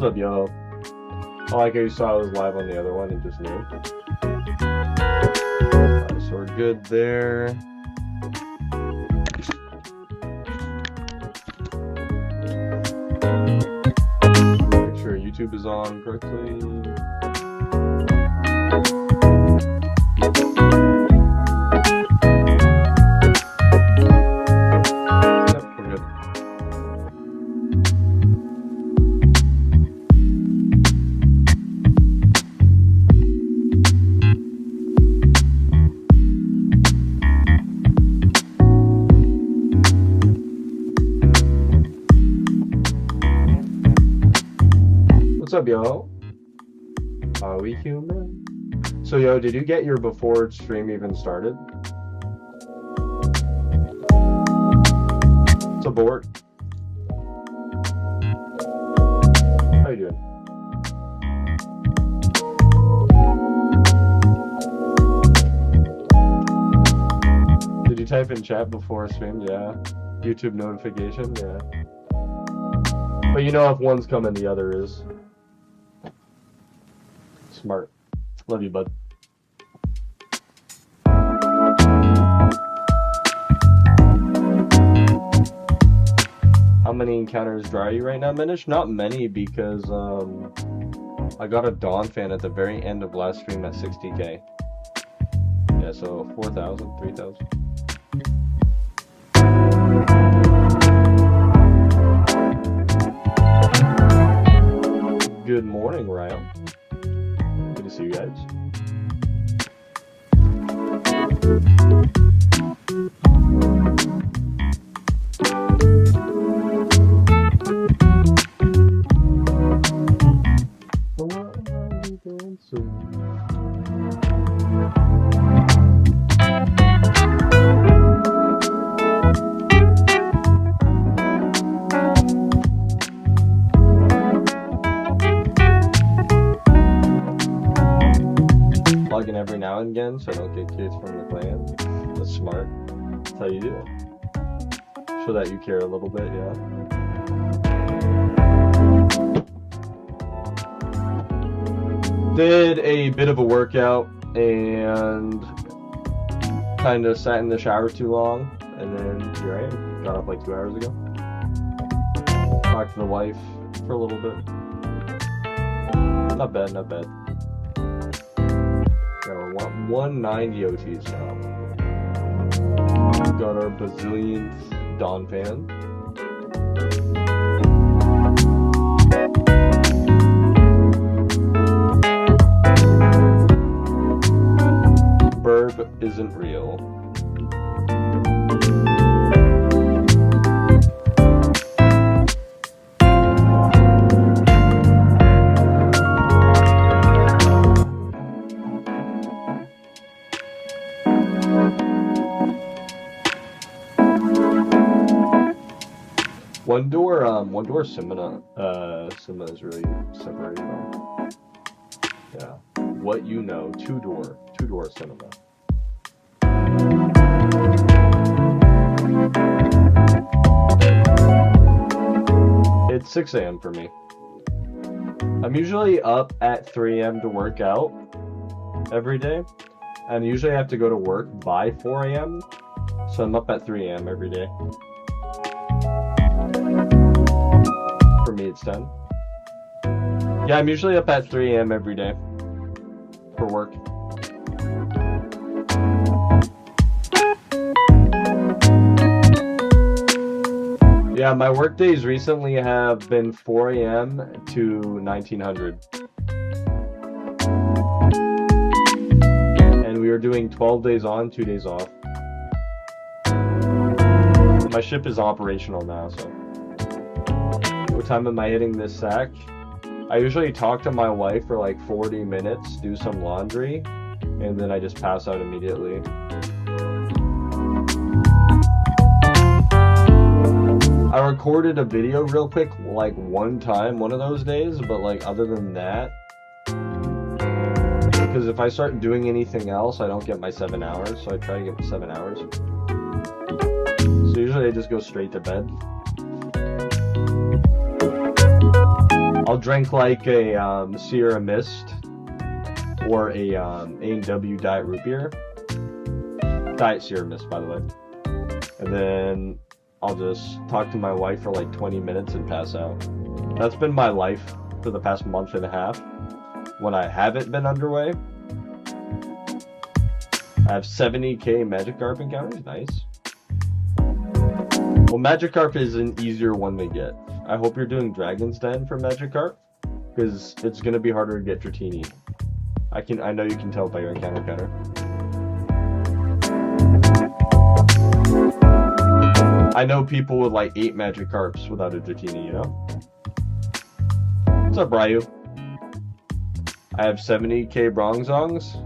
What's up, yo? Oh, like you saw I was live on the other one and just knew. So we're good there. Make sure YouTube is on correctly. What's up, yo? Are we human? So, yo, did you get your before stream even started? It's a board. How you doing? Did you type in chat before stream? Yeah. YouTube notification? Yeah. But you know if one's coming, the other is. Smart. Love you, bud. How many encounters dry are you right now, Minish? Not many, because I got a Dawn fan at the very end of last stream at 60k. Yeah, so 4,000, 3,000. Good morning, Ryan. Good to see you guys. Logging every now and again so I don't get kids from the clan. That's smart. That's how you do it. Show that you care a little bit, yeah. Did a bit of a workout and kind of sat in the shower too long, and then here I am. Got up like 2 hours ago. Talked to the wife for a little bit. Not bad, not bad. Yeah, we're 190 OTs now. Got our bazillionth Dawn fan. Burb isn't real. One door Simina is really separated on. Yeah. What you know, two door cinema. It's 6 a.m. for me. I'm usually up at 3 a.m. to work out every day. And usually I have to go to work by 4 a.m. So I'm up at 3 a.m. every day. For me, it's 10. Yeah, I'm usually up at 3 a.m. every day for work. Yeah, my work days recently have been 4 a.m. to 1900. And we are doing 12 days on, 2 days off. My ship is operational now, so. What time am I hitting this sack? I usually talk to my wife for like 40 minutes, do some laundry, and then I just pass out immediately. I recorded a video real quick like one time one of those days, but like other than that, because if I start doing anything else, I don't get my 7 hours, so I try to get 7 hours. So usually I just go straight to bed. I'll drink like a Sierra Mist or a A&W Diet Root Beer. Diet Sierra Mist, by the way. And then I'll just talk to my wife for like 20 minutes and pass out. That's been my life for the past month and a half when I haven't been underway. I have 70k Magikarp encounters. Nice. Well, Magikarp is an easier one to get. I hope you're doing Dragon's Den for Magikarp, because it's going to be harder to get Dratini. I know you can tell by your encounter counter. I know people with like 8 Magikarps without a Dratini, you know? What's up, Ryu? I have 70k Bronzongs.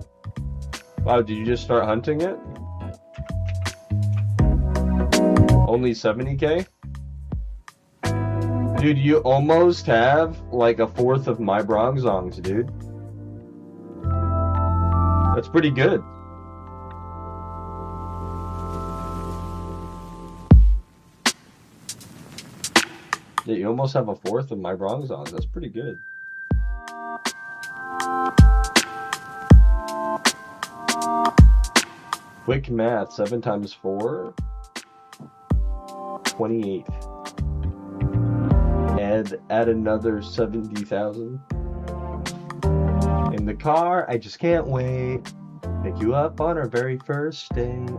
Wow, did you just start hunting it? Only 70k? Dude, you almost have like a fourth of my Bronzongs, dude. That's pretty good. Yeah, you almost have a fourth of my Bronzongs. That's pretty good. Quick math, 7 times 4, 28. Add another 70,000. In the car, I just can't wait. Pick you up on our very first date.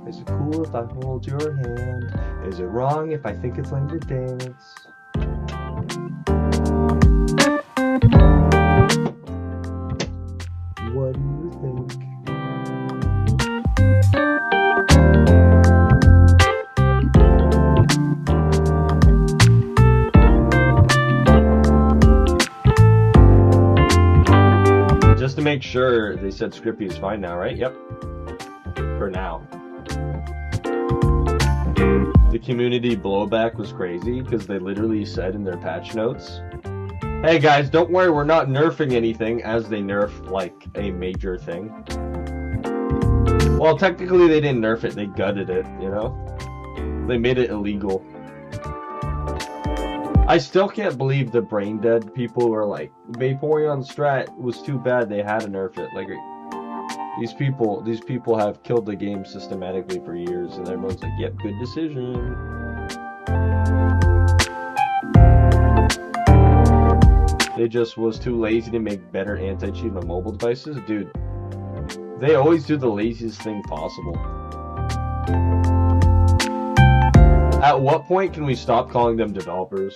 Is it cool if I hold your hand? Is it wrong if I think it's lame to dance? What do you think? Just to make sure, they said Scrippy is fine now, right? Yep. For now. The community blowback was crazy because they literally said in their patch notes, hey guys, don't worry, we're not nerfing anything, as they nerf like a major thing. Well, technically they didn't nerf it, they gutted it, you know? They made it illegal. I still can't believe the brain dead people were like, Vaporeon strat was too bad, they had to nerf it. Like, these people have killed the game systematically for years, and everyone's like, yep, good decision. They just was too lazy to make better anti-cheat on mobile devices. Dude, they always do the laziest thing possible. At what point can we stop calling them developers?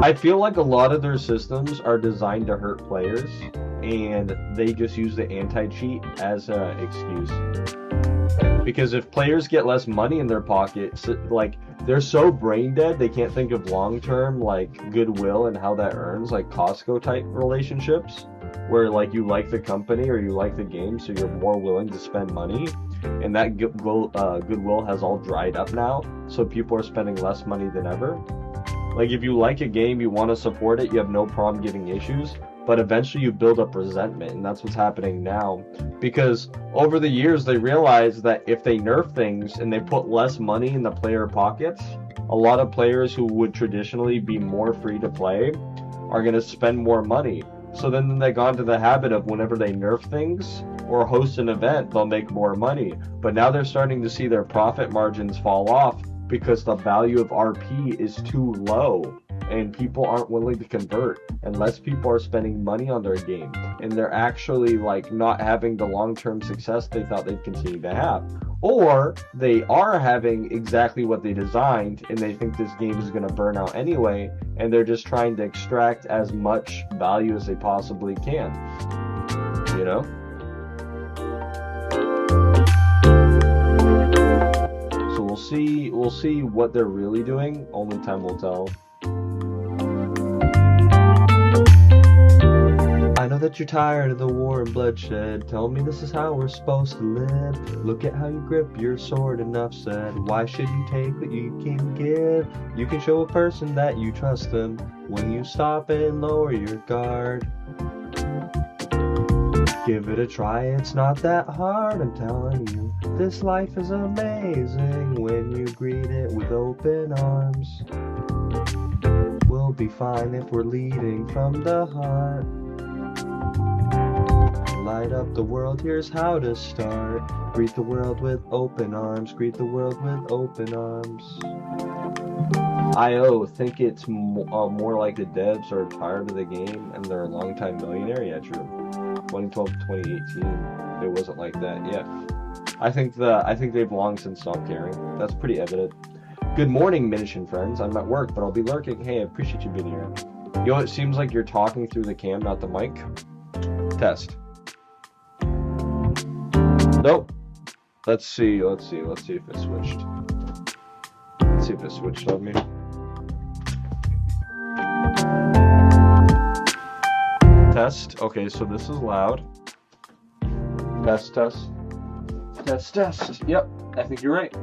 I feel like a lot of their systems are designed to hurt players, and they just use the anti-cheat as an excuse. Because if players get less money in their pocket, like, they're so brain dead, they can't think of long-term, like, goodwill and how that earns, like Costco-type relationships, where, like, you like the company or you like the game, so you're more willing to spend money, and that goodwill has all dried up now, so people are spending less money than ever. Like, if you like a game, you want to support it, you have no problem getting issues, but eventually you build up resentment, and that's what's happening now. Because over the years, they realized that if they nerf things and they put less money in the player pockets, a lot of players who would traditionally be more free to play are going to spend more money. So then they got into the habit of whenever they nerf things or host an event, they'll make more money. But now they're starting to see their profit margins fall off because the value of RP is too low and people aren't willing to convert, and less people are spending money on their game, and they're actually like not having the long-term success they thought they'd continue to have. Or they are having exactly what they designed and they think this game is going to burn out anyway, and they're just trying to extract as much value as they possibly can, you know? So we'll see what they're really doing. Only time will tell. I know that you're tired of the war and bloodshed. Tell me this is how we're supposed to live. Look at how you grip your sword, enough said. Why should you take what you can give? You can show a person that you trust them when you stop and lower your guard. Give it a try, it's not that hard, I'm telling you. This life is amazing when you greet it with open arms. We'll be fine if we're leading from the heart. Light up the world, here's how to start. Greet the world with open arms, greet the world with open arms. IO, think it's more like the devs are tired of the game and they're a long-time millionaire? Yeah, true. 2012 to 2018, it wasn't like that. Yeah, I think they've long since stopped caring. That's pretty evident. Good morning, Minition friends. I'm at work, but I'll be lurking. Hey, I appreciate you being here. Yo, it seems like you're talking through the cam, not the mic. Test. Nope. Let's see if it switched. Let's see if it switched on me. Test. Okay, so this is loud. Test. Yep, I think you're right.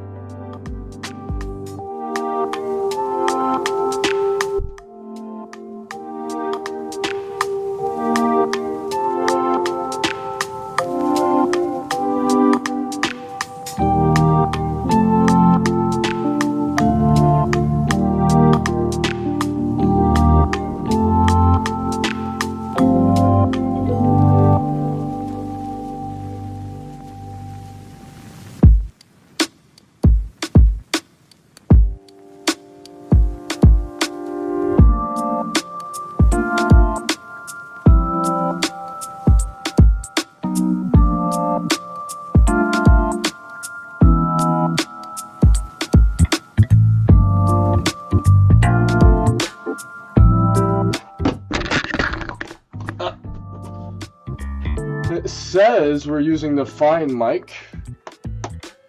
It says we're using the fine mic,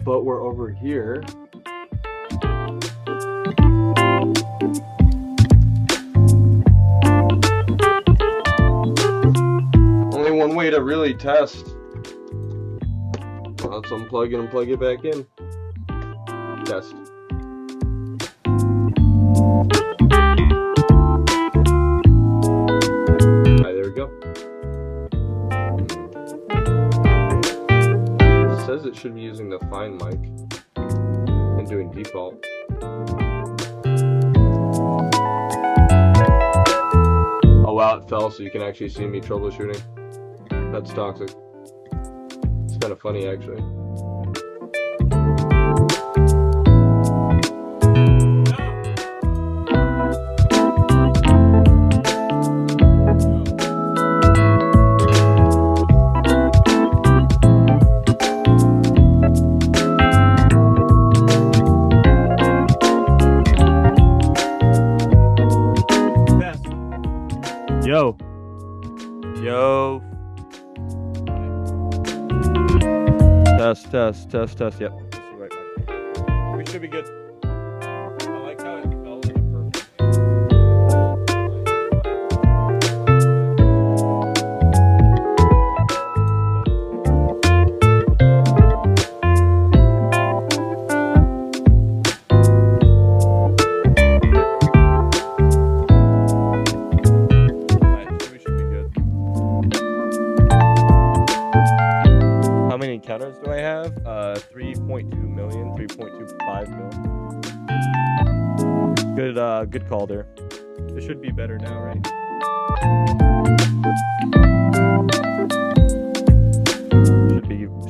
but we're over here. Only one way to really test. Well, let's unplug it and plug it back in. Test. Alright, there we go. Says it should be using the fine mic and doing default. Oh wow, it fell so you can actually see me troubleshooting. That's toxic. It's kind of funny actually. Yo. Test. Yep. We should be good. I like how it fell in perfect. How many encounters do I have? 3.2 million, 3.25 million. Good call there. It should be better now, right?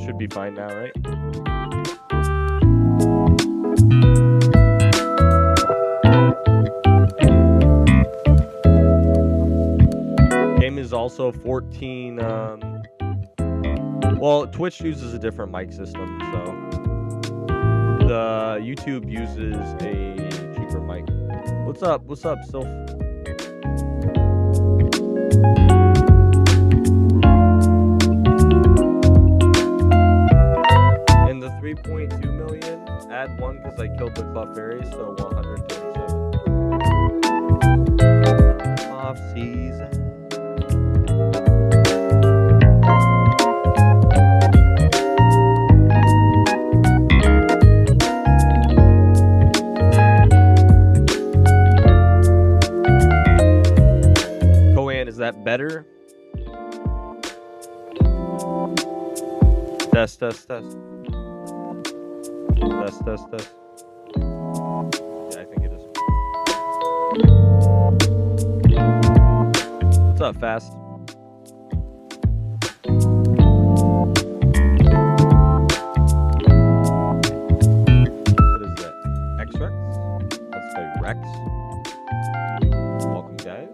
Should be fine now, right? Game is also 14. Well, Twitch uses a different mic system, so the YouTube uses a cheaper mic. What's up, Sylph? In the 3.2 million, add 1 because I killed the Clefairy, so 137. Off season. Is that better? Test, test, test. Test, test, test. Yeah, I think it is. What's up, Fast? What is that? X-Rex? Let's play Rex. Welcome, guys.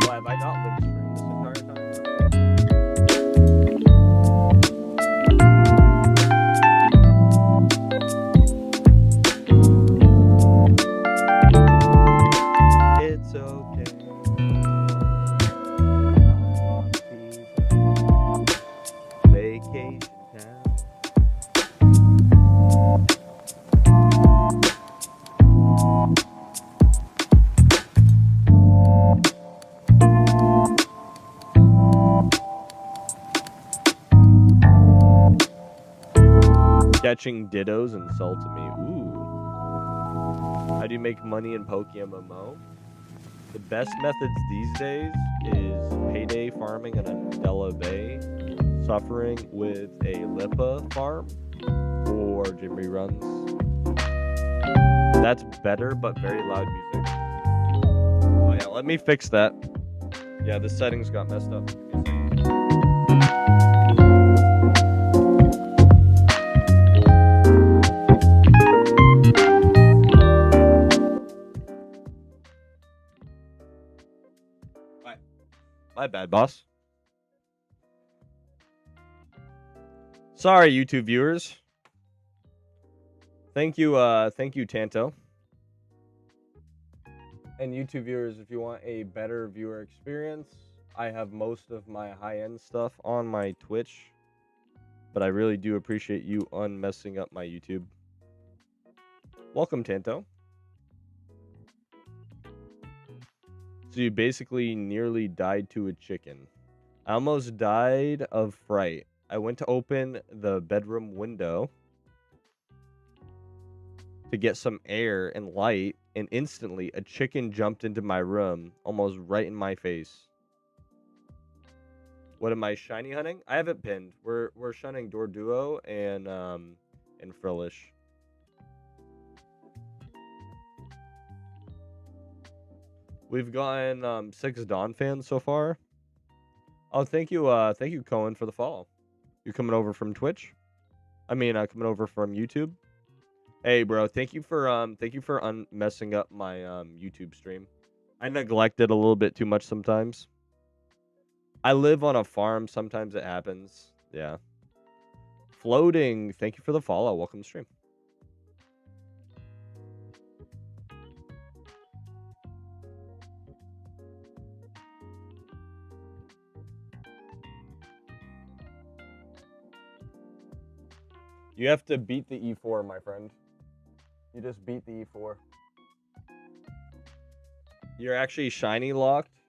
Why have I not linked stream this entire time? It's okay. Vacation town. Catching dittos and sell to me. Ooh. How do you make money in PokeMMO? The best methods these days is payday farming in Adela Bay, suffering with a Lipa farm, or gym reruns. That's better, but very loud music. Oh yeah, let me fix that. Yeah, the settings got messed up. My bad, boss. Sorry, YouTube viewers. Thank you, Tanto. And YouTube viewers, if you want a better viewer experience, I have most of my high-end stuff on my Twitch. But I really do appreciate you unmessing up my YouTube. Welcome, Tanto. So you basically nearly died to a chicken. I almost died of fright. I went to open the bedroom window to get some air and light, and instantly a chicken jumped into my room, almost right in my face. What am I shiny hunting? I have it pinned. We're shunning Dorduo and Frillish. We've gotten 6 Dawn fans so far. Oh, thank you, Cohen, for the follow. You coming over from Twitch? I mean, coming over from YouTube. Hey, bro, thank you for messing up my YouTube stream. I neglect it a little bit too much sometimes. I live on a farm. Sometimes it happens. Yeah. Floating. Thank you for the follow. Welcome to stream. You have to beat the E4, my friend. You just beat the E4. You're actually shiny locked.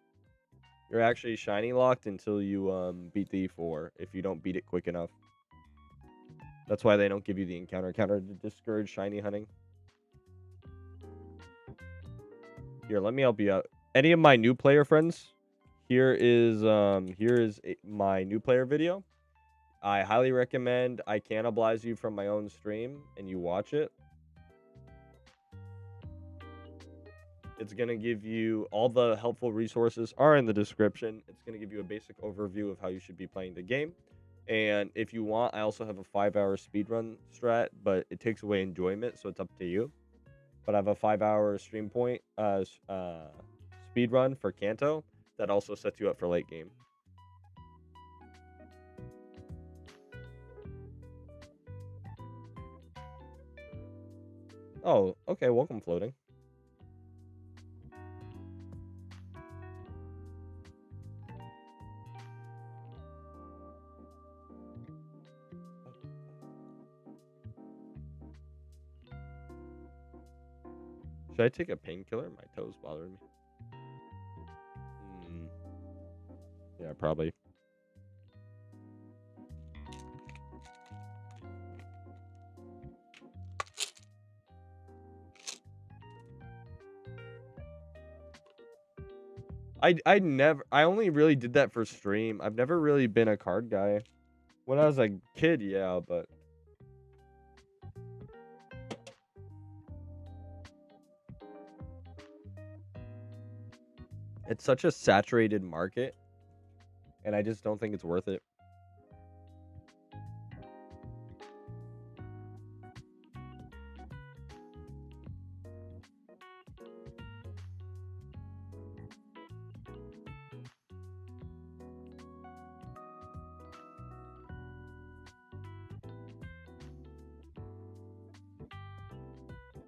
You're actually shiny locked until you beat the E4 if you don't beat it quick enough. That's why they don't give you the encounter counter to discourage shiny hunting. Here, let me help you out. Any of my new player friends? Here is my new player video. I highly recommend I cannibalize you from my own stream and you watch it. It's going to give you all the helpful resources are in the description. It's going to give you a basic overview of how you should be playing the game. And if you want, I also have a 5-hour speedrun strat, but it takes away enjoyment, so it's up to you. But I have a 5-hour stream point speedrun for Kanto that also sets you up for late game. Oh, okay. Welcome, floating. Should I take a painkiller? My toes bother me. Yeah, probably. I only really did that for stream. I've never really been a card guy. When I was a kid, yeah, but it's such a saturated market, and I just don't think it's worth it.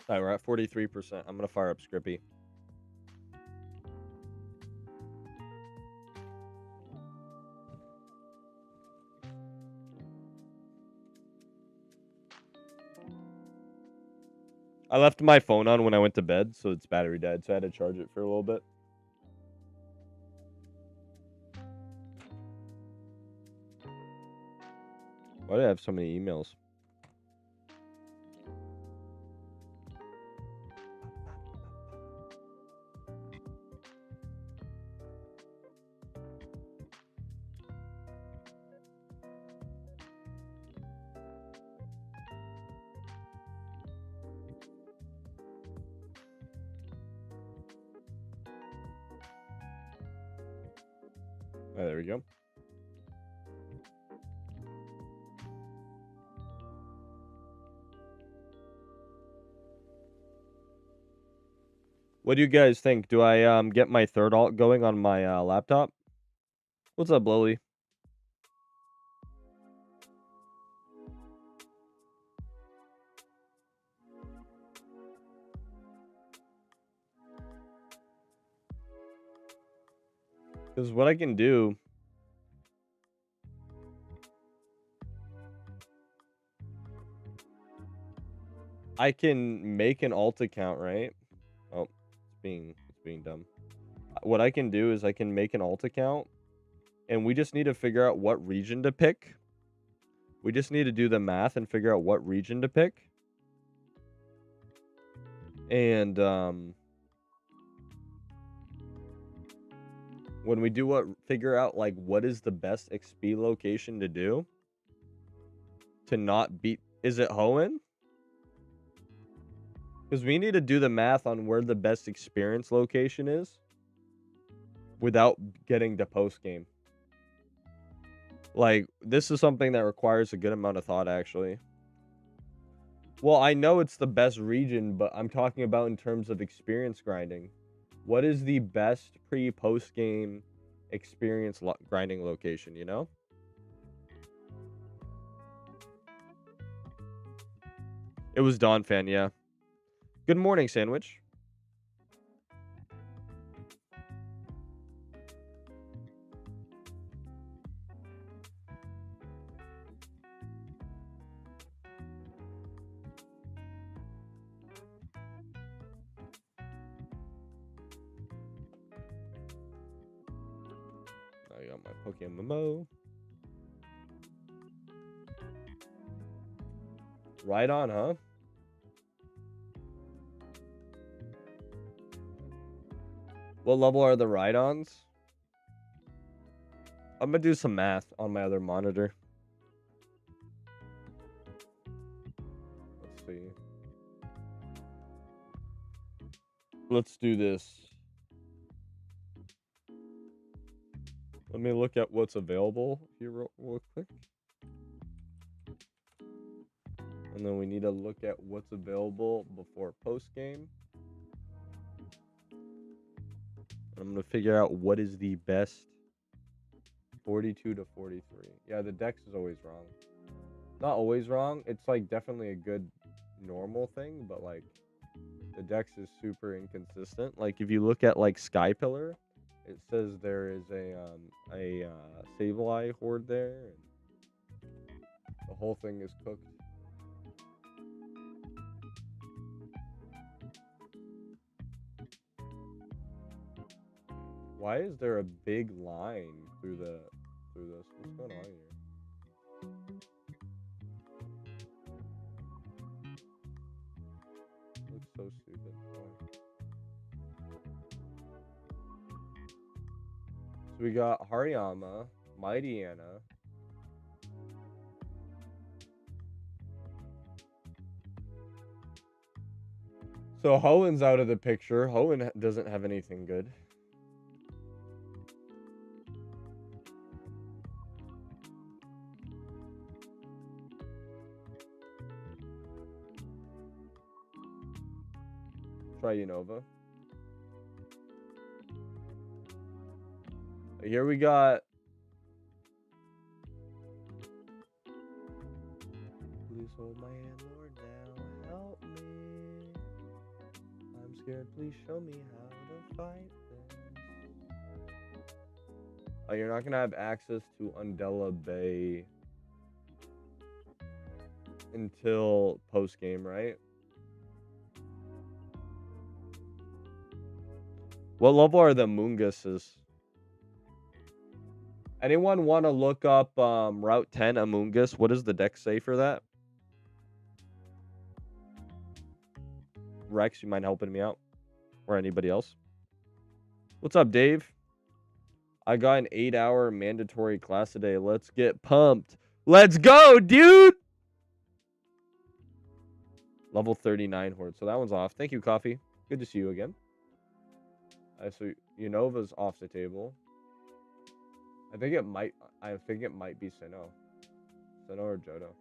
All right, we're at 43%. I'm gonna fire up Scrippy. I left my phone on when I went to bed, so its battery died, so I had to charge it for a little bit. Why do I have so many emails? Oh, there we go. What do you guys think? Do I get my third alt going on my laptop? What's up, Lily? Because what I can do... I can make an alt account, right? Oh, it's being dumb. What I can do is I can make an alt account, and we just need to figure out what region to pick. We just need to do the math and figure out what region to pick. And when we do figure out like what is the best XP location to do to not beat, is it Hoenn? Because we need to do the math on where the best experience location is without getting to post game. Like, this is something that requires a good amount of thought, actually. Well, I know it's the best region, but I'm talking about in terms of experience grinding. What is the best pre-post game experience grinding location, you know? It was Dawn Fan, yeah. Good morning, Sandwich. I got my PokeMMO. Right on, huh? What level are the ride-ons? I'm gonna do some math on my other monitor. Let's see. Let's do this. Let me look at what's available here real quick. And then we need to look at what's available before post-game. I'm going to figure out what is the best 42 to 43. Yeah, the dex is always wrong. Not always wrong. It's like definitely a good normal thing, but like the dex is super inconsistent. Like if you look at like Sky Pillar, it says there is a Sableye horde there, and the whole thing is cooked. Why is there a big line through this? What's going on here? Looks so stupid. So we got Hariyama, Mighty Anna. So Hoen's out of the picture. Hoenn doesn't have anything good. Try Unova. Here we got. Please hold my hand, Lord, now help me. I'm scared, please show me how to fight this. Oh, you're not gonna have access to Undella Bay until post game, right? What level are the Amoonguses? Anyone want to look up Route 10 Amoongus? What does the deck say for that? Rex, you mind helping me out? Or anybody else? What's up, Dave? I got an 8-hour mandatory class today. Let's get pumped. Let's go, dude! Level 39 Horde. So that one's off. Thank you, Coffee. Good to see you again. So Unova's off the table. I think it might be Sinnoh. Sinnoh or Johto.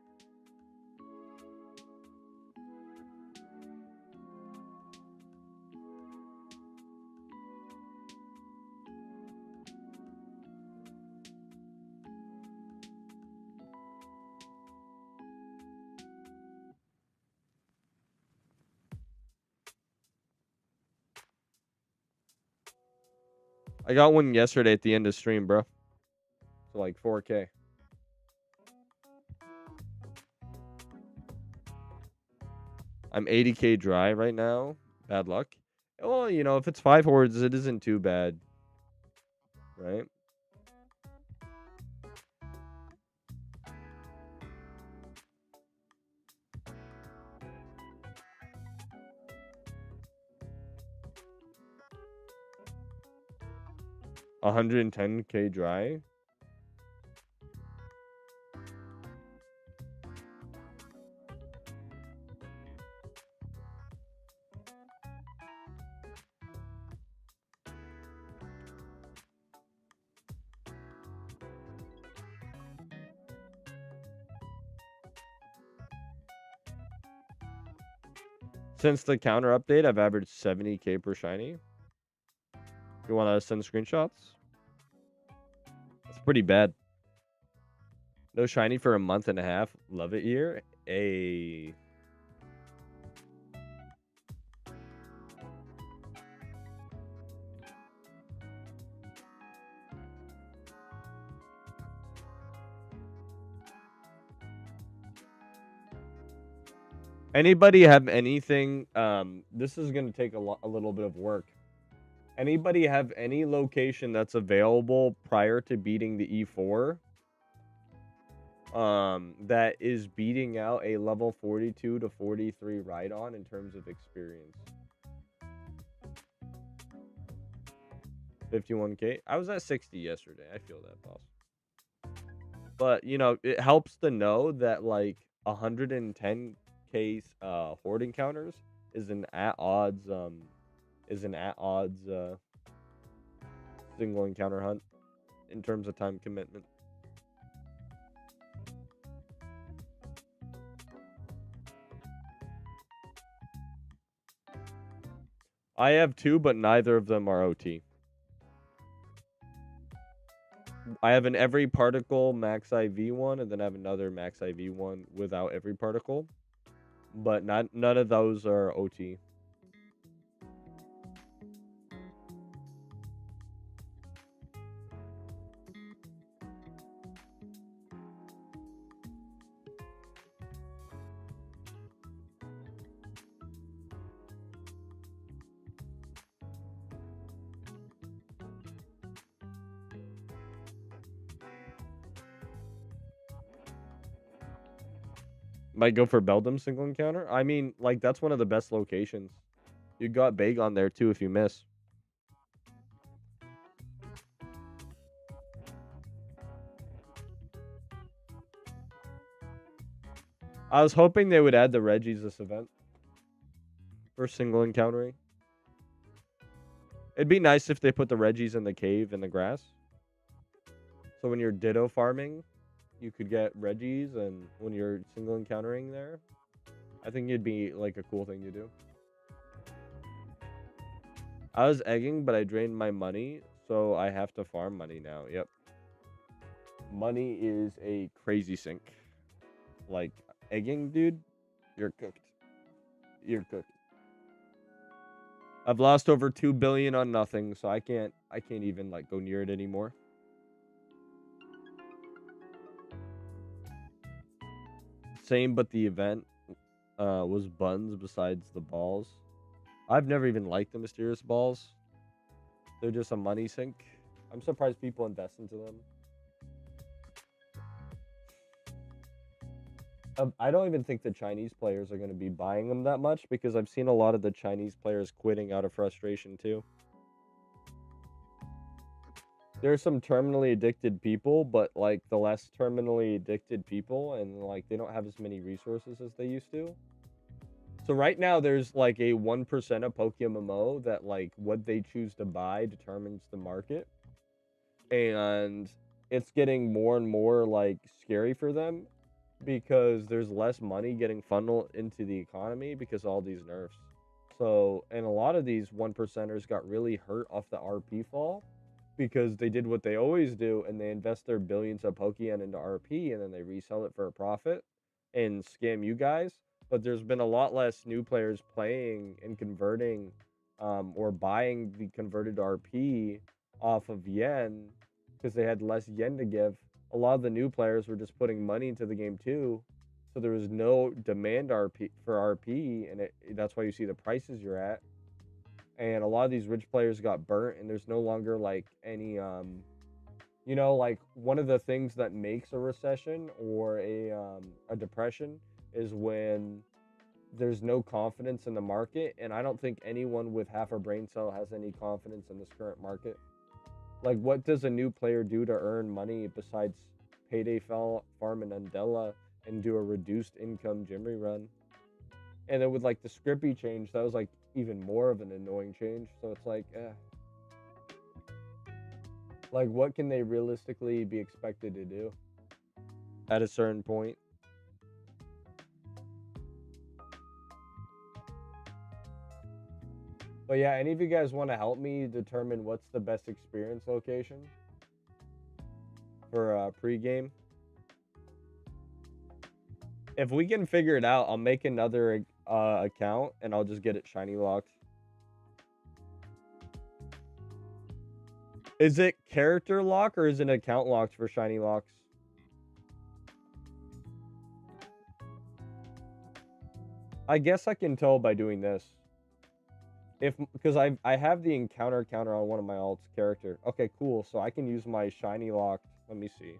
I got one yesterday at the end of stream, bro. So like 4K. I'm 80K dry right now. Bad luck. Well, you know, if it's 5 hordes, it isn't too bad. Right? $110K dry. Since the counter update, I've averaged 70K per shiny. You want to send screenshots? That's pretty bad. No shiny for a month and a half. Love it year. A. Anybody have anything? This is gonna take a little bit of work. Anybody have any location that's available prior to beating the E4? That is beating out a level 42 to 43 Rhydon in terms of experience. 51K. I was at 60 yesterday. I feel that, boss. But you know, it helps to know that like 110K horde encounters is an at odds single encounter hunt in terms of time commitment. I have 2, but neither of them are OT. I have an every particle max IV one, and then I have another max IV one without every particle. But none of those are OT. Might go for Beldum single encounter. I mean, like, that's one of the best locations. You got Bagon there, too, if you miss. I was hoping they would add the Reggies this event for single encountering. It'd be nice if they put the Reggies in the cave in the grass. So when you're Ditto farming, you could get Reggies, and when you're single encountering there, I think it'd be like a cool thing to do. I was egging, but I drained my money, so I have to farm money now. Yep. Money is a crazy sink. Like, egging, dude, you're cooked. You're cooked. I've lost over 2 billion on nothing, so I can't even like go near it anymore. Same, but the event was buns besides the balls. I've never even liked the mysterious balls. They're just a money sink. I'm surprised people invest into them. I don't even think the Chinese players are going to be buying them that much, because I've seen a lot of the Chinese players quitting out of frustration too. There's some terminally addicted people, but like the less terminally addicted people, and like they don't have as many resources as they used to. So right now there's like a 1% of PokeMMO that like what they choose to buy determines the market. And it's getting more and more like scary for them, because there's less money getting funneled into the economy because of all these nerfs. So, and a lot of these 1%ers got really hurt off the RP fall, because they did what they always do, and they invest their billions of Pokeyen into RP, and then they resell it for a profit and scam you guys. But there's been a lot less new players playing and converting or buying the converted RP off of yen, because they had less yen to give. A lot of the new players were just putting money into the game too, so there was no demand for RP, and that's why you see the prices you're at. And a lot of these rich players got burnt, and there's no longer like any you know, like one of the things that makes a recession or a depression is when there's no confidence in the market, and I don't think anyone with half a brain cell has any confidence in this current market. Like, what does a new player do to earn money besides payday farm in Undella and do a reduced income Jimmy run? And then with like the Scrippy change, that was like even more of an annoying change. So it's like, like what can they realistically be expected to do at a certain point? But yeah, any of you guys want to help me determine what's the best experience location for pregame? If we can figure it out, I'll make another account and I'll just get it shiny locked. Is it character lock or is it account locked for shiny locks? I guess I can tell by doing this. Because I have the encounter counter on one of my alts character. Okay, cool. So I can use my shiny locked. Let me see.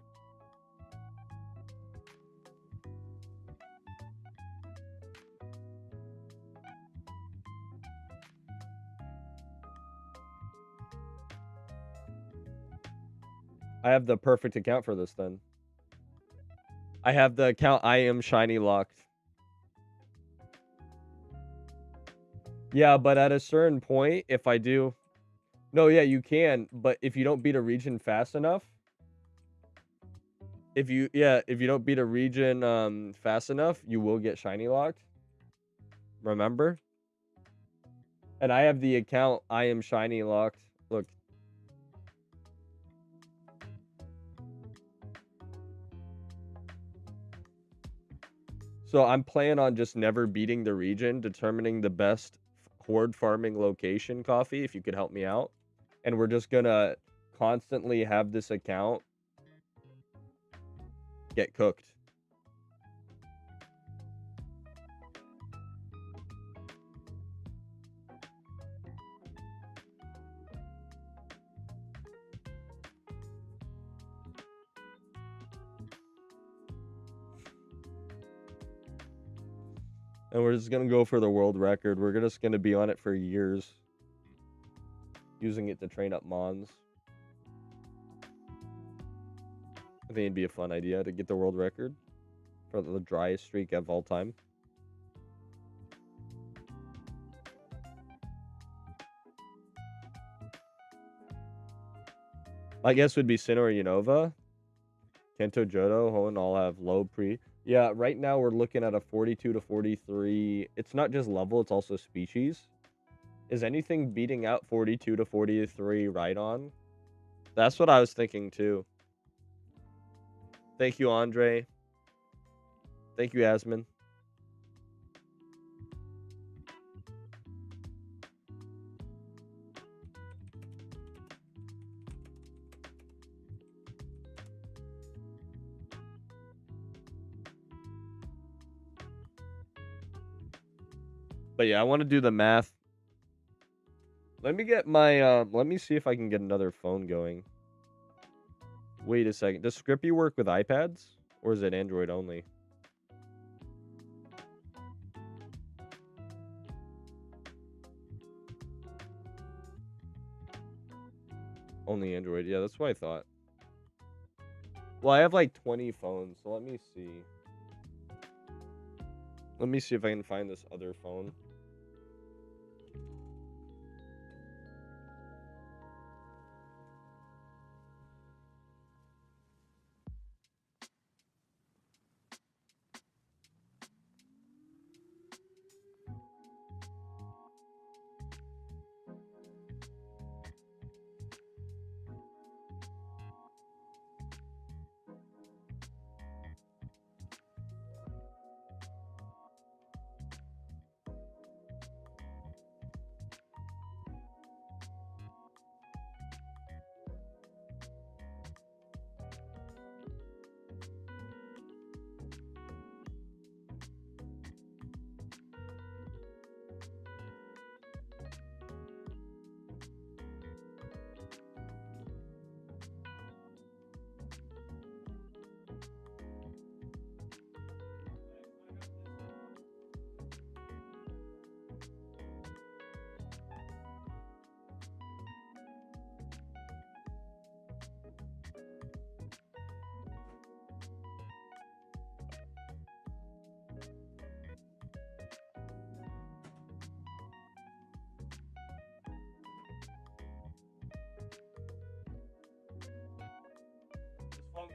I have the perfect account for this then. I have the account I am shiny locked. Yeah, but at a certain point, if I do... No, yeah, you can, but if you don't beat a region fast enough... If you don't beat a region fast enough, you will get shiny locked. Remember? And I have the account I am shiny locked. Look. So I'm planning on just never beating the region, determining the best horde farming location, Coffee, if you could help me out. And we're just gonna constantly have this account get cooked. And we're just gonna go for the world record. We're just gonna be on it for years, using it to train up Mons. I think it'd be a fun idea to get the world record. for the driest streak of all time. My guess would be Sinnoh or Unova. Kento, Johto, Hoenn all have low pre. Yeah, right now we're looking at a 42 to 43. It's not just level, it's also species. Is anything beating out 42 to 43 right on? That's what I was thinking too. Thank you, Andre. Thank you, Yasmin. But yeah, I want to do the math. Let me get my let me see if I can get another phone going. Wait a second. Does Scrippy work with iPads or is it Android only? Only Android. Yeah, that's what I thought. Well, I have like 20 phones, so let me see. Let me see if I can find this other phone.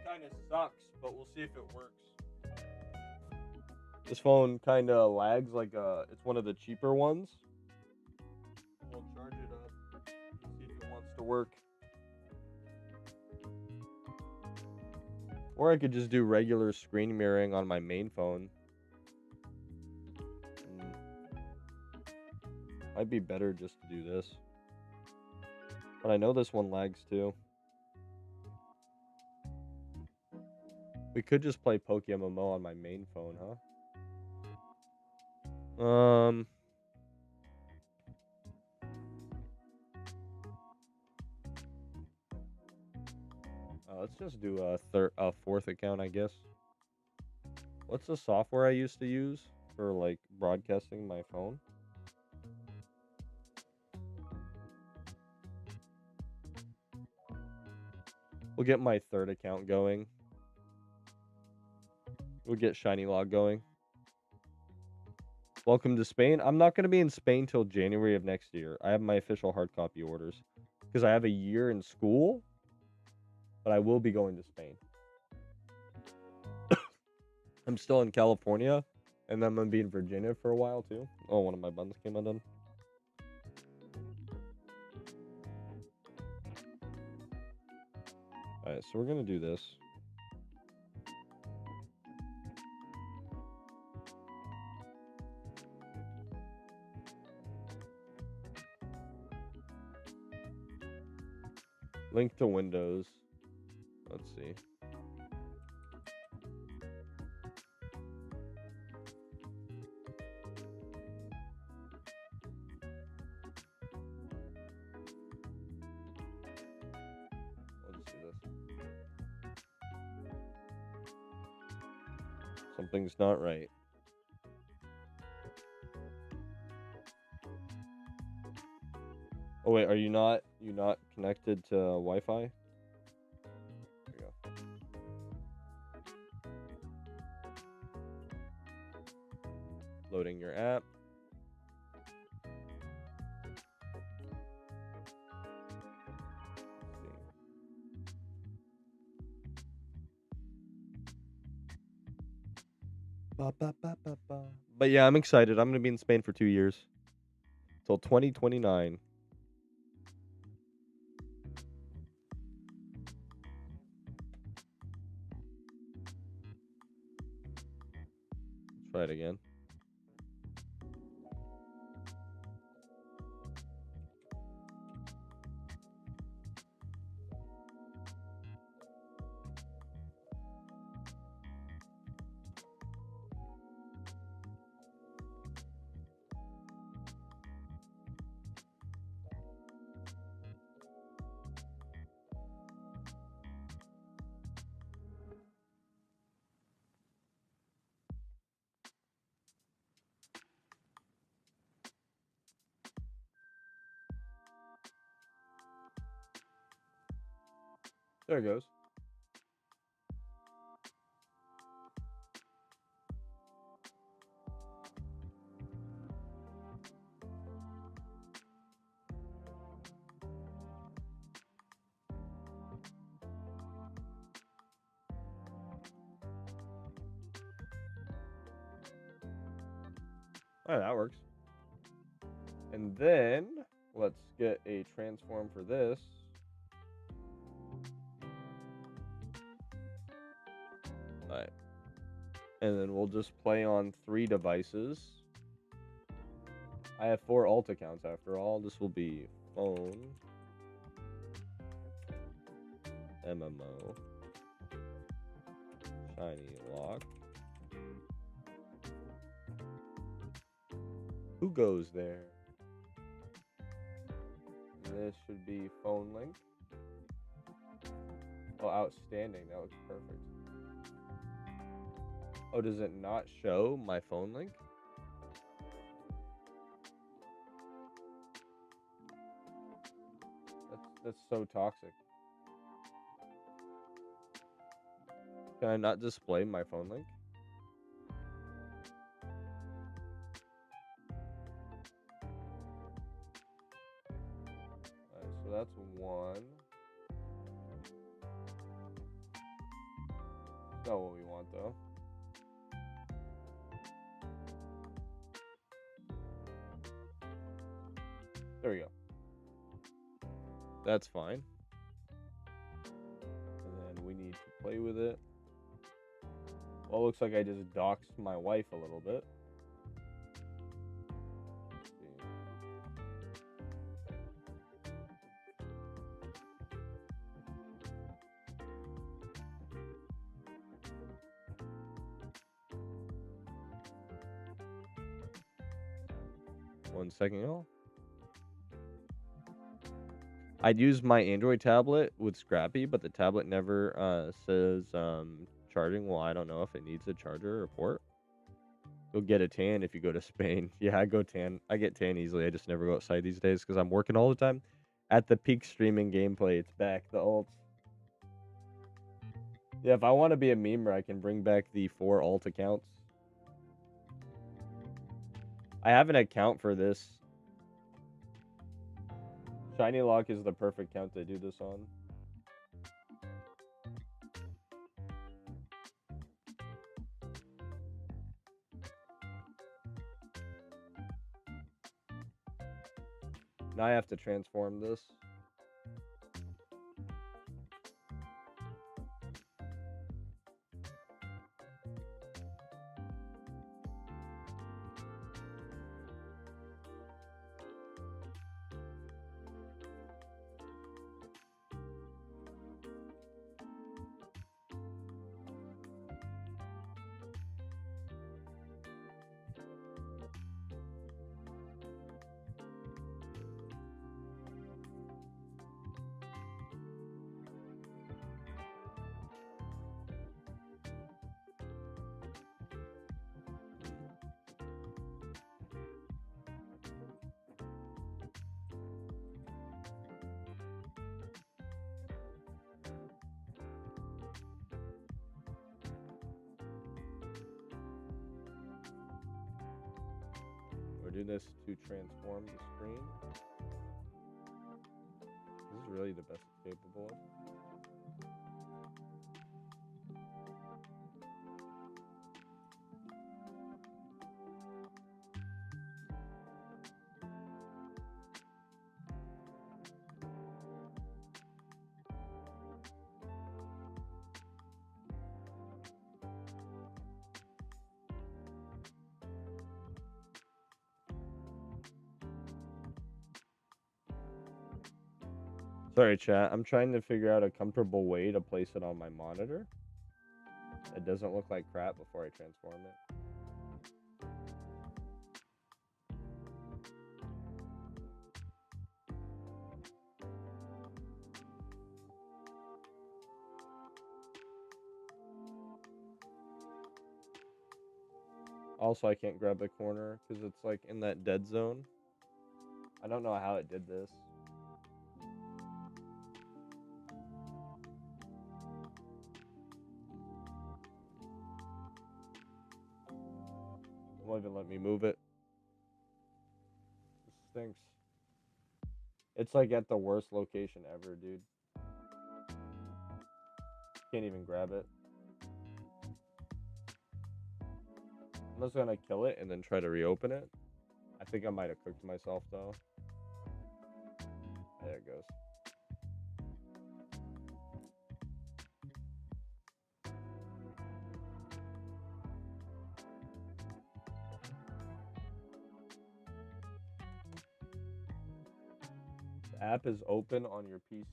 Kind of sucks, but we'll see if it works. This phone kind of lags like it's one of the cheaper ones. We'll charge it up, see if it wants to work. Or I could just do regular screen mirroring on my main phone. Might be better just to do this. But I know this one lags too. We could just play PokeMMO on my main phone, huh? Let's just do a fourth account, I guess. What's the software I used to use for like broadcasting my phone? We'll get my third account going. We'll get Shiny Log going. Welcome to Spain. I'm not going to be in Spain till January of next year. I have my official hard copy orders because I have a year in school, but I will be going to Spain. I'm still in California, and then I'm going to be in Virginia for a while too. Oh, one of my buttons came undone. Alright, so we're going to do this. Link to Windows. Let's see. Let's do this. Something's not right. Oh wait, are you not connected to Wi-Fi? There you go. Loading your app. But yeah, I'm excited. I'm gonna be in Spain for 2 years. Till 2029. Try it again. There it goes. Alright, that works. And then let's get a transform for this. Alright. And then we'll just play on 3 devices. I have 4 alt accounts after all. This will be phone, MMO, shiny lock. Who goes there? This should be phone link. Oh, outstanding. That looks perfect. Oh, does it not show my phone link? That's so toxic. Can I not display my phone link? Alright, so that's 1. That's not what we want though. There we go. That's fine. And then we need to play with it. Well, it looks like I just doxed my wife a little bit. Let's see. 1 second, y'all. I'd use my Android tablet with Scrappy, but the tablet never says charging. Well, I don't know if it needs a charger or port. You'll get a tan if you go to Spain. Yeah, I go tan. I get tan easily. I just never go outside these days because I'm working all the time. At the peak streaming gameplay, it's back. The alts. Yeah, if I want to be a memer, I can bring back the 4 alt accounts. I have an account for this. Shiny Lock is the perfect account to do this on. Now I have to transform this. do this to transform the screen. This is really the best it's capable of. Sorry, chat. I'm trying to figure out a comfortable way to place it on my monitor. It doesn't look like crap before I transform it. Also, I can't grab the corner because it's like in that dead zone. I don't know how it did this. It won't even let me move it. This stinks. It's like at the worst location ever, dude. Can't even grab it. I'm just gonna kill it and then try to reopen it. I think I might have cooked myself though. There it goes. The app is open on your PC.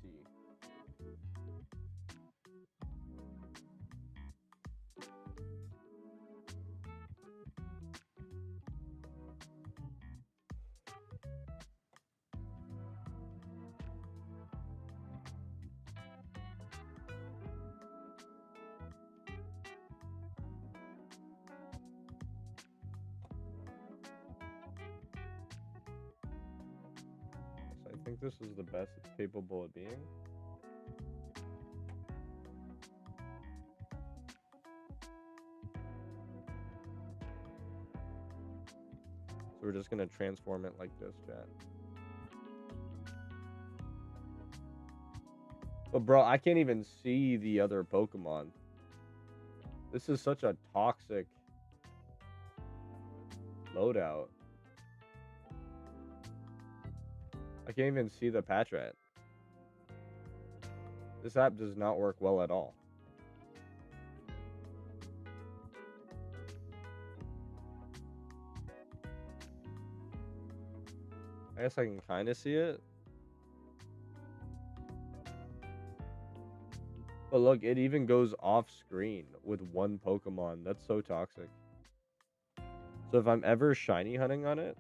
So I think this is the best it's capable of being. So we're just gonna transform it like this, chat. But bro, I can't even see the other Pokemon. This is such a toxic loadout. I can't even see the Patrat. This app does not work well at all. I guess I can kind of see it. But look, it even goes off screen with one Pokemon. That's so toxic. So if I'm ever shiny hunting on it,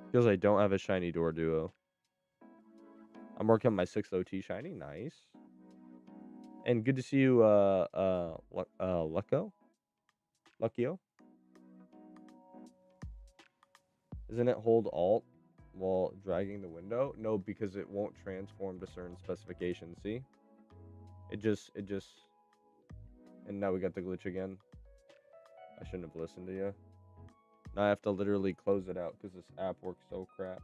because I don't have a shiny Duo. I'm working on my 6 OT shiny. Nice. And good to see you, Lucko? Luckio? Isn't it hold Alt while dragging the window? No, because it won't transform to certain specifications. See? It just... And now we got the glitch again. I shouldn't have listened to you. Now I have to literally close it out because this app works so crap.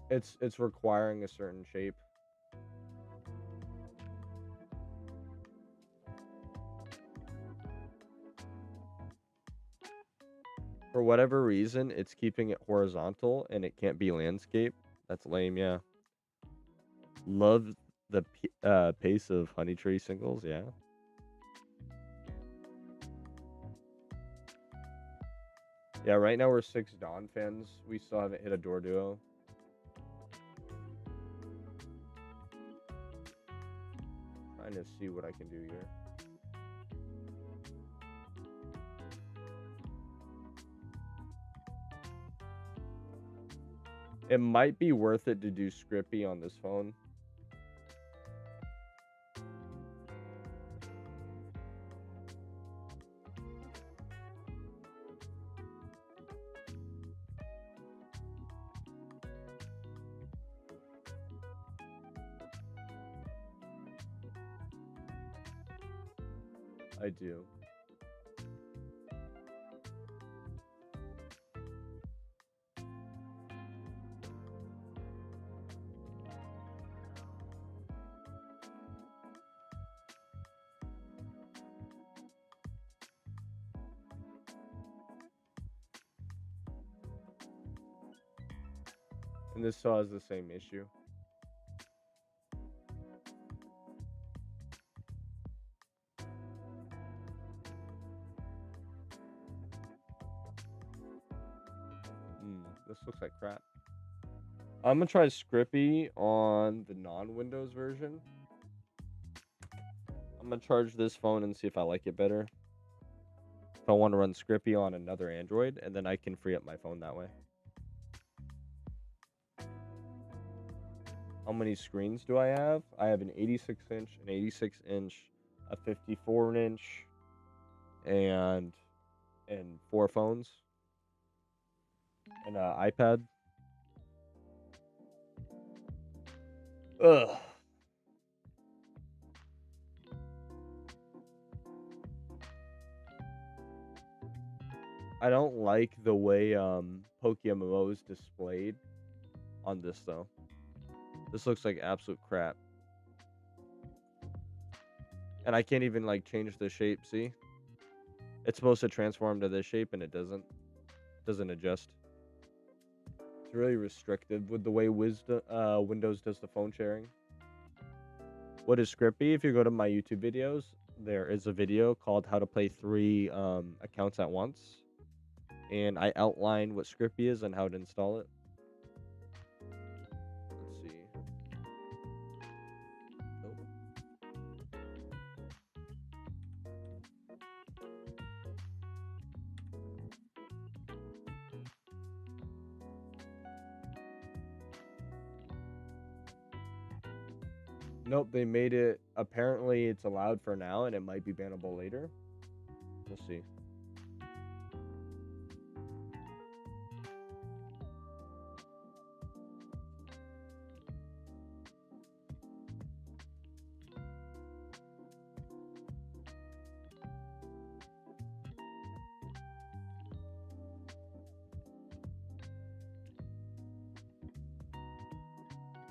It's requiring a certain shape. For whatever reason, it's keeping it horizontal and it can't be landscape. That's lame, yeah. Love the pace of Honey Tree singles, yeah. Yeah, right now we're 6 Dawn fans. We still haven't hit a door duo. Trying to see what I can do here. It might be worth it to do Scrippy on this phone. I do. And this still has the same issue. This looks like crap. I'm gonna try Scrippy on the non-Windows version. I'm gonna charge this phone and see if I like it better. If I want to run Scrippy on another Android, and then I can free up my phone that way. How many screens do I have? I have an 86-inch, an 86-inch, a 54-inch, and 4 phones, and an iPad. Ugh. I don't like the way PokeMMO is displayed on this though. This looks like absolute crap. And I can't even like change the shape, see? It's supposed to transform to this shape and it doesn't. Doesn't adjust. It's really restricted with the way Windows does the phone sharing. What is Scrippy? If you go to my YouTube videos, there is a video called How to Play 3 accounts at Once. And I outline what Scrippy is and how to install it. Let's see. Nope, they made it. Apparently, it's allowed for now, and it might be bannable later. We'll see.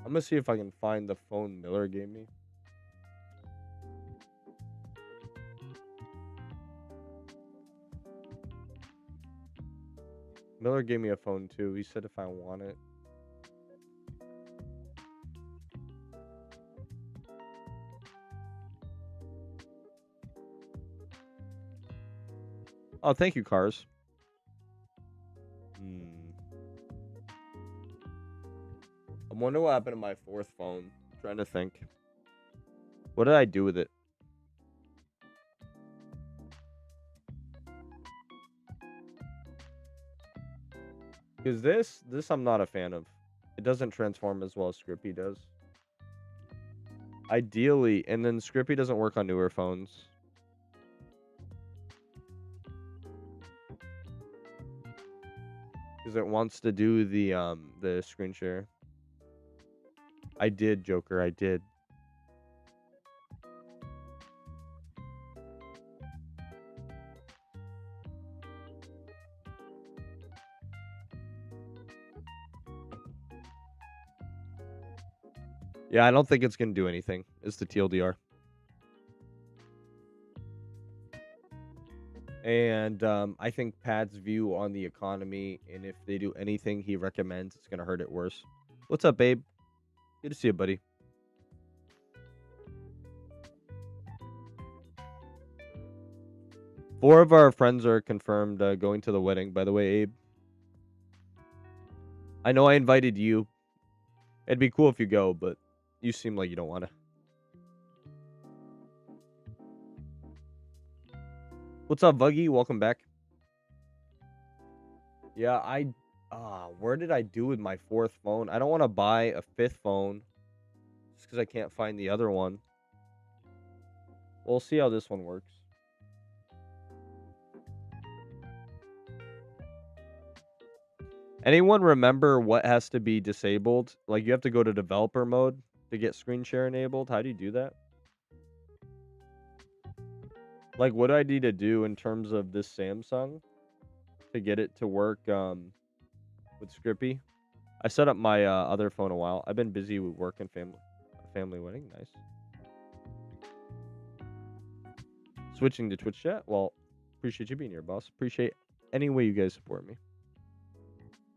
I'm gonna see if I can find the phone Miller gave me. Miller gave me a phone too. He said if I want it. Oh, thank you, Cars. I wonder what happened to my 4th phone. I'm trying to think. What did I do with it? Because this I'm not a fan of. It doesn't transform as well as Scrippy does. Ideally, and then Scrippy doesn't work on newer phones. Because it wants to do the screen share. I did, Joker, I did. Yeah, I don't think it's going to do anything. It's the TLDR. And I think Pat's view on the economy, and if they do anything he recommends, it's going to hurt it worse. What's up, babe? Good to see you, buddy. Four of our friends are confirmed going to the wedding, by the way, Abe. I know I invited you. It'd be cool if you go, but you seem like you don't want to. What's up, Vuggy? Welcome back. Yeah, where did I do with my 4th phone? I don't want to buy a 5th phone just because I can't find the other one. We'll see how this one works. Anyone remember what has to be disabled? Like, you have to go to developer mode to get screen share enabled. How do you do that? Like, what do I need to do in terms of this Samsung to get it to work with Scrippy? I set up my other phone a while. I've been busy with work and family wedding. Nice. Switching to Twitch chat. Well, appreciate you being here, boss. Appreciate any way you guys support me.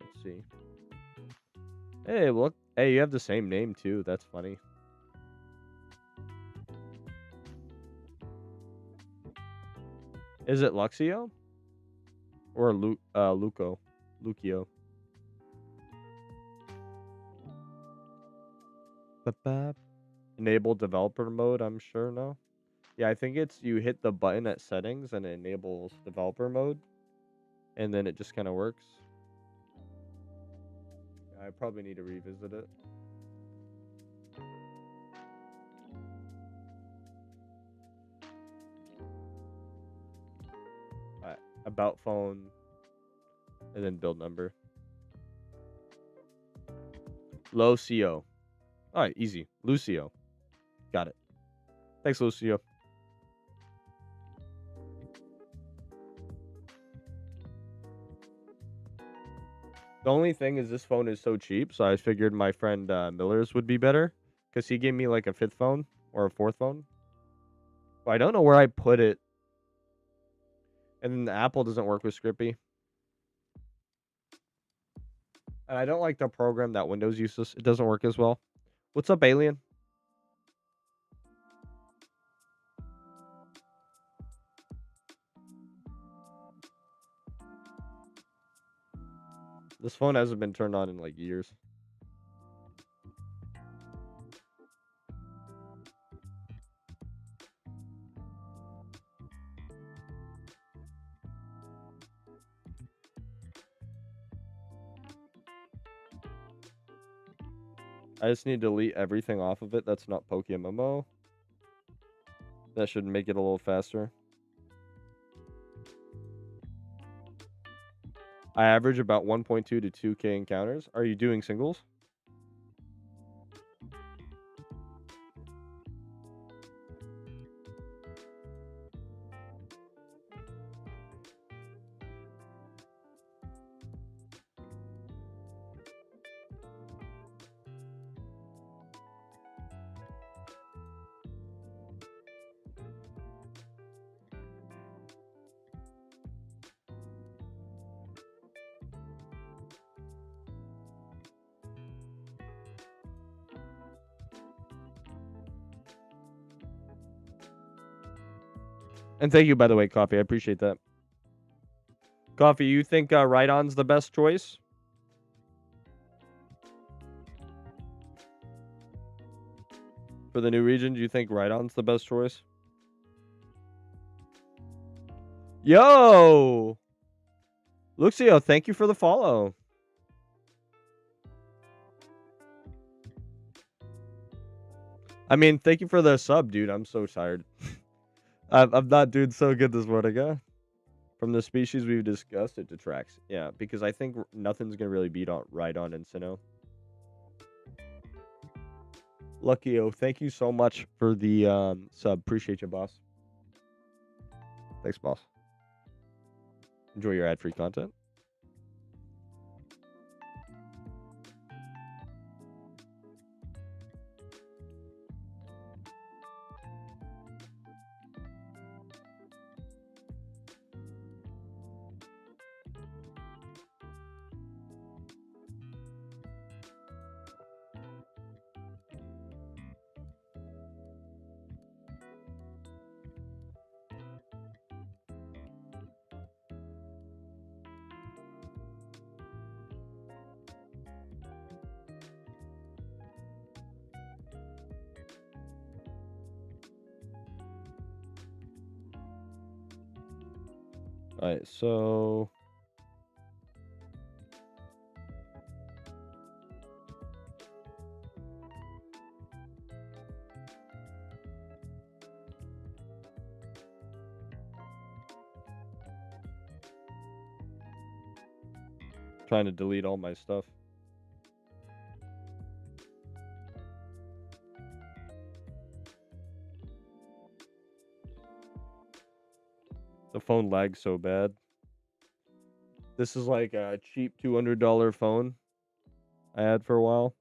Let's see. Hey, look. Hey, you have the same name too. That's funny. Is it Luxio or Lucio? Enable developer mode. I'm sure no. Yeah, I think it's you hit the button at settings and it enables developer mode, and then it just kind of works. I probably need to revisit it. About phone, and then build number. Lucio. All right, easy. Lucio. Got it. Thanks, Lucio. The only thing is this phone is so cheap, so I figured my friend Miller's would be better because he gave me like a 5th phone or a 4th phone. But I don't know where I put it. And then the Apple doesn't work with Scrippy. And I don't like the program that Windows uses. It doesn't work as well. What's up, Alien? This phone hasn't been turned on in like years. I just need to delete everything off of it that's not PokeMMO. That should make it a little faster. I average about 1.2 to 2K encounters. Are you doing singles? And thank you, by the way, Coffee. I appreciate that. Coffee, you think Rhydon's the best choice? For the new region, do you think Rhydon's the best choice? Yo! Luxio, thank you for the follow. I mean, thank you for the sub, dude. I'm so tired. I'm not doing so good this morning, huh? From the species we've discussed, it detracts. Yeah, because I think nothing's going to really beat on Rhydon and Sinnoh. Luckyo, thank you so much for the sub. Appreciate you, boss. Thanks, boss. Enjoy your ad-free content. All right, so trying to delete all my stuff. phone lags so bad. This is like a cheap $200 phone I had for a while.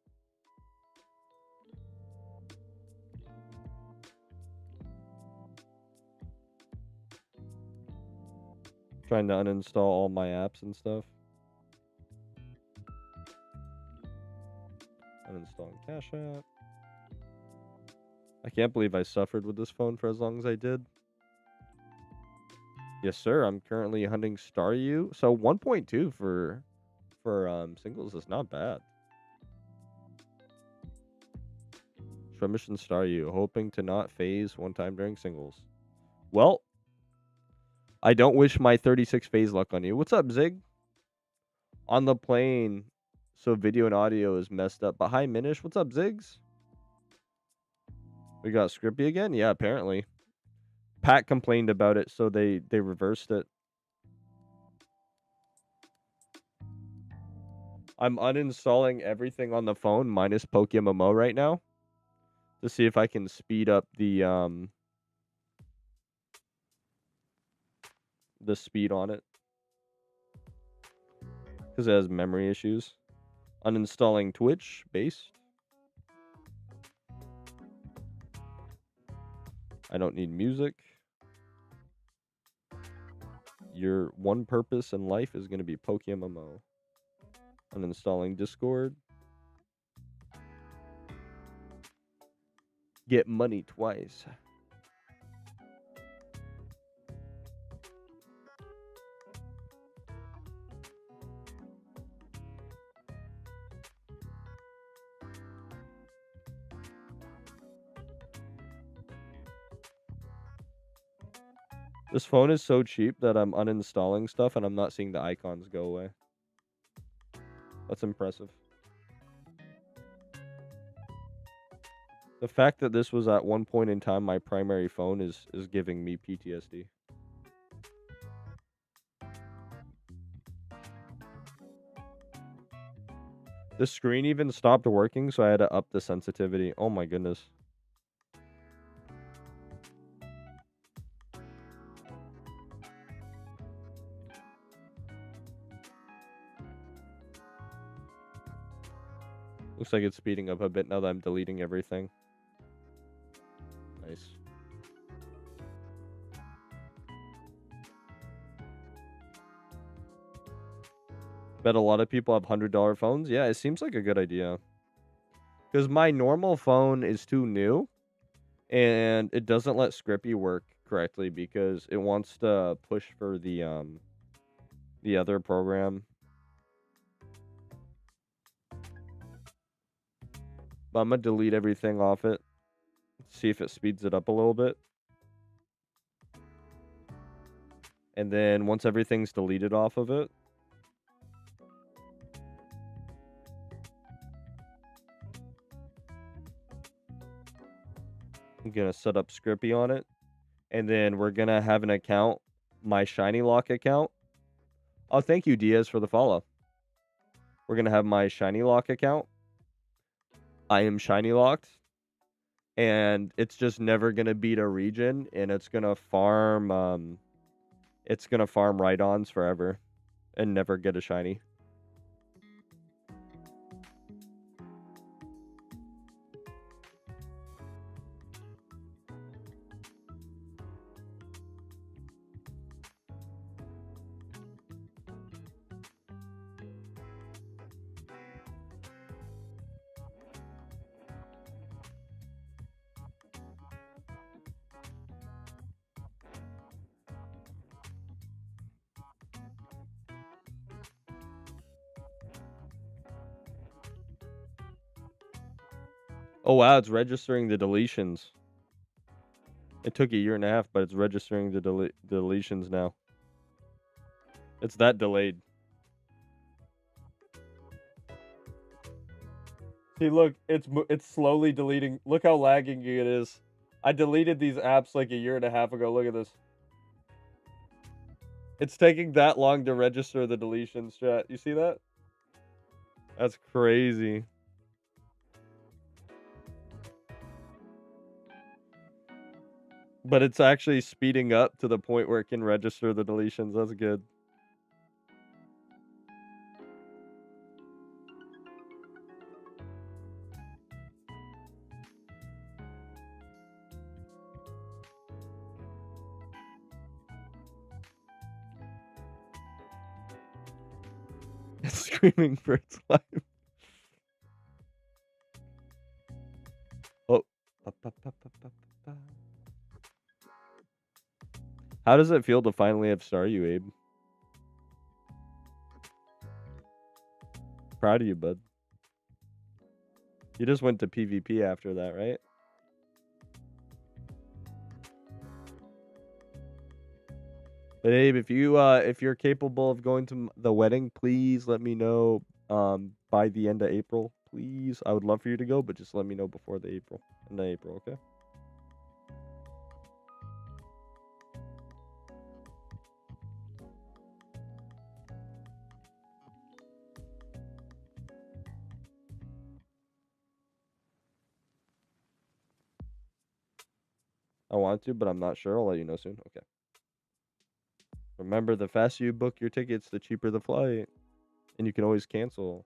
Trying to uninstall all my apps and stuff. Uninstalling Cash App. I can't believe I suffered with this phone for as long as I did. Yes, sir. I'm currently hunting Staryu. So 1.2 for singles is not bad. Shred Mission Staryu, hoping to not phase one time during singles. Well, I don't wish my 36 phase luck on you. What's up, Zig? On the plane, so video and audio is messed up. But hi, Minish. What's up, Ziggs? We got Scrippy again? Yeah, apparently. Pat complained about it, so they reversed it. I'm uninstalling everything on the phone minus PokeMMO right now to see if I can speed up the speed on it because it has memory issues. Uninstalling Twitch based. I don't need music. Your one purpose in life is going to be PokeMMO. Uninstalling Discord. Get money twice. This phone is so cheap that I'm uninstalling stuff and I'm not seeing the icons go away. That's impressive. The fact that this was at one point in time my primary phone is giving me PTSD. The screen even stopped working, so I had to up the sensitivity. Oh my goodness. Looks like it's speeding up a bit now that I'm deleting everything. Nice. Bet a lot of people have $100 phones. Yeah, it seems like a good idea. Because my normal phone is too new. And it doesn't let Scrippy work correctly because it wants to push for the other program. But I'm going to delete everything off it. See if it speeds it up a little bit. And then once everything's deleted off of it, I'm going to set up Scrippy on it. And then we're going to have an account, my Shiny Lock account. Oh, thank you, Diaz, for the follow. We're going to have my Shiny Lock account. I am Shiny Locked. And it's just never going to beat a region. And it's going to farm... it's going to farm Rhydons forever. And never get a Shiny. Oh, wow, it's registering the deletions. It took a year and a half, but it's registering the deletions now. It's that delayed. See, look, it's slowly deleting. Look how lagging it is. I deleted these apps like a year and a half ago. Look at this. It's taking that long to register the deletions, chat. You see that? That's crazy. But it's actually speeding up to the point where it can register the deletions. That's good. It's screaming for its life. Oh. How does it feel to finally have Staryu, Abe? Proud of you, bud. You just went to PvP after that, right? But Abe, if you're capable of going to the wedding, please let me know by the end of April. Please. I would love for you to go, but just let me know before the end of April, okay? I want to, but I'm not sure. I'll let you know soon. Okay. Remember, the faster you book your tickets, the cheaper the flight. And you can always cancel.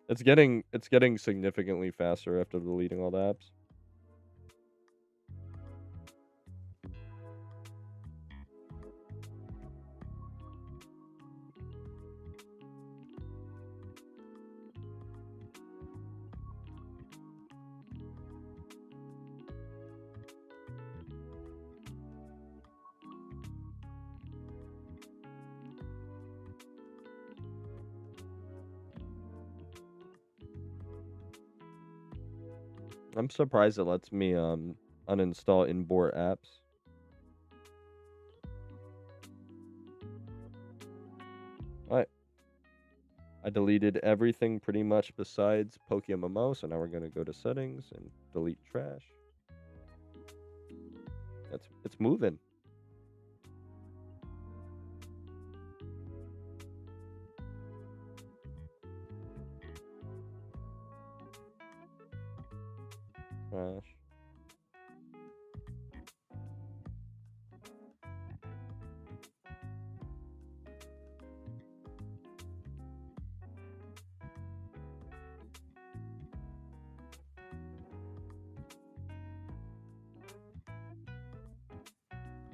It's getting significantly faster after deleting all the apps. I'm surprised it lets me uninstall import apps. Alright. I deleted everything pretty much besides PokeMMO, so now we're gonna go to settings and delete trash. It's moving. Trash.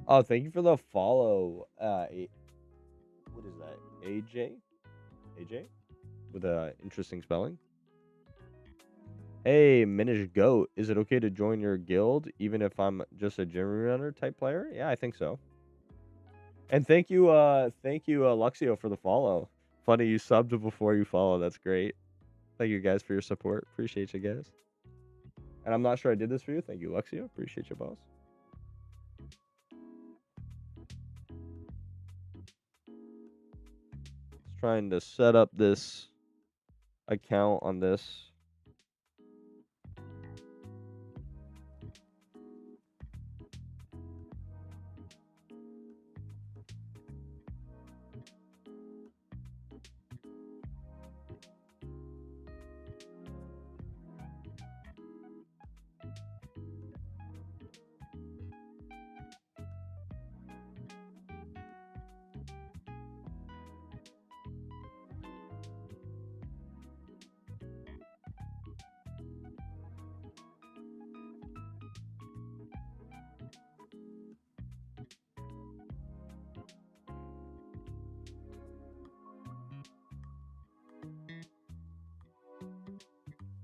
Oh, thank you for the follow. What is that? AJ? AJ? With a interesting spelling. Hey, Minish Goat, is it okay to join your guild even if I'm just a gym runner type player? Yeah, I think so. And thank you, Luxio, for the follow. Funny you subbed before you follow. That's great. Thank you guys for your support. Appreciate you guys. And I'm not sure I did this for you. Thank you, Luxio. Appreciate you, boss. Just trying to set up this account on this.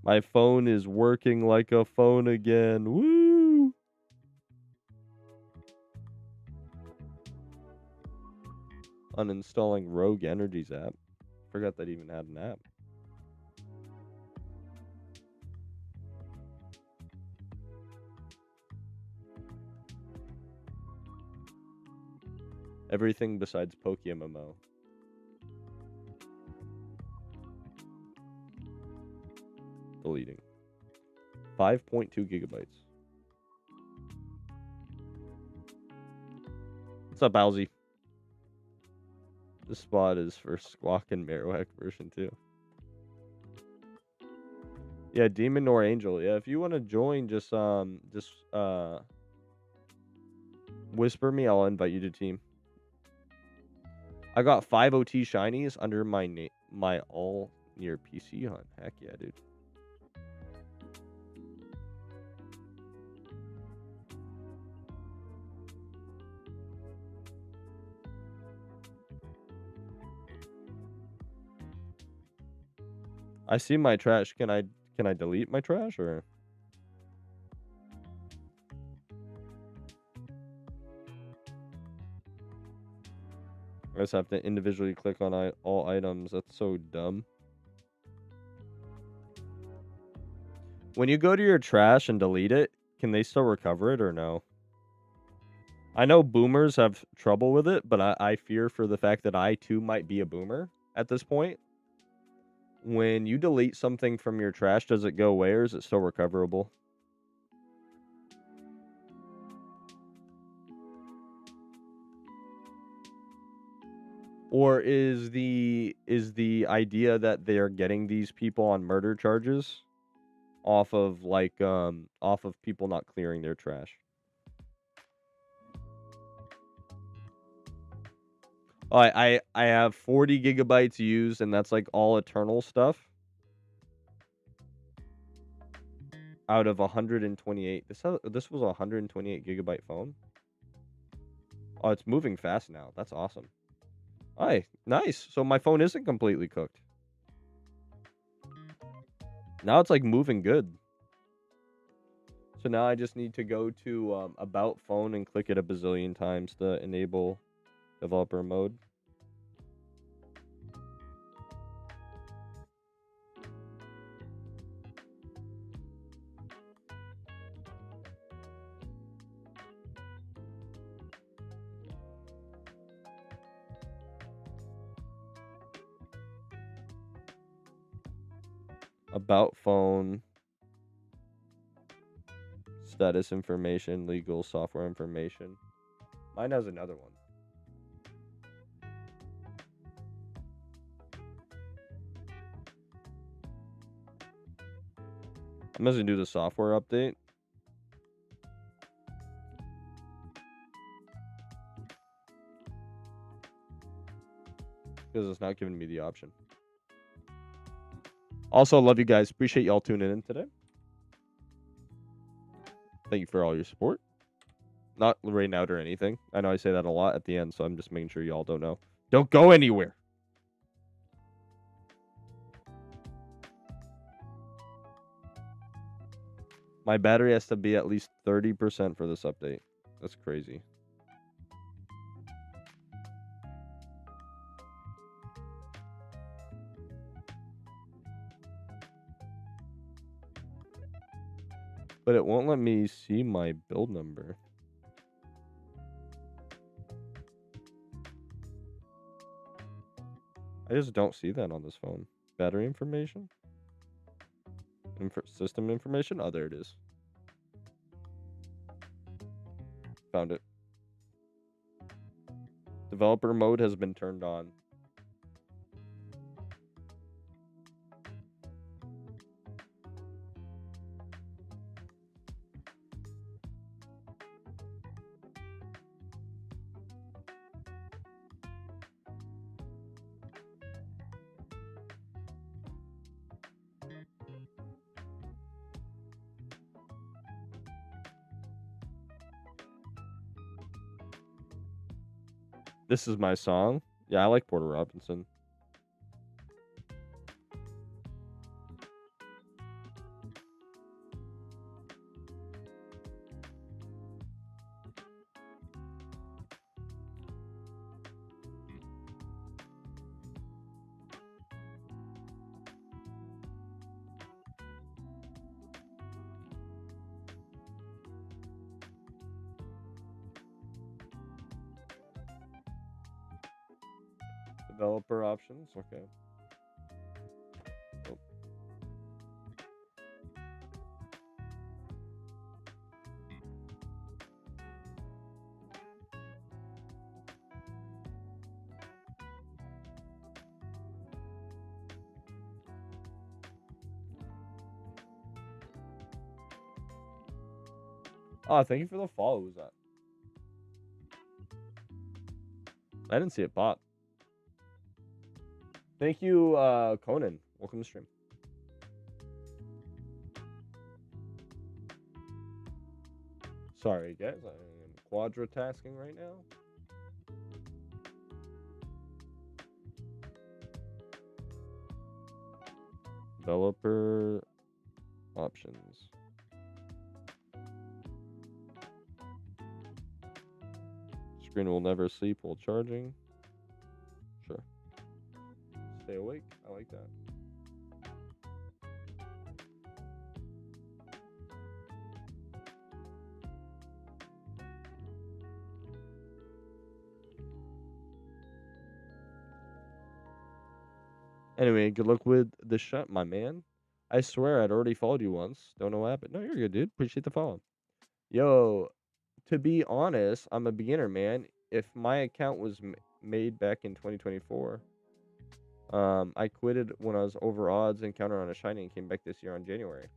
My phone is working like a phone again. Woo! Uninstalling Rogue Energy's app. Forgot that even had an app. Everything besides PokeMMO. Deleting. 5.2 gigabytes. What's up, Bowsy? This spot is for Squawk and Marowak version 2. Yeah, Demon or Angel. Yeah, if you want to join, just whisper me. I'll invite you to team. I got 5 OT shinies under my all near PC hunt. Heck yeah, dude. I see my trash. Can I delete my trash or? I just have to individually click on all items. That's so dumb. When you go to your trash and delete it, can they still recover it or no? I know boomers have trouble with it, but I fear for the fact that I too might be a boomer at this point. When you delete something from your trash, does it go away or is it still recoverable? Or is the idea that they are getting these people on murder charges off of people not clearing their trash? I have 40 gigabytes used, and that's like all eternal stuff. Out of 128. This was a 128 gigabyte phone. Oh, it's moving fast now. That's awesome. Hi, nice. So my phone isn't completely cooked. Now it's like moving good. So now I just need to go to about phone and click it a bazillion times to enable developer mode. About phone, status information, legal software information. Mine has another one. I'm just gonna do the software update. Because it's not giving me the option. Also, love you guys. Appreciate y'all tuning in today. Thank you for all your support. Not rain out or anything. I know I say that a lot at the end, so I'm just making sure y'all don't know. Don't go anywhere. My battery has to be at least 30% for this update. That's crazy. But it won't let me see my build number. I just don't see that on this phone. Battery information? System information? Oh, there it is. Found it. Developer mode has been turned on. This is my song. Yeah, I like Porter Robinson. Developer options. Okay. Oh. Oh, thank you for the follow. Who's that? I didn't see it pop. Thank you, Conan. Welcome to stream. Sorry, guys. I am quadra-tasking right now. Developer options. Screen will never sleep while charging. Sure. Stay awake. I like that. Anyway, good luck with the shot, my man. I swear I'd already followed you once. Don't know what happened. No, you're good, dude. Appreciate the follow. Yo, to be honest, I'm a beginner, man. If my account was made back in 2024, I quitted when I was over odds and counted on a shiny and came back this year on January.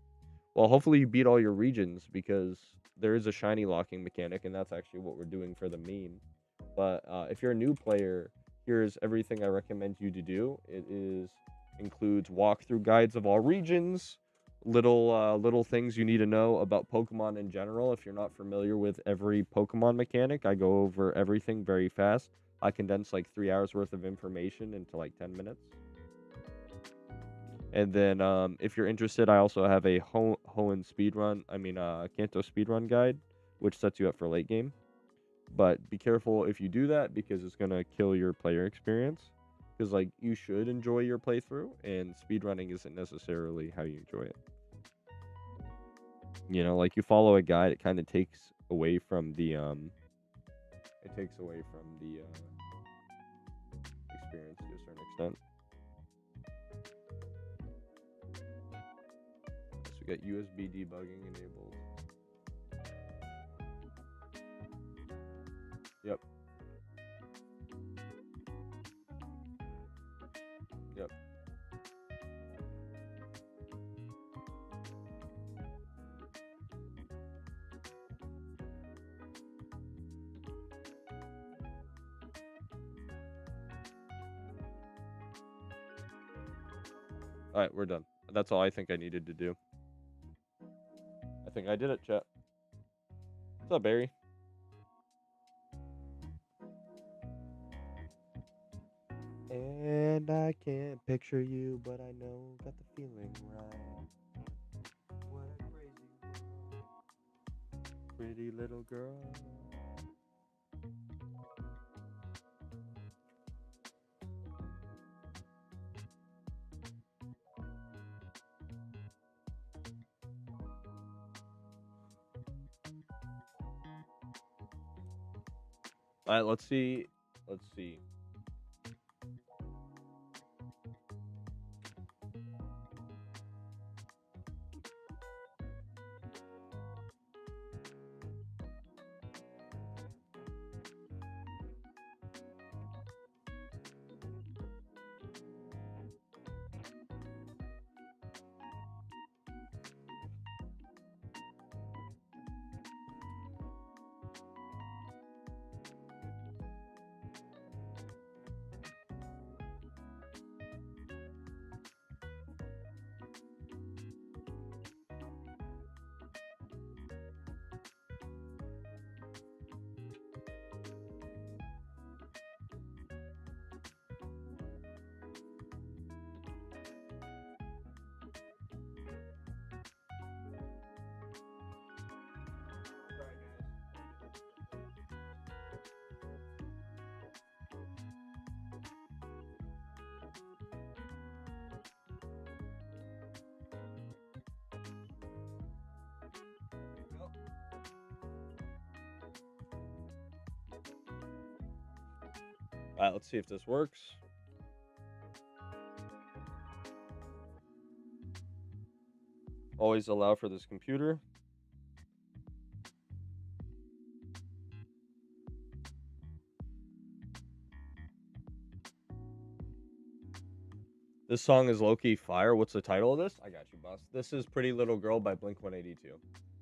Well, hopefully you beat all your regions because there is a shiny locking mechanic, and that's actually what we're doing for the meme. But if you're a new player, here's everything I recommend you to do. It includes walkthrough guides of all regions, little things you need to know about Pokemon in general. If you're not familiar with every Pokemon mechanic, I go over everything very fast. I condense like 3 hours worth of information into like 10 minutes. And then if you're interested, I also have a Kanto speedrun guide, which sets you up for late game. But be careful if you do that because it's gonna kill your player experience. Because like you should enjoy your playthrough, and speedrunning isn't necessarily how you enjoy it. You know, like you follow a guide, it kind of takes away from the experience to a certain extent. So we got USB debugging enabled. Yep. Yep. All right, we're done. That's all I think I needed to do. I think I did it, chat. What's up, Barry? And I can't picture you, but I know, got the feeling right. What a crazy world. Pretty little girl. All right, let's see. Let's see. All right, let's see if this works. Always allow for this computer. This song is low-key fire. What's the title of this? I got you, boss. This is Pretty Little Girl by Blink-182.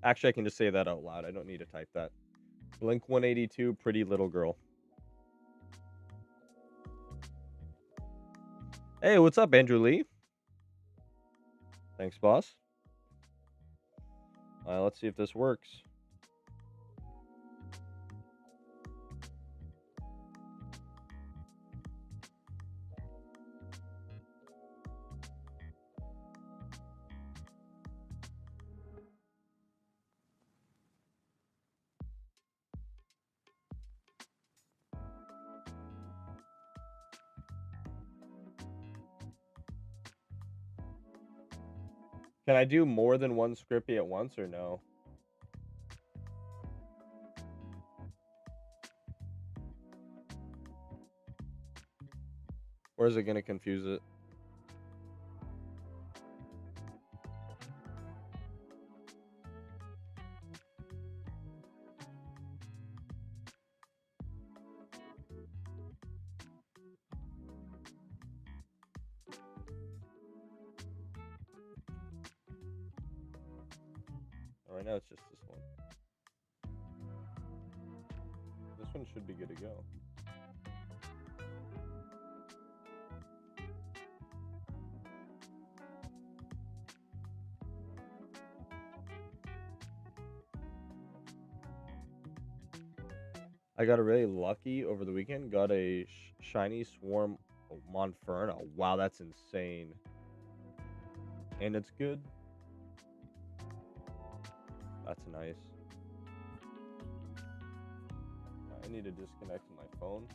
Actually, I can just say that out loud. I don't need to type that. Blink 182, pretty little girl. Hey, what's up, Andrew Lee? Thanks, boss. Let's see if this works. Can I do more than one Scrippy at once or no? Or is it going to confuse it? Right now it's just this one. This one should be good to go. I got really lucky over the weekend. Got a shiny Swarm Monferno. Oh, wow, that's insane. And it's good. That's nice. I need to disconnect my phone.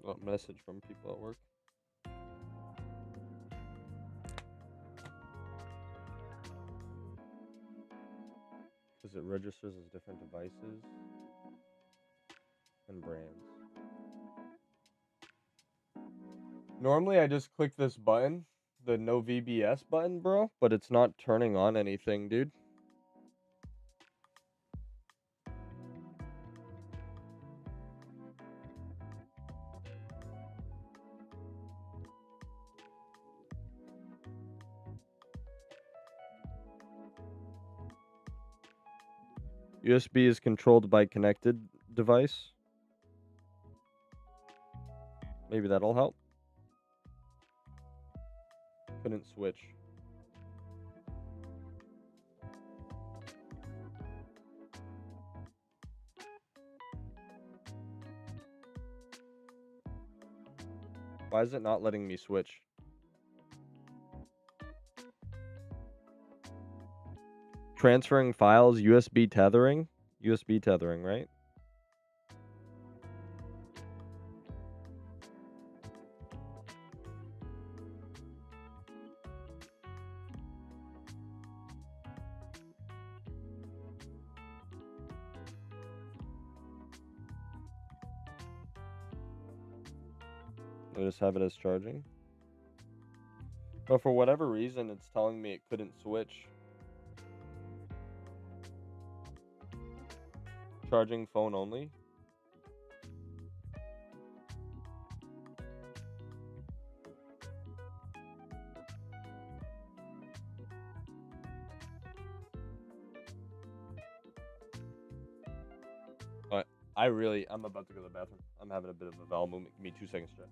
What message from people at work? Because it registers as different devices and brands. Normally I just click this button, the no VBS button, bro, but it's not turning on anything, dude. USB is controlled by connected device. Maybe that'll help. Couldn't switch. Why is it not letting me switch? Transferring files, USB tethering? USB tethering, right? I just have it as charging. But for whatever reason, it's telling me it couldn't switch. Charging phone only. But I'm about to go to the bathroom. I'm having a bit of a bowel movement. Give me 2 seconds, Jeff.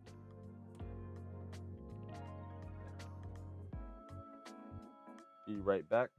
Be right back.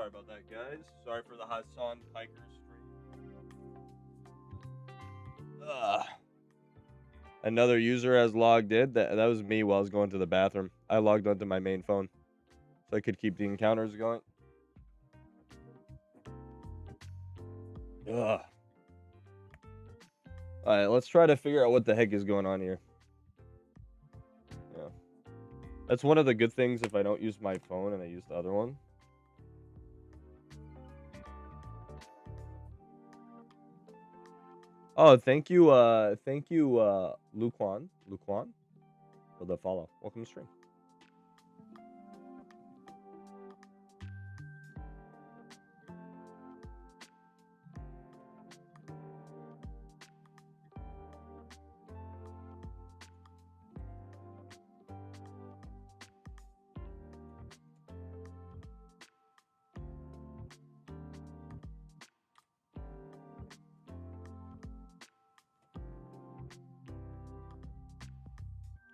Sorry about that, guys. Sorry for the Hassan Piker stream. Ugh. Another user has logged in. That was me while I was going to the bathroom. I logged onto my main phone so I could keep the encounters going. Ugh. Alright, let's try to figure out what the heck is going on here. Yeah. That's one of the good things if I don't use my phone and I use the other one. Oh, thank you, Luquan, for the follow. Welcome to stream.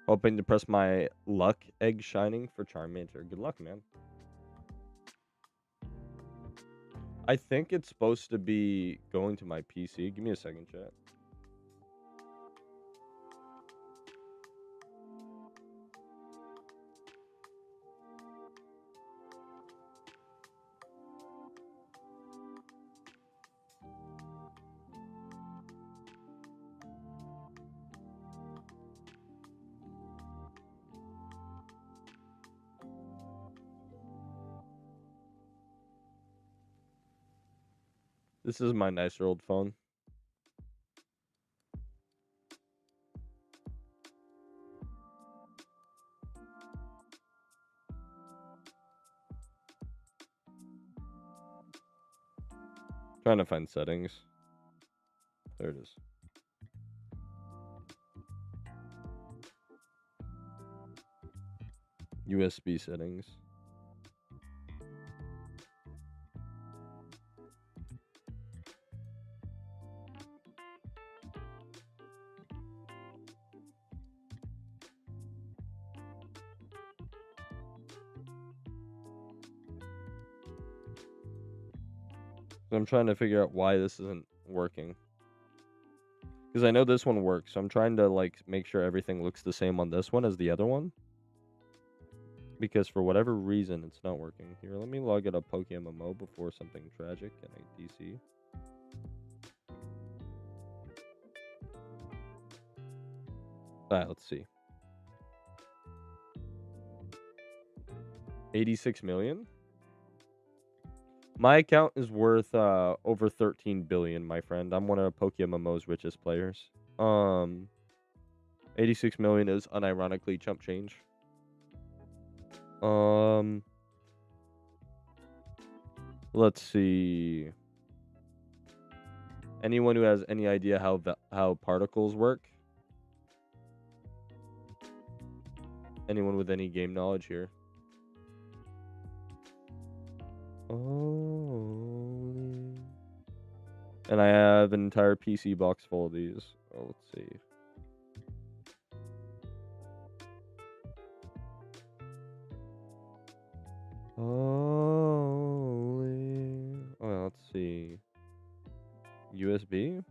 Hoping to press my luck egg shining for Charmander. Good luck, man. I think it's supposed to be going to my PC. Give me a second, chat. This is my nicer old phone. Trying to find settings. There it is. USB settings. So I'm trying to figure out why this isn't working. Because I know this one works, so I'm trying to like make sure everything looks the same on this one as the other one. Because for whatever reason, it's not working. Here, let me log it up PokeMMO before something tragic and I DC. Alright, let's see. 86 million? My account is worth over 13 billion, my friend. I'm one of PokeMMO's richest players. 86 million is unironically chump change. Let's see. Anyone who has any idea how particles work? Anyone with any game knowledge here? Oh. And I have an entire PC box full of these. Oh, let's see. Oh, let's see. USB?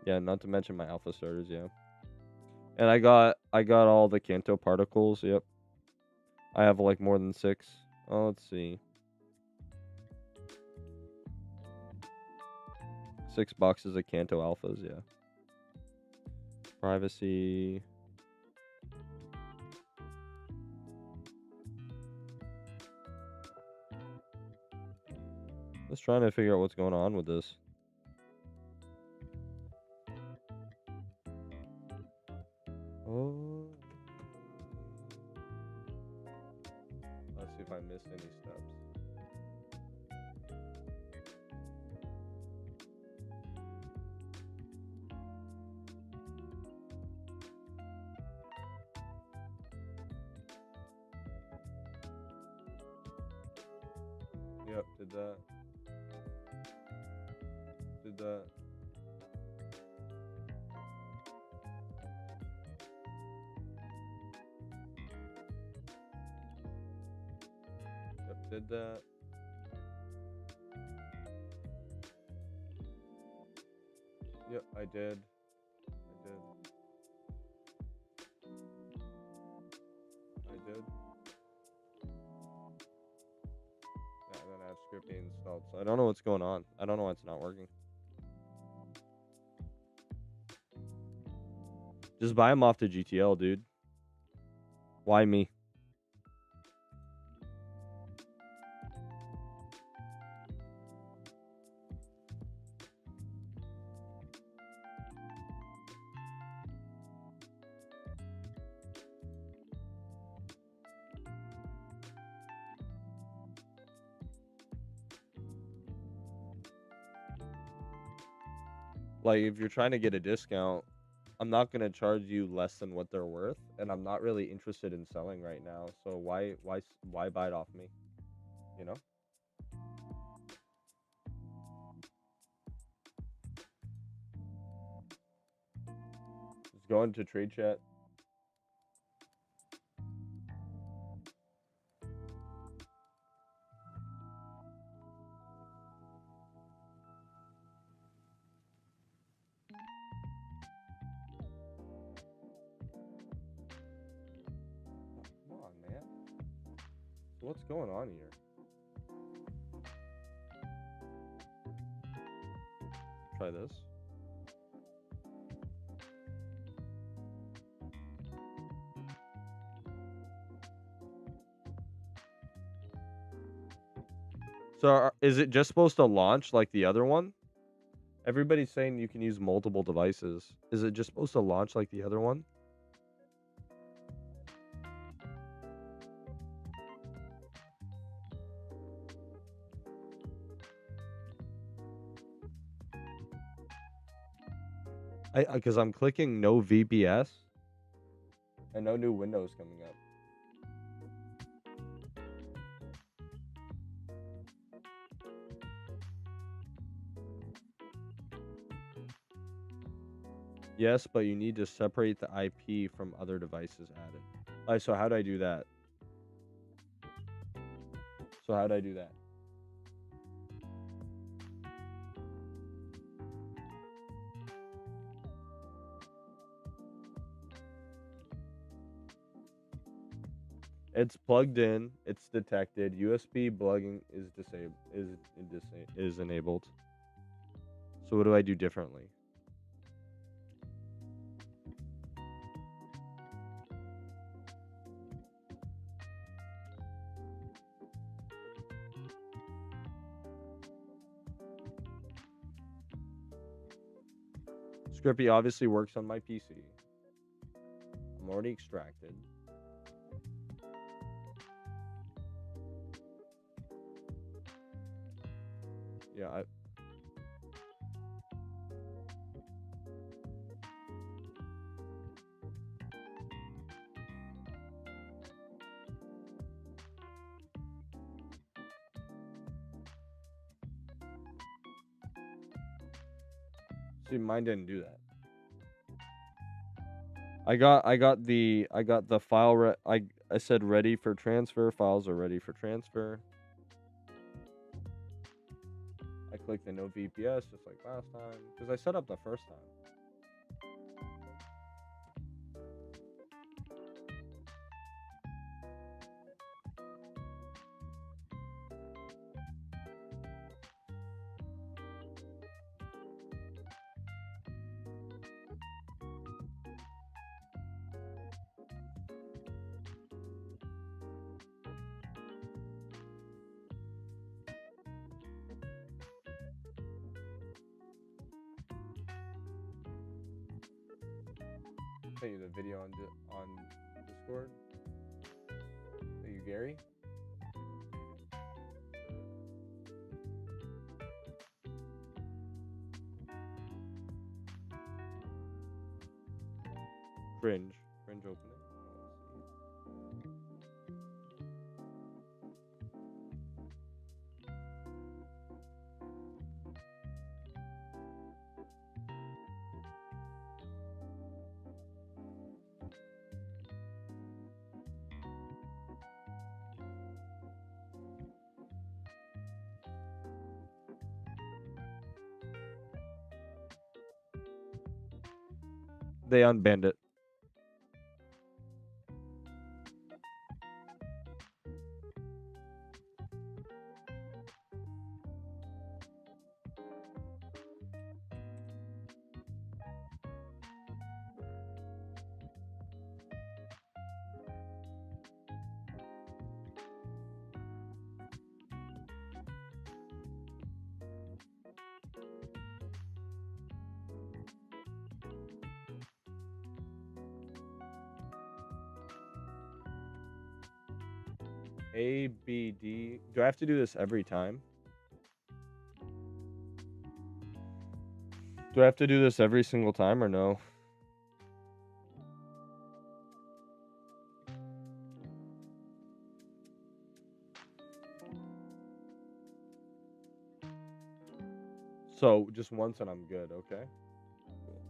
Yeah, not to mention my alpha starters, yeah. And I got all the Kanto particles, yep. I have like more than 6. Oh, let's see. 6 boxes of Kanto alphas, yeah. Privacy. Just trying to figure out what's going on with this. Oh. Let's see if I missed any steps. Yep, did that. Did that. did that. Yep, I did. I did. Yeah, and then I have Scrippy installed, so I don't know what's going on. I don't know why it's not working. Just buy him off the GTL, dude. Why me? Like, if you're trying to get a discount, I'm not gonna charge you less than what they're worth, and I'm not really interested in selling right now. So why buy it off me? You know? Just go into trade chat. Come on, man. So what's going on here? Try this. So is it just supposed to launch like the other one? Everybody's saying you can use multiple devices. Is it just supposed to launch like the other one? Because I'm clicking no VPS and no new windows coming up. Yes, but you need to separate the IP from other devices added. Alright, so how do I do that? It's plugged in. It's detected. USB plugging is is enabled. So what do I do differently? Scrippy obviously works on my PC. I'm already extracted. Yeah, see, mine didn't do that. I got the file I said ready for transfer. Files are ready for transfer. I clicked the no VPS just like last time because I set up the first time. Sent you the video on Discord. Are you Gary? Cringe open it. They unbanned it. A, B, D. Do I have to do this every time? Do I have to do this every single time or no? So just once and I'm good, okay? Cool.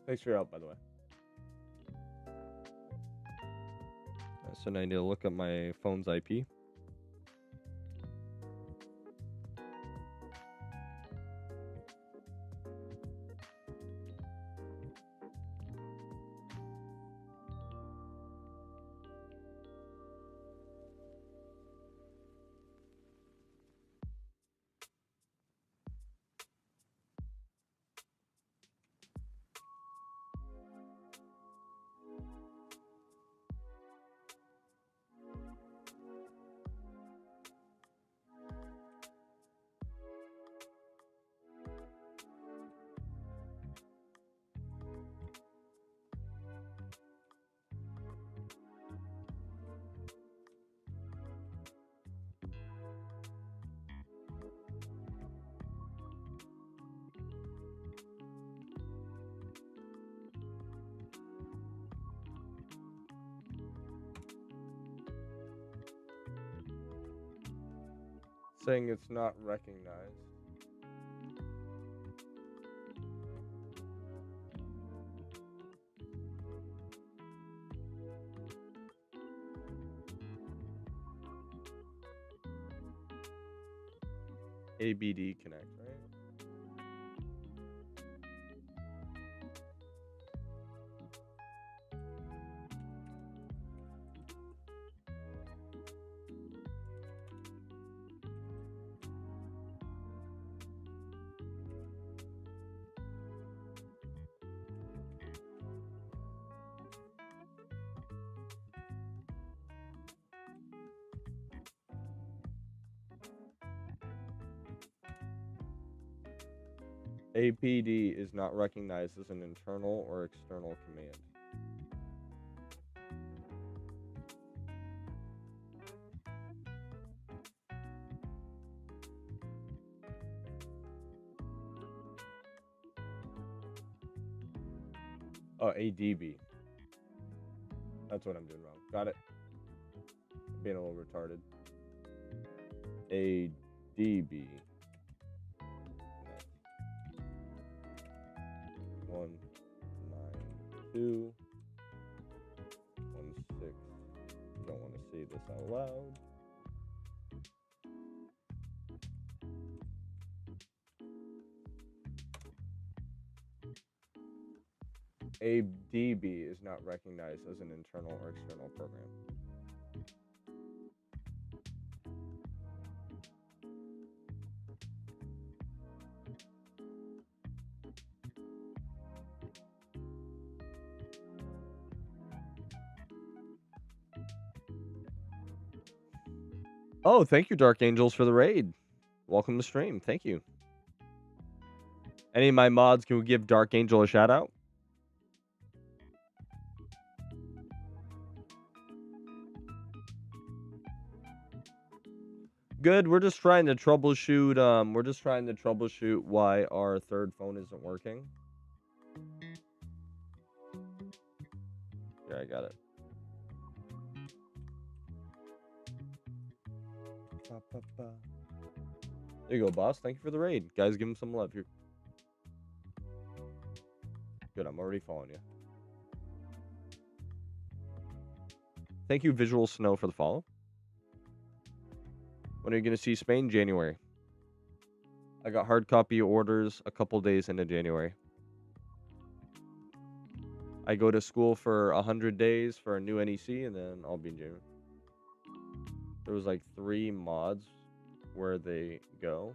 Thanks for your help, by the way. So now I need to look up my phone's IP. Saying it's not recognized. ABD connect, right? APD is not recognized as an internal or external command. Oh, ADB. That's what I'm doing wrong. Got it. I'm being a little retarded. ADB. 192 16. Don't want to say this out loud. ADB is not recognized as an internal or external program. Oh, thank you, Dark Angels, for the raid. Welcome to stream. Thank you. Any of my mods can give Dark Angel a shout out? Good. We're just trying to troubleshoot. We're just trying to troubleshoot why our third phone isn't working. Here, I got it. There you go, boss. Thank you for the raid. Guys, give him some love here. Good, I'm already following you. Thank you, Visual Snow, for the follow. When are you going to see Spain? January. I got hard copy orders a couple days into January. I go to school for 100 days for a new NEC, and then I'll be in January. There was like 3 mods where they go.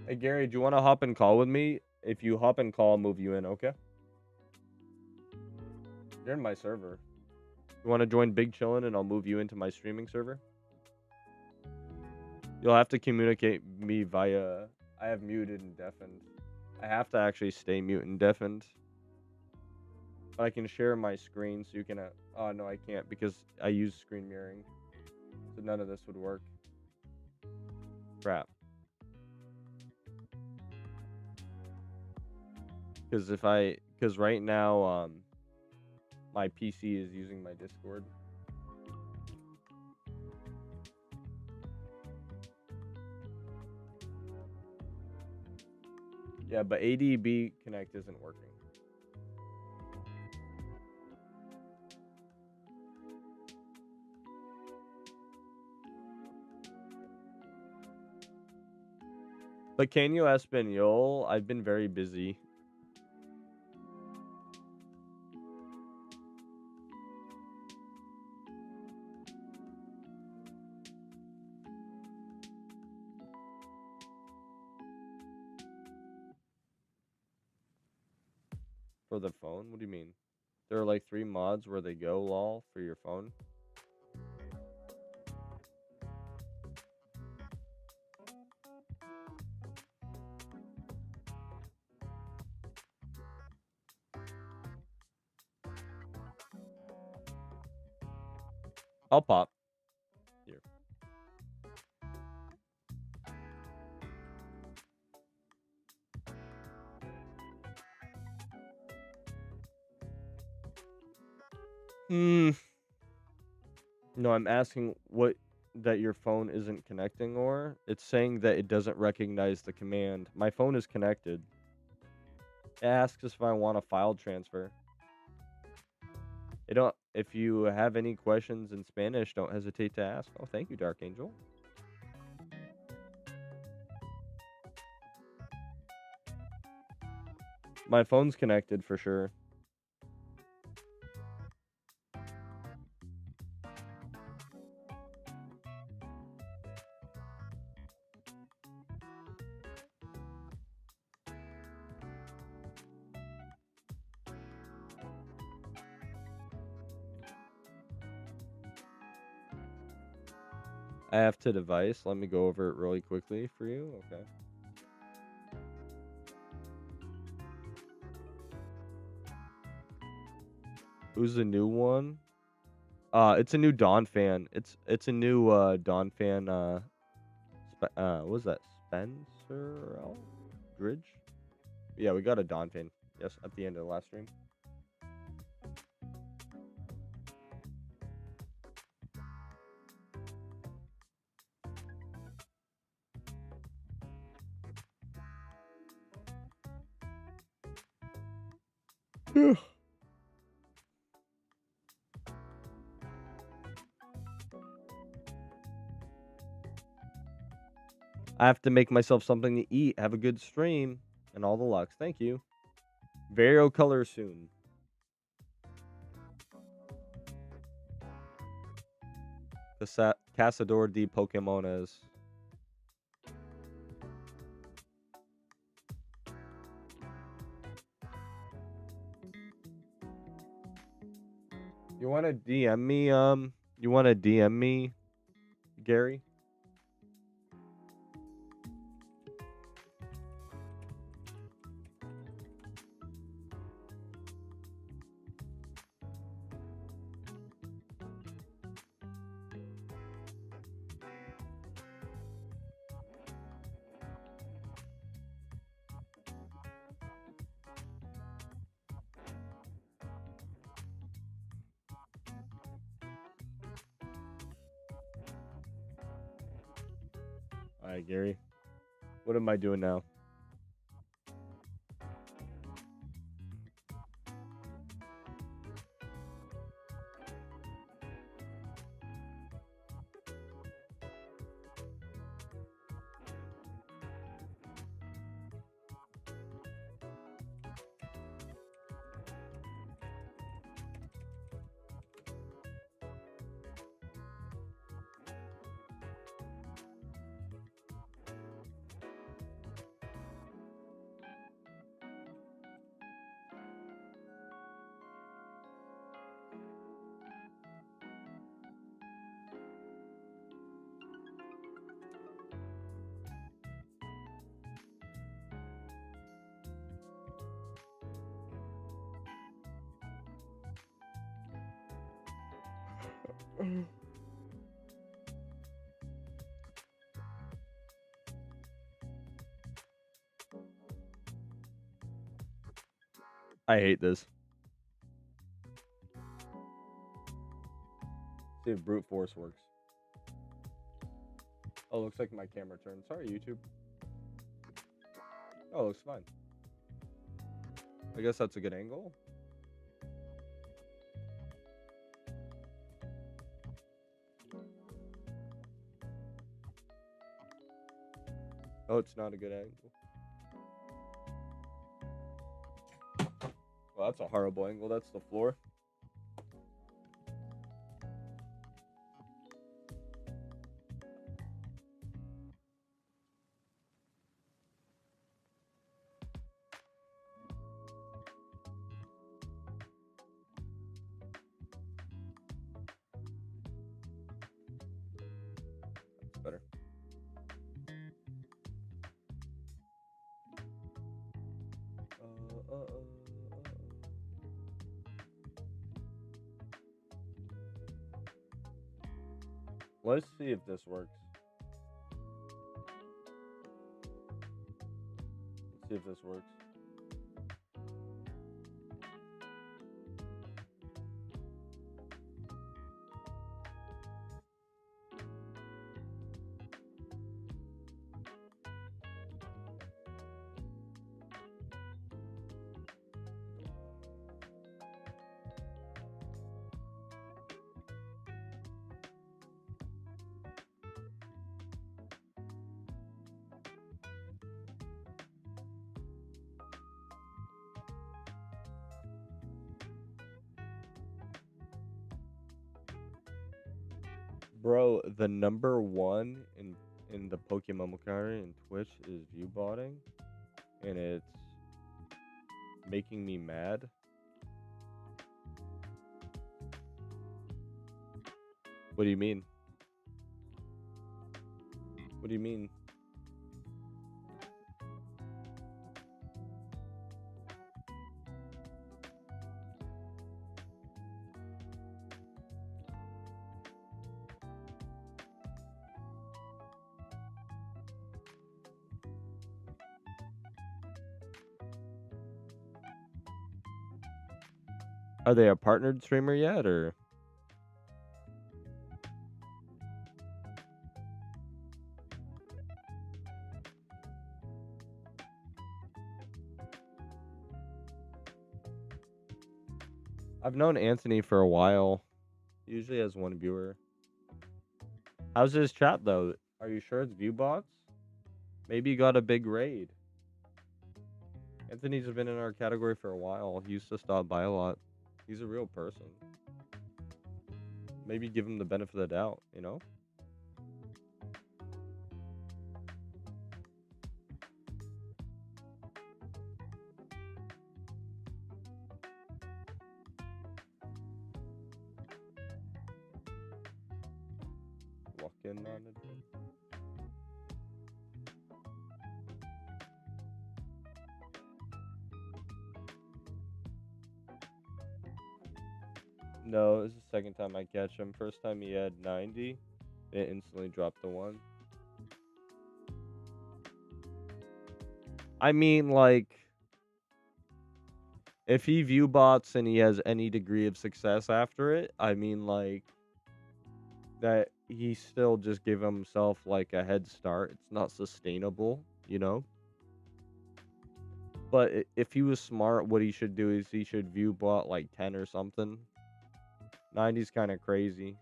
Hey, Gary, do you want to hop in call with me? If you hop in call, I'll move you in, okay? You're in my server. You want to join Big Chillin' and I'll move you into my streaming server? You'll have to communicate me via... I have muted and deafened. I have to actually stay mute and deafened. But I can share my screen so you can... oh, no, I can't because I use screen mirroring. So none of this would work. Crap. Because right now, my PC is using my Discord. Yeah, but ADB Connect isn't working. But can you Espanol? I've been very busy. For the phone? What do you mean? There are like 3 mods where they go, lol, for your phone. I'll pop. Here. No, I'm asking what that your phone isn't connecting, or it's saying that it doesn't recognize the command. My phone is connected. It asks if I want a file transfer. If you have any questions in Spanish, don't hesitate to ask. Oh, thank you, Dark Angel. My phone's connected for sure. I have to device. Let me go over it really quickly for you. Okay. Who's the new one? It's a new Dawn fan. It's a new Dawn fan. What was that? Spencer Aldridge? Yeah, we got a Dawn fan. Yes, at the end of the last stream. I have to make myself something to eat. Have a good stream and all the lucks. Thank you. Vario color soon. The Cazador de Pokemones. You want to DM me? You want to DM me, Gary? Alright, Gary. What am I doing now? I hate this. See if brute force works. Oh, looks like my camera turned. Sorry, YouTube. Oh, looks fine. I guess that's a good angle. Oh, it's not a good angle. Well, that's a horrible angle. That's the floor. That's better. Let's see if this works. Let's see if this works. Bro, the number one in the PokeMMO category in Twitch is view botting, and it's making me mad. What do you mean? What do you mean? Are they a partnered streamer yet, or? I've known Anthony for a while. He usually has one viewer. How's his chat, though? Are you sure it's view bots? Maybe he got a big raid. Anthony's been in our category for a while. He used to stop by a lot. He's a real person. Maybe give him the benefit of the doubt, you know? Walk in on it. No, this is the second time I catch him. First time he had 90. It instantly dropped to 1. I mean, like, if he view bots and he has any degree of success after it, I mean, like, that he still just gave himself like a head start. It's not sustainable, you know. But if he was smart, what he should do is he should view bot like 10 or something. 90's kind of crazy.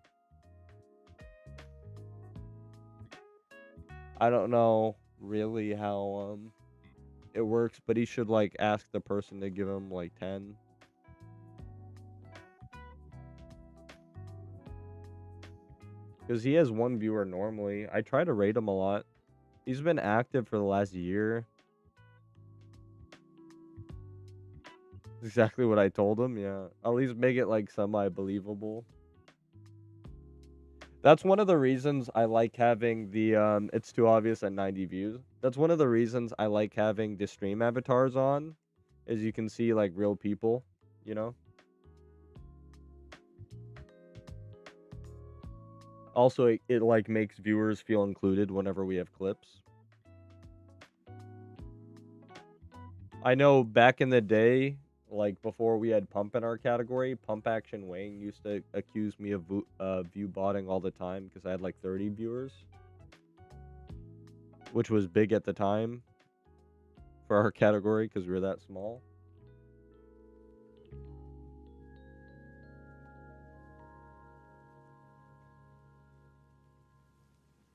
I don't know really how it works, but he should like ask the person to give him like 10. Because he has one viewer normally. I try to rate him a lot. He's been active for the last year. Exactly what I told him, yeah. At least make it like semi-believable. That's one of the reasons I like having the it's too obvious at 90 views. That's one of the reasons I like having the stream avatars on, is you can see like real people, you know? Also, it like makes viewers feel included whenever we have clips. I know back in the day, like before we had Pump in our category, Pump Action Wayne used to accuse me of view botting all the time because I had like 30 viewers, which was big at the time for our category because we were that small.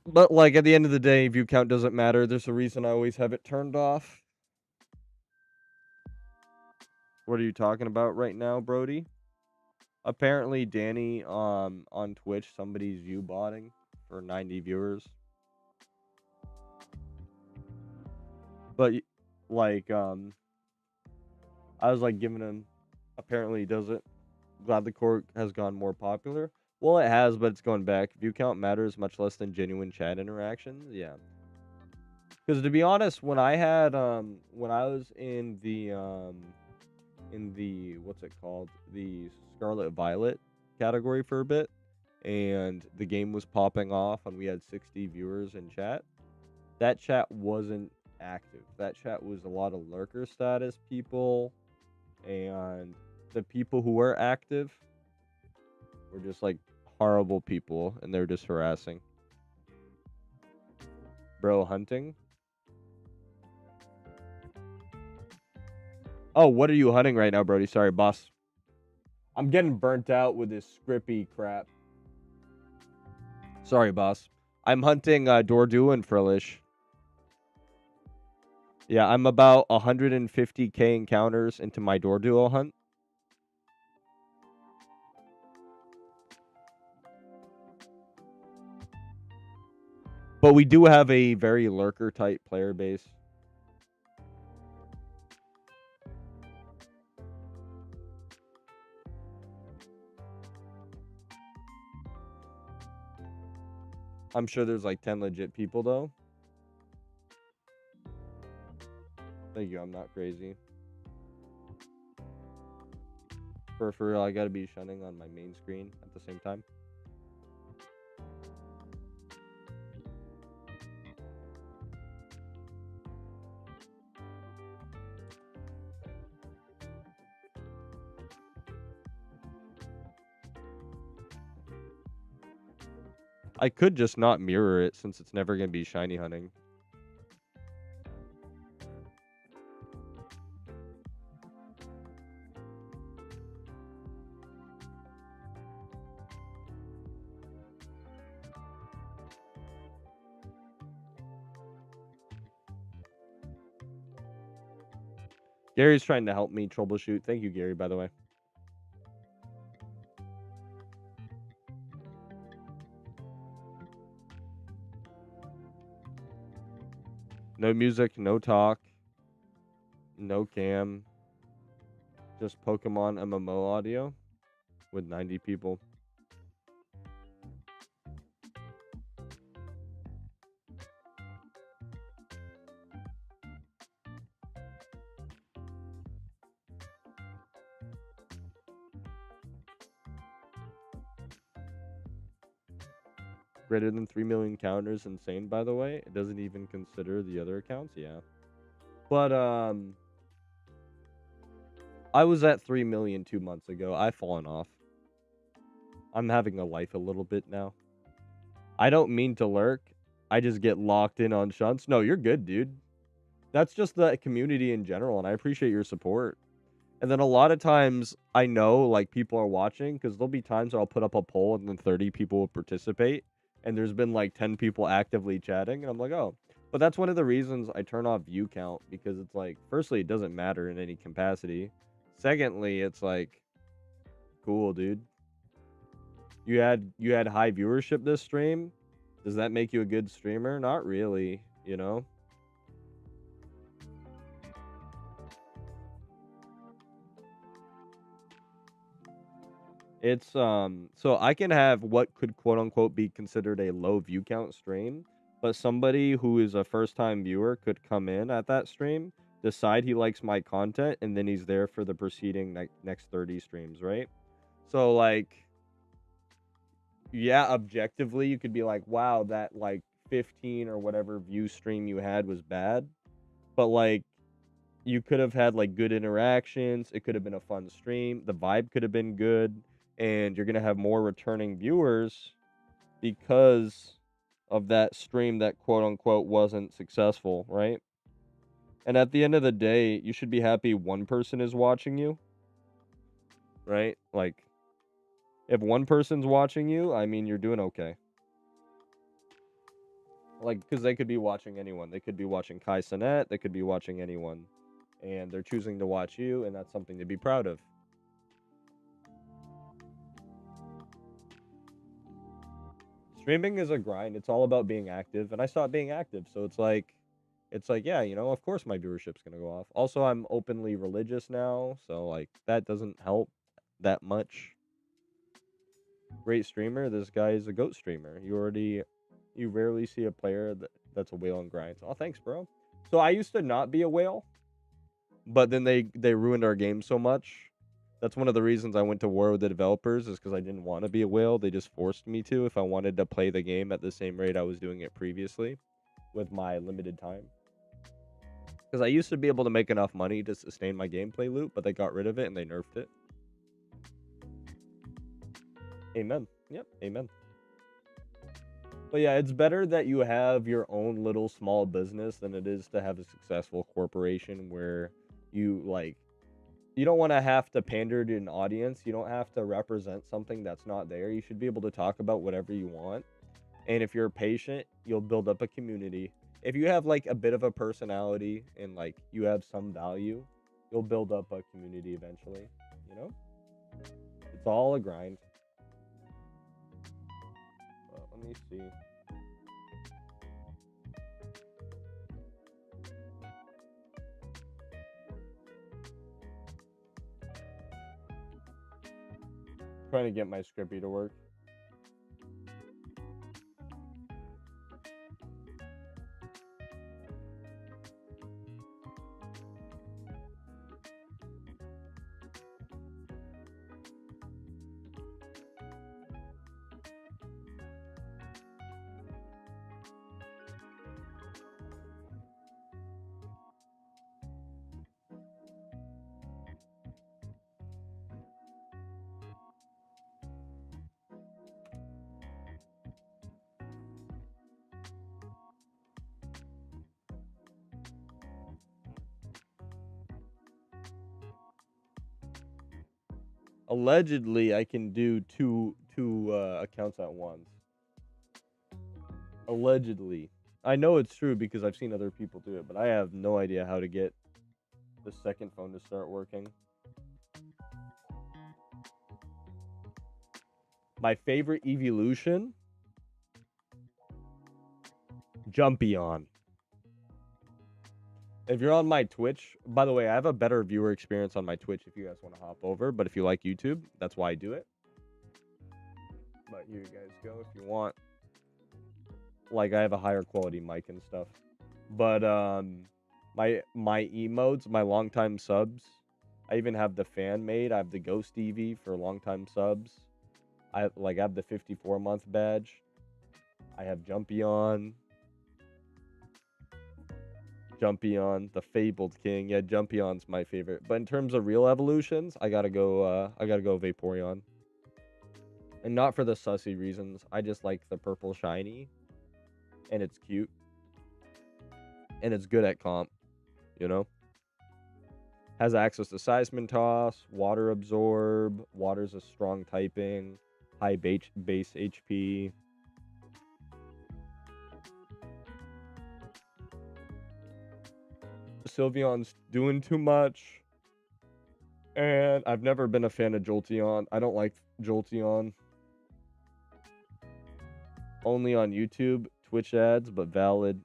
But like at the end of the day, view count doesn't matter. There's a reason I always have it turned off. What are you talking about right now, Brody? Apparently, Danny, on Twitch, somebody's view botting for 90 viewers. But like, I was like giving him. Apparently, he does it. Glad the court has gone more popular. Well, it has, but it's going back. View count matters much less than genuine chat interactions. Yeah. Because to be honest, when I had when I was in the what's it called, the Scarlet Violet category for a bit, and the game was popping off and we had 60 viewers in chat, that chat wasn't active. That chat was a lot of lurker status people, and the people who were active were just like horrible people, and they're just harassing. Bro, hunting? Oh, what are you hunting right now, Brody? Sorry, boss. I'm getting burnt out with this scrippy crap. Sorry, boss. I'm hunting Dordu and Frillish. Yeah, I'm about 150k encounters into my Dorduo hunt. But we do have a very lurker type player base. I'm sure there's like 10 legit people though. Thank you, I'm not crazy. For real, I gotta be shunning on my main screen at the same time. I could just not mirror it since it's never gonna be shiny hunting. Gary's trying to help me troubleshoot. Thank you, Gary, by the way. No music, no talk, no cam. Just Pokemon MMO audio with 90 people. Greater than 3 million counters, insane, by the way. It doesn't even consider the other accounts, yeah. But, I was at 3 million 2 months ago. I've fallen off. I'm having a life a little bit now. I don't mean to lurk. I just get locked in on shunts. No, you're good, dude. That's just the community in general, and I appreciate your support. And then a lot of times I know like people are watching because there'll be times where I'll put up a poll and then 30 people will participate. And there's been like 10 people actively chatting. And I'm like, oh, but that's one of the reasons I turn off view count because it's like, firstly, it doesn't matter in any capacity. Secondly, it's like, cool, dude. You had high viewership this stream. Does that make you a good streamer? Not really, you know? It's so I can have what could quote unquote be considered a low view count stream, but somebody who is a first time viewer could come in at that stream, decide he likes my content, and then he's there for the preceding next 30 streams, right? So like yeah, objectively you could be like, wow, that like 15 or whatever view stream you had was bad. But like you could have had like good interactions. It could have been a fun stream. The vibe could have been good, and you're gonna have more returning viewers because of that stream that quote unquote wasn't successful, right? And at the end of the day, you should be happy one person is watching you, right? Like if one person's watching you, I mean you're doing okay. Like because they could be watching anyone. They could be watching Kai Cenat. They could be watching anyone, and they're choosing to watch you, and that's something to be proud of. Streaming is a grind. It's all about being active, and I stopped being active. So it's like, yeah, you know, of course my viewership's gonna go off. Also, I'm openly religious now, so like that doesn't help that much. Great streamer. This guy is a goat streamer. You rarely see a player that's a whale on grinds. Oh, thanks, bro. So I used to not be a whale, but then they ruined our game so much. That's one of the reasons I went to war with the developers is because I didn't want to be a whale. They just forced me to if I wanted to play the game at the same rate I was doing it previously with my limited time. Because I used to be able to make enough money to sustain my gameplay loop, but they got rid of it and they nerfed it. Amen. Yep, amen. But yeah, it's better that you have your own little small business than it is to have a successful corporation where you like you don't want to have to pander to an audience. You don't have to represent something that's not there. You should be able to talk about whatever you want. And if you're patient, you'll build up a community. If you have like a bit of a personality and like you have some value, you'll build up a community eventually, you know? It's all a grind. Well, let me see. Trying to get my scrippy to work. Allegedly, I can do two accounts at once. Allegedly. I know it's true because I've seen other people do it, but I have no idea how to get the second phone to start working. My favorite evolution? Jumpy on. If you're on my Twitch, by the way, I have a better viewer experience on my Twitch if you guys want to hop over, but if you like YouTube, that's why I do it. But here you guys go if you want. Like I have a higher quality mic and stuff. But my emotes, my longtime subs, I even have the fan made. I have the Ghost Eevee for longtime subs. I have the 54-month badge. I have Jumpy on, the Fabled King. Yeah, Jumpion's my favorite. But in terms of real evolutions, I gotta go Vaporeon. And not for the sussy reasons. I just like the purple shiny. And it's cute. And it's good at comp. You know? Has access to Seismin Toss, Water Absorb. Water's a strong typing. High base HP. Sylveon's doing too much. And I've never been a fan of Jolteon. I don't like Jolteon. Only on YouTube, Twitch ads, but valid.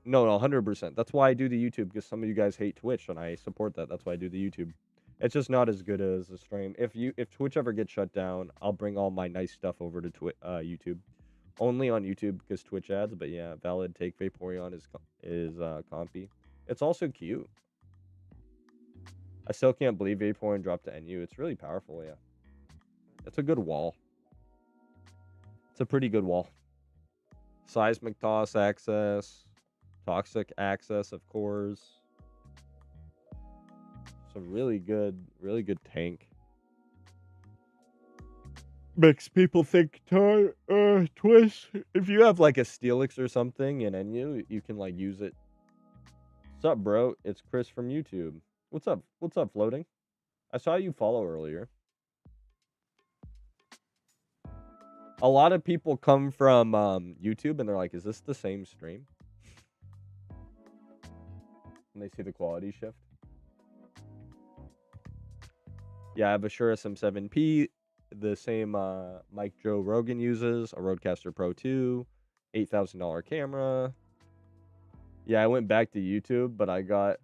No, 100%. That's why I do the YouTube, because some of you guys hate Twitch, and I support that. That's why I do the YouTube. It's just not as good as the stream. If Twitch ever gets shut down, I'll bring all my nice stuff over to YouTube. Only on YouTube because Twitch ads, but yeah, valid. Take Vaporeon is compy. It's also cute. I still can't believe Vaporeon dropped to NU. It's really powerful, yeah. It's a good wall. It's a pretty good wall. Seismic Toss access. Toxic access, of course. It's a really good tank. Makes people think Twist. If you have like a Steelix or something in NU, you can like use it. What's up, bro? It's Chris from YouTube. What's up? What's up, Floating? I saw you follow earlier. A lot of people come from YouTube and they're like, is this the same stream? And they see the quality shift. Yeah, I have a Shure SM7P, the same mic Joe Rogan uses, a Rodecaster Pro 2, $8,000 camera. Yeah, I went back to YouTube, but I got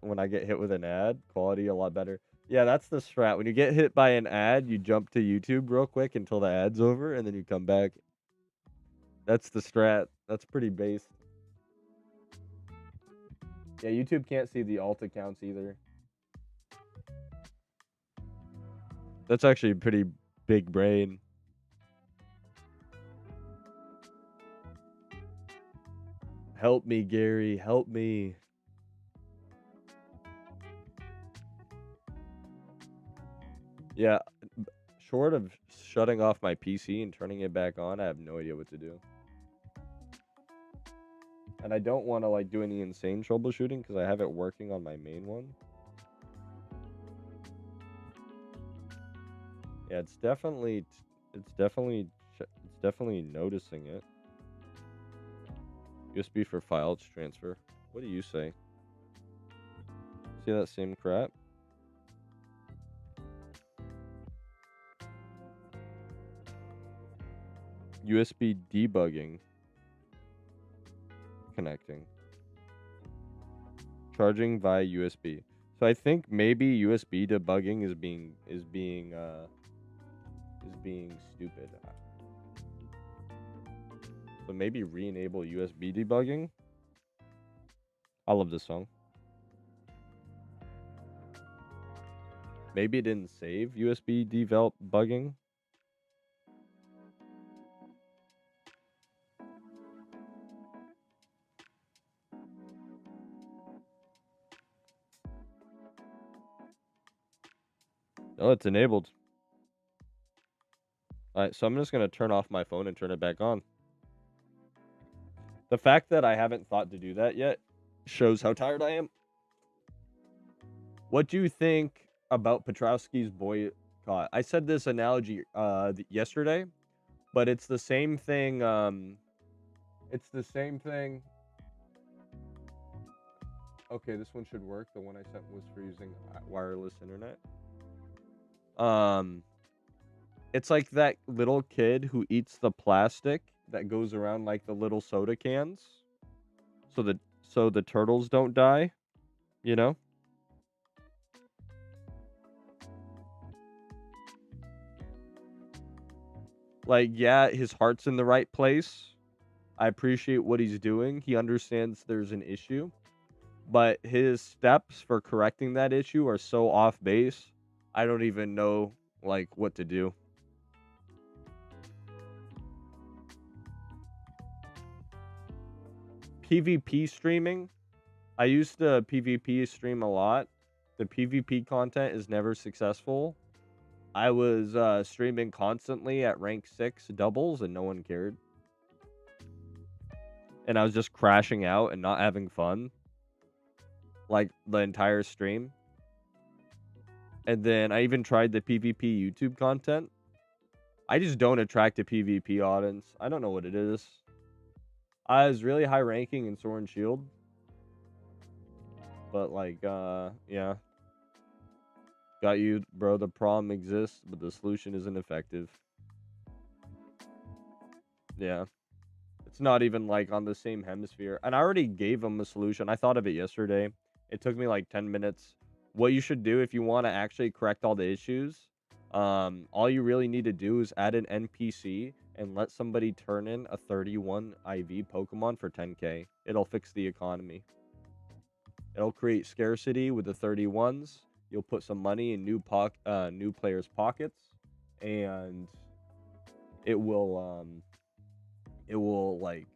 when I get hit with an ad, quality a lot better. Yeah, that's the strat. When you get hit by an ad, you jump to YouTube real quick until the ad's over, and then you come back. That's the strat. That's pretty based. Yeah, YouTube can't see the alt accounts either. That's actually a pretty big brain. Help me, Gary. Help me. Yeah, short of shutting off my PC and turning it back on, I have no idea what to do. And I don't want to like do any insane troubleshooting because I have it working on my main one. Yeah, it's definitely noticing it. USB for file transfer. What do you say? See that same crap? USB debugging. Connecting. Charging via USB. So I think maybe USB debugging is being stupid. So maybe re-enable USB debugging. I love this song. Maybe it didn't save USB debugging. Oh, it's enabled. Alright, so I'm just going to turn off my phone and turn it back on. The fact that I haven't thought to do that yet shows how tired I am. What do you think about Petrowski's boycott? I said this analogy yesterday, but it's the same thing. It's the same thing. Okay, this one should work. The one I sent was for using wireless internet. It's like that little kid who eats the plastic that goes around like the little soda cans, so the turtles don't die, you know? Like, yeah, his heart's in the right place. I appreciate what he's doing. He understands there's an issue, but his steps for correcting that issue are so off base. I don't even know like what to do. PvP streaming. I used to PvP stream a lot. The PvP content is never successful. I was streaming constantly at rank 6 doubles and no one cared. And I was just crashing out and not having fun like the entire stream. And then I even tried the PvP YouTube content. I just don't attract a PvP audience. I don't know what it is. I was really high ranking in Sword and Shield. But like yeah. Got you, bro. The problem exists, but the solution isn't effective. Yeah. It's not even like on the same hemisphere. And I already gave them a solution. I thought of it yesterday. It took me like 10 minutes. What you should do if you want to actually correct all the issues, all you really need to do is add an NPC and let somebody turn in a 31 IV Pokemon for 10k. It'll fix the economy. It'll create scarcity with the 31s. You'll put some money in new players' pockets, and it will like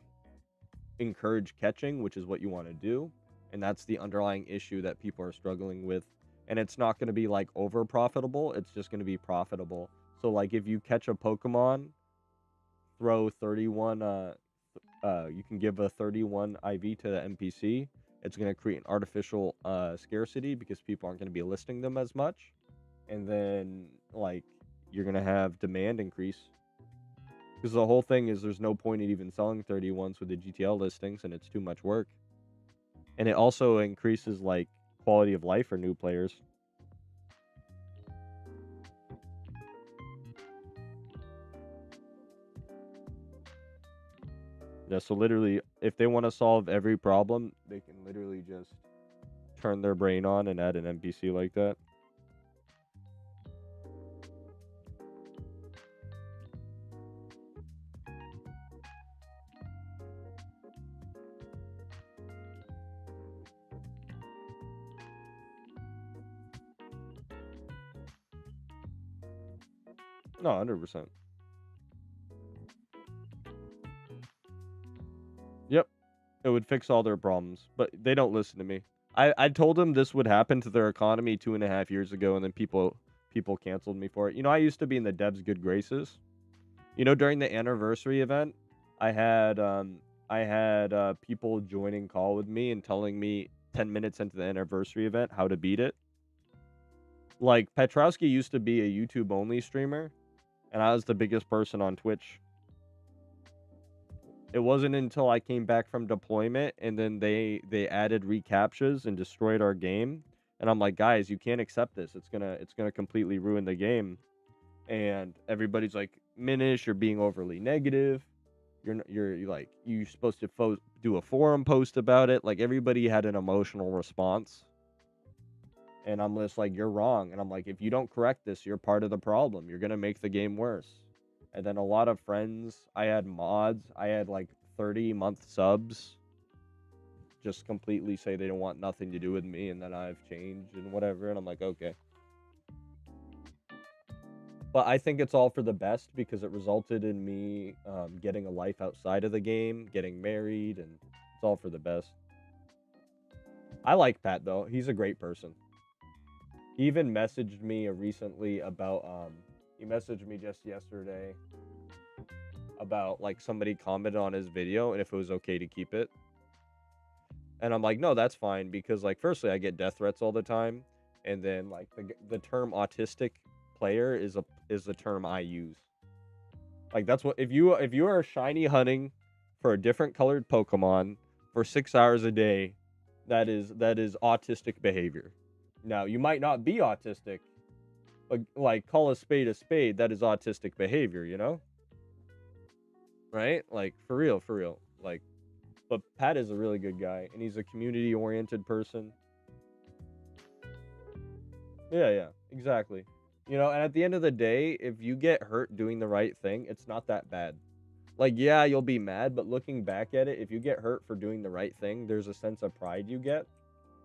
encourage catching, which is what you want to do, and that's the underlying issue that people are struggling with. And it's not going to be like over profitable, it's just going to be profitable. So like if you catch a Pokemon, throw 31 you can give a 31 IV to the NPC. It's going to create an artificial scarcity because people aren't going to be listing them as much, and then like you're going to have demand increase. Because the whole thing is there's no point in even selling 31s with the GTL listings, and it's too much work. And it also increases like quality of life for new players. Yeah, so literally, if they want to solve every problem, they can literally just turn their brain on and add an NPC like that. No, 100%. Yep, it would fix all their problems, but they don't listen to me. I told them this would happen to their economy 2.5 years ago, and then people canceled me for it. You know, I used to be in the devs' good graces. You know, during the anniversary event, I had people joining call with me and telling me 10 minutes into the anniversary event how to beat it. Like Petrowski used to be a YouTube only streamer, and I was the biggest person on Twitch. It wasn't until I came back from deployment and then they added recaptchas and destroyed our game, and I'm like, guys, you can't accept this. It's gonna completely ruin the game. And everybody's like, Minish, you're being overly negative. You're like, you're supposed to do a forum post about it. Like everybody had an emotional response, and I'm just like, you're wrong. And I'm like, if you don't correct this, you're part of the problem. You're gonna make the game worse. And then a lot of friends, I had mods, I had like 30-month subs, just completely say they don't want nothing to do with me, and then I've changed and whatever. And I'm like, okay. But I think it's all for the best because it resulted in me getting a life outside of the game, getting married, and it's all for the best. I like Pat, though. He's a great person. He even messaged me recently about, he messaged me just yesterday about, like, somebody commented on his video and if it was okay to keep it. And I'm like, no, that's fine because, like, firstly, I get death threats all the time. And then, like, the term autistic player is the term I use. Like that's what if you are shiny hunting for a different colored Pokemon for 6 hours a day, that is autistic behavior. Now you might not be autistic, but like call a spade, that is autistic behavior, you know? Right? Like for real. Like, but Pat is a really good guy and he's a community oriented person. Yeah, exactly. You know, and at the end of the day, if you get hurt doing the right thing, it's not that bad. Like, yeah, you'll be mad, but looking back at it, if you get hurt for doing the right thing, there's a sense of pride you get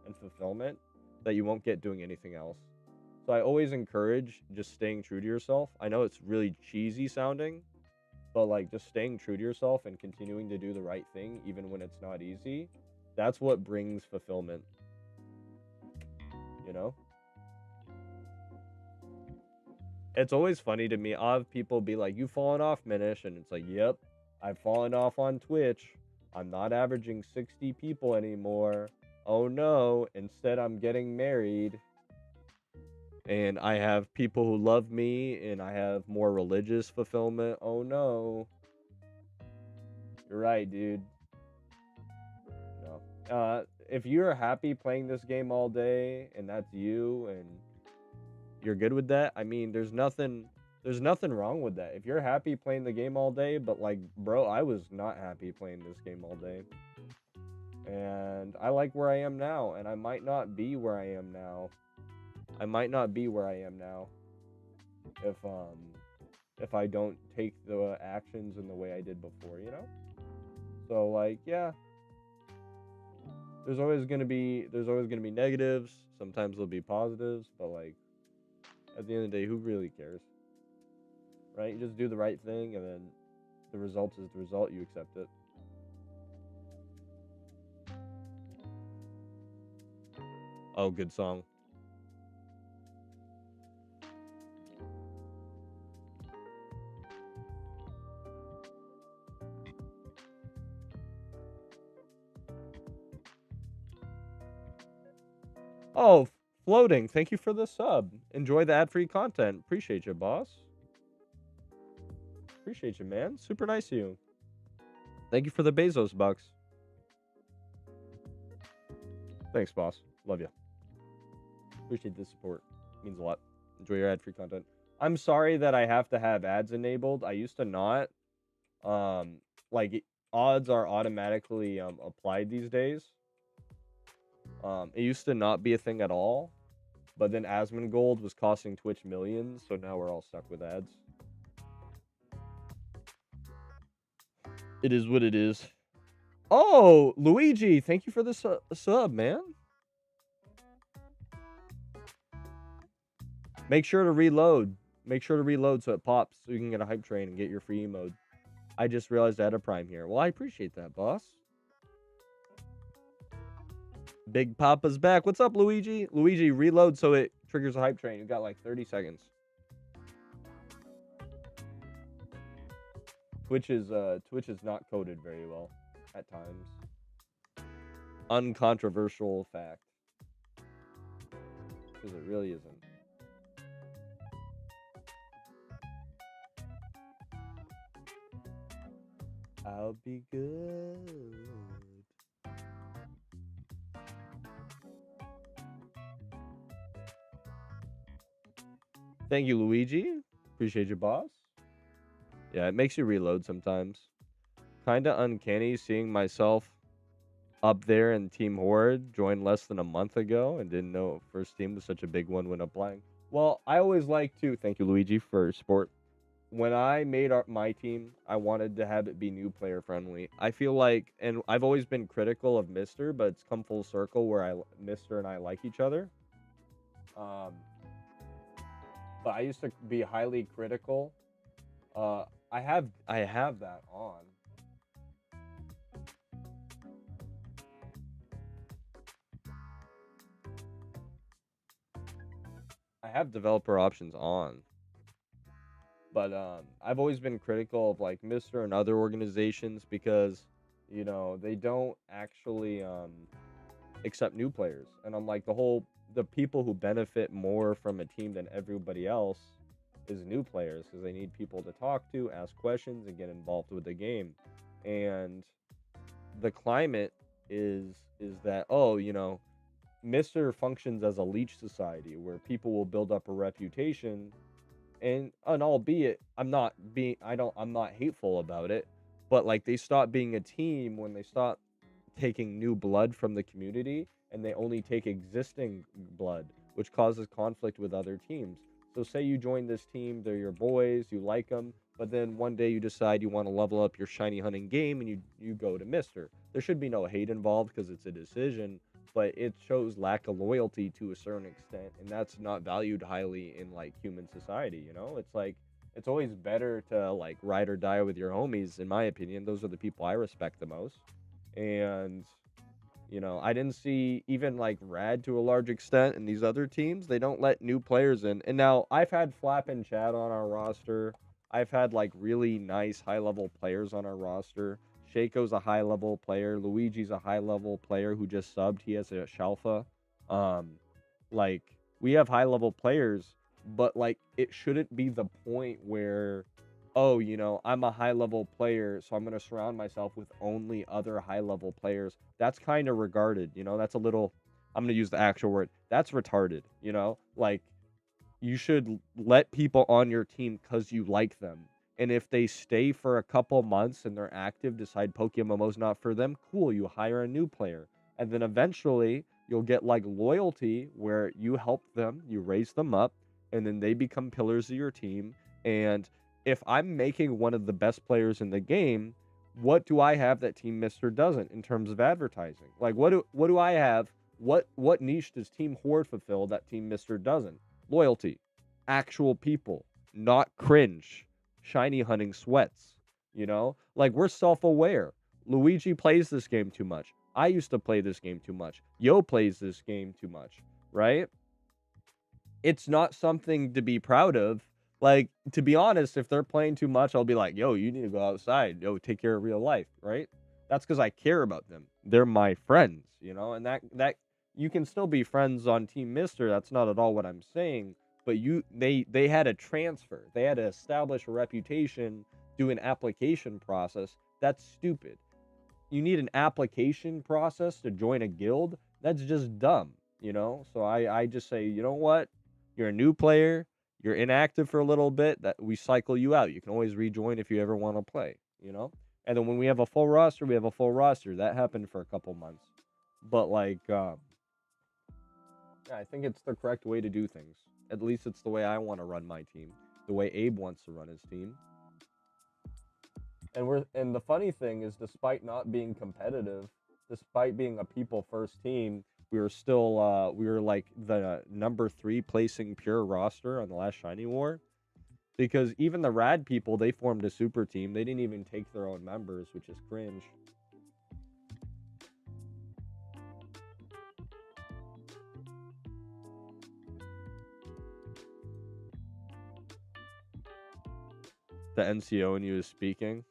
and fulfillment that you won't get doing anything else. So I always encourage just staying true to yourself. I know it's really cheesy sounding, but like just staying true to yourself and continuing to do the right thing, even when it's not easy, that's what brings fulfillment. You know? It's always funny to me. I'll have people be like, "You fallen off, Minish," and it's like, "Yep, I've fallen off on Twitch. I'm not averaging 60 people anymore. Oh no! Instead, I'm getting married, and I have people who love me, and I have more religious fulfillment. Oh no! You're right, dude. No. If you're happy playing this game all day, and that's you, and you're good with that, I mean, there's nothing wrong with that. If you're happy playing the game all day, but like, bro, I was not happy playing this game all day. And I like where I am now, and I might not be where I am now. If I don't take the actions in the way I did before, you know? So like, yeah. There's always gonna be negatives. Sometimes there'll be positives, but like at the end of the day, who really cares? Right? You just do the right thing, and then the result is the result. You accept it. Oh, good song. Oh, floating. Thank you for the sub. Enjoy the ad-free content. Appreciate you, boss. Appreciate you, man. Super nice of you. Thank you for the Bezos bucks. Thanks, boss. Love you. Appreciate the support. Means a lot. Enjoy your ad-free content. I'm sorry that I have to have ads enabled. I used to not. Like odds are automatically applied these days. It used to not be a thing at all, but then Asmongold was costing Twitch millions, so now we're all stuck with ads. It is what it is. Oh, Luigi, thank you for the sub, man. Make sure to reload. Make sure to reload so it pops so you can get a hype train and get your free emote. I just realized I had a prime here. Well, I appreciate that, boss. Big Papa's back. What's up, Luigi? Luigi, reload so it triggers a hype train. You got like 30 seconds. Twitch is not coded very well at times. Uncontroversial fact. Because it really isn't. I'll be good. Thank you, Luigi. Appreciate you, boss. Yeah, it makes you reload sometimes. Kinda uncanny seeing myself up there in Team Horde, joined less than a month ago, and didn't know first team was such a big one when applying. Well, I always like to thank you, Luigi, for support. When I made my team, I wanted to have it be new player friendly. I feel like, and I've always been critical of Mister, but it's come full circle where Mister and I like each other. But I used to be highly critical. I have that on. I have developer options on. But I've always been critical of like Mister and other organizations because, you know, they don't actually accept new players. And I'm like, the people who benefit more from a team than everybody else is new players because they need people to talk to, ask questions, and get involved with the game. And the climate is that, oh, you know, Mister functions as a leech society where people will build up a reputation, and albeit I'm not hateful about it, but like they stop being a team when they stop taking new blood from the community and they only take existing blood, which causes conflict with other teams. So say you join this team, they're your boys, you like them, but then one day you decide you want to level up your shiny hunting game and you go to Mister. There should be no hate involved because it's a decision, but it shows lack of loyalty to a certain extent, and that's not valued highly in like human society, you know? It's like it's always better to like ride or die with your homies, in my opinion. Those are the people I respect the most. And You know, I didn't see even like Rad to a large extent, and these other teams, they don't let new players in. And now I've had Flap and Chad on our roster. I've had like really nice high level players on our roster. Shaco's a high level player. Luigi's a high level player who just subbed. He has a Shalfa. Um, like we have high level players, but like it shouldn't be the point where, oh, you know, I'm a high level player, so I'm going to surround myself with only other high level players. That's kind of regarded, you know, that's a little, I'm going to use the actual word. That's retarded, you know, like you should let people on your team because you like them. And if they stay for a couple months and they're active, decide PokeMMO's not for them, cool, you hire a new player. And then eventually you'll get like loyalty where you help them, you raise them up, and then they become pillars of your team. And if I'm making one of the best players in the game, what do I have that Team Mister doesn't in terms of advertising? Like what do I have? What niche does Team Horde fulfill that Team Mister doesn't? Loyalty, actual people, not cringe, shiny hunting sweats, you know? Like we're self-aware. Luigi plays this game too much. I used to play this game too much. Yo plays this game too much, right? It's not something to be proud of. Like, to be honest, if they're playing too much, I'll be like, yo, you need to go outside. Yo, take care of real life, right? That's because I care about them. They're my friends, you know, and that you can still be friends on Team Mister. That's not at all what I'm saying. But they had a transfer. They had to establish a reputation, do an application process. That's stupid. You need an application process to join a guild. That's just dumb, you know? So I just say, you know what? You're a new player. You're inactive for a little bit. That we cycle you out. You can always rejoin if you ever want to play, you know? And then when we have a full roster, we have a full roster. That happened for a couple months. But like yeah, I think it's the correct way to do things. At least it's the way I want to run my team. The way Abe wants to run his team. And the funny thing is, despite not being competitive, despite being a people first team, we were still we were like the number 3 placing pure roster on the last Shiny War. Because even the Rad people, they formed a super team. They didn't even take their own members, which is cringe. The NCO and you is speaking.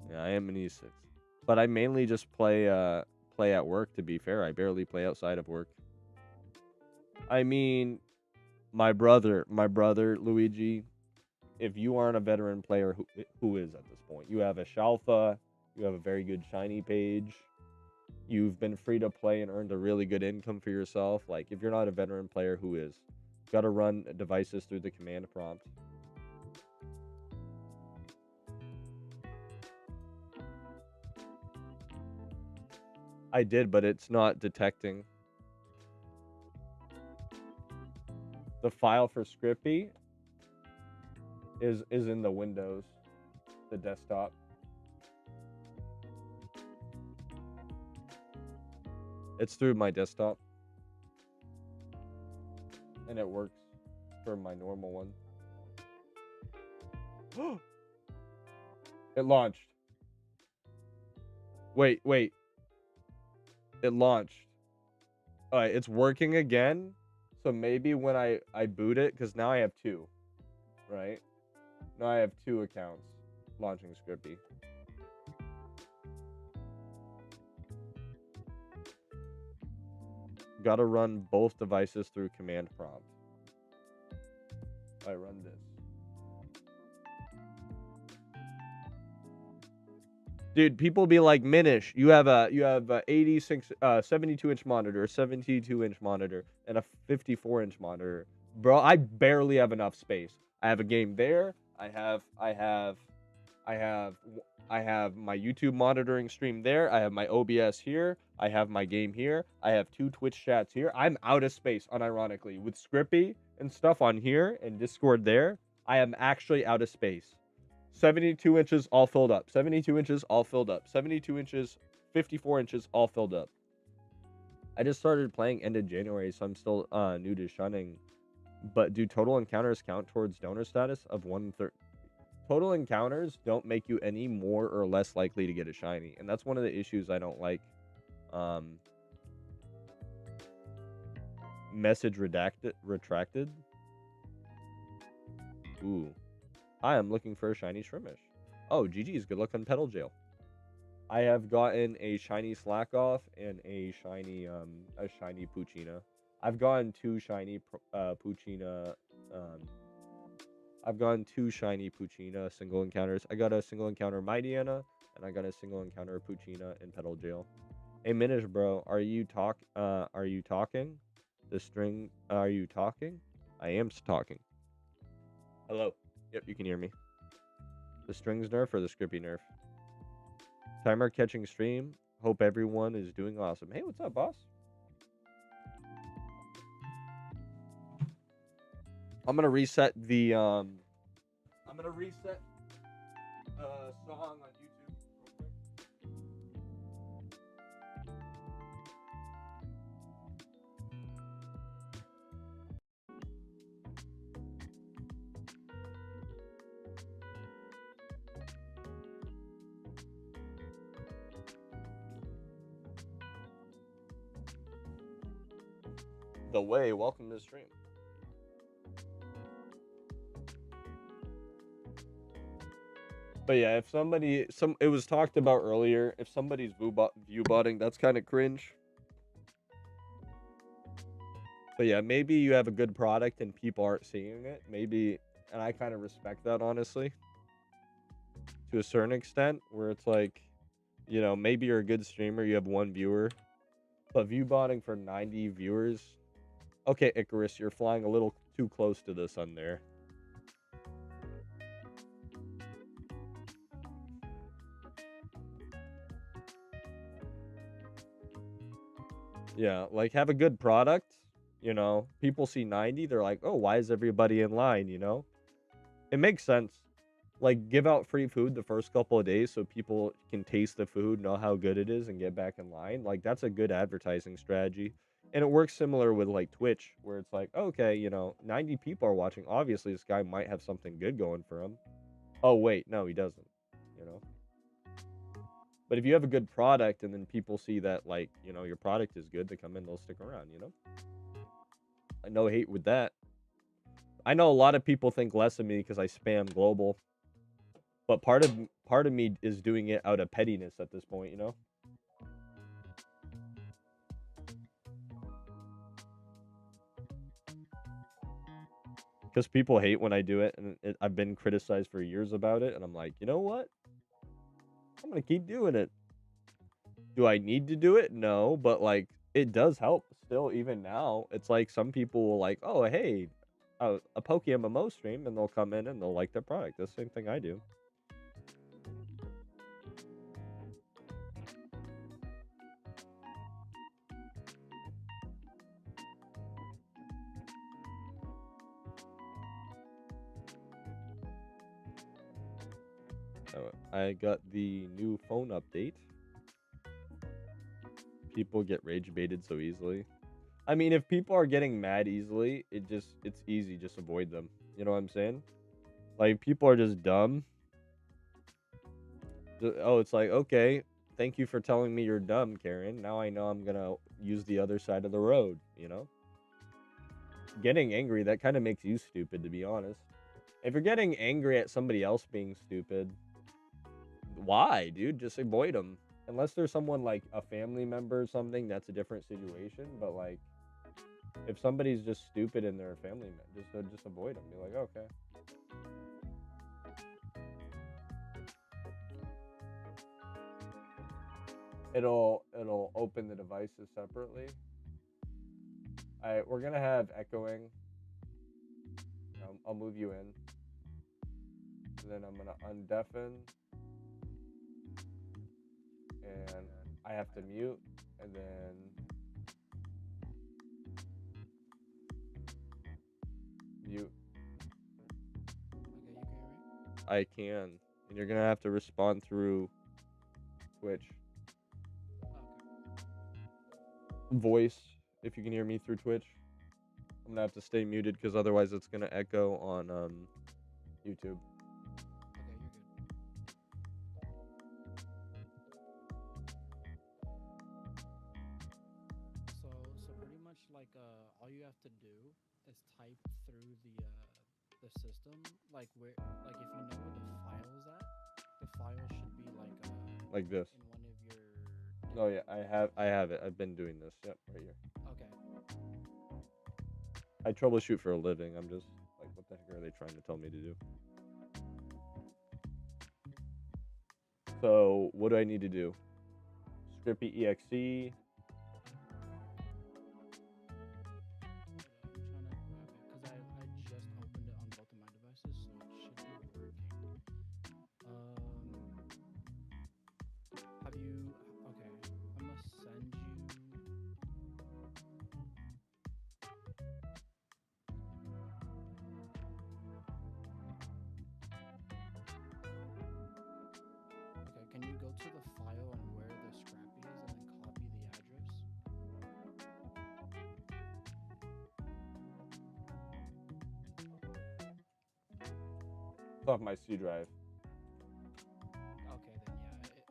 Yeah, I am an E6. But I mainly just play at work, to be fair. I barely play outside of work. I mean, my brother Luigi, if you aren't a veteran player, who is at this point? You have a Shalfa, you have a very good shiny page. You've been free to play and earned a really good income for yourself. Like, if you're not a veteran player, who is? Got to run devices through the command prompt. I did, but it's not detecting. The file for Scrippy is in the Windows, the desktop. It's through my desktop. And it works for my normal one. It launched. Wait. It launched. Alright, it's working again. So maybe when I boot it, because now I have 2. Right? Now I have 2 accounts launching Scrippy. Gotta run both devices through command prompt. I run this. Dude, people be like, Minish, you have a 72-inch monitor, a 72-inch monitor, and a 54-inch monitor. Bro, I barely have enough space. I have a game there. I have my YouTube monitoring stream there. I have my OBS here. I have my game here. I have 2 Twitch chats here. I'm out of space, unironically. With Scrippy and stuff on here and Discord there, I am actually out of space. 72 inches, all filled up. 72 inches, all filled up. 72 inches, 54 inches, all filled up. I just started playing end of January, so I'm still new to shunning. But do total encounters count towards donor status of 1/3? total encounters don't make you any more or less likely to get a shiny, and that's one of the issues I don't like. Message retracted. Ooh. Hi, I'm looking for a shiny Shrimish. Oh, GG's, good luck on Petal Jail. I have gotten a shiny Slack Off and a shiny Poochyena. I've gotten two shiny Poochyena. I've gotten two shiny Poochyena single encounters. I got a single encounter Mightyena, and I got a single encounter Poochyena in Petal Jail. Hey Minish bro, are you talking? The string, are you talking? I am talking. Hello. Yep, you can hear me. The strings nerf or the Scrippy nerf? Timer catching stream. Hope everyone is doing awesome. Hey, what's up, boss? I'm gonna reset the song on YouTube real quick. The way, welcome to the stream. But yeah, if somebody, it was talked about earlier, if somebody's view botting, that's kind of cringe. But yeah, maybe you have a good product and people aren't seeing it. Maybe, and I kind of respect that, honestly, to a certain extent, where it's like, you know, maybe you're a good streamer, you have one viewer, but view botting for 90 viewers. Okay, Icarus, you're flying a little too close to the sun there. Yeah, like have a good product, you know, people see 90, they're like, oh, why is everybody in line, you know? It makes sense. Like give out free food the first couple of days so people can taste the food, know how good it is, and get back in line. Like that's a good advertising strategy. And it works similar with like Twitch, where it's like, okay, you know, 90 people are watching. Obviously, this guy might have something good going for him. Oh, wait, no, he doesn't, you know? But if you have a good product and then people see that, like, you know, your product is good, they come in, they'll stick around, you know? No hate with that. I know a lot of people think less of me because I spam global. But part of me is doing it out of pettiness at this point, you know? Because people hate when I do it, and I've been criticized for years about it, and I'm like, you know what? I'm going to keep doing it. Do I need to do it? No, but, like, it does help still, even now. It's like some people will like, oh, hey, a PokeMMO stream, and they'll come in and they'll like their product. That's the same thing I do. So I got the new phone update. People get rage baited so easily. I mean, if people are getting mad easily, it's easy. Just avoid them. You know what I'm saying? Like, people are just dumb. Oh, it's like, okay, thank you for telling me you're dumb, Karen. Now I know I'm gonna use the other side of the road, you know? Getting angry, that kind of makes you stupid, to be honest. If you're getting angry at somebody else being stupid, why, dude? Just avoid them. Unless there's someone like a family member or something, that's a different situation. But like, if somebody's just stupid and they're a family member, just avoid them. Be like, okay. It'll open the devices separately. All right, we're gonna have echoing. I'll move you in. And then I'm gonna undeafen. And I have to mute, and then mute. Okay, you can hear me? I can. And you're gonna have to respond through Twitch. Okay. Voice, if you can hear me through Twitch. I'm gonna have to stay muted because otherwise it's gonna echo on YouTube. Okay. you have to do is type through the system, like where, like if you know where the file's at, the file should be Like this. in one of your. Oh yeah, I have it. I've been doing this. Yep, right here. Okay. I troubleshoot for a living. I'm just like, what the heck are they trying to tell me to do? So what do I need to do? Scrippy exe. I'm trying to. Okay, because I just opened it on both of my devices, so it should be working. Have you? Okay, I'm gonna send you. Okay, can you go to the file and where the scrappy is, and then copy the address? It's off my C drive. Okay, then yeah.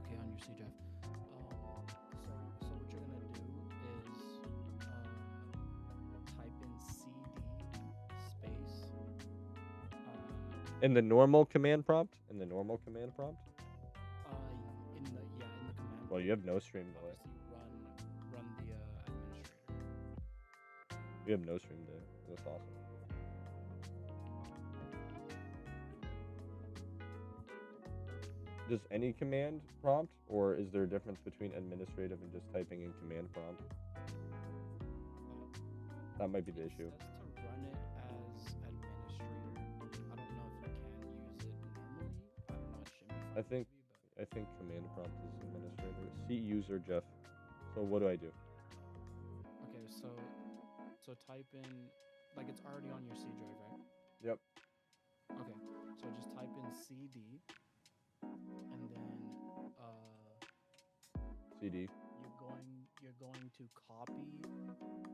Okay, on your C drive. So what you're gonna do is type in CD space. In the normal command prompt. In the normal command prompt. In the command. Well, you have no stream delay. Obviously, run the administrator. We have no stream delay. That's awesome. Just any command prompt, or is there a difference between administrative and just typing in command prompt? That might be the issue. It says to run it as administrator. I don't know if you can use it normally. I'm not sure. I think command prompt is administrator. C user Jeff. So what do I do? Okay, so type in, like, it's already on your C drive, right? Yep. Okay, so just type in CD, and then CD. you're going to copy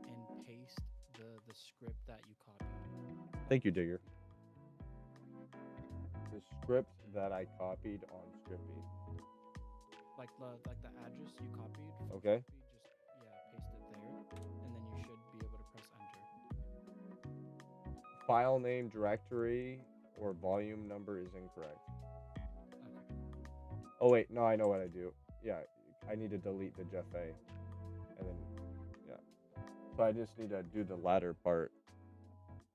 and paste the script that you copied. Thank you, Digger. The script that I copied on Scrippy. Like the address you copied. Okay. Scrippy, just paste it there, and then you should be able to press enter. File name, directory, or volume number is incorrect. Okay. Oh wait, no, I know what I do. Yeah, I need to delete the Jeff A. And then, yeah. So I just need to do the latter part.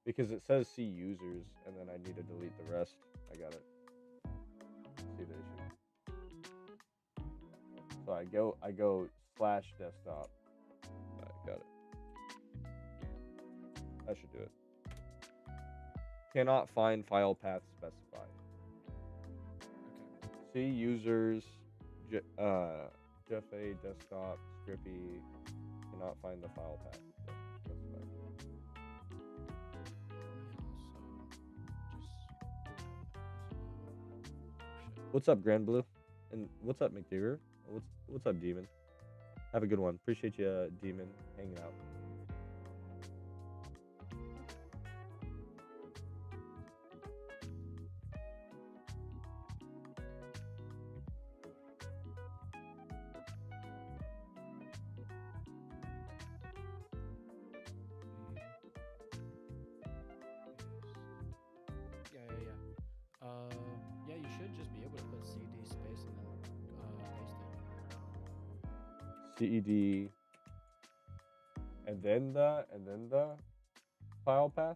Because it says C users, and then I need to delete the rest. I got it. See the issue. So I go /desktop. Alright, got it. That should do it. Cannot find file path specified. Okay. C users, Jeff A desktop, Scrippy, cannot find the file path specified. What's up, Grand Blue? And what's up, McDigger? What's up, Demon? Have a good one. Appreciate you, Demon, hanging out. Yeah, you should just be able to put CD space and then paste it. CED, and then the file path.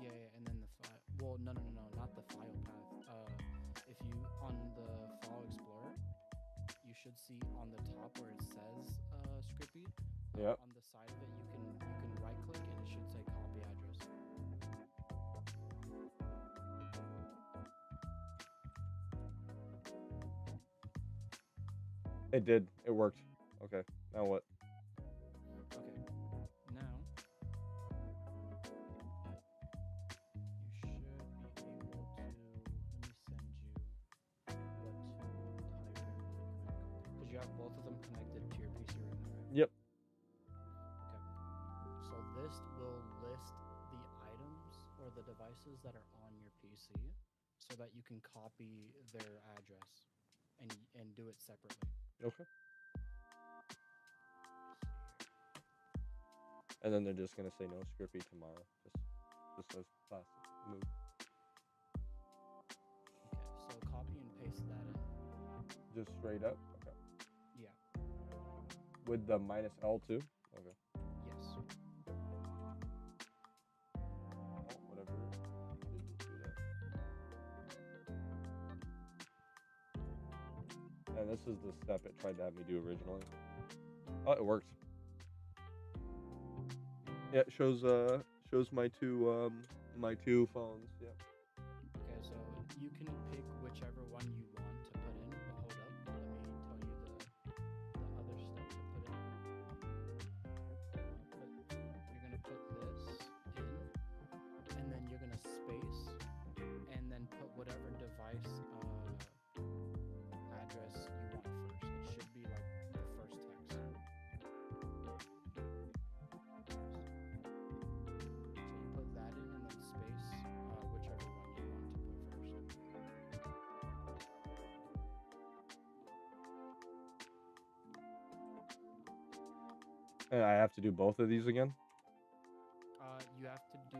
Yeah, and then the file. Well, no, not the file path. If you on the File Explorer, you should see on the top where it says Scrippy. Yep. On the side of it, you can right click and it should say copy address. It did. It worked. Okay. Now what? Okay. Now you should be able to. Let me send you what to type in really quick. Because you have both of them connected to your PC right now, right? Yep. Okay. So this will list the items or the devices that are on your PC, so that you can copy their address and do it separately. Okay. And then they're just gonna say no Scrippy tomorrow. Just those classic move. Okay, so copy and paste that in. Just straight up. Okay. Yeah. With the minus L too. Okay. Yes. Oh, whatever. Didn't do that. And this is the step it tried to have me do originally. Oh, it worked. Yeah, it shows my two phones. Yeah. Okay, so you can pick whichever one you want to put in, but hold up, let me tell you the other stuff to put in. You're gonna put this in, and then you're gonna space, and then put whatever device address you want first. It should be like the first text. So you put that in, and then space whichever one you want to put first. And I have to do both of these again. You have to do.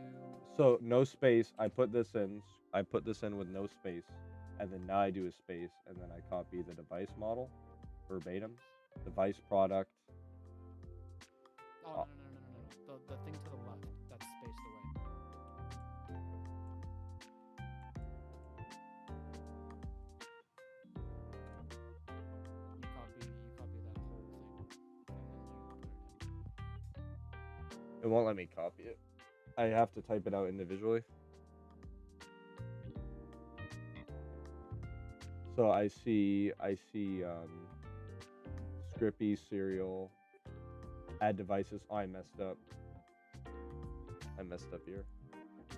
So no space. I put this in with no space, and then now I do a space, and then I copy the device model, verbatim, device product. Oh, no. The thing to the left, that's spaced away. You copy that whole thing, and then you put it in. It won't let me copy it. I have to type it out individually. So I see Scrippy serial, add devices. Oh, I messed up here.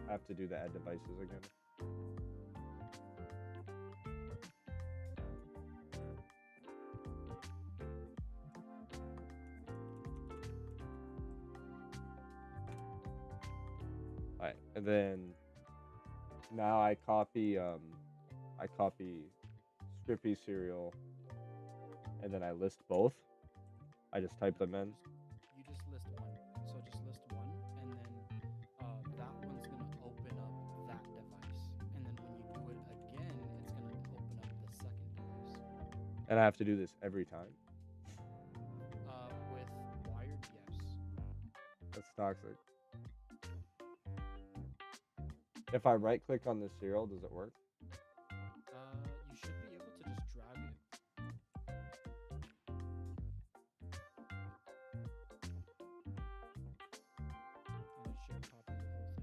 I have to do the add devices again. Alright, and then now I copy Scrippy serial, and then I list both. I just type them in. You just list one. So just list one, and then that one's gonna open up that device, and then when you do it again, it's gonna open up the second device. And I have to do this every time. With wired, yes. That's toxic. If I right click on the serial, does it work? You should be able to just drag it. And it should copy the whole thing.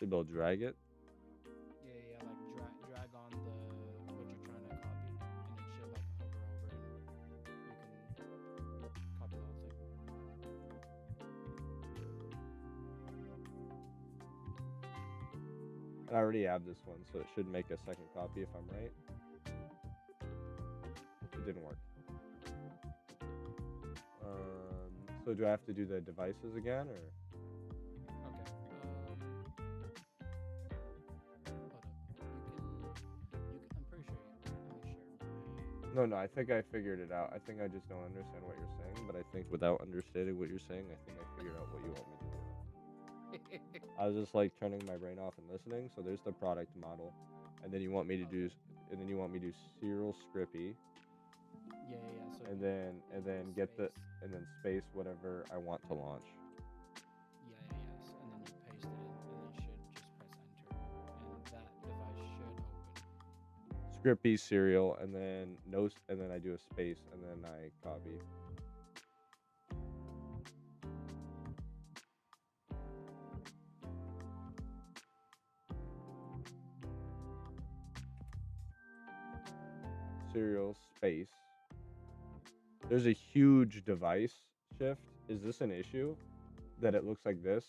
Should be able to drag it. Yeah, like drag on the what you're trying to copy, and it should like hover over, and you can copy the whole thing. I already have this one, so it should make a second copy if I'm right. It didn't work. So do I have to do the devices again, or? Okay. Hold up. I'm pretty sure let me share. No, I think I figured it out. I think I just don't understand what you're saying, but I think without understanding what you're saying, I think I figured out what you want me to do. I was just like turning my brain off and listening. So there's the product model, and then you want me to do serial Scrippy, Yeah. So and then get the space whatever I want to launch. Yeah. So, and then you paste it in, and then should just press enter, and that device should open. Scrippy serial, and then and then I do a space, and then I copy. Serial space. There's a huge device shift. Is this an issue that it looks like this?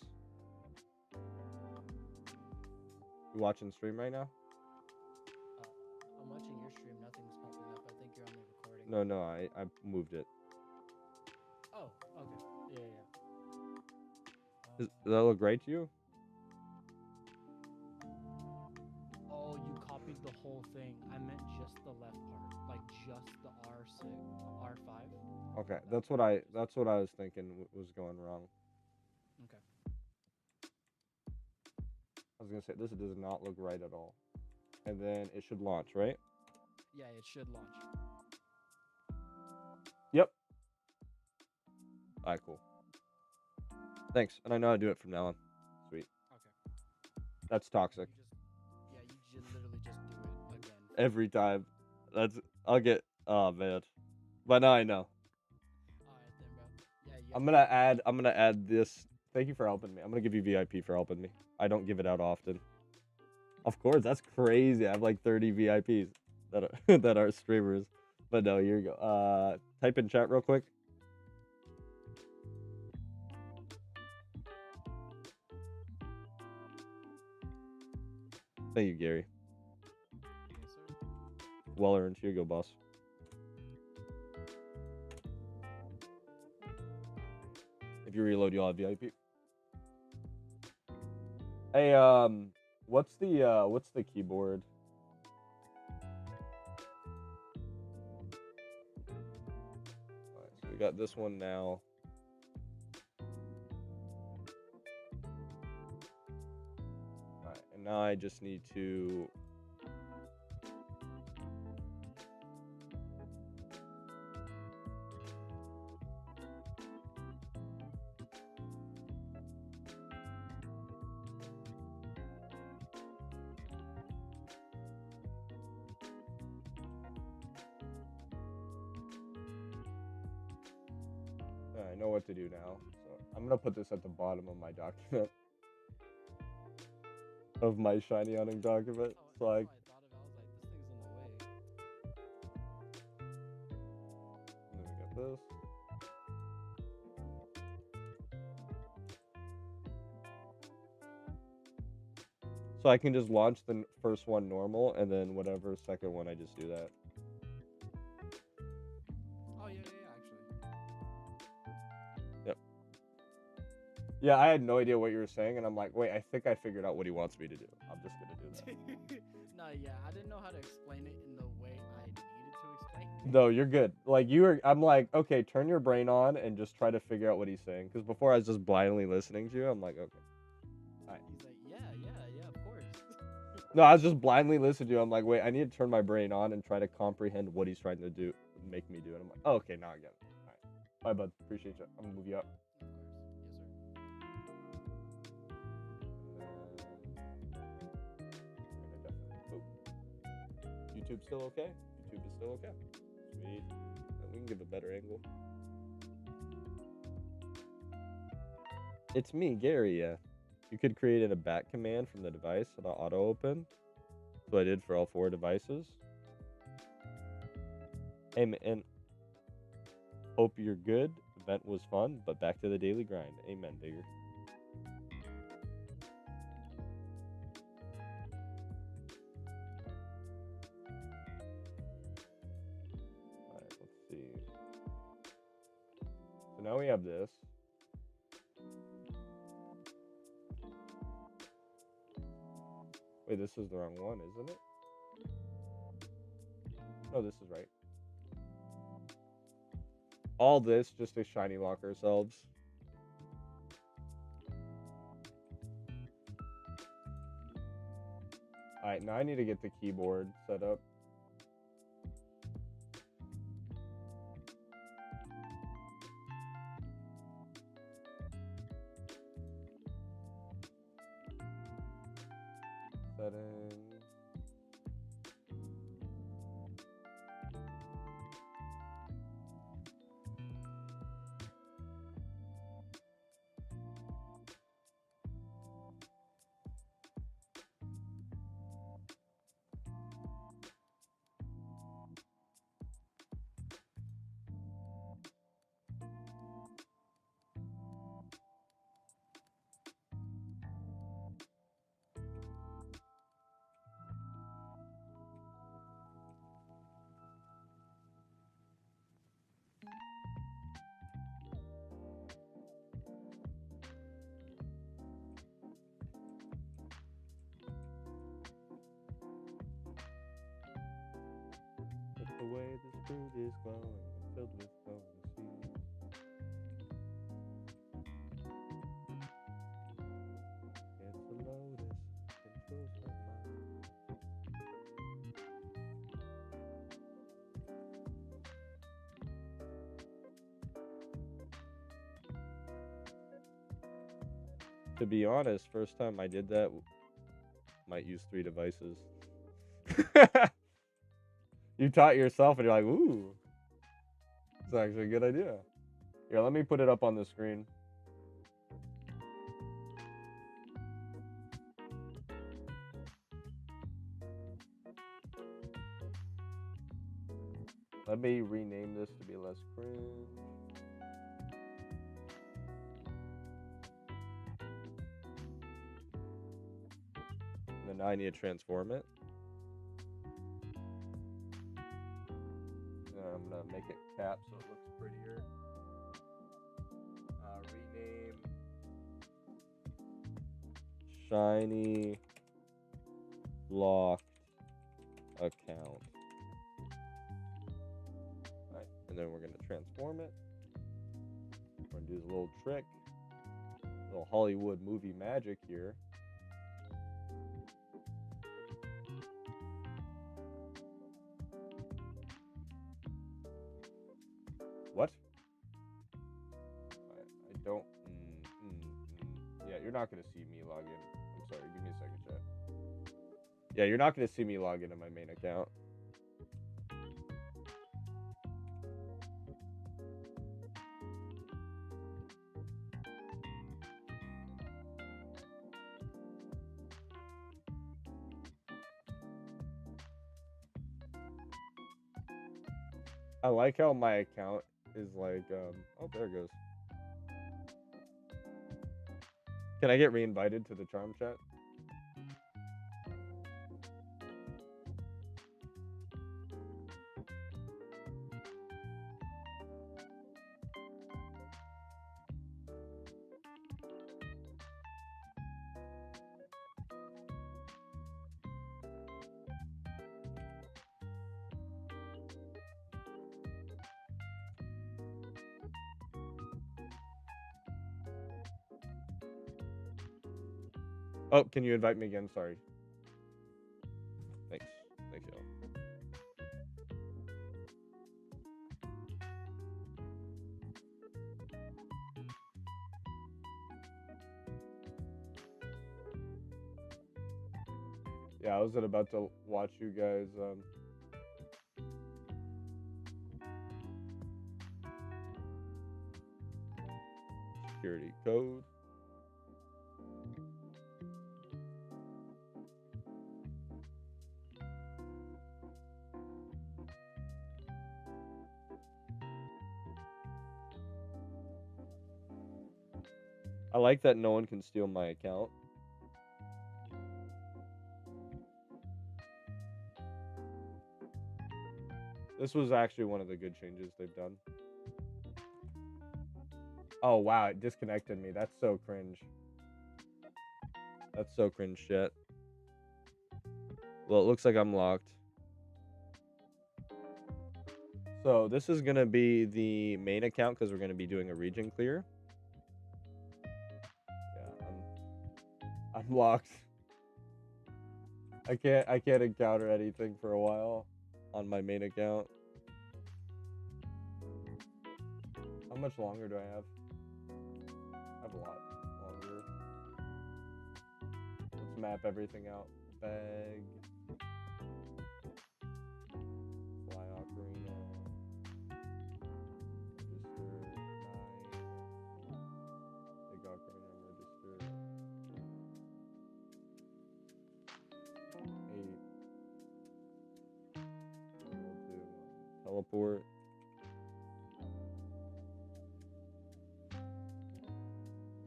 You watching stream right now? I'm watching your stream. Nothing's popping up. I think you're on the recording. No, I moved it. Oh, okay. Yeah. Does that look right to you? thing. I meant just the left part, like just the R6, R5. Okay, that's what I was thinking was going wrong. Okay. I was gonna say this does not look right at all. And then it should launch, right? Yeah, it should launch. Yep. Alright, cool. Thanks. And I know how to do it from now on. Sweet. Okay. That's toxic. You literally just do it again. Every time. I'll get, oh man. But now I know. Alright then, bro. Yeah, I'm gonna add this. Thank you for helping me. I'm gonna give you VIP for helping me. I don't give it out often. Of course, that's crazy. I have like 30 VIPs that are that are streamers. But no, here you go. Type in chat real quick. Thank you, Gary. Yes, sir. Well earned. Here you go, boss. If you reload, you'll have VIP. Hey, what's the keyboard? Alright, so we got this one now. Alright, and now I just need to I know what to do now. So I'm gonna put this at the bottom of my document. Of my shiny hunting document. So I thought of it. I was like, this thing's in the way. And then we got this. So I can just launch the first one normal, and then whatever second one, I just do that. Oh yeah, actually. Yep. Yeah, I had no idea what you were saying, and I'm like, wait, I think I figured out what he wants me to do. I'm just gonna do that. No, yeah, I didn't know how to explain it in the way I needed to explain it. No, you're good. Like I'm like, okay, turn your brain on and just try to figure out what he's saying. Because before I was just blindly listening to you. I'm like, okay. He's like, yeah, of course. No, I was just blindly listening to you. I'm like, wait, I need to turn my brain on and try to comprehend what he's trying to do, make me do. And I'm like, oh, okay, now I get it. All right. Bye, bud. Appreciate you. I'm gonna move you up. YouTube's still okay? YouTube is still okay. Sweet. We can give a better angle. It's me, Gary, yeah. You could create a back command from the device and I'll auto open. So I did for all 4 devices. Amen. And hope you're good. Event was fun, but back to the daily grind. Amen, digger. Alright, let's see. So now we have this. Wait, this is the wrong one, isn't it? No, this is right. All this just to shiny lock ourselves. Alright, now I need to get the keyboard set up. Setting. The way this fruit is glowing, filled with glowing seeds. It's a lotus, controls my mind. To be honest, first time I did that, might use 3 devices. You taught yourself and you're like, ooh, it's actually a good idea. Here, let me put it up on the screen. Let me rename this to be less cringe. And then now I need to transform it. I'm gonna make it cap so it looks prettier. Rename shiny locked account. Alright, and then we're gonna transform it. We're gonna do this little trick, little Hollywood movie magic here. What? I don't. Yeah, you're not gonna see me log in. I'm sorry. Give me a second, chat. Yeah, you're not gonna see me log into my main account. I like how my account is like, oh, there it goes. Can I get re-invited to the charm chat? Oh, can you invite me again? Sorry. Thanks. Thanks, y'all. Yeah, I was about to watch you guys. Security code. I like that no one can steal my account. This was actually one of the good changes they've done. Oh, wow, it disconnected me. That's so cringe. That's so cringe shit. Well, it looks like I'm locked. So this is going to be the main account because we're going to be doing a region clear. Yeah, I'm locked. I can't encounter anything for a while on my main account. How much longer do I have? I have a lot longer. Let's map everything out. Bag. Fly Ocarina. Register 9. Big Ocarina register 8. We'll do teleport.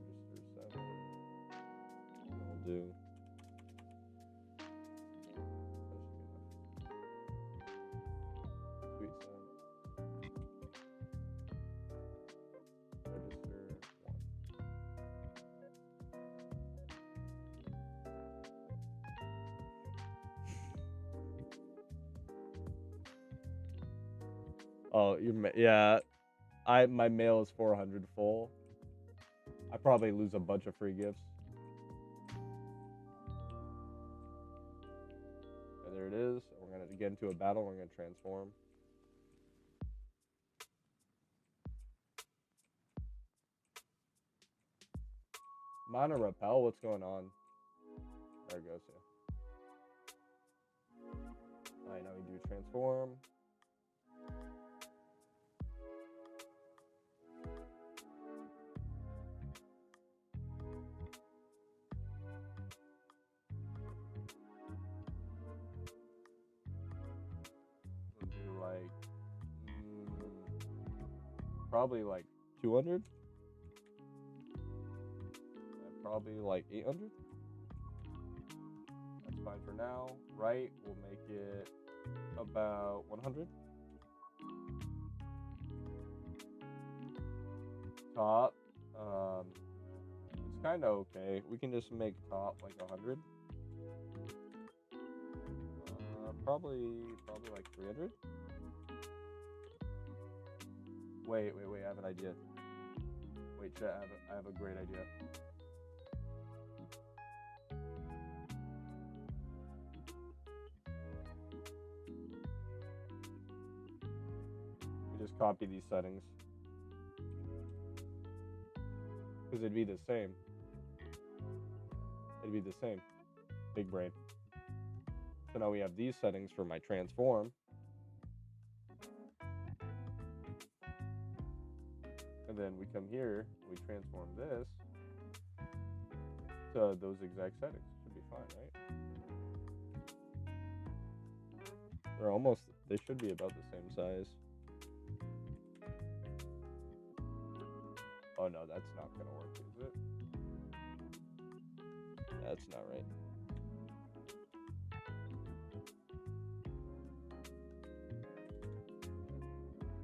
Register 7. We'll do. Sweet sound. Register 1. Oh, yeah. My mail is 400 full. I probably lose a bunch of free gifts. And there it is. We're gonna get into a battle. We're gonna transform. Mana repel. What's going on? There it goes. Yeah. All right, now we do transform. We'll do like probably like 200. Probably like 800. That's fine for now. Right, we'll make it about 100. Top, it's kind of okay. We can just make top like 100. Probably like 300. Wait, I have an idea. Wait, chat, I have a great idea. We just copy these settings. Because it'd be the same. It'd be the same. Big brain. So now we have these settings for my transform. And then we come here, we transform this to those exact settings. Should be fine, right? They should be about the same size. Oh no, that's not gonna work, is it? That's not right.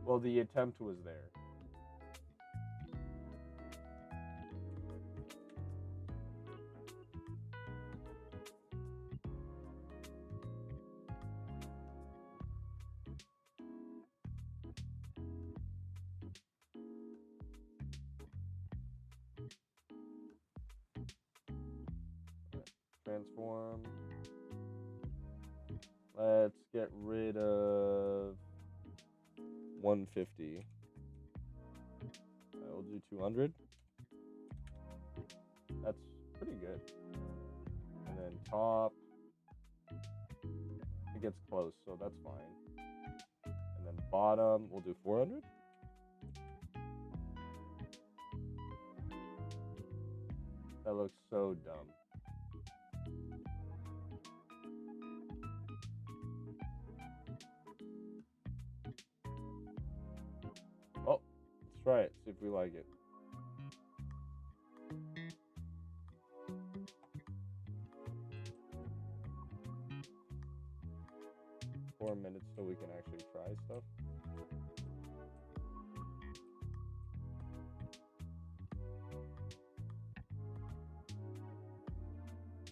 Well, the attempt was there. Transform. Let's get rid of 150. I'll do 200. That's pretty good. And then top. It gets close, so that's fine. And then bottom, we'll do 400. That looks so dumb. Oh, let's try it. See if we like it. Four minutes so we can actually try stuff.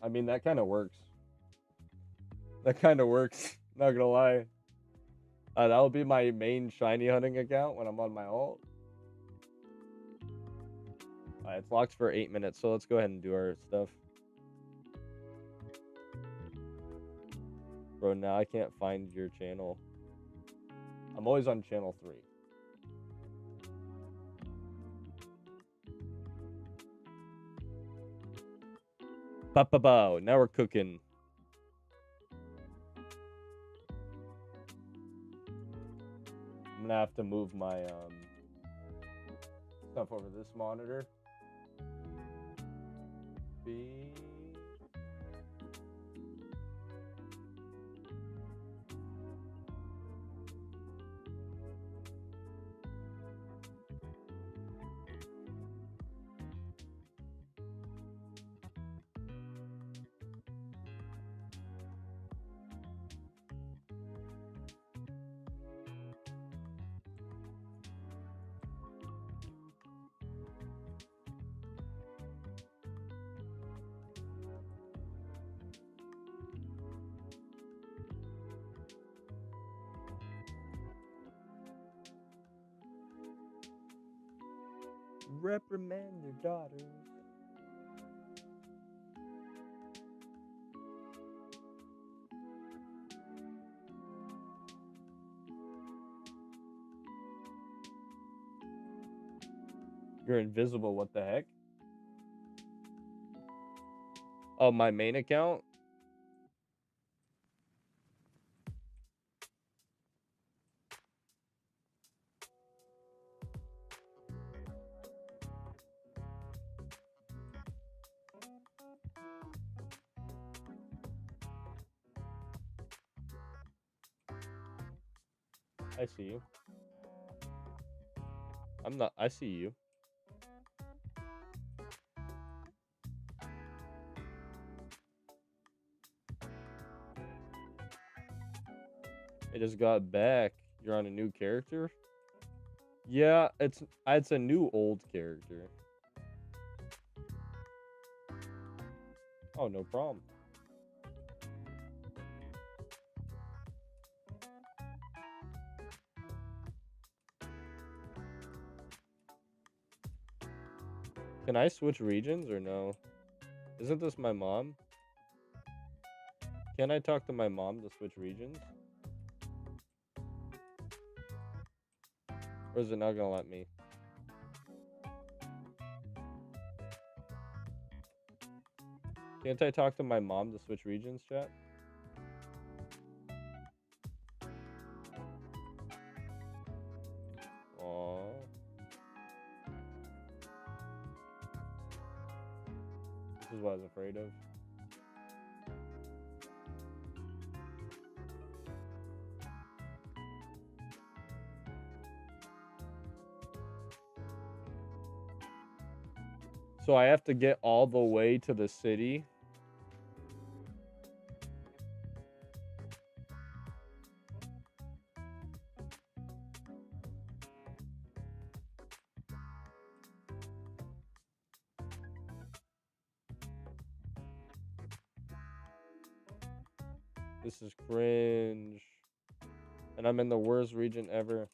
I mean, that kind of works. That kind of works. Not gonna lie. That'll be my main shiny hunting account when I'm on my ult. It's locked for 8 minutes, so let's go ahead and do our stuff. Bro, now I can't find your channel. I'm always on channel 3. Ba-ba-bow. Now we're cooking. I'm gonna have to move my stuff over this monitor. Reprimand your daughters. You're invisible, what the heck? Oh, my main account? I see you. I'm not, I see you. It just got back. You're on a new character? Yeah, it's a new old character. Oh, no problem. Can I switch regions or no? Isn't this my mom? Can I talk to my mom to switch regions? Or is it not gonna let me? Can't I talk to my mom to switch regions, chat? Aww. This is what I was afraid of. So I have to get all the way to the city. This is cringe. And I'm in the worst region ever.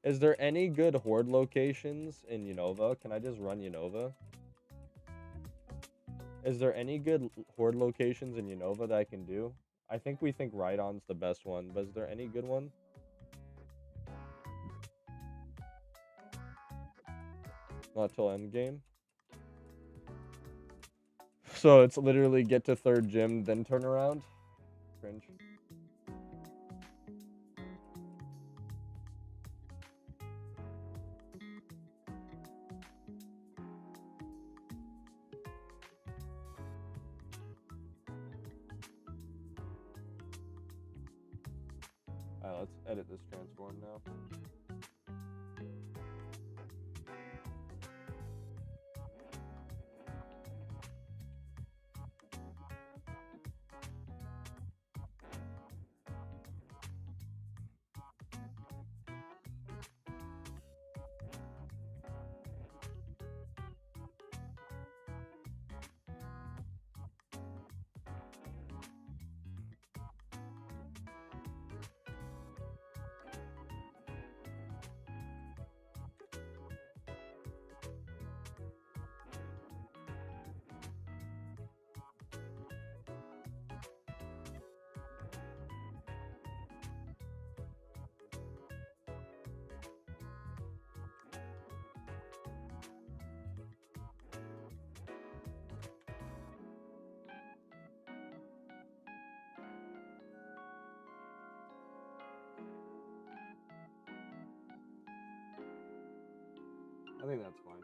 Is there any good horde locations in Unova? Can I just run Unova? Is there any good horde locations in Unova that I can do? I think we think Rhydon's the best one, but is there any good one? Not till endgame. So it's literally get to third gym, then turn around? Cringe. Alright, let's edit this transform now. I think that's fine.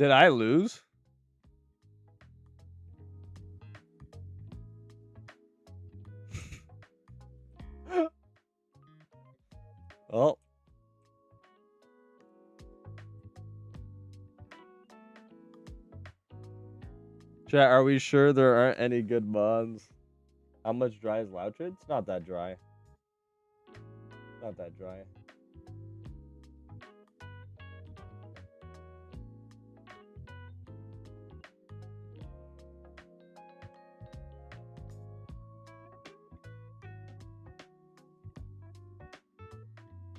Did I lose? Oh. Chat, are we sure there aren't any good mods? How much dry is Loudred? It's not that dry. Not that dry.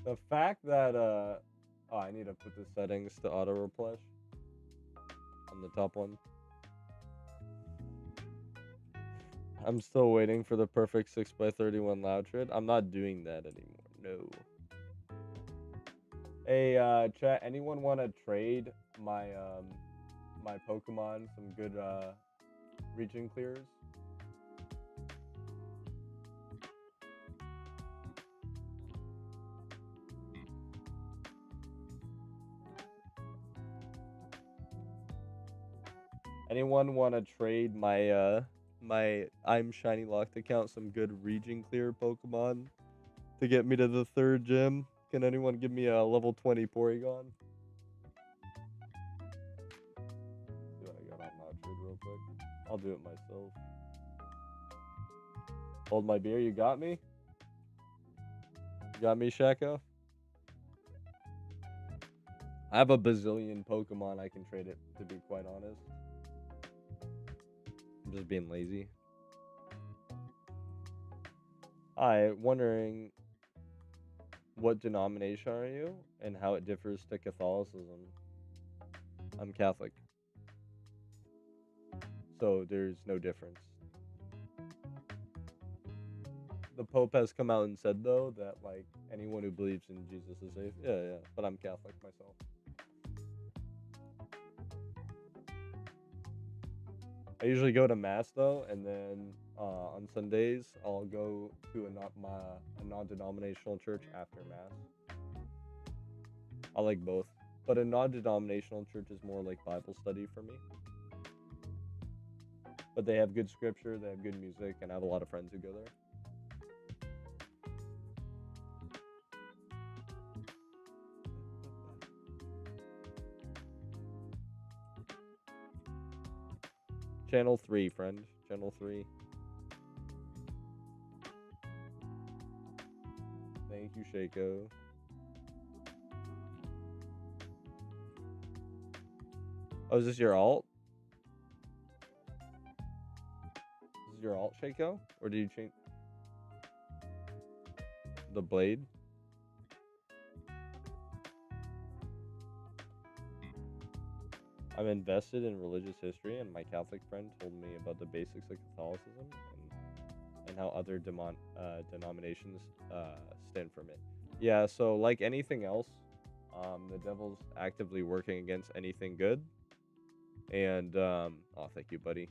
The fact that oh, I need to put the settings to auto replenish on the top one. I'm still waiting for the perfect 6x31 Loudred. I'm not doing that anymore. No. Hey, chat, anyone want to trade my my Pokemon some good region clears? Anyone want to trade my my I'm Shiny Locked account some good region clear Pokemon to get me to the 3rd gym? Can anyone give me a level 20 Porygon? See what I got on Loudred real quick. I'll do it myself. Hold my beer, you got me? You got me, Shaco? I have a bazillion Pokemon I can trade it, to be quite honest. I'm just being lazy. Hi, wondering what denomination are you and how it differs to Catholicism? I'm Catholic. So there's no difference. The Pope has come out and said, though, that, like, anyone who believes in Jesus is safe. Yeah, but I'm Catholic myself. I usually go to Mass, though, and then on Sundays, I'll go to a non-denominational church after Mass. I like both. But a non-denominational church is more like Bible study for me. But they have good scripture, they have good music, and I have a lot of friends who go there. Channel 3, friend. Channel 3. Thank you, Shaco. Oh, is this your alt? This is your alt, Shaco? Or did you change the blade? I'm invested in religious history, and my Catholic friend told me about the basics of Catholicism and how other denominations stand from it. Yeah, so like anything else, the devil's actively working against anything good. And oh, thank you, buddy.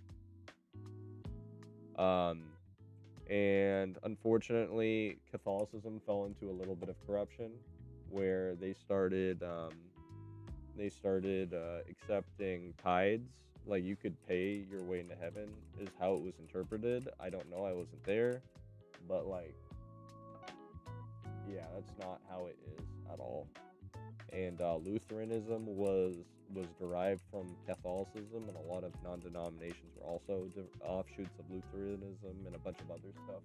And unfortunately, Catholicism fell into a little bit of corruption, where they started accepting tithes, like you could pay your way into heaven, is how it was interpreted. I don't know, I wasn't there, but like, yeah, that's not how it is at all. And Lutheranism was derived from Catholicism, and a lot of non-denominations were also offshoots of Lutheranism and a bunch of other stuff.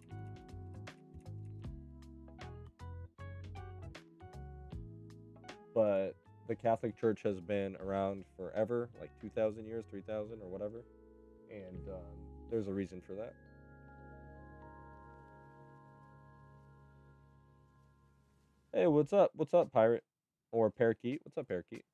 But the Catholic Church has been around forever, like 2,000 years, 3,000 or whatever, and there's a reason for that. Hey, what's up? What's up, Pirate? Or Parakeet? What's up, Parakeet?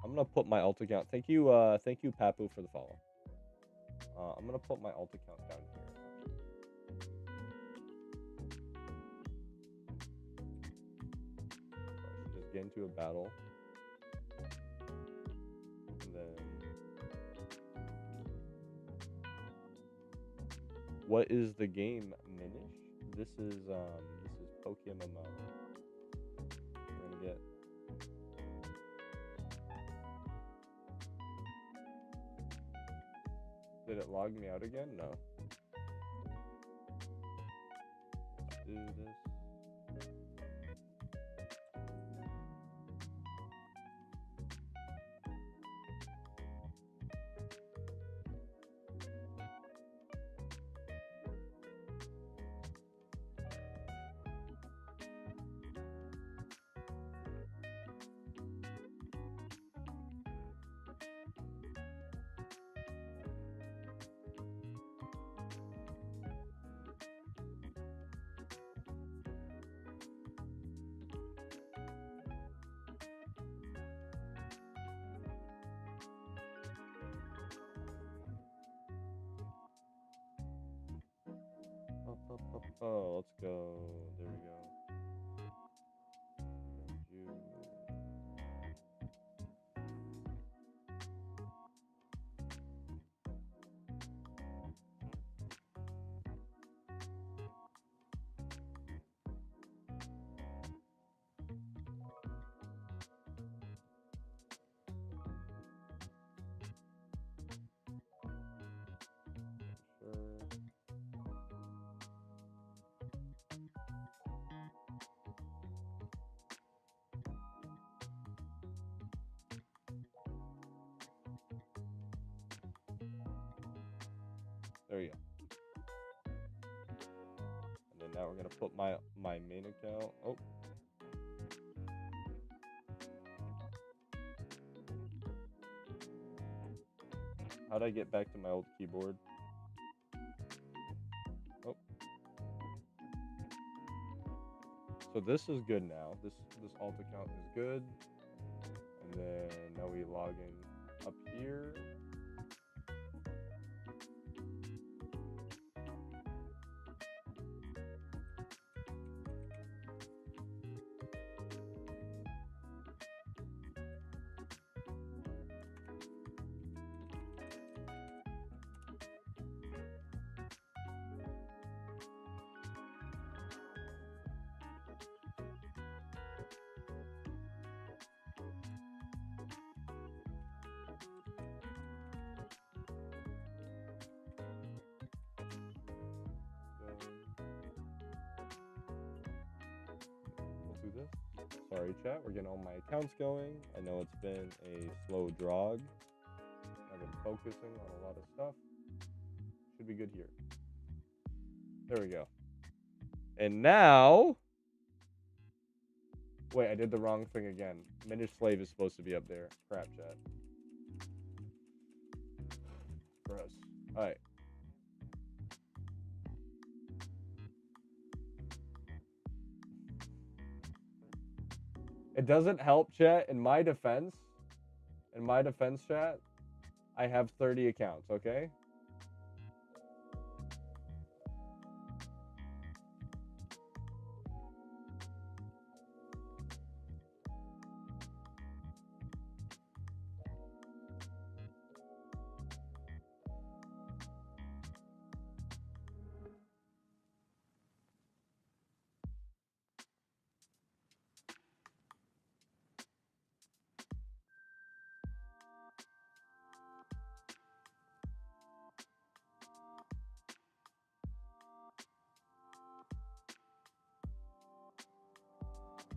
I'm gonna put my alt account. Thank you, Papu, for the follow. I'm gonna put my alt account down here. get into a battle. And then what is the game, Minish? This is PokeMMO. We're gonna get Did it log me out again? No. Let's do this. Oh, let's go. There we go. And you. Sure. There you go. And then now we're gonna put my main account. Oh. How'd I get back to my old keyboard? Oh. So this is good now. This alt account is good. And then now we log in up here. We'll do this. Sorry, chat. We're getting all my accounts going. I know it's been a slow jog. I've been focusing on a lot of stuff. Should be good here. There we go. And now, wait, I did the wrong thing again. Minish Slave is supposed to be up there. Crap, chat. Gross. All right. It doesn't help, chat. In my defense, chat, I have 30 accounts, okay?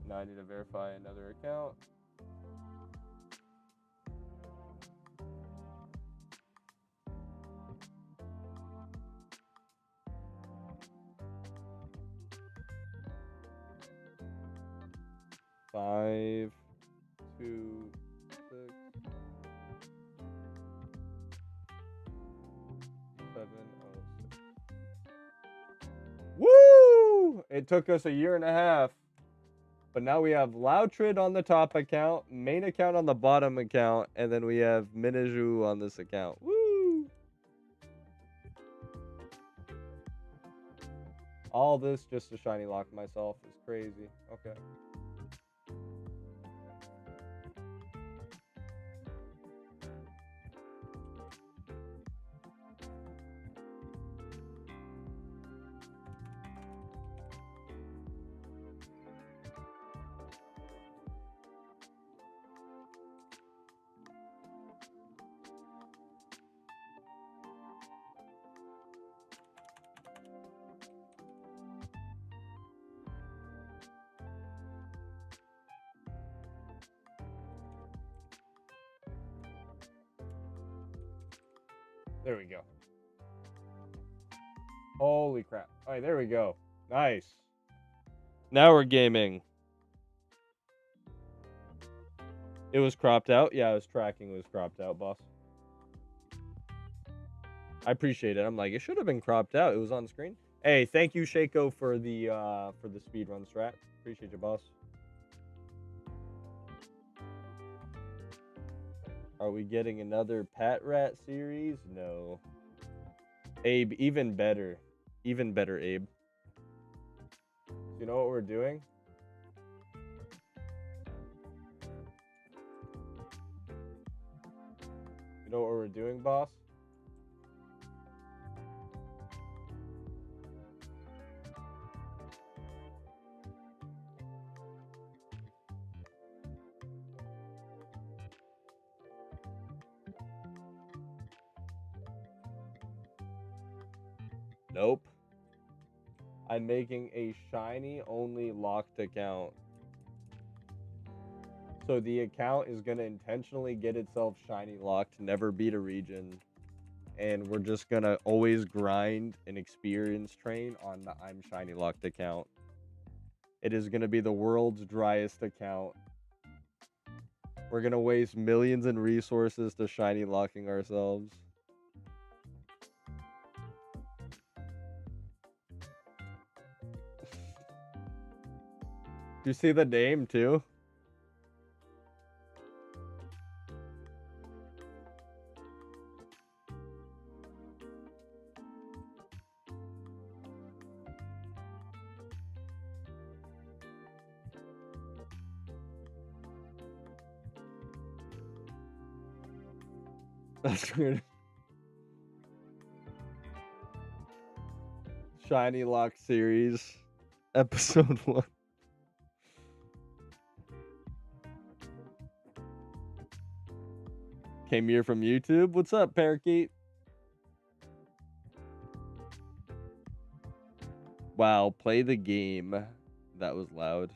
Now I need to verify another account. Five, 2, 6, 7, 6. Woo! It took us a year and a half. But now we have Loutrid on the top account, main account on the bottom account, and then we have Miniju on this account. Woo! All this just to shiny lock myself is crazy. Okay. There we go. Holy crap. All right, there we go. Nice. Now we're gaming. It was cropped out. Yeah, I was tracking. It was cropped out, boss. I appreciate it. I'm like, it should have been cropped out. It was on screen. Hey, thank you, Shaco, for the speedrun strat. Appreciate you, boss. Are we getting another Pat Rat series? No. Abe, even better. Even better, Abe. You know what we're doing? You know what we're doing, boss? Nope. I'm making a shiny only locked account. So the account is going to intentionally get itself shiny locked, never beat a region. And we're just going to always grind an experience train on the I'm shiny locked account. It is going to be the world's driest account. We're going to waste millions in resources to shiny locking ourselves. You see the name too? That's weird. Shiny Lock series, episode 1. Came here from YouTube. What's up, Parakeet? Wow, play the game. That was loud.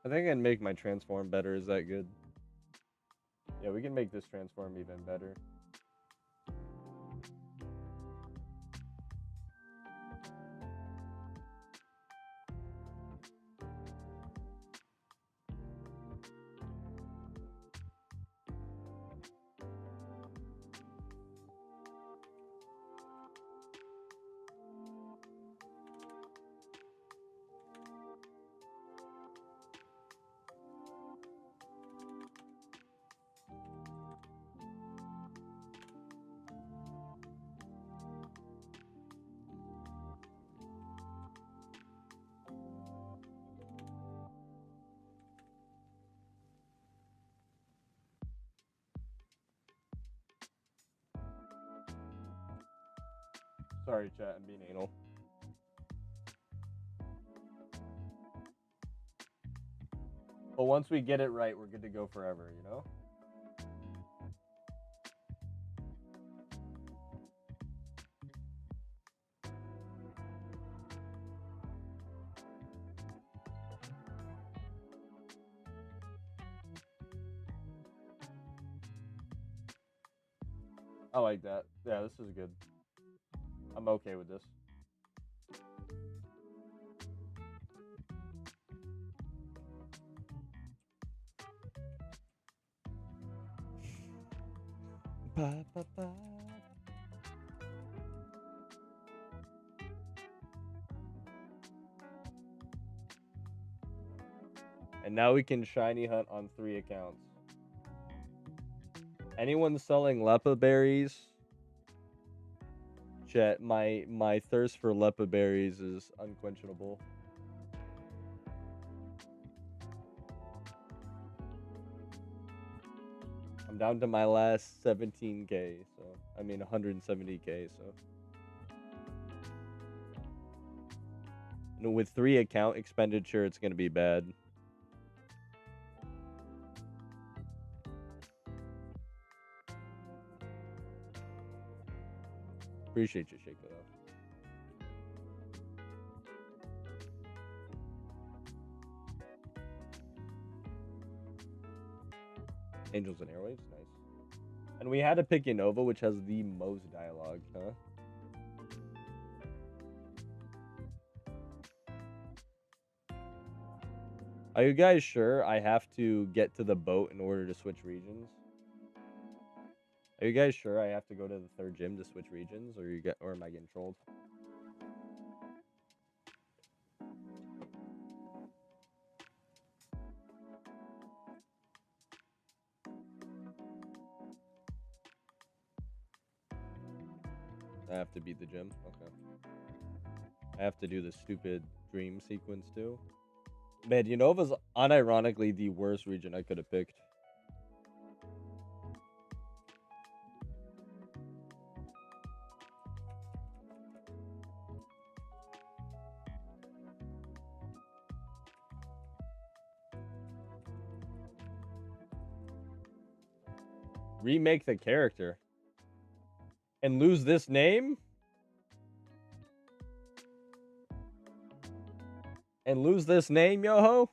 I think I can make my transform better. Is that good? Yeah, we can make this transform even better. Sorry, chat, I'm being anal. But once we get it right, we're good to go forever, you know? I like that. Yeah, this is good. I'm okay with this. Ba, ba, ba. And now we can shiny hunt on 3 accounts. Anyone selling Lepa berries? Chat, my thirst for Lepa berries is unquenchable. I'm down to my last 17k, so I mean 170k, so. And with 3 account expenditure, it's gonna be bad. Appreciate you, Shake It Off. Angels and Airwaves, nice. And we had to pick Unova, which has the most dialogue, huh? Are you guys sure I have to get to the boat in order to switch regions? Are you guys sure I have to go to the 3rd gym to switch regions, or am I getting trolled? I have to beat the gym. Okay. I have to do the stupid dream sequence too. Man, Unova's unironically the worst region I could have picked. Remake the character. And lose this name? And lose this name, yo-ho?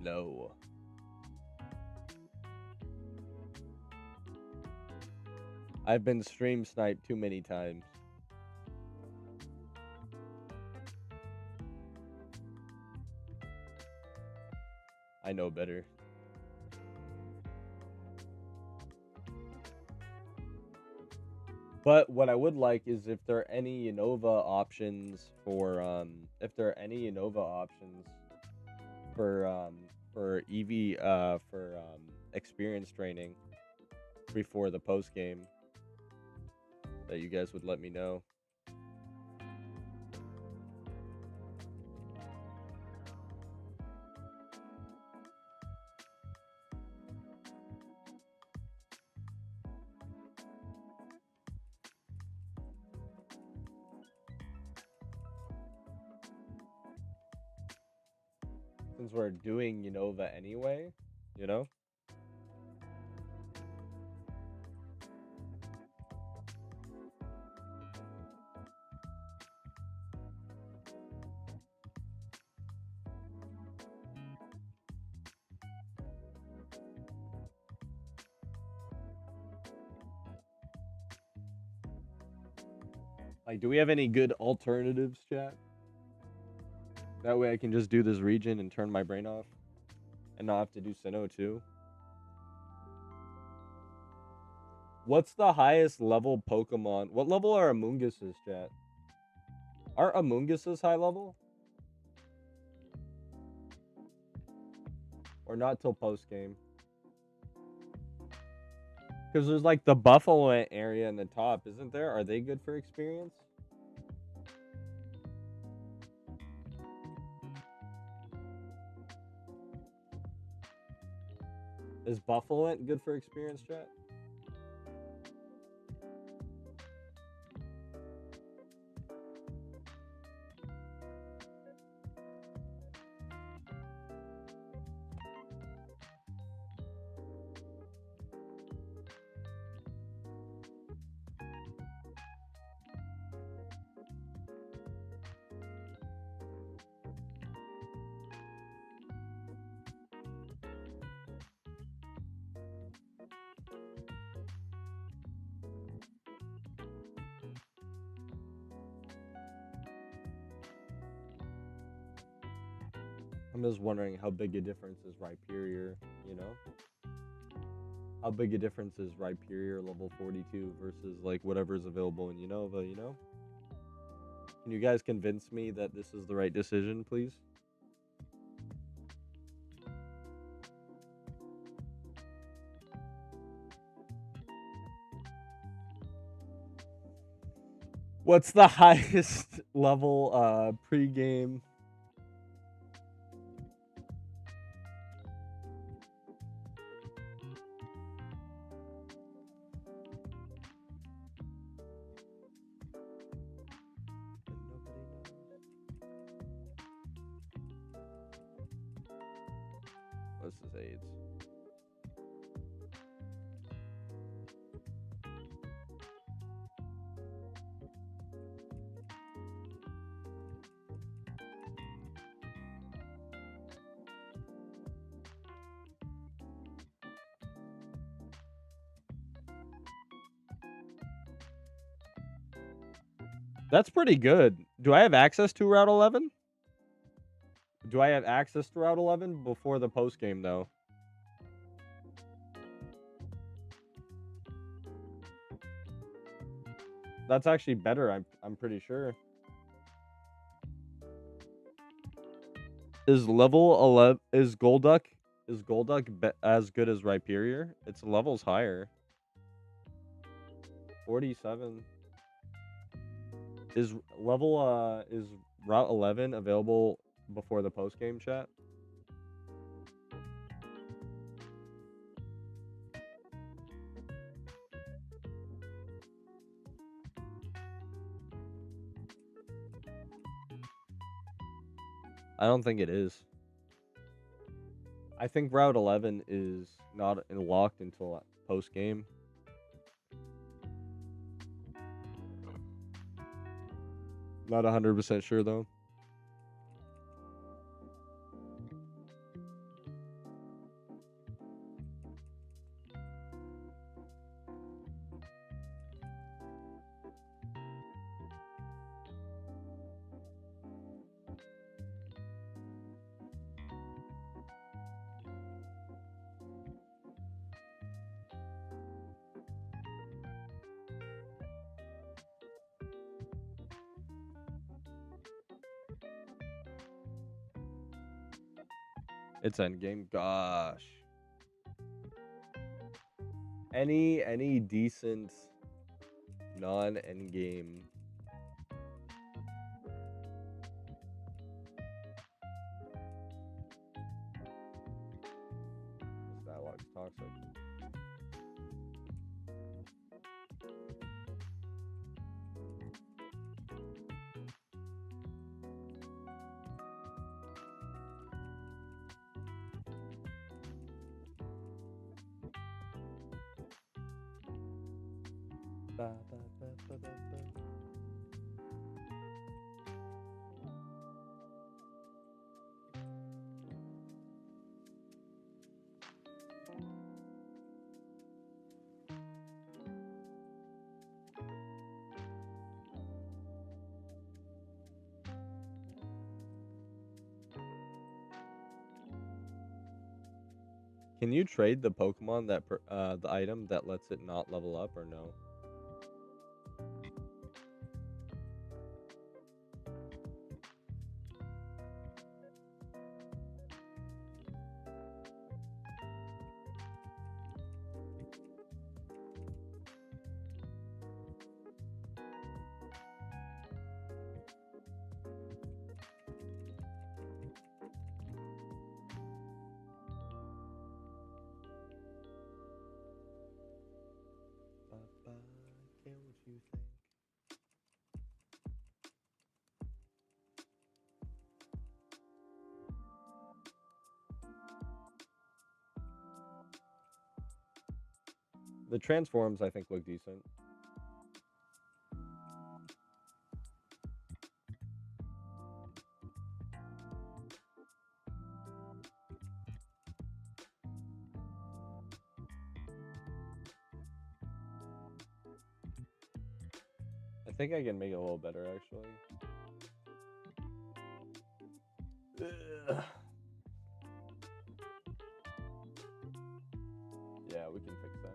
No. I've been stream sniped too many times. I know better. But what I would like is if there are any Unova options for EV experience training before the post game, that you guys would let me know. Since we're doing Unova anyway, you know? Like, do we have any good alternatives, chat? That way I can just do this region and turn my brain off. And not have to do Sinnoh too. What's the highest level Pokemon? What level are Amoonguses, chat? Are Amoonguses high level? Or not till post game? Because there's like the Buffalo area in the top, isn't there? Are they good for experience? Is Buffalo good for experience, chat? I'm just wondering how big a difference is Rhyperior, you know? How big a difference is Rhyperior level 42 versus like whatever's available in Unova, you know? Can you guys convince me that this is the right decision, please? What's the highest level pre-game? This is AIDS. That's pretty good. Do I have access to Route 11? Do I have access to Route 11 before the post game though? That's actually better. I'm pretty sure. Is level 11 is Golduck as good as Rhyperior? Its level's higher. 47. Is Route 11 available before the post game chat? I don't think it is. I think Route 11 is not unlocked until post game. Not 100% sure though. It's endgame. Gosh. Any decent non-endgame. This dialogue's toxic. Can you trade the Pokemon that the item that lets it not level up or no? Care what you think. The transforms, I think, look decent. I think I can make it a little better, actually. Ugh. Yeah, we can fix that.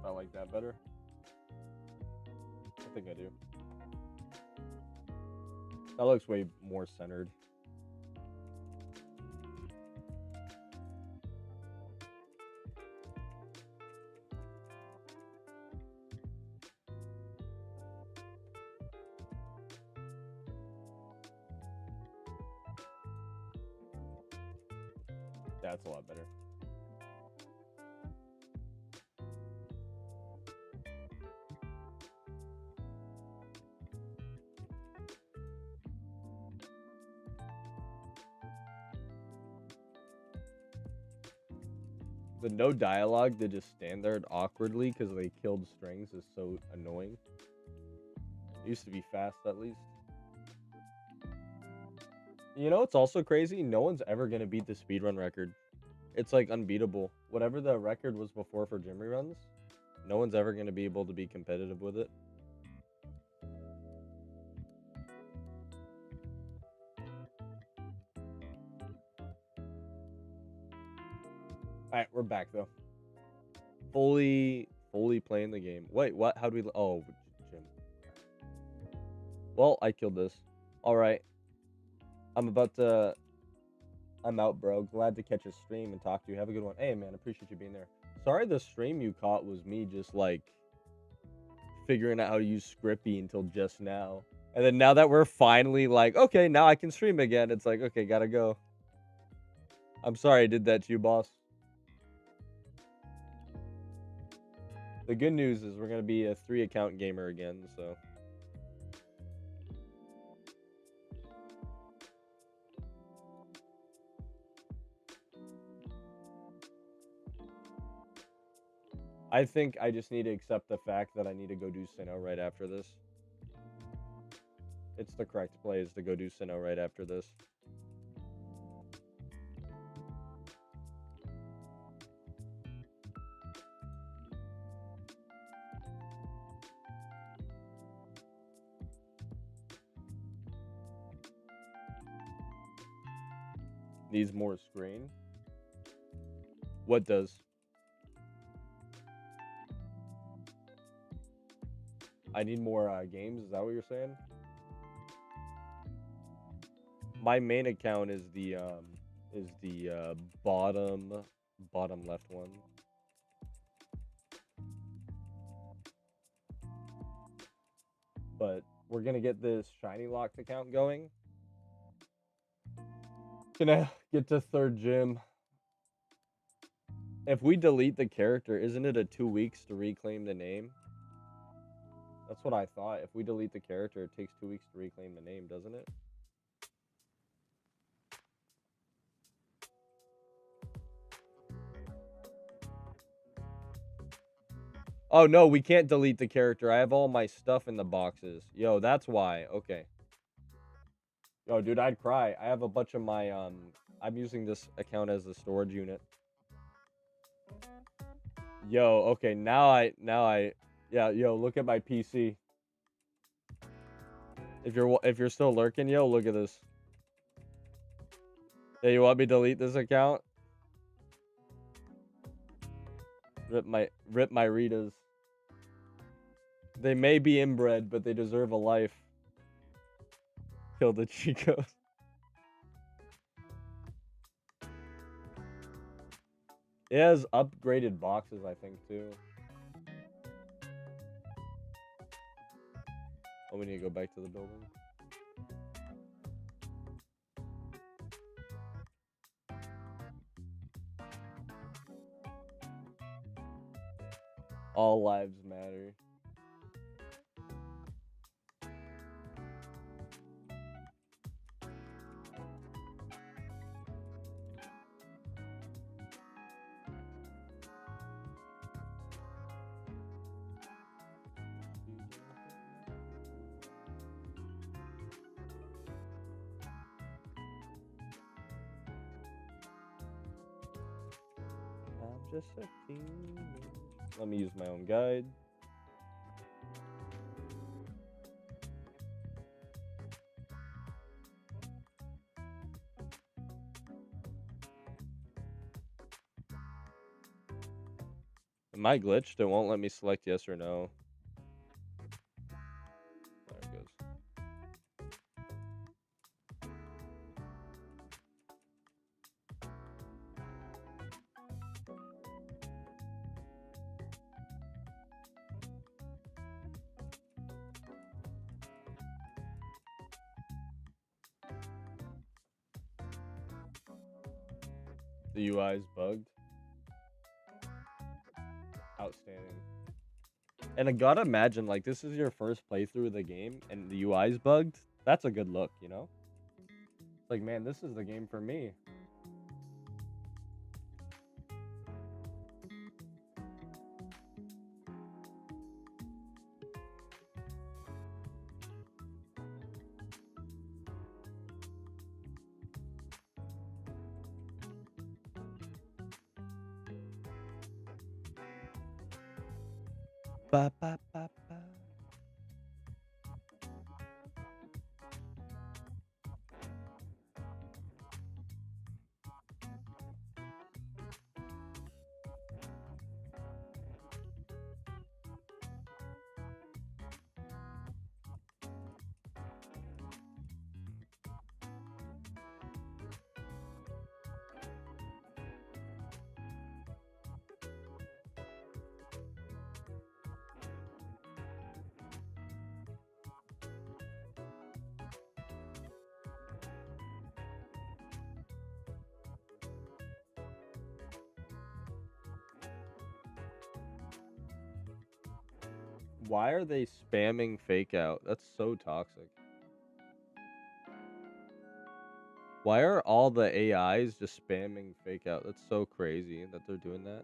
I like that better. I think I do. That looks way more centered. That's a lot better. The no dialogue that just stand there awkwardly because they killed strings is so annoying. It used to be fast at least. You know, it's also crazy. No one's ever going to beat the speedrun record. It's like unbeatable. Whatever the record was before for gym reruns, no one's ever going to be able to be competitive with it. Alright, we're back though. Fully playing the game. Wait, what? How do we... Oh, gym. Well, I killed this. Alright. I'm out, bro. Glad to catch a stream and talk to you. Have a good one. Hey, man, appreciate you being there. Sorry the stream you caught was me just, like, figuring out how to use Scrippy until just now. And then now that we're finally, like, okay, now I can stream again, it's like, okay, gotta go. I'm sorry I did that to you, boss. The good news is we're going to be a 3-account gamer again, so... I think I just need to accept the fact that I need to go do Sinnoh right after this. It's the correct play is to go do Sinnoh right after this. Needs more screen. What does? I need more games. Is that what you're saying? My main account is the bottom left one. But we're gonna get this shiny locked account going. Gonna get to 3rd gym. If we delete the character, isn't it a 2 weeks to reclaim the name? That's what I thought. If we delete the character, it takes 2 weeks to reclaim the name, doesn't it? Oh, no, we can't delete the character. I have all my stuff in the boxes. Yo, that's why. Okay. Yo, dude, I'd cry. I have a bunch of my, I'm using this account as a storage unit. Yo, okay, now I, yeah, yo, look at my PC. If you're still lurking, yo, look at this. Yeah, you want me to delete this account? Rip my Ritas. They may be inbred, but they deserve a life. Kill the Chicos. It has upgraded boxes, I think, too. Oh, we need to go back to the building. All lives matter. I'm just a teenager. Let me use my own guide. Am I glitched? It won't let me select yes or no. There it goes. The UI is bugged. Outstanding. And I gotta imagine, like, this is your first playthrough of the game and the UI is bugged. That's a good look, you know? It's like, man, this is the game for me. Ba, ba, ba, ba. Why are they spamming fake out? That's so toxic. Why are all the AIs just spamming fake out? That's so crazy that they're doing that.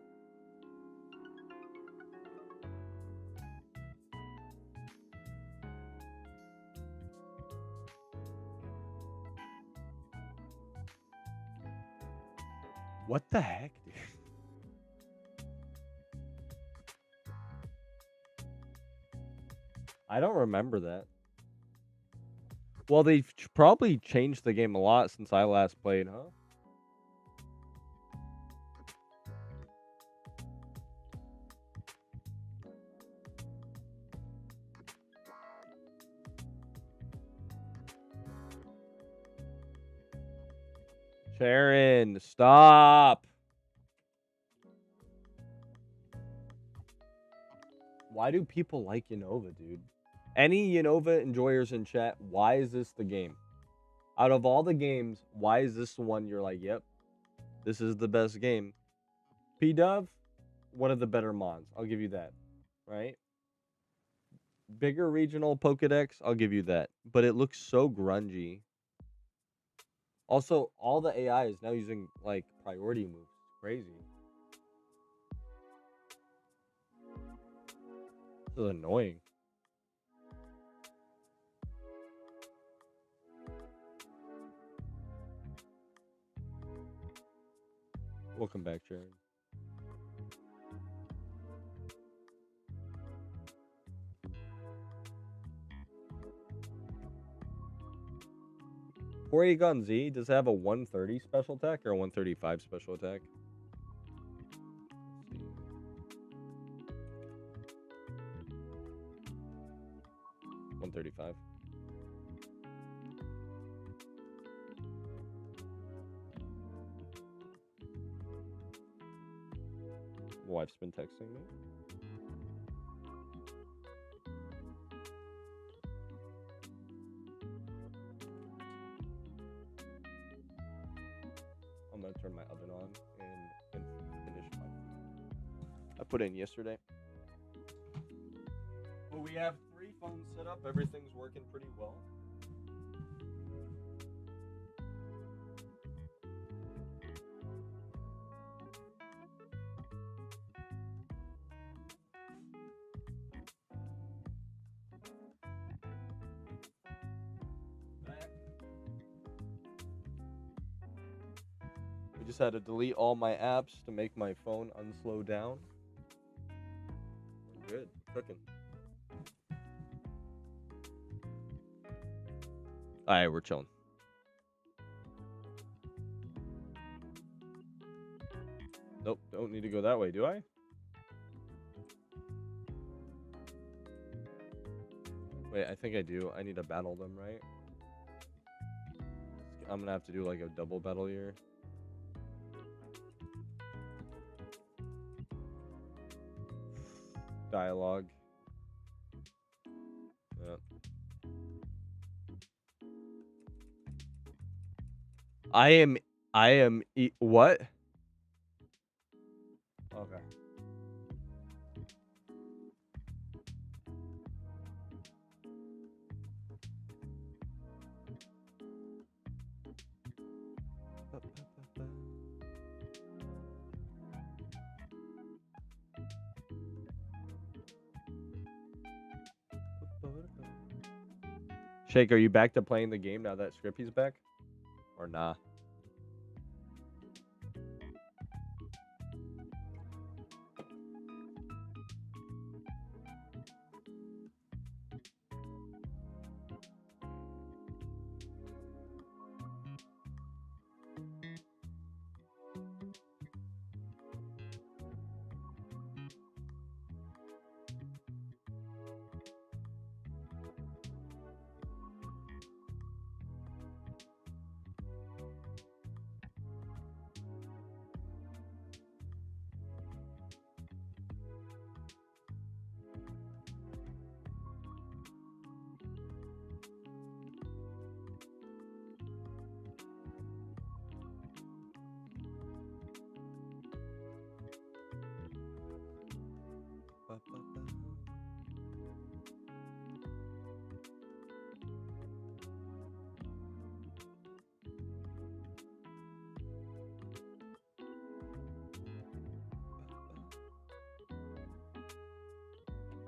What the heck, dude? I don't remember that. Well, they've probably changed the game a lot since I last played, huh? Sharon, stop. Why do people like Unova, dude? Any Unova enjoyers in chat, why is this the game? Out of all the games, why is this the one you're like, yep, this is the best game? P-Dove, one of the better mods. I'll give you that, right? Bigger regional Pokedex, I'll give you that. But it looks so grungy. Also, all the AI is now using, like, priority moves. It's crazy. This is annoying. Welcome back, Sharon. Porygon Z, does it have a 130 special attack or a 135 special attack? Let's see. 135. Wife's been texting me. I'm gonna turn my oven on and finish my food. I put in yesterday. Well, we have 3 phones set up. Everything's working pretty well. We just had to delete all my apps to make my phone unslow down. We're good. Cooking. Alright, we're chilling. Nope, don't need to go that way, do I? Wait, I think I do. I need to battle them, right? I'm gonna have to do like a double battle here. Dialogue. Yep. I am what? Okay. Shake, are you back to playing the game now that Scrippy's back? Or nah?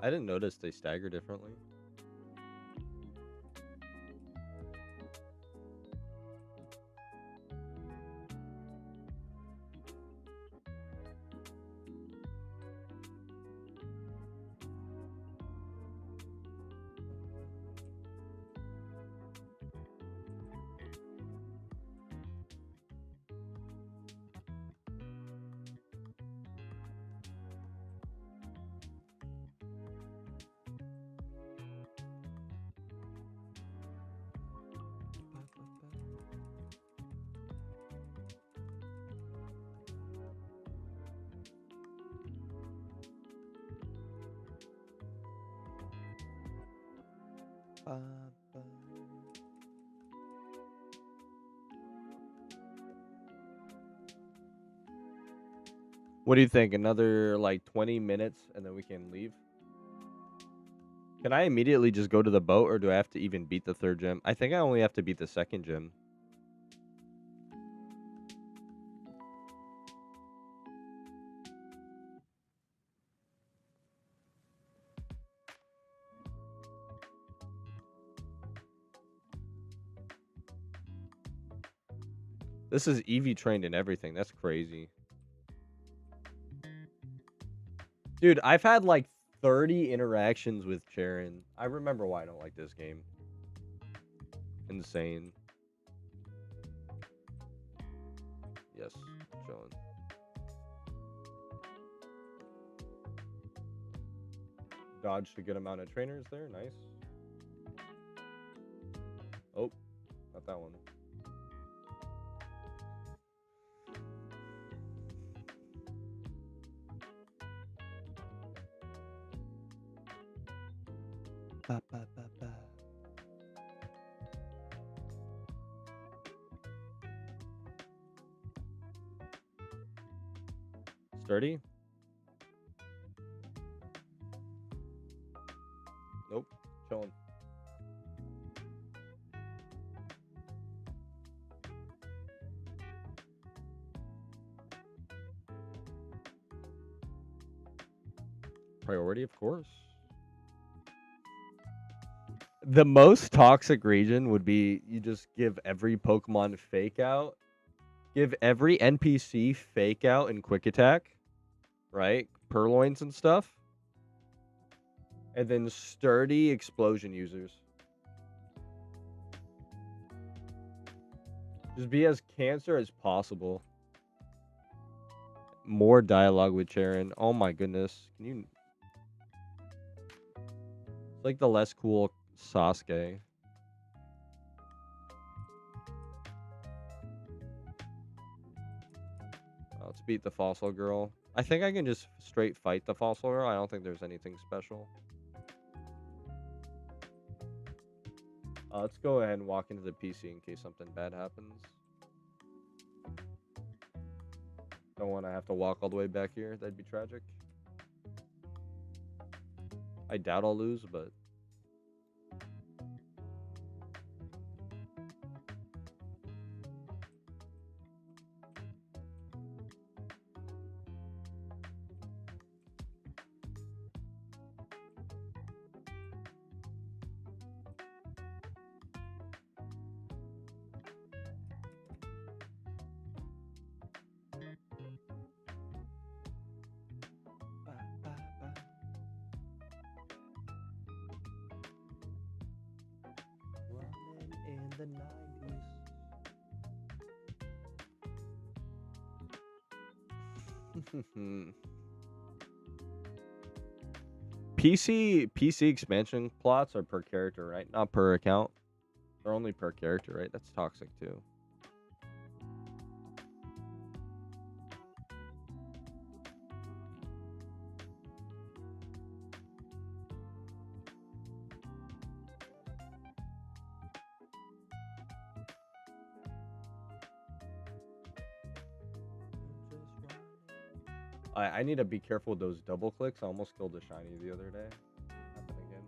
I didn't notice they stagger differently. What do you think? Another like 20 minutes and then we can leave? Can I immediately just go to the boat or do I have to even beat the third gym? I think I only have to beat the second gym. This is Eevee trained and everything. That's crazy. Dude, I've had like 30 interactions with Charon. I remember why I don't like this game. Insane. Yes, chilling. Dodged a good amount of trainers there. Nice. Oh, not that one. Ba, ba, ba, ba. Sturdy? Nope. Chilling. Priority, of course. The most toxic region would be you just give every Pokemon fake out. Give every NPC fake out and quick attack. Right? Purloins and stuff. And then sturdy explosion users. Just be as cancer as possible. More dialogue with Charon. Oh my goodness. Can you... It's like the less cool Sasuke. Let's beat the fossil girl. I think I can just straight fight the fossil girl. I don't think there's anything special. Let's go ahead and walk into the PC in case something bad happens. Don't want to have to walk all the way back here. That'd be tragic. I doubt I'll lose, but... in the 90s. PC expansion plots are per character, right? Not per account. They're only per character, right? That's toxic too. I need to be careful with those double clicks. I almost killed a shiny the other day. Happened again.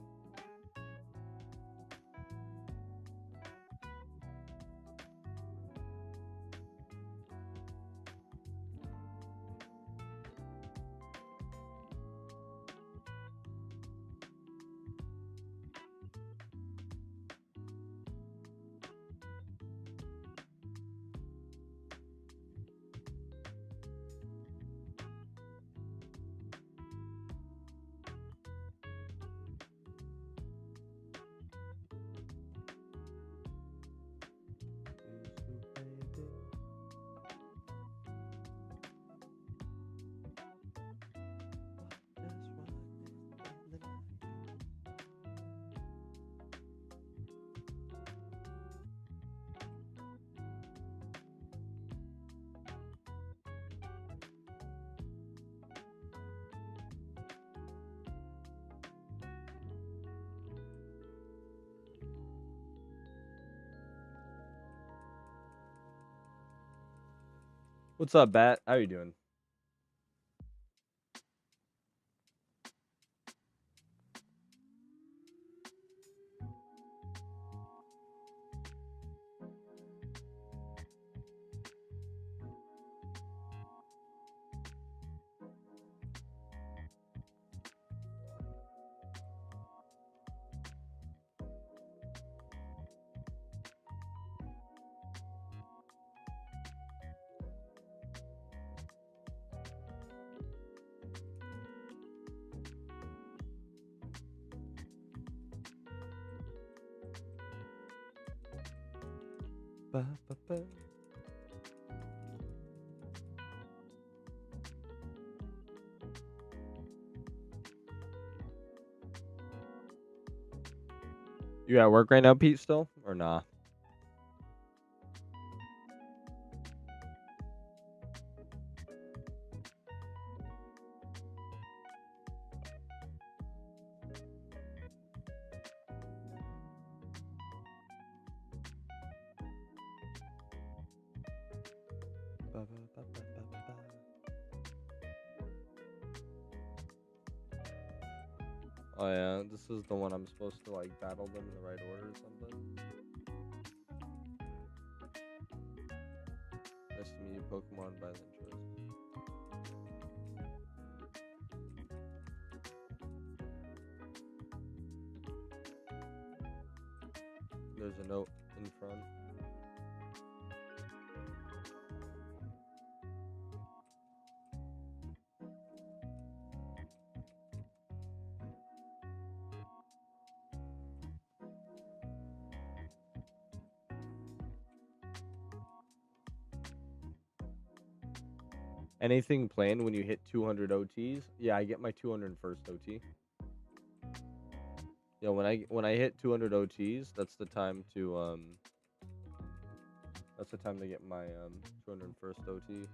What's up, Bat? How you doing? Ba, ba, ba. You at work right now, Pete, still? Or nah? Ba, ba, ba, ba, ba, ba. Oh yeah, this is the one I'm supposed to like battle them in the right order or something. Nice to meet you, Pokemon by the interest. There's a note in front. Anything planned when you hit 200 OTs? Yeah, I get my 201st OT. Yeah, when I hit 200 OTs, that's the time to get my 201st OT.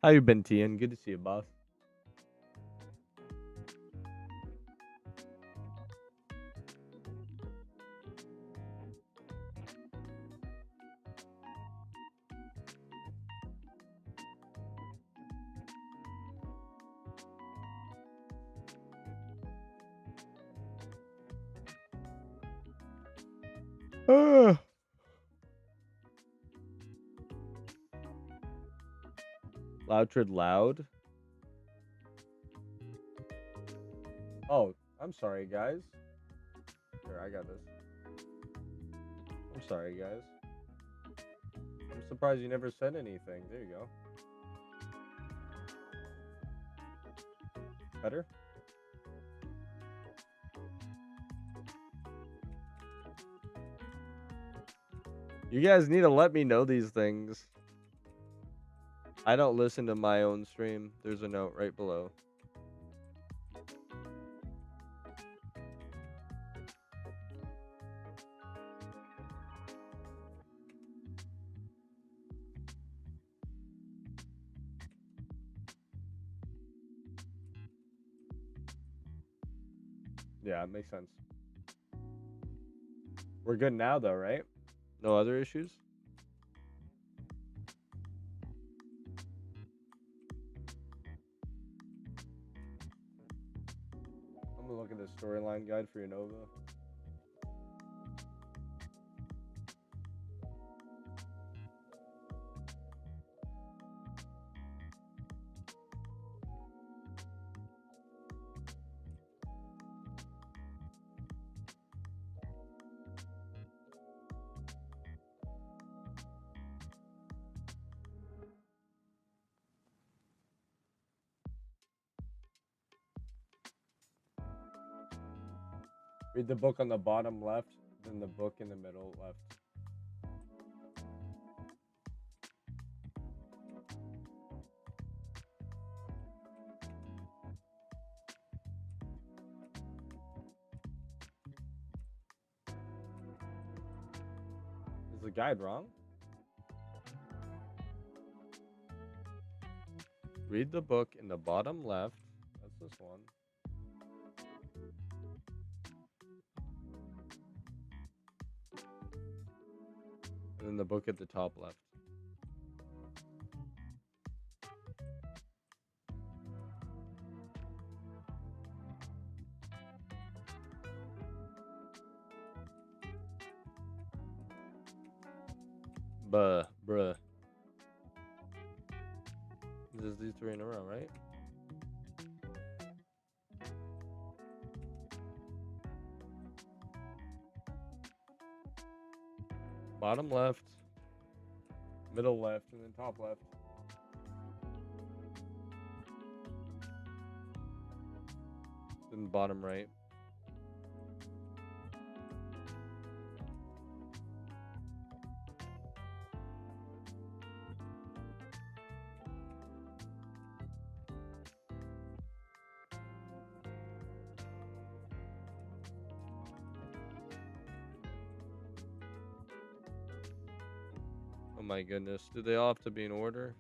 How you been, Tian? Good to see you, boss. Loud loud. Oh, I'm sorry, guys. Here, I got this. I'm sorry, guys. I'm surprised you never said anything. There you go. Better? You guys need to let me know these things. I don't listen to my own stream. There's a note right below. Yeah, it makes sense. We're good now, though, right? No other issues? I'm gonna look at the storyline guide for your Nova. Read the book on the bottom left, then the book in the middle left. Is the guide wrong? Read the book in the bottom left. That's this one. And then the book at the top left. Bruh. This is these three in a row, right? Bottom left, middle left, and then top left. Then bottom right. Oh my goodness. Do they all have to be in order?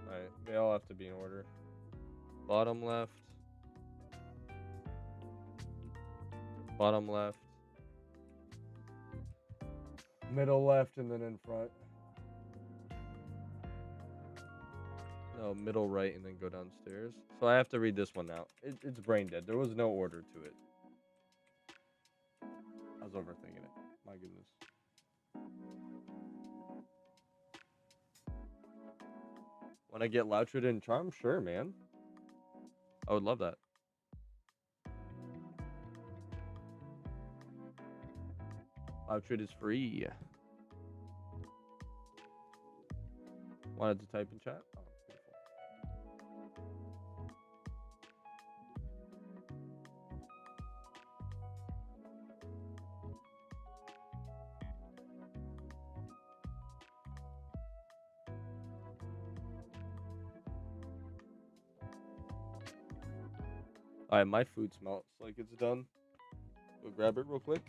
Alright, they all have to be in order. Bottom left. Bottom left. Middle left and then in front. No, middle right and then go downstairs. So I have to read this one now. It's brain dead. There was no order to it. I was overthinking it. My goodness. When I get Loutred and Charm, sure, man. I would love that. Loutred is free. Wanted to type in chat? Oh, beautiful. Alright, my food smells like it's done. Go grab it real quick.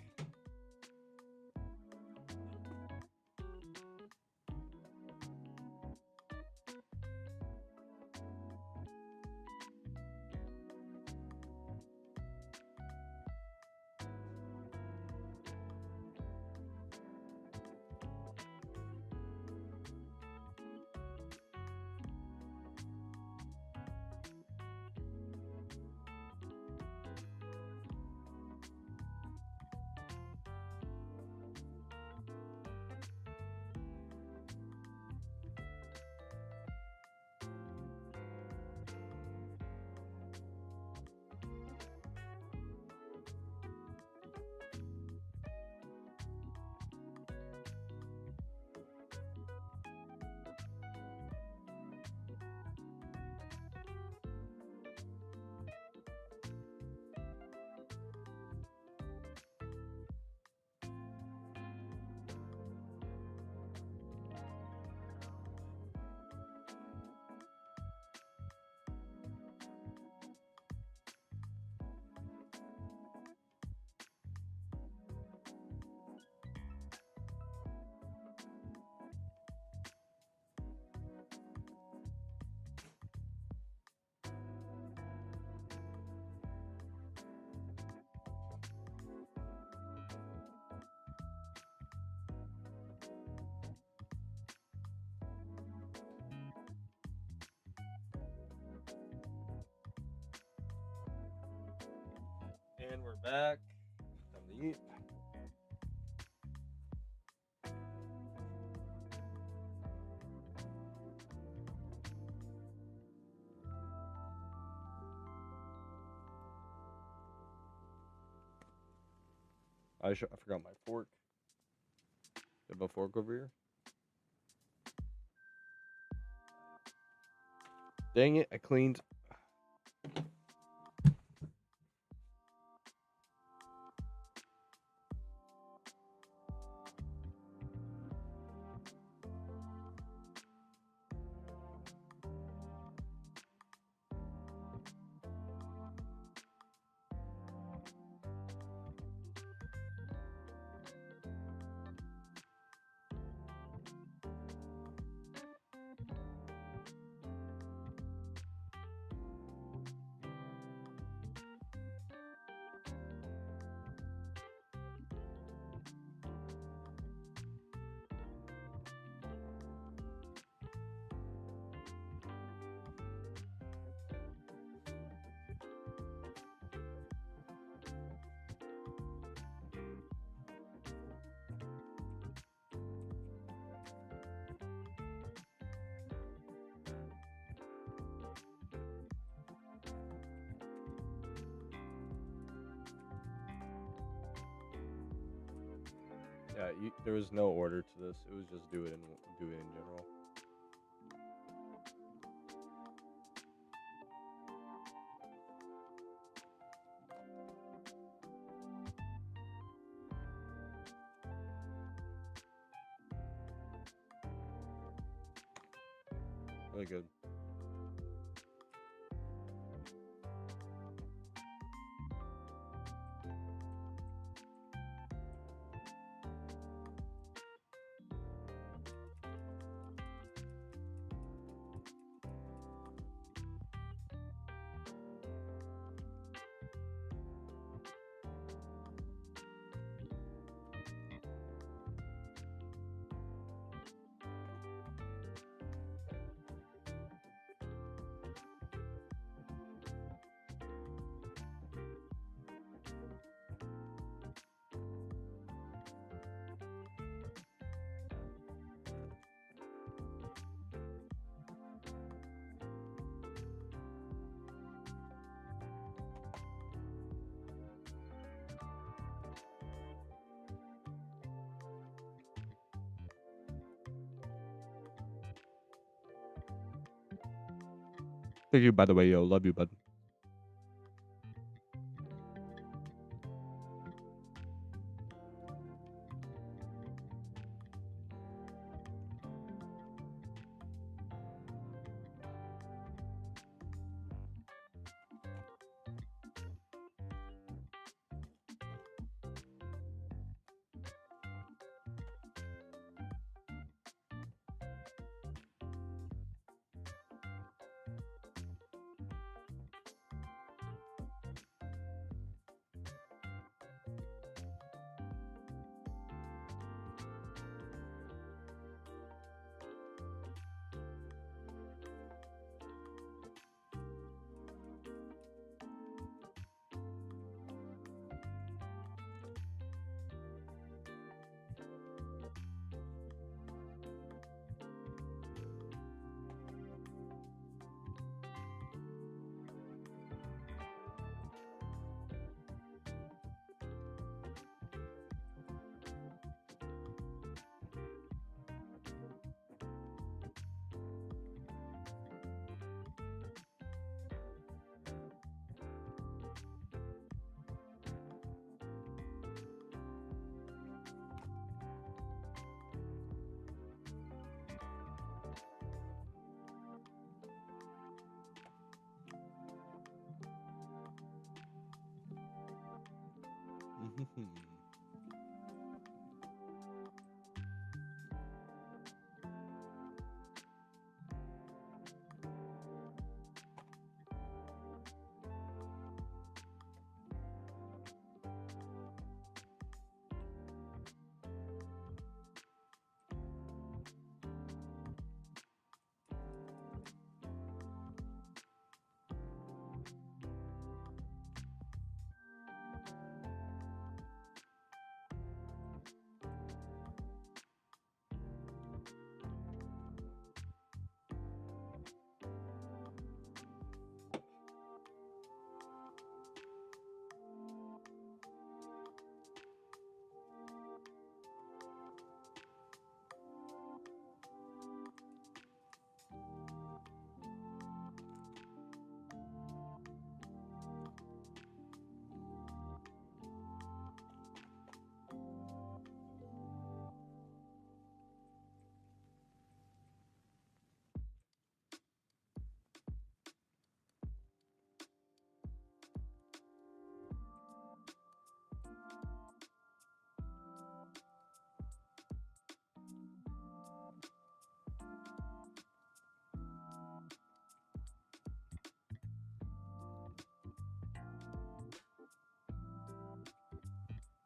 And we're back. Time to eat. I forgot my fork. You have a fork over here? Dang it, I cleaned. Yeah, there was no order to this. It was just do it in general. Really good. Thank you, by the way, yo. Love you, bud.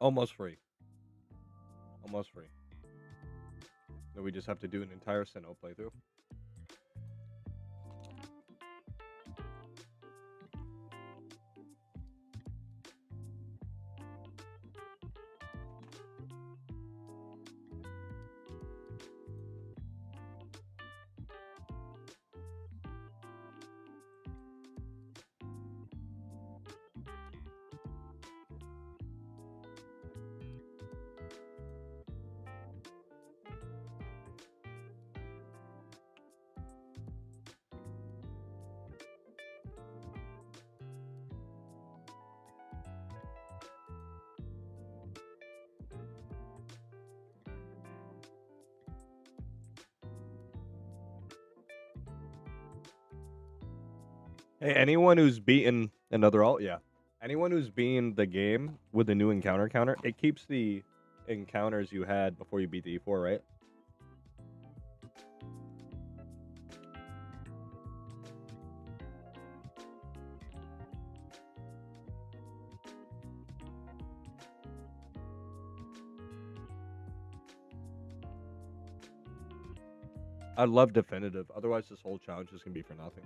Almost free. Almost free. Then we just have to do an entire Sinnoh playthrough. Hey, anyone who's beaten another alt, yeah. Anyone who's beaten the game with the new encounter counter, it keeps the encounters you had before you beat the E4, right? I love definitive. Otherwise, this whole challenge is gonna be for nothing.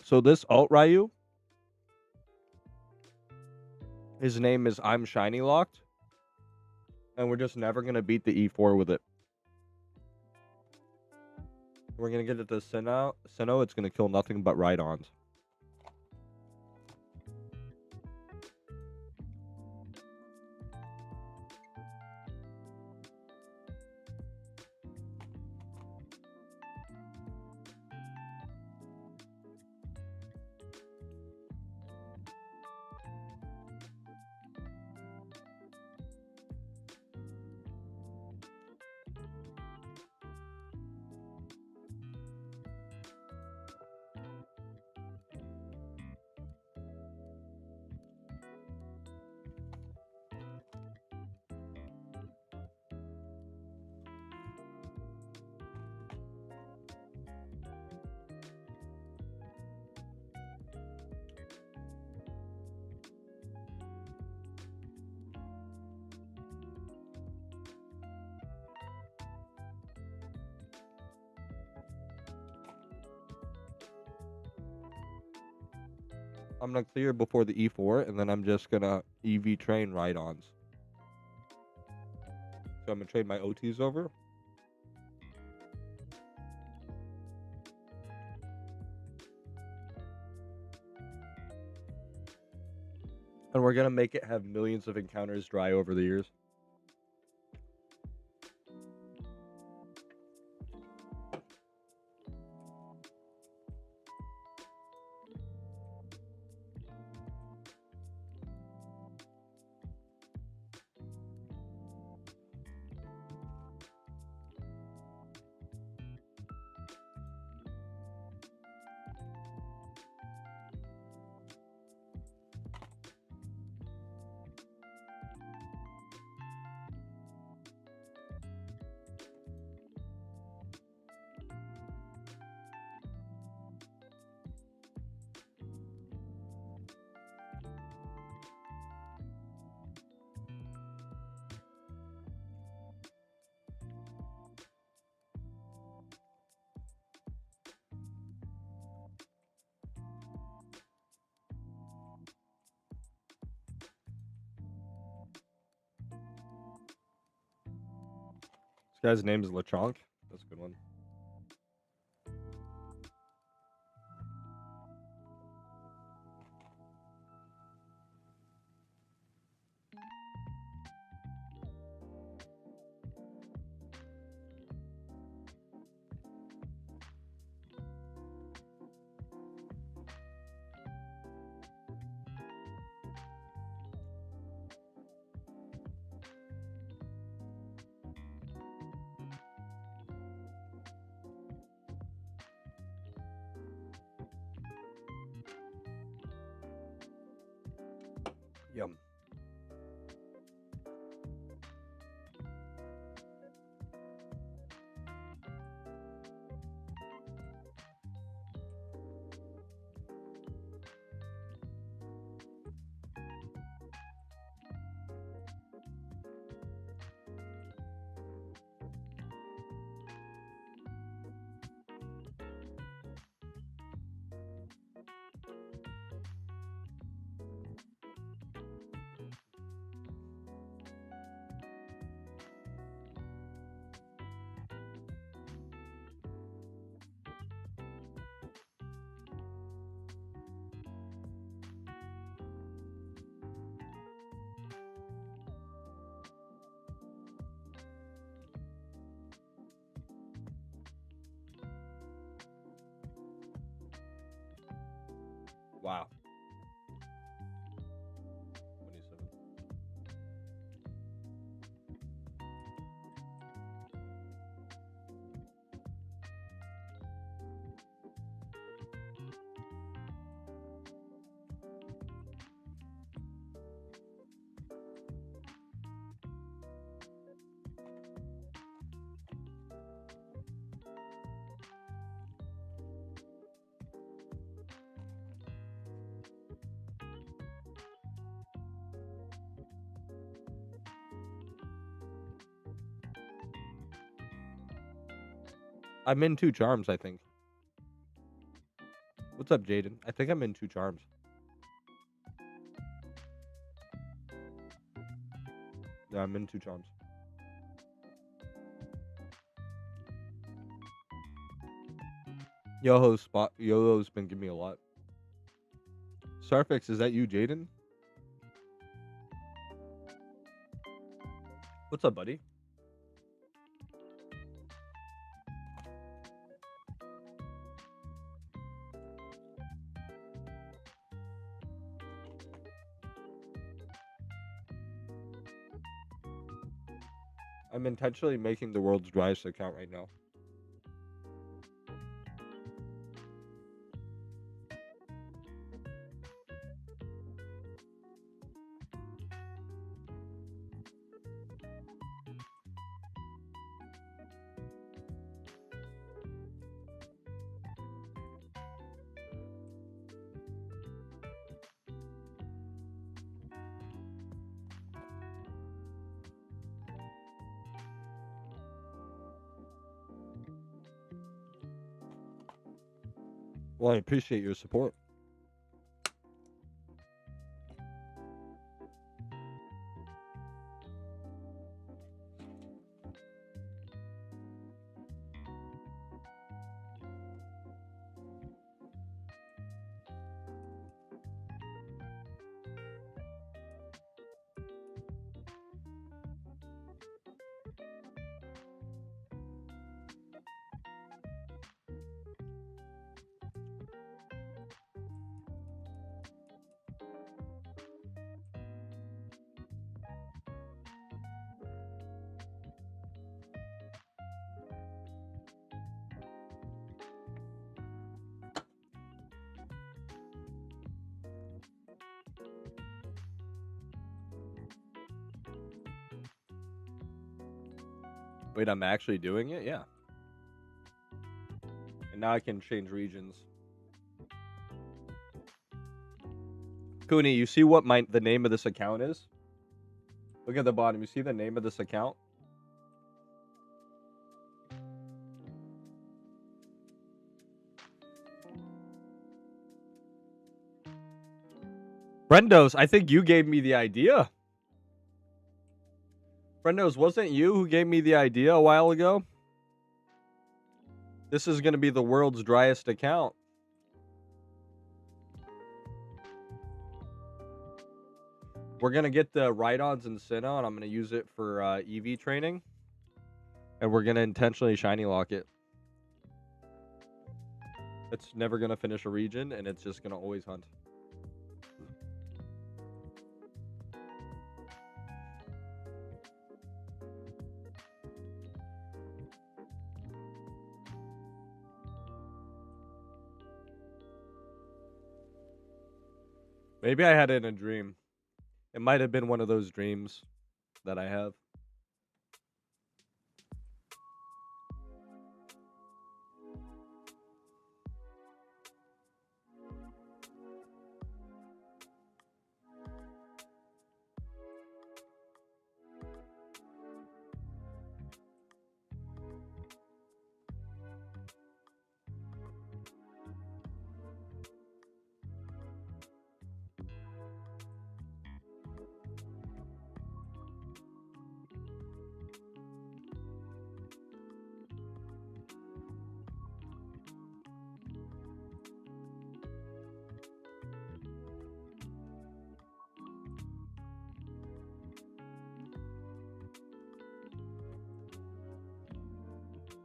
So this alt Ryu, his name is I'm Shiny Locked, and we're just never gonna beat the E4 with it. We're gonna get it to Sinnoh. It's gonna kill nothing but Rhydons. I'm gonna clear before the E4, and then I'm just gonna EV train Rhydons. So I'm gonna trade my OTs over. And we're gonna make it have millions of encounters dry over the years. Guy's name is LeChonk. That's a good one. Yum. Wow. 27. I'm in 2 charms, I think. What's up, Jaden? I think I'm in 2 charms. Yeah, I'm in 2 charms. Yoho's been giving me a lot. Starfix, is that you, Jaden? What's up, buddy? I'm intentionally making the world's driest account right now. Well, I appreciate your support. Wait, I'm actually doing it? Yeah. And now I can change regions. Cooney, you see what the name of this account is? Look at the bottom. You see the name of this account? Brendos, I think you gave me the idea. Friendos, wasn't you who gave me the idea a while ago? This is going to be the world's driest account. We're going to get the Rhydons and Sinnoh, and I'm going to use it for EV training. And we're going to intentionally shiny lock it. It's never going to finish a region, and it's just going to always hunt. Maybe I had it in a dream. It might have been one of those dreams that I have.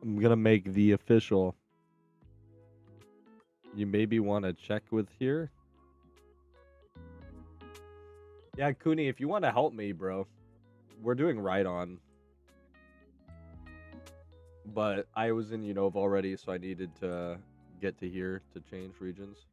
I'm gonna make the official. You maybe want to check with here. Yeah, Cooney, if you want to help me, bro, we're doing Rhydon. But I was in Unova already, so I needed to get to here to change regions.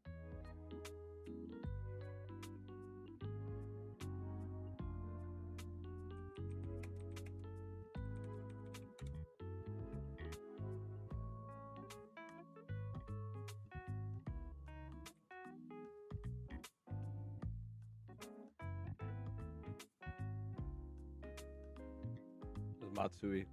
This is Matsui.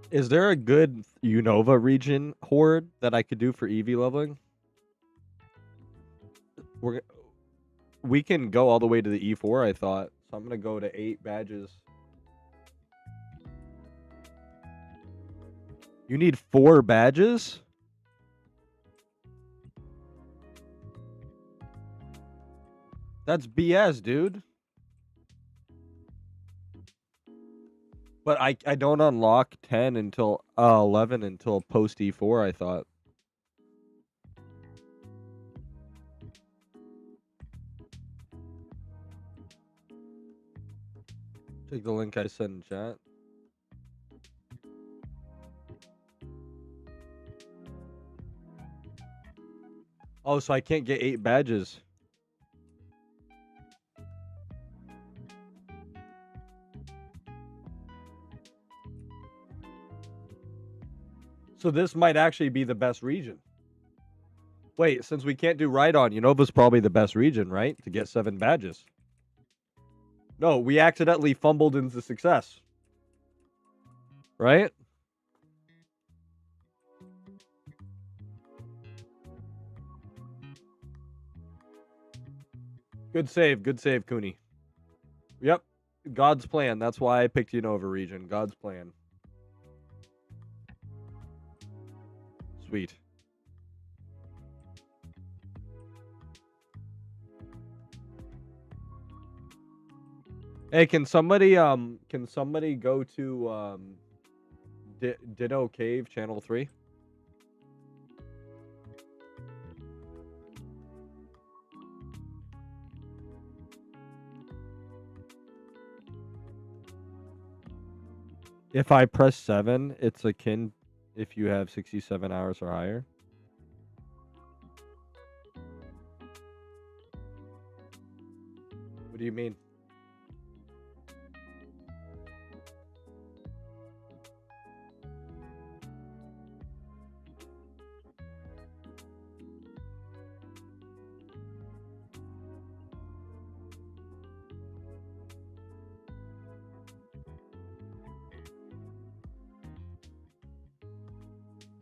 Is there a good Unova region horde that I could do for EV leveling? We can go all the way to the E4, I thought. So I'm going to go to 8 badges. You need 4 badges? That's BS, dude. But I don't unlock 10 until 11 until post E4, I thought. Take the link I sent in chat. Oh, so I can't get 8 badges. So this might actually be the best region. Wait, since we can't do Rhydon, Unova's probably the best region, right? To get 7 badges. No, we accidentally fumbled into success. Right? Good save, Cooney. Yep. God's plan. That's why I picked Unova region. God's plan. Sweet. Hey, can somebody go to Ditto Cave Channel 3? If I press 7, it's akin if you have 67 hours or higher. What do you mean?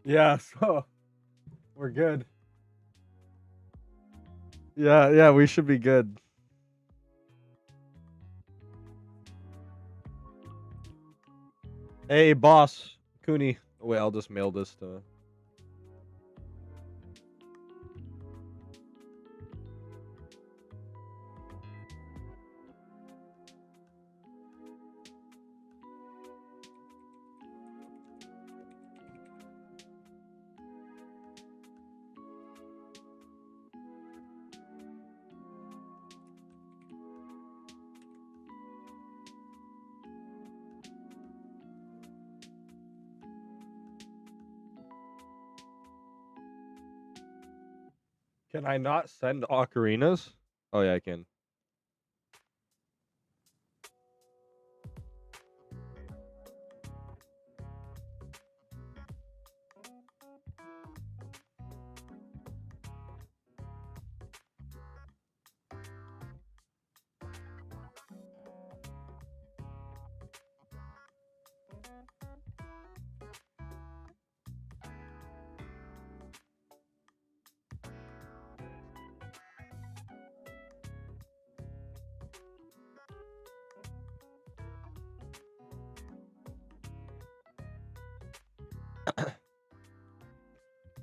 Yeah, so we're good. Yeah, we should be good. Hey, boss, Cooney. Wait, I'll just mail this to. Can I not send ocarinas? Oh yeah, I can.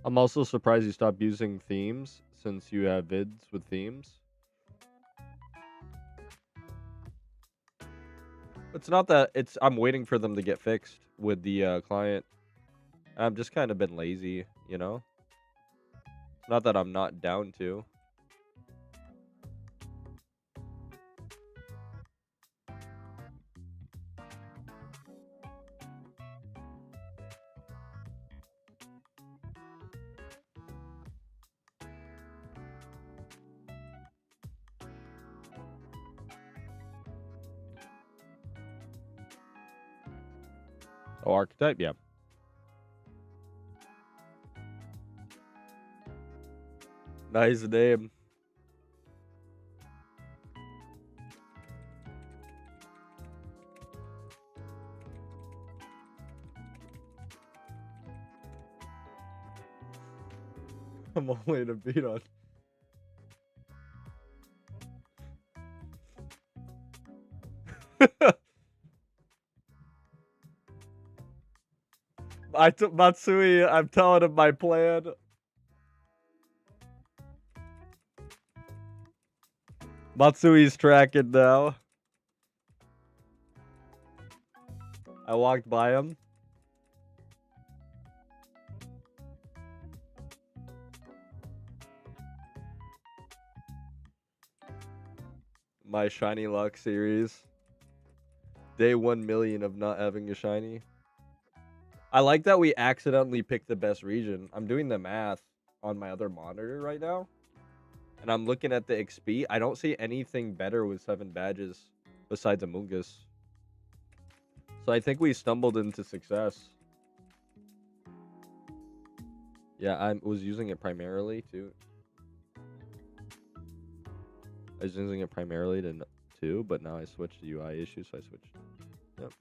I'm also surprised you stopped using themes since you have vids with themes. It's not that it's I'm waiting for them to get fixed with the client. I've just kind of been lazy, you know? It's not that I'm not down to. Oh, archetype, yeah. Nice name. I'm only to beat on. I took Matsui. I'm telling him my plan. Matsui's tracking now. I walked by him. My shiny luck series. Day 1,000,000 of not having a shiny. I like that we accidentally picked the best region. I'm doing the math on my other monitor right now. And I'm looking at the XP. I don't see anything better with 7 badges besides Amoongus. So I think we stumbled into success. Yeah, I was using it primarily too. I was using it primarily to 2, but now I switched to UI issues, so I switched. Yep.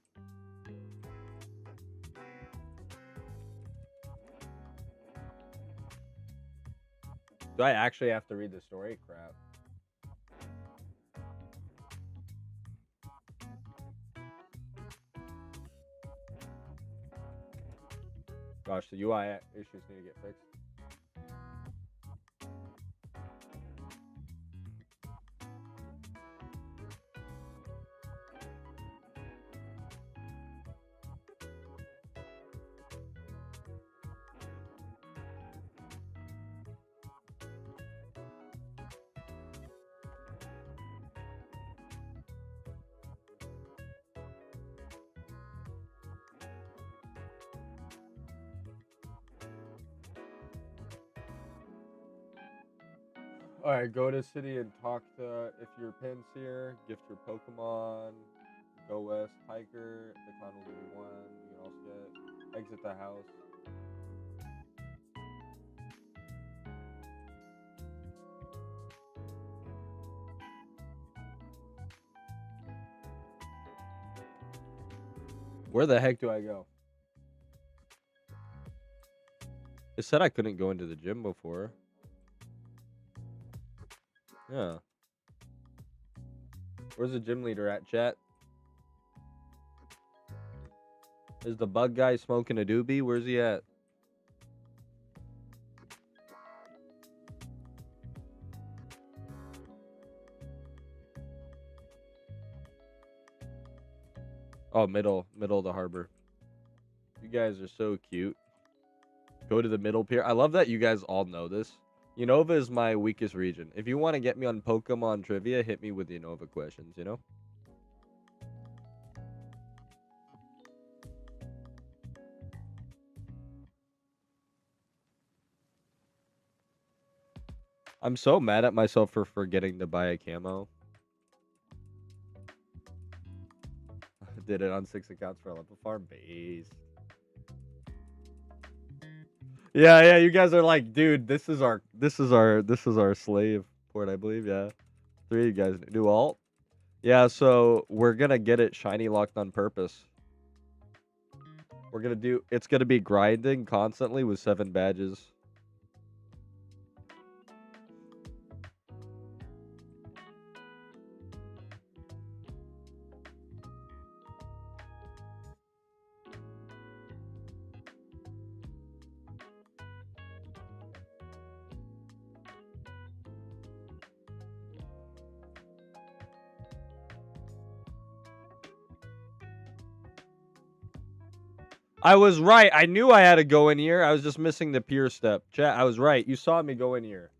Do I actually have to read the story? Crap. Gosh, the UI issues need to get fixed. Alright, go to city and talk to if your pin's here, gift your Pokemon, go west, hiker, the clown will give you 1. You can also get exit the house. Where the heck do I go? said I couldn't go into the gym before. Yeah. Where's the gym leader at, chat? Is the bug guy smoking a doobie? Where's he at? Oh, middle of the harbor. You guys are so cute. Go to the middle pier. I love that you guys all know this. Unova is my weakest region. If you want to get me on Pokemon trivia, hit me with the Unova questions, you know? I'm so mad at myself for forgetting to buy a camo. Did it on 6 accounts for a level farm base. Yeah, you guys are like, dude, this is our slave port, I believe, yeah. 3 of you guys do alt. Yeah, so we're gonna get it shiny locked on purpose. It's gonna be grinding constantly with 7 badges. I was right. I knew I had to go in here. I was just missing the pier step. Chat, I was right. You saw me go in here.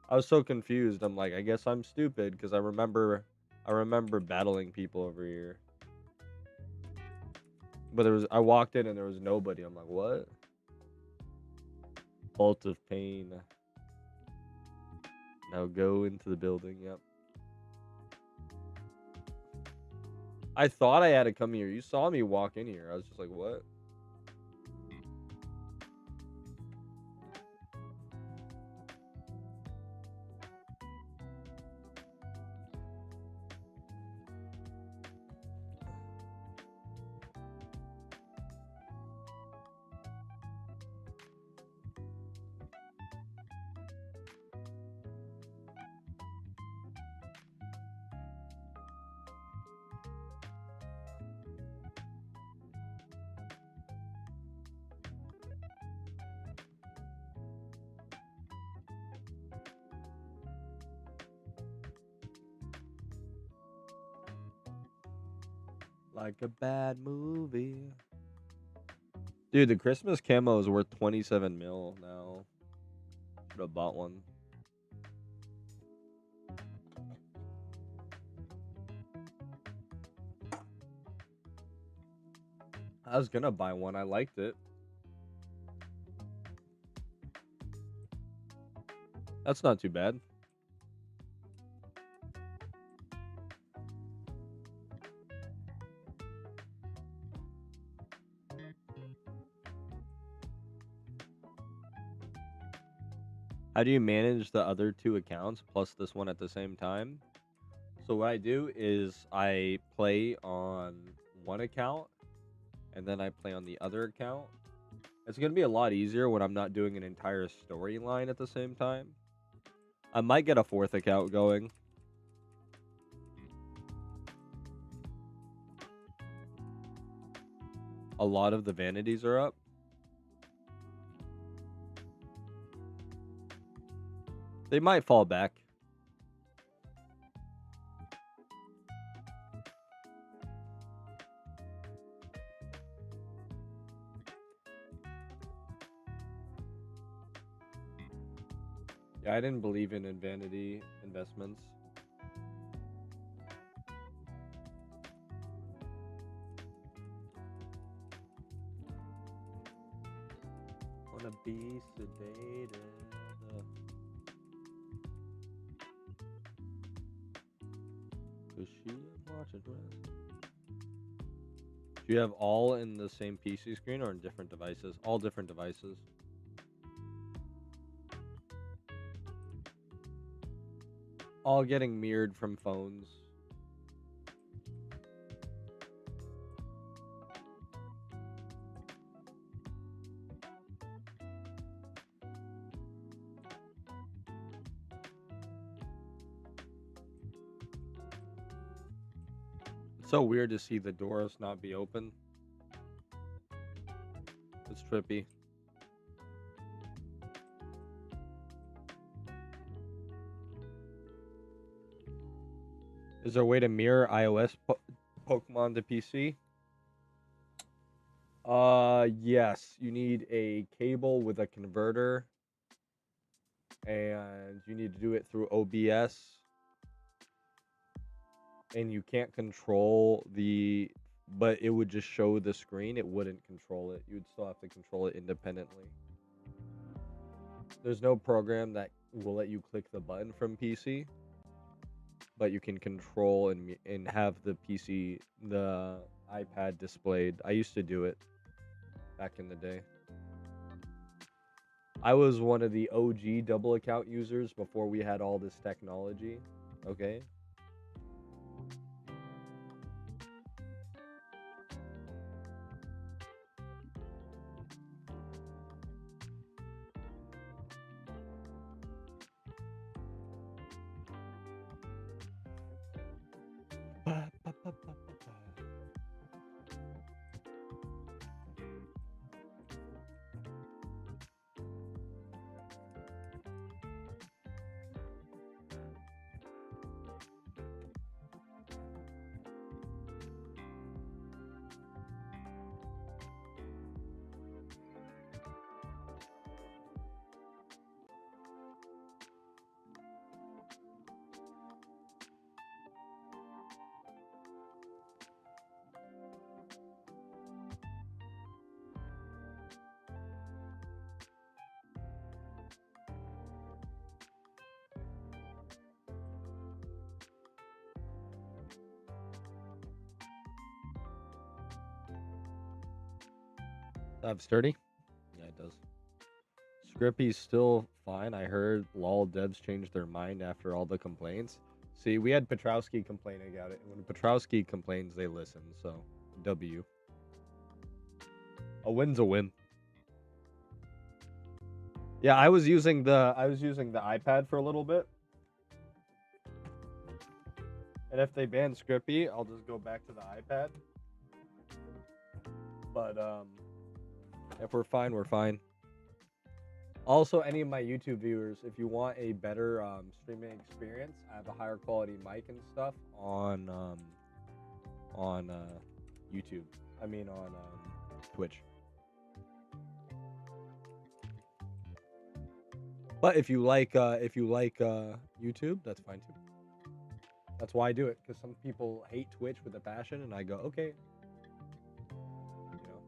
I was so confused. I'm like, I guess I'm stupid because I remember battling people over here. But I walked in and there was nobody. I'm like, what? Bolt of pain. Now go into the building. Yep. I thought I had to come here. You saw me walk in here. I was just like, what? Like a bad movie. Dude, the Christmas camo is worth 27 mil now. Should have bought one. I was gonna buy one. I liked it. That's not too bad. How do you manage the other 2 accounts plus this one at the same time? So what I do is I play on one account and then I play on the other account. It's going to be a lot easier when I'm not doing an entire storyline at the same time. I might get a 4th account going. A lot of the vanities are up. They might fall back. Yeah, I didn't believe in vanity investments. Wanna be sedated. Do you have all in the same PC screen or in different devices? All different devices. All getting mirrored from phones. So weird to see the doors not be open. It's trippy. Is there a way to mirror iOS Pokemon to PC? Yes. You need a cable with a converter, and you need to do it through OBS. And you can't control but it would just show the screen. It wouldn't control it. You would still have to control it independently. There's no program that will let you click the button from PC, but you can control and have the iPad displayed. I used to do it back in the day. I was one of the OG double account users before we had all this technology. Okay. Have sturdy? Yeah, it does. Scrippy's still fine. I heard LOL devs changed their mind after all the complaints. See, we had Petrowski complaining about it. When Petrowski complains, they listen. So, W. A win's a win. Yeah, I was using the iPad for a little bit. And if they ban Scrippy, I'll just go back to the iPad. But if we're fine, we're fine. Also, any of my YouTube viewers, if you want a better streaming experience, I have a higher quality mic and stuff on YouTube. I mean on Twitch. But if you like YouTube, that's fine too. That's why I do it, because some people hate Twitch with a passion, and I go, okay, you know,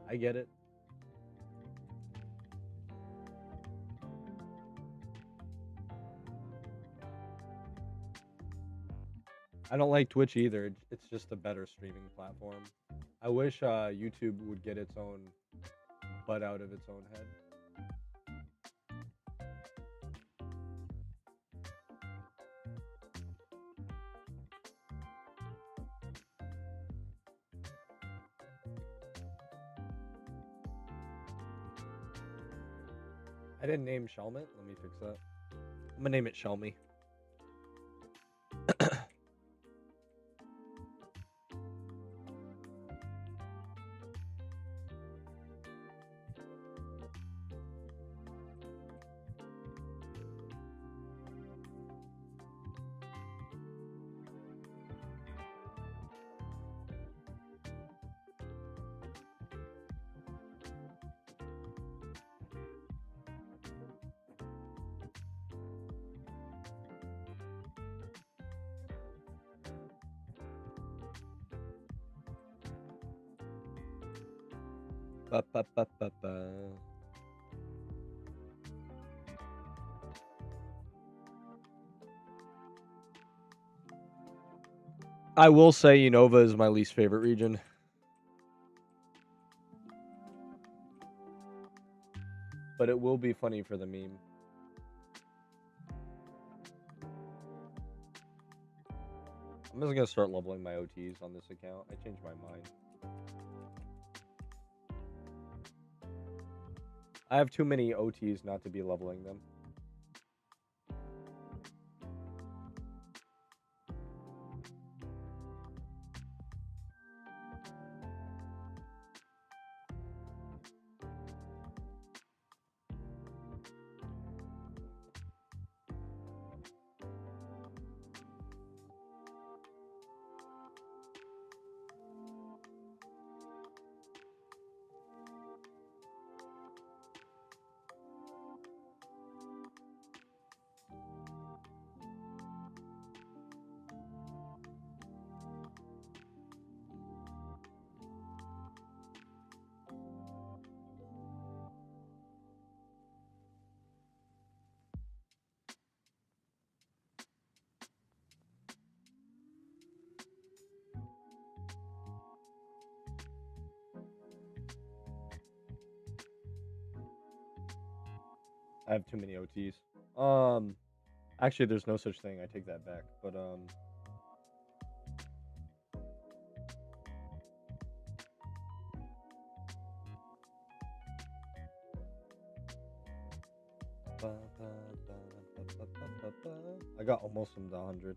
I get it. I don't like Twitch either. It's just a better streaming platform. I wish YouTube would get its own butt out of its own head. I didn't name Shelmet. Let me fix that. I'm gonna name it Shelmy. Ba, ba, ba, ba, ba. I will say Unova is my least favorite region. But it will be funny for the meme. I'm just gonna start leveling my OTs on this account. I changed my mind. I have too many OTs not to be leveling them. I have too many OTs. Actually, there's no such thing. I take that back. But I got almost from the 100.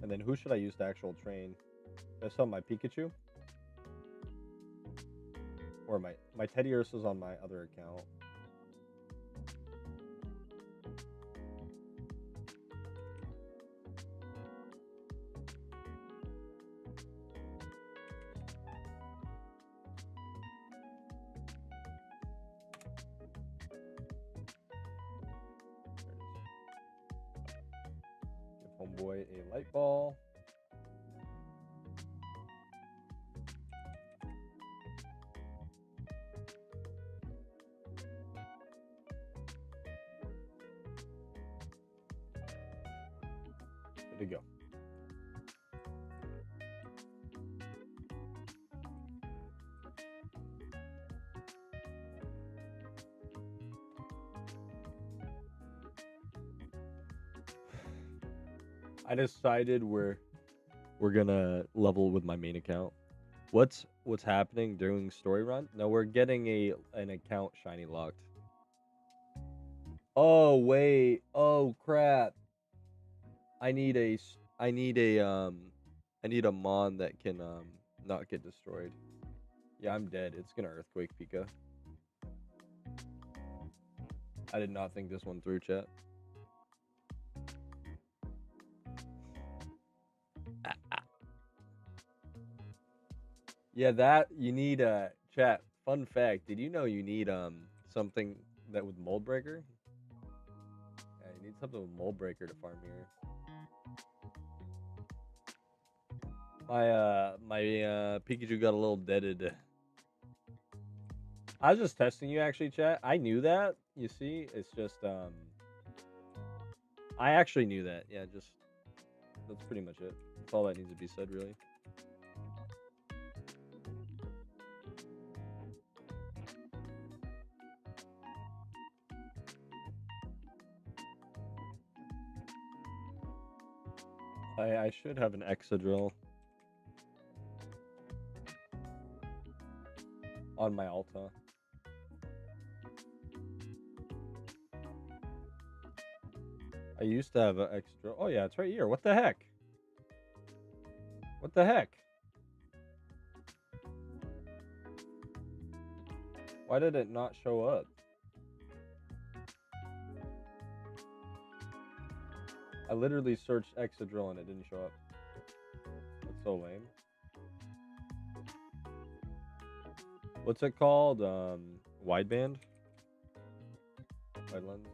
And then who should I use to actual train? Should I sell my Pikachu? Or my Teddy Ursa's on my other account. Give homeboy a light ball. Good to go. I decided we're gonna level with my main account. What's happening during story run? No, we're getting an account shiny locked. Oh wait. Oh crap. I need a mon that can not get destroyed. Yeah, I'm dead. It's gonna earthquake Pika. I did not think this one through, chat. Yeah, that you need chat. Fun fact, did you know you need something that with mold breaker? Yeah, you need something with mold breaker to farm here. My Pikachu got a little deaded. I was just testing you actually, chat. I knew that. You see, it's just I actually knew that. Yeah, just that's pretty much it. That's all that needs to be said, really. I should have an Excadrill on my Alta. I used to have an Excadrill. Oh yeah, it's right here. What the heck? What the heck? Why did it not show up? I literally searched Excadrill and it didn't show up. That's so lame. What's it called? Wideband? Wide lens?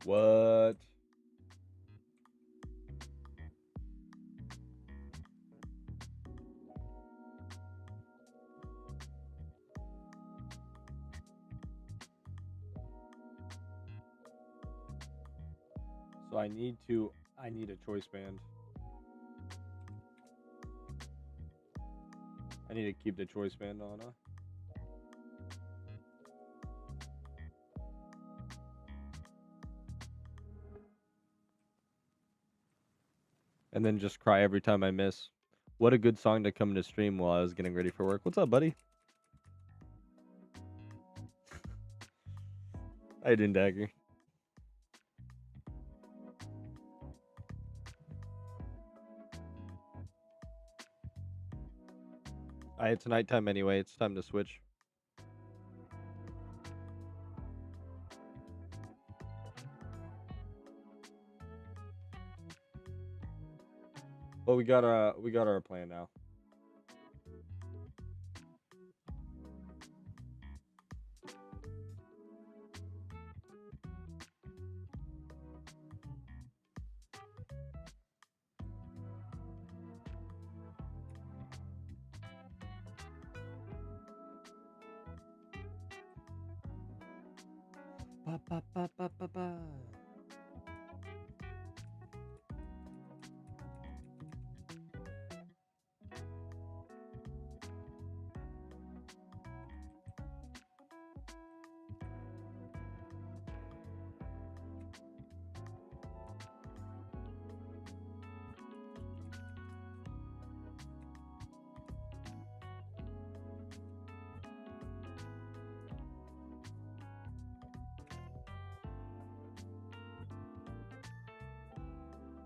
What? So I need a choice band. I need to keep the choice band on, huh? And then just cry every time I miss. What a good song to come into stream while I was getting ready for work. What's up, buddy? I didn't dagger. It's nighttime anyway. It's time to switch. But we got our plan now. Ba, ba, ba, ba, ba, ba.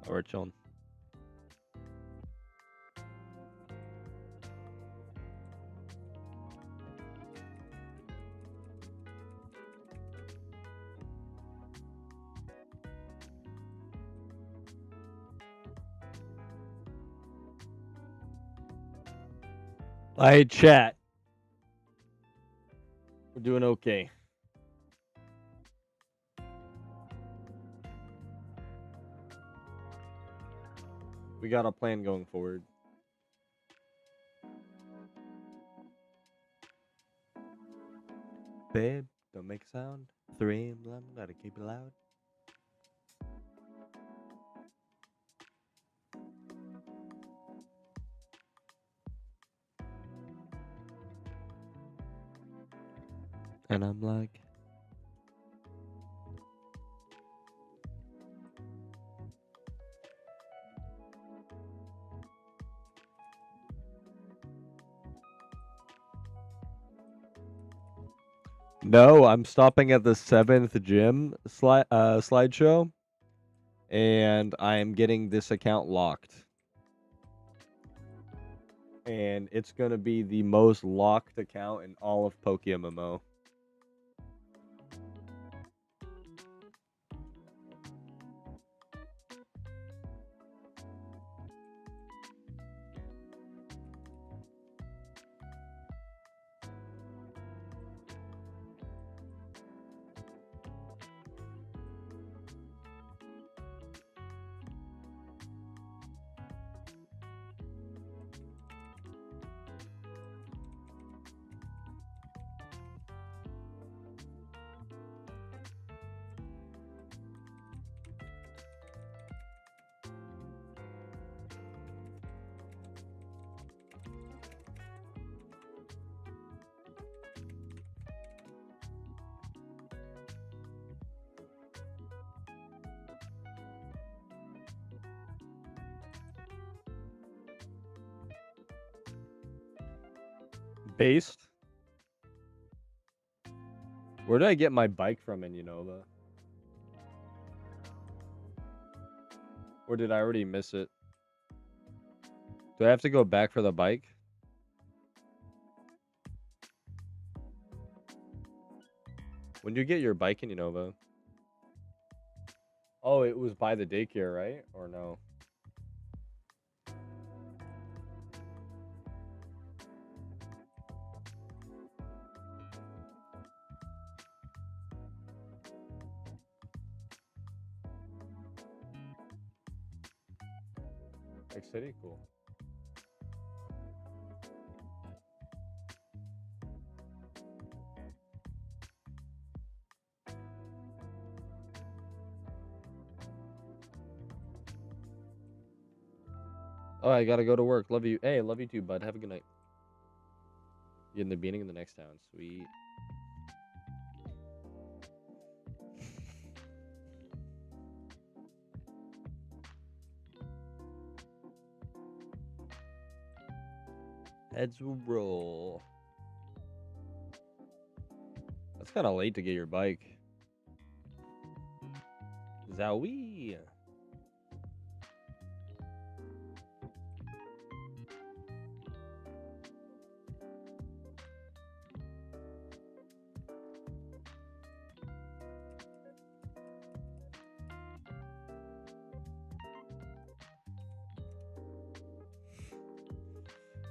Oh, we're chilling. Hey, chat. We're doing okay. We got a plan going forward. Babe, don't make a sound. 3 a.m. Gotta keep it loud. And I'm like, no, I'm stopping at the 7th gym slideshow, and I'm getting this account locked. And it's gonna be the most locked account in all of PokeMMO. Based? Where did I get my bike from in Unova? Or did I already miss it? Do I have to go back for the bike? When did you get your bike in Unova? Oh, it was by the daycare, right? Or no? Lake City? Cool. Oh, I gotta go to work. Love you. Hey, love you too, bud. Have a good night. You in the beginning of the next town. Sweet. Heads will roll. That's kind of late to get your bike. Zowie.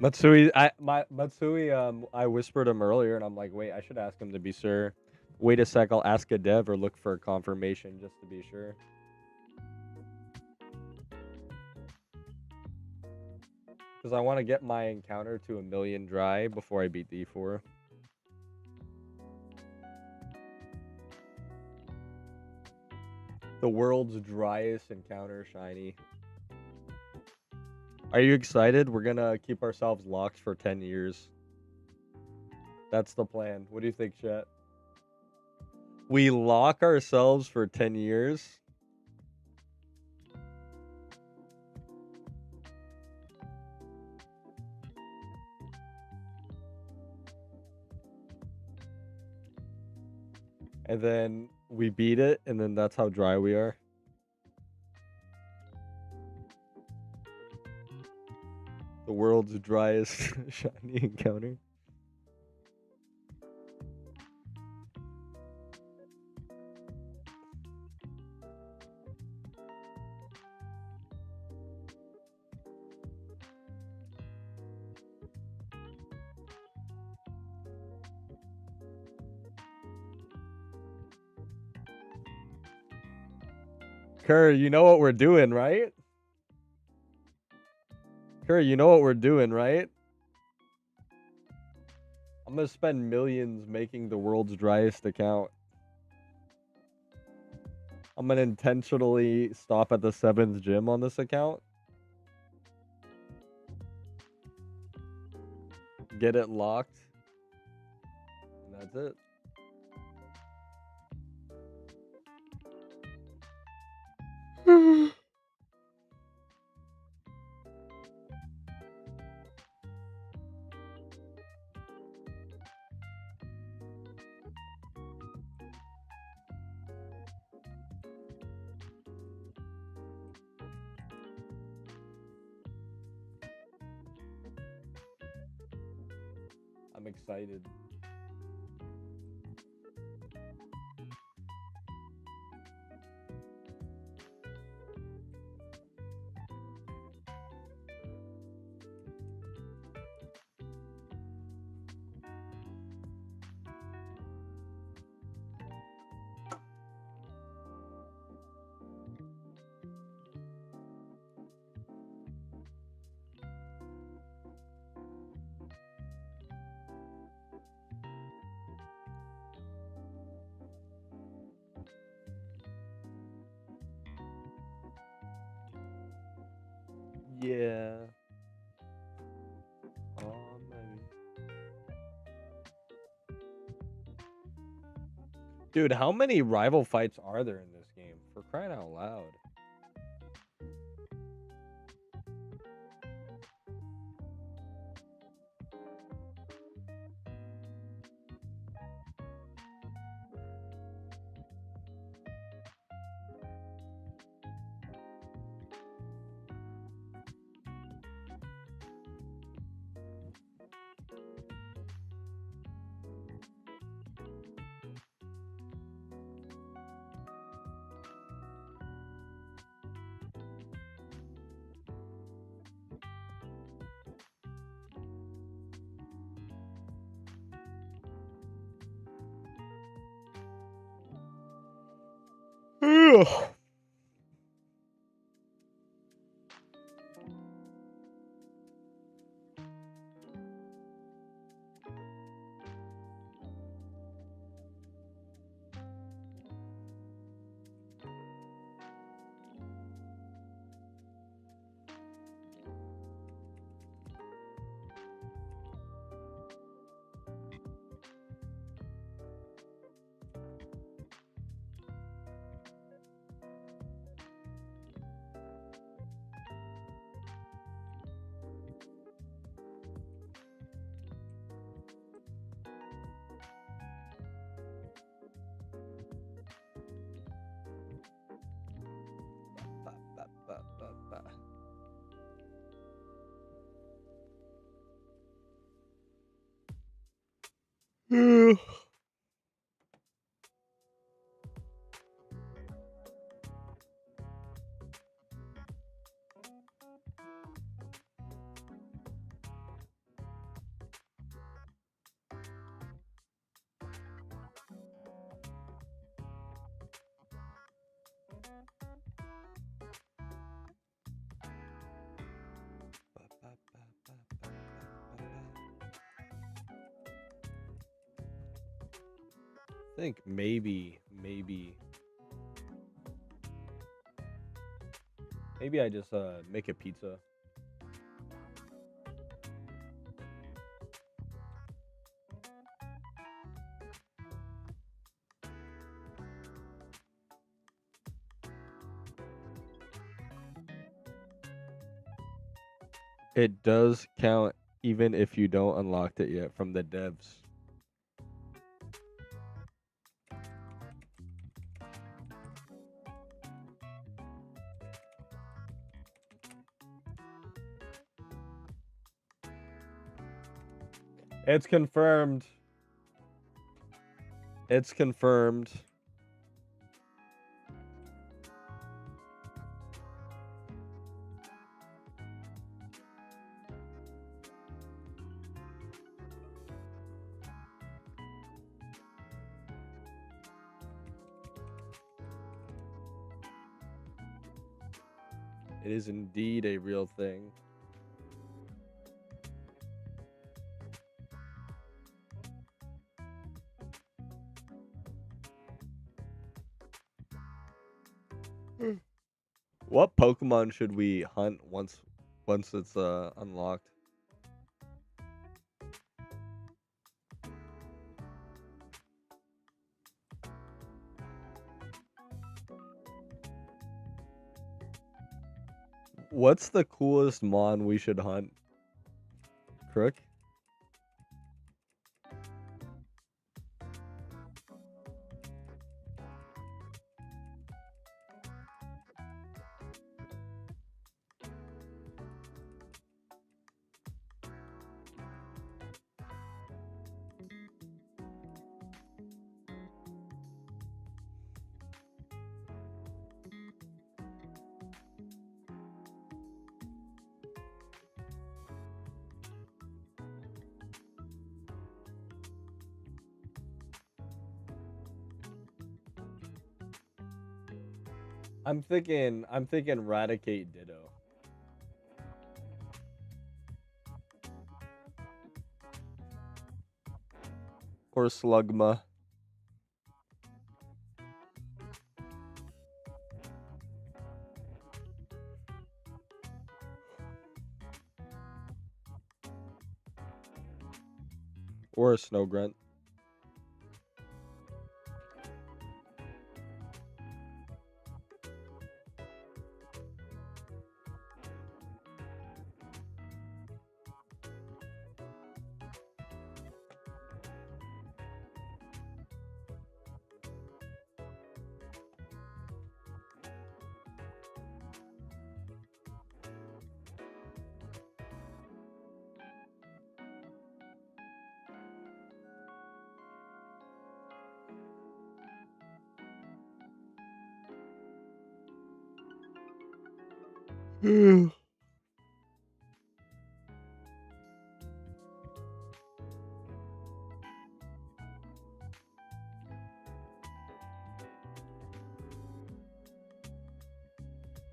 Matsui, I whispered him earlier, and I'm like, wait, I should ask him to be sure. Wait a sec, I'll ask a dev or look for a confirmation just to be sure. Because I want to get my encounter to 1,000,000 dry before I beat the E4. The world's driest encounter shiny. Are you excited? We're gonna keep ourselves locked for 10 years. That's the plan. What do you think, chat? We lock ourselves for 10 years. And then we beat it, and then that's how dry we are. The world's driest shiny encounter. Kerr, you know what we're doing, right? Kerr, you know what we're doing, right? I'm gonna spend millions making the world's driest account. I'm gonna intentionally stop at the 7th gym on this account. Get it locked. And that's it. I'm excited. Yeah. Maybe. Dude, how many rival fights are there in this game? For crying out loud. I think maybe Maybe I just make a pizza. It does count even if you don't unlocked it yet from the devs. It's confirmed. It's confirmed. It is indeed a real thing. What Pokemon should we hunt once it's unlocked? What's the coolest Mon we should hunt? Crook? I'm thinking Raticate Ditto. Or Slugma. Or a Snowgrunt.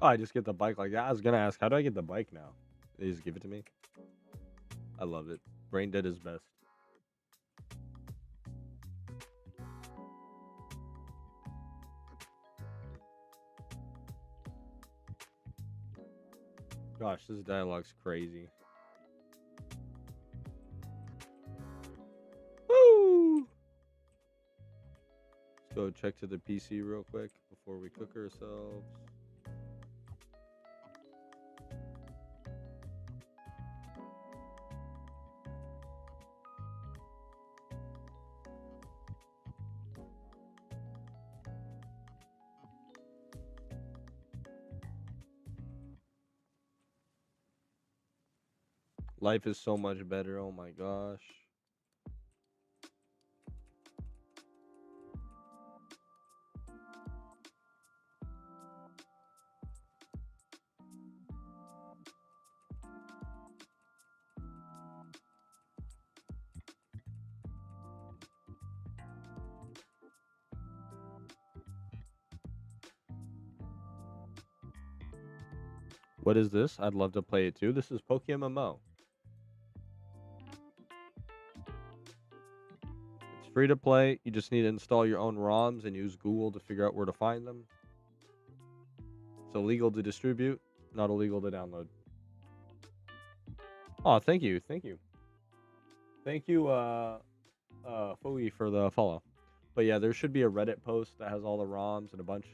Oh, I just get the bike like that. I was gonna ask, how do I get the bike now? They just give it to me. I love it. Brain Dead is best. Gosh, this dialogue's crazy. Woo! Let's go check to the PC real quick before we cook ourselves. Life is so much better. Oh my gosh. What is this? I'd love to play it too. This is PokeMMO. It's free to play. You just need to install your own ROMs and use Google to figure out where to find them. It's illegal to distribute. Not illegal to download. Oh, thank you. Thank you. Thank you, Fui, for the follow. But yeah, there should be a Reddit post that has all the ROMs and a bunch.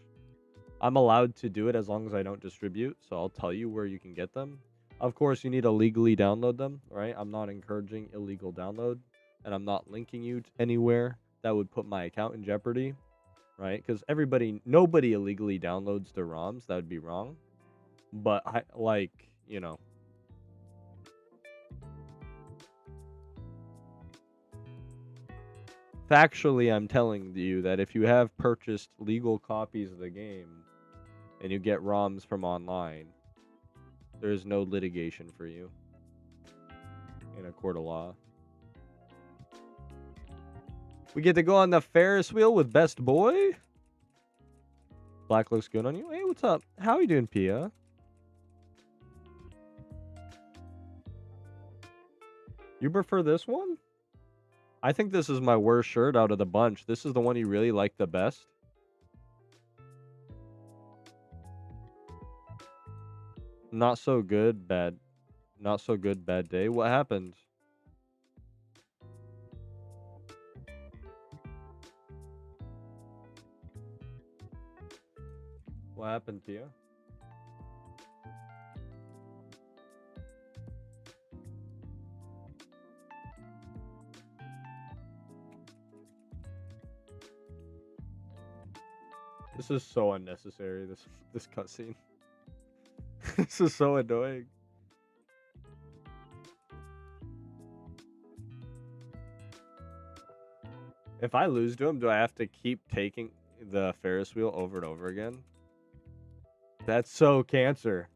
I'm allowed to do it as long as I don't distribute, so I'll tell you where you can get them. Of course, you need to legally download them, right? I'm not encouraging illegal download, and I'm not linking you anywhere that would put my account in jeopardy, right? Because nobody illegally downloads the ROMs. That would be wrong. But factually, I'm telling you that if you have purchased legal copies of the game and you get ROMs from online, there is no litigation for you in a court of law. We get to go on the Ferris wheel with Best Boy. Black looks good on you. Hey, what's up? How are you doing, Pia? You prefer this one? I think this is my worst shirt out of the bunch. This is the one you really like the best. Not so good, bad. Not so good, bad day. What happened? What happened, Pia? This is so unnecessary, this cutscene. This is so annoying. If I lose to him, do I have to keep taking the Ferris wheel over and over again? That's so cancer.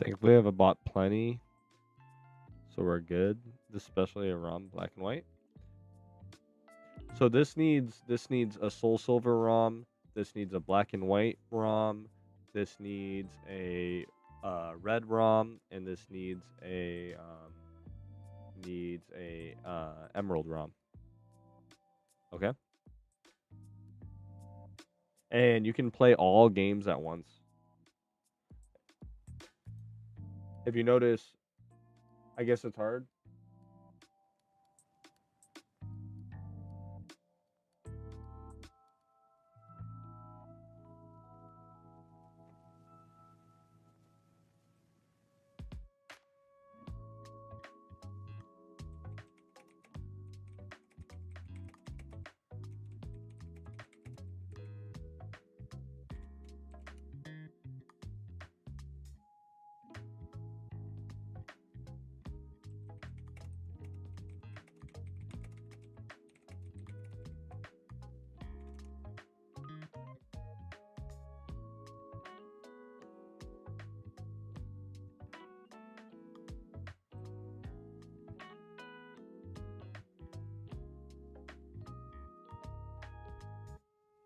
Thankfully, I've bought plenty, so we're good. Especially around black and white. So this needs a Soul Silver ROM. This needs a black and white ROM. This needs a red ROM, and this needs a emerald ROM. Okay. And you can play all games at once. If you notice, I guess it's hard.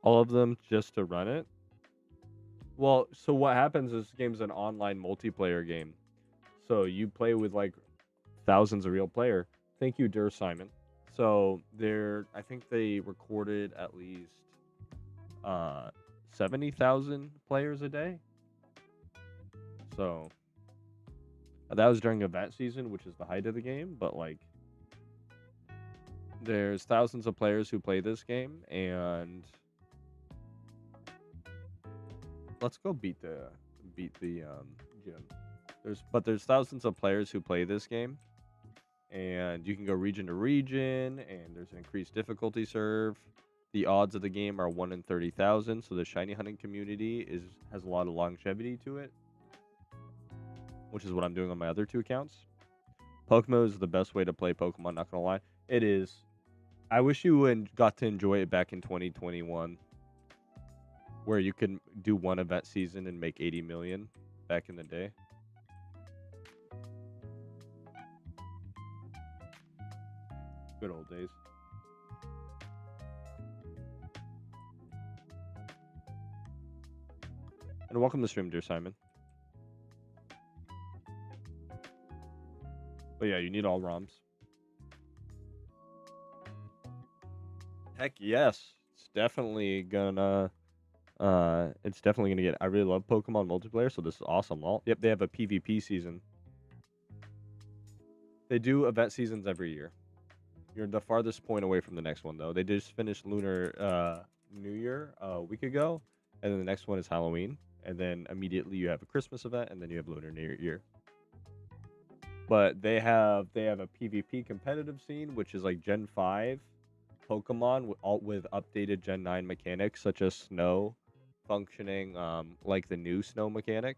All of them just to run it? Well, so what happens is this game's an online multiplayer game. So you play with like thousands of real player. Thank you, Dear Simon. So I think they recorded at least 70,000 players a day. So That was during event season, which is the height of the game, but like there's thousands of players who play this game, and let's go beat the gym. There's thousands of players who play this game, and you can go region to region, and there's an increased difficulty serve. The odds of the game are 1 in 30,000, so the shiny hunting community has a lot of longevity to it, which is what I'm doing on my other 2 accounts. PokeMMO is the best way to play Pokemon, not gonna lie. It is. I wish you got to enjoy it back in 2021, where you could do one event season and make 80 million back in the day. Good old days. And welcome to the stream, dear Simon. But yeah, you need all ROMs. Heck yes. It's definitely gonna get. I really love Pokemon multiplayer, so this is awesome. Yep, they have a PvP season. They do event seasons every year. You're the farthest point away from the next one, though. They just finished Lunar New Year a week ago, and then the next one is Halloween, and then immediately you have a Christmas event, and then you have Lunar New Year. But they have a PvP competitive scene, which is like Gen 5 Pokemon with updated Gen 9 mechanics, such as Snow functioning like the new Snow mechanic.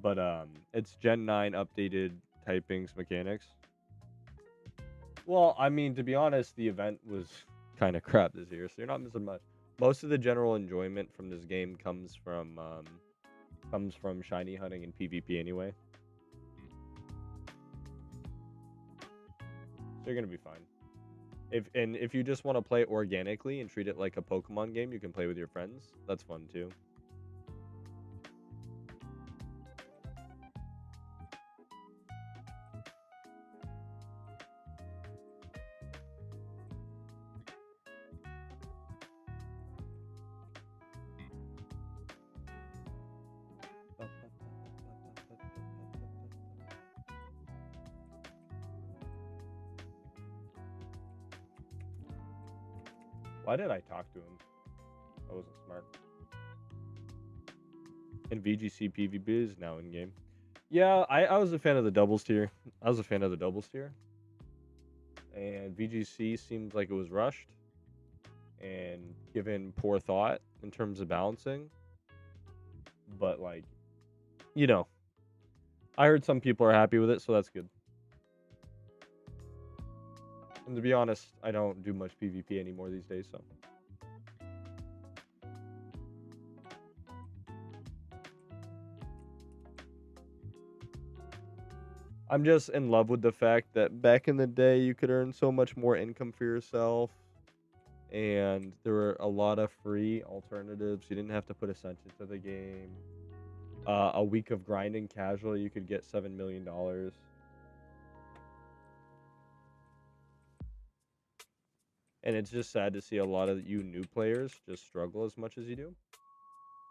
But it's Gen 9 updated typings mechanics. Well, I mean, to be honest, the event was kind of crap this year, so you're not missing much. Most of the general enjoyment from this game comes from shiny hunting and PvP anyway. So you're gonna be fine. If you just want to play organically and treat it like a Pokemon game, you can play with your friends. That's fun too. Why did I talk to him? That wasn't smart. And VGC PvP is now in game. Yeah, I was a fan of the doubles tier. And VGC seemed like it was rushed and given poor thought in terms of balancing. But like, you know, I heard some people are happy with it, so that's good. And to be honest, I don't do much PvP anymore these days, so. I'm just in love with the fact that back in the day, you could earn so much more income for yourself. And there were a lot of free alternatives. You didn't have to put a cent into the game. A week of grinding casual, you could get $7 million. And it's just sad to see a lot of you new players just struggle as much as you do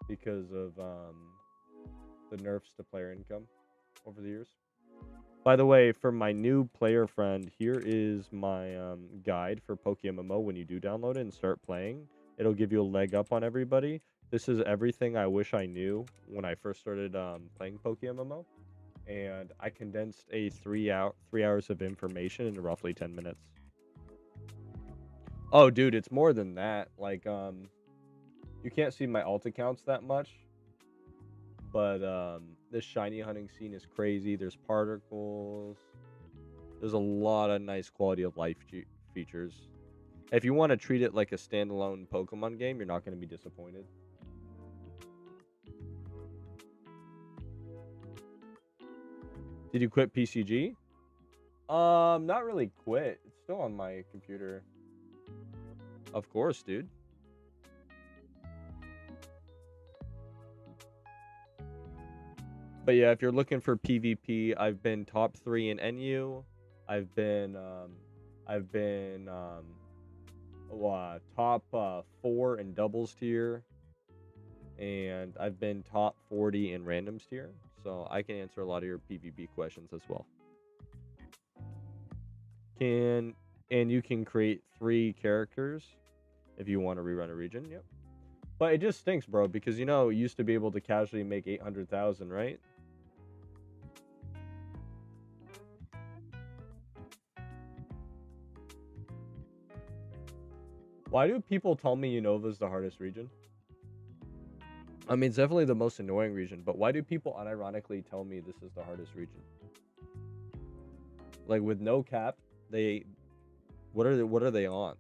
because of the nerfs to player income over the years. By the way, for my new player friend, here is my guide for PokeMMO. When you do download it and start playing, it'll give you a leg up on everybody. This is everything I wish I knew when I first started playing PokeMMO. And I condensed a 3 hours of information into roughly 10 minutes. Oh, dude, it's more than that. Like, you can't see my alt accounts that much. But this shiny hunting scene is crazy. There's particles. There's a lot of nice quality of life features. If you want to treat it like a standalone Pokemon game, you're not going to be disappointed. Did you quit PCG? Not really quit. It's still on my computer. Of course, dude. But yeah, if you're looking for PvP, I've been top 3 in NU. I've been top 4 in doubles tier. and I've been top 40 in randoms tier, so I can answer a lot of your PvP questions as well. And you can create 3 characters if you want to rerun a region. Yep. But it just stinks, bro, because you used to be able to casually make 800,000, right? Why do people tell me Unova's the hardest region? I mean, it's definitely the most annoying region, but why do people unironically tell me this is the hardest region? Like, with no cap, what are they on?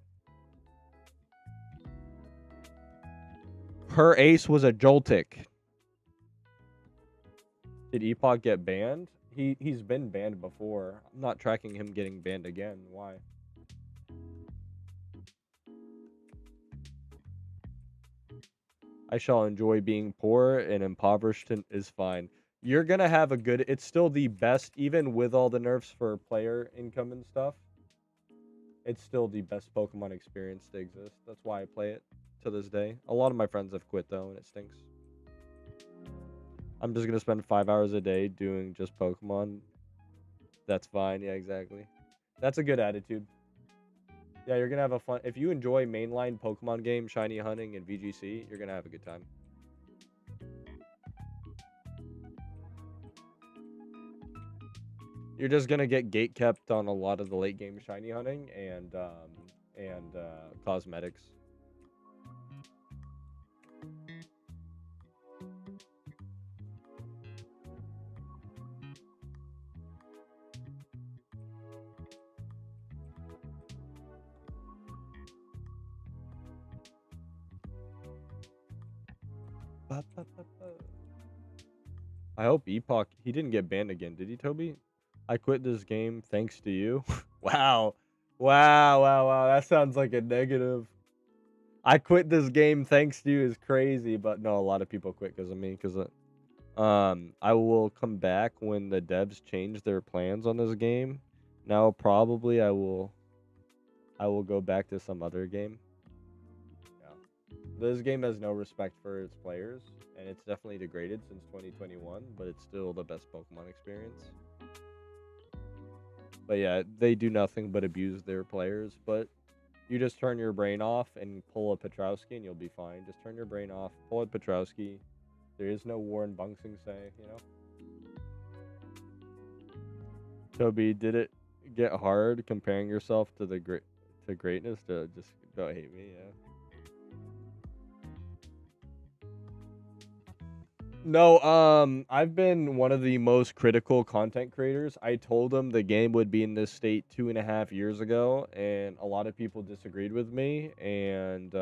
Her ace was a Joltik. Did Epoch get banned? He's been banned before. I'm not tracking him getting banned again. Why? I shall enjoy being poor and impoverished is fine. You're gonna have a good. It's still the best, even with all the nerfs for player income and stuff. It's still the best Pokemon experience to exist. That's why I play it to this day. A lot of my friends have quit though, and it stinks. I'm just gonna spend 5 hours a day doing just Pokemon. That's fine. Yeah, exactly. That's a good attitude. Yeah, you're gonna have a fun. If you enjoy mainline Pokemon game, shiny hunting, and VGC, you're gonna have a good time. You're just gonna get gate kept on a lot of the late game shiny hunting and cosmetics. I hope Epoch, he didn't get banned again, did he, Toby? I quit this game thanks to you. Wow. Wow. That sounds like a negative. I quit this game thanks to you is crazy, but no, a lot of people quit because of me. Because I will come back when the devs change their plans on this game. Now probably I will go back to some other game. Yeah. This game has no respect for its players, and it's definitely degraded since 2021, but it's still the best Pokemon experience. But yeah, they do nothing but abuse their players, but you just turn your brain off and pull a Petrowski and you'll be fine. Just turn your brain off, pull a Petrowski. There is no war in Bung Sing Se, Toby, did it get hard comparing yourself to the greatness? To just don't hate me, yeah. No, I've been one of the most critical content creators. I told them the game would be in this state 2.5 years ago, and a lot of people disagreed with me, and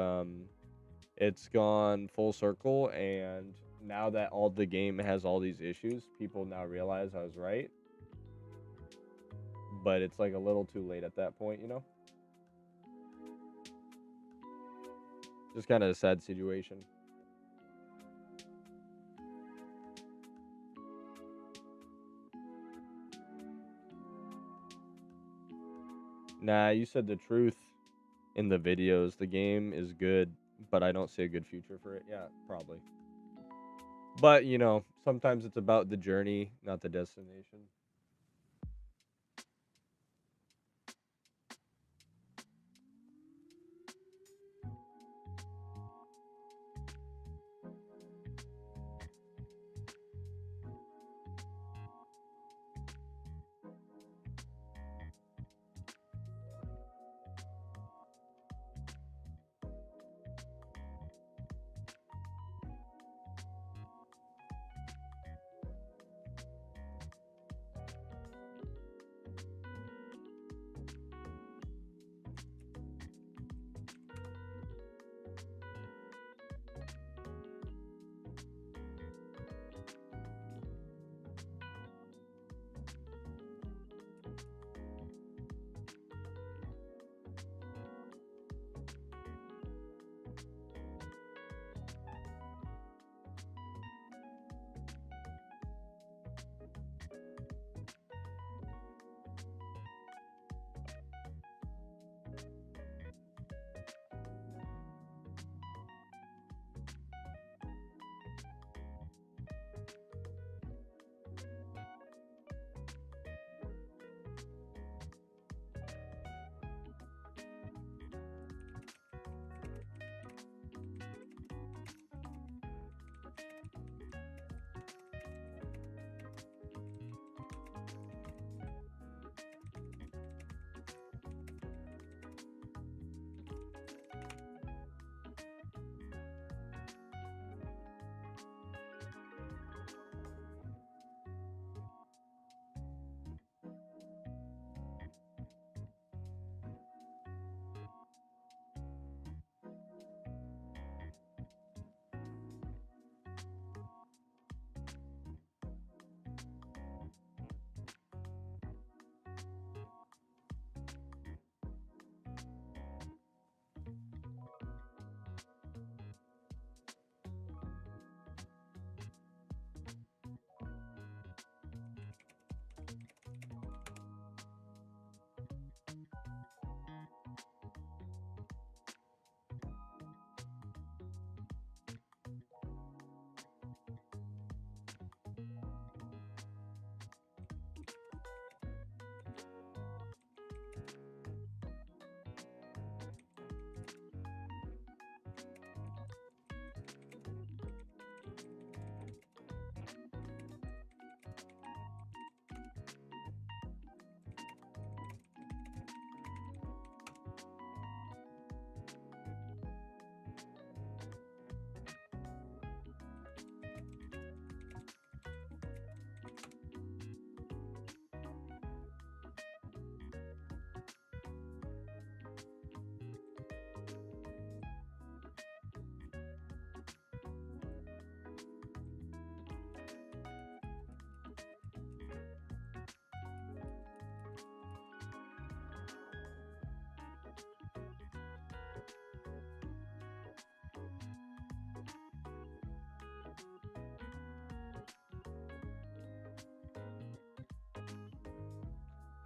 it's gone full circle, and now that all the game has all these issues, people now realize I was right. But it's like a little too late at that point, Just kind of a sad situation. Nah, you said the truth in the videos. The game is good, but I don't see a good future for it. Yeah, probably. But, sometimes it's about the journey, not the destination.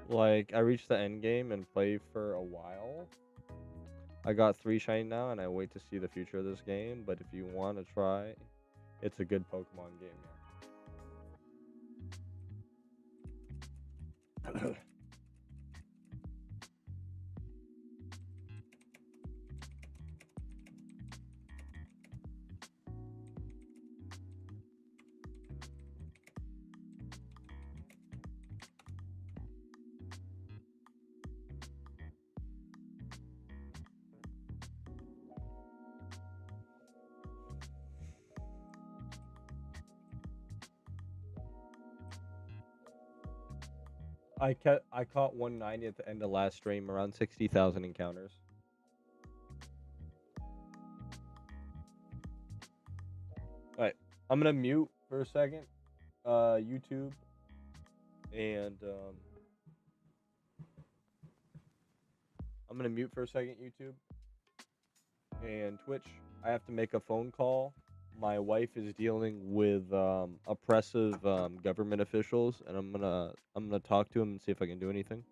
Like, I reached the end game and played for a while. I got 3 shiny now, and I wait to see the future of this game. But if you want to try, it's a good Pokemon game. Yeah. I caught 190 at the end of last stream, around 60,000 encounters. Alright, I'm gonna mute for a second, YouTube, and I'm gonna mute for a second, YouTube, and Twitch. I have to make a phone call. My wife is dealing with oppressive government officials, and I'm gonna talk to him and see if I can do anything.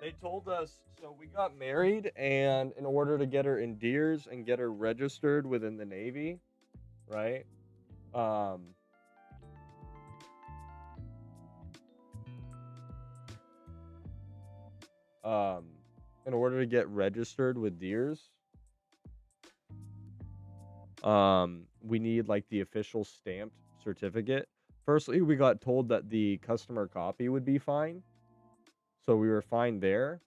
They told us, so we got married, and in order to get her endears and get her registered within the Navy, right? Um, um, in order to get registered with Deers, we need like the official stamped certificate. Firstly, we got told that the customer copy would be fine, so we were fine there.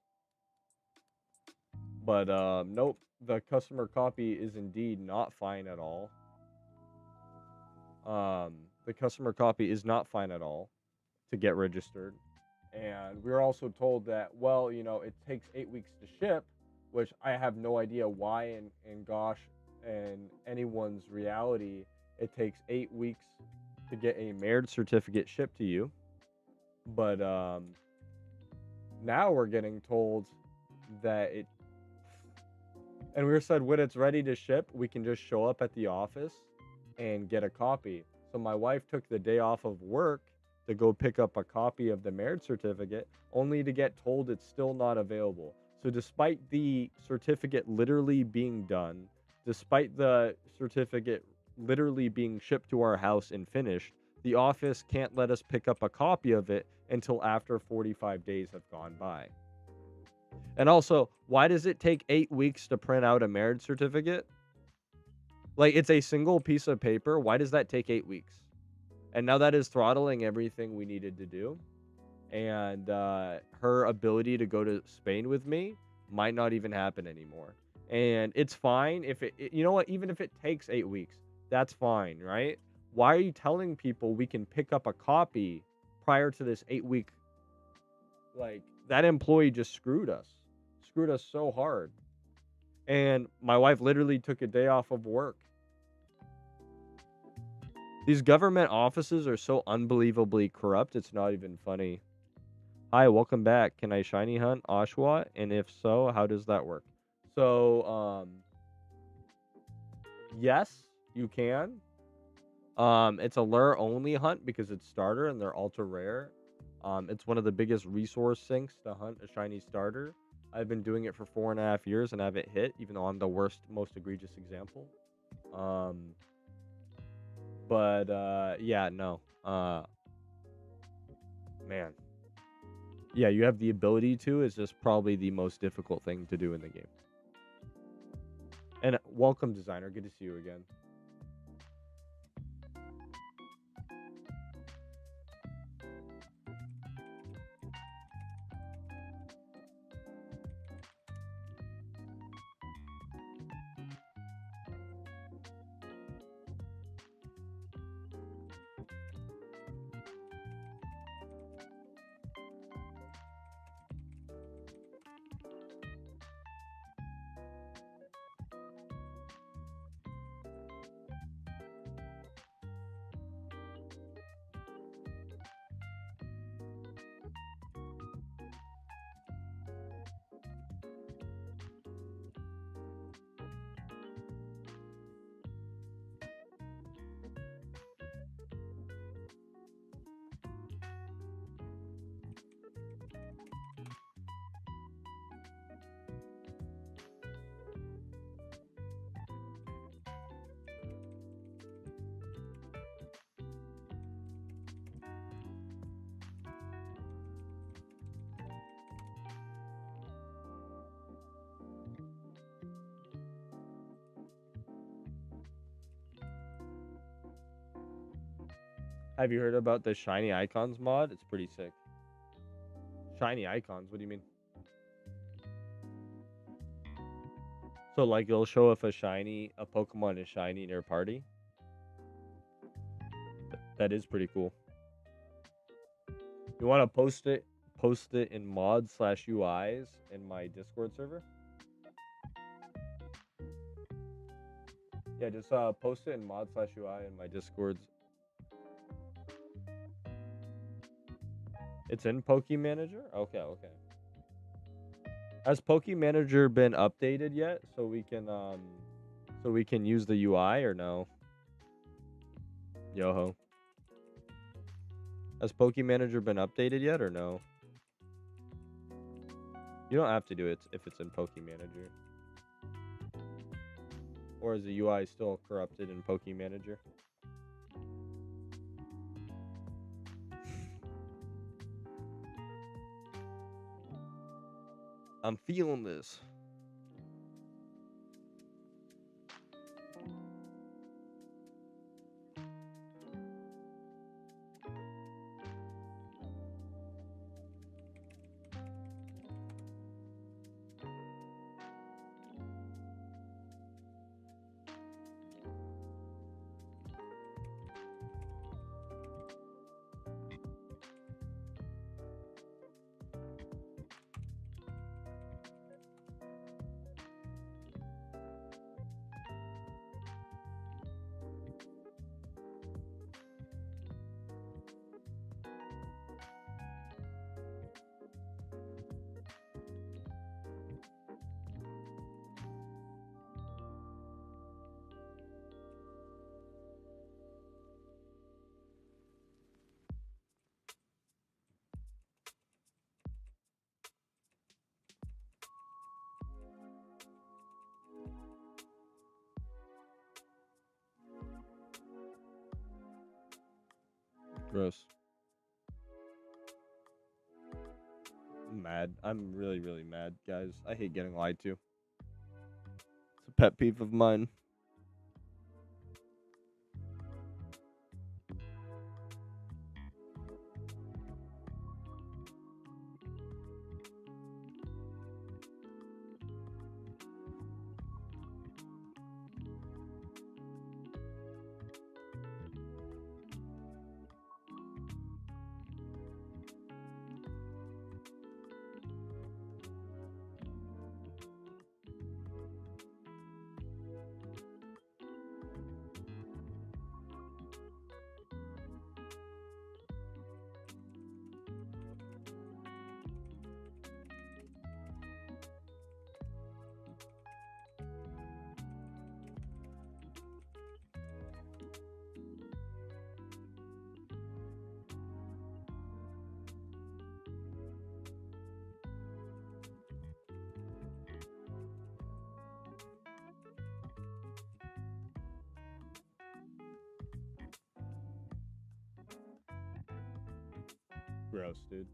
But nope, the customer copy is indeed not fine at all. The customer copy is not fine at all to get registered. And we were also told that, well, you know, it takes 8 weeks to ship, which I have no idea why in gosh and anyone's reality it takes 8 weeks to get a marriage certificate shipped to you. But now we're getting told that it, and we were said when it's ready to ship, we can just show up at the office and get a copy. So my wife took the day off of work to go pick up a copy of the marriage certificate, only to get told it's still not available. So despite the certificate literally being done, despite the certificate literally being shipped to our house and finished, the office can't let us pick up a copy of it until after 45 days have gone by. And also, why does it take 8 weeks to print out a marriage certificate? Like, it's a single piece of paper. Why does that take 8 weeks? And now that is throttling everything we needed to do. And her ability to go to Spain with me might not even happen anymore. And it's fine if you know what, even if it takes 8 weeks, that's fine, right? Why are you telling people we can pick up a copy prior to this 8 week? Like, that employee just screwed us so hard. And my wife literally took a day off of work. These government offices are so unbelievably corrupt, it's not even funny. Hi, welcome back. Can I shiny hunt Oshawott? And if so, how does that work? So, yes, you can. It's a lure only hunt because it's starter and they're ultra rare. It's one of the biggest resource sinks to hunt a shiny starter. I've been doing it for 4.5 years and haven't hit, even though I'm the worst, most egregious example. Yeah, no. Man. Yeah, you have the ability to. It's just probably the most difficult thing to do in the game. And welcome, designer. Good to see you again. Have you heard about the shiny icons mod? It's pretty sick. Shiny icons? What do you mean? So, like, it'll show if a Pokemon is shiny in your party. That is pretty cool. You want to post it in mods/UIs in my Discord server? Yeah, just post it in mod/UI in my Discords. It's in PokeManager? Okay. Has PokeManager been updated yet so we can use the UI or no? Yoho. Has PokeManager been updated yet or no? You don't have to do it if it's in PokeManager. Or is the UI still corrupted in PokeManager? I'm feeling this. Gross. I'm mad. I'm really, really mad, guys. I hate getting lied to. It's a pet peeve of mine. Gross, dude.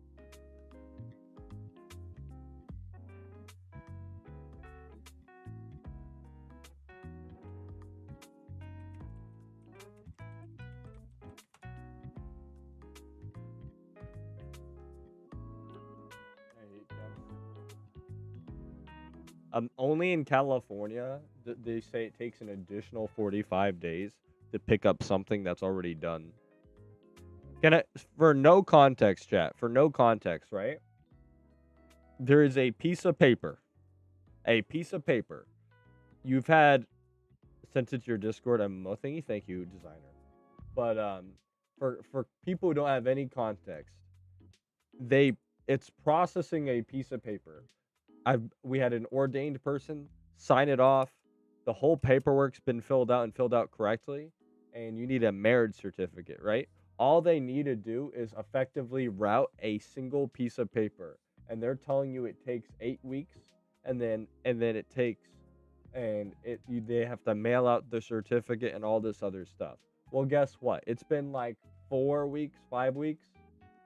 I hate them. Only in California, they say it takes an additional 45 days to pick up something that's already done. For no context, chat, for no context, right? There is a piece of paper. You've had, since it's your Discord, MMO thingy, thank you, designer. But for people who don't have any context, it's processing a piece of paper. We had an ordained person sign it off. The whole paperwork's been filled out correctly, and you need a marriage certificate, right? All they need to do is effectively route a single piece of paper, and they're telling you it takes 8 weeks, and then it takes, they have to mail out the certificate and all this other stuff. Well, guess what? It's been like 4 weeks, 5 weeks,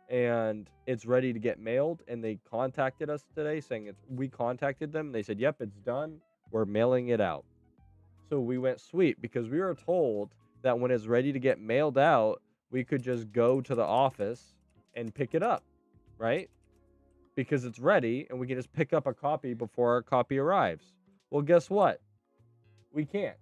and it's ready to get mailed. And they contacted us today saying we contacted them. And they said, yep, it's done. We're mailing it out. So we went sweet, because we were told that when it's ready to get mailed out, we could just go to the office and pick it up, right? Because it's ready and we can just pick up a copy before our copy arrives. Well, guess what? We can't.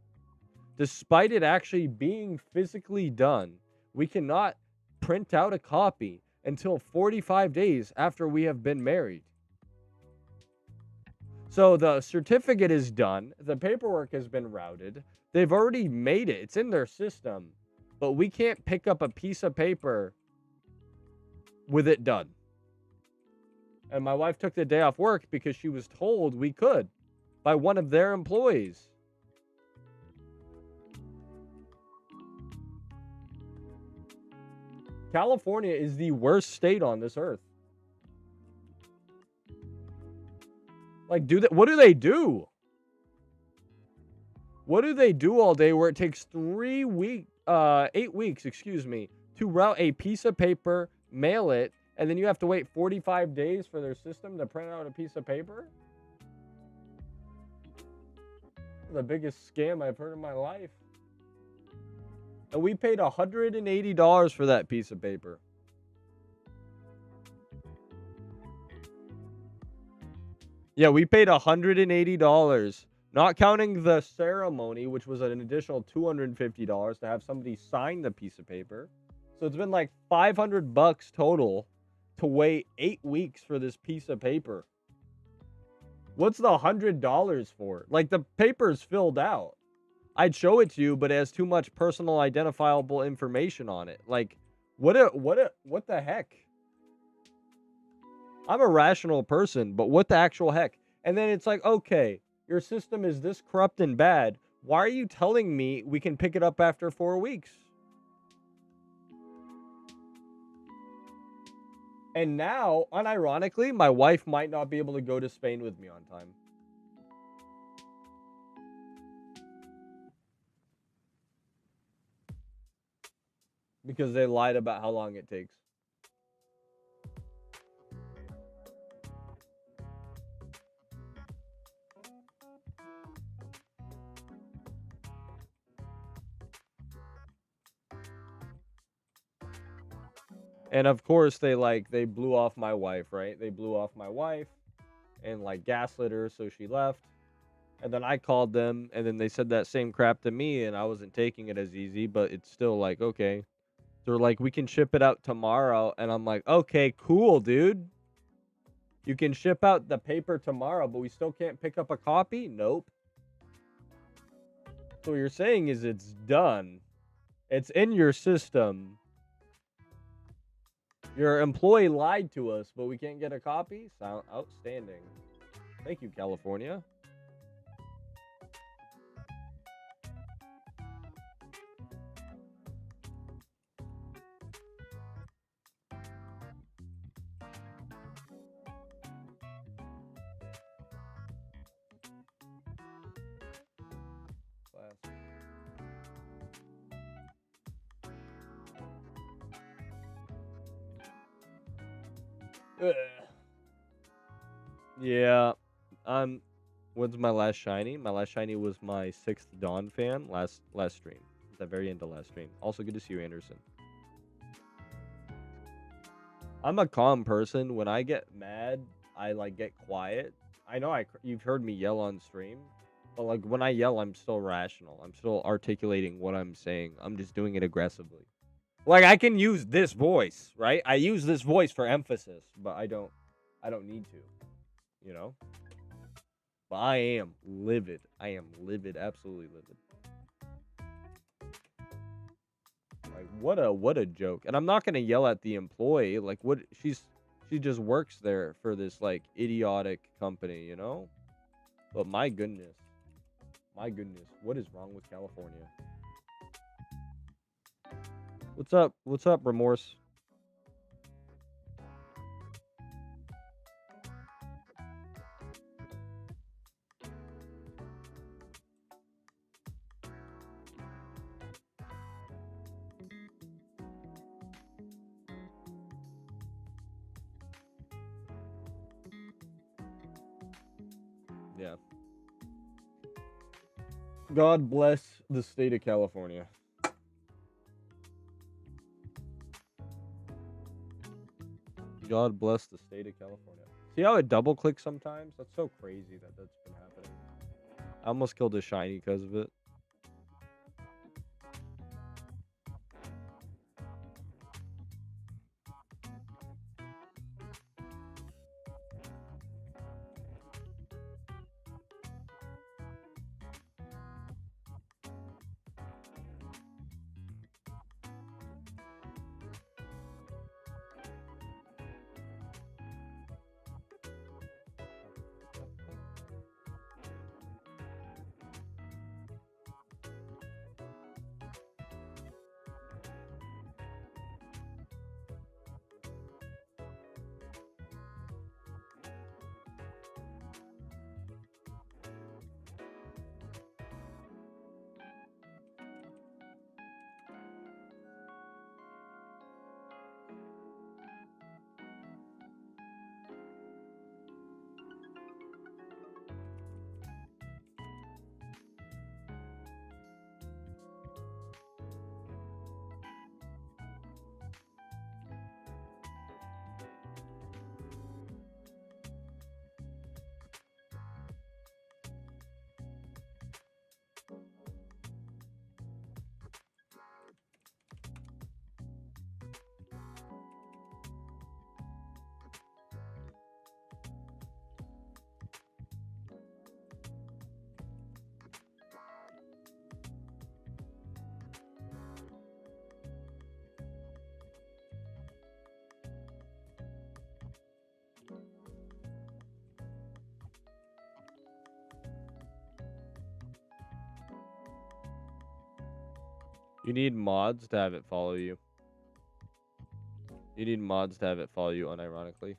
Despite it actually being physically done, we cannot print out a copy until 45 days after we have been married. So the certificate is done. The paperwork has been routed. They've already made it. It's in their system. But we can't pick up a piece of paper with it done. And my wife took the day off work because she was told we could by one of their employees. California is the worst state on this earth. Like, what do they do? What do they do all day where it takes 8 weeks, excuse me, to route a piece of paper, mail it, and then you have to wait 45 days for their system to print out a piece of paper? The biggest scam I've heard in my life. And we paid $180 for that piece of paper. Yeah, we paid $180, not counting the ceremony, which was an additional $250 to have somebody sign the piece of paper. So it's been like $500 total to wait 8 weeks for this piece of paper. What's the $100 for? Like, the paper's filled out. I'd show it to you, but it has too much personal identifiable information on it. Like, what the heck? I'm a rational person, but what the actual heck? And then it's like, okay, your system is this corrupt and bad. Why are you telling me we can pick it up after 4 weeks? And now, unironically, my wife might not be able to go to Spain with me on time. Because they lied about how long it takes. And of course, they blew off my wife, right? They blew off my wife and like gaslit her, so she left. And then I called them, and then they said that same crap to me, and I wasn't taking it as easy, but it's still like, okay. They're like, we can ship it out tomorrow. And I'm like, okay, cool, dude. You can ship out the paper tomorrow, but we still can't pick up a copy? Nope. So what you're saying is it's done. It's in your system. Your employee lied to us, but we can't get a copy? Sound outstanding. Thank you, California. Ugh. Yeah. When's my last shiny? My last shiny was my 6th Dawn fan last stream. At the very end of last stream. Also good to see you, Anderson. I'm a calm person. When I get mad, I like get quiet. I know you've heard me yell on stream, but like when I yell, I'm still rational. I'm still articulating what I'm saying. I'm just doing it aggressively. Like, I can use this voice, right? I use this voice for emphasis, but I don't need to, you know? But I am livid. I am livid, absolutely livid. Like, what a joke. And I'm not going to yell at the employee. Like, she just works there for this, like, idiotic company, you know? But my goodness, what is wrong with California? What's up? What's up, Remorse? Yeah. God bless the state of California. God bless the state of California. See how it double clicks sometimes? That's so crazy that's been happening. I almost killed a shiny because of it. You need mods to have it follow you. You need mods to have it follow you, unironically.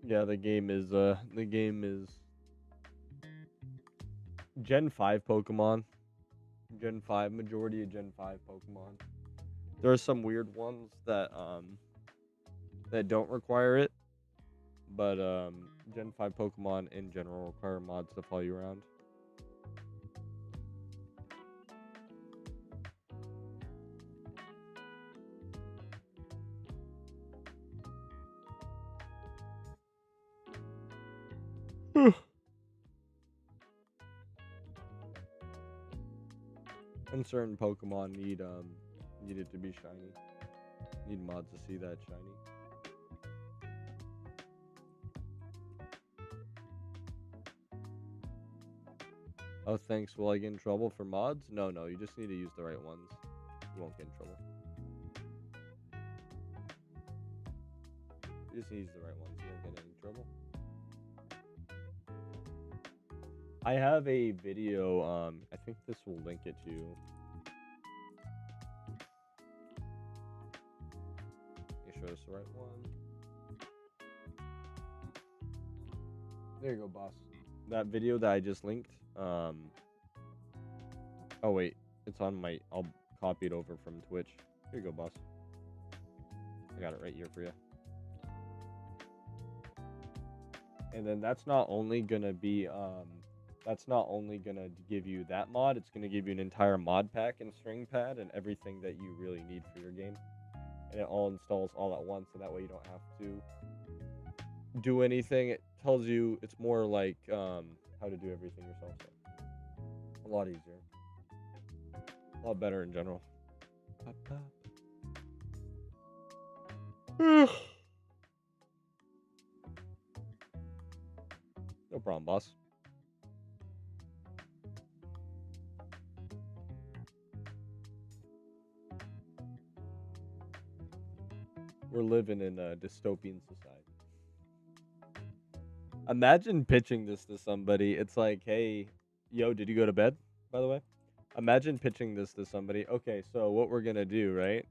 Yeah, the game is Gen 5 Pokemon. Gen 5, majority of Gen 5 Pokemon. There are some weird ones that don't require it, but Gen 5 Pokemon in general require mods to follow you around. And certain Pokemon need it to be shiny. Need mods to see that shiny. Oh, thanks. Will I get in trouble for mods? No, you just need to use the right ones. You won't get in trouble. You just need to use the right ones. You won't get any trouble. I have a video, I think this will link it to you. Make sure it's the right one. There you go, boss. That video that I just linked, oh wait, it's on my, I'll copy it over from Twitch. Here you go, boss. I got it right here for you. And then that's not only gonna be, that's not only gonna give you that mod, it's gonna give you an entire mod pack and string pad and everything that you really need for your game. And it all installs all at once, so that way you don't have to do anything. It tells you, it's more like how to do everything yourself. So a lot easier, a lot better in general. No problem, boss. We're living in a dystopian society. Imagine pitching this to somebody. It's like, hey, yo, did you go to bed, by the way? Imagine pitching this to somebody. Okay, so what we're going to do, right?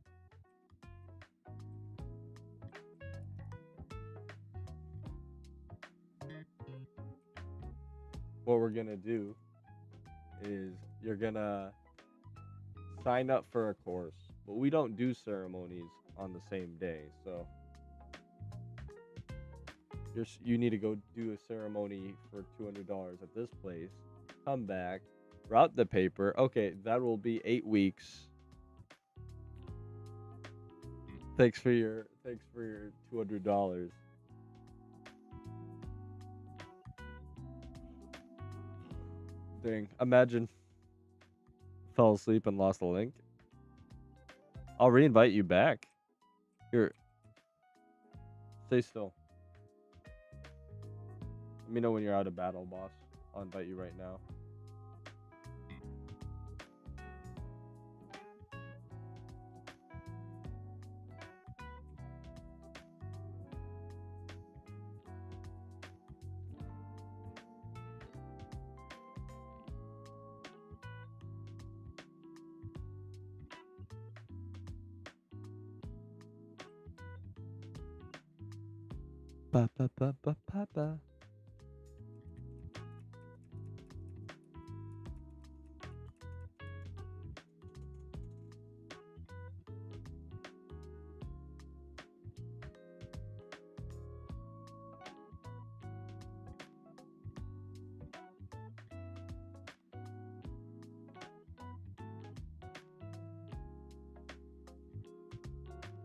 What we're going to do is you're going to sign up for a course. But we don't do ceremonies on the same day, so you need to go do a ceremony for $200 at this place. Come back, route the paper. Okay, that will be 8 weeks. Thanks for your $200. Dang, imagine fell asleep and lost the link. I'll re-invite you back. Here, stay still. Let me know when you're out of battle, boss. I'll invite you right now. Ba ba ba ba ba ba.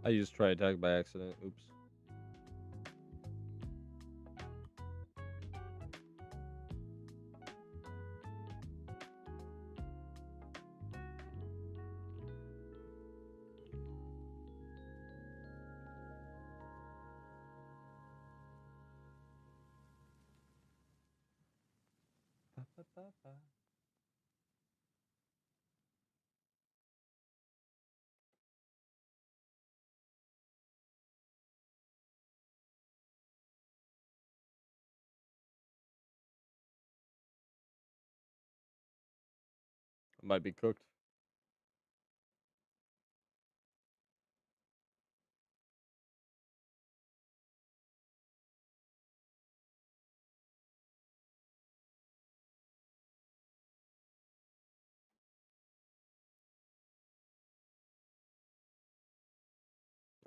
I used try attack by accident. Oops. Ba, ba, ba, ba. Might be cooked.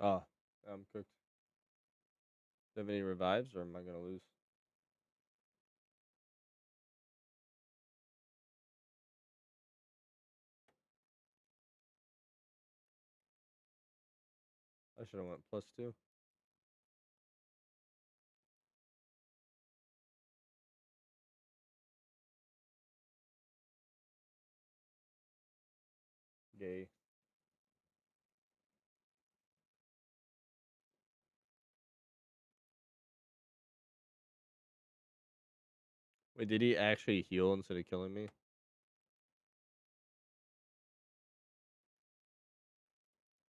Ah, I'm cooked. Do you have any revives, or am I gonna lose? I should have went +2. Gay. Wait, did he actually heal instead of killing me?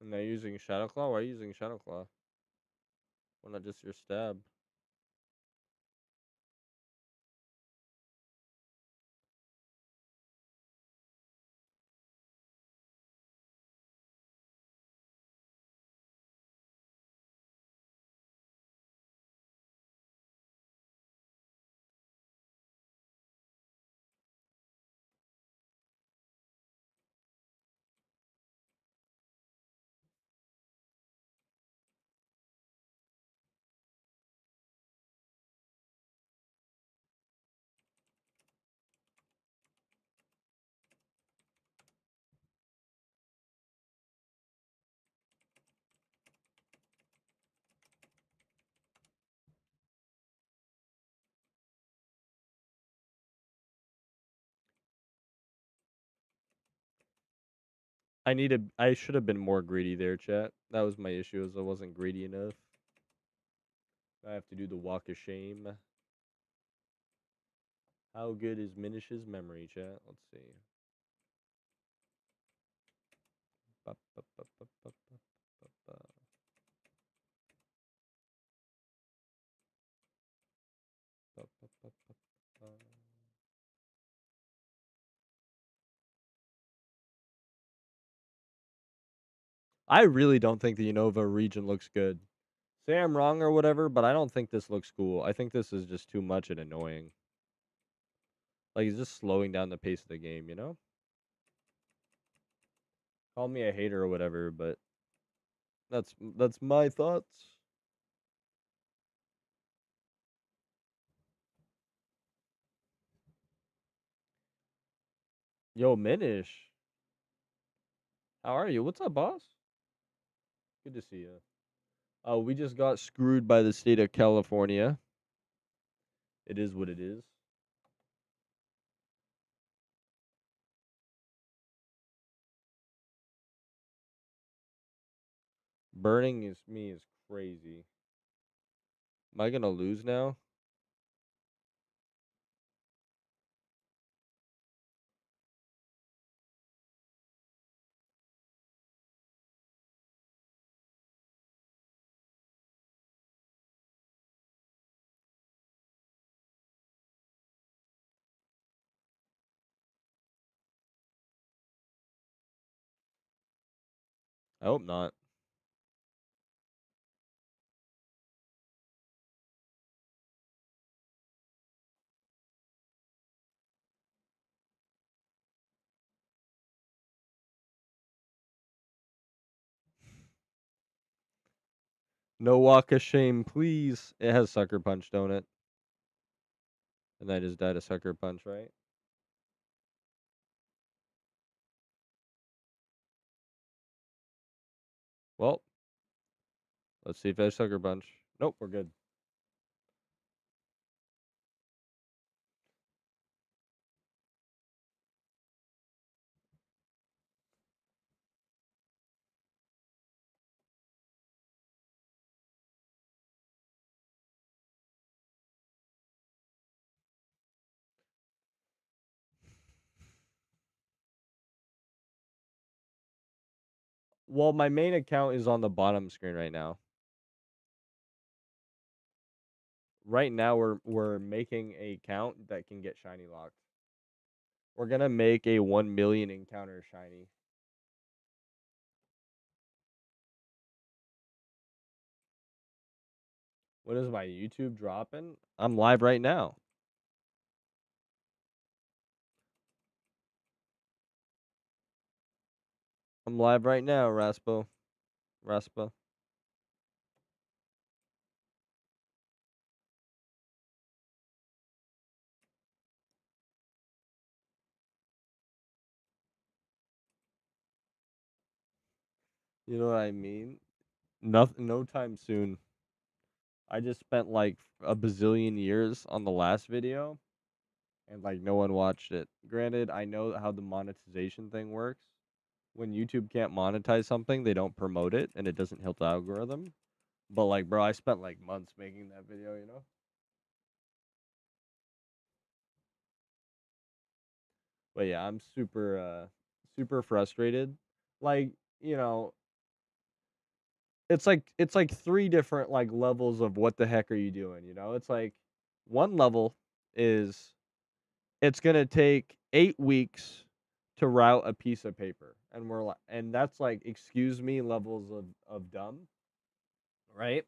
Am I using Shadow Claw? Why are you using Shadow Claw? Why not just your stab? I should have been more greedy there, chat. That was my issue, is I wasn't greedy enough. I have to do the walk of shame. How good is Minish's memory, chat? Let's see. Ba, ba, ba, ba, ba, ba, ba, ba. Ba, ba, ba, ba, ba. I really don't think the Unova region looks good. Say I'm wrong or whatever, but I don't think this looks cool. I think this is just too much and annoying. Like, it's just slowing down the pace of the game, you know? Call me a hater or whatever, but that's my thoughts. Yo, Minish. How are you? What's up, boss? Good to see you. We just got screwed by the state of California. It is what it is. Burning is crazy. Am I gonna lose now? I hope not. No walk of shame, please. It has sucker punch, don't it? And I just died a sucker punch, right? Well, let's see if I have sucker punch. Nope, we're good. Well, my main account is on the bottom screen right now. Right now, we're making a account that can get shiny locked. We're gonna make a 1 million encounter shiny. When is my YouTube dropping? I'm live right now. I'm live right now, Raspo. Raspa. You know what I mean? Nothing, no time soon. I just spent like a bazillion years on the last video, and like no one watched it. Granted, I know how the monetization thing works. When YouTube can't monetize something, they don't promote it, and it doesn't help the algorithm. But like, bro, I spent like months making that video, you know? But yeah, I'm super frustrated. Like, you know, it's like three different like levels of what the heck are you doing, you know? It's like one level is it's going to take 8 weeks to route a piece of paper. And we're like, and that's like excuse me levels of dumb, right?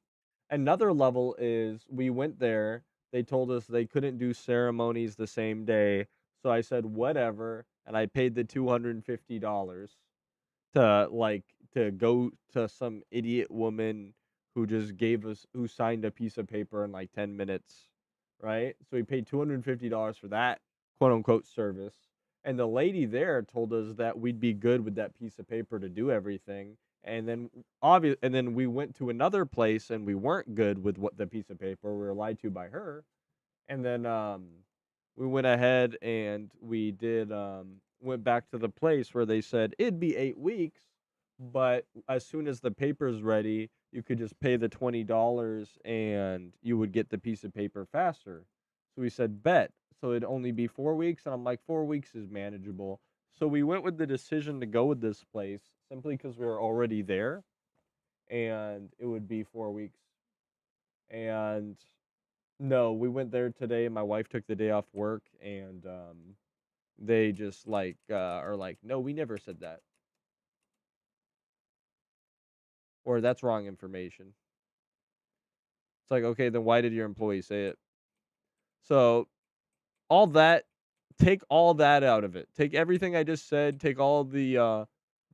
Another level is we went there, they told us they couldn't do ceremonies the same day. So I said whatever, and I paid the $250 to like to go to some idiot woman who signed a piece of paper in like 10 minutes, right? So we paid $250 for that quote unquote service. And the lady there told us that we'd be good with that piece of paper to do everything. And then we went to another place and we weren't good with what the piece of paper. We were lied to by her. And then we went ahead and we did went back to the place where they said it'd be 8 weeks, but as soon as the paper's ready, you could just pay the $20 and you would get the piece of paper faster. So we said bet. So it'd only be 4 weeks, and I'm like 4 weeks is manageable. So we went with the decision to go with this place simply because we were already there, and it would be 4 weeks. And no, we went there today. My wife took the day off work, and they just like are like, no, we never said that, or that's wrong information. It's like, okay, then why did your employee say it? So all that, take all that out of it. Take everything I just said. Take all the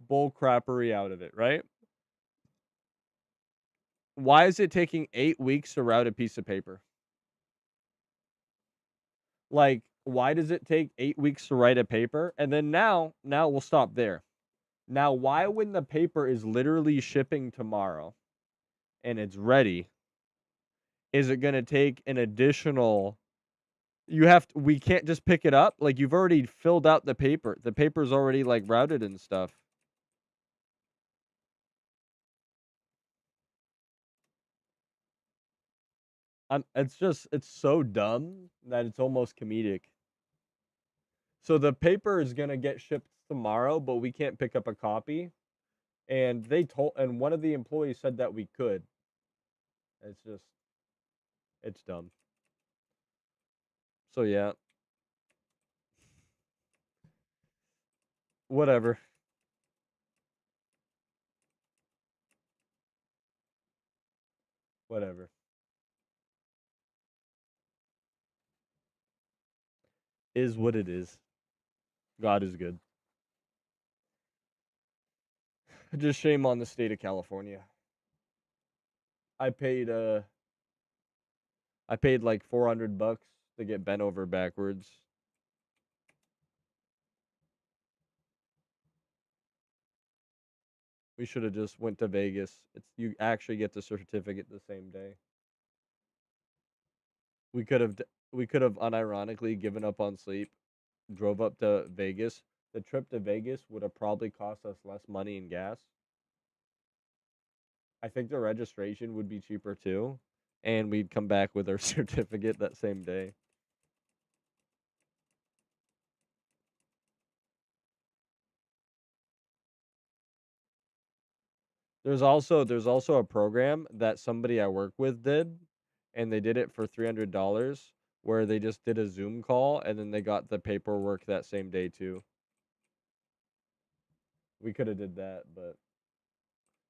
bull crappery out of it. Right? Why is it taking 8 weeks to route a piece of paper? Like, why does it take 8 weeks to write a paper? And then now we'll stop there. Now, why when the paper is literally shipping tomorrow and it's ready, is it going to take an additional we can't just pick it up? Like, you've already filled out the paper. The paper's already like routed and stuff. It's so dumb that it's almost comedic. So the paper is going to get shipped tomorrow, but we can't pick up a copy. And one of the employees said that we could. It's dumb. So yeah, whatever. Whatever. Is what it is. God is good. Just shame on the state of California. I paid like $400 to get bent over backwards. We should have just went to Vegas. You actually get the certificate the same day. We could have we could have unironically given up on sleep, drove up to Vegas. The trip to Vegas would have probably cost us less money in gas. I think the registration would be cheaper too, and we'd come back with our certificate that same day. There's also a program that somebody I work with did, and they did it for $300. where they just did a Zoom call and then they got the paperwork that same day too. We could have did that, but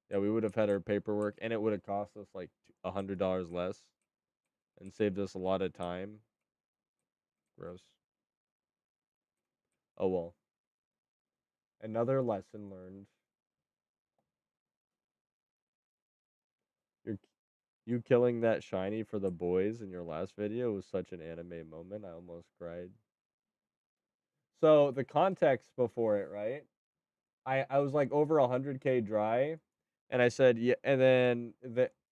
yeah, we would have had our paperwork and it would have cost us like $100 less and saved us a lot of time. Gross. Oh well. Another lesson learned. You're You killing that shiny for the boys in your last video was such an anime moment. I almost cried. So the context before it, right? I was like over 100K dry, and I said yeah, and then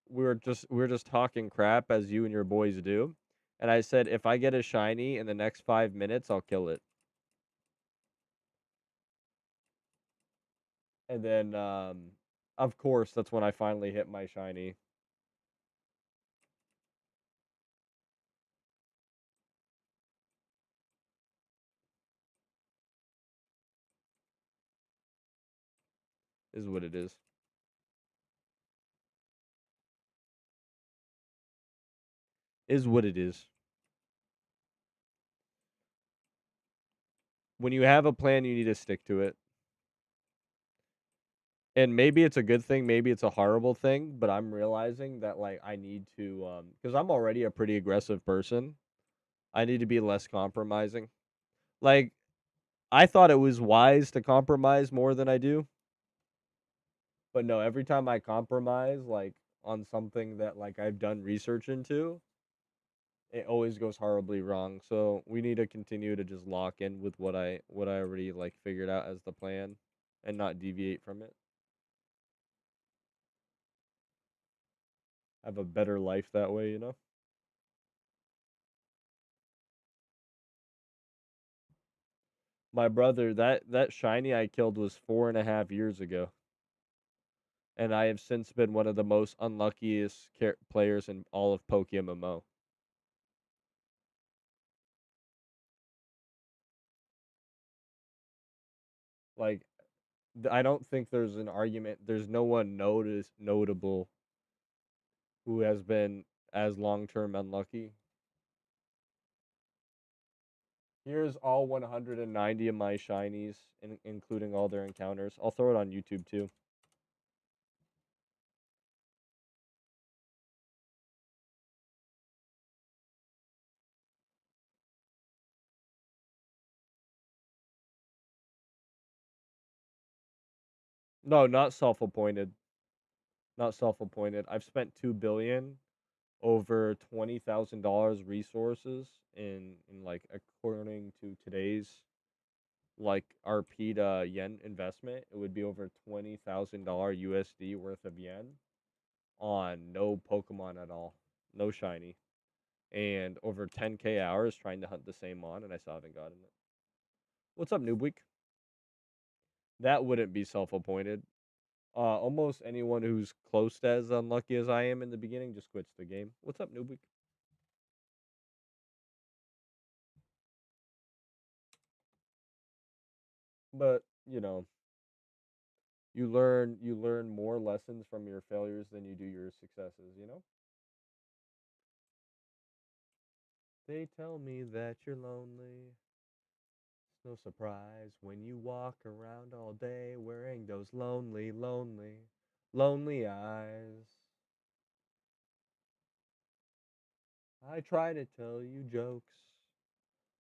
we were just talking crap as you and your boys do, and I said if I get a shiny in the next 5 minutes, I'll kill it. And then of course that's when I finally hit my shiny. Is what it is. Is what it is. When you have a plan, you need to stick to it. And maybe it's a good thing, maybe it's a horrible thing, but I'm realizing that like I need to because I'm already a pretty aggressive person. I need to be less compromising. Like I thought it was wise to compromise more than I do. But no, every time I compromise like on something that like I've done research into, it always goes horribly wrong. So we need to continue to just lock in with what I already like figured out as the plan and not deviate from it. Have a better life that way, you know? My brother, that shiny I killed was 4.5 years ago, and I have since been one of the most unluckiest players in all of PokeMMO. Like, I don't think there's an argument. There's no one notable who has been as long term unlucky. Here's all 190 of my shinies, including all their encounters. I'll throw it on YouTube too. No, not self-appointed. Not self-appointed. I've spent 2 billion over $20,000 resources in like according to today's like RP to yen investment, it would be over $20,000 USD worth of yen on no Pokemon at all, no shiny, and over 10K hours trying to hunt the same mon, and I still haven't gotten it. What's up, Noob Week? That wouldn't be self-appointed. Almost anyone who's close to as unlucky as I am in the beginning just quits the game. What's up, Noob Week? But you learn more lessons from your failures than you do your successes, you know? They tell me that you're lonely. It's no surprise when you walk around all day wearing those lonely, lonely, lonely eyes. I try to tell you jokes.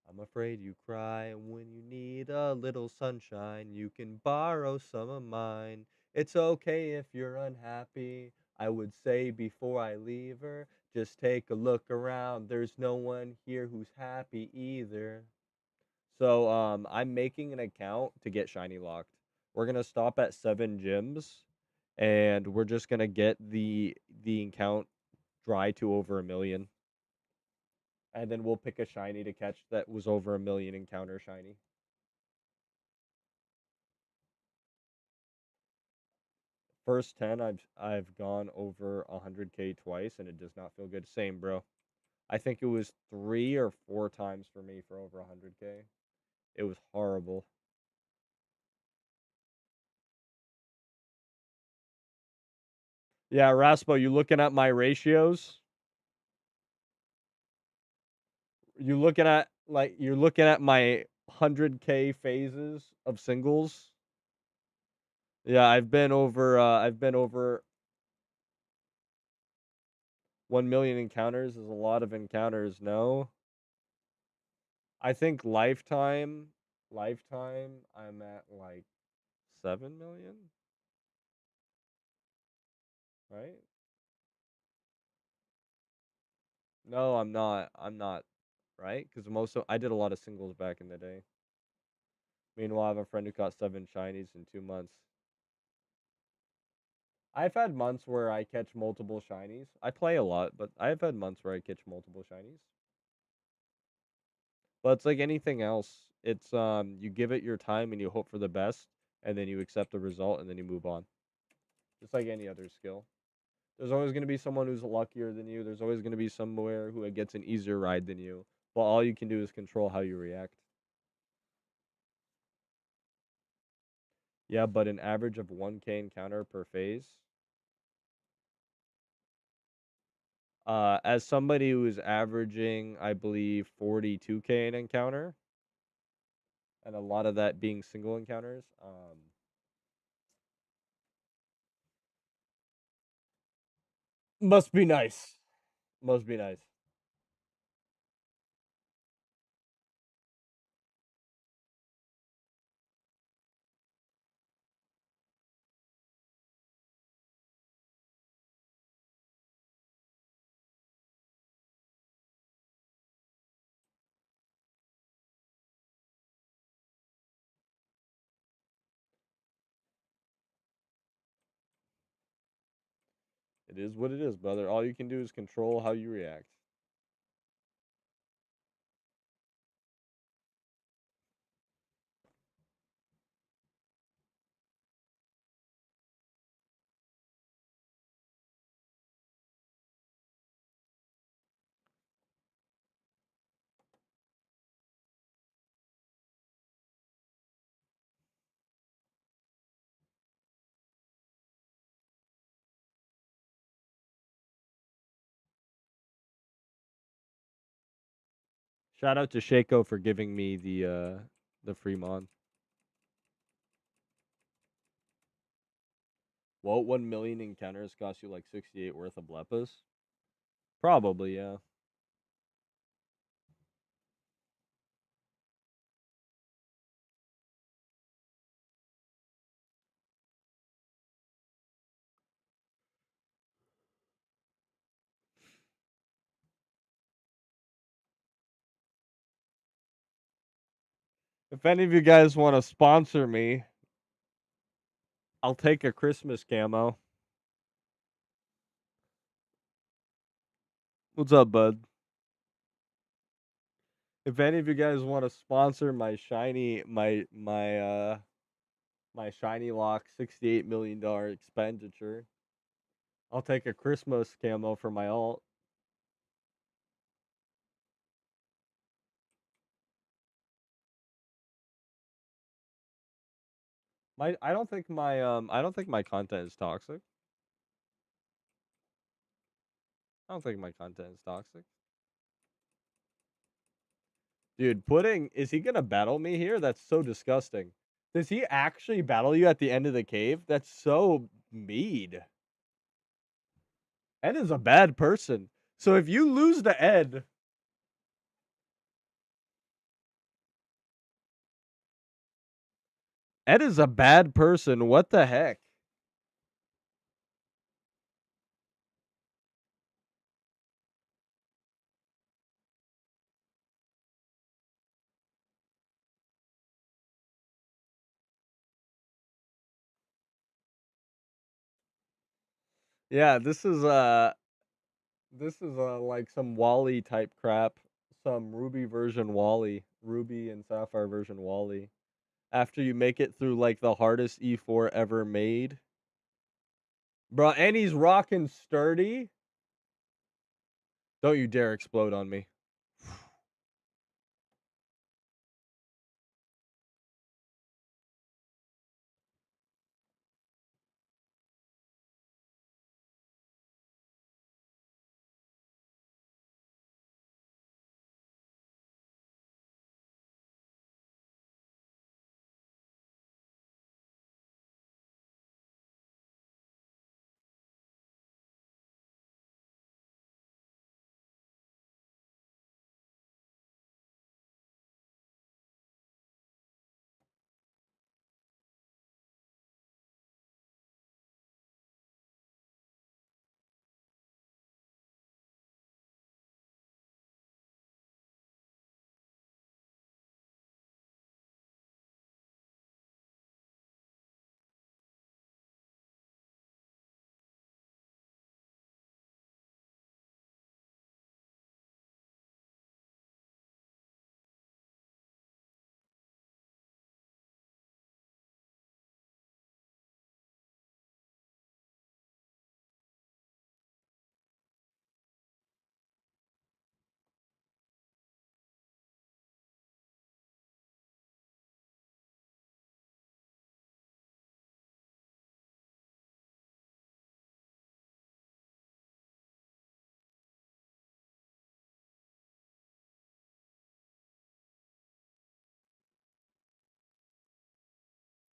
I'm afraid you cry, and when you need a little sunshine, you can borrow some of mine. It's okay if you're unhappy. I would say before I leave her, just take a look around. There's no one here who's happy either. So I'm making an account to get shiny locked. We're gonna stop at 7 gyms, and we're just gonna get the account dry to over 1 million. And then we'll pick a shiny to catch that was over 1 million encounter shiny. First 10, I've gone over 100K twice, and it does not feel good. Same, bro. I think it was 3 or 4 times for me for over 100K. It was horrible. Yeah, Raspo, you looking at my ratios? You looking at you're looking at my 100K phases of singles. Yeah, I've been over 1 million encounters is a lot of encounters, no? I think lifetime I'm at like 7 million, right? No, I'm not. I'm not, right? Cuz I did a lot of singles back in the day. Meanwhile, I have a friend who caught 7 shinies in 2 months. I've had months where I catch multiple shinies. I play a lot, but I've had months where I catch multiple shinies. But it's like anything else. It's you give it your time and you hope for the best and then you accept the result and then you move on. Just like any other skill. There's always going to be someone who's luckier than you. There's always going to be somewhere who gets an easier ride than you. But all you can do is control how you react. Yeah, but an average of 1K encounter per phase. As somebody who is averaging, I believe, 42K an encounter, and a lot of that being single encounters, must be nice. Must be nice. It is what it is, brother. All you can do is control how you react. Shout out to Shaco for giving me the free mon. What 1 million encounters cost you like 68 worth of blepas? Probably, yeah. If any of you guys want to sponsor me, I'll take a Christmas camo. What's up, bud? If any of you guys want to sponsor my my shiny lock $68 million expenditure, I'll take a Christmas camo for my alt. I don't think my content is toxic. I don't think my content is toxic. Dude, Pudding, is he gonna battle me here? That's so disgusting. Does he actually battle you at the end of the cave? That's so mean. Ed is a bad person. So if you lose to Ed, Ed is a bad person. What the heck? Yeah, this is like some Wally type crap. Some Ruby version Wally. Ruby and Sapphire version Wally. After you make it through like the hardest E4 ever made. Bro, and he's rocking sturdy. Don't you dare explode on me.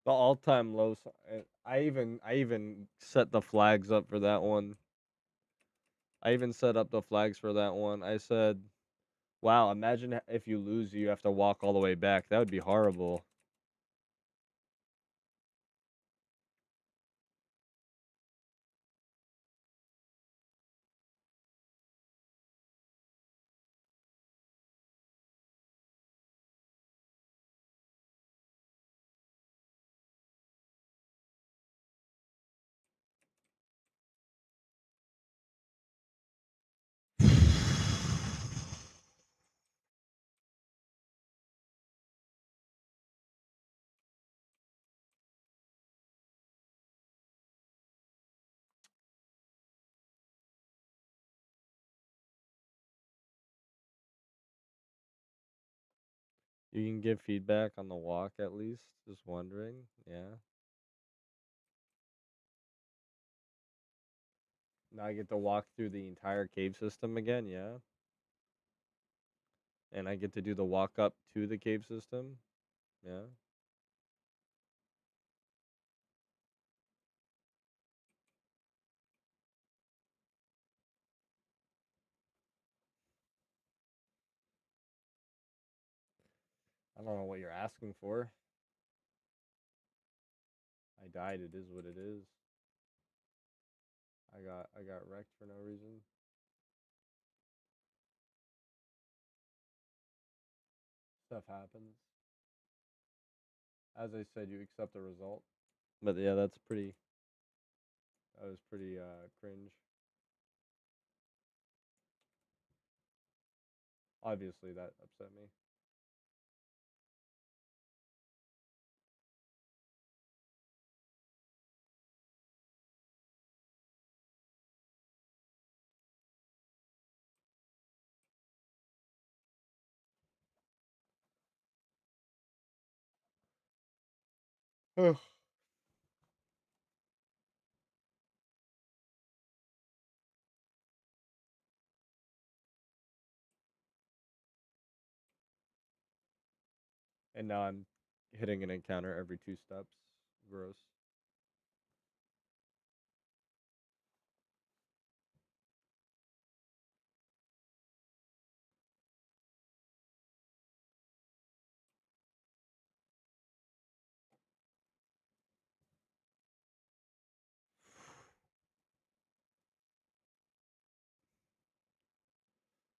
The all-time low. I even set the flags up for that one. I even set up the flags for that one. I said, "Wow, imagine if you lose, you have to walk all the way back. That would be horrible." You can give feedback on the walk at least. Just wondering. Yeah. Now I get to walk through the entire cave system again. Yeah. And I get to do the walk up to the cave system. Yeah. I don't know what you're asking for. I died. It is what it is. I got wrecked for no reason. Stuff happens. As I said, you accept the result. But yeah, that was pretty cringe. Obviously that upset me. And now I'm hitting an encounter every 2 steps. Gross.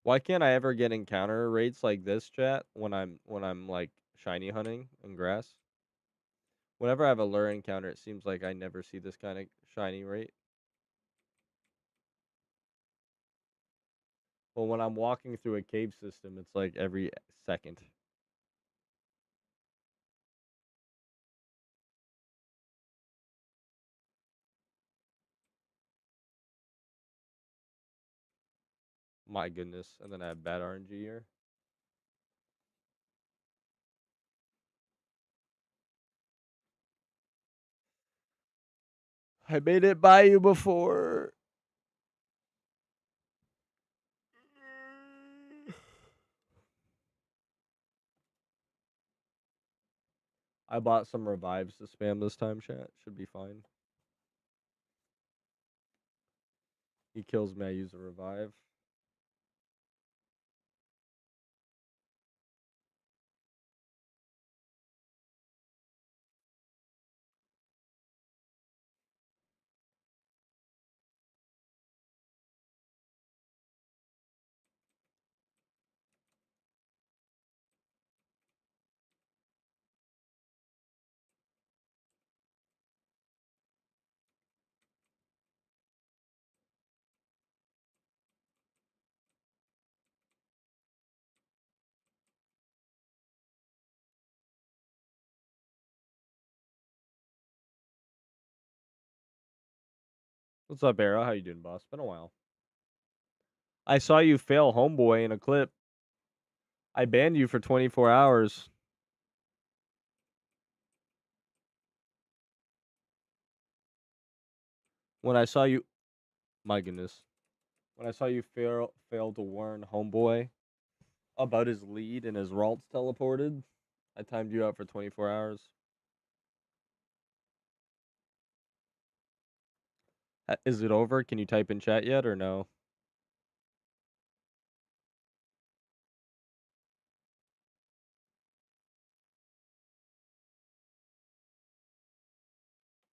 Why can't I ever get encounter rates like this, chat, when I'm like shiny hunting in grass? Whenever I have a lure encounter, it seems like I never see this kind of shiny rate. Well, when I'm walking through a cave system, it's like every second. My goodness. And then I have bad RNG here. I made it by you before. I bought some revives to spam this time, chat. Should be fine. He kills me, I use a revive. What's up, Arrow? How you doing, boss? Been a while. I saw you fail homeboy in a clip. I banned you for 24 hours. When I saw you, my goodness. When I saw you fail to warn homeboy about his lead and his Ralts teleported, I timed you out for 24 hours. Is it over? Can you type in chat yet or no?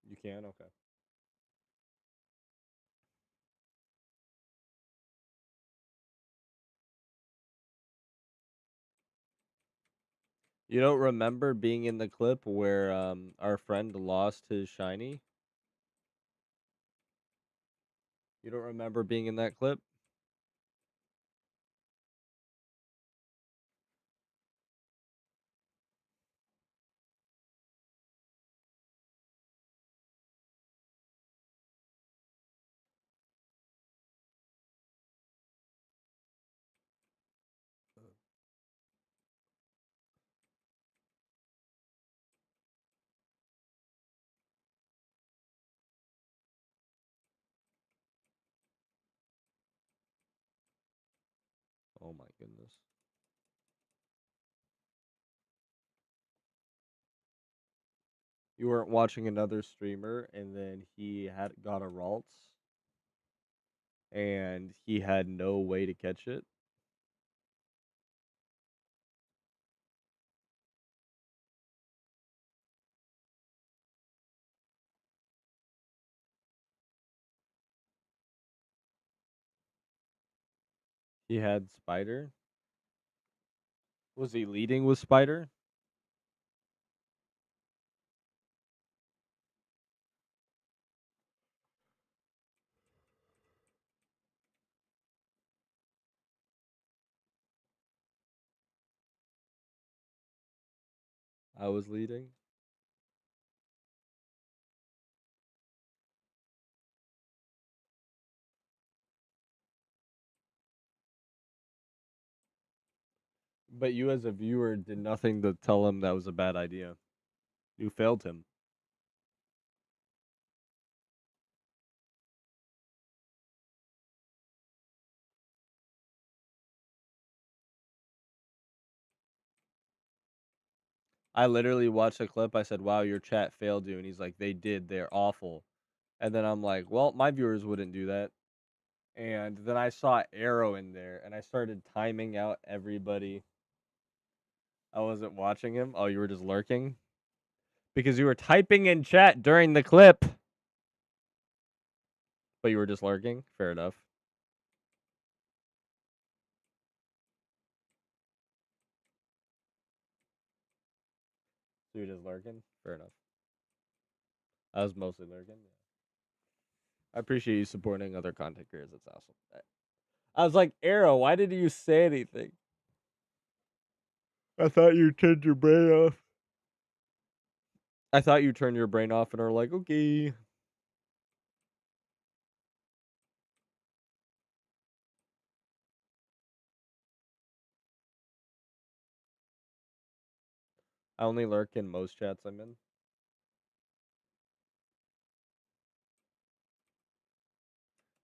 You can? Okay. You don't remember being in the clip where our friend lost his shiny? You don't remember being in that clip? Oh my goodness. You weren't watching another streamer and then he had got a Ralts and he had no way to catch it. He had Spider. Was he leading with Spider? I was leading. But you as a viewer did nothing to tell him that was a bad idea. You failed him. I literally watched a clip. I said, "Wow, your chat failed you." And he's like, "They did. They're awful." And then I'm like, "Well, my viewers wouldn't do that." And then I saw Arrow in there and I started timing out everybody. I wasn't watching him. Oh, you were just lurking? Because you were typing in chat during the clip. But you were just lurking? Fair enough. So you're just lurking? Fair enough. I was mostly lurking. Yeah. I appreciate you supporting other content creators. That's awesome. I was like, Arrow, why did you say anything? I thought you turned your brain off. I thought you turned your brain off and are like, okay. I only lurk in most chats I'm in.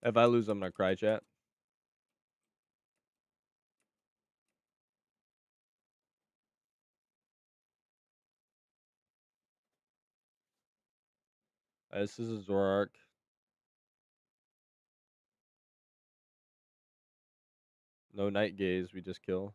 If I lose, I'm gonna cry, chat. This is a Zoroark. No night gaze, we just kill.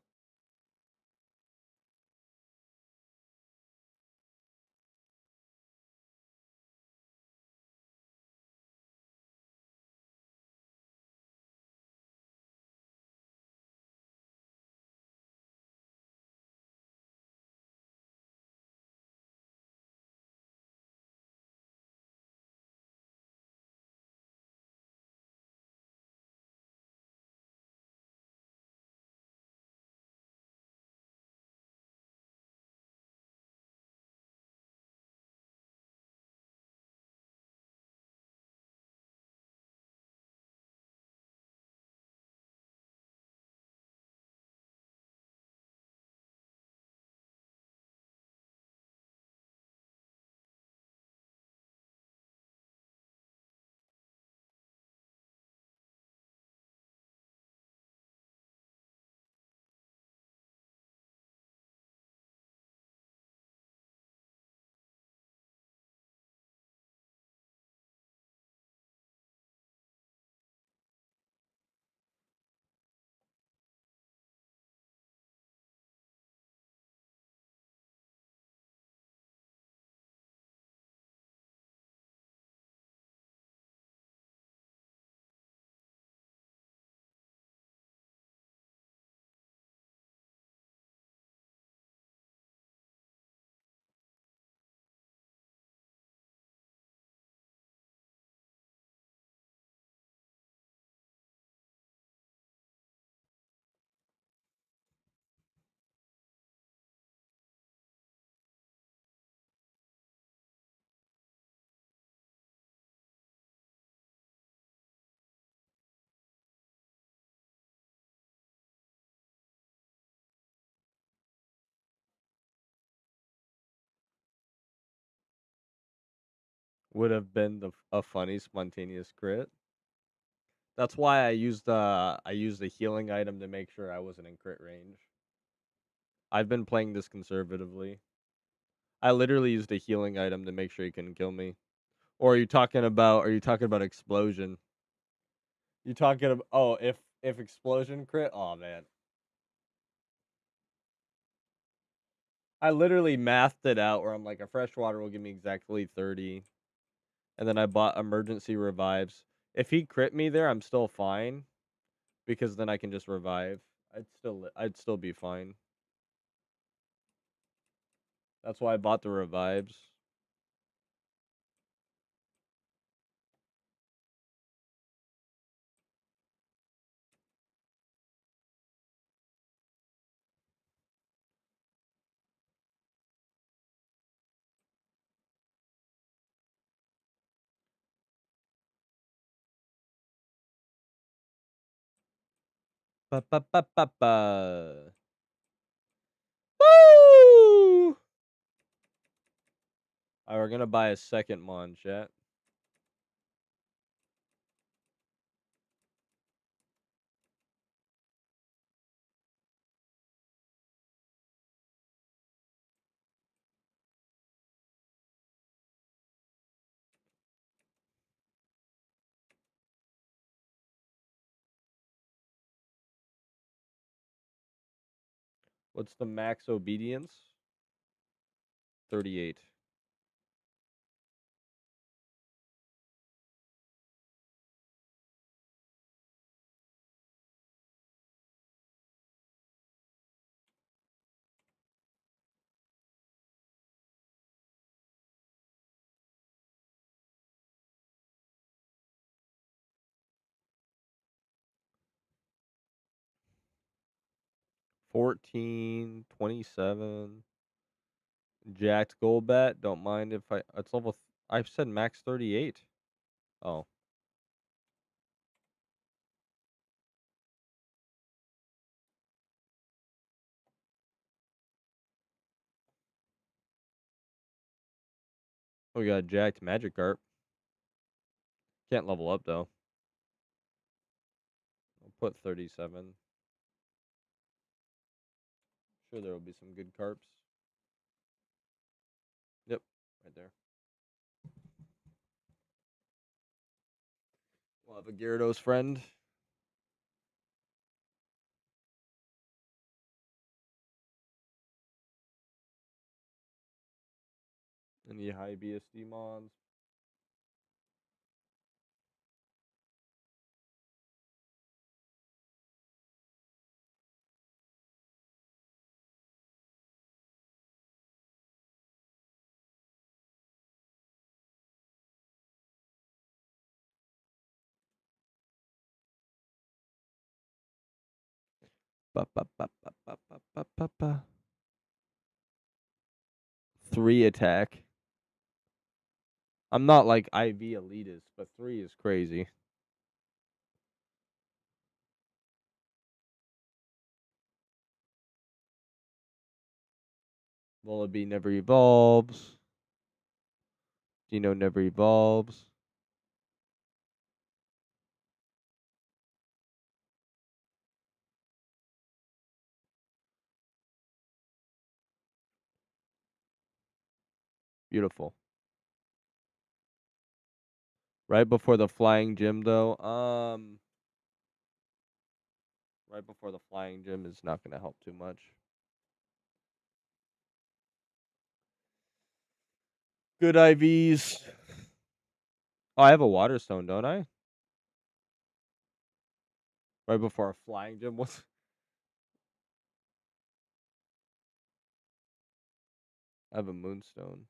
would have been a funny spontaneous crit. That's why I used a healing item to make sure I wasn't in crit range. I've been playing this conservatively. I literally used a healing item to make sure he couldn't kill me. Or are you talking about explosion? You talking about if explosion crit? Oh man. I literally mathed it out where I'm like a freshwater will give me exactly 30. And then I bought emergency revives. If he crit me there, I'm still fine because then I can just revive. I'd still be fine. That's why I bought the revives. Ba ba ba ba ba. Woo! Alright, we're gonna buy a second mon, chat. What's the max obedience? 38. $14, $27. Jacked gold bet. Don't mind if it's level. I've said max 38. Oh. We got jacked Magikarp. Can't level up though. I'll put 37. Sure, there will be some good carps. Yep, right there. We'll have a Gyarados friend. And the high BSD mons. Ba, ba, ba, ba, ba, ba, ba, ba, ba. 3 attack. I'm not like IV elitist, but 3 is crazy. Wallaby never evolves. Dino never evolves. Beautiful. Right before the flying gym, though. Right before the flying gym is not gonna help too much. Good IVs. Oh, I have a water stone, don't I? Right before a flying gym. What's? I have a moonstone.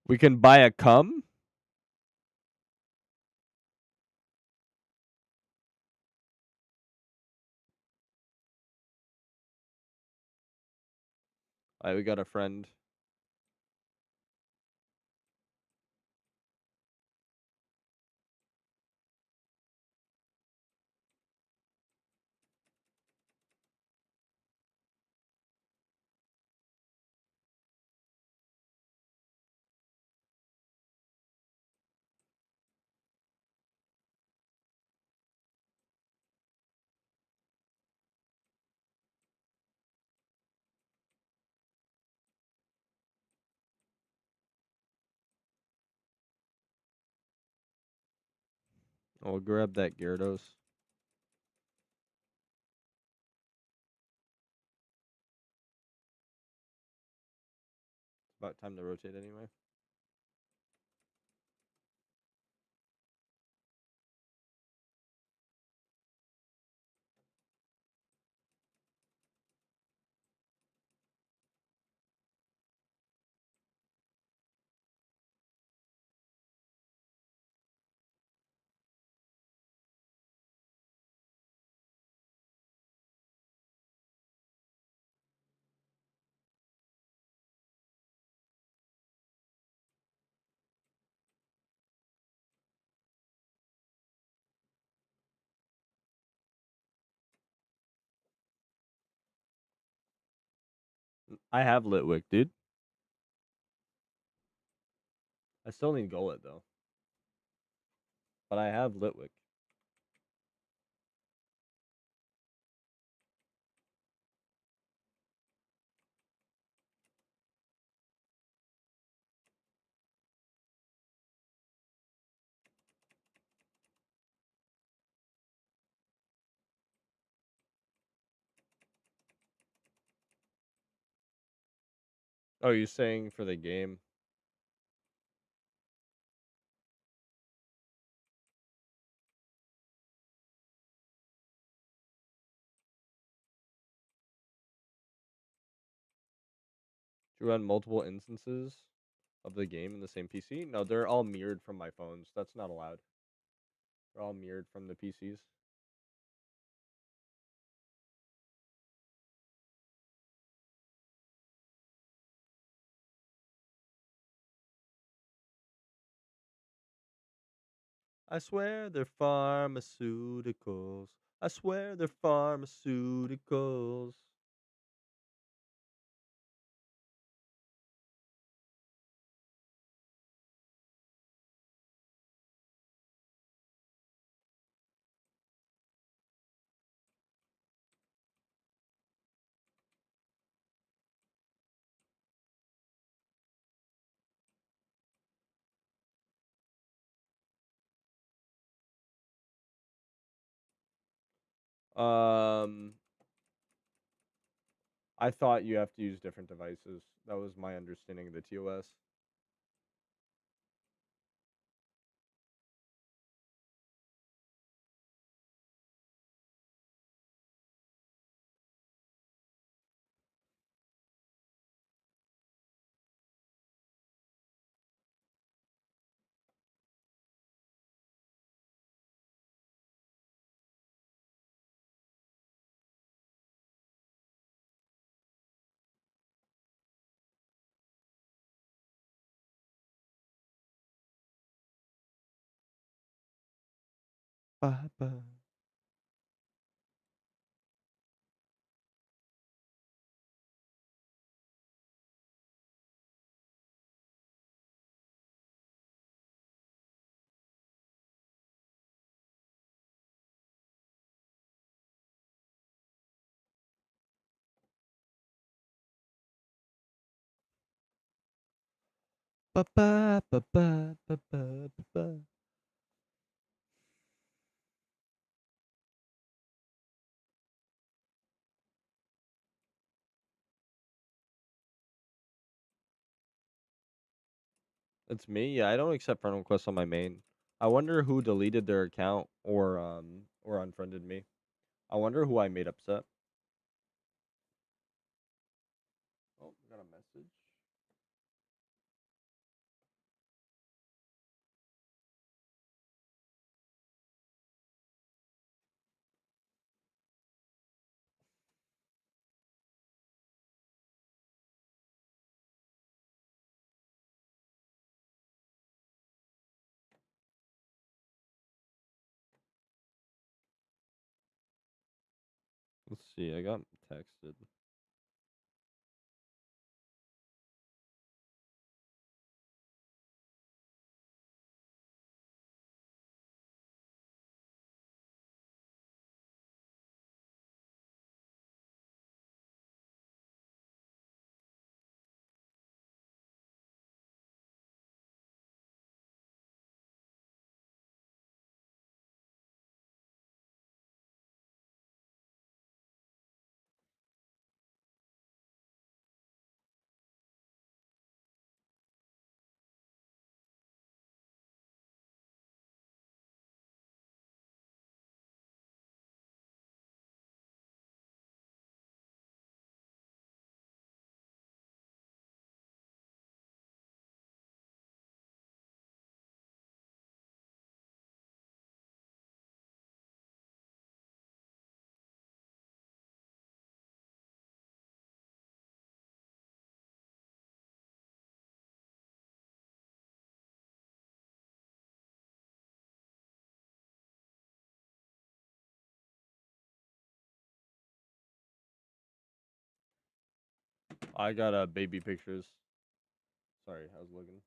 We can buy a cum. Alright, we got a friend. I'll grab that Gyarados. About time to rotate anyway. I have Litwick, dude. I still need Gullet though. But I have Litwick. Oh, you're saying for the game? To run multiple instances of the game in the same PC? No, they're all mirrored from my phones. That's not allowed. They're all mirrored from the PCs. I swear they're pharmaceuticals. I swear they're pharmaceuticals. I thought you have to use different devices. That was my understanding of the TOS. Bye bye. Ba ba ba ba ba ba ba. It's me. Yeah, I don't accept friend requests on my main. I wonder who deleted their account or unfriended me. I wonder who I made upset. Oh, got a message. Let's see. I got texted. I got baby pictures. Sorry, I was looking.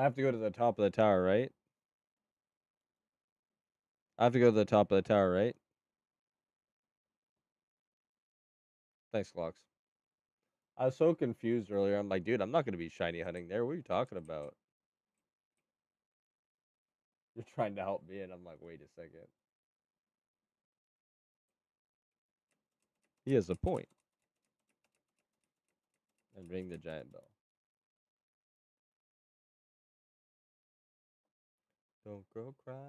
I have to go to the top of the tower, right? I have to go to the top of the tower, right? Thanks, Clocks. I was so confused earlier. I'm like, dude, I'm not gonna be shiny hunting there. What are you talking about? You're trying to help me, and I'm like, wait a second. He has a point. And ring the giant bell. Don't go crying.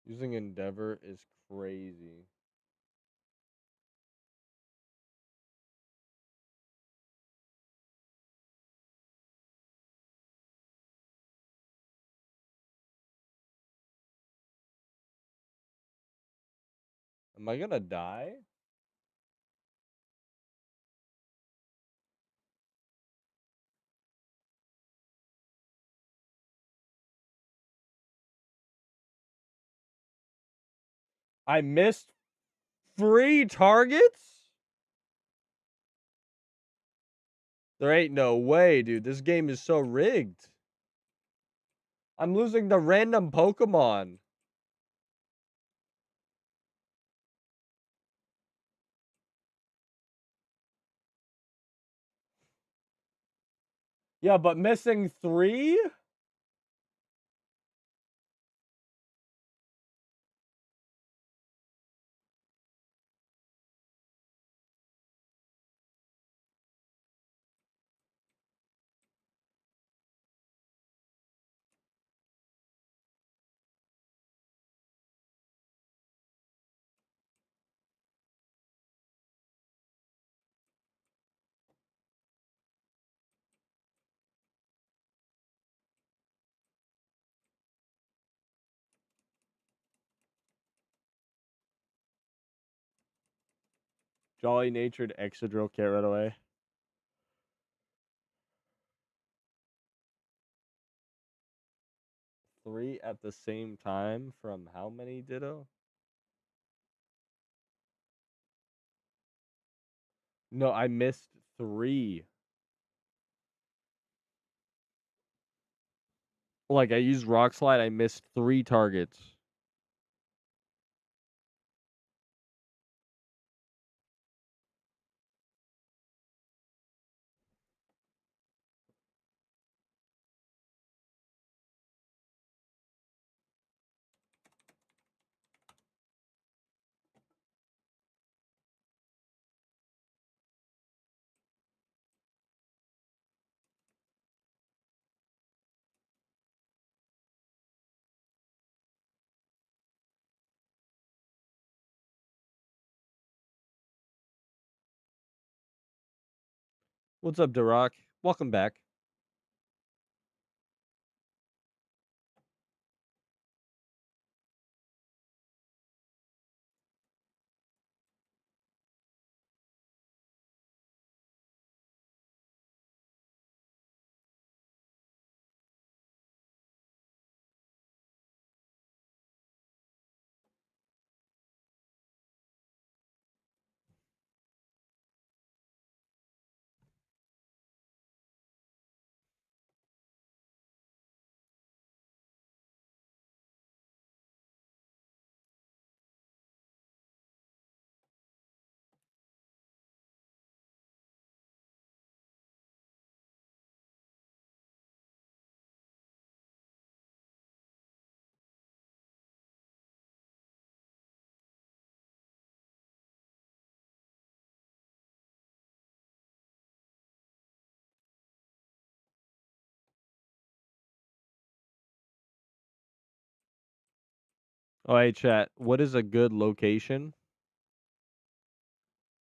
Using Endeavor is crazy. Am I gonna die? I missed 3 targets? There ain't no way, dude. This game is so rigged. I'm losing the random Pokemon. Yeah, but missing 3? Jolly natured Excadrill can't run away. Three at the same time from how many Ditto? No, I missed 3. Like, I used Rock Slide, I missed 3 targets. What's up, Duroc? Welcome back. Oh, hey, chat. What is a good location?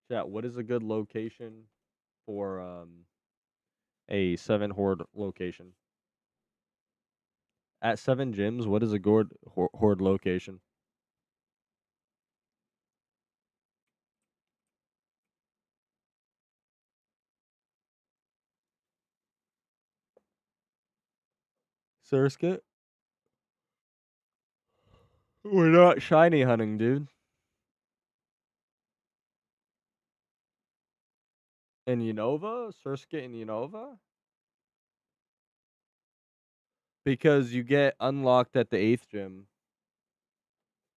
Chat, what is a good location for a 7 horde location? At 7 gyms, what is a good horde location? Surskit? We're not shiny hunting, dude. In Unova? Surskit in Unova? Because you get unlocked at the 8th gym.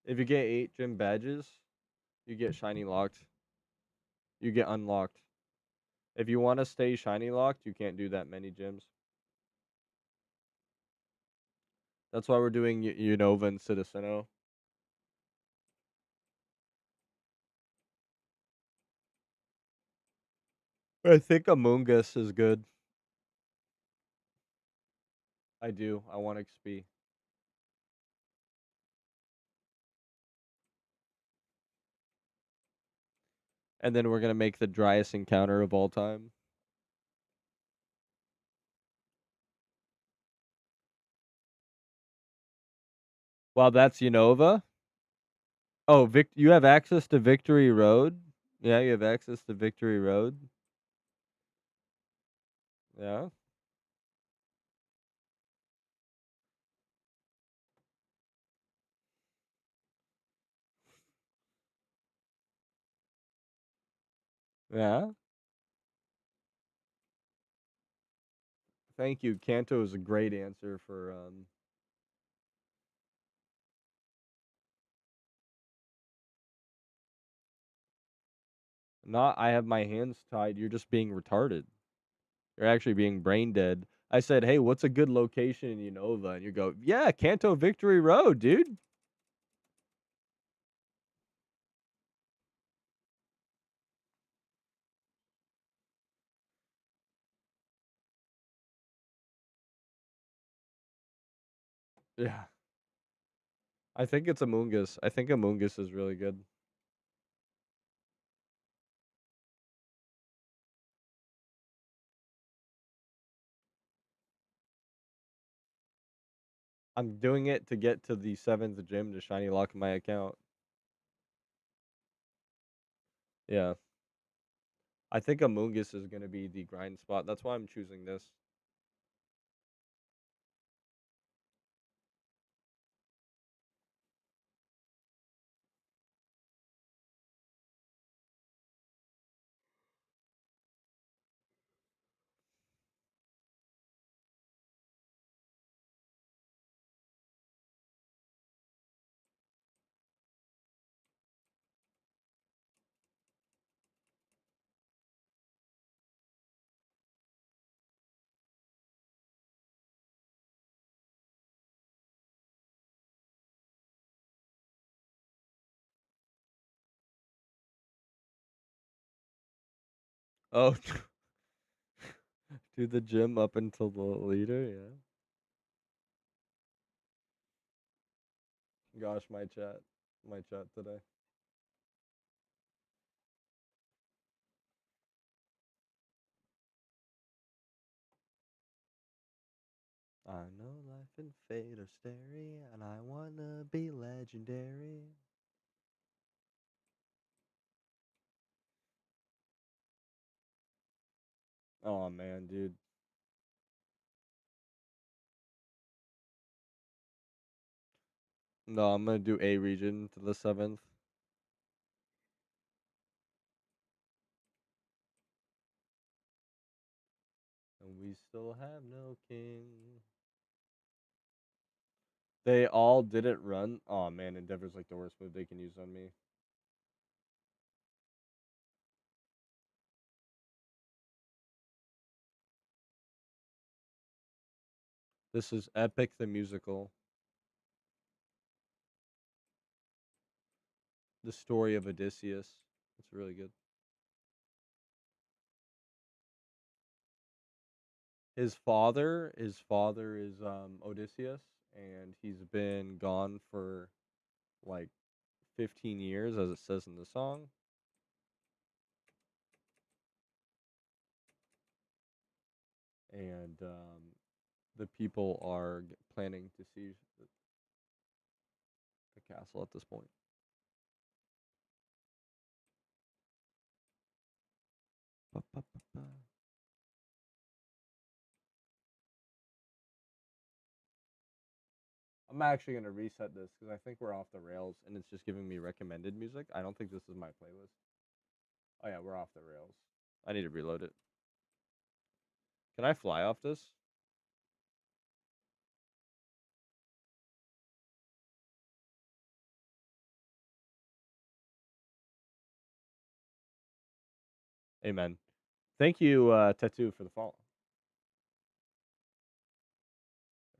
If you get 8 gym badges, you get shiny locked. You get unlocked. If you want to stay shiny locked, you can't do that many gyms. That's why we're doing Unova and Citizeno. I think Among Us is good. I do. I want XP. And then we're going to make the driest encounter of all time. Wow, that's Unova? Oh, you have access to Victory Road? Yeah, you have access to Victory Road. Yeah. Yeah. Thank you. Kanto is a great answer for not I have my hands tied. You're just being retarded. You're actually being brain dead. I said, "Hey, what's a good location in Unova?" And you go, "Yeah, Kanto Victory Road, dude." Yeah. I think it's Among Us. I think Among Us is really good. I'm doing it to get to the 7th gym to shiny lock my account. Yeah. I think Among Us is going to be the grind spot. That's why I'm choosing this. Oh, do the gym up until the leader, yeah. Gosh, my chat today. I know life and fate are starry, and I wanna be legendary. Oh man, dude. No, I'm gonna do A region to the 7th. And we still have no king. They all didn't run. Oh man, Endeavor's like the worst move they can use on me. This is Epic the Musical. The story of Odysseus. It's really good. His father is Odysseus, and he's been gone for like 15 years, as it says in the song. And the people are planning to siege the castle at this point. Ba, ba, ba, ba. I'm actually going to reset this because I think we're off the rails and it's just giving me recommended music. I don't think this is my playlist. Oh, yeah, we're off the rails. I need to reload it. Can I fly off this? Amen. Thank you, Tattoo, for the follow.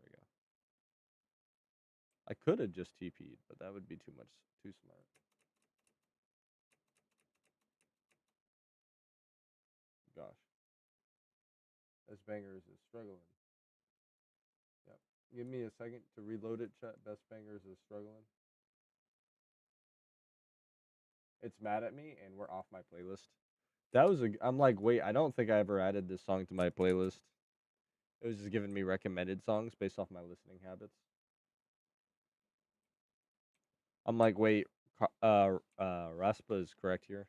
There we go. I could have just TP'd, but that would be too smart. Gosh. Best Bangers is struggling. Yep. Give me a second to reload it, chat. Best Bangers is struggling. It's mad at me, and we're off my playlist. That was I'm like, wait, I don't think I ever added this song to my playlist. It was just giving me recommended songs based off my listening habits. I'm like, wait, Raspa is correct here.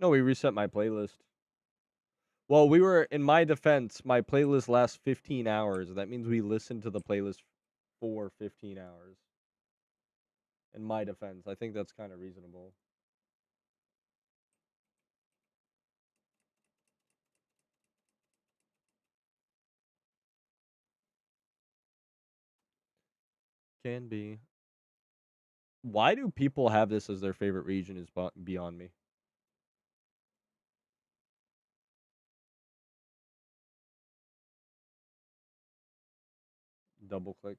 No, we reset my playlist. Well, we were, in my defense, my playlist lasts 15 hours. That means we listened to the playlist for 15 hours. In my defense, I think that's kind of reasonable. Can be. Why do people have this as their favorite region is beyond me. Double click.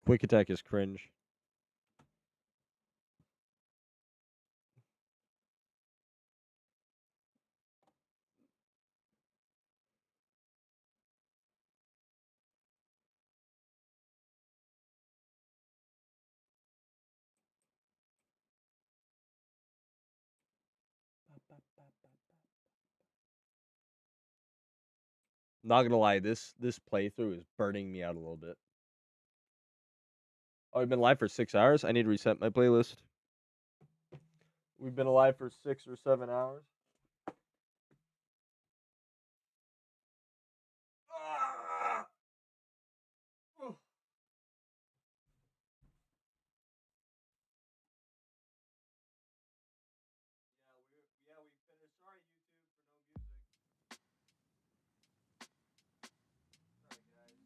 Quick attack is cringe. Not gonna lie, this playthrough is burning me out a little bit. Oh, we've been live for 6 hours. I need to reset my playlist. We've been alive for 6 or 7 hours. Yeah, we finished. Sorry, YouTube, for no music. Sorry, guys.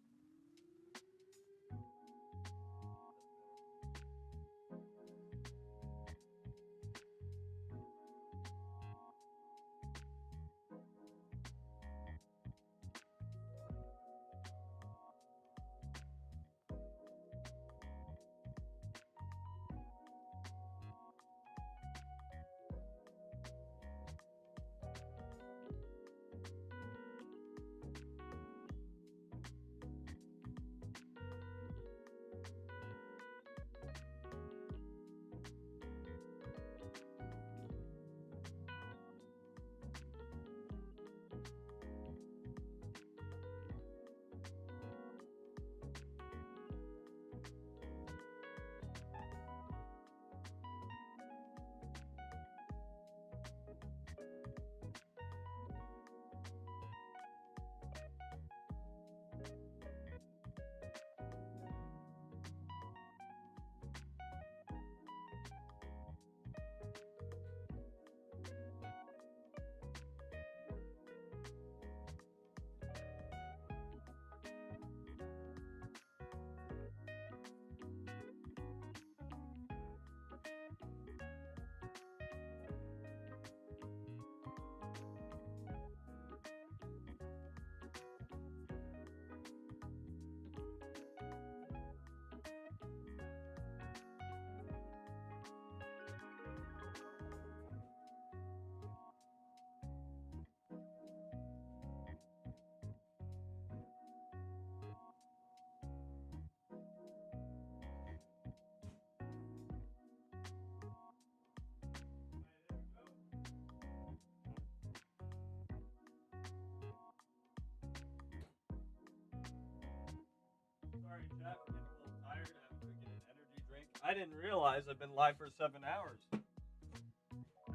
I didn't realize I've been live for 7 hours.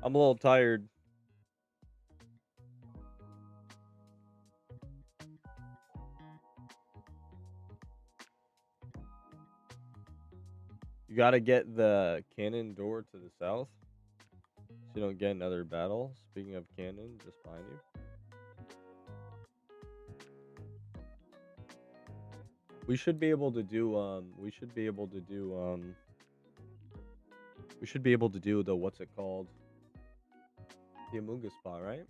I'm a little tired. You gotta get the cannon door to the south, so you don't get another battle. Speaking of cannon, just behind you. We should be able to do we should be able to do the what's it called? The Amunga spot, right?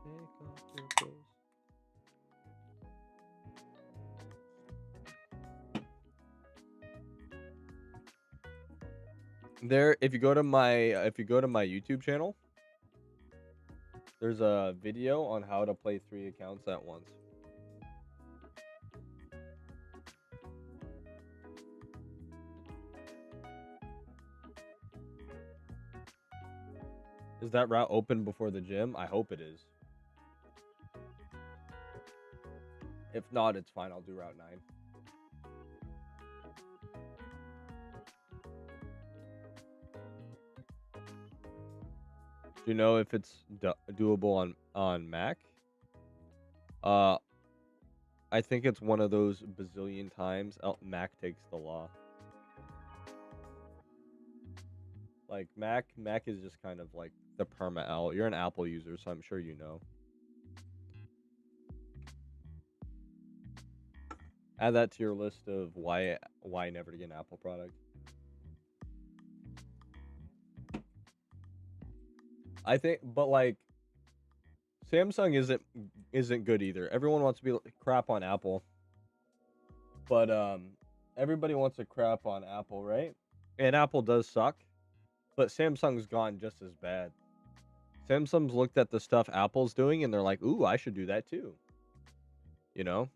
Take off your clothes. There, if you go to my YouTube channel, there's a video on how to play 3 accounts at once. Is that route open before the gym? I hope it is. If not, it's fine. I'll do Route 9. Do you know if it's doable on Mac? I think it's one of those bazillion times Mac takes the law. Like Mac is just kind of like the perma L. You're an Apple user, so I'm sure you know. Add that to your list of why never to get an Apple product. I think, but like, Samsung isn't good either. Everyone wants to be crap on Apple, but everybody wants to crap on Apple, right? And Apple does suck, but Samsung's gone just as bad. Samsung's looked at the stuff Apple's doing, and they're like, "Ooh, I should do that too." You know?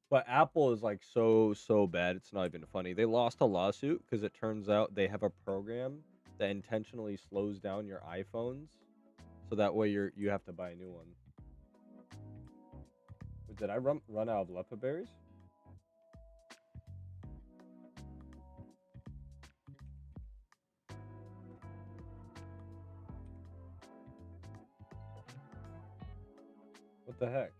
But Apple is like so bad. It's not even funny. They lost a lawsuit because it turns out they have a program that intentionally slows down your iPhones, so that way you have to buy a new one. Did I run out of leopard berries? What the heck?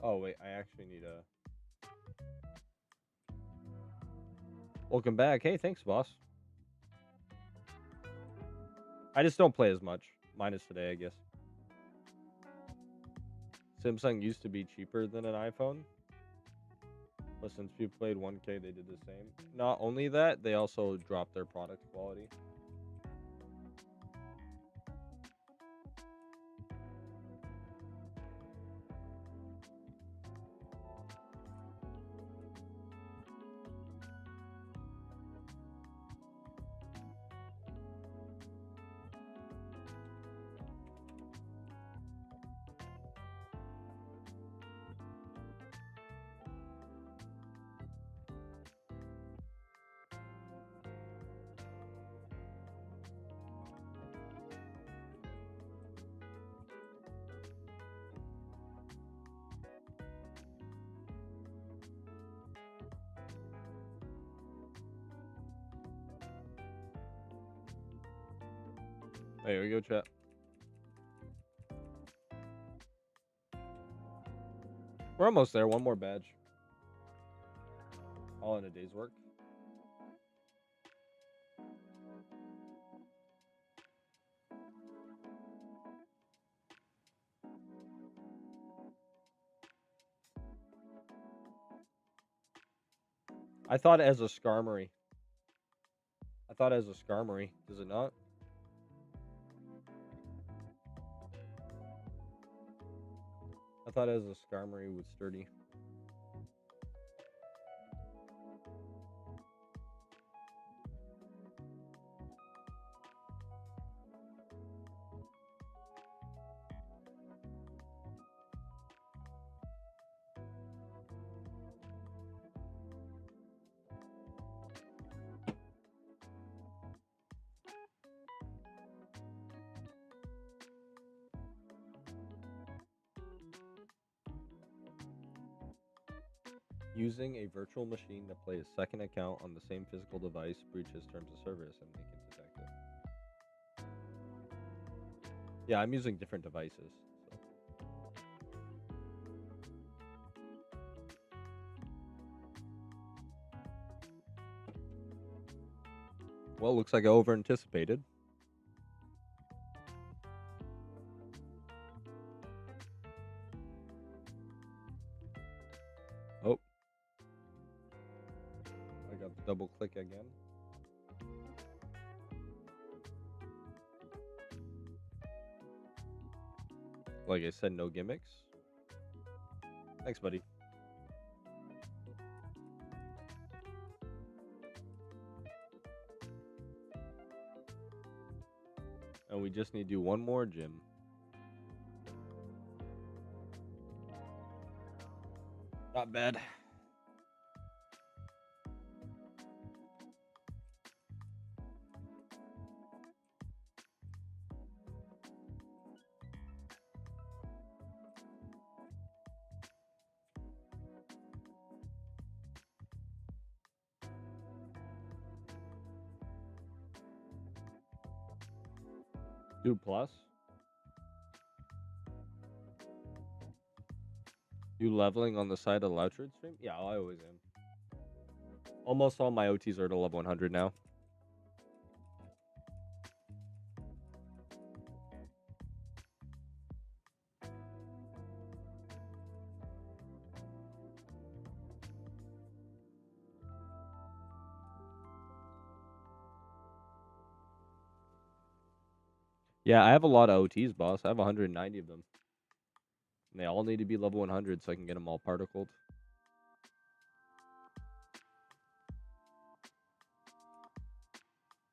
Oh wait, I actually need a. Welcome back. Hey, thanks, boss. I just don't play as much. Minus today, I guess. Samsung used to be cheaper than an iPhone. But since we played 1K, they did the same. Not only that, they also dropped their product quality. There we go, chat. We're almost there. One more badge. All in a day's work. I thought as a Skarmory. Does it not? I thought as a Skarmory was sturdy. Using a virtual machine to play a second account on the same physical device breaches terms of service and they can detect it. Yeah, I'm using different devices. So. Well, looks like I over anticipated. Oh. I got the double click again. Like I said, no gimmicks. Thanks, buddy. And we just need to do one more gym. Not bad. Dude, plus. You leveling on the side of the Louchard stream? Yeah, I always am. Almost all my OTs are to level 100 now. Yeah, I have a lot of OTs, boss. I have 190 of them. And they all need to be level 100 so I can get them all particled.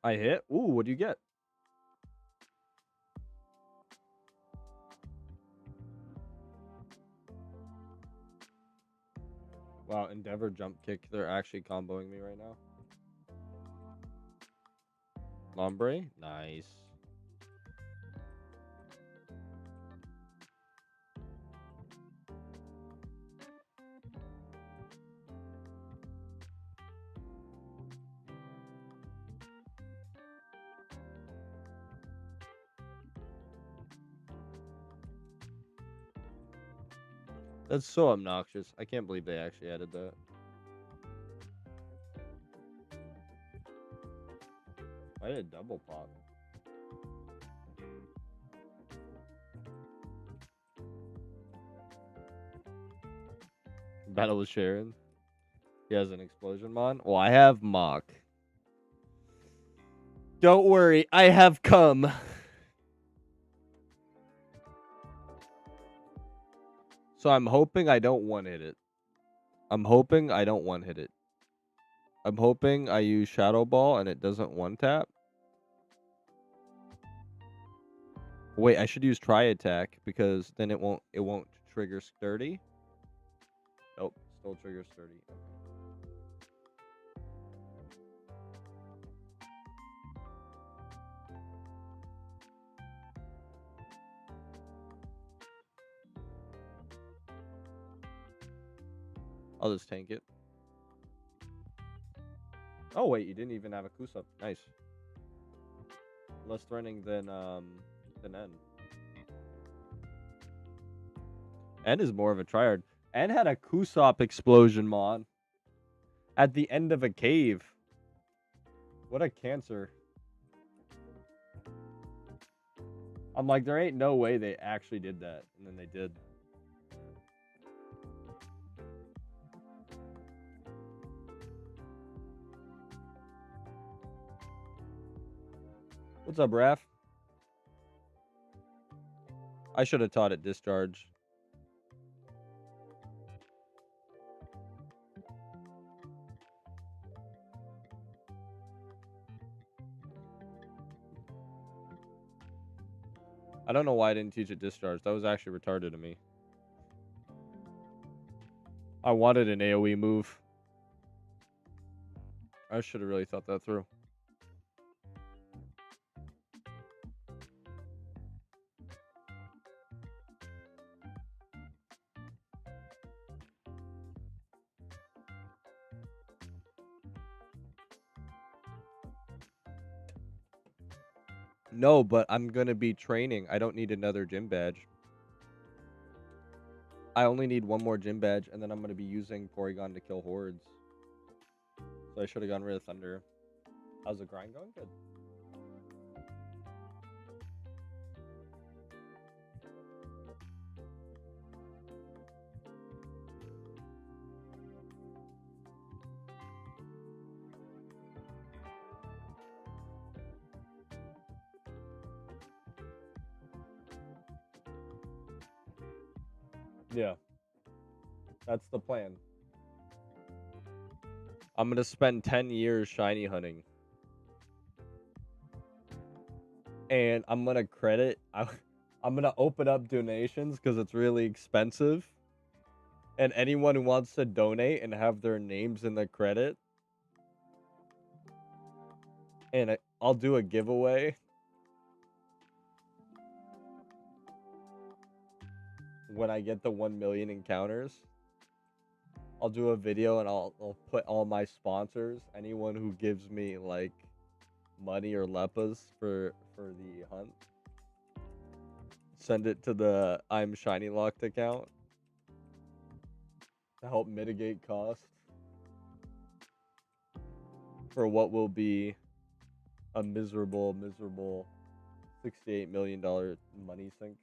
I hit? Ooh, what do you get? Wow, Endeavor jump kick. They're actually comboing me right now. Lombre? Nice. That's so obnoxious. I can't believe they actually added that. I did a double pop. Battle with Sharon. He has an explosion mod. Well, I have Mock. Don't worry, I have come. So I'm hoping I don't one-hit it. I'm hoping I don't one-hit it. I'm hoping I use Shadow Ball and it doesn't one-tap. Wait, I should use Tri-Attack because then it won't trigger Sturdy. Nope, still triggers Sturdy. Okay. I'll just tank it. Oh wait, you didn't even have a Kusap. Nice. Less threatening than N. N is more of a tryhard. N had a Kusop explosion mod at the end of a cave. What a cancer. I'm like, there ain't no way they actually did that. And then they did. What's up, Raph? I should have taught it discharge. I don't know why I didn't teach it discharge. That was actually retarded to me. I wanted an AoE move. I should have really thought that through. No, but I'm gonna be training. I don't need another gym badge. I only need one more gym badge, and then I'm gonna be using Porygon to kill hordes. So I should have gotten rid of Thunder. How's the grind going? Good. Yeah. That's the plan. I'm gonna spend 10 years shiny hunting. And I'm gonna I'm gonna open up donations because it's really expensive. And anyone who wants to donate and have their names in the credit, and I'll do a giveaway when I get the 1 million encounters. I'll do a video and I'll put all my sponsors, anyone who gives me like money or leppas for the hunt. Send it to the I'm Shiny Locked account to help mitigate costs for what will be a miserable $68 million money sink.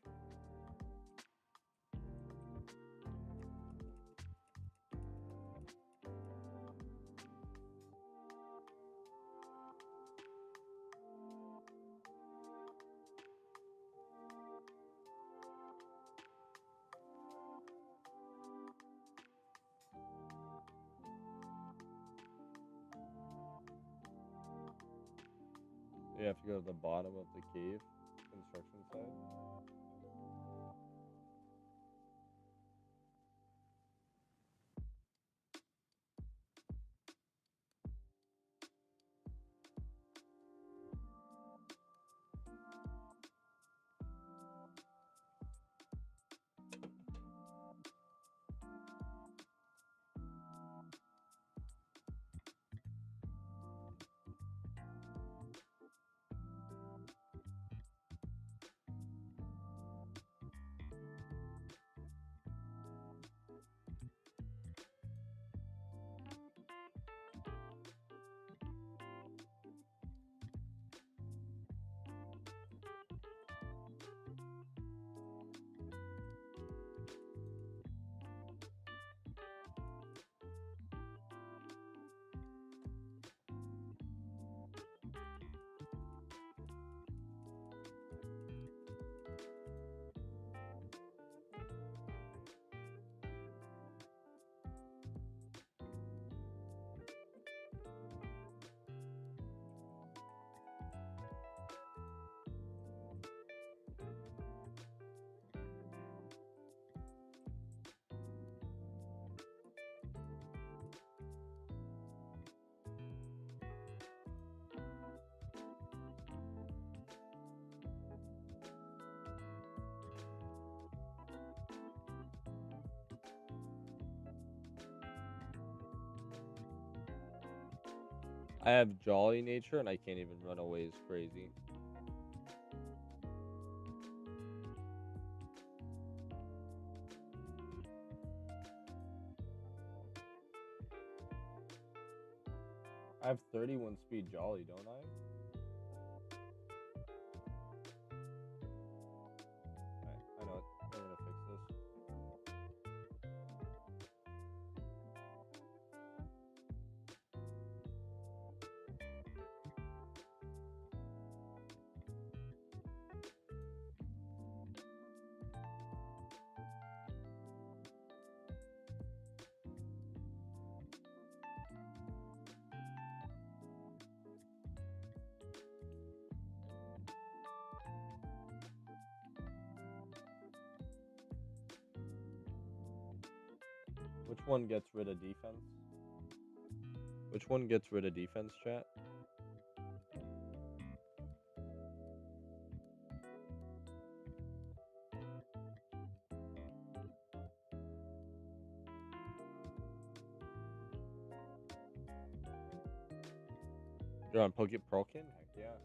You have to go to the bottom of the cave construction site. I have jolly nature and I can't even run away as crazy. I have 31 speed jolly, don't I? I know it. We're gonna fix this. Which one gets rid of defense? Which one gets rid of defense, chat? You're on PokeMMO? Heck yeah.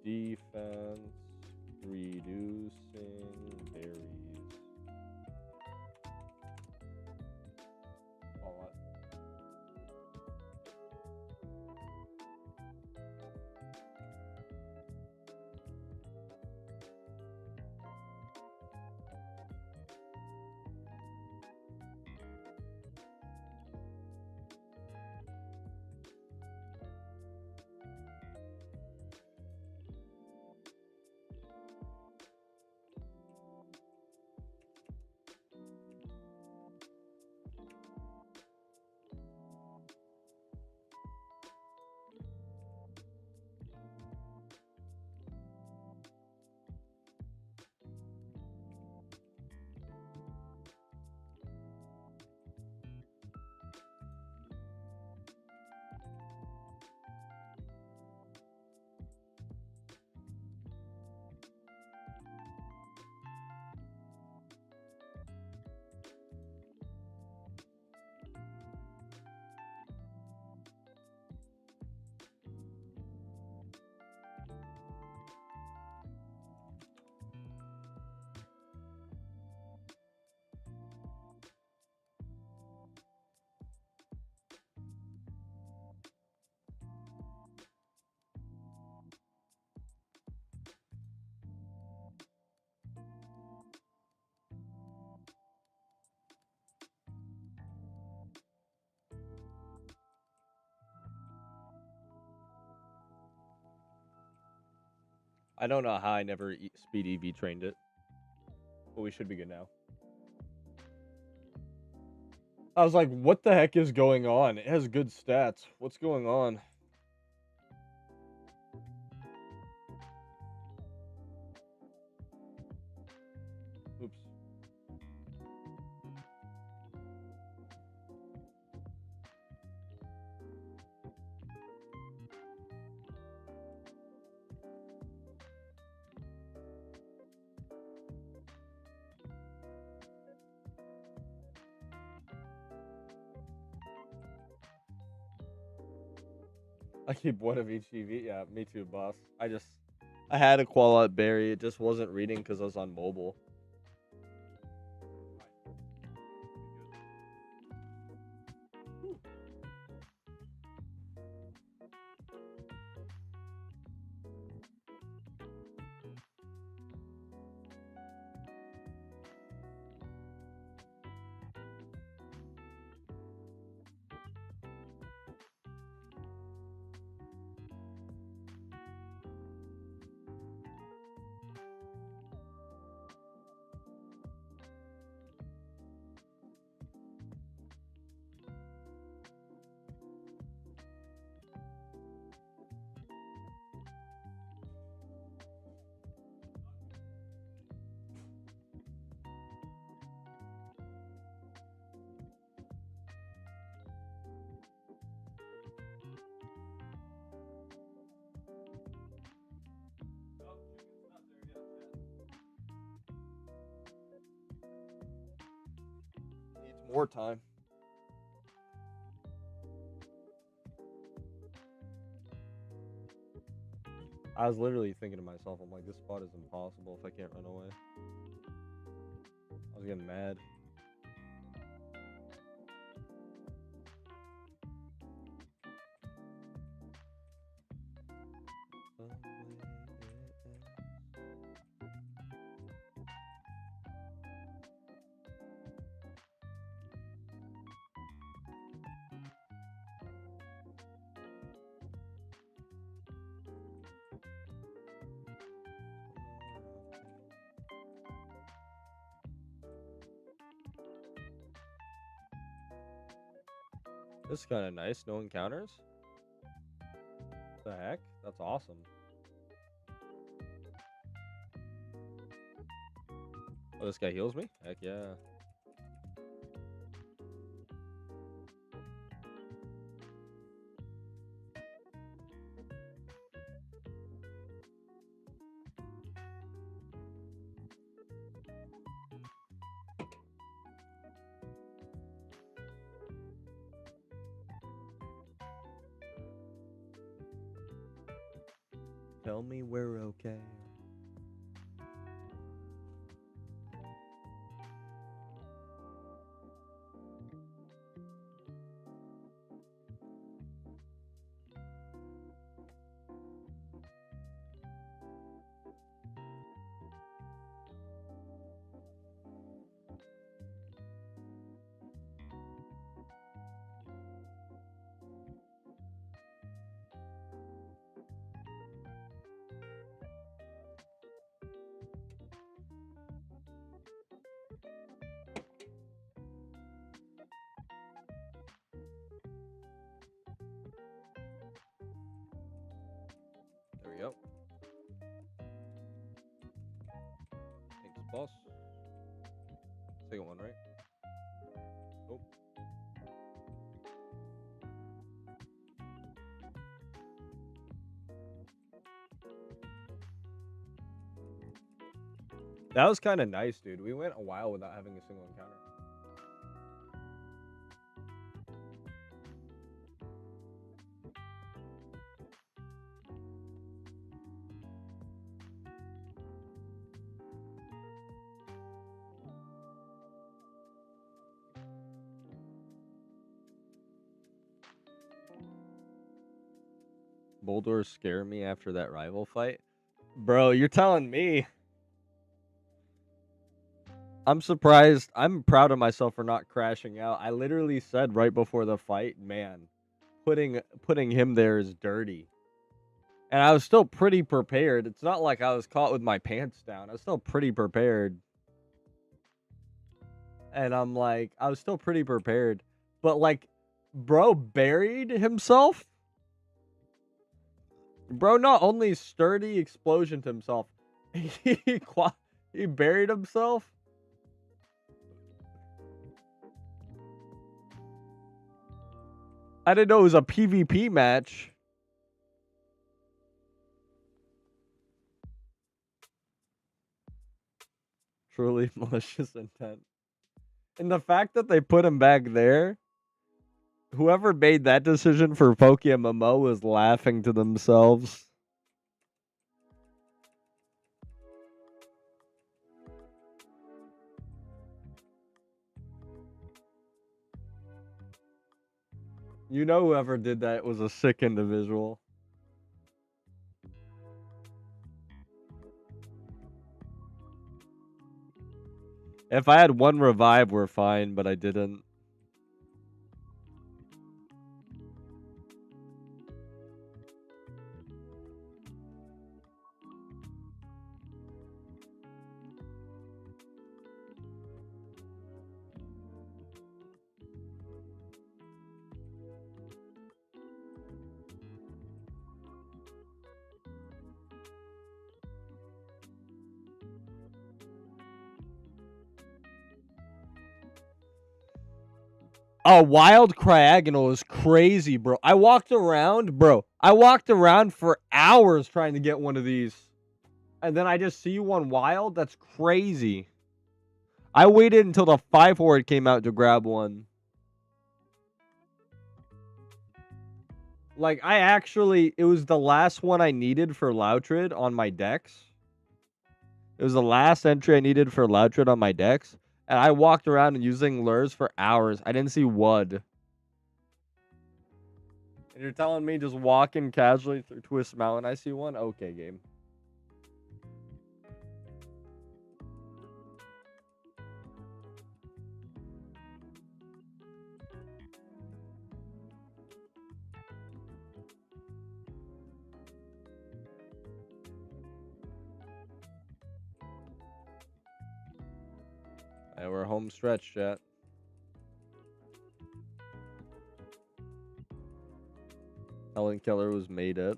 Defense, reducing berries. All that. I don't know how I never speed EV trained it, but we should be good now. I was like, what the heck is going on? It has good stats. What's going on? Oops. I keep one of each EV. Yeah, me too, boss. I had a Qualat Berry. It just wasn't reading because I was on mobile. Needs more time. I was literally thinking to myself, I'm like, this spot is impossible if I can't run away. I was getting mad. This is kind of nice. No encounters? The heck? That's awesome. Oh, this guy heals me? Heck yeah. Tell me we're okay. There we go. Thanks, boss. Second one, right? Oh. That was kind of nice, dude. We went a while without having a single encounter. Boldors scare me after that rival fight. Bro, you're telling me. I'm surprised. I'm proud of myself for not crashing out. I literally said right before the fight, man, putting him there is dirty. And I was still pretty prepared. It's not like I was caught with my pants down. I was still pretty prepared. And I'm like, I was still pretty prepared. But like, bro buried himself? Bro not only sturdy explosioned himself, he buried himself? I didn't know it was a PvP match. Truly malicious intent. And the fact that they put him back there, whoever made that decision for PokeMMO was laughing to themselves. You know whoever did that was a sick individual. If I had one revive, we're fine, but I didn't. A wild Cryagonal is crazy, bro. I walked around for hours trying to get one of these. And then I just see one wild? That's crazy. I waited until the 5 horde came out to grab one. Like, it was the last one I needed for Loutrid on my decks. It was the last entry I needed for Loutrid on my decks. And I walked around and using lures for hours. I didn't see Wud. And you're telling me just walking casually through Twist Mountain, I see one? Okay, game. And we're home stretch, chat. Helen Keller was made up.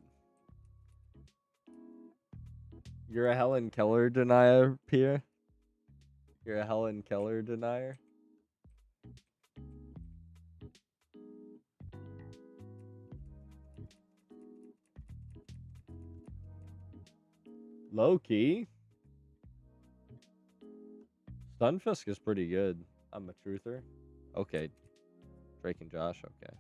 You're a Helen Keller denier, Pierre? You're a Helen Keller denier? Low key. Stunfisk is pretty good. I'm a truther. Okay. Drake and Josh, okay.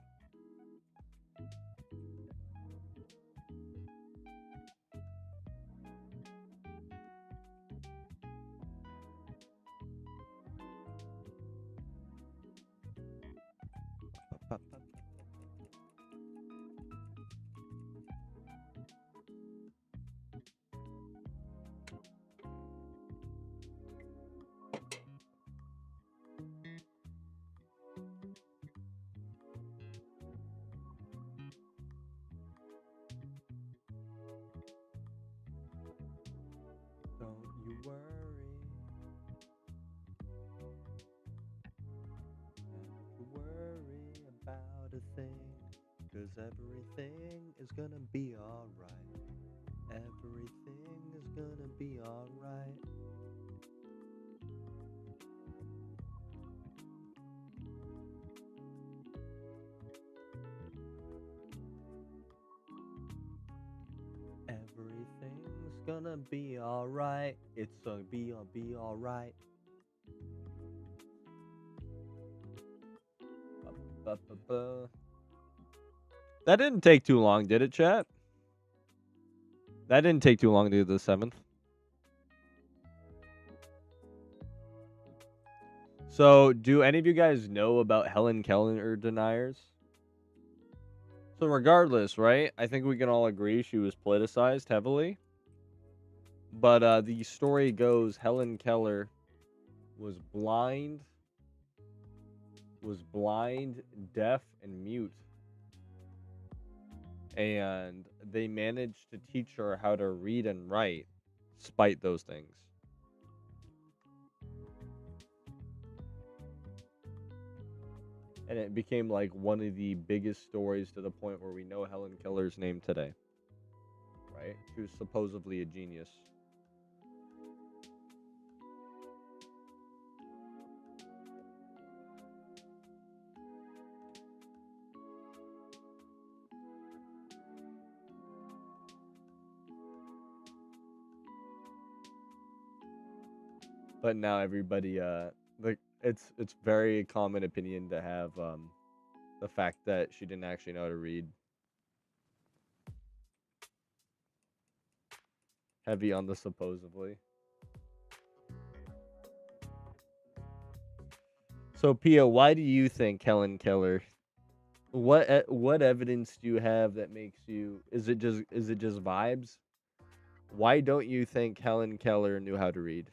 worry about a thing, 'cause everything is gonna be alright. Everything is gonna be alright. Everything's gonna be alright. It's gonna be alright. That didn't take too long, did it, chat? That didn't take too long to do the 7th. So, do any of you guys know about Helen Keller deniers? So regardless, right? I think we can all agree she was politicized heavily. But the story goes Helen Keller was blind, deaf, and mute. And they managed to teach her how to read and write despite those things. And it became like one of the biggest stories to the point where we know Helen Keller's name today. Right? She was supposedly a genius. But now everybody it's very common opinion to have the fact that she didn't actually know how to read. Heavy on the supposedly. So Pia, why do you think Helen Keller? What evidence do you have that makes you? Is it just vibes? Why don't you think Helen Keller knew how to read?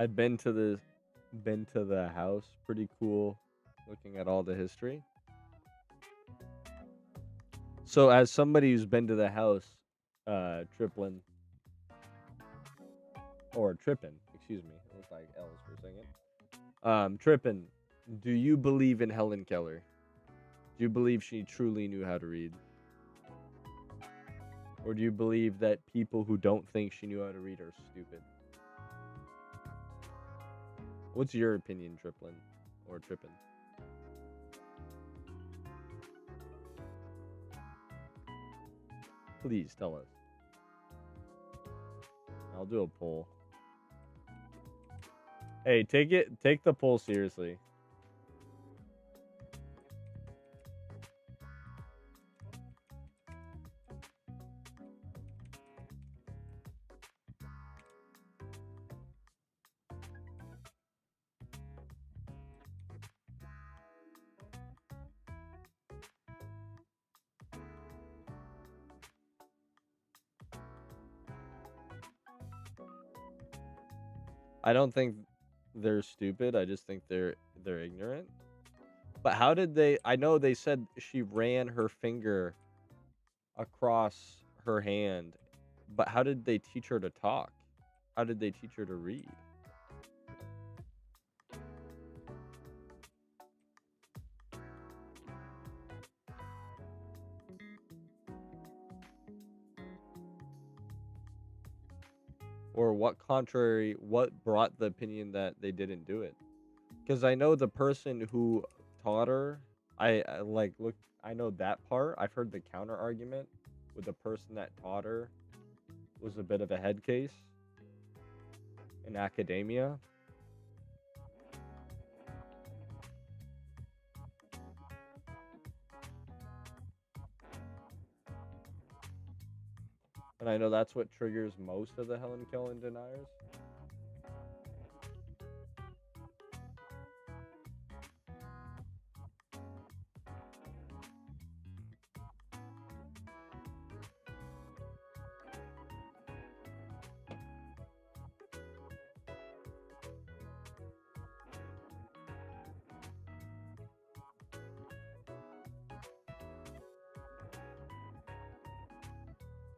I've been to the house. Pretty cool, looking at all the history. So, as somebody who's been to the house, Trippin, excuse me, it looks like L's for a second. Trippin, do you believe in Helen Keller? Do you believe she truly knew how to read? Or do you believe that people who don't think she knew how to read are stupid? What's your opinion, Trippin? Or Trippin? Please tell us. I'll do a poll. Hey, take the poll seriously. I don't think they're stupid. I just think they're ignorant. But how did they? I know they said she ran her finger across her hand, but how did they teach her to talk? How did they teach her to read? Or what brought the opinion that they didn't do it? Because I know the person who taught her, I know that part. I've heard the counter argument with the person that taught her was a bit of a head case in academia. And And I know that's what triggers most of the Helen Kellen deniers.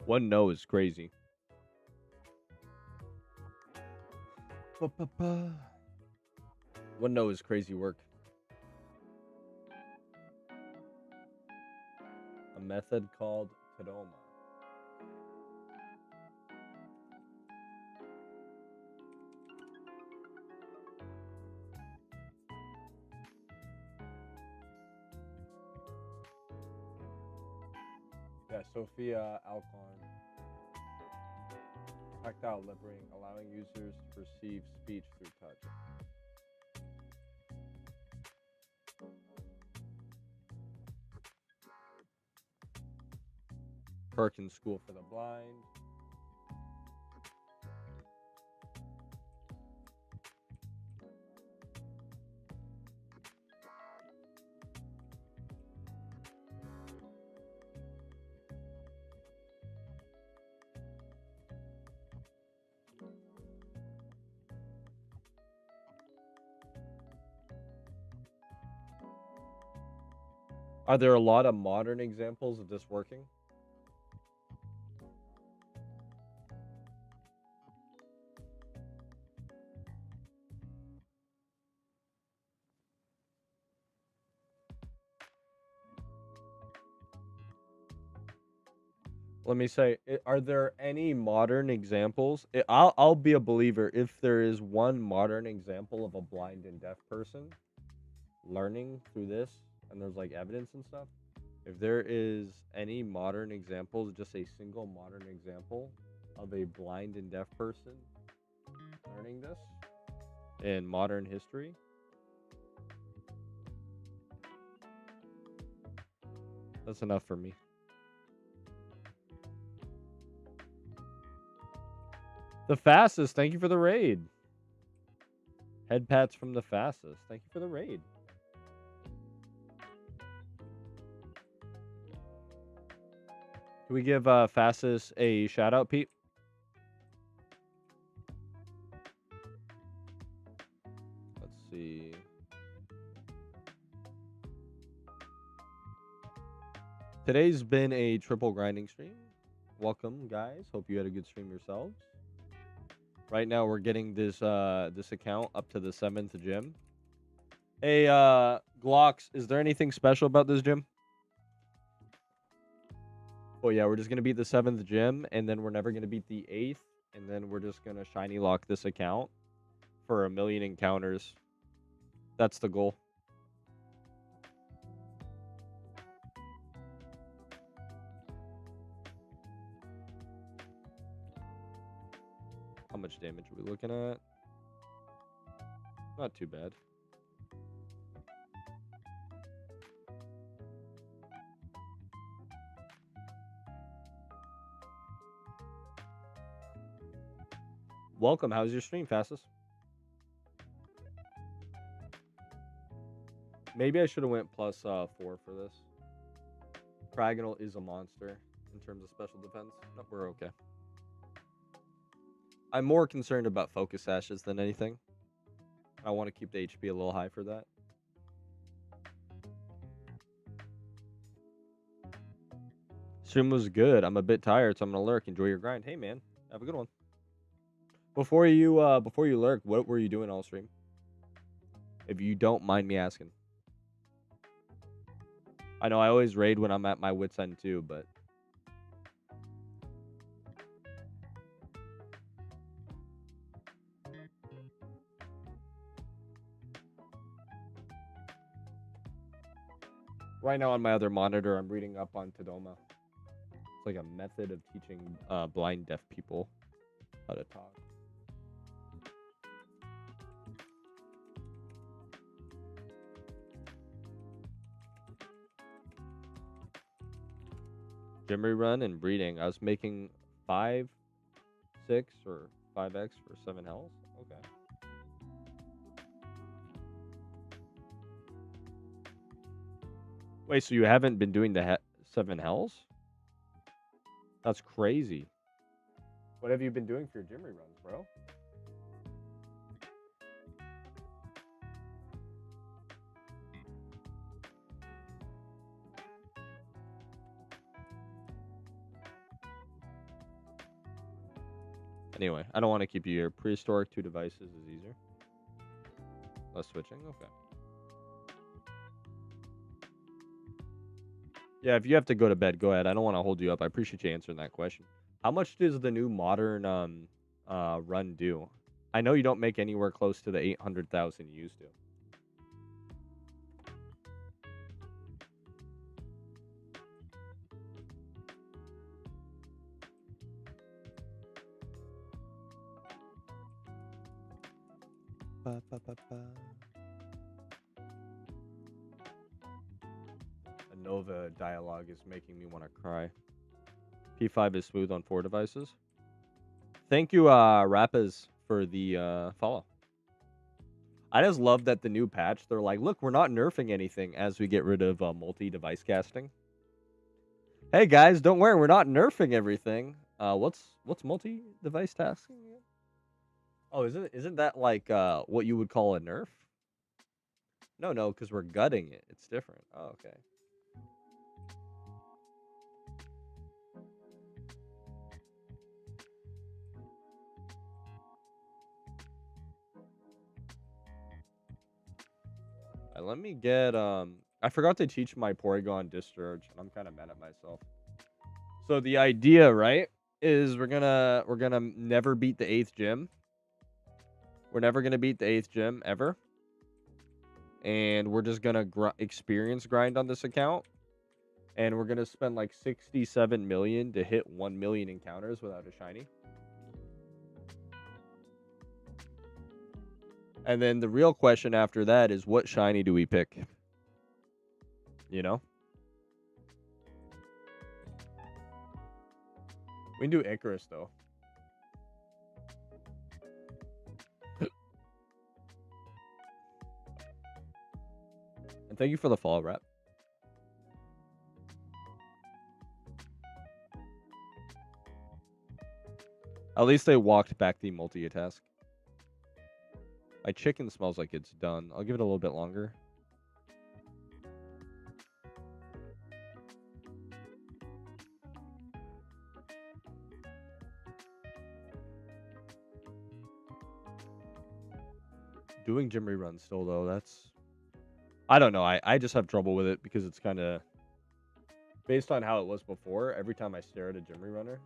One no is crazy. One no is crazy work. A method called Tadoma. Yeah, Sophia Alcon. Tactile lippering, allowing users to perceive speech through touch. Perkins School for the Blind. Are there a lot of modern examples of this working? Let me say, are there any modern examples? I'll be a believer if there is one modern example of a blind and deaf person learning through this, and there's like evidence and stuff. If there is any modern examples, just a single modern example of a blind and deaf person learning this in modern history, that's enough for me. The fastest, thank you for the raid. Head pats from the fastest, thank you for the raid. Can we give fastest a shout out, Pete? Let's see. Today's been a triple grinding stream. Welcome, guys. Hope you had a good stream yourselves. Right now, we're getting this this account up to the 7th gym. Hey, Glocks, is there anything special about this gym? Oh yeah, we're just gonna beat the 7th gym, and then we're never gonna beat the 8th, and then we're just gonna shiny lock this account for 1,000,000 encounters. That's the goal. How much damage are we looking at? Not too bad. Welcome. How's your stream, fastest? Maybe I should have went plus 4 for this. Pragonal is a monster in terms of special defense. No, we're okay. I'm more concerned about focus ashes than anything. I want to keep the HP a little high for that. Stream was good. I'm a bit tired, so I'm gonna lurk. Enjoy your grind. Hey man, have a good one. Before you lurk, what were you doing all stream? If you don't mind me asking. I know I always raid when I'm at my wit's end too, but right now on my other monitor, I'm reading up on Tadoma. It's like a method of teaching blind deaf people how to talk. Gym rerun and breeding. I was making 5, 6, or 5x for 7 health. Okay. Wait, so you haven't been doing the 7 hells? That's crazy. What have you been doing for your gym reruns, bro? Anyway, I don't want to keep you here. Prehistoric 2 devices is easier. Less switching? Okay. Yeah, if you have to go to bed, go ahead. I don't want to hold you up. I appreciate you answering that question. How much does the new modern run do? I know you don't make anywhere close to the 800,000 you used to. A Nova dialogue is making me want to cry. P5 is smooth on 4 devices. Thank you, Rappas, for the follow. I just love that the new patch, they're like, look, we're not nerfing anything as we get rid of multi-device casting. Hey guys, don't worry, we're not nerfing everything. What's multi-device tasking? Oh, isn't that like what you would call a nerf? No, because we're gutting it. It's different. Oh, okay. Let me get I forgot to teach my Porygon discharge, and I'm kind of mad at myself. So the idea, right, is we're gonna never beat the 8th gym. We're never gonna beat the 8th gym ever, and we're just gonna experience grind on this account, and we're gonna spend like 67 million to hit 1 million encounters without a shiny. And then the real question after that is, what shiny do we pick? You know? We can do Icarus, though. And thank you for the follow, Rap. At least they walked back the multi-task. My chicken smells like it's done. I'll give it a little bit longer. Doing gym reruns still, though, that's... I don't know. I just have trouble with it because it's kind of... Based on how it was before, every time I stare at a gym rerunner,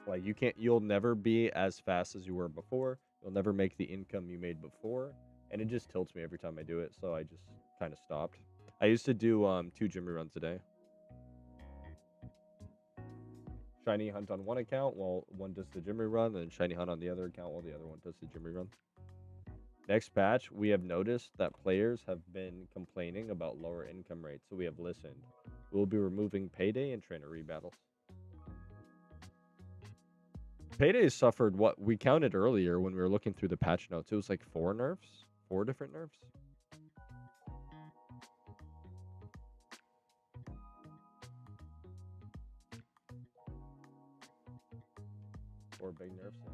like, you'll never be as fast as you were before. You'll never make the income you made before. And it just tilts me every time I do it, so I just kind of stopped. I used to do 2 gym reruns a day. Shiny hunt on one account while one does the gym rerun, and then shiny hunt on the other account while the other one does the gym rerun. Next patch, we have noticed that players have been complaining about lower income rates, so we have listened. We'll be removing Payday and trainer rebattles. Payday suffered what we counted earlier when we were looking through the patch notes. It was like 4 nerfs, 4 different nerfs. Four big nerfs. Yeah.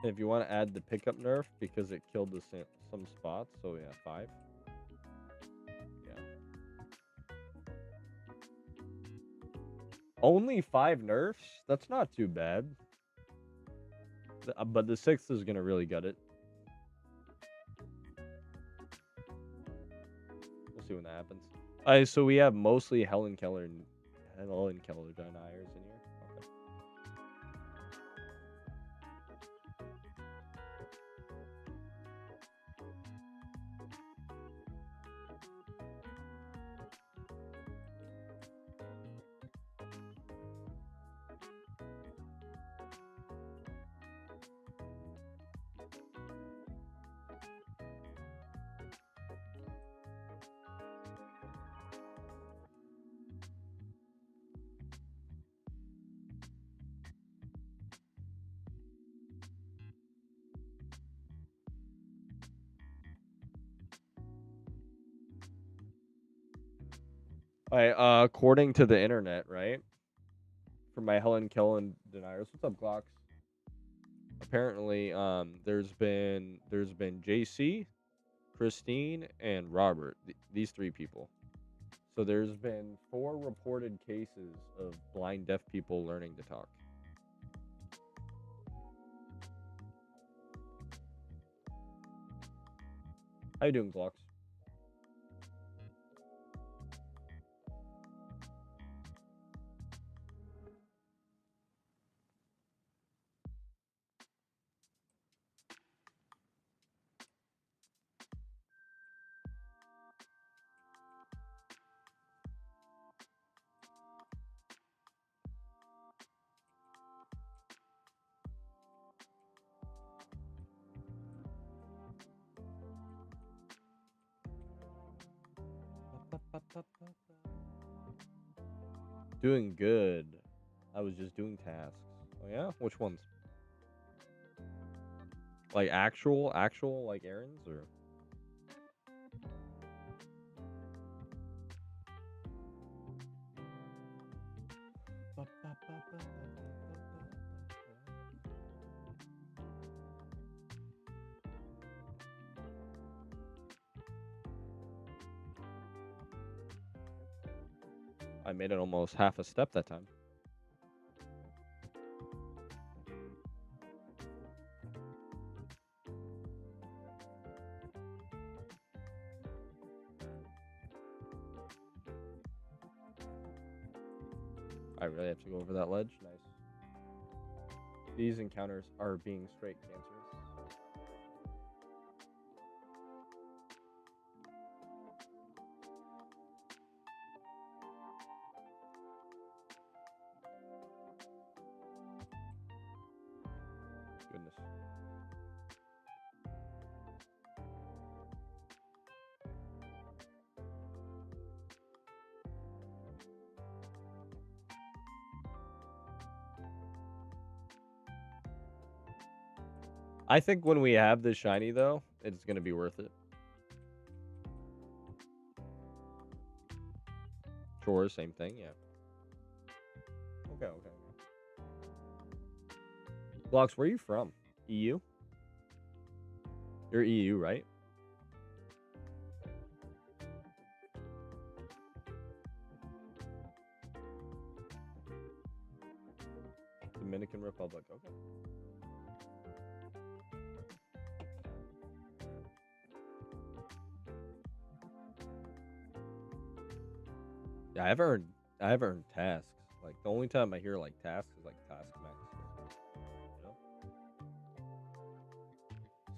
If you want to add the pickup nerf because it killed some spots, so yeah, 5. Yeah. Only 5 nerfs? That's not too bad. But the 6th is gonna really gut it. We'll see when that happens. Alright, so we have mostly Helen Keller deniers in here. Okay. According to the internet, right? For my Helen Kellen deniers, what's up, Glocks? Apparently, there's been JC, Christine, and Robert. These 3 people. So there's been 4 reported cases of blind deaf people learning to talk. How you doing, Glocks? Doing good. I was just doing tasks. Oh yeah? Which ones? Like actual like errands or? I made it almost half a step that time. I really have to go over that ledge. Nice. These encounters are being straight cancerous. Goodness. I think when we have this shiny, though, it's going to be worth it. Chores, same thing, yeah. Okay. Blocks, where are you from? EU? You're EU, right? Dominican Republic, okay. Yeah, I've earned tasks. Like the only time I hear like tasks is like Task Max. You know?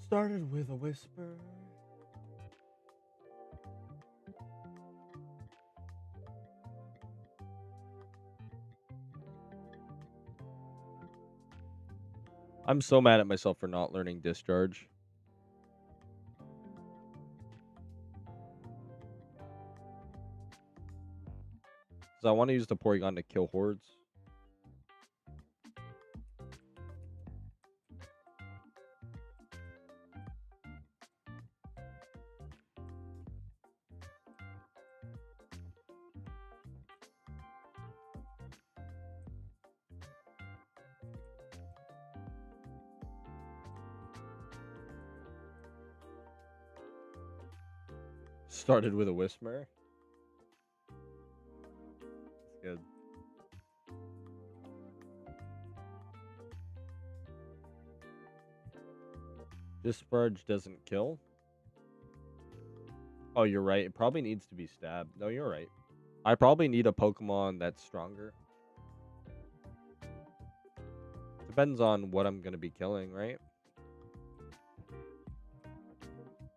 Started with a whisper. I'm so mad at myself for not learning Discharge. So I want to use the Porygon to kill hordes. Started with a Whisper. That's good. Discharge doesn't kill. Oh, you're right. It probably needs to be stabbed. No, you're right. I probably need a Pokemon that's stronger. Depends on what I'm gonna be killing, right?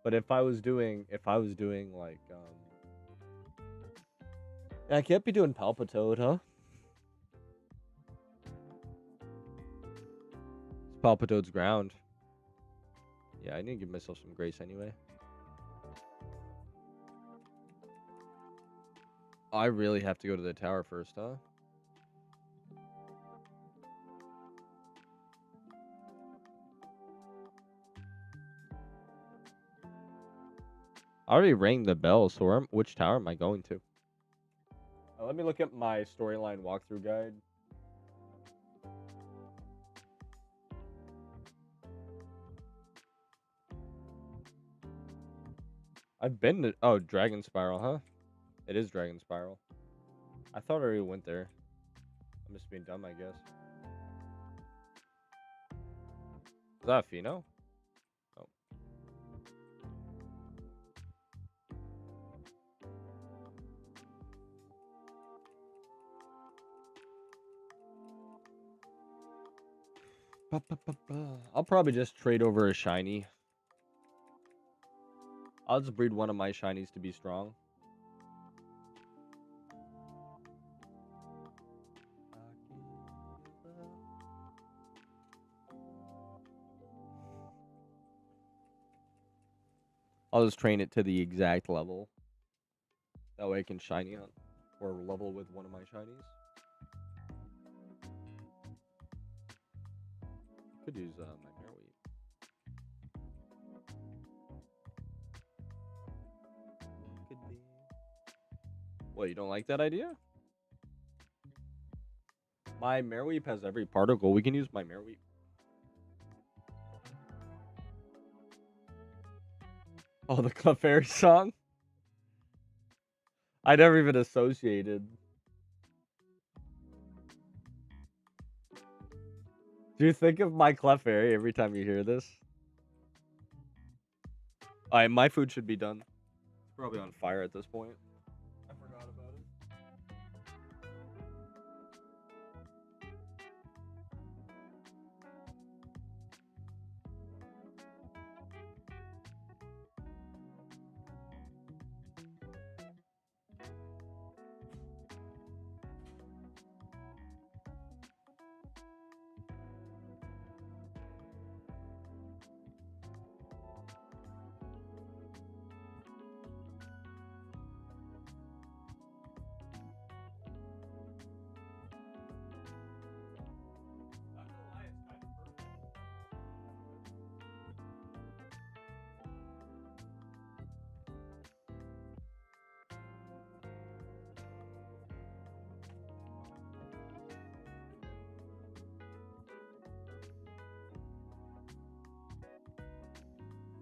But if I was doing like I can't be doing Palpitoad, huh? It's Palpitoad's ground. Yeah, I need to give myself some grace anyway. I really have to go to the tower first, huh? I already rang the bell, so which tower am I going to? me look at my storyline walkthrough guide. I've been to... Oh, Dragon Spiral, huh? It is Dragon Spiral. I thought I already went there. I'm just being dumb, I guess. Is that a Pheno? Oh. I'll probably just trade over a shiny. I'll just breed one of my shinies to be strong. I'll just train it to the exact level. That way I can shiny on or level with one of my shinies. Could use my Marowak. Could be. What, you don't like that idea? My Marowak has every particle. We can use my Marowak. Oh, the Clefairy song? I never even associated. Do you think of my Clefairy every time you hear this? Alright, my food should be done. It's probably on fire at this point. I forgot about it.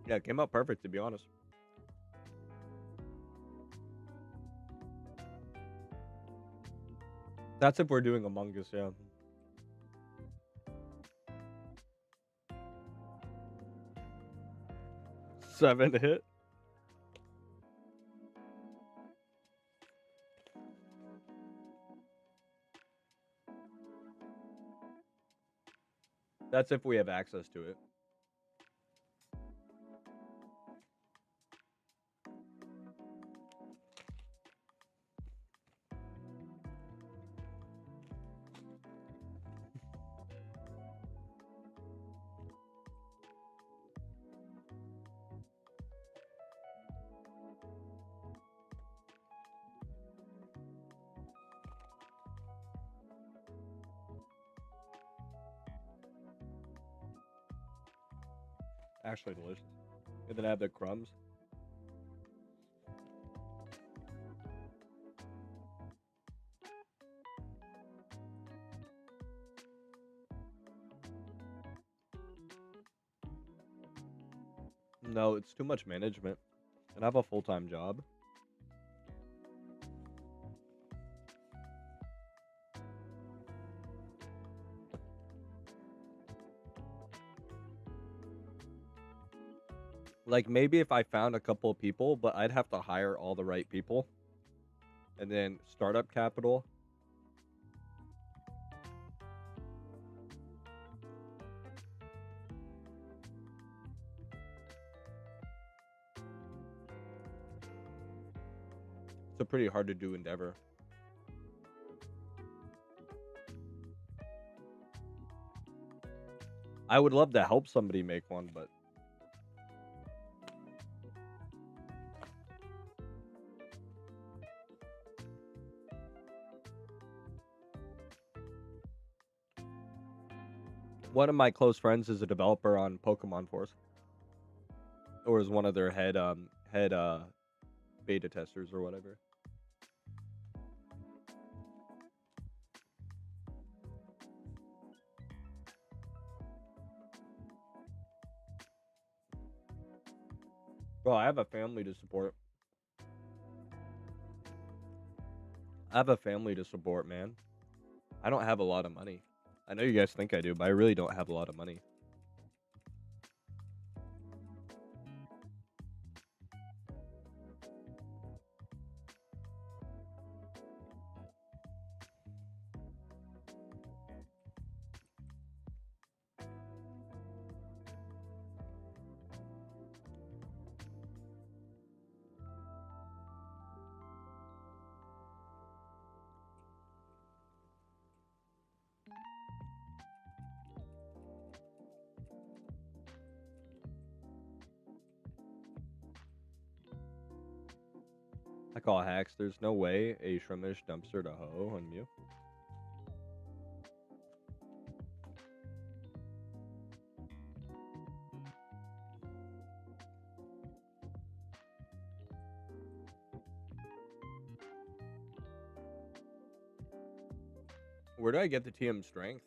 Yeah, it came out perfect, to be honest. That's if we're doing Among Us, yeah. Seven hit. That's if we have access to it. Actually delicious. And then I have the crumbs. No, it's too much management. And I have a full-time job. Like, maybe if I found a couple of people, but I'd have to hire all the right people. And then startup capital. It's a pretty hard to do endeavor. I would love to help somebody make one, but one of my close friends is a developer on Pokemon Force, or is one of their head beta testers or whatever. Bro, I have a family to support. I have a family to support, man. I don't have a lot of money. I know you guys think I do, but I really don't have a lot of money. I call hacks. There's no way a shrimish dumpster to hoe on you. Where do I get the TM strength?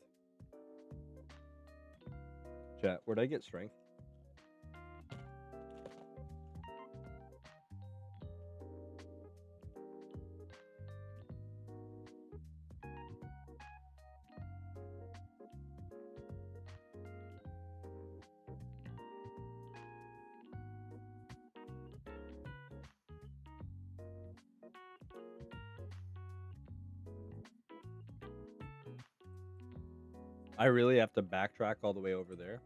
Chat, where do I get strength? I really have to backtrack all the way over there.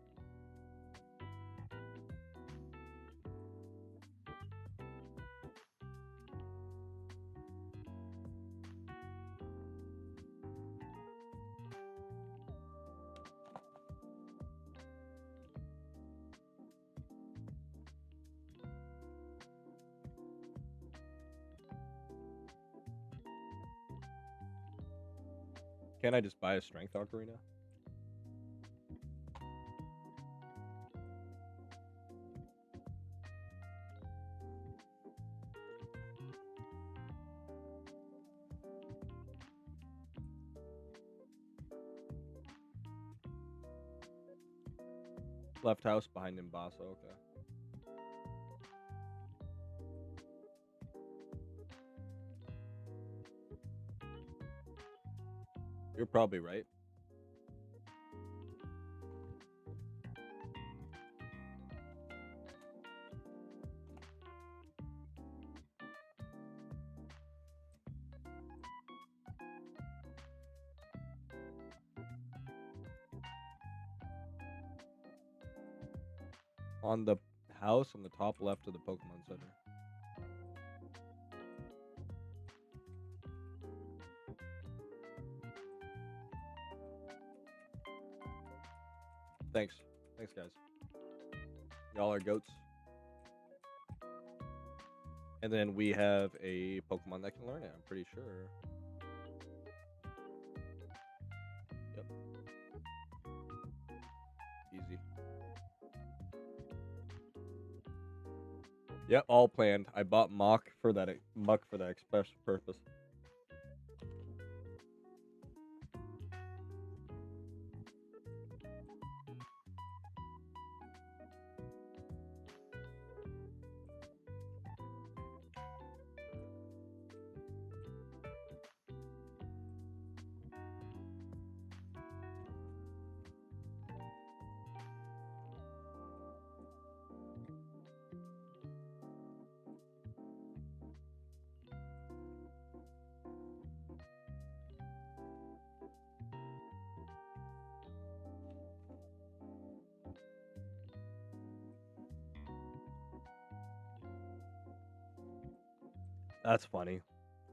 Can't I just buy a strength ocarina? Left house behind Mbasa, okay. You're probably right. On the house on the top left of the Pokemon Center. Thanks. Thanks, guys. Y'all are goats. And then we have a Pokemon that can learn it, I'm pretty sure. Yep. Easy. Yep, all planned. I bought Muck for that express purpose. That's funny.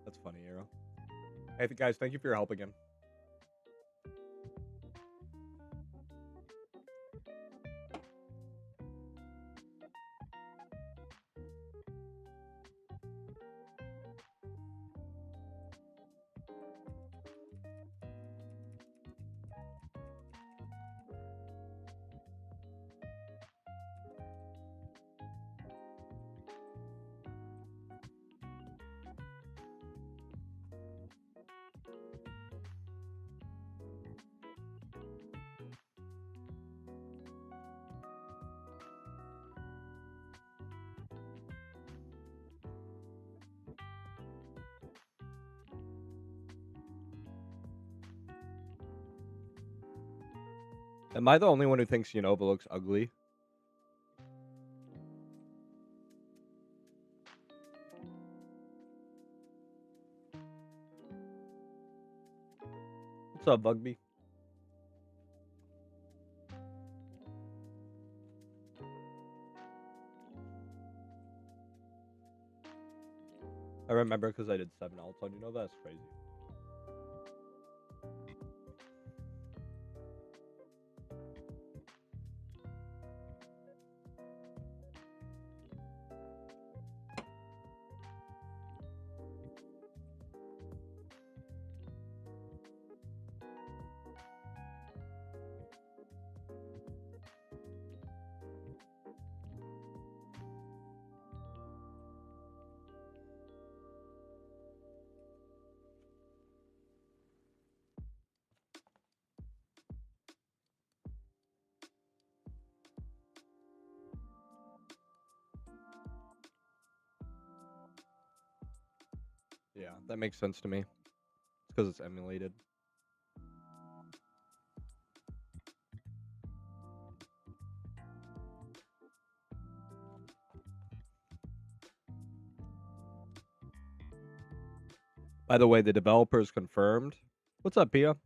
That's funny, Arrow. Hey, guys, thank you for your help again. Am I the only one who thinks Unova looks ugly? What's up, Bugby? I remember because I did 7 alts on Unova. That's crazy. Yeah, that makes sense to me. It's because it's emulated. By the way, the developers confirmed. What's up, Pia?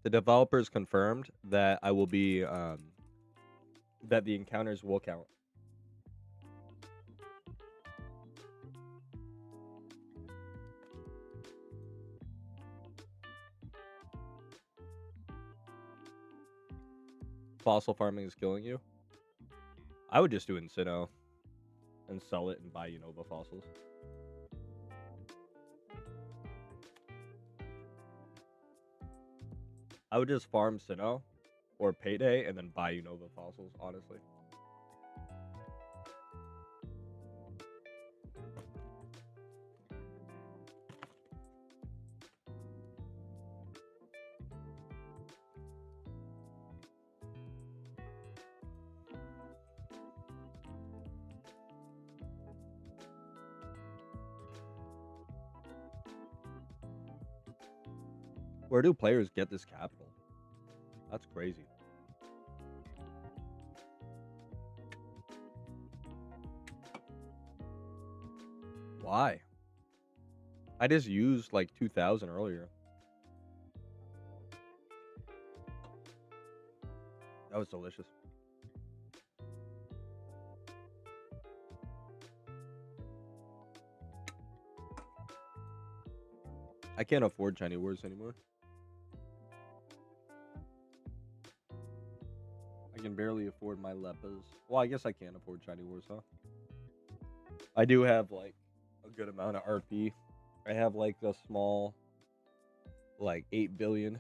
The developers confirmed that I will be that the encounters will count. Fossil farming is killing you. I would just do Incinno and sell it and buy Unova fossils. I would just farm Sinnoh or Payday and then buy Unova fossils, honestly. Where do players get this capital? That's crazy. Why? I just used like 2,000 earlier. That was delicious. I can't afford Chinese Wars anymore. I can barely afford my Leppas. Well, I guess I can't afford Chinese Wars, huh? I do have like a good amount of RP. I have like a small, like 8 billion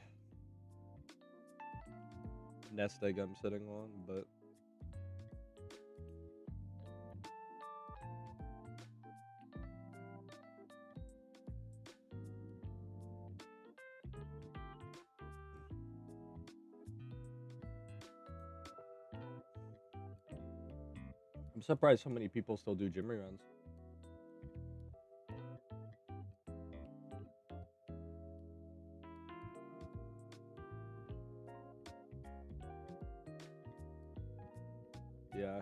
nest egg I'm sitting on, but I'm surprised so many people still do gym runs. Yeah.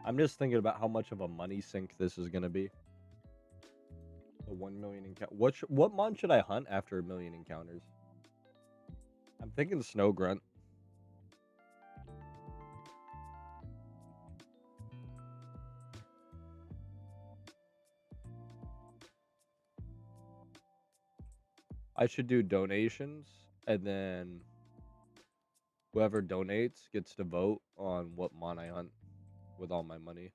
I'm just thinking about how much of a money sink this is gonna be. The 1 1 million encounters. What mon should I hunt after 1 million encounters? I'm thinking Snow Grunt. I should do donations, and then whoever donates gets to vote on what mon I hunt with all my money.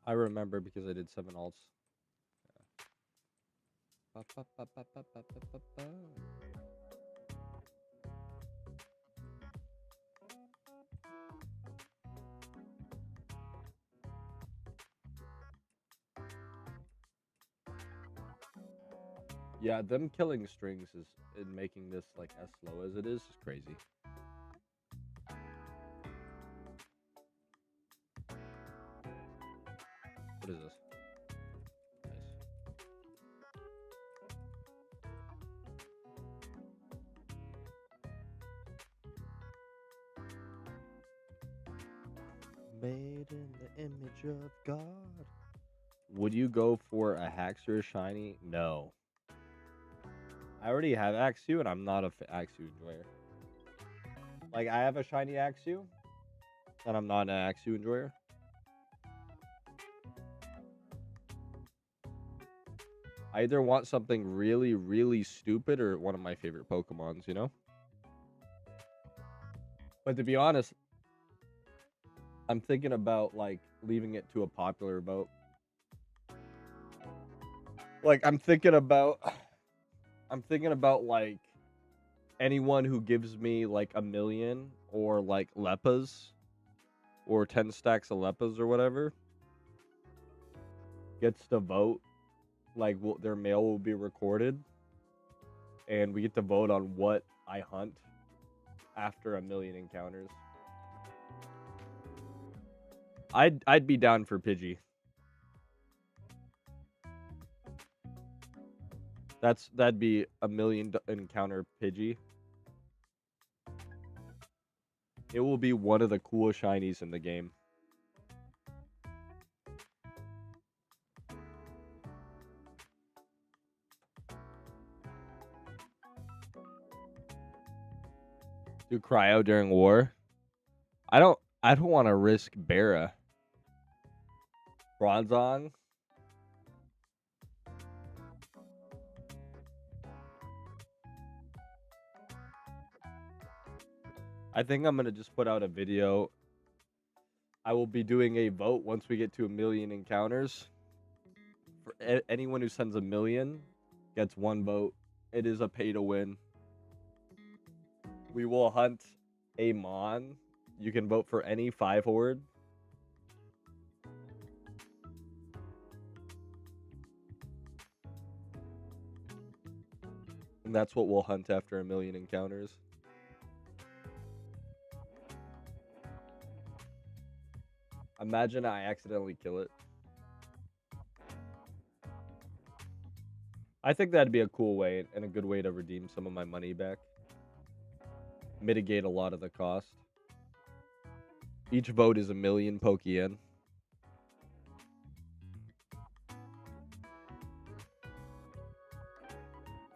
I remember because I did 7 alts. Yeah. Yeah, them killing strings is and making this like as slow as it is crazy. What is this? Nice. Made in the image of God. Would you go for a Haxor shiny? No. I already have Axew, and I'm not a Axew enjoyer. Like, I have a shiny Axew, and I'm not an Axew enjoyer. I either want something really, really stupid or one of my favorite Pokemons, you know? But to be honest, I'm thinking about, like, leaving it to a popular vote. Like, I'm thinking about, like, anyone who gives me, like, 1 million or, like, Leppas or 10 stacks of Leppas or whatever gets to vote. Like, their mail will be recorded, and we get to vote on what I hunt after 1 million encounters. I'd be down for Pidgey. That'd be 1 million encounter Pidgey. It will be one of the coolest shinies in the game. Do cryo during war? I don't want to risk Barra. Bronzong. I think I'm going to just put out a video. I will be doing a vote once we get to 1 million encounters. For anyone who sends 1 million gets 1 vote. It is a pay to win. We will hunt a Mon. You can vote for any 5 horde. And that's what we'll hunt after 1 million encounters. Imagine I accidentally kill it. I think that'd be a cool way and a good way to redeem some of my money back. Mitigate a lot of the cost. Each vote is 1 million Pokeyen.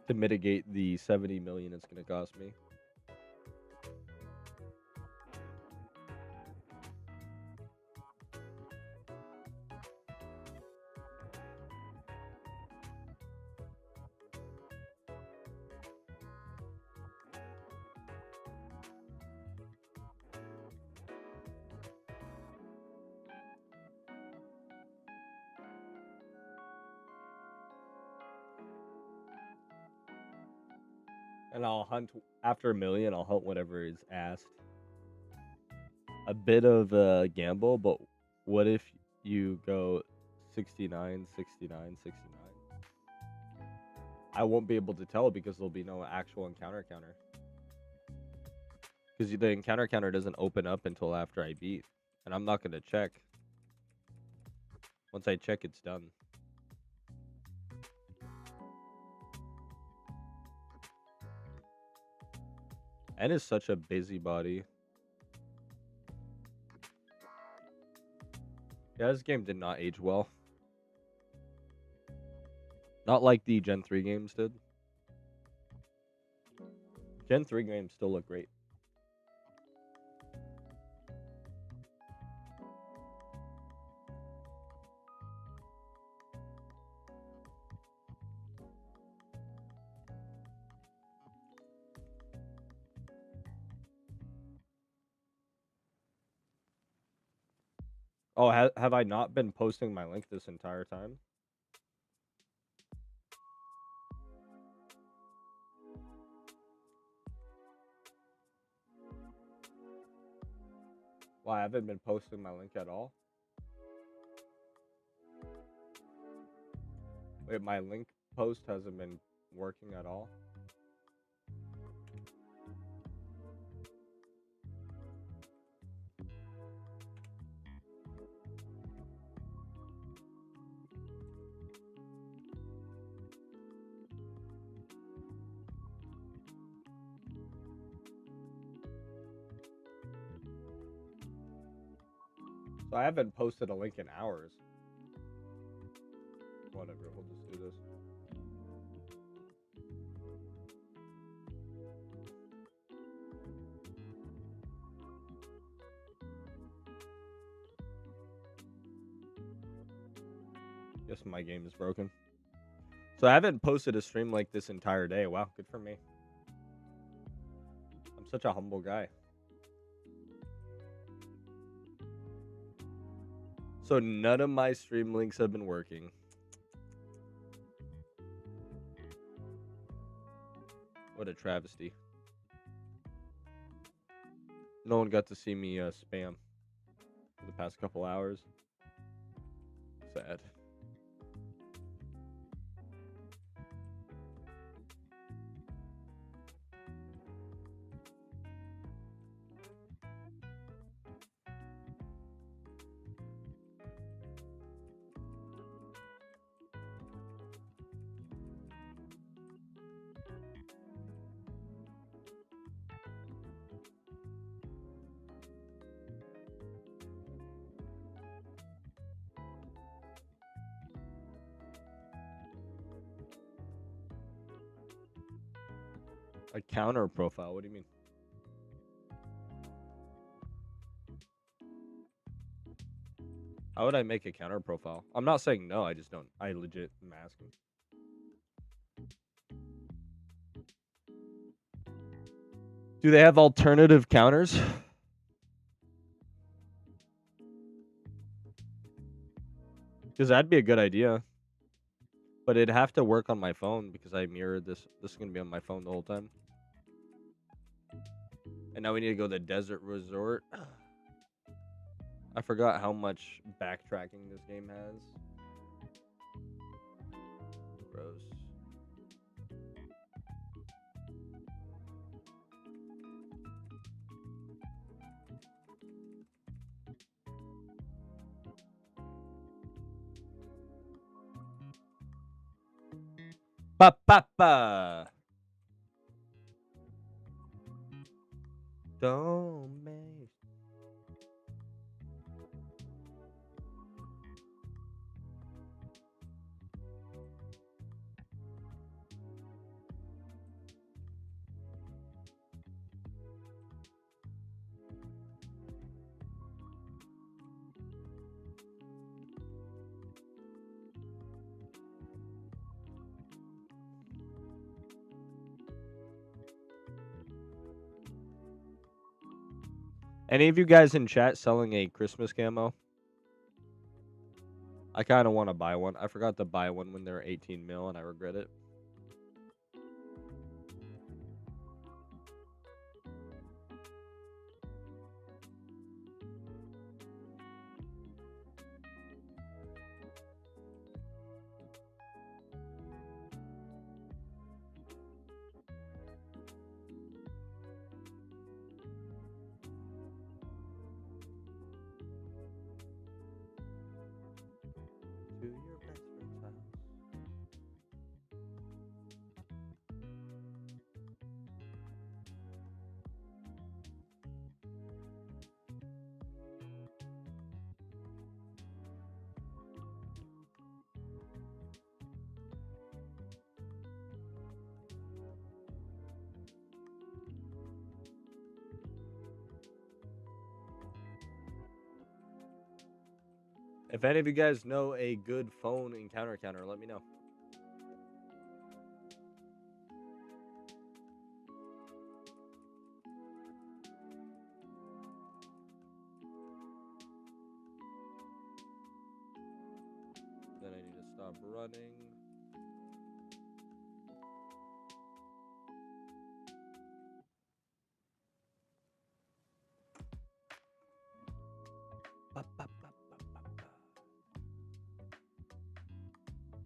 To mitigate the 70 million it's going to cost me. And I'll hunt after 1 million. I'll hunt whatever is asked. A bit of a gamble, but what if you go 69, 69, 69? I won't be able to tell because there'll be no actual encounter counter. Because the encounter counter doesn't open up until after I beat. And I'm not going to check. Once I check, it's done. And is such a busybody. Yeah, this game did not age well. Not like the Gen 3 games did. Gen 3 games still look great. Oh, have I not been posting my link this entire time? Well, I haven't been posting my link at all. Wait, my link post hasn't been working at all? So I haven't posted a link in hours. Whatever, we'll just do this. Guess my game is broken. So I haven't posted a stream like this entire day. Wow, good for me. I'm such a humble guy. So none of my stream links have been working. What a travesty. No one got to see me spam for the past couple hours. Sad. A counter profile? What do you mean? How would I make a counter profile? I'm not saying no, I just don't. I legit am asking. Do they have alternative counters? Because that'd be a good idea. But it'd have to work on my phone because I mirrored this. This is going to be on my phone the whole time. And now we need to go to the desert resort. I forgot how much backtracking this game has. Gross. Pa pa pa. Don't make. Any of you guys in chat selling a Christmas camo? I kind of want to buy one. I forgot to buy one when they were 18 mil and I regret it. To your best friend's house. If any of you guys know a good phone encounter counter, let me know. Then I need to stop running.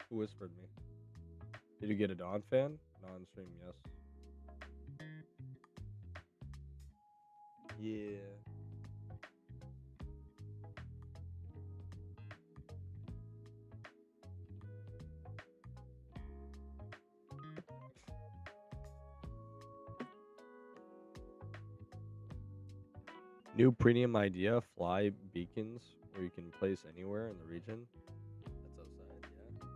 Who whispered me? Did you get a Dawn fan? Non-stream, yes. Yeah. New premium idea, fly beacons, where you can place anywhere in the region. That's outside, yeah.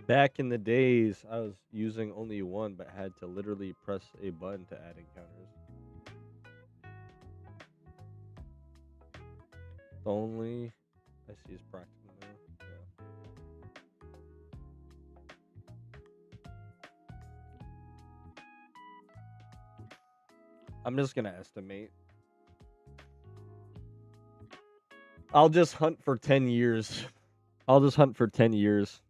Back in the days, I was using only one, but had to literally press a button to add encounters. The only I see is practical now. Yeah. I'm just gonna estimate. I'll just hunt for 10 years. I'll just hunt for 10 years.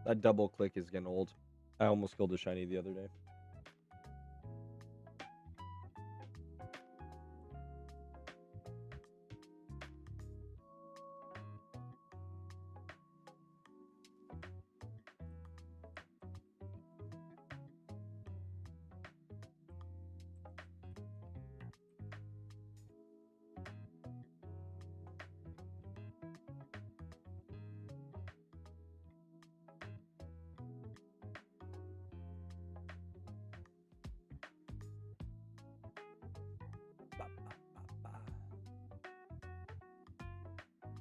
That double click is getting old. I almost killed a shiny the other day. Ba, ba, ba, ba.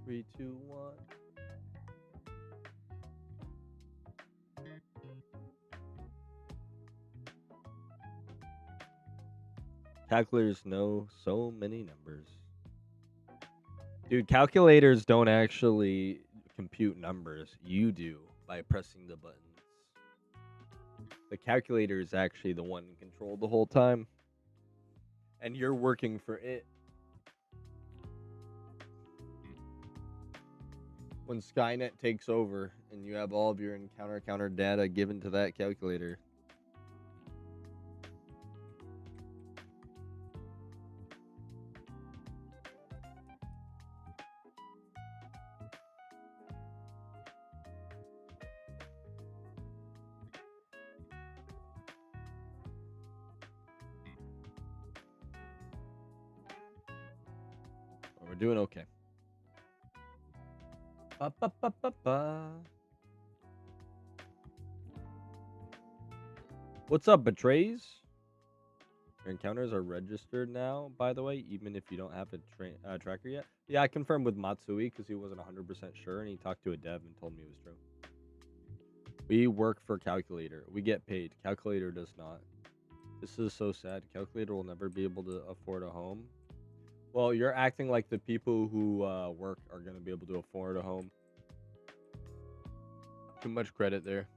3, 2, 1. Calculators know so many numbers. Dude, calculators don't actually compute numbers. You do by pressing the buttons. The calculator is actually the one in control the whole time. And you're working for it. When Skynet takes over and you have all of your encounter counter data given to that calculator. We're doing okay. Ba, ba, ba, ba, ba. What's up, Betrays? Your encounters are registered now, by the way, even if you don't have a tracker yet. Yeah, I confirmed with Matsui because he wasn't 100% sure, and he talked to a dev and told me it was true. We work for Calculator. We get paid. Calculator does not. This is so sad. Calculator will never be able to afford a home. Well, you're acting like the people who work are going to be able to afford a home. Too much credit there.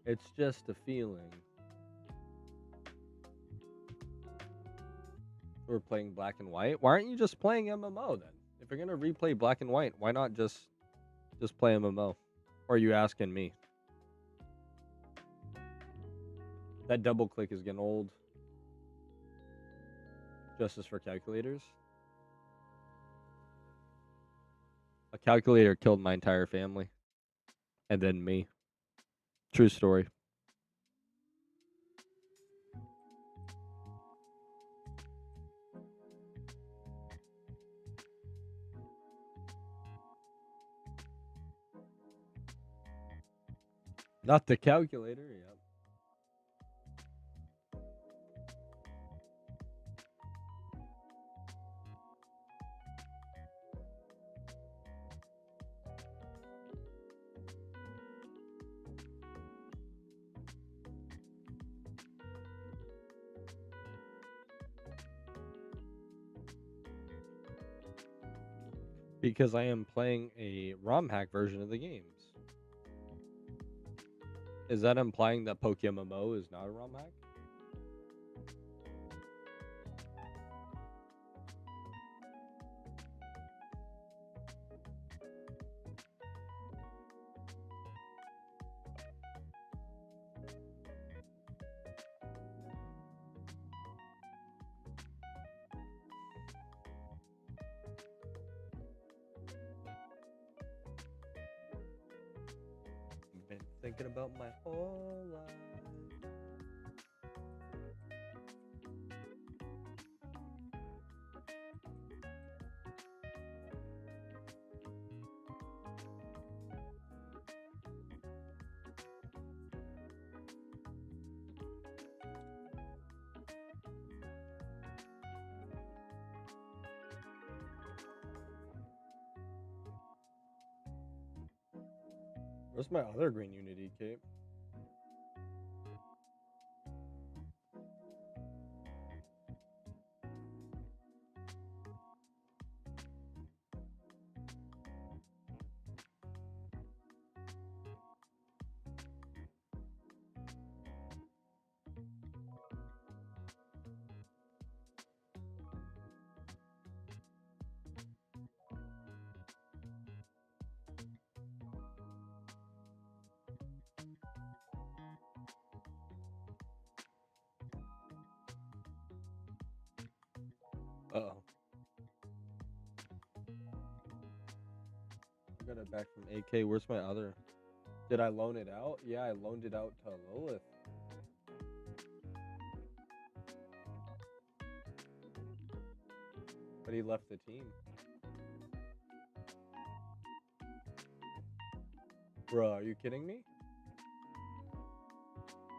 It's just a feeling. We're playing Black and White. Why aren't you just playing MMO then? If you're going to replay Black and White, why not just play MMO? Or are you asking me? That double click is getting old. Justice for calculators. A calculator killed my entire family. And then me. True story. Not the calculator, yeah. Because I am playing a ROM hack version of the games. Is that implying that PokeMMO is not a ROM hack? Been thinking about my whole life. Where's my other green Unity cape? Uh-oh. I got it back from AK. Where's my other? Did I loan it out? Yeah, I loaned it out to Lilith. But he left the team. Bro, are you kidding me?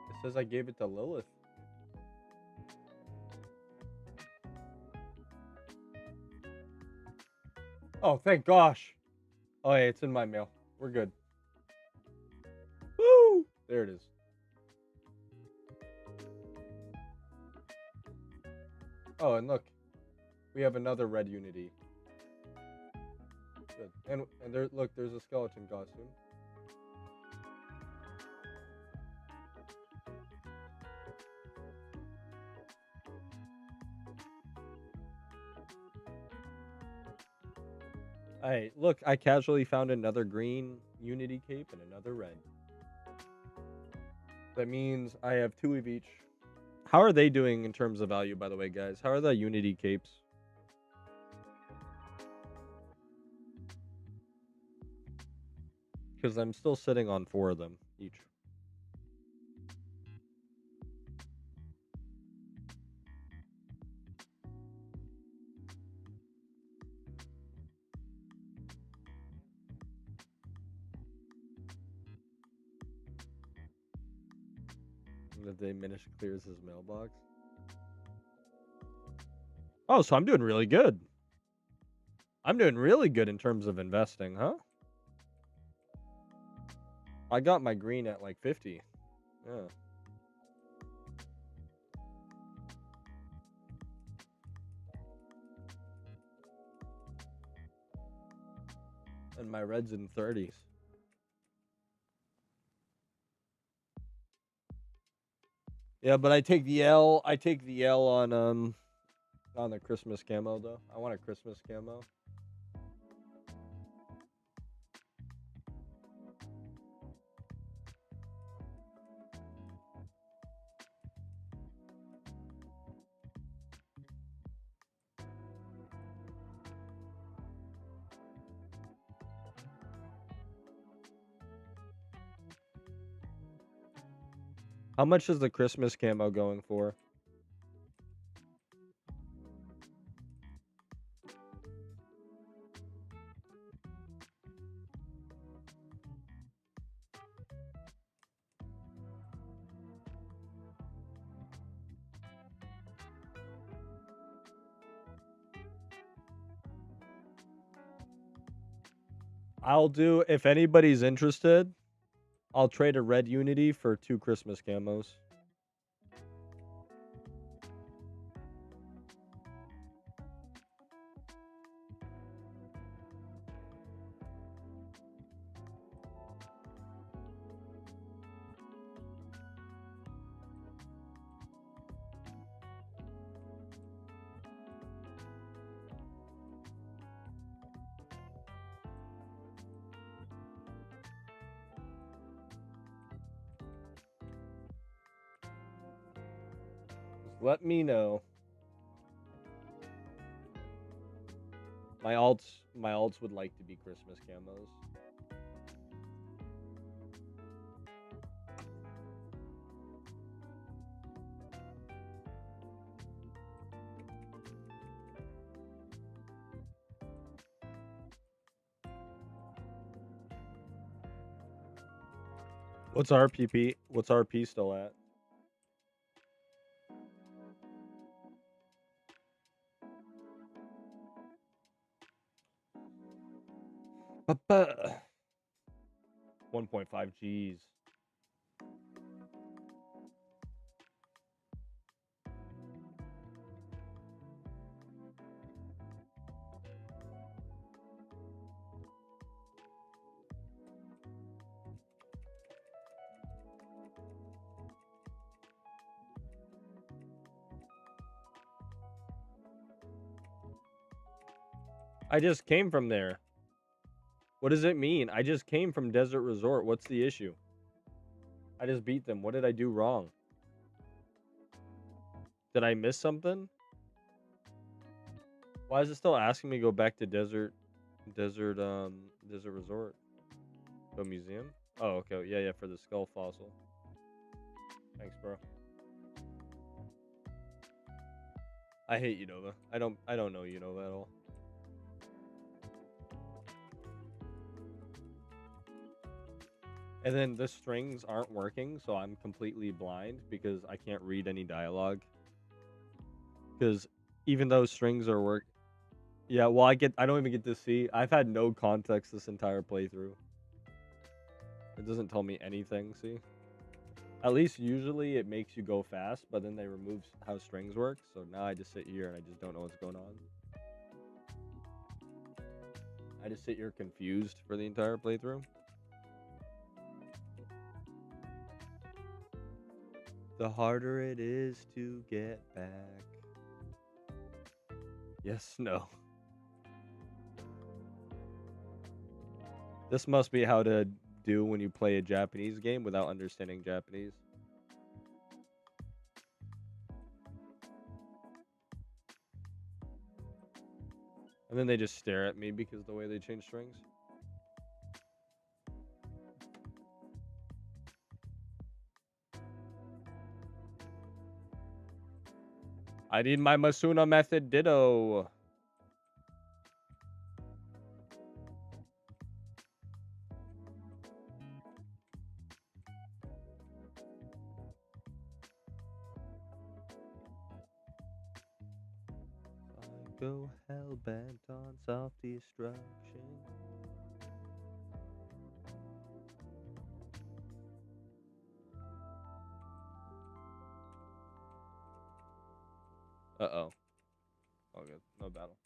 It says I gave it to Lilith. Oh, thank gosh. Oh, yeah, it's in my mail. We're good. Woo! There it is. Oh, and look. We have another red Unity. Good. And there, look, there's a skeleton costume. Hey, look, I casually found another green Unity cape and another red. That means I have 2 of each. How are they doing in terms of value, by the way, guys? How are the Unity capes? Because I'm still sitting on 4 of them each. The day Minish clears his mailbox. Oh, so I'm doing really good. I'm doing really good in terms of investing, huh? I got my green at like 50. Yeah. And my red's in 30s. Yeah, but I take the L. I take the L on the Christmas camo though. I want a Christmas camo. How much is the Christmas camo going for? I'll do, if anybody's interested, I'll trade a red Unity for 2 Christmas camos. Let me know. My alts would like to be Christmas camos. What's RPP? What's RP still at? Ba-ba. 1.5 Gs. I just came from there. What does it mean? I just came from Desert Resort. What's the issue? I just beat them. What did I do wrong? Did I miss something? Why is it still asking me to go back to Desert Resort? Go museum? Oh, okay. Yeah, yeah, for the skull fossil. Thanks, bro. I hate Unova. I don't know Unova at all. And then the strings aren't working, so I'm completely blind because I can't read any dialogue. Because even though strings are yeah, well, I don't even get to see. I've had no context this entire playthrough. It doesn't tell me anything, see? At least usually it makes you go fast, but then they remove how strings work. So now I just sit here and I just don't know what's going on. I just sit here confused for the entire playthrough. The harder it is to get back. Yes, no. This must be how to do when you play a Japanese game without understanding Japanese. And then they just stare at me because of the way they change strings. I need my Masuna method ditto. I go hellbent on self-destruction. Uh-oh. Oh, good. No battle.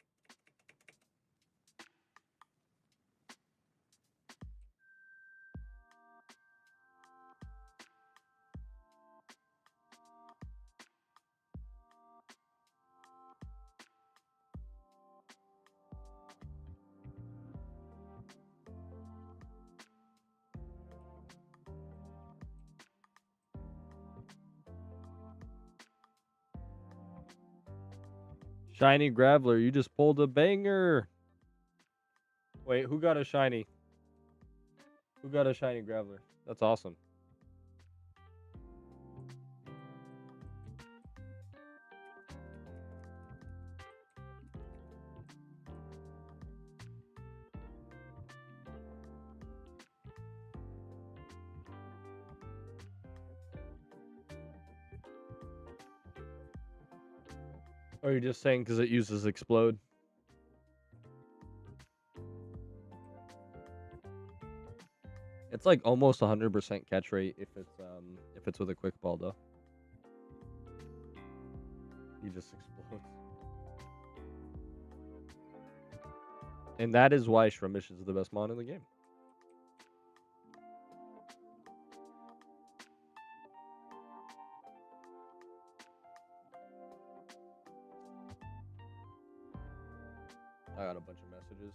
Shiny Graveler, you just pulled a banger. Wait, who got a shiny? Who got a shiny Graveler? That's awesome. Or are you just saying because it uses explode? It's like almost 100% catch rate if it's with a quick ball though. He just explodes. And that is why Shrimish is the best mon in the game. I got a bunch of messages.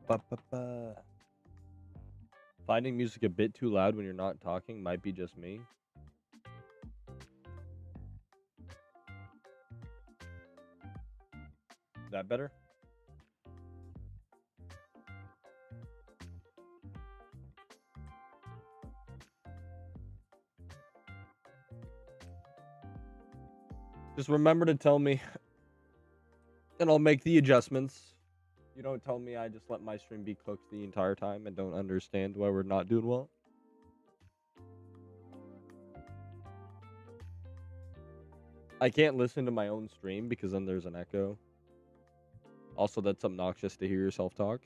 Ba-ba-ba. Finding music a bit too loud when you're not talking might be just me. That better? Just remember to tell me, and I'll make the adjustments. You don't tell me I just let my stream be cooked the entire time and don't understand why we're not doing well. I can't listen to my own stream because then there's an echo. Also, that's obnoxious to hear yourself talk.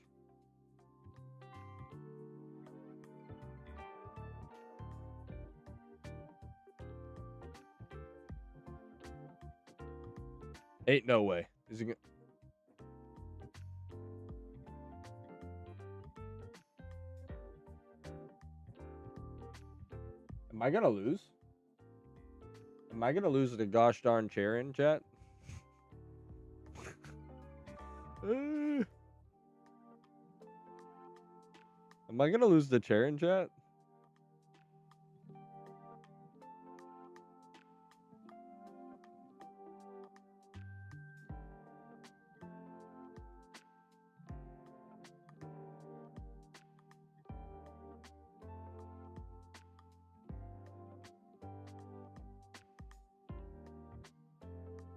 Ain't no way. Is he gonna... Am I gonna lose? Am I gonna lose the gosh darn chair in chat? Am I gonna lose the chair in chat?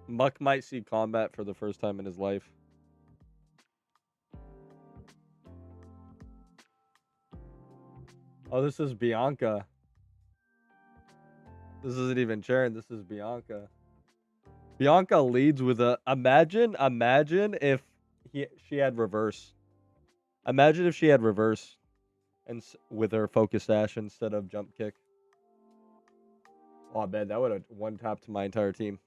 Muck might see combat for the first time in his life. Oh, this is Bianca. This isn't even Sharon. This is Bianca. Bianca leads with a... Imagine if she had reverse. Imagine if she had reverse and with her focus dash instead of jump kick. Oh, I bet that would have one-tapped my entire team.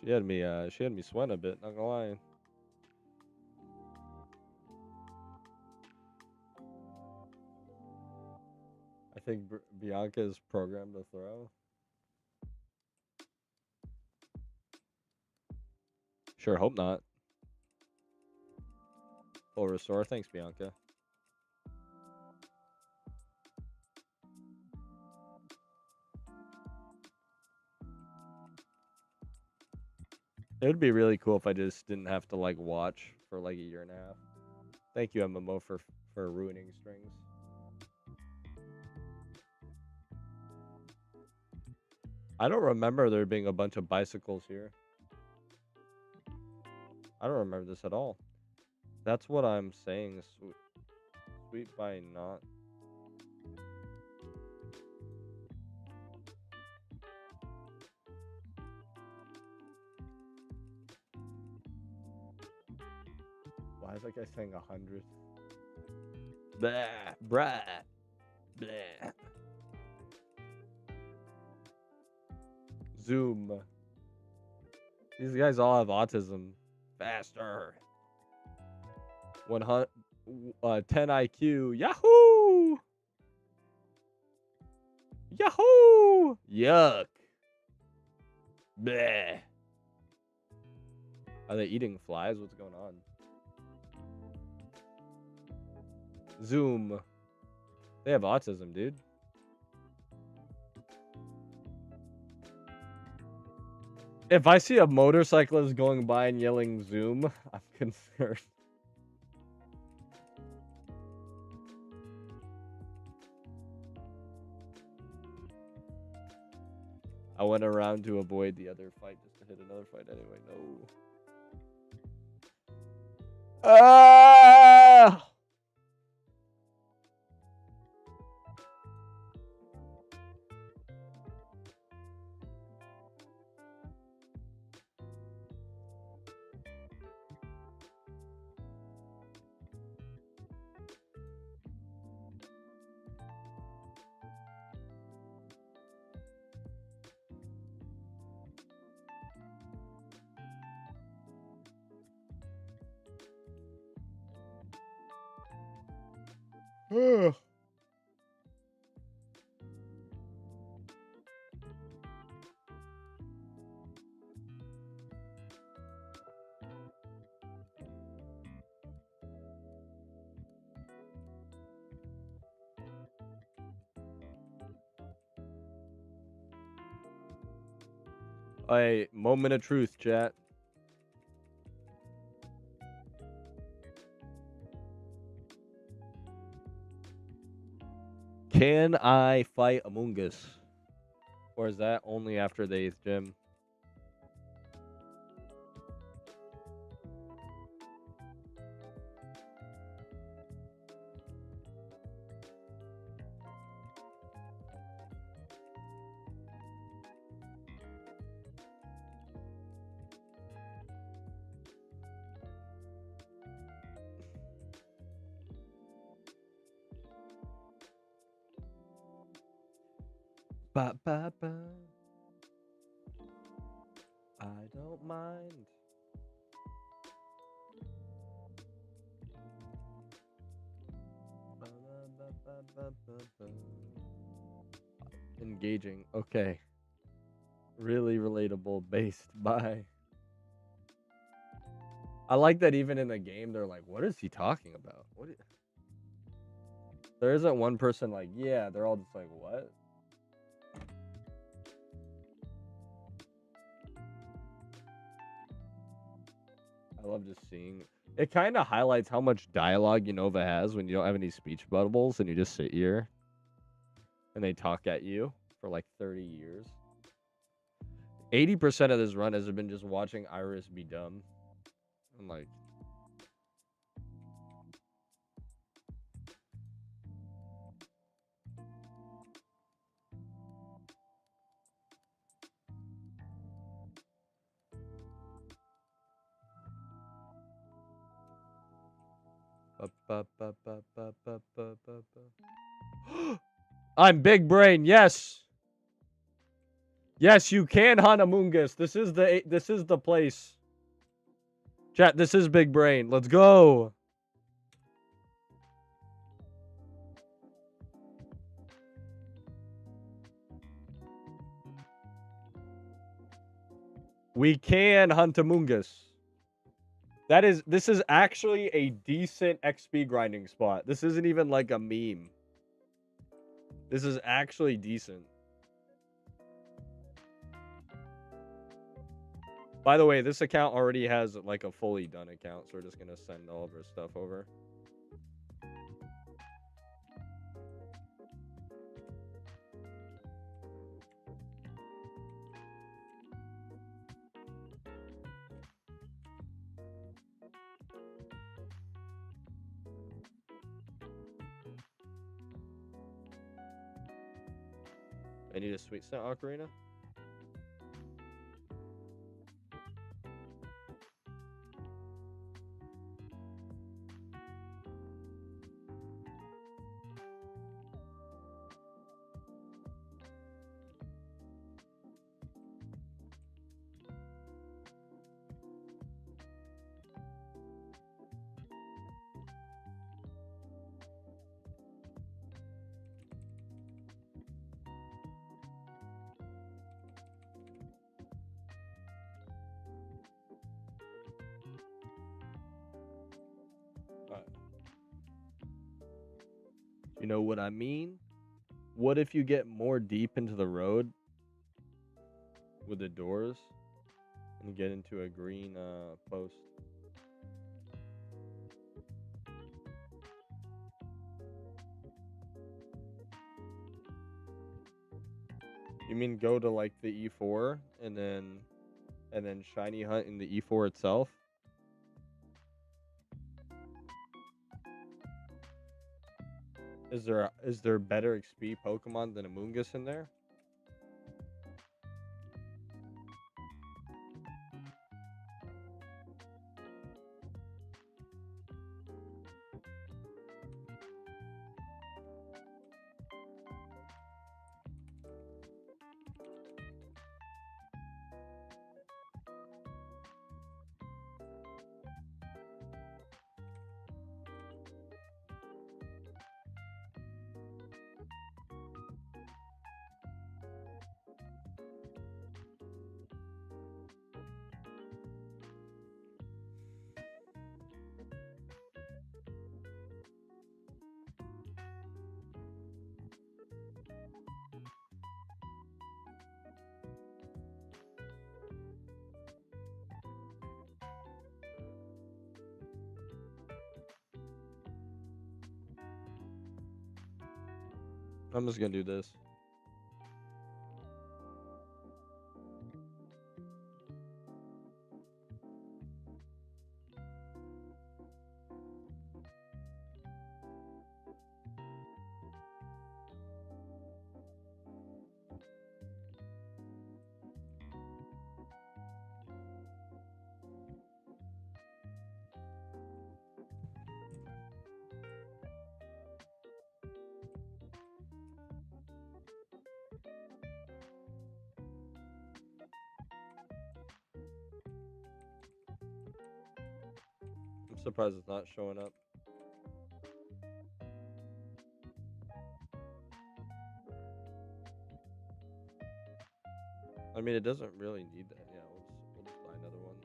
She had me sweating a bit, not gonna lie. I think Bianca is programmed to throw. Sure, hope not. Full restore, thanks Bianca. It would be really cool if I just didn't have to like watch for like a year and a half. Thank you, MMO, for ruining strings. I don't remember there being a bunch of bicycles here. I don't remember this at all. That's what I'm saying. Sweet by not. Why is that guy saying 100? Blah, brah, blah. Zoom. These guys all have autism. Faster. 100, 10 IQ. Yahoo! Yahoo! Yuck. Bleh. Are they eating flies? What's going on? Zoom. They have autism, dude. If I see a motorcyclist going by and yelling Zoom, I'm concerned. I went around to avoid the other fight just to hit another fight anyway. No. Ah! A moment of truth, chat. Can I fight Among Us? Or is that only after the 8th gym? Ba ba ba. I don't mind. Ba, ba, ba, ba, ba, ba. Engaging. Okay. Really relatable. Based by. I like that even in the game, they're like, what is he talking about? There isn't one person like, yeah, they're all just like, what? I love just seeing. It kind of highlights how much dialogue Unova has when you don't have any speech bubbles and you just sit here and they talk at you for like 30 years. 80% of this run has been just watching Iris be dumb. I'm like, I'm big brain. Yes. Yes, you can hunt Among Us. This is the place. Chat, this is big brain. Let's go. We can hunt Among Us. This is actually a decent XP grinding spot. This isn't even like a meme. This is actually decent. By the way, this account already has like a fully done account, so we're just gonna send all of our stuff over. I need a sweet scent ocarina. Alright. You know what I mean? What if you get more deep into the road with the doors and get into a green post? You mean go to like the E4 and then shiny hunt in the E4 itself? Is there better XP Pokemon than Amoonguss in there? I'm just gonna do this. I'm surprised it's not showing up. I mean, it doesn't really need that. Yeah, we'll just buy another one.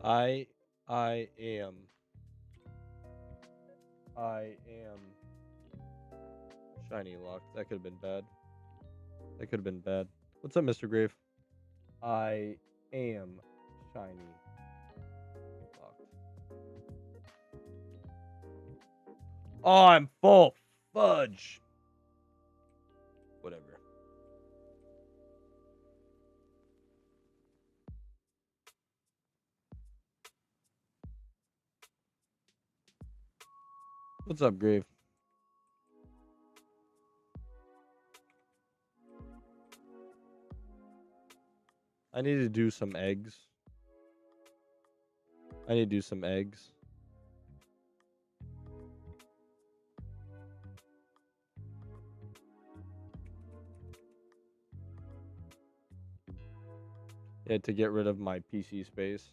I I am I am shiny locked. That could have been bad. That could have been bad. What's up, Mr. Grave? I am shiny locked. Oh, I'm full. Fudge. Whatever. What's up, Grave? I need to do some eggs. I need to do some eggs. Yeah, to get rid of my PC space.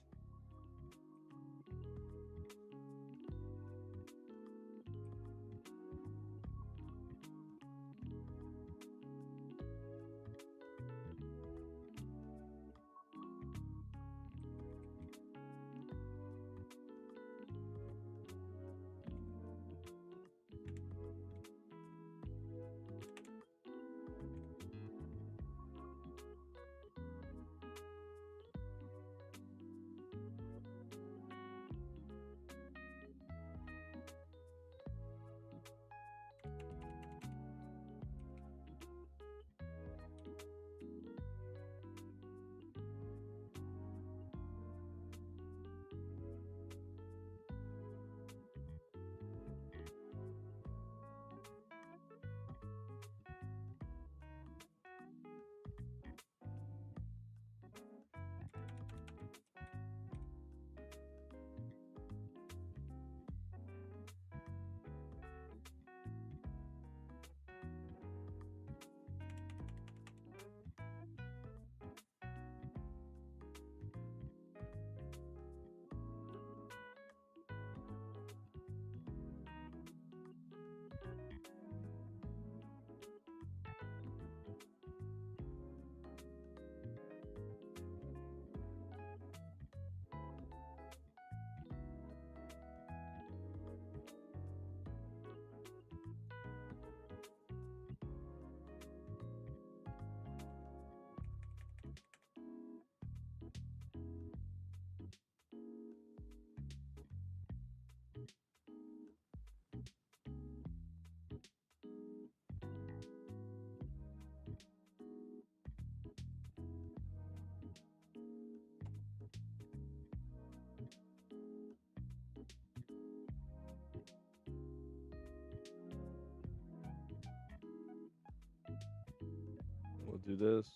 do this.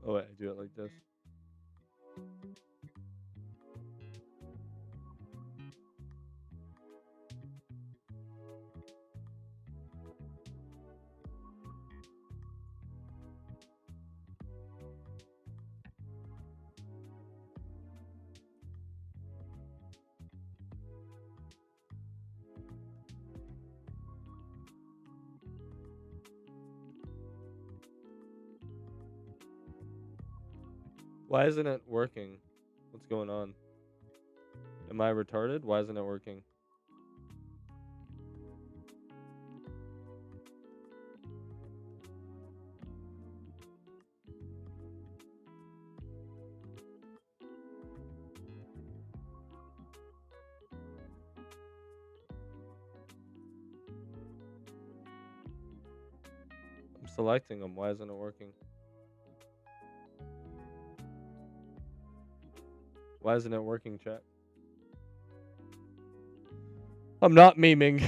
Oh wait, I do it like this. Why isn't it working? What's going on? Am I retarded? Why isn't it working? I'm selecting them. Why isn't it working? Why isn't it working, chat? I'm not memeing.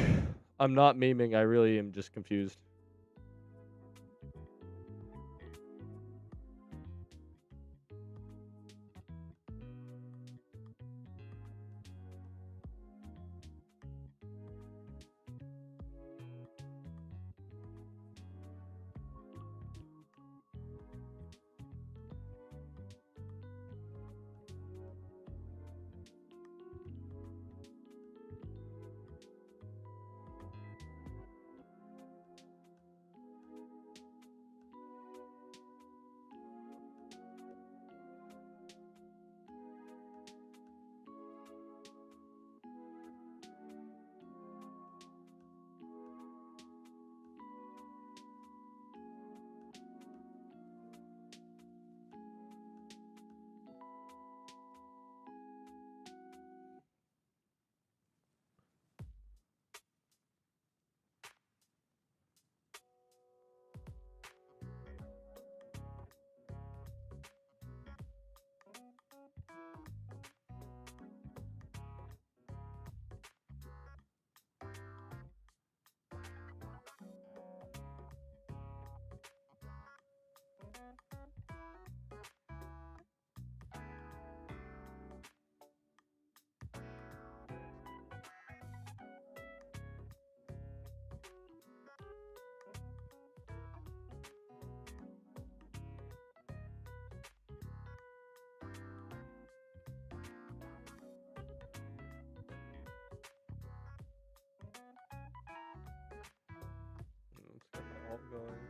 I'm not memeing. I really am just confused. Let's get my alt going.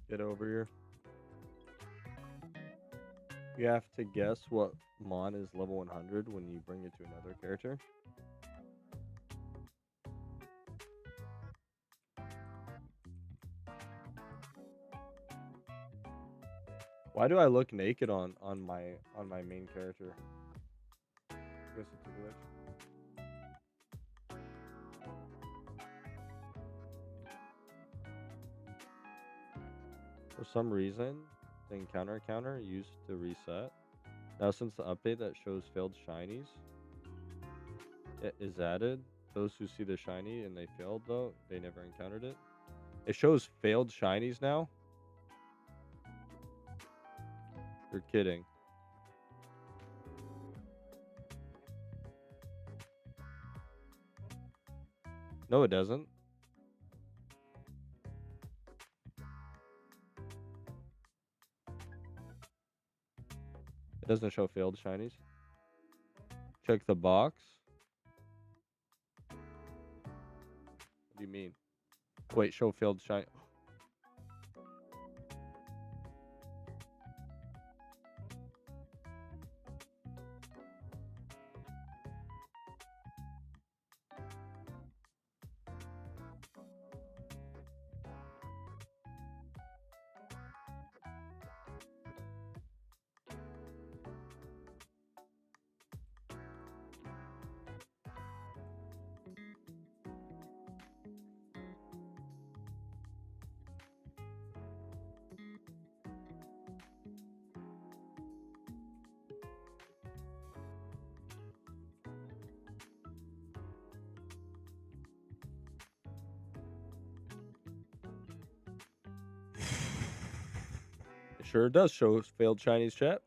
Get over here. You have to guess what Mon is level 100 when you bring it to another character. Why do I look naked on my main character? I guess it's a glitch. For some reason, the encounter counter used to reset. Now since the update that shows failed shinies it is added, those who see the shiny and they failed though, they never encountered it. It shows failed shinies now? You're kidding. No, it doesn't. It doesn't show failed shinies. Check the box. What do you mean? Wait, show failed shiny. sure does show failed Chinese chat.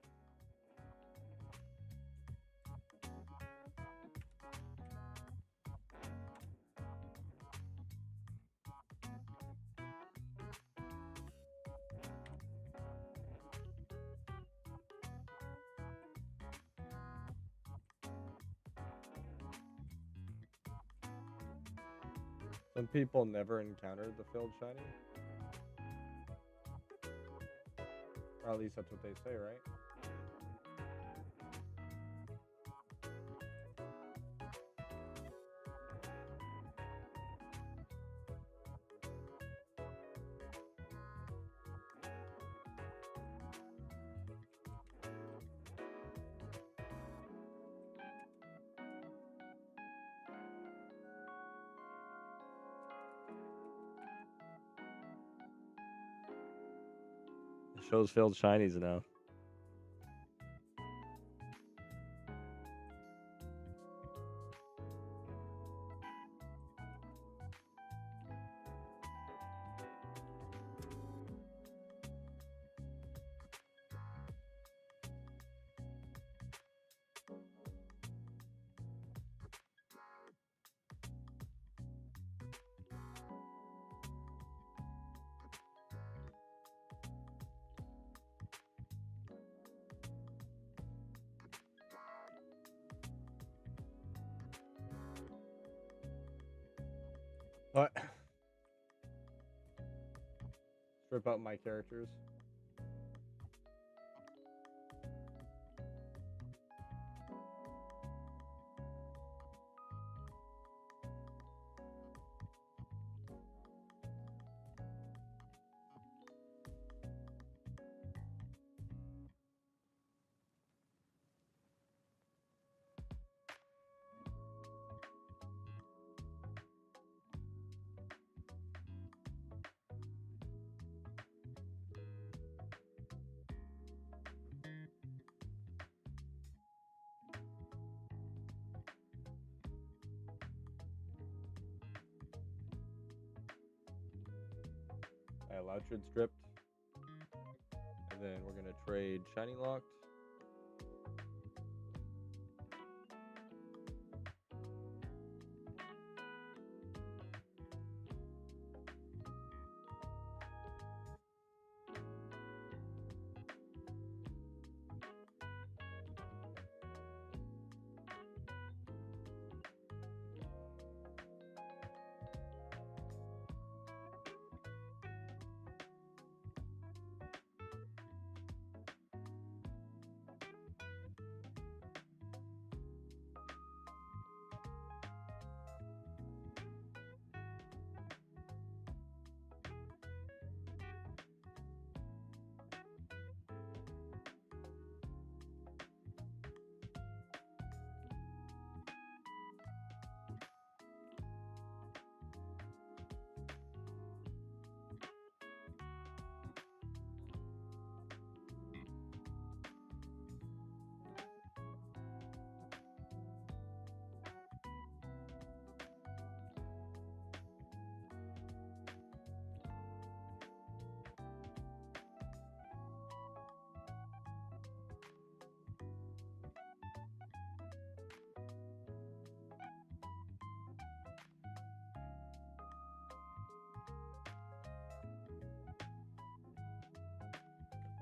Some people never encountered the failed shiny. Or at least that's what they say, right? It shows failed shinies now. What? Strip out my characters. Loudred stripped. And then we're gonna trade shiny locked.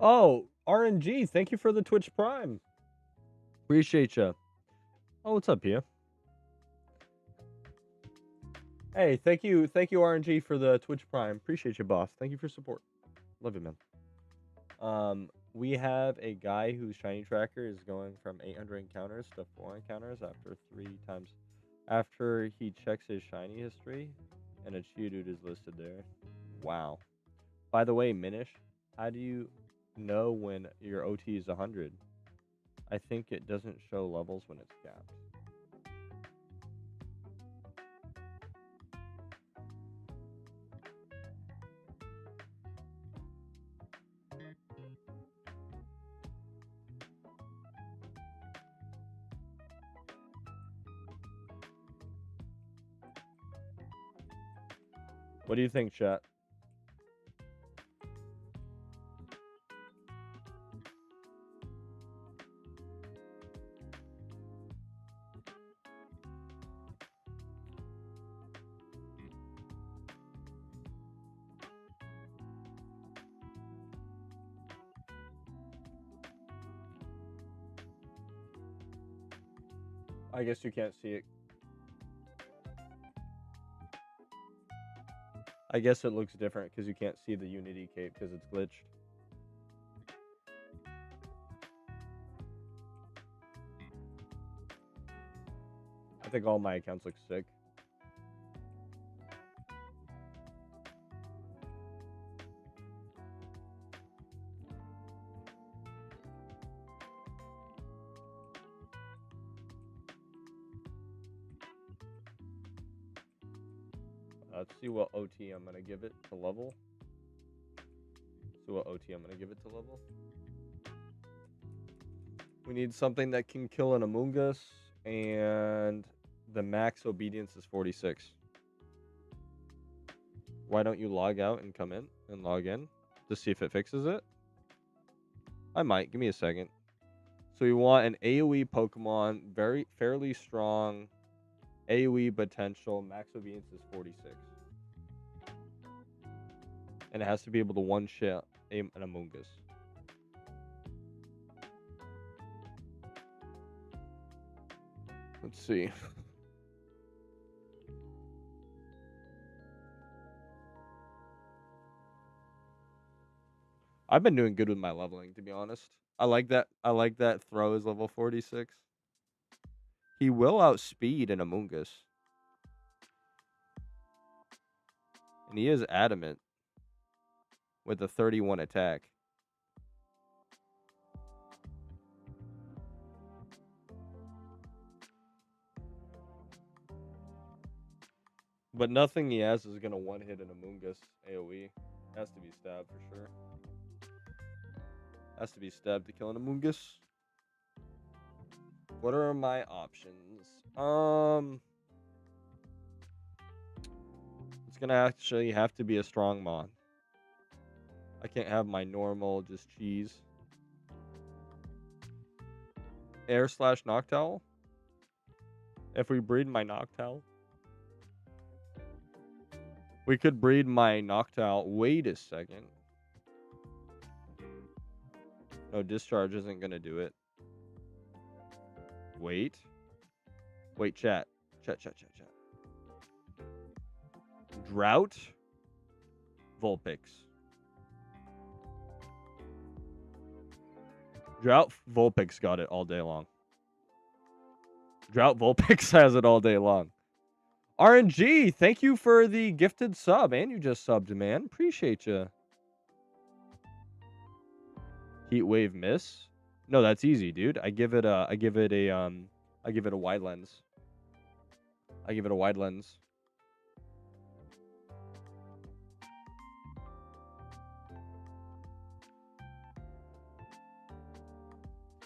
Oh, RNG, thank you for the Twitch Prime. Appreciate ya. Oh, what's up, Pia? Hey, thank you, RNG, for the Twitch Prime. Appreciate you, boss. Thank you for support. Love you, man. We have a guy whose shiny tracker is going from 800 encounters to 4 encounters after 3 times. After he checks his shiny history, and a Geodude is listed there. Wow. By the way, Minish, how do you know when your OT is 100? I think it doesn't show levels when it's capped. What do you think, chat? I guess you can't see it. I guess it looks different because you can't see the Unity cape because it's glitched. I think all my accounts look sick. Let's see what OT I'm gonna give it to level. See what OT I'm gonna give it to level. We need something that can kill an Among Us, and the max obedience is 46. Why don't you log out and come in and log in to see if it fixes it? I might. Give me a second. So we want an AoE Pokemon, fairly strong AoE potential. Max obedience is 46. And it has to be able to one-shot an Among Us. Let's see. I've been doing good with my leveling, to be honest. I like that Throw is level 46. He will outspeed an Among Us. And he is adamant with a 31 attack. But nothing he has is going to one-hit an Among Us AoE. Has to be stabbed for sure. Has to be stabbed to kill an Among Us. What are my options? It's going to actually have to be a strong mon. I can't have my normal just cheese. Air/Noctowl. If we breed my Noctowl. We could breed my Noctowl. Wait a second. No, Discharge isn't going to do it. Wait. Wait, chat. Chat. Drought. Vulpix. Drought Vulpix got it all day long. Drought Vulpix has it all day long. RNG, thank you for the gifted sub, and you just subbed, man. Appreciate you. Heat Wave Miss? No, that's easy, dude. I give it a wide lens. I give it a wide lens.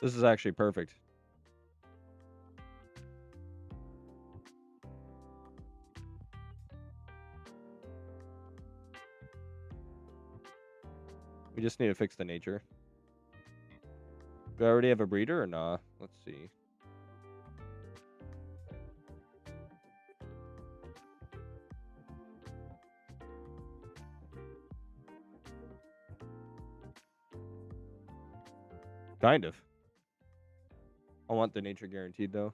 This is actually perfect. We just need to fix the nature. Do I already have a breeder or nah? Let's see. Kind of. I want the nature guaranteed though.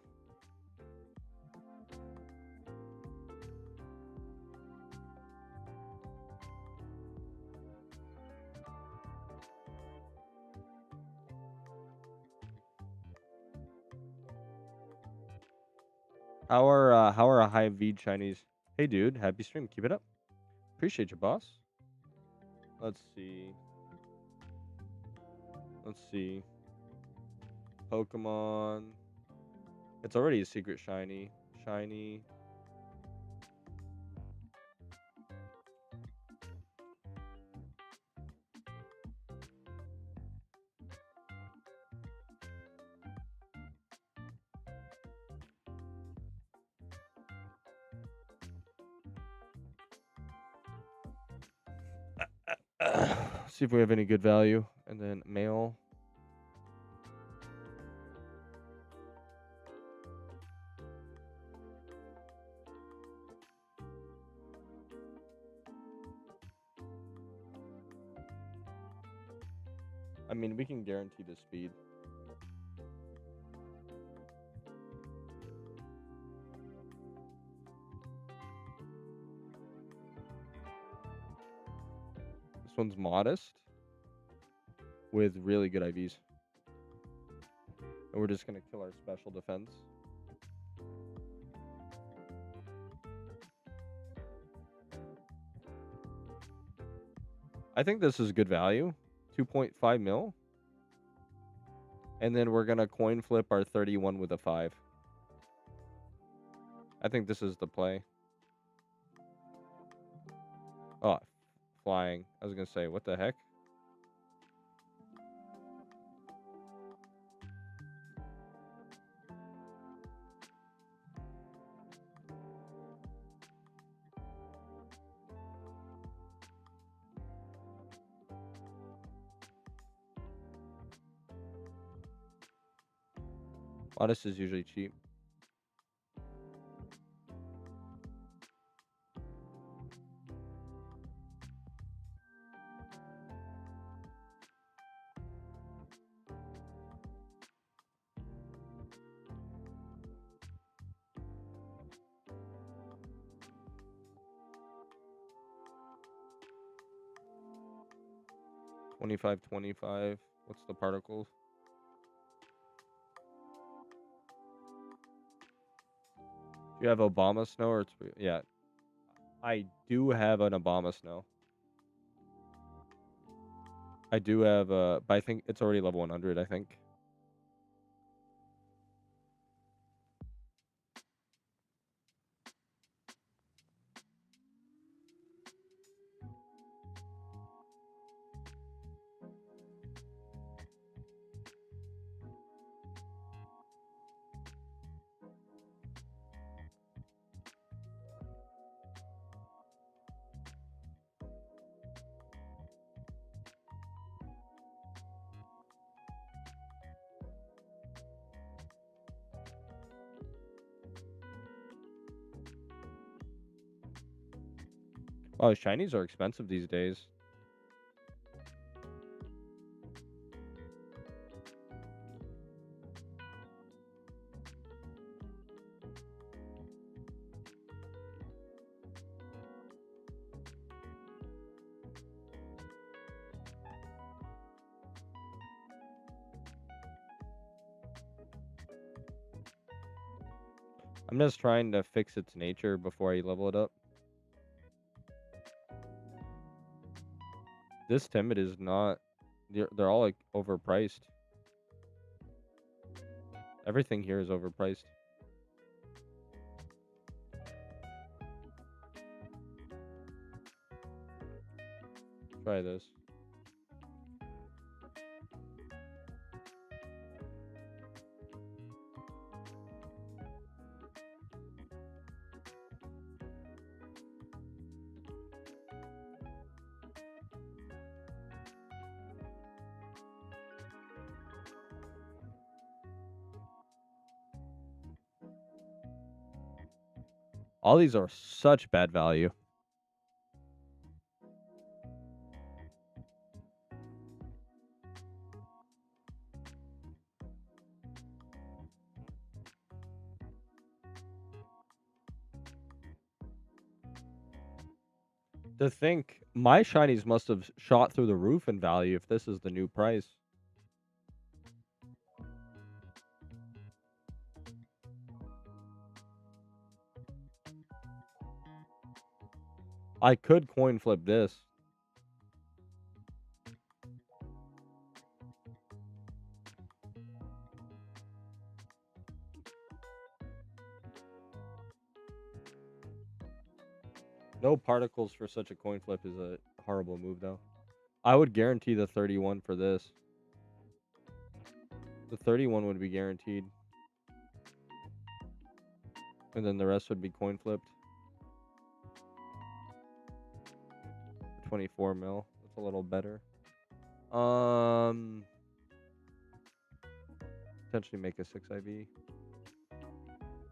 How are high V Chinese? Hey dude, happy stream. Keep it up. Appreciate you, boss. Let's see. Let's see. Pokemon. It's already a secret shiny. Shiny. See if we have any good value. And then mail. I mean, we can guarantee the speed. one's modest with really good IVs. And we're just going to kill our special defense. I think this is good value. 2.5 mil. And then we're going to coin flip our 31 with a 5. I think this is the play. Oh, flying. I was going to say, what the heck? Modest is usually cheap. $25.25. What's the particles? Do you have Obama snow or it's yeah? I do have an Obama snow. I do have but I think it's already level 100. I think. Oh, shinies are expensive these days. I'm just trying to fix its nature before I level it up. This timid is not. They're all like overpriced. Everything here is overpriced. Try this. All these are such bad value. To think, my shinies must have shot through the roof in value if this is the new price. I could coin flip this. No particles for such a coin flip is a horrible move, though. I would guarantee the 31 for this. The 31 would be guaranteed. And then the rest would be coin flipped. 24 mil. That's a little better. Potentially make a 6 IV.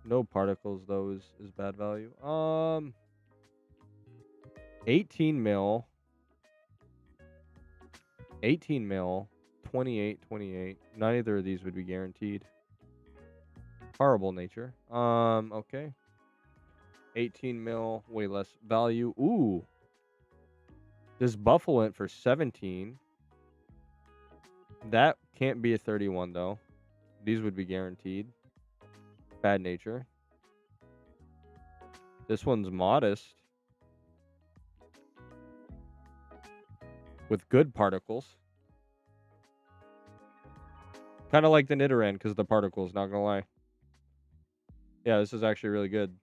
No particles, though, is bad value. 18 mil. 18 mil. 28. Neither of these would be guaranteed. Horrible nature. Okay. 18 mil, way less value. Ooh. This Buffalint for 17. That can't be a 31 though. These would be guaranteed. Bad nature. This one's modest. With good particles. Kind of like the Nidoran because of the particles, not gonna lie. Yeah, this is actually really good.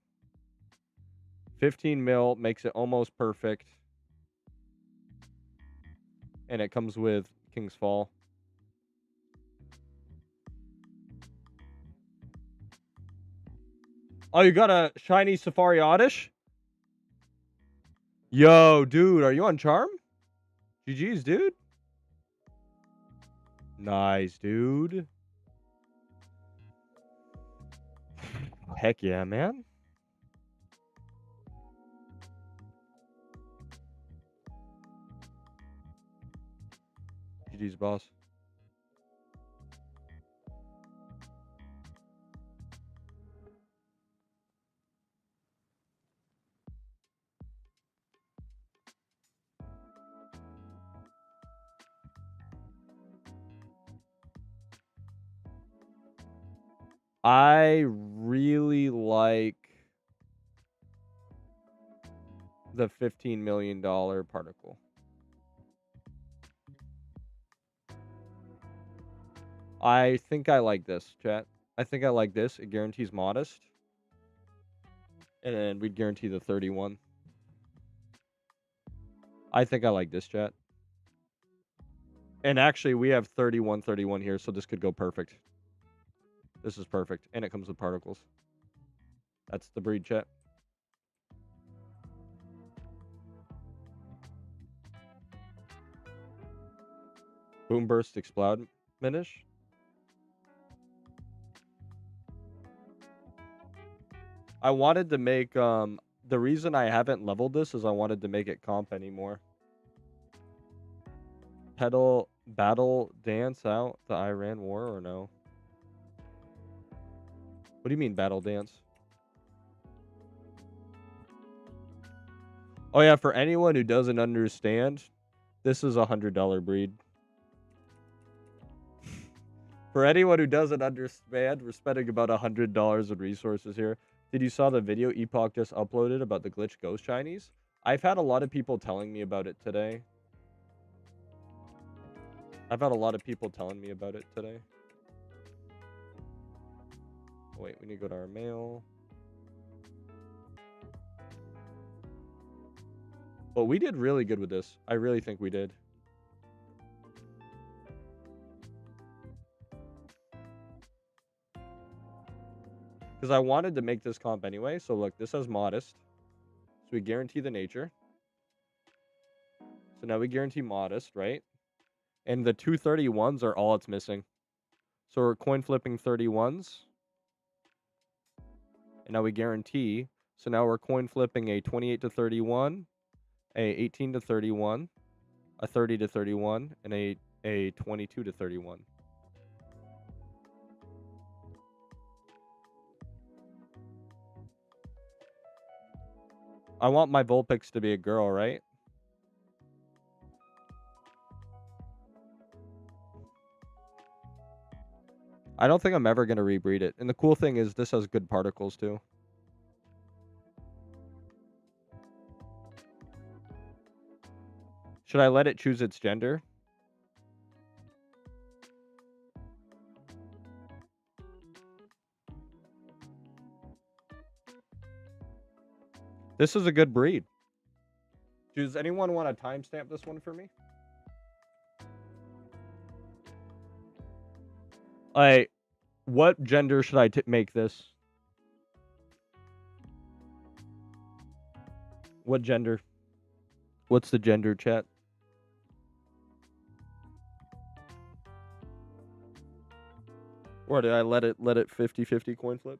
15 mil makes it almost perfect. And it comes with King's Fall. Oh, you got a shiny Safari Oddish? Yo, dude, are you on Charm? GG's, dude. Nice, dude. Heck yeah, man. GG's, boss. I really like the $15 million particle. I think I like this, chat. I think I like this. It guarantees modest. And then we'd guarantee the 31. I think I like this, chat. And actually, we have 31, 31 here, so this could go perfect. This is perfect. And it comes with particles. That's the breed, chat. Boom Burst Explode Minish. I wanted to make, the reason I haven't leveled this is I wanted to make it comp anymore. Battle dance out the Iran war or no? What do you mean battle dance? Oh yeah, for anyone who doesn't understand, this is a $100 breed. For anyone who doesn't understand, we're spending about $100 in resources here. Did you saw the video Epoch just uploaded about the glitch ghost Chinese? I've had a lot of people telling me about it today. Wait, we need to go to our mail. But we did really good with this. I really think we did. Because I wanted to make this comp anyway. So look, this has modest. So we guarantee the nature. So now we guarantee modest, right? And the 231s are all it's missing. So we're coin flipping 31s. And now we guarantee. So now we're coin flipping a 28 to 31, a 18 to 31, a 30 to 31, and a 22 to 31. I want my Vulpix to be a girl, right? I don't think I'm ever going to rebreed it. And the cool thing is this has good particles too. Should I let it choose its gender? This is a good breed. Does anyone want to timestamp this one for me? What gender should I make this? What gender? What's the gender, chat? Or did I let it 50-50 coin flip?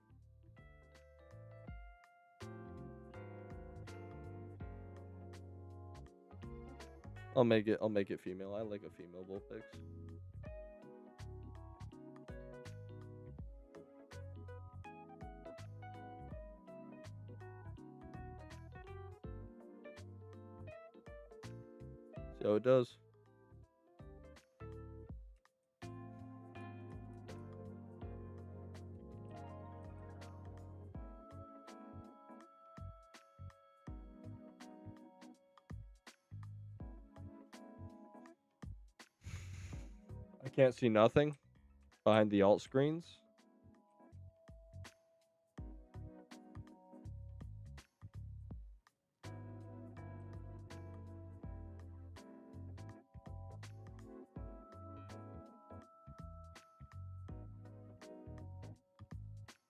I'll make it female. I like a female Vulpix. So it does. I can't see nothing behind the alt screens.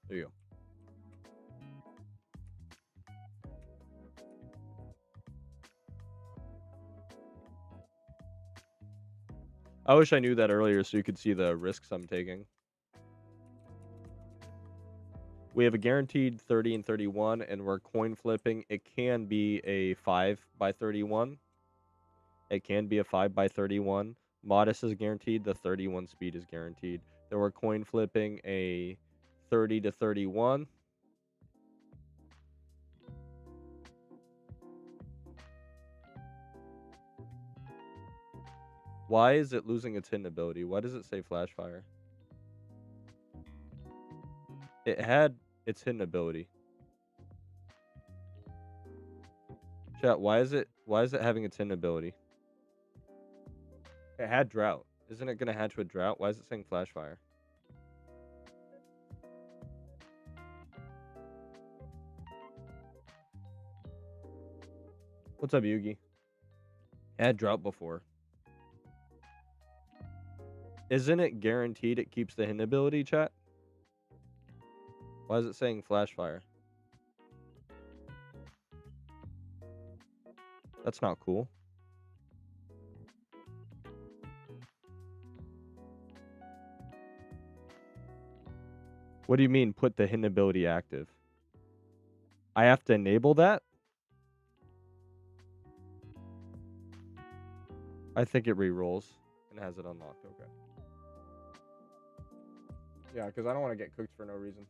There you go. I wish I knew that earlier so you could see the risks I'm taking. We have a guaranteed 30 and 31, and we're coin flipping. It can be a 5 by 31. It can be a 5 by 31. Modest is guaranteed. The 31 speed is guaranteed. Then we're coin flipping a 30 to 31. Why is it losing its hidden ability? Why does it say flash fire? It had its hidden ability. Chat, why is it having its hidden ability? It had drought. Isn't it gonna hatch with drought? Why is it saying flash fire? What's up, Yugi? It had drought before. Isn't it guaranteed it keeps the hidden ability, chat? Why is it saying flash fire? That's not cool. What do you mean put the hidden ability active? I have to enable that? I think it re-rolls and has it unlocked. Okay. Yeah, because I don't want to get cooked for no reason.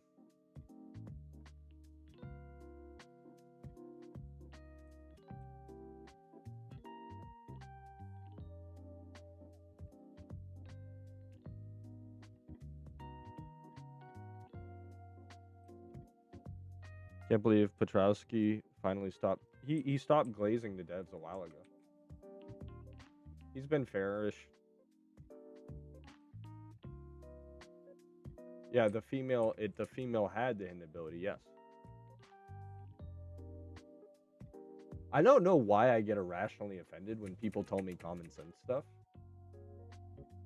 Can't believe Petrowski finally stopped. He stopped glazing the devs a while ago. He's been fairish. Yeah, the female had the hidden ability, yes. I don't know why I get irrationally offended when people tell me common sense stuff.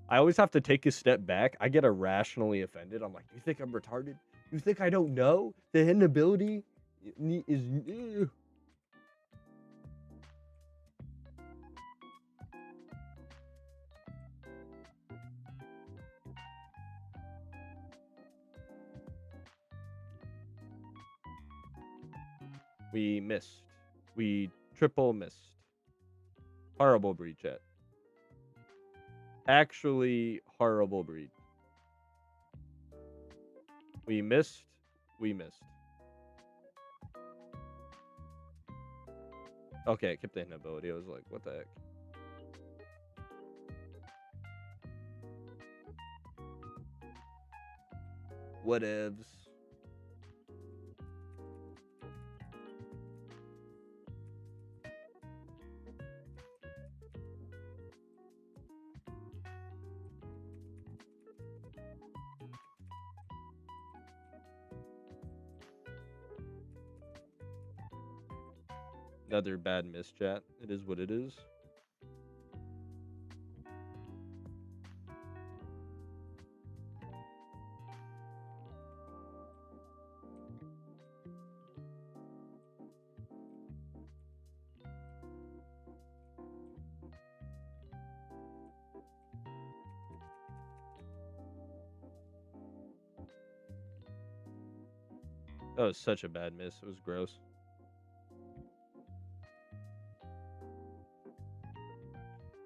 I always have to take a step back. I get irrationally offended. I'm like, you think I'm retarded? You think I don't know? The hidden ability is... We missed. We triple missed. Horrible breed, chat. Actually, horrible breed. We missed. We missed. Okay, it kept the hidden ability. I was like, what the heck? Whatevs. Another bad miss, chat. It is what it is. That was such a bad miss. It was gross.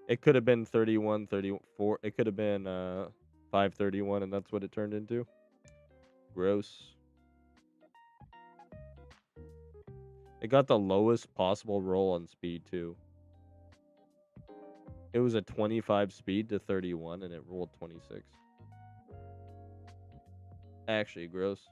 It could have been 31, 34. It could have been 531, and that's what it turned into. Gross. It got the lowest possible roll on speed, too. It was a 25 speed to 31, and it rolled 26. Actually, gross.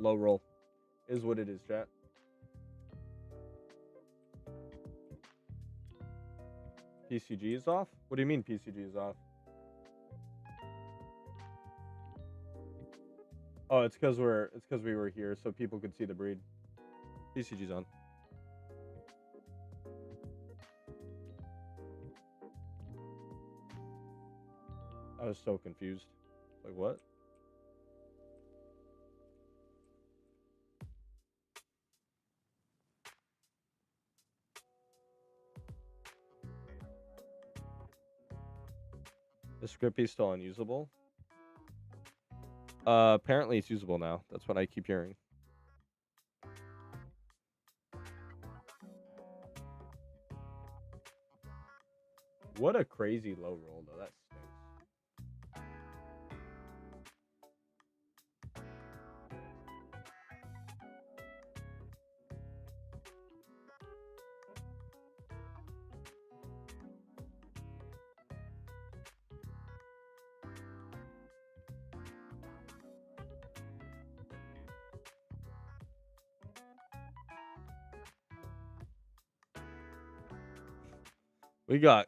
Low roll is what it is, chat. PCG is off? What do you mean PCG is off? Oh, it's because we were here, so people could see the breed. PCG's on. I was so confused. Like what? The Scrippy's still unusable? Apparently it's usable now. That's what I keep hearing. What a crazy low roll, though. That stinks.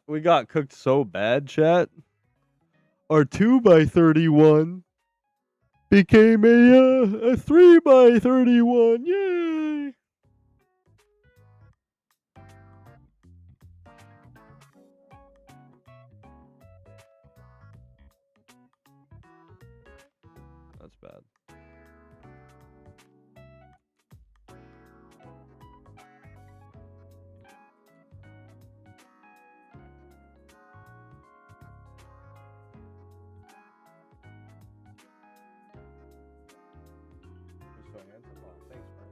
We got cooked so bad, chat. Our 2x31 became a 3x31. Yay! That's bad. You're so handsome. Oh, thanks, man.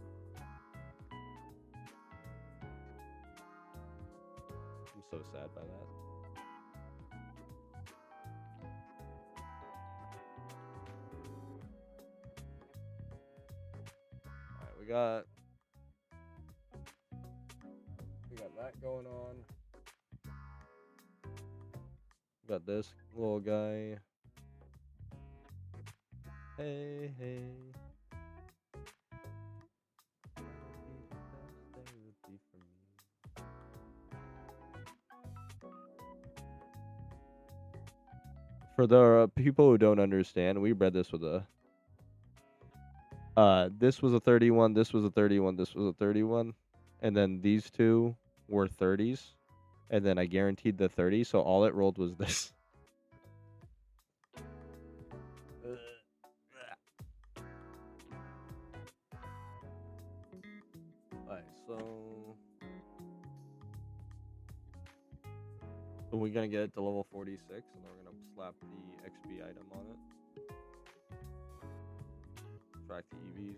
I'm so sad by that. Alright, we got that going on. We got this little guy. Hey, hey. For the people who don't understand, we bred this with a this was a 31, this was a 31, this was a 31, and then these two were 30s, and then I guaranteed the 30, so all it rolled was this. Alright, so we're gonna get it to level 46, and then we're gonna slap the XP item on it. Track the EVs.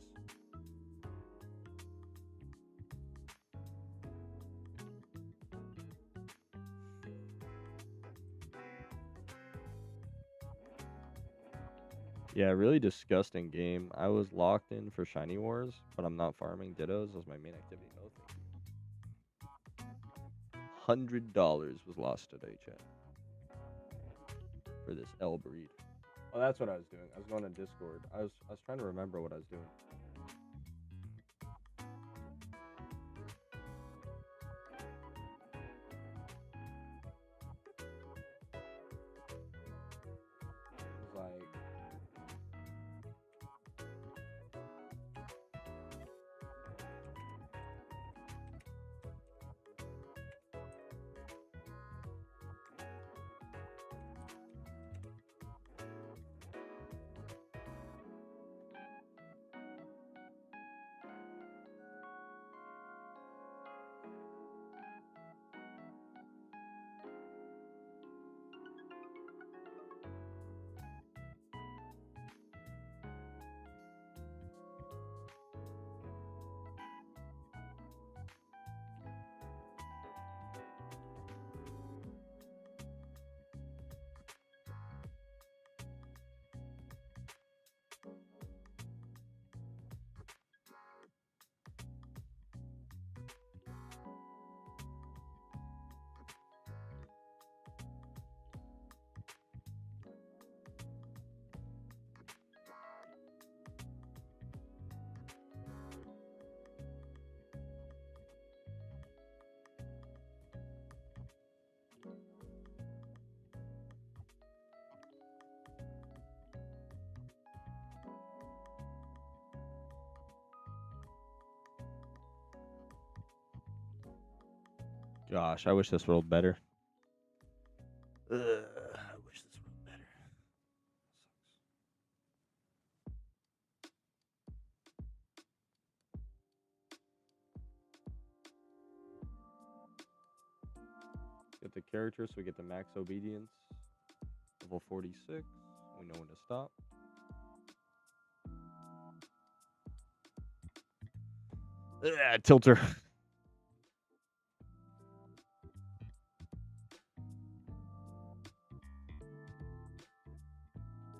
Yeah, really disgusting game. I was locked in for Shiny Wars, but I'm not farming Dittos as my main activity. No thank you. $100 was lost today, chat. For this L breed. Oh, that's what I was doing. I was going to Discord. I was trying to remember what I was doing. It was like Gosh, I wish this rolled better. I wish this rolled better. Get the character so we get the max obedience. Level 46. We know when to stop. Tilter.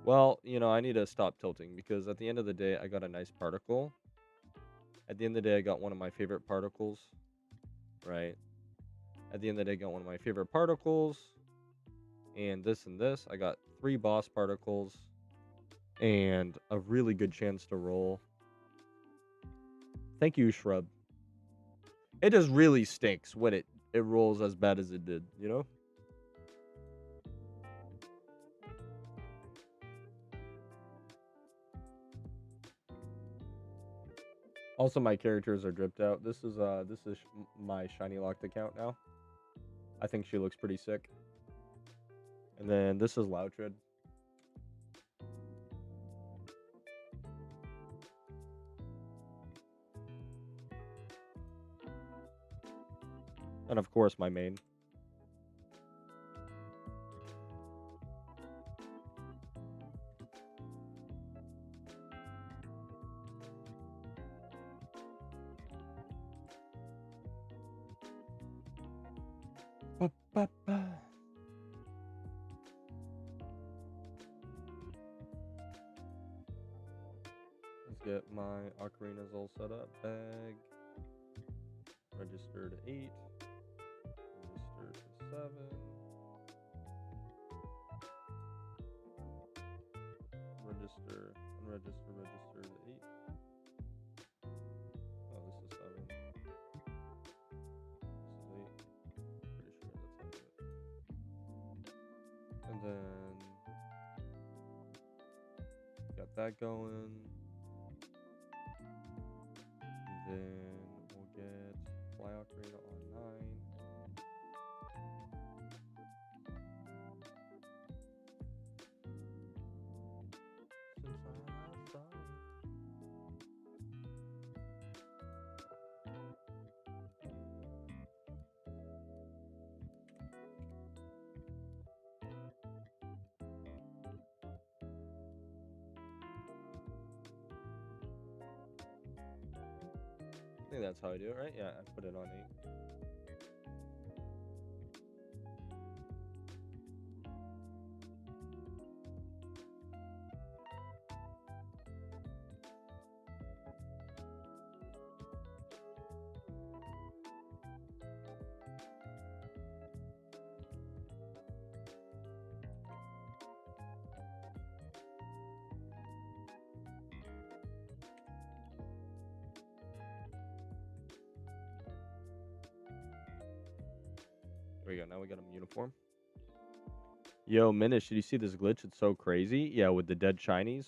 Well, you know, I need to stop tilting because at the end of the day, I got a nice particle. At the end of the day, I got one of my favorite particles, right? At the end of the day, I got one of my favorite particles. And this. I got 3 boss particles and a really good chance to roll. Thank you, Shrub. It just really stinks when it rolls as bad as it did, you know? Also, my characters are dripped out. This is my shiny locked account now. I think she looks pretty sick. And then this is Loudred. And of course, my main. Let's get my ocarinas all set up. Bag. Register to 8. Register to 7. Register. Unregister. Register to 8. Oh, this is 7. This is 8. Pretty sure that's how I do it. And then got that going. And then we'll get Fly Ocarina on 9. Since I last saw you. I think that's how I do it, right? Yeah, I put it on 8. There we go. Now we got him uniform. Yo, Minish, did you see this glitch? It's so crazy. Yeah, with the dead shinies.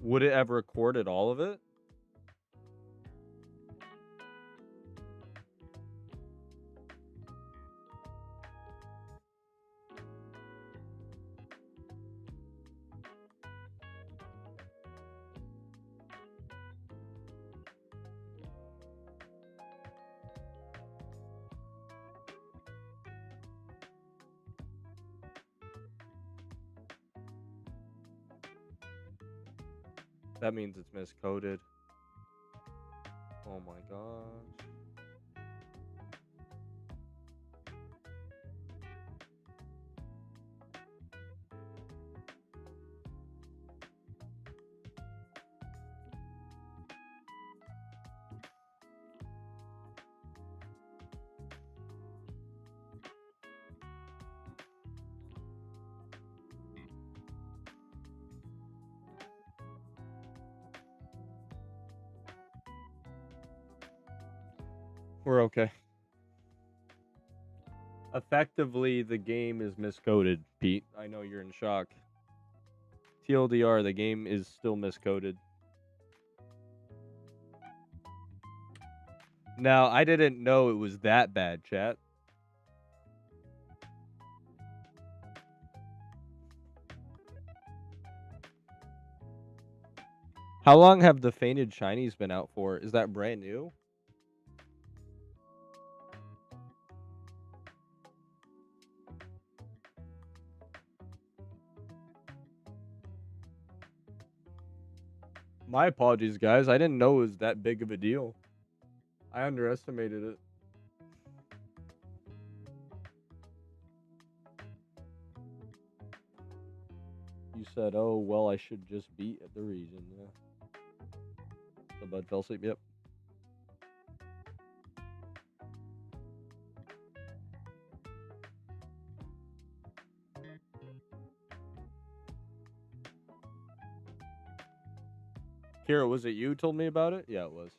Would it have recorded all of it? That means it's miscoded. Oh my gosh. We're okay. Effectively, the game is miscoded, Pete. I know you're in shock. TLDR, the game is still miscoded. Now, I didn't know it was that bad, chat. How long have the Fainted Shinies been out for? Is that brand new? My apologies, guys. I didn't know it was that big of a deal. I underestimated it. You said, oh, well, I should just beat at the region. Yeah. The bud fell asleep. Yep. Kira, was it you who told me about it? Yeah, it was.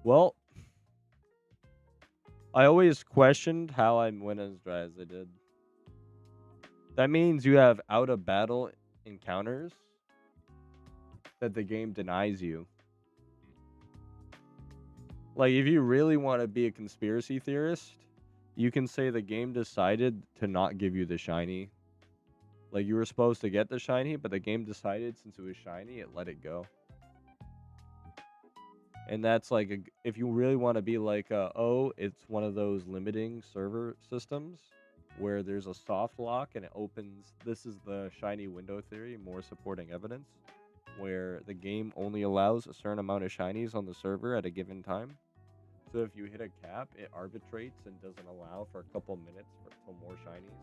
Well, I always questioned how I went as dry as I did. That means you have out of battle encounters that the game denies you. Like, if you really want to be a conspiracy theorist, you can say the game decided to not give you the shiny. Like, you were supposed to get the shiny, but the game decided since it was shiny, it let it go. And that's like, if you really want to be like, oh, it's one of those limiting server systems where there's a soft lock and it opens. This is the shiny window theory, more supporting evidence, where the game only allows a certain amount of shinies on the server at a given time. So if you hit a cap, it arbitrates and doesn't allow for a couple minutes for more shinies.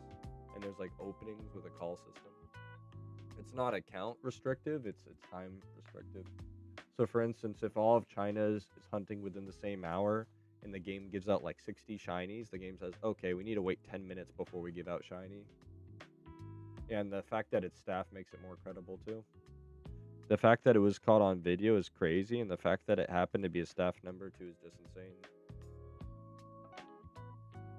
And there's like openings with a call system. It's not account restrictive, it's time restrictive. So for instance, if all of China is hunting within the same hour and the game gives out like 60 shinies, the game says, okay, we need to wait 10 minutes before we give out shiny. And the fact that it's staff makes it more credible too. The fact that it was caught on video is crazy, and the fact that it happened to be a staff member too is just insane.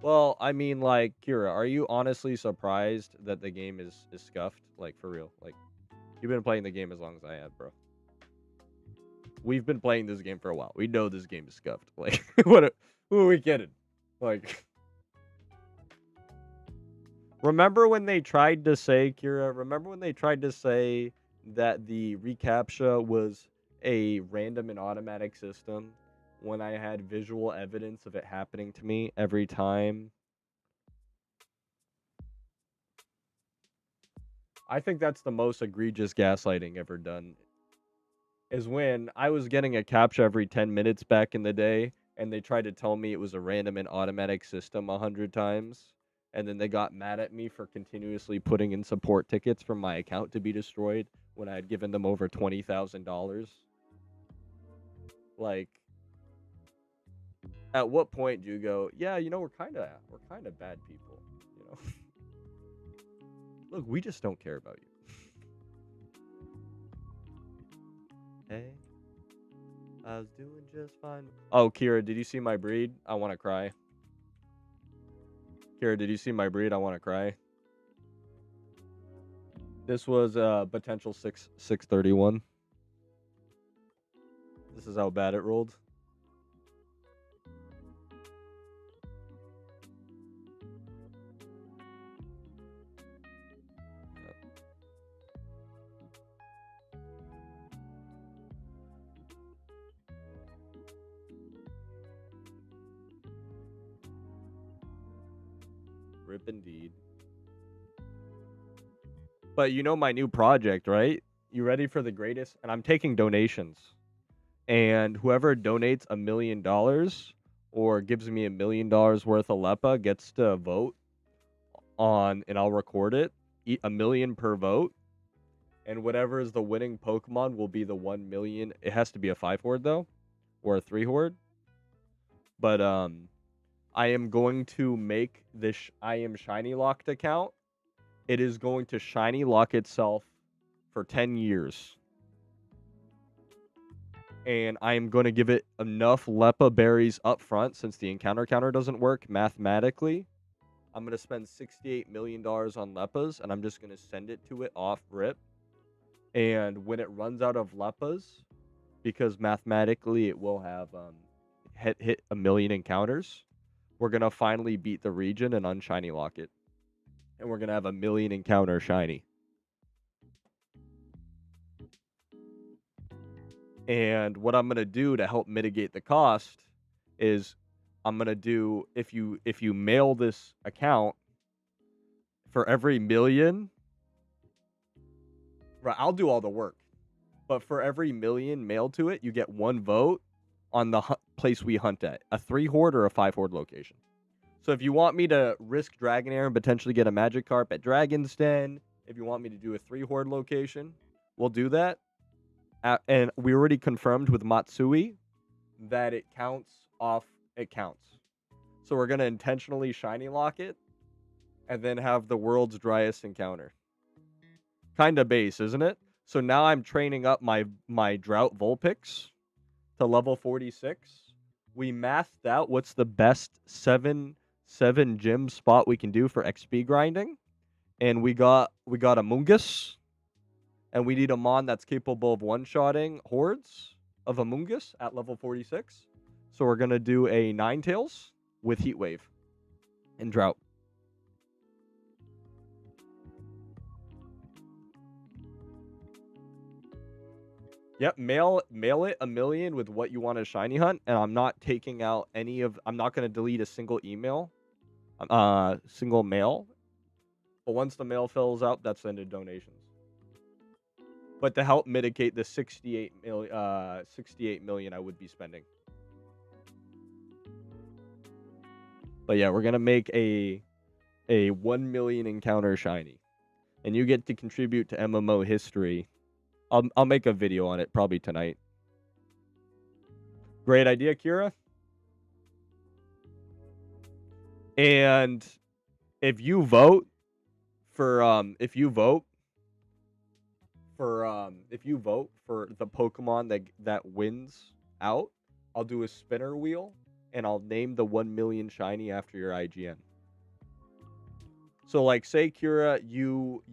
Well, I mean, like, Kira, are you honestly surprised that the game is scuffed? Like, for real. Like, you've been playing the game as long as I have, bro. We've been playing this game for a while. We know this game is scuffed. Like, who are we kidding? Like, remember when they tried to say, Kira, remember when they tried to say that the reCAPTCHA was a random and automatic system when I had visual evidence of it happening to me every time? I think that's the most egregious gaslighting ever done. Is when I was getting a CAPTCHA every 10 minutes back in the day, and they tried to tell me it was a random and automatic system 100 times, and then they got mad at me for continuously putting in support tickets for my account to be destroyed when I had given them over $20,000. Like, at what point do you go, yeah, you know, we're kind of bad people, you know? Look, we just don't care about you. Hey, I was doing just fine. Oh, Kira, did you see my breed? I want to cry. Kira, did you see my breed? I want to cry. This was potential 631. This is how bad it rolled. Rip indeed. But you know my new project, right? You ready for the greatest? And I'm taking donations. And whoever donates $1 million or gives me $1 million worth of LEPA gets to vote on, and I'll record it, $1 million per vote. And whatever is the winning Pokemon will be the 1 million. It has to be a 5 horde though, or a 3 horde. But I am going to make this I am shiny locked account. It is going to shiny lock itself for 10 years. And I am going to give it enough LEPA berries up front since the encounter counter doesn't work mathematically. I'm going to spend $68 million on LEPAs, and I'm just going to send it to it off rip. And when it runs out of LEPAs, because mathematically it will have hit 1 million encounters, we're going to finally beat the region and unshiny lock it. And we're going to have 1 million encounter shiny. And what I'm going to do to help mitigate the cost is I'm going to do, if you mail this account, for every million, right, I'll do all the work. But for every million mailed to it, you get 1 vote on the place we hunt at, a 3 horde or a 5 horde location. So if you want me to risk Dragonair and potentially get a Magikarp at Dragon's Den, if you want me to do a 3 horde location, we'll do that. And we already confirmed with Matsui that it counts off, it counts. So we're going to intentionally shiny lock it and then have the world's driest encounter. Kind of base, isn't it? So now I'm training up my Drought Vulpix to level 46. We mathed out what's the best 7 gym spot we can do for XP grinding. And we got a Mungus. And we need a Mon that's capable of one-shotting hordes of Amoonguss at level 46. So we're going to do a Ninetales with Heat Wave and Drought. Yep, mail it 1 million with what you want to shiny hunt, and I'm not taking out I'm not going to delete a single email, single mail. But once the mail fills out, that's into donations. But to help mitigate the 68 million I would be spending. But yeah, we're gonna make a 1 million encounter shiny, and you get to contribute to MMO history. I'll make a video on it probably tonight. Great idea, Kira. And if you vote for the Pokemon that wins out, I'll do a spinner wheel and I'll name the 1 million shiny after your IGN. So like say Kira, you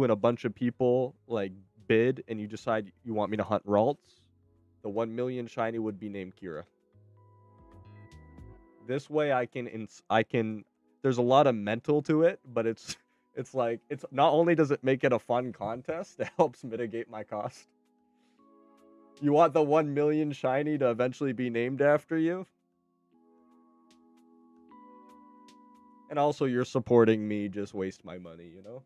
and a bunch of people like bid and you decide you want me to hunt Ralts, the 1 million shiny would be named Kira. This way I can there's a lot of mental to it, but it's not only does it make it a fun contest, it helps mitigate my cost. You want the 1 million shiny to eventually be named after you? And also you're supporting me just waste my money, you know?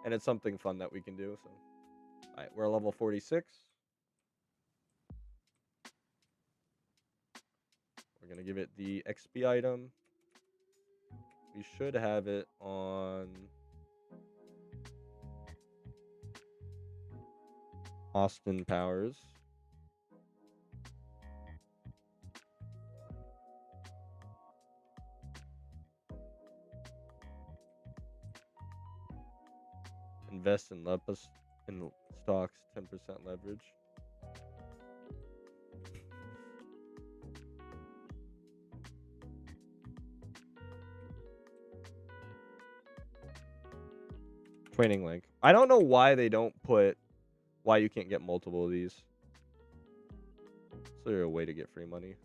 And it's something fun that we can do, so. Alright, we're level 46. We're gonna give it the XP item. We should have it on Austin Powers. Invest in Lepus in stocks, 10% leverage. training link. I don't know why they don't put why you can't get multiple of these. Is there a way to get free money?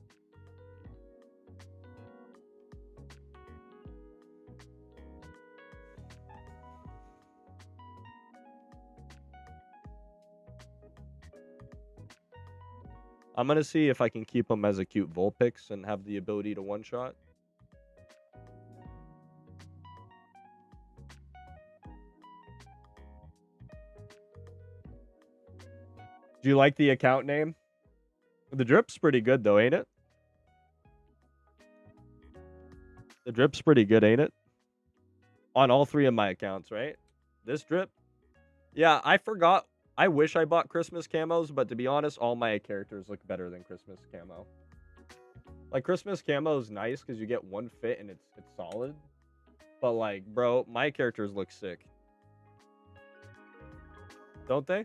I'm gonna see if I can keep him as a cute Vulpix and have the ability to one-shot. Do you like the account name? The drip's pretty good though, ain't it? The drip's pretty good, ain't it? On all 3 of my accounts, right? This drip? Yeah, I forgot. I wish I bought Christmas camos, but to be honest, all my characters look better than Christmas camo. Like, Christmas camo is nice because you get one fit and it's solid. But, like, bro, my characters look sick. Don't they?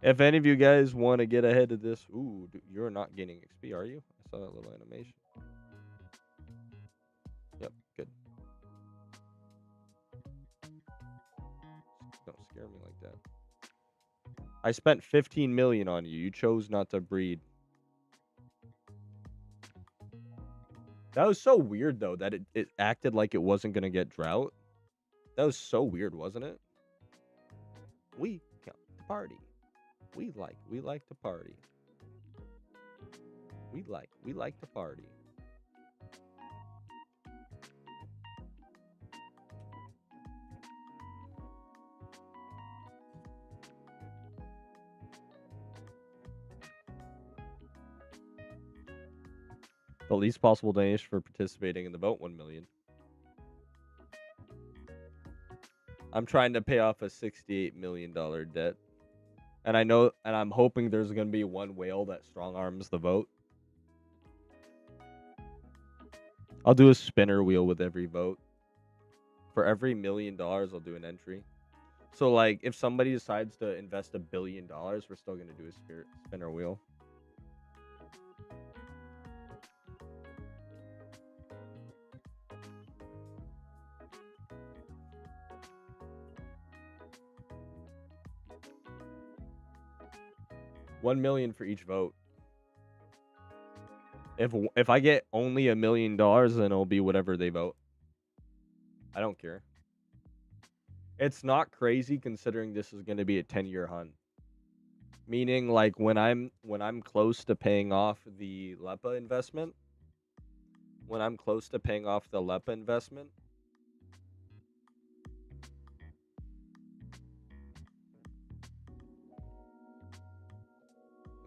If any of you guys want to get ahead of this, ooh, you're not gaining XP, are you? I saw that little animation. Yep, good. Don't scare me like that. I spent 15 million on you. You chose not to breed. That was so weird, though, that it acted like it wasn't going to get drought. That was so weird, wasn't it? We come to party. We like to party. We like to party. The least possible donation for participating in the vote, 1 million. I'm trying to pay off a $68 million debt. And I know, and I'm hoping there's going to be one whale that strong arms the vote. I'll do a spinner wheel with every vote. For every $1 million, I'll do an entry. So, like, if somebody decides to invest $1 billion, we're still going to do a spinner wheel. $1 million for each vote. If I get only $1 million, then it'll be whatever they vote. I don't care. It's not crazy considering this is going to be a 10-year hunt. Meaning, like, when I'm close to paying off the LEPA investment,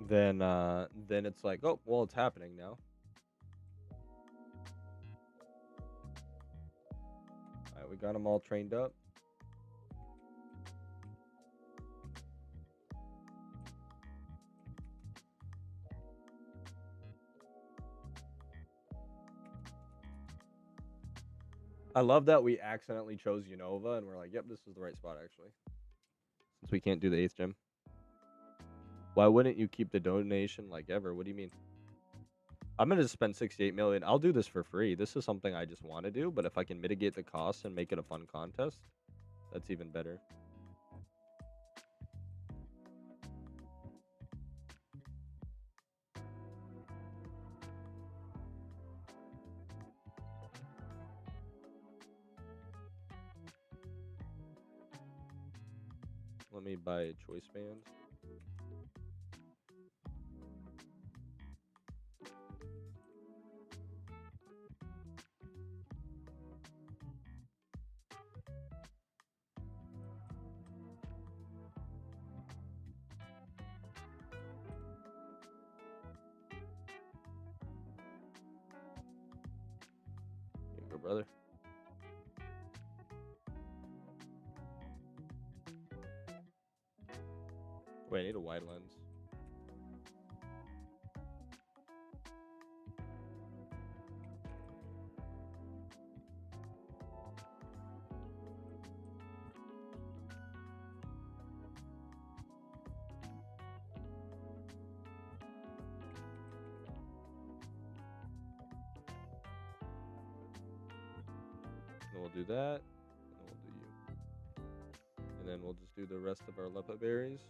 then it's like, oh, well, it's happening now. All right, we got them all trained up. I love that we accidentally chose Unova, and we're like, yep, this is the right spot, actually. Since we can't do the 8th gym. Why wouldn't you keep the donation like ever? What do you mean? I'm going to spend 68 million. I'll do this for free. This is something I just want to do, but if I can mitigate the costs and make it a fun contest, that's even better. Let me buy a choice band. Here you go, brother. Wait, I need a wide lens. then we'll do that. And then we'll do you. And then we'll just do the rest of our lepa berries.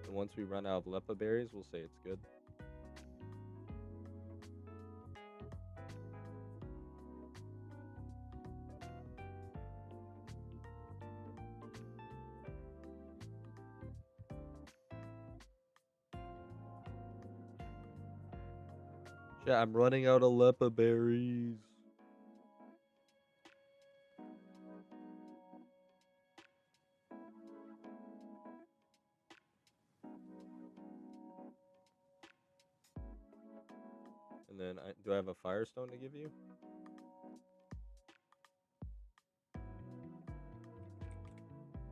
And once we run out of lepa berries, we'll say it's good. Yeah, I'm running out of lepa berries. And then, do I have a firestone to give you?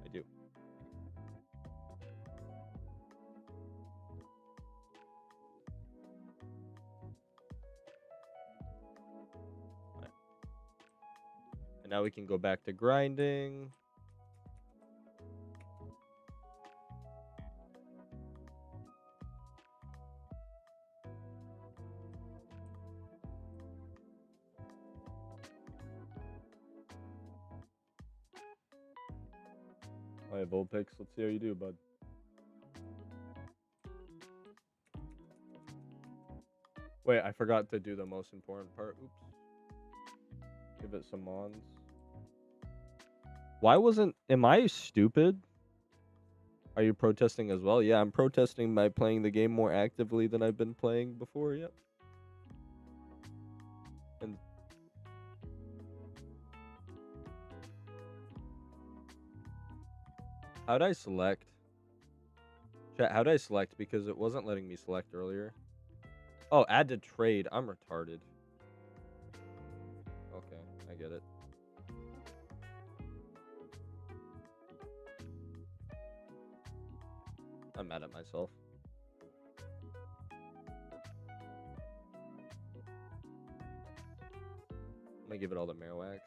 I do. Right. And now we can go back to grinding. I have old picks. Let's see how you do, bud. Wait, I forgot to do the most important part. Oops. Give it some mons. Why wasn't... Am I stupid? Are you protesting as well? Yeah, I'm protesting by playing the game more actively than I've been playing before, yep. And... How'd I select? Chat, how'd I select? Because it wasn't letting me select earlier. Oh, add to trade. I'm retarded. Okay, I get it. I'm mad at myself. I'm gonna give it all to Marowak.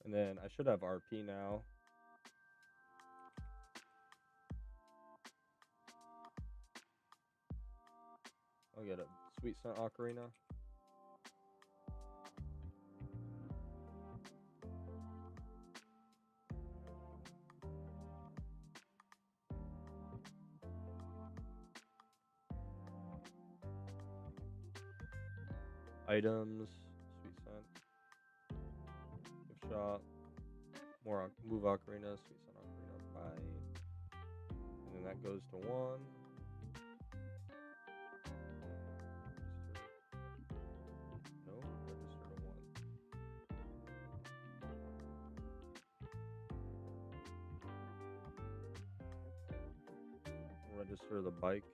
And then I should have RP now. I'll get a Sweet Scent Ocarina. Items, Sweet Scent, Gift Shop, more Move Ocarina, Sweet Scent Ocarina, buy. And then that goes to 1. No, register to 1. Register the bike.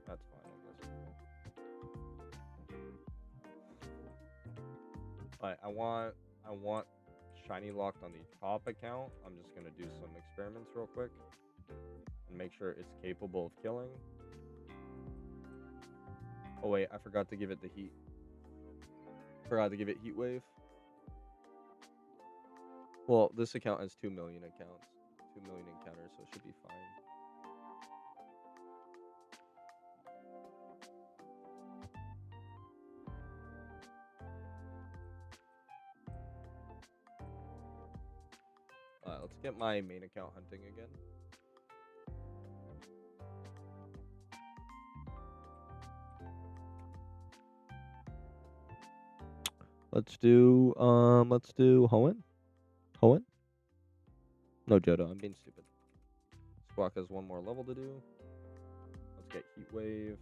That's fine, I guess. Alright, I want shiny locked on the top account. I'm just gonna do some experiments real quick and make sure it's capable of killing. Oh wait, I forgot to give it the heat. Forgot to give it heat wave. Well, this account has 2 million accounts, 2 million encounters, so it should be fine. Let's get my main account hunting again. Let's do Hoenn. Hoenn? No, Jodo, I'm being stupid. Squawk has one more level to do. Let's get Heat Wave.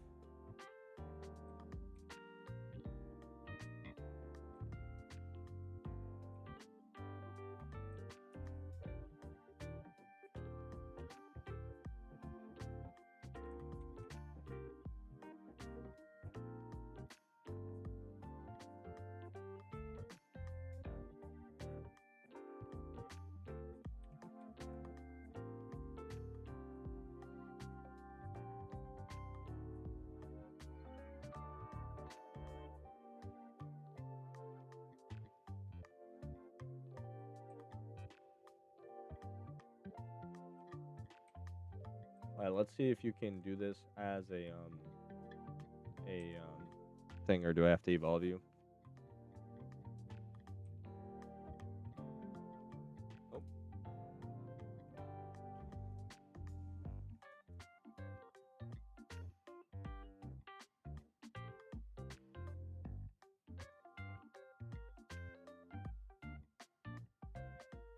Alright, let's see if you can do this as a thing, or do I have to evolve you? Oh.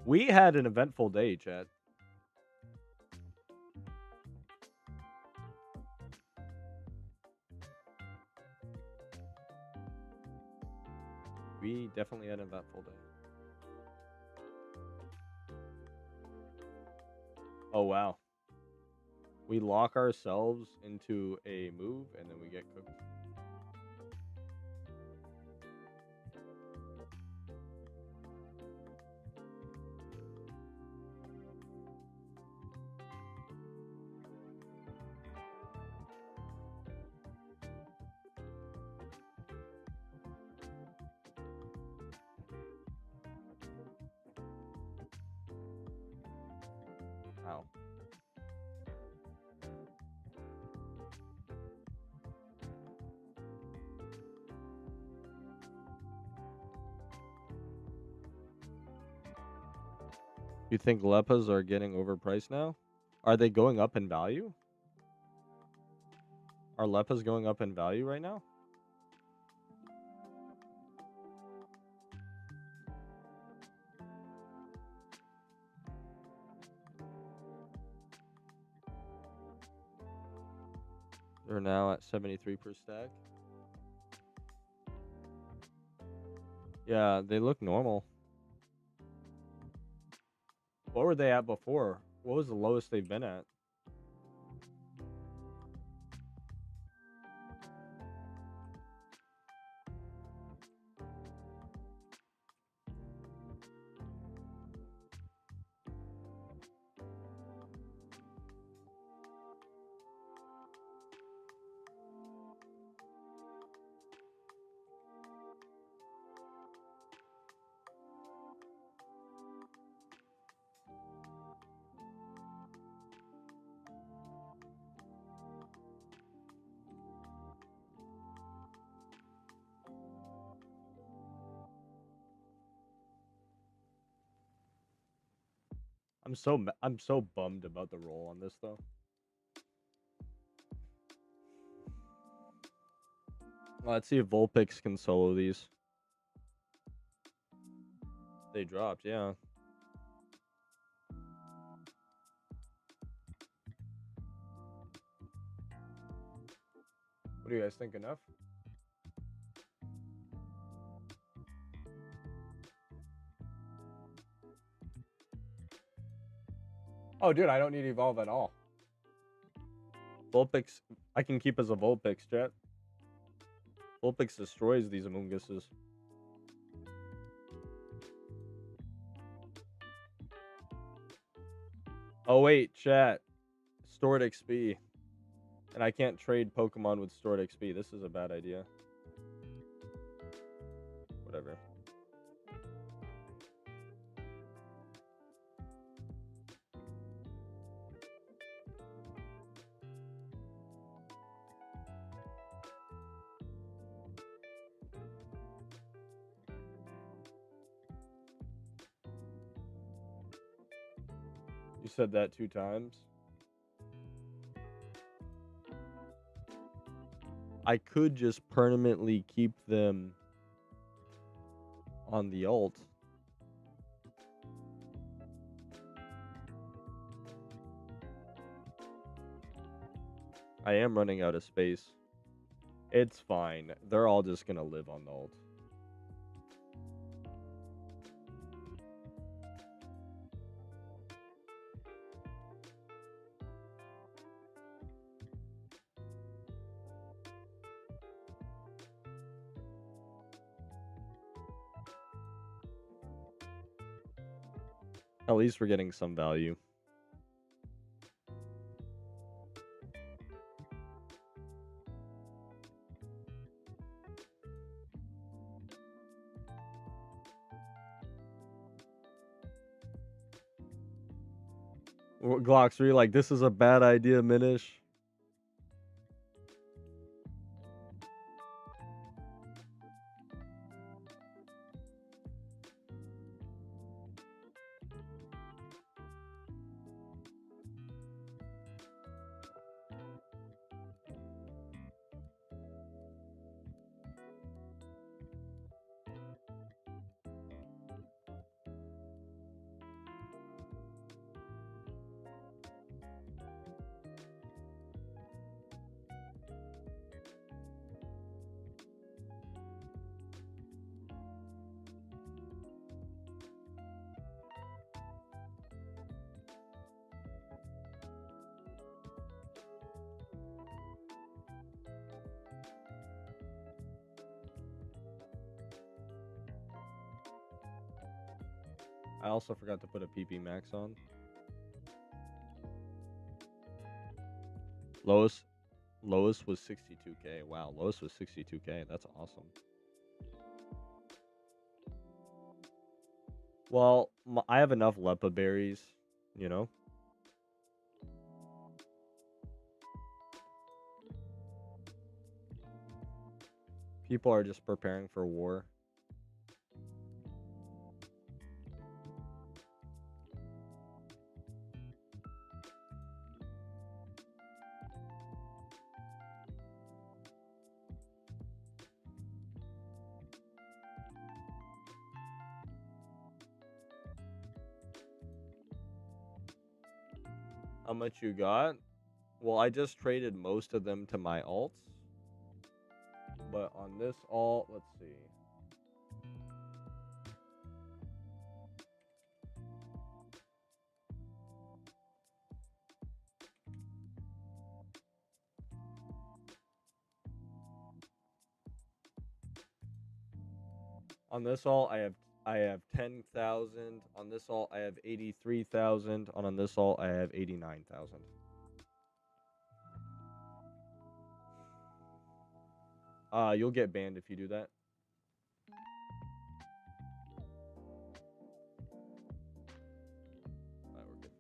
We had an eventful day, chat. We definitely had an eventful day. Oh, wow. We lock ourselves into a move, and then we get cooked. Ow. You think Lepas are getting overpriced now? Are they going up in value? Are Lepas going up in value right now? They're now at 73 per stack. Yeah, they look normal. What were they at before? What was the lowest they've been at? I'm so bummed about the roll on this though. Let's see if Vulpix can solo these. They dropped, yeah. What do you guys think, enough? Oh, dude, I don't need evolve at all. Vulpix, I can keep as a Vulpix, chat. Vulpix destroys these Amoonguses. Oh, wait, chat. Stored XP. And I can't trade Pokemon with stored XP. This is a bad idea. Whatever. You said that 2 times. I could just permanently keep them on the alt. I am running out of space. It's fine. They're all just gonna live on the alt. At least we're getting some value. Glock 3, like, this is a bad idea, Minish. I also forgot to put a PP max on. Lois was 62k. Wow, Lois was 62k. That's awesome. Well, I have enough Lepa berries, you know? People are just preparing for war. How much you got? Well, I just traded most of them to my alts. But on this alt, let's see. On this alt, I have 10,000. On this alt, I have 83,000. On this alt, I have 89,000. You'll get banned if you do that. Alright, we're good.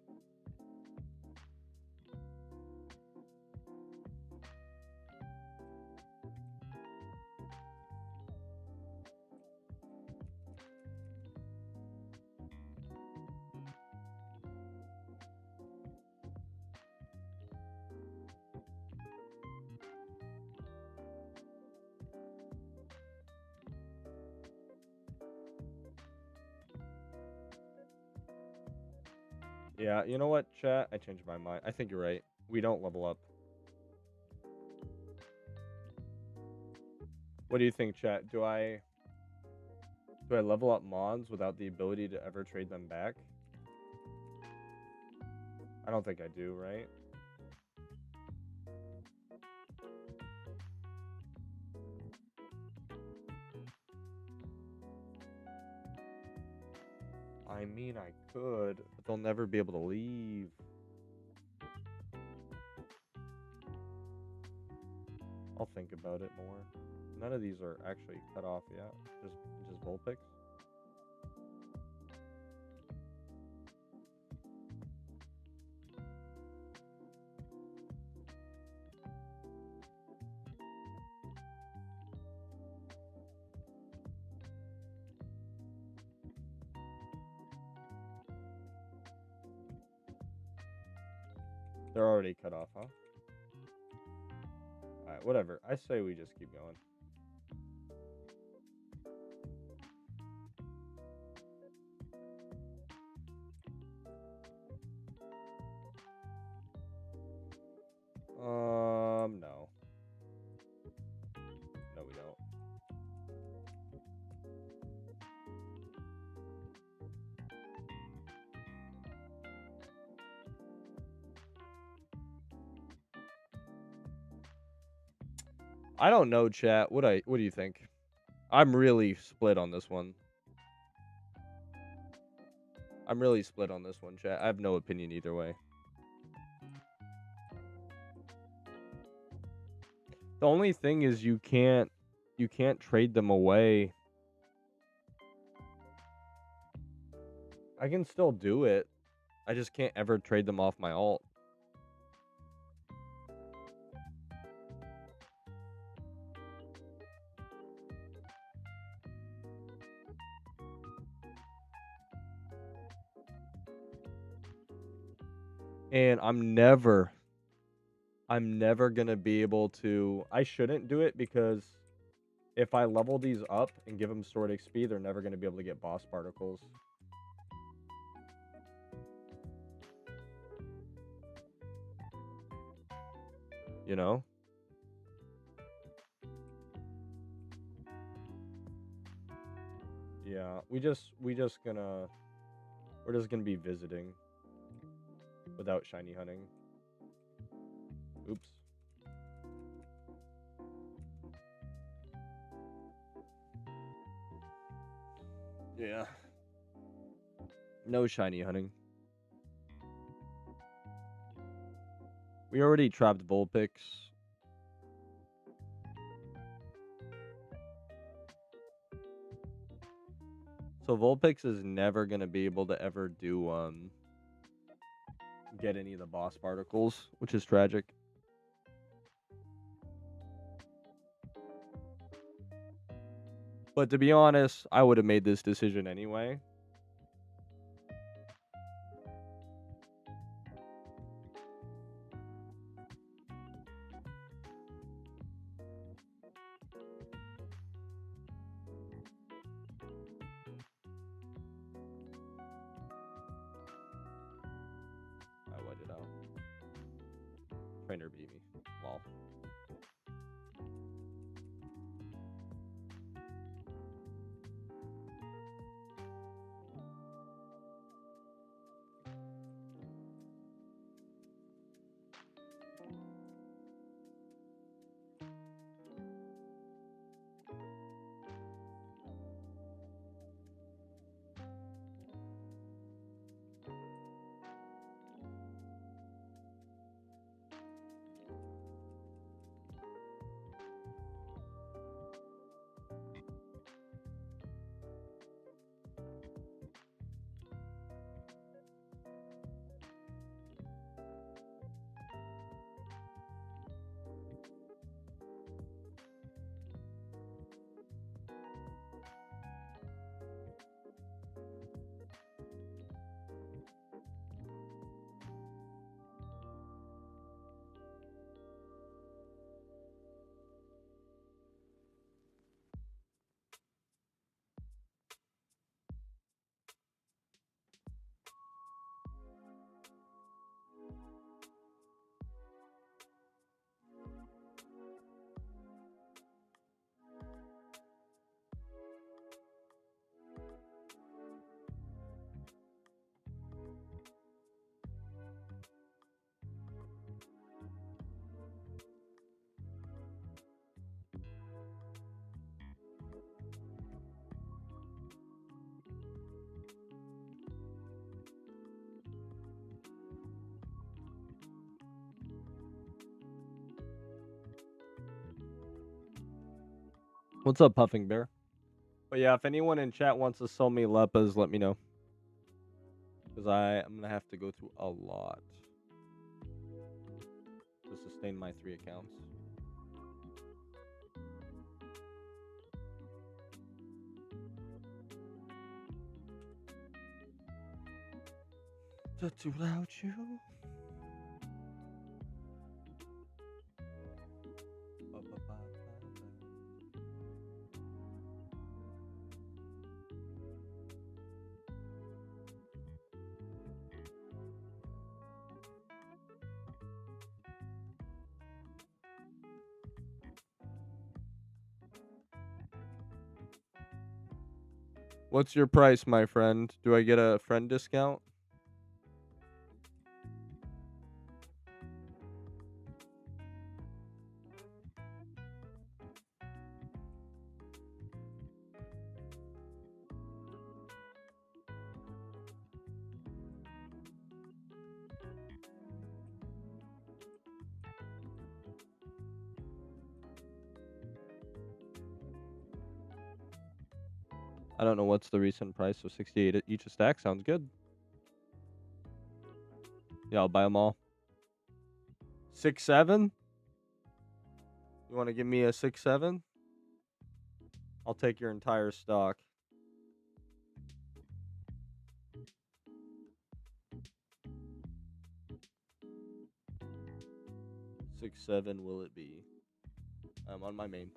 Yeah, you know what, chat? I changed my mind. I think you're right. We don't level up. What do you think, chat? Do I level up mons without the ability to ever trade them back? I don't think I do, right? I mean, I could, but they'll never be able to leave. I'll think about it more. None of these are actually cut off yet. Just Vulpix. They're already cut off, huh? Alright, whatever. I say we just keep going. No. No, we don't. I don't know, chat. What do you think? I'm really split on this one. Chat. I have no opinion either way. The only thing is you can't trade them away. I can still do it. I just can't ever trade them off my alt. And I'm never gonna be able to. I shouldn't do it because if I level these up and give them sword XP, they're never gonna be able to get boss particles. You know? Yeah, we're just gonna be visiting without shiny hunting. Oops. Yeah. No shiny hunting. We already trapped Vulpix. So Vulpix is never gonna be able to ever do get any of the boss particles, which is tragic. But to be honest, I would have made this decision anyway. I let it out. Trainer beat me. Lol. What's up, Puffing Bear? But yeah, if anyone in chat wants to sell me Lepas, let me know. Because I'm going to have to go through a lot to sustain my 3 accounts. Just without you. What's your price, my friend? Do I get a friend discount? I don't know what's the recent price, so 68 each a stack sounds good. Yeah, I'll buy them all. 6-7? You want to give me a 6-7? I'll take your entire stock. 6-7 will it be? I'm on my main.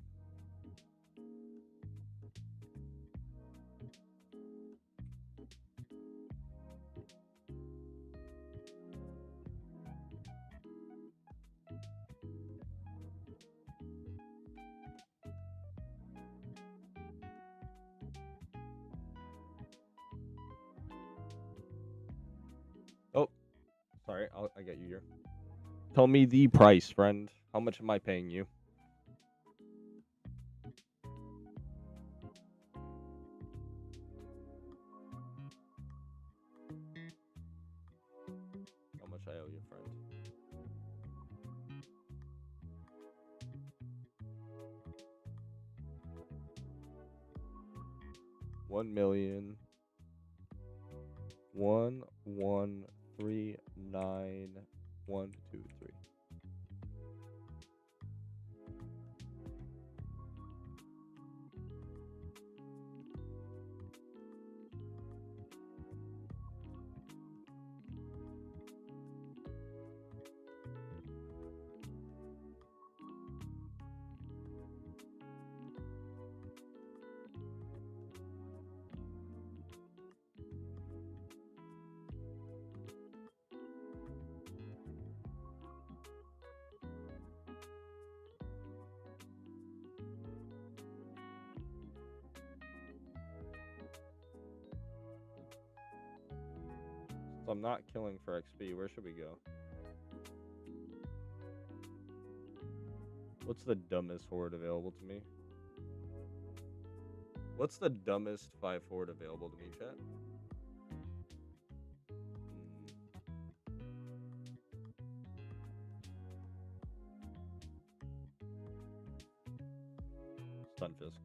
Oh, sorry, I get you here. Tell me the price, friend. How much am I paying you? How much I owe you, friend? $1,000,000,1139123. So I'm not killing for XP. Where should we go? What's the dumbest horde available to me? What's the dumbest 5 horde available to me, chat? Stunfisk.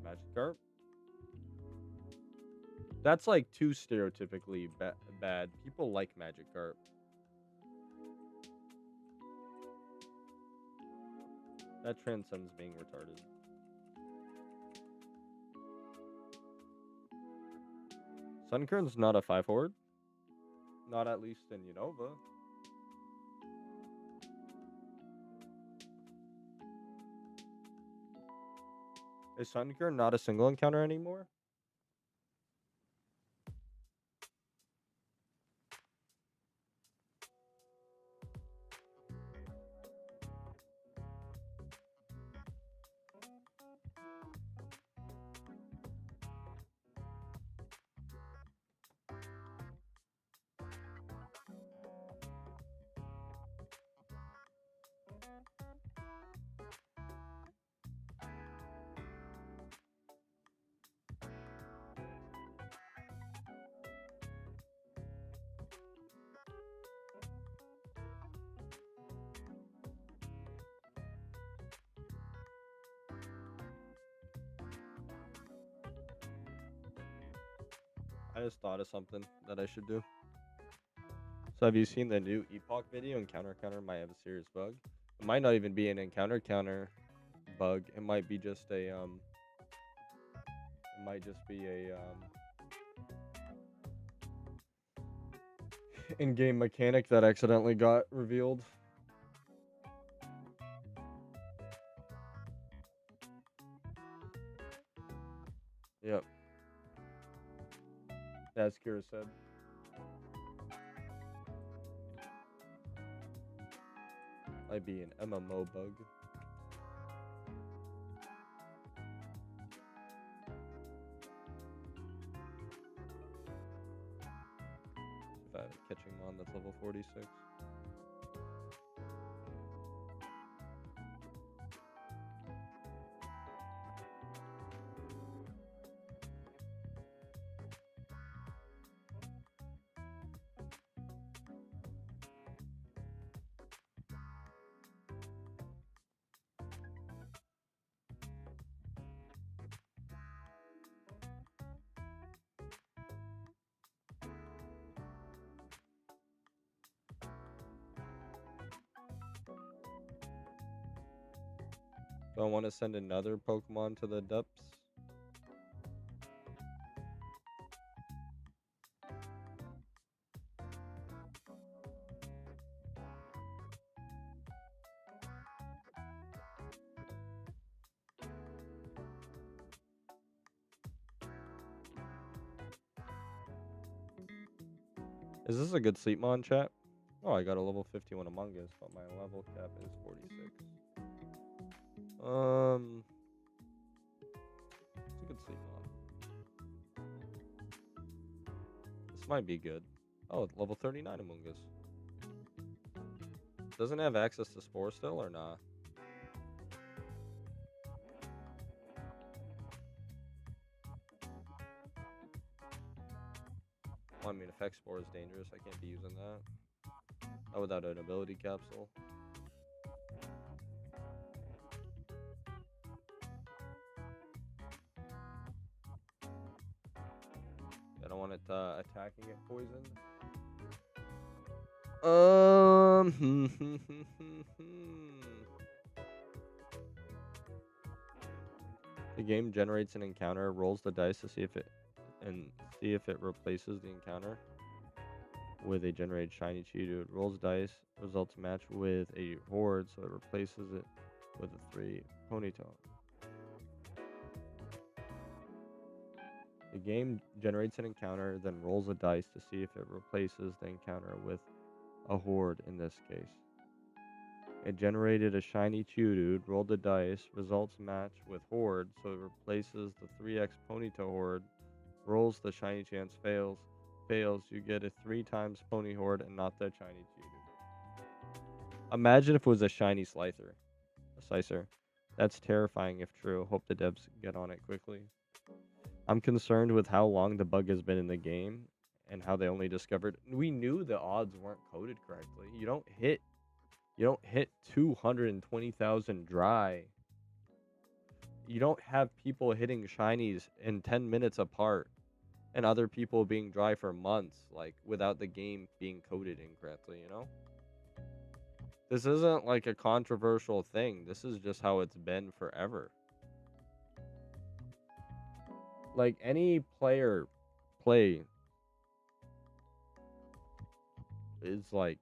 Magikarp? That's like too stereotypically bad. People like Magikarp. That transcends being retarded. Sunkern's not a 5 horde. Not at least in Unova. Is Sunkern not a single encounter anymore? I just thought of something that I should do. So have you seen the new Epoch video? Encounter counter might have a serious bug. It might not even be an encounter counter bug. It might be just a in-game mechanic that accidentally got revealed. Yep. As Kira said. Might be an MMO bug. If I have a catching mon that's level 46. Do I want to send another Pokemon to the depths? Is this a good Sleepmon chat? Oh, I got a level 51 Among Us, but my level cap is 46. It's a good Sleepmon. This might be good. Oh, level 39 Among Us. Doesn't it have access to Spore still or not? Well, I mean, Effect Spore is dangerous. I can't be using that. Not without an ability capsule. I don't want it attacking it poisoned. The game generates an encounter, rolls the dice to see if it replaces the encounter with a generated shiny Cheeto. Rolls dice, results match with a horde, so it replaces it with a 3 Ponyta. The game generates an encounter, then rolls a dice to see if it replaces the encounter with a horde in this case. It generated a shiny Cheeto, rolled the dice, results match with horde, so it replaces the 3x Ponyta horde, rolls the shiny chance, fails, you get a 3 times pony horde and not the shiny Cheeto. Imagine if it was a shiny Slicer. That's terrifying if true. Hope the devs get on it quickly. I'm concerned with how long the bug has been in the game and how they only discovered. We knew the odds weren't coded correctly. You don't hit 220,000 dry. You don't have people hitting shinies in 10 minutes apart and other people being dry for months, like without the game being coded incorrectly, you know? This isn't like a controversial thing. This is just how it's been forever. Like any player play is like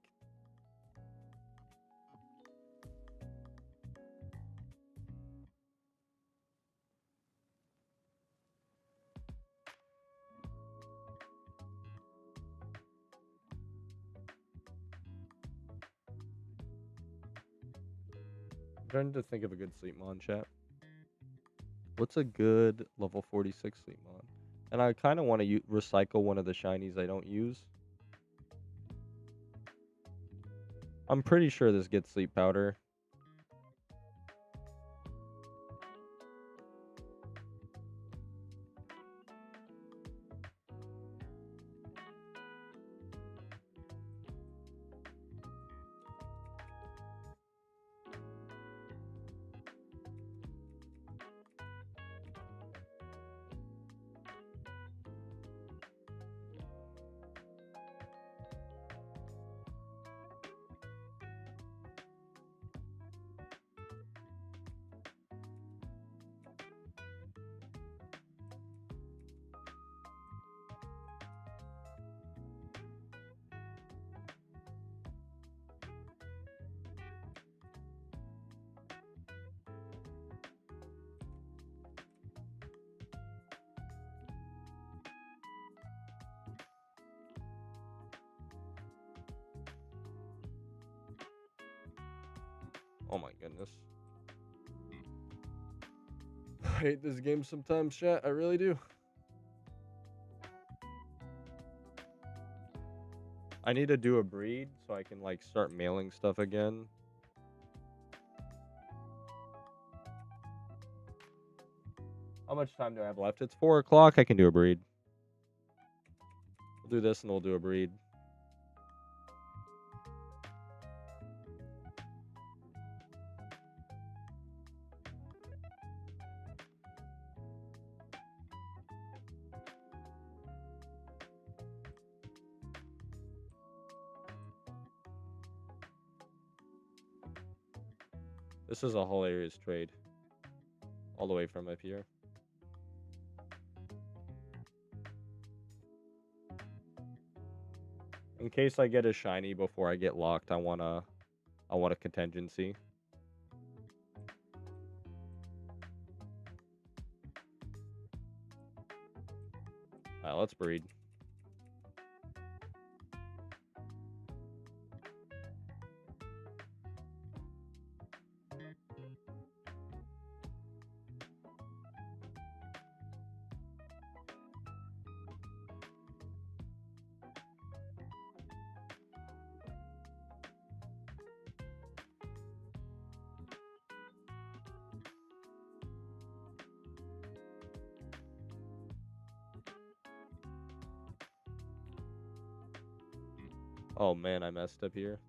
I'm trying to think of a good Sleepmon chat. What's a good level 46 Sleepmon? And I kind of want to recycle one of the shinies I don't use. I'm pretty sure this gets Sleep Powder. Oh my goodness. I hate this game sometimes, chat. I really do. I need to do a breed so I can like start mailing stuff again. How much time do I have left? It's 4 o'clock. I can do a breed. We'll do this and we'll do a breed. This is a hilarious trade. All the way from up here. In case I get a shiny before I get locked, I want a contingency. Alright, let's breed. Oh man, I messed up here.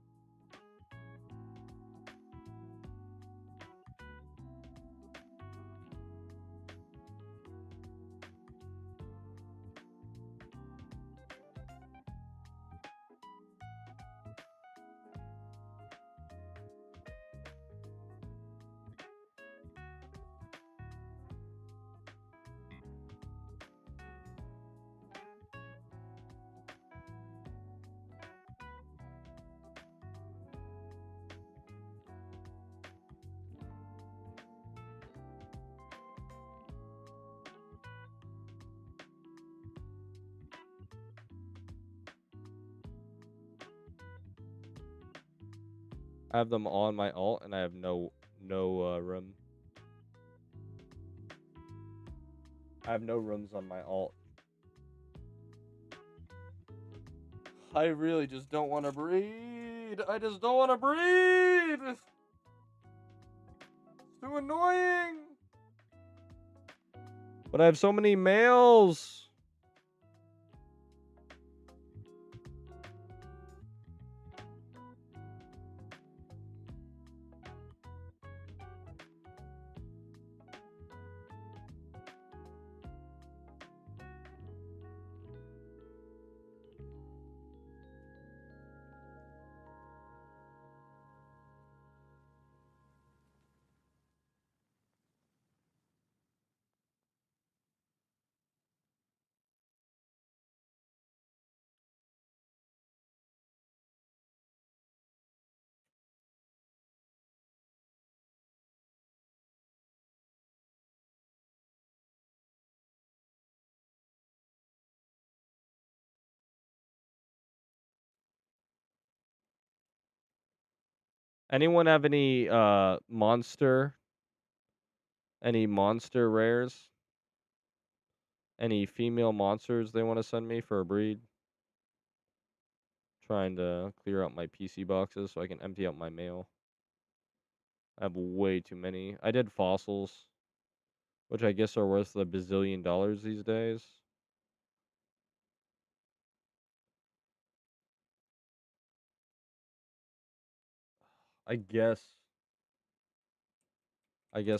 I have them on my alt and I have no room. I have no rooms on my alt. I really just don't want to breed. I just don't want to breed. It's too annoying. But I have so many males. Anyone have any monster? Any monster rares? Any female monsters they want to send me for a breed? Trying to clear out my PC boxes so I can empty out my mail. I have way too many. I did fossils, which I guess are worth a bazillion dollars these days. I guess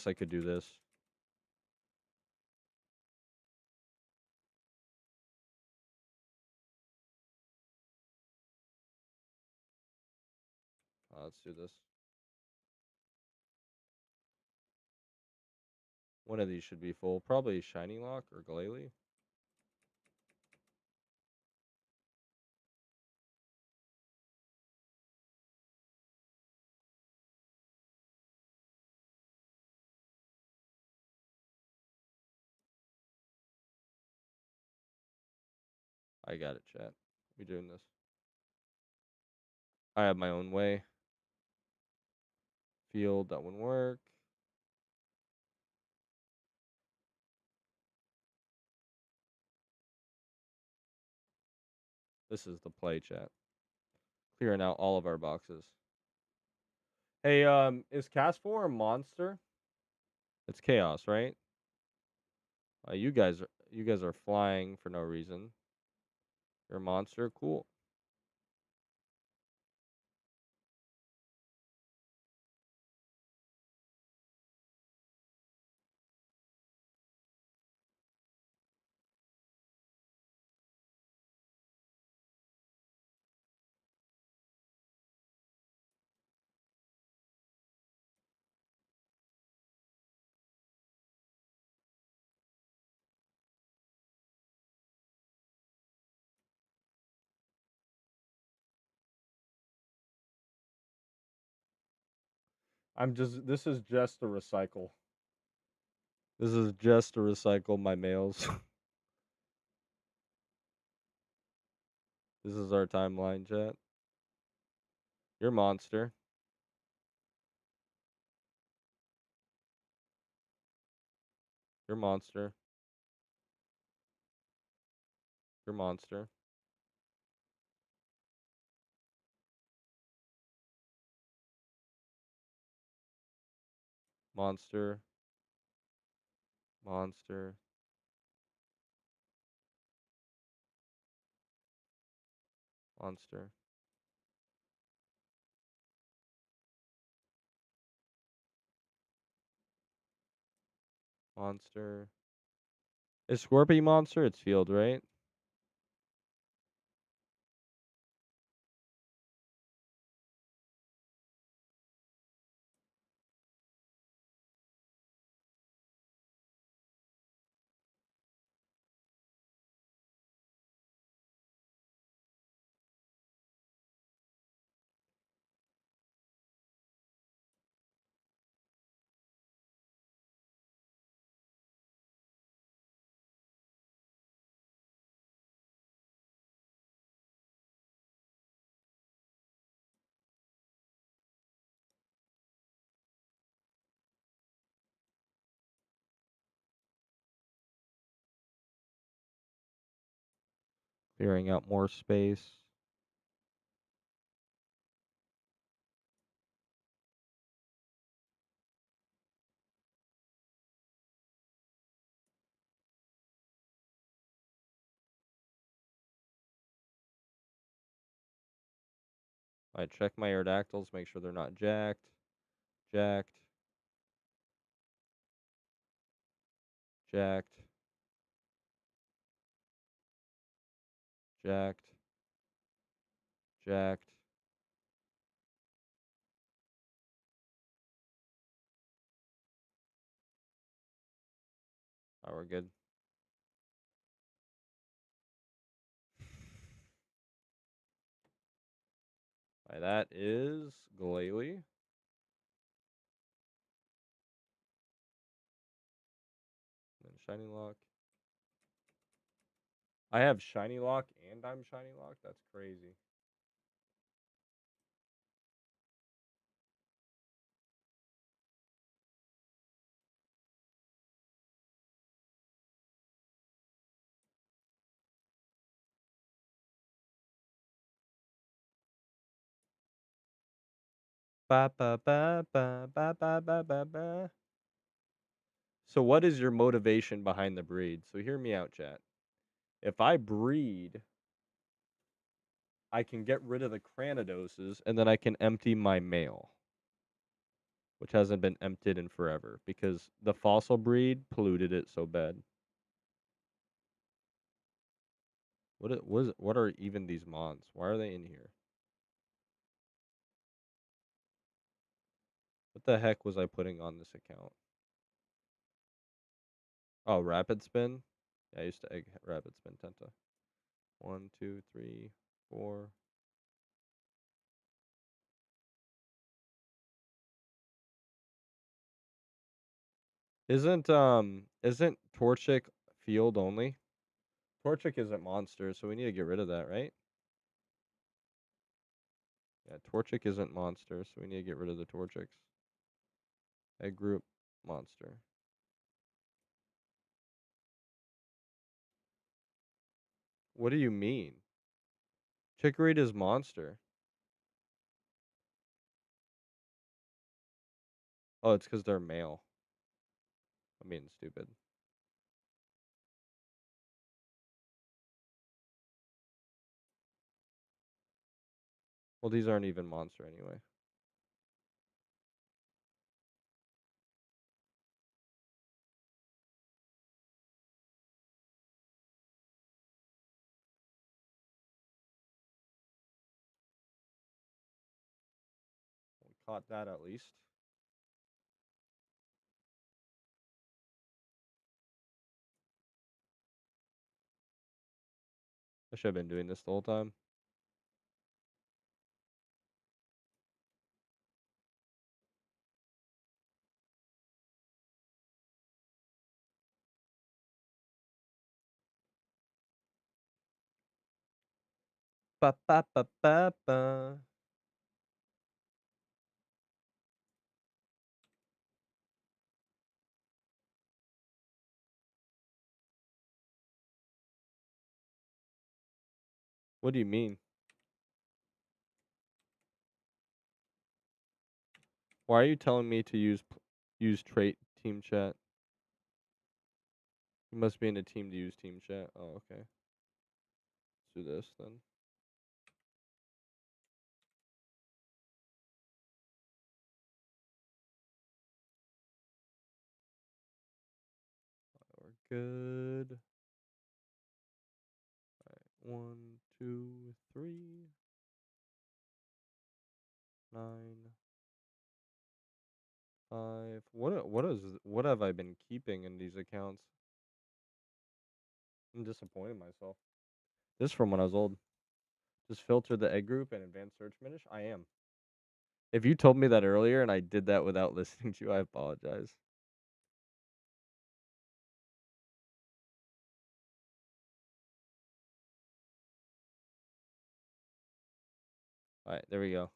I could do this. Let's do this. One of these should be full. Probably Shiny Lock or Glalie. I got it, chat. We doing this. I have my own way. Field, that wouldn't work. This is the play chat. Clearing out all of our boxes. Hey, is Cast 4 a monster? It's chaos, right? You guys are flying for no reason. You're a monster, cool. This is just to recycle. This is just to recycle my mails. This is our timeline, chat. You're a monster. You're a monster. You're a monster. Monster. Monster. Monster. Monster. Is Scorpy monster? It's Field, right? Clearing out more space. I check my Aerodactyls, make sure they're not jacked. Jacked. Jacked. Jacked. Jacked. Oh, we're good. That is Glalie. And Shiny Lock. I have Shiny Lock and I'm Shiny Lock? That's crazy. Ba ba ba ba ba ba ba ba ba. So what is your motivation behind the breed? So hear me out, chat. If I breed, I can get rid of the Cranidoses and then I can empty my mail, which hasn't been emptied in forever because the fossil breed polluted it so bad. What are even these mons? Why are they in here? What the heck was I putting on this account? Oh, Rapid Spin? Yeah, I used to egg Rapid Spin Tenta. 1, 2, 3, 4. Isn't Torchic field only? Torchic isn't monster, so we need to get rid of that, right? Yeah, Torchic isn't monster, so we need to get rid of the Torchics. Egg group monster. What do you mean? Chikorita's monster. Oh, it's because they're male. I'm being stupid. Well, these aren't even monster anyway. We caught that at least. I should have been doing this the whole time. Ba ba ba ba ba. What do you mean? Why are you telling me to use trait team chat? You must be in a team to use team chat. Oh, okay. Let's do this then. We're good. All right. 1, 2, 3, 9, 5. What have I been keeping in these accounts? I'm disappointed in myself. This is from when I was old. Just filter the egg group and advanced search finish. I am. If you told me that earlier and I did that without listening to you, I apologize. All right, there we go.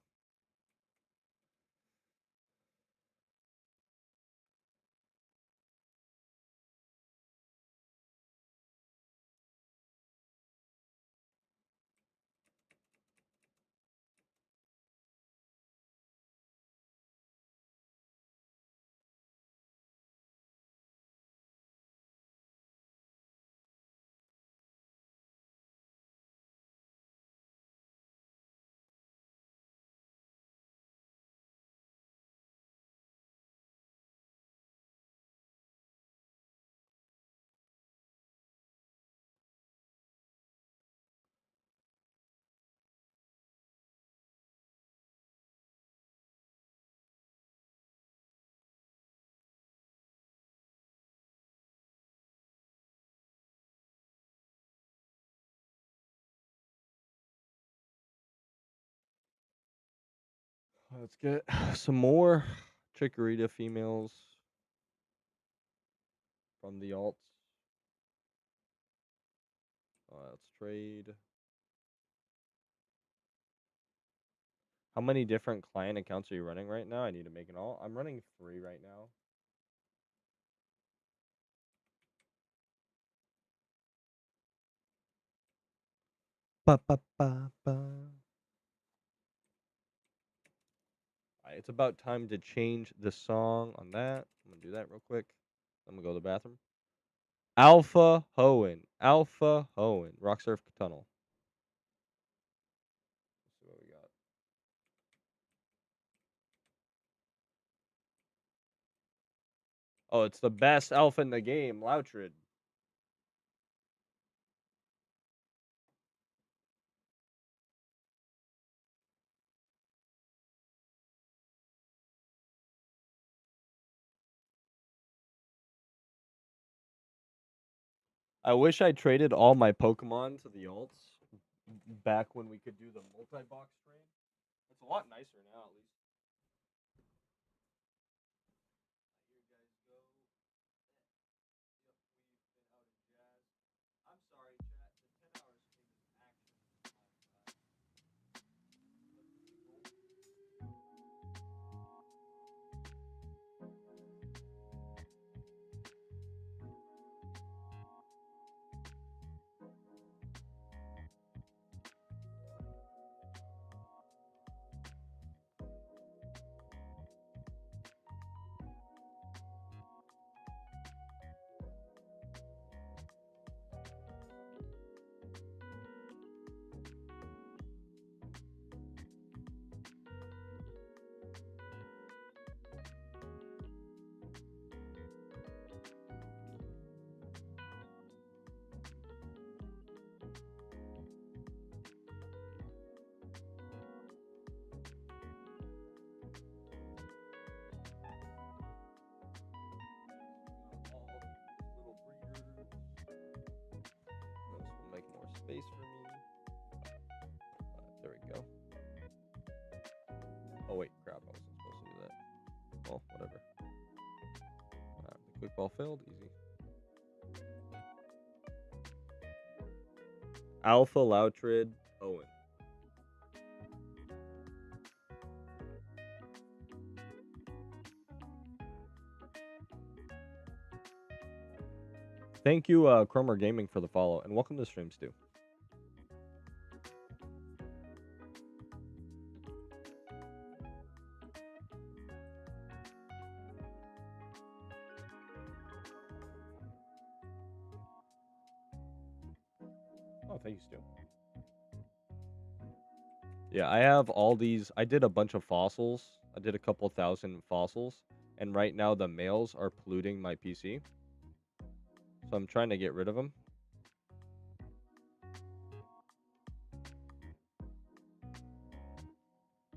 Let's get some more Chikorita females from the alts. Let's trade. How many different client accounts are you running right now? I need to make an alt. I'm running 3 right now. Ba, ba, ba, ba. Alright, it's about time to change the song on that. I'm gonna do that real quick. I'm gonna go to the bathroom. Alpha Hoenn. Alpha Hoenn. Rock Surf Tunnel. Let's see what we got. Oh, it's the best alpha in the game, Loutrid. I wish I traded all my Pokemon to the alts back when we could do the multi-box trade. It's a lot nicer now, at least. Here you guys go. Yep, we've been out of jazz. I'm sorry, chat. The 10-hour stream is actually Well, whatever. The quick ball failed. Easy. Alpha Loutrid Owen. Thank you, Cromer Gaming, for the follow, and welcome to stream, Stu. Oh, thank you, Stu. Yeah, I have all these. I did a bunch of fossils. I did a couple thousand fossils, and right now the males are polluting my PC. So I'm trying to get rid of them.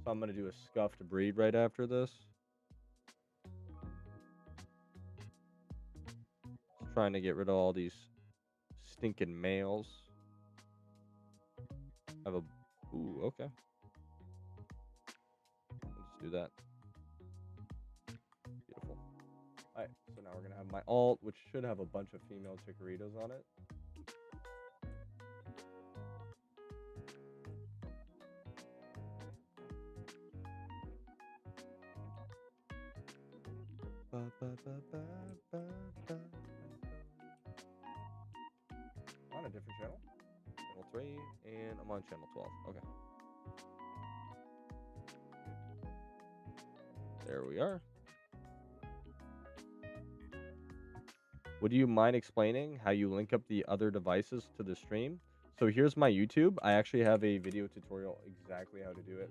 So I'm going to do a scuffed breed right after this. Just trying to get rid of all these stinking males. I have a... Ooh, okay. Let's do that. Beautiful. Alright, so now we're going to have my alt, which should have a bunch of female chicoritas on it. On a different channel. Channel 3, and I'm on channel 12. Okay. There we are. Would you mind explaining how you link up the other devices to the stream? So here's my YouTube. I actually have a video tutorial exactly how to do it.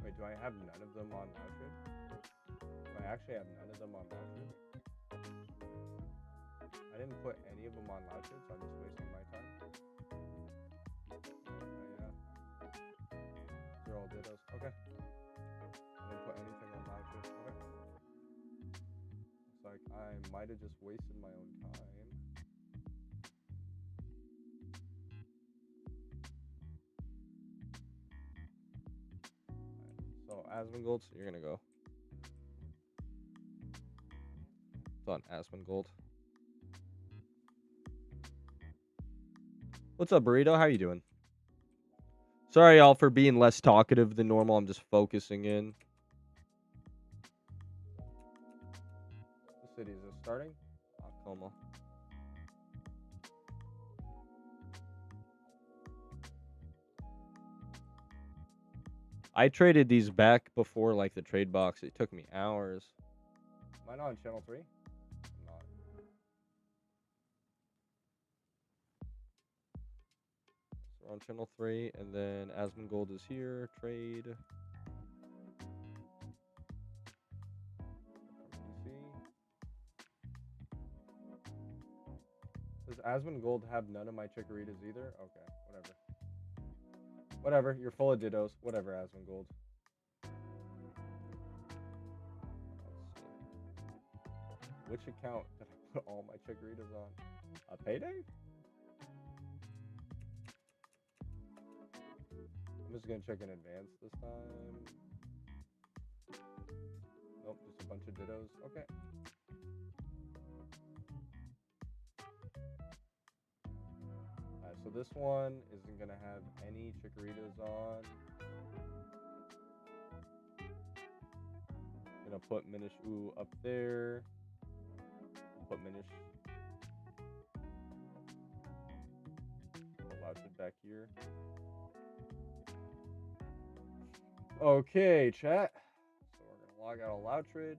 Wait, do I have none of them on Loutrid? Do I actually have none of them on Loutrid? I didn't put any of them on Loutrid, so I'm just wasting my time. Yeah. They're all dittos. Okay. I didn't put anything on Loutrid. Okay. Looks like I might have just wasted my own time. So Asmongold, so you're gonna go. It's on Asmongold. What's up, Burrito? How you doing? Sorry, y'all, for being less talkative than normal. I'm just focusing in. The city is just starting. Como. I traded these back before, like, the trade box. It took me hours. Am I not on channel 3? I'm not. So we're on channel 3, and then Asmongold is here. Trade. Does Asmongold have none of my chicoritas either? Okay, whatever. Whatever, you're full of dittos. Whatever, Asmongold. Which account did I put all my chicoritas on? A payday? I'm just gonna check in advance this time. Nope, just a bunch of dittos. Okay. Alright, so this one isn't gonna have any chicoritas on. Gonna put Minish Ooh up there. Put Minish. Loutrid back here. Okay, chat. So we're gonna log out of Loutrid,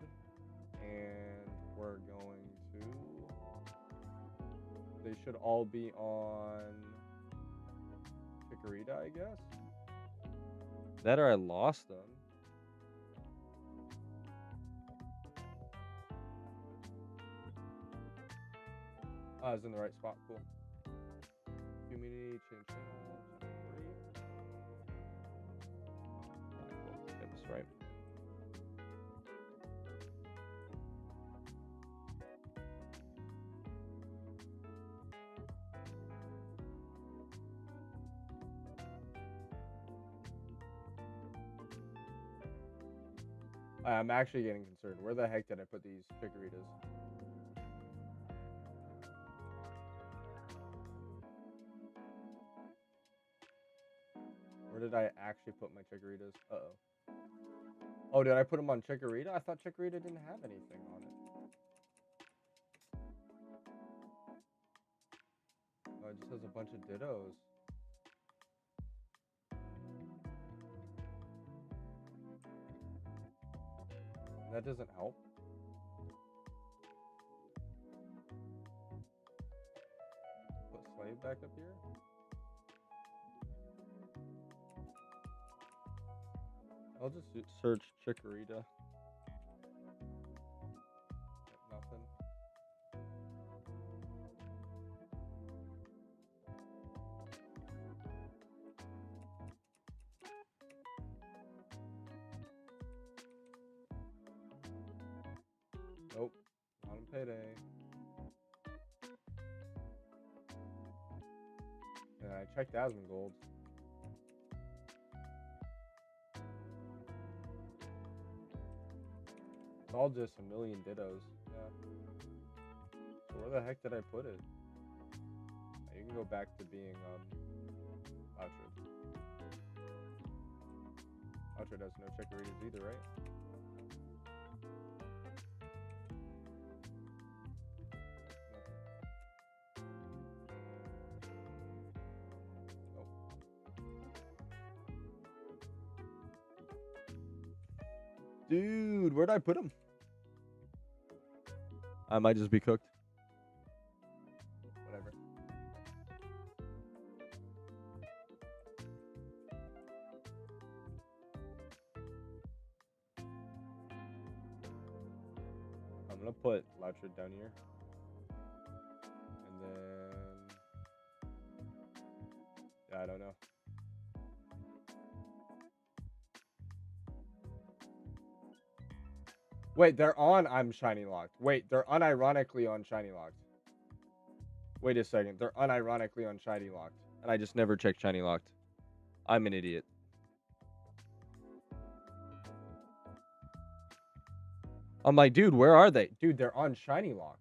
and we're going to. They should all be on Chikorita, I guess. That or I lost them. I was in the right spot. Cool. Community change channel. right? I'm actually getting concerned. Where the heck did I put these chickeritas? Where did I actually put my chickeritas? Uh-oh. Oh, did I put them on Chikorita? I thought Chikorita didn't have anything on it. Oh, it just has a bunch of dittos. That doesn't help. Put Slave back up here. I'll just search Chikorita. Nothing. Nope. Not on payday. Yeah, I checked Asmongold. It's all just a million dittos. Yeah. So where the heck did I put it? You can go back to being Outred. Outred has no Chikorita either, right? Dude, where'd I put him? I might just be cooked. Whatever. I'm gonna put Louchard down here. And then... yeah, I don't know. Wait, they're on I'm Shiny Locked. Wait, they're unironically on Shiny Locked. Wait a second. They're unironically on Shiny Locked. And I just never checked Shiny Locked. I'm an idiot. I'm like, dude, where are they? Dude, they're on Shiny Locked.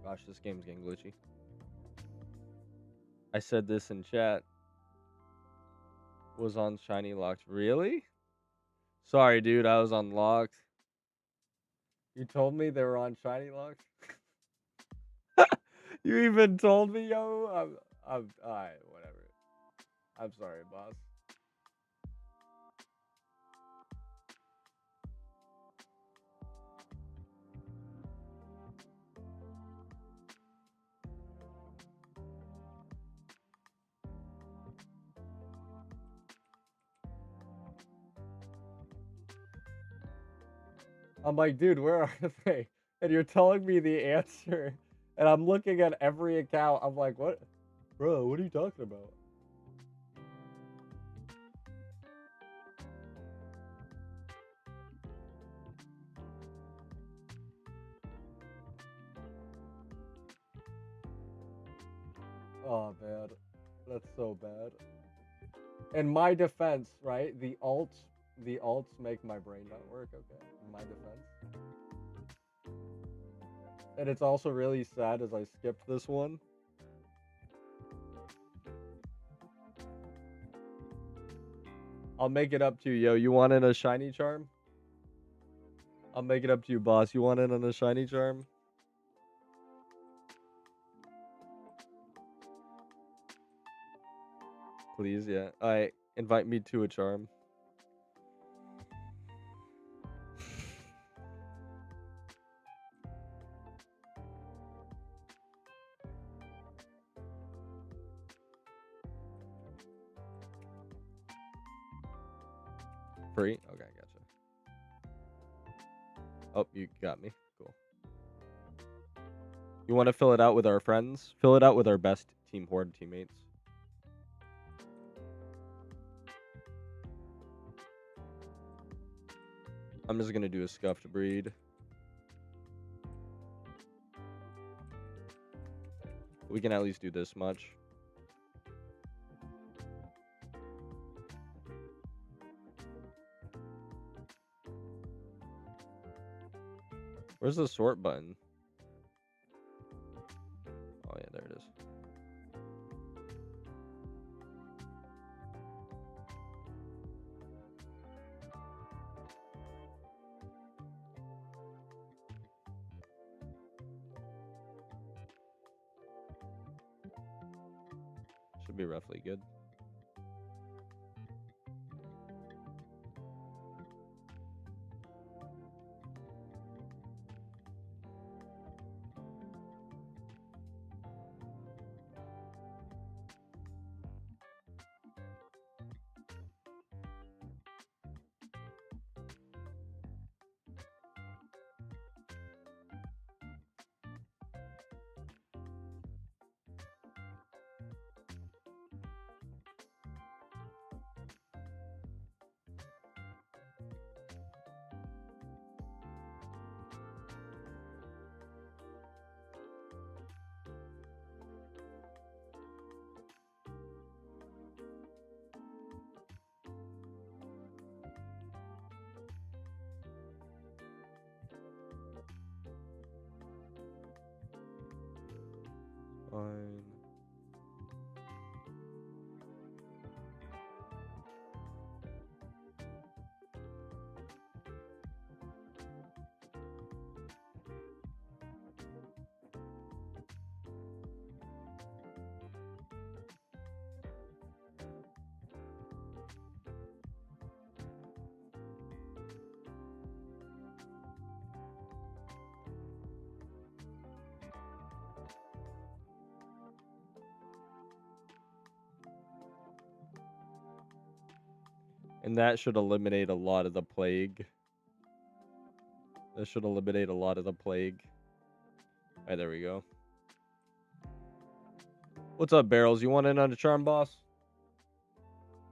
Gosh, this game's getting glitchy. I said this in chat. Was on Shiny Locked. Really? Sorry, dude. I was on Locked. You told me they were on Shiny Locked? You even told me, yo? I'm alright, whatever. I'm sorry, boss. I'm like, dude, where are they? And you're telling me the answer. And I'm looking at every account. I'm like, what? Bro, what are you talking about? Oh, man. That's so bad. In my defense, right? The alts make my brain not work, okay? In my defense. And it's also really sad as I skipped this one. I'll make it up to you, yo. You want in a shiny charm? I'll make it up to you, boss. You want in on a shiny charm? Please, yeah. Alright, invite me to a charm. Free? Okay, gotcha. Oh, you got me. Cool. You want to fill it out with our friends? Fill it out with our best Team Horde teammates. I'm just gonna do a scuffed breed. We can at least do this much. Where's the sort button? Oh yeah, there it is. Should be roughly good. Fine. And that should eliminate a lot of the plague. That should eliminate a lot of the plague. Alright, there we go. What's up, Barrels? You want in on a charm, boss?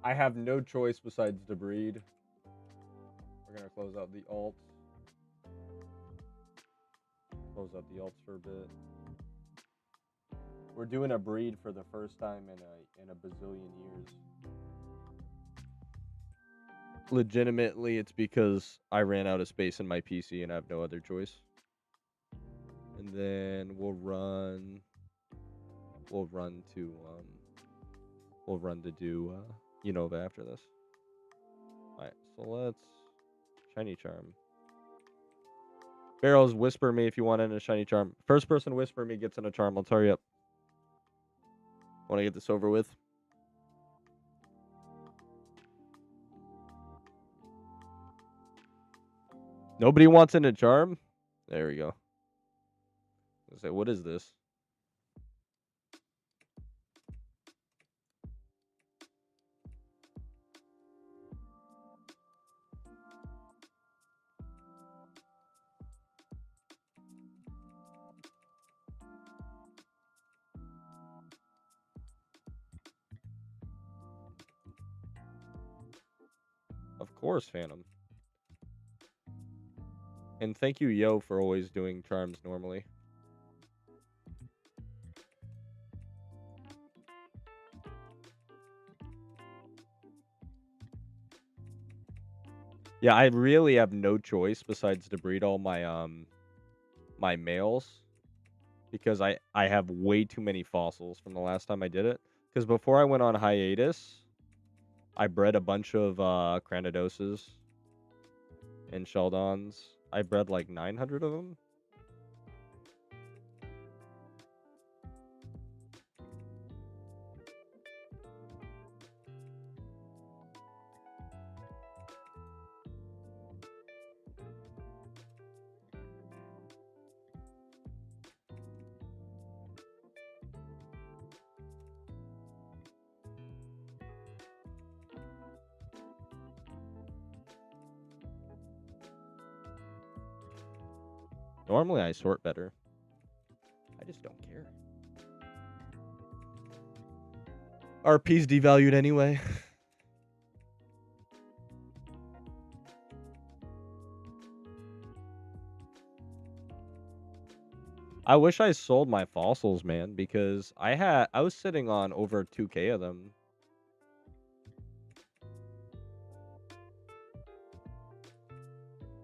I have no choice besides to breed. We're gonna close out the alts. Close out the alts for a bit. We're doing a breed for the first time in a bazillion years. Legitimately, it's because I ran out of space in my PC and I have no other choice. And then we'll run to do Unova after this. Alright, so let's shiny charm. Barrels, whisper me if you want in a shiny charm. First person whisper me gets in a charm. Let's hurry up. Want to get this over with? Nobody wants in a charm? There we go. I say, what is this? Of course, Phantom. And thank you, Yo, for always doing charms normally. Yeah, I really have no choice besides to breed all my my males because I have way too many fossils from the last time I did it. Because before I went on hiatus, I bred a bunch of Cranidoses and Sheldons. I bred like 900 of them. Normally I sort better. I just don't care. RP's devalued anyway. I wish I sold my fossils, man, because I was sitting on over 2K of them.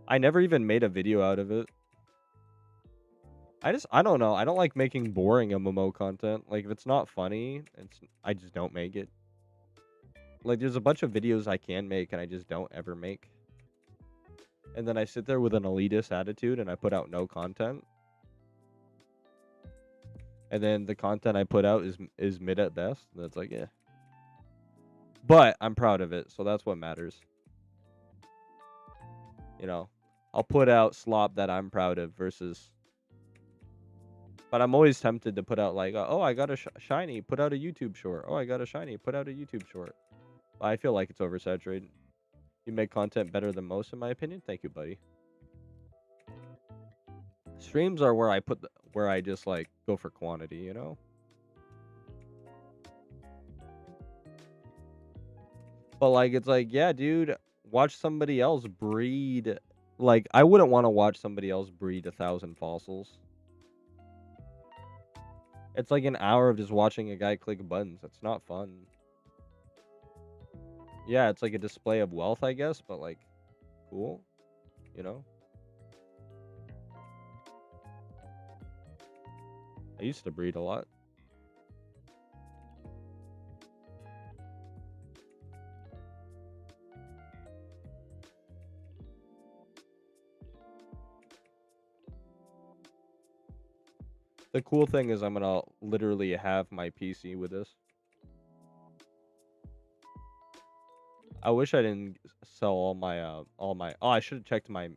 I never even made a video out of it. I don't know. I don't like making boring MMO content. Like, if it's not funny, I just don't make it. Like, there's a bunch of videos I can make, and I just don't ever make. And then I sit there with an elitist attitude, and I put out no content. And then the content I put out is mid at best. And it's like, yeah. But I'm proud of it, so that's what matters. You know, I'll put out slop that I'm proud of versus... But I'm always tempted to put out like, oh, I got a shiny, put out a YouTube short. Oh, I got a shiny, put out a YouTube short. But I feel like it's oversaturated. You make content better than most, in my opinion. Thank you, buddy. Streams are where I where I just like go for quantity, you know? But like, it's like, yeah, dude, watch somebody else breed. Like, I wouldn't want to watch somebody else breed 1,000 fossils. It's like an hour of just watching a guy click buttons. It's not fun. Yeah, it's like a display of wealth, I guess, but like, cool, you know? I used to breed a lot. The cool thing is I'm gonna literally have my PC with this. I wish I didn't sell all my oh, I should have checked my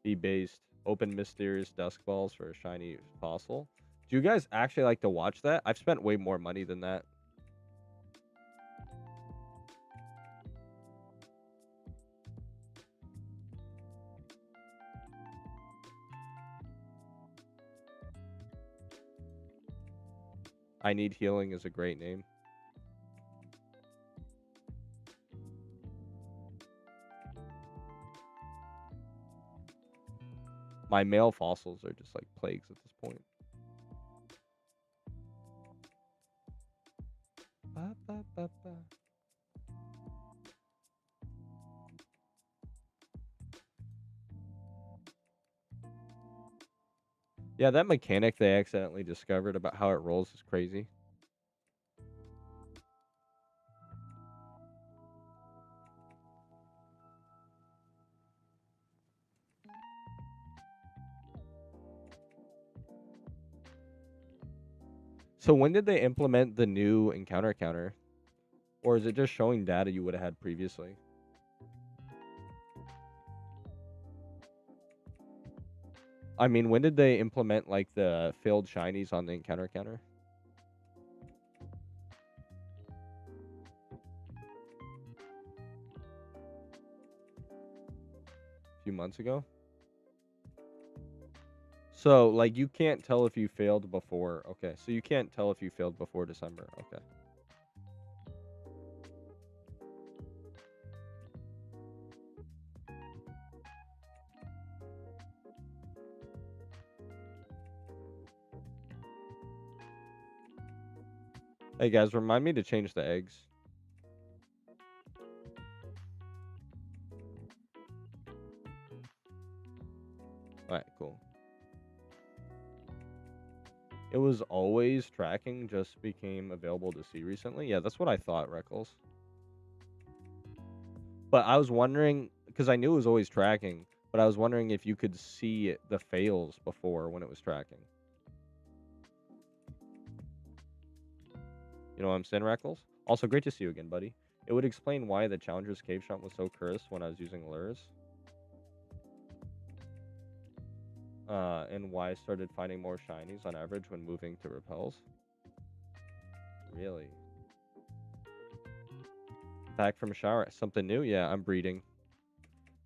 be-based open mysterious dusk balls for a shiny fossil. Do you guys actually like to watch that? I've spent way more money than that. I Need Healing is a great name. My male fossils are just like plagues at this point. Ba, ba, ba, ba. Yeah, that mechanic they accidentally discovered about how it rolls is crazy. So when did they implement the new encounter counter? Or is it just showing data you would have had previously? I mean, when did they implement like the failed shinies on the encounter counter? A few months ago? So, like, you can't tell if you failed before. Okay, so you can't tell if you failed before December. Okay. Hey, guys, remind me to change the eggs. Alright, cool. It was always tracking, just became available to see recently. Yeah, that's what I thought, Reckles. But I was wondering, because I knew it was always tracking, but I was wondering if you could see the fails before when it was tracking. You know what I'm saying, Reckles? Also, great to see you again, buddy. It would explain why the Challenger's Cave Shot was so cursed when I was using lures. And why I started finding more shinies on average when moving to repels. Really? Back from a shower. Something new? Yeah, I'm breeding.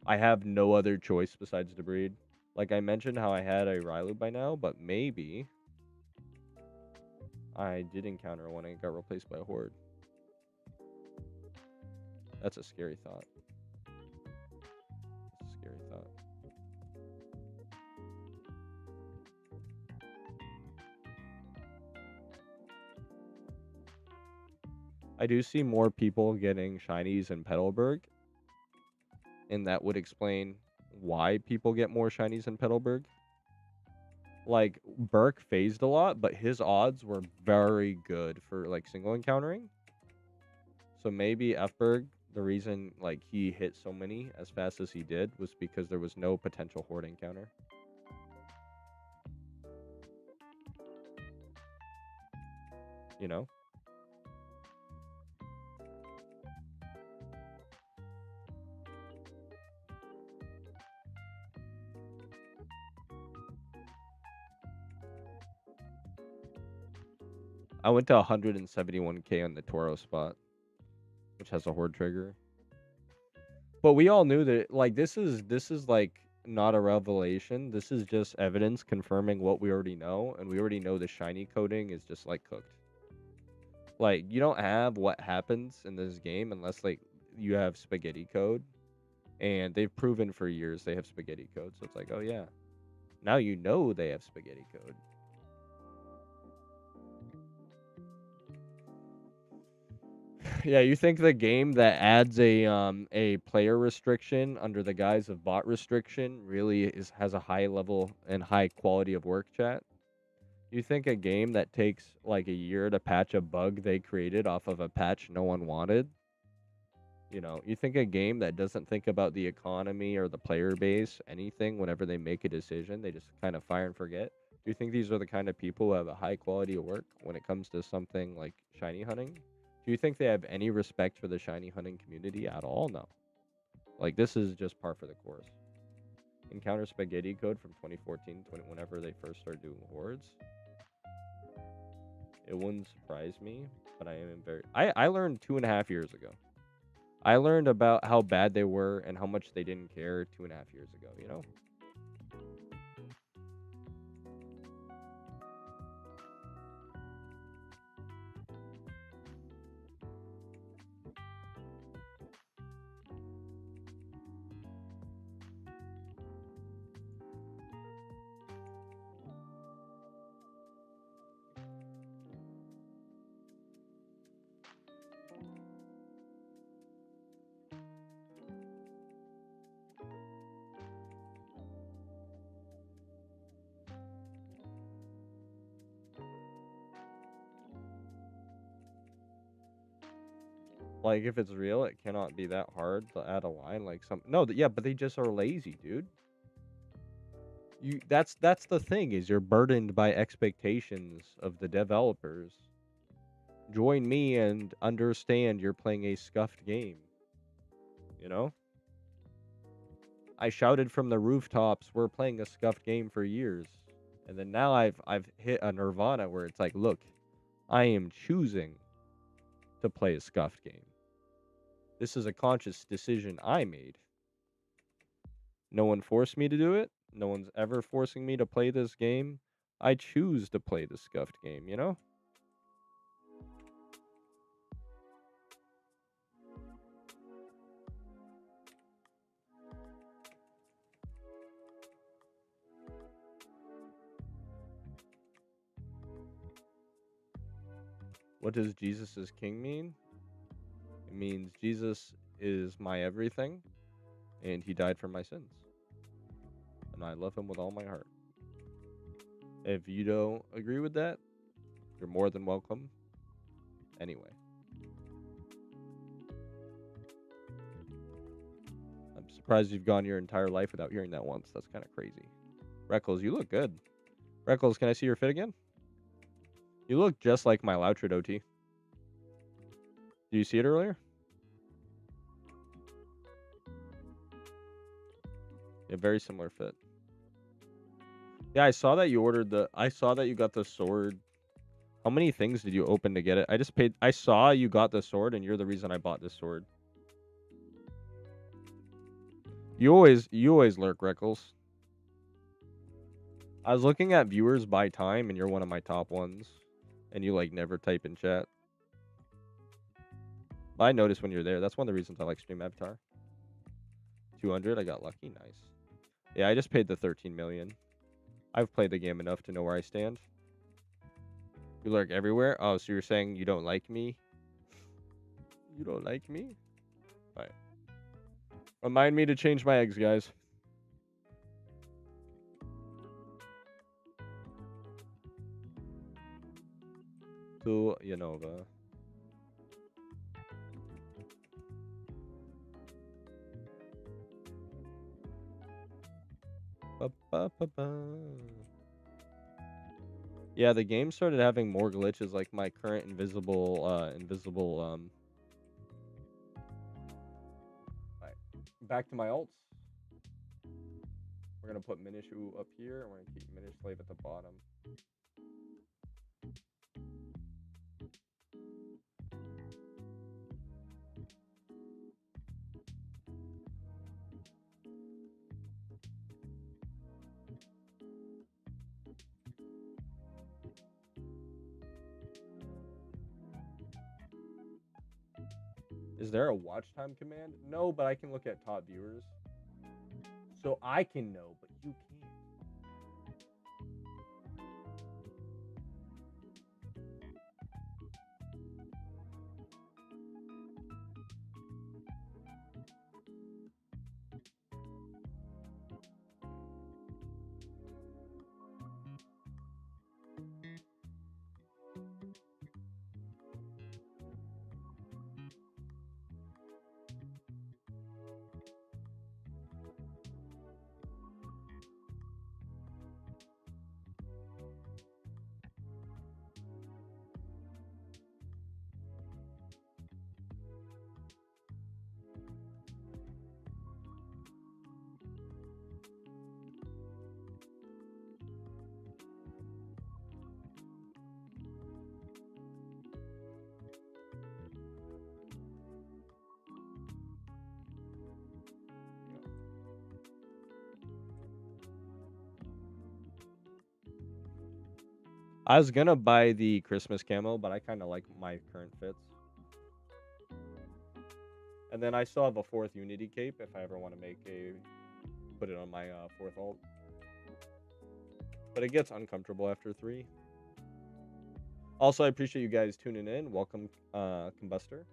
I have no other choice besides to breed. Like I mentioned how I had a Rylu by now, but maybe I did encounter one and it got replaced by a Horde. That's a scary thought. That's a scary thought. I do see more people getting shinies in Petalburg, and that would explain why people get more shinies in Petalburg. Like, Burke phased a lot, but his odds were very good for, like, single encountering. So maybe Fberg, the reason, like, he hit so many as fast as he did was because there was no potential Horde encounter. You know? I went to 171k on the Toro spot, which has a Horde trigger. But we all knew that, like, this is like not a revelation. This is just evidence confirming what we already know, and we already know the shiny coding is just like cooked. Like, you don't have what happens in this game unless like you have spaghetti code, and they've proven for years they have spaghetti code. So it's like, oh yeah, now you know they have spaghetti code. Yeah, you think the game that adds a player restriction under the guise of bot restriction really has a high level and high quality of work, chat? You think a game that takes like a year to patch a bug they created off of a patch no one wanted? You know, you think a game that doesn't think about the economy or the player base, anything, whenever they make a decision, they just kind of fire and forget? Do you think these are the kind of people who have a high quality of work when it comes to something like shiny hunting? Do you think they have any respect for the shiny hunting community at all? No. Like, this is just par for the course. Encounter spaghetti code from 2014, whenever they first started doing hordes. It wouldn't surprise me, but I am very... I learned 2.5 years ago. I learned about how bad they were and how much they didn't care 2.5 years ago, you know? Like, if it's real, it cannot be that hard to add a line like some... No, yeah, but they just are lazy, dude. That's the thing, is you're burdened by expectations of the developers. Join me and understand you're playing a scuffed game. You know? I shouted from the rooftops, we're playing a scuffed game for years. And then now I've hit a nirvana where it's like, look, I am choosing to play a scuffed game. This is a conscious decision I made. No one forced me to do it. No one's ever forcing me to play this game. I choose to play the scuffed game, you know? What does Jesus is King mean? It means Jesus is my everything, and he died for my sins. And I love him with all my heart. If you don't agree with that, you're more than welcome. Anyway. I'm surprised you've gone your entire life without hearing that once. That's kind of crazy. Reckles, you look good. Reckles, can I see your fit again? You look just like my Loutred OT. Do you see it earlier? Yeah, very similar fit. Yeah, I saw that you ordered the... I saw that you got the sword. How many things did you open to get it? I just paid... I saw you got the sword, and you're the reason I bought this sword. You always lurk, Reckles. I was looking at viewers by time, and you're one of my top ones. And you, like, never type in chat. But I notice when you're there. That's one of the reasons I like Stream Avatar. 200, I got lucky. Nice. Yeah, I just paid the 13 million. I've played the game enough to know where I stand. You lurk everywhere? Oh, so you're saying you don't like me? You don't like me? Alright. Remind me to change my eggs, guys. To Yanova. Yeah, the game started having more glitches, like my current invisible. Alright, back to my ults. We're gonna put Minishu up here, and we're gonna keep Minish Slave at the bottom. Is there a watch time command? No, but I can look at top viewers. So I can know, but you can't. I was gonna buy the Christmas camo, but I kind of like my current fits. And then I still have a 4th Unity cape if I ever want to put it on my 4th alt. But it gets uncomfortable after 3. Also, I appreciate you guys tuning in. Welcome, Combustor.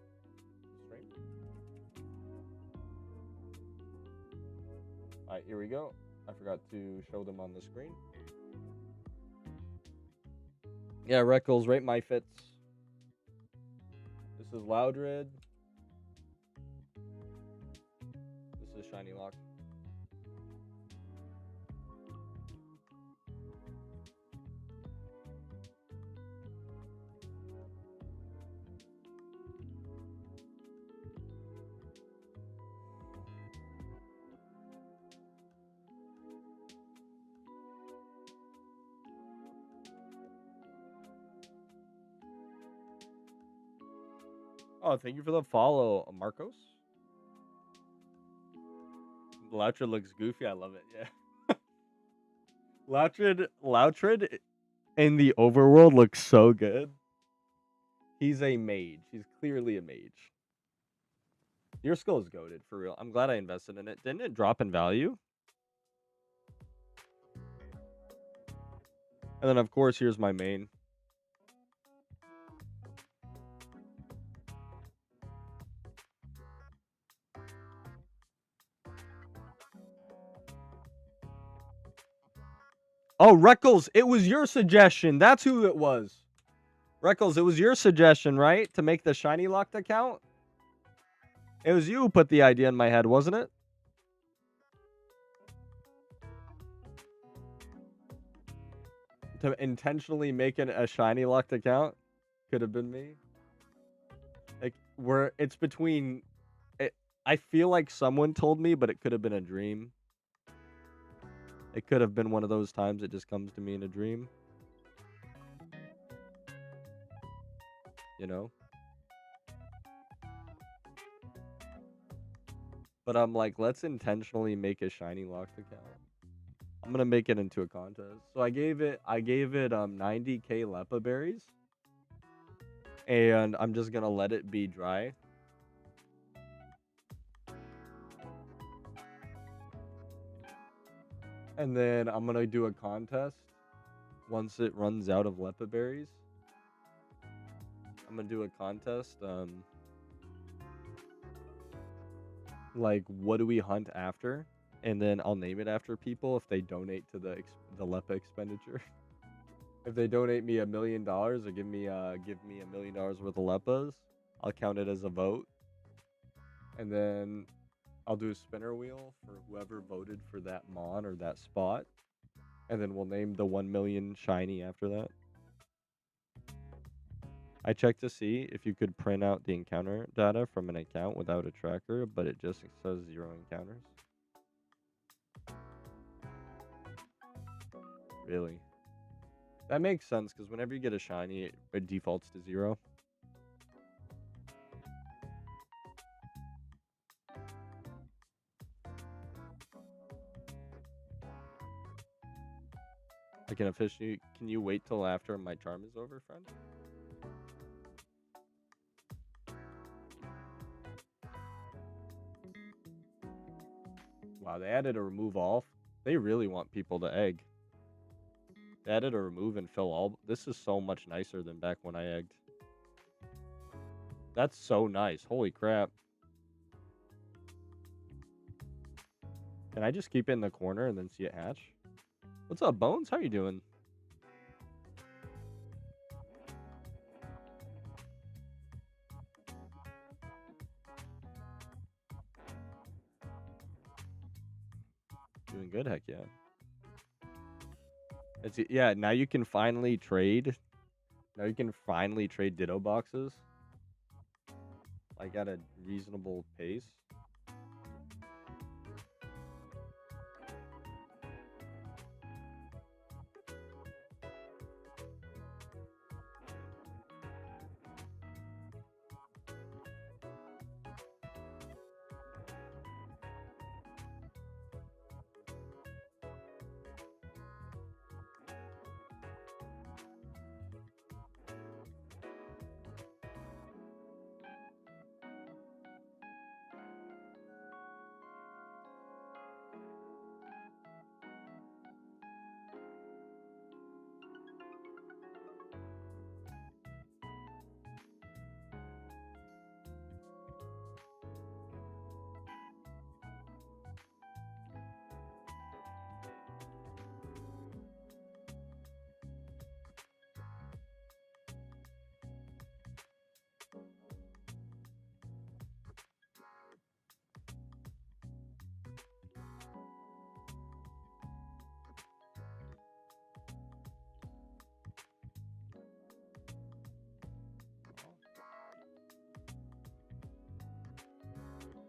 Alright, here we go. I forgot to show them on the screen. Yeah, Reckles, rate my fits. This is Loudred. This is Shiny Lock. Oh, thank you for the follow, Marcos. Loutred looks goofy. I love it. Yeah. Loutred in the overworld looks so good. He's a mage. He's clearly a mage. Your skill is goated, for real. I'm glad I invested in it. Didn't it drop in value? And then, of course, here's my main. Oh, Reckles, it was your suggestion. That's who it was. Reckles, it was your suggestion, right? To make the shiny locked account? It was you who put the idea in my head, wasn't it? To intentionally make it a shiny locked account? Could have been me. Like, it's between... I feel like someone told me, but it could have been a dream. It could have been one of those times it just comes to me in a dream. You know? But I'm like, let's intentionally make a shiny locked account. I'm gonna make it into a contest. So I gave it 90k lepa berries, and I'm just gonna let it be dry. And then I'm gonna do a contest once it runs out of lepa berries. I'm gonna do a contest. Like, what do we hunt after? And then I'll name it after people if they donate to the lepa expenditure. If they donate me $1 million or give me $1 million worth of lepas, I'll count it as a vote. And then I'll do a spinner wheel for whoever voted for that mon or that spot. And then we'll name the 1 million shiny after that. I checked to see if you could print out the encounter data from an account without a tracker, but it just says 0 encounters. Really? That makes sense, because whenever you get a shiny, it defaults to 0. I can officially... Can you wait till after my charm is over, friend? Wow, they added a remove all. They really want people to egg. They added a remove and fill all. This is so much nicer than back when I egged. That's so nice. Holy crap. Can I just keep it in the corner and then see it hatch? What's up, Bones? How you doing? Doing good, heck yeah. Yeah, now you can finally trade. Now you can finally trade Ditto boxes. Like at a reasonable pace.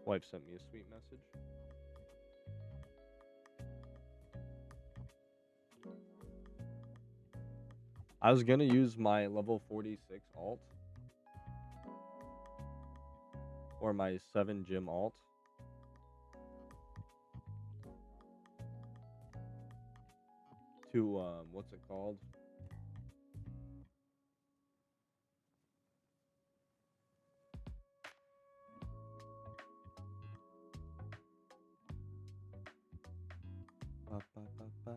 Wife sent me a sweet message. I was gonna use my level 46 alt. Or my 7 gym alt. To, what's it called? Ba, ba, ba, ba.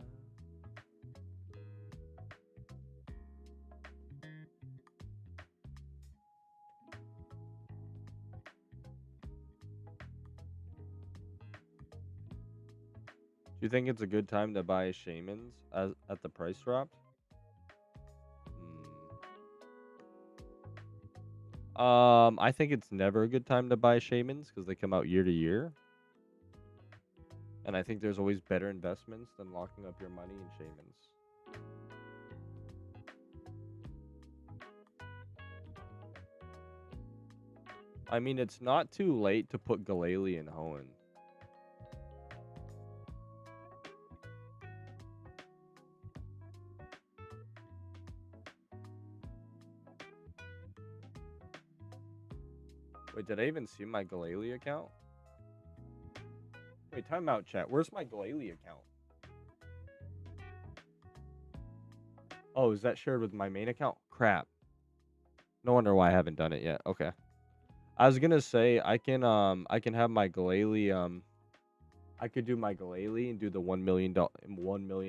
Do you think it's a good time to buy shamans at the price dropped? I think it's never a good time to buy shamans because they come out year to year. And I think there's always better investments than locking up your money in shamans. I mean, it's not too late to put Galele in Hoenn. Wait, did I even see my Galele account? Wait, time out, chat. Where's my Galele account? Oh, is that shared with my main account? Crap. No wonder why I haven't done it yet. Okay. I was gonna say I can have my Glalie I could do my Glalie and do the $1 million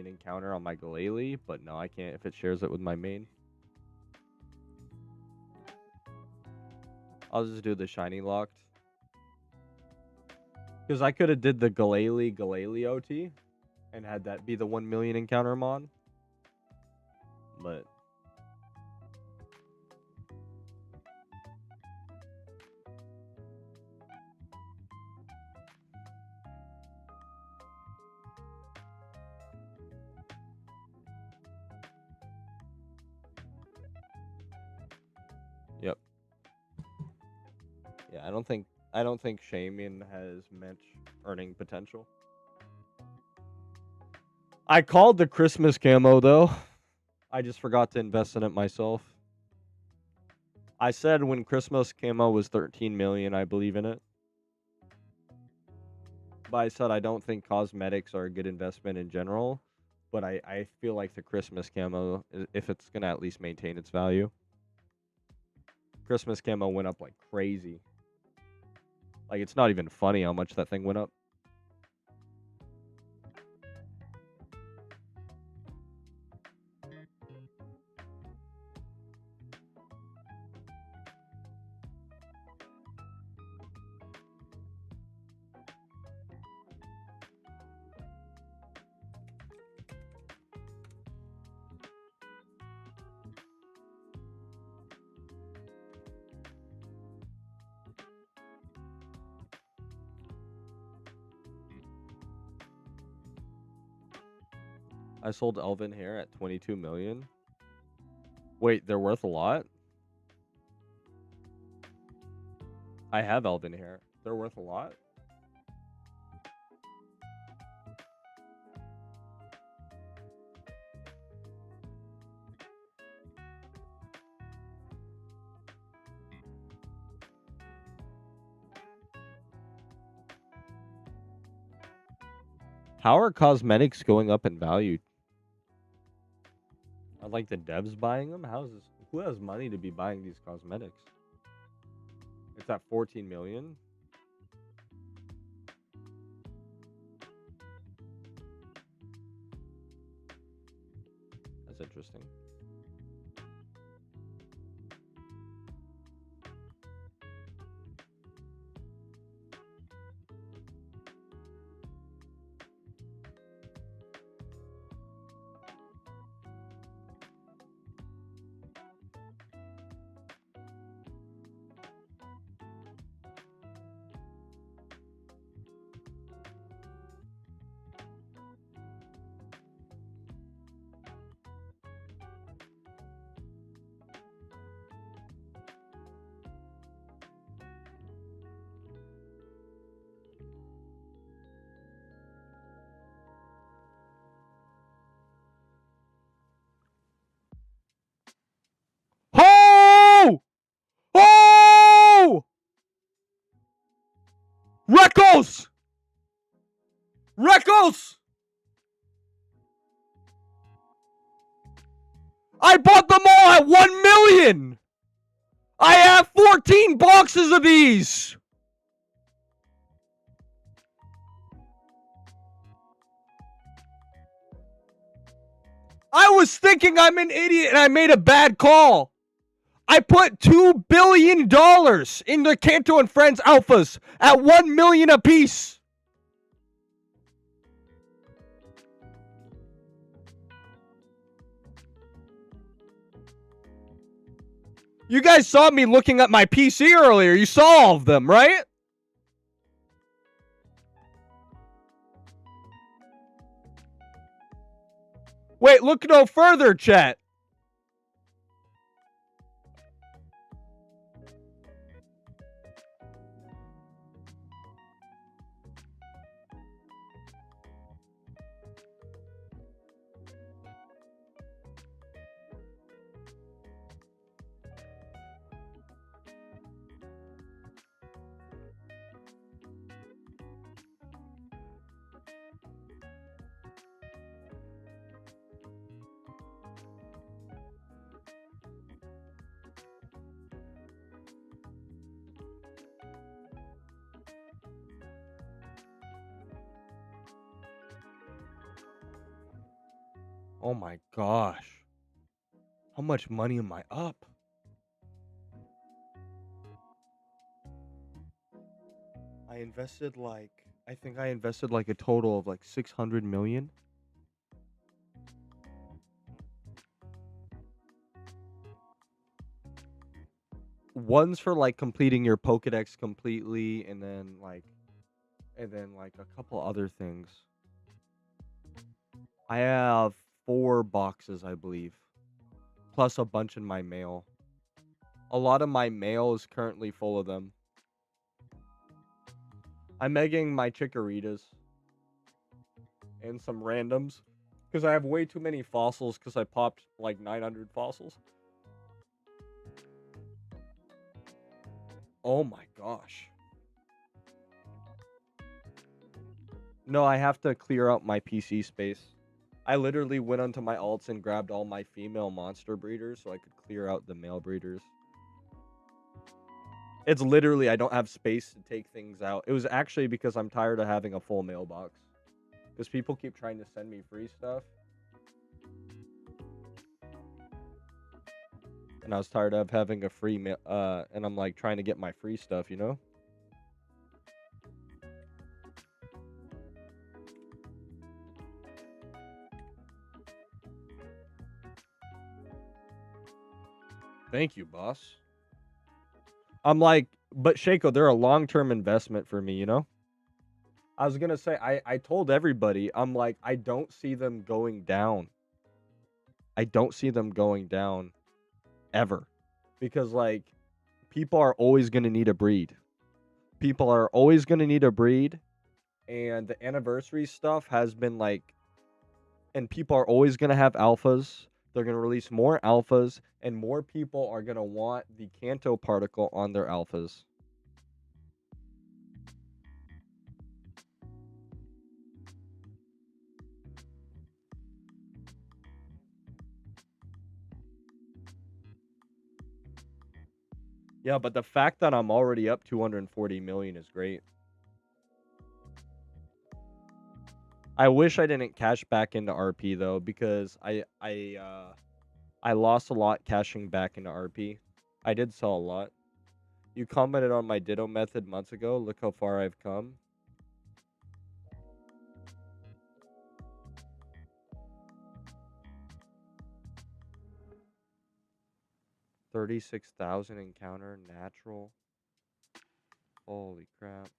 encounter on my Glalie, but no, I can't if it shares it with my main. I'll just do the shiny locked. Because I could have did the Glalie OT and had that be the 1 million encounter mod. But yep. Yeah, I don't think Shamian has much earning potential. I called the Christmas camo though. I just forgot to invest in it myself. I said when Christmas camo was 13 million, I believe in it. But I said I don't think cosmetics are a good investment in general. But I feel like the Christmas camo, if it's going to at least maintain its value. Christmas camo went up like crazy. Like, it's not even funny how much that thing went up. I sold Elven hair at 22 million. Wait, they're worth a lot? I have Elven hair. They're worth a lot? How are cosmetics going up in value? Are like the devs buying them? Who has money to be buying these cosmetics? It's at 14 million. That's interesting. Oh! Oh! Reckles! Reckles! I bought them all at 1 million! I have 14 boxes of these! I was thinking I'm an idiot and I made a bad call. I put $2 billion into Kanto and Friends alphas at 1 million apiece. You guys saw me looking at my PC earlier. You saw all of them, right? Wait, look no further, chat. Oh my gosh. How much money am I up? I think I invested like a total of like 600 million. One's for like completing your Pokedex completely, and then like a couple other things. I have 4 boxes, I believe, plus a bunch in my mail. A lot of my mail is currently full of them. I'm egging my Chikorritas and some randoms because I have way too many fossils because I popped like 900 fossils. Oh my gosh. No, I have to clear out my PC space. I literally went onto my alts and grabbed all my female monster breeders so I could clear out the male breeders. It's literally, I don't have space to take things out. It was actually because I'm tired of having a full mailbox. Because people keep trying to send me free stuff. And I was tired of having a free mail, and I'm like trying to get my free stuff, you know? Thank you, boss. I'm like, but Shaco, they're a long-term investment for me, you know? I was gonna say, I told everybody, I'm like, I don't see them going down. I don't see them going down ever. Because, like, people are always gonna need a breed. People are always gonna need a breed. And the anniversary stuff has been like, and people are always gonna have alphas. They're gonna release more alphas, and more people are gonna want the Kanto particle on their alphas. Yeah, but the fact that I'm already up 240 million is great. I wish I didn't cash back into RP though, because I lost a lot cashing back into RP. I did sell a lot. You commented on my Ditto method months ago. Look how far I've come. $36,000 encounter natural. Holy crap.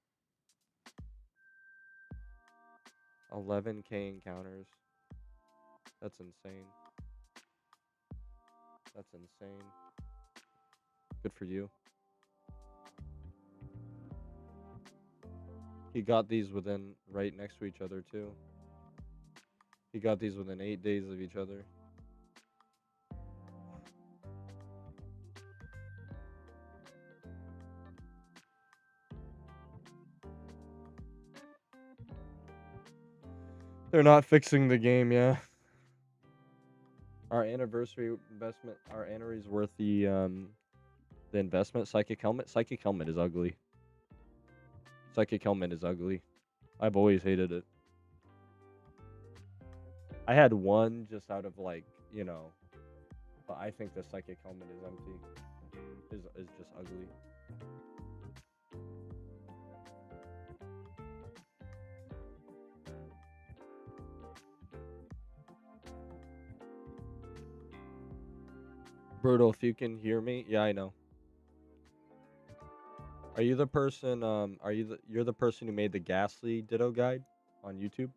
11K encounters. That's insane. That's insane. Good for you. He got these within right next to each other too. He got these within 8 days of each other. They're not fixing the game, yeah. Our anniversary investment, our anniversary's worth the investment. Psychic helmet. Psychic helmet is ugly. Psychic helmet is ugly. I've always hated it. I had one just out of like, you know, but I think the psychic helmet is empty. Is just ugly. Brutal, if you can hear me, yeah, I know. Are you the person? You're the person who made the Ghastly Ditto guide on YouTube?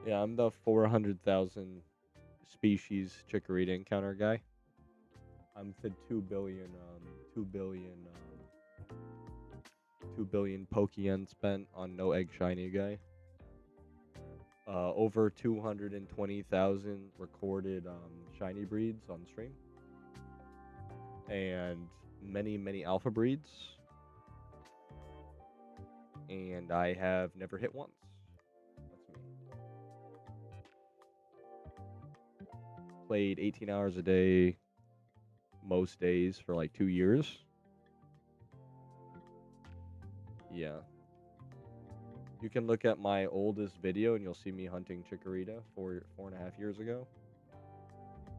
Yeah, I'm the 400,000 species Chikorita encounter guy. I'm the 2 billion Pokeyen spent on no egg shiny guy. Over 220,000 recorded shiny breeds on stream, and many alpha breeds, and I have never hit once. That's me. Played 18 hours a day most days for like 2 years. Yeah. You can look at my oldest video and you'll see me hunting Chikorita 4.5 years ago.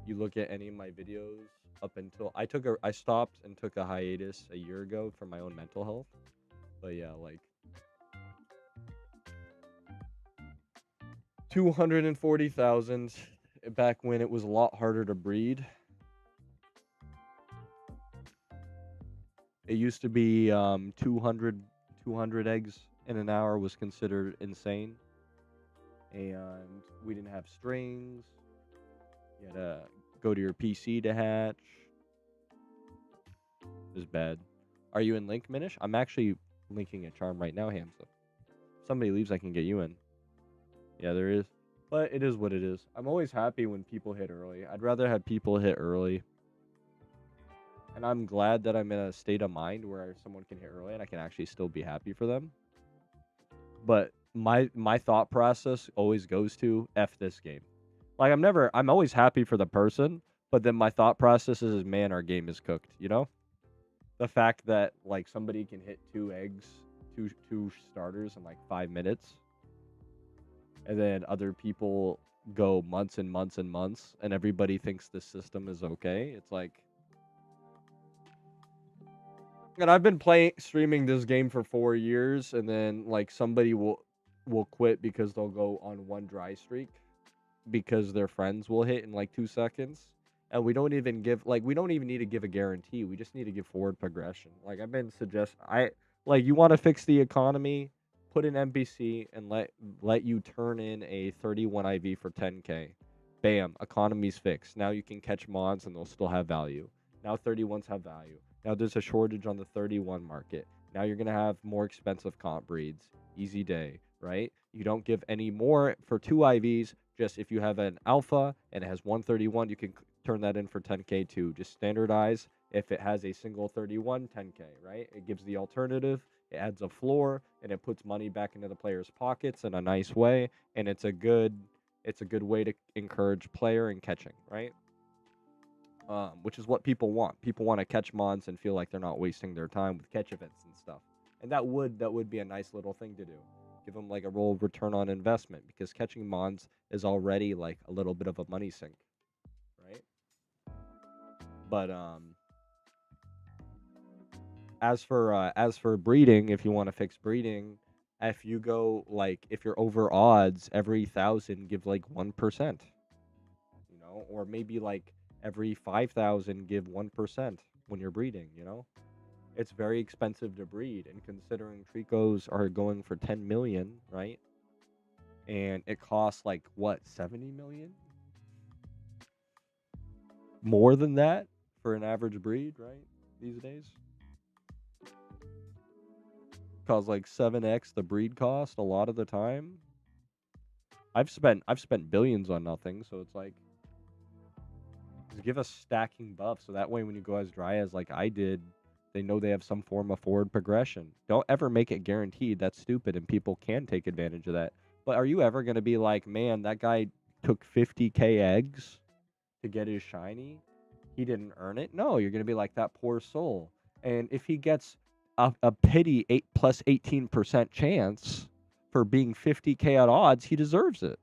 You look at any of my videos up until I stopped and took a hiatus a year ago for my own mental health. But yeah, like 240,000 back when it was a lot harder to breed. It used to be 200 eggs in an hour was considered insane. And we didn't have strings. You had to go to your PC to hatch. It was bad. Are you in Link Minish? I'm actually linking a charm right now, Hamza. If somebody leaves, I can get you in. Yeah, there is. But it is what it is. I'm always happy when people hit early. I'd rather have people hit early. And I'm glad that I'm in a state of mind where someone can hit early and I can actually still be happy for them. But my thought process always goes to F this game. Like I'm always happy for the person, but then my thought process is, man, our game is cooked, you know? The fact that like somebody can hit 2 eggs, two starters in like 5 minutes, and then other people go months and months and months, and everybody thinks this system is okay. It's like, and I've been streaming this game for 4 years, and then like somebody will quit because they'll go on one dry streak because their friends will hit in like 2 seconds. And we don't even need to give a guarantee. We just need to give forward progression. Like I've been you want to fix the economy, put an NPC and let you turn in a 31 IV for 10k. Bam, economy's fixed. Now you can catch mods and they'll still have value. Now 31s have value. Now there's a shortage on the 31 market. Now you're going to have more expensive comp breeds. Easy day, right? You don't give any more for 2 IVs. Just if you have an alpha and it has 131, you can turn that in for 10k too. Just standardize. If it has a single 31, 10k, right? It gives the alternative. It adds a floor and it puts money back into the player's pockets in a nice way. And it's a good way to encourage player and catching, right? Which is what people want. People want to catch mods and feel like they're not wasting their time with catch events and stuff. And that would be a nice little thing to do. Give them like a real return on investment, because catching mods is already like a little bit of a money sink, right? But as for breeding, if you want to fix breeding, if you go like if you're over odds, every 1,000 give like 1%, you know, or maybe like every 5,000 give 1% when you're breeding, you know. It's very expensive to breed, and considering Tricos are going for 10 million, right? And it costs like what, 70 million? More than that for an average breed, right? These days. Costs like 7x the breed cost a lot of the time. I've spent billions on nothing, so it's like, just give us stacking buffs so that way when you go as dry as like I did, they know they have some form of forward progression. Don't ever make it guaranteed. That's stupid, and people can take advantage of that. But are you ever going to be like, man, that guy took 50k eggs to get his shiny? He didn't earn it? No, you're going to be like, that poor soul. And if he gets a pity 8 plus 18% chance for being 50k at odds, he deserves it.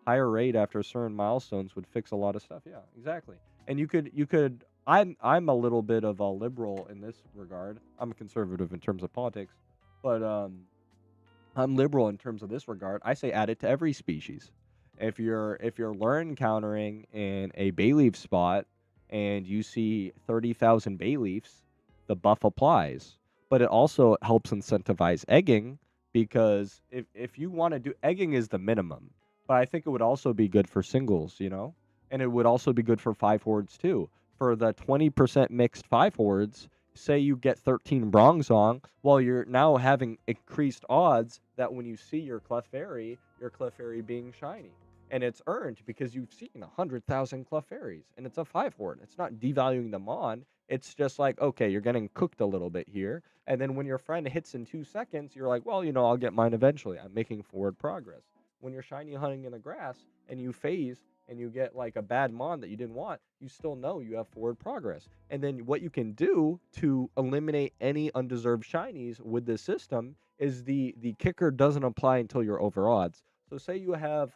Higher rate after certain milestones would fix a lot of stuff. Yeah, exactly. And you could I'm a little bit of a liberal in this regard. I'm a conservative in terms of politics, but I'm liberal in terms of this regard. I say add it to every species. If you're lure encountering in a bayleaf spot and you see 30,000 bayleafs, the buff applies. But it also helps incentivize egging, because if you want to do egging is the minimum. But I think it would also be good for singles, you know? And it would also be good for 5 hordes too. for the 20% mixed 5 hordes, say you get 13 Bronzong, well, you're now having increased odds that when you see your Clefairy being shiny. And it's earned because you've seen 100,000 Clefairies, and it's a 5 horde. It's not devaluing them on. It's just like, okay, you're getting cooked a little bit here. And then when your friend hits in 2 seconds, you're like, well, I'll get mine eventually. I'm making forward progress. When you're shiny hunting in the grass and you phase and you get like a bad mon that you didn't want, you still know you have forward progress. And then what you can do to eliminate any undeserved shinies with this system is the kicker doesn't apply until you're over odds. So say you have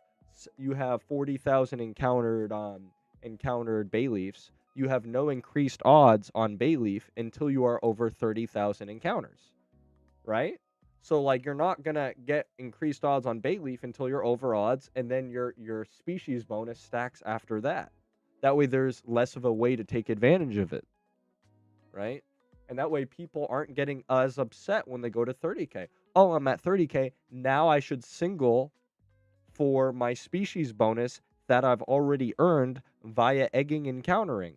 40,000 encountered Bayleafs. You have no increased odds on Bayleaf until you are over 30,000 encounters, right? So like you're not gonna get increased odds on Bayleaf until you're over odds, and then your species bonus stacks after that. That way there's less of a way to take advantage of it, right? And that way people aren't getting as upset when they go to 30k. Oh, I'm at 30k, now I should single for my species bonus that I've already earned via egging and countering.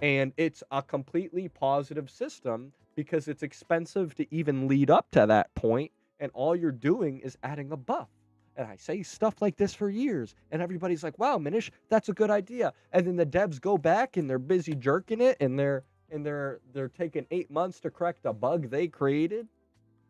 And it's a completely positive system because it's expensive to even lead up to that point, and all you're doing is adding a buff. And I say stuff like this for years, and everybody's like, wow, Minish, that's a good idea. And then the devs go back and they're busy jerking it, and they're taking 8 months to correct a bug they created.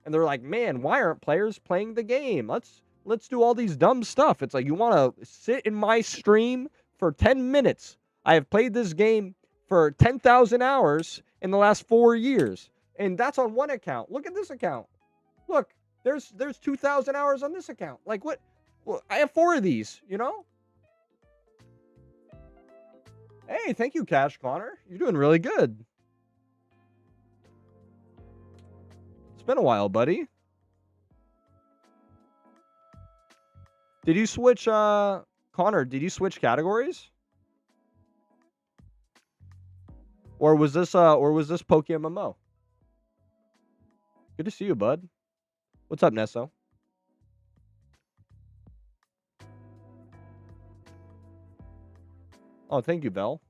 And they're like, man, why aren't players playing the game? Let's do all these dumb stuff. It's like, you want to sit in my stream for 10 minutes. I have played this game for 10,000 hours in the last 4 years. And that's on one account. Look at this account. Look, there's 2,000 hours on this account. Like, what? Well, I have 4 of these, Hey, thank you, Cash Connor. You're doing really good. It's been a while, buddy. Did you switch, Connor, did you switch categories? Or was this PokeMMO? Good to see you, bud. What's up, Nesso? Oh, thank you, Bell.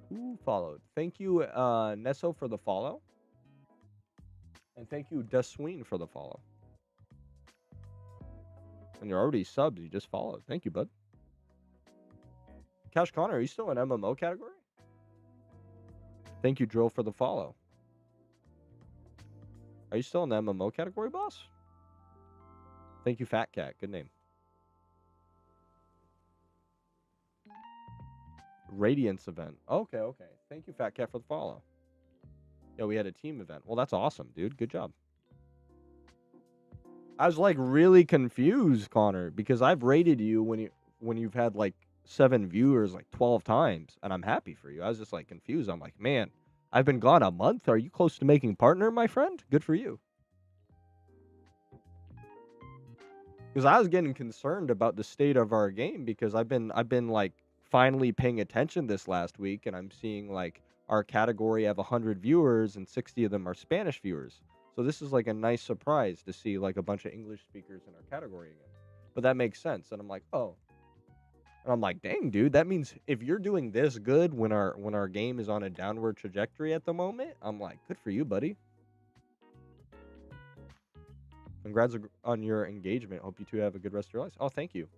Who followed? Thank you, Nesso, for the follow. And thank you, Desween, for the follow. And you're already subbed. You just followed. Thank you, bud. Cash Connor, are you still in MMO category? Thank you, Drill, for the follow. Are you still in the MMO category, boss? Thank you, Fat Cat. Good name. Radiance event. Okay. Thank you, Fat Cat, for the follow. Yeah, we had a team event. Well, that's awesome, dude. Good job. I was like really confused, Connor, because I've rated you when you've had like 7 viewers like 12 times, and I'm happy for you. I was just like confused. I'm like, man, I've been gone a month. Are you close to making partner, my friend? Good for you. Because I was getting concerned about the state of our game, because I've been like finally paying attention this last week, and I'm seeing like our category have 100 viewers and 60 of them are Spanish viewers. So this is like a nice surprise to see like a bunch of English speakers in our category again. But that makes sense. And I'm like, oh. And I'm like, dang, dude, that means if you're doing this good when our game is on a downward trajectory at the moment, I'm like, good for you, buddy. Congrats on your engagement. Hope you two have a good rest of your lives. Oh, thank you.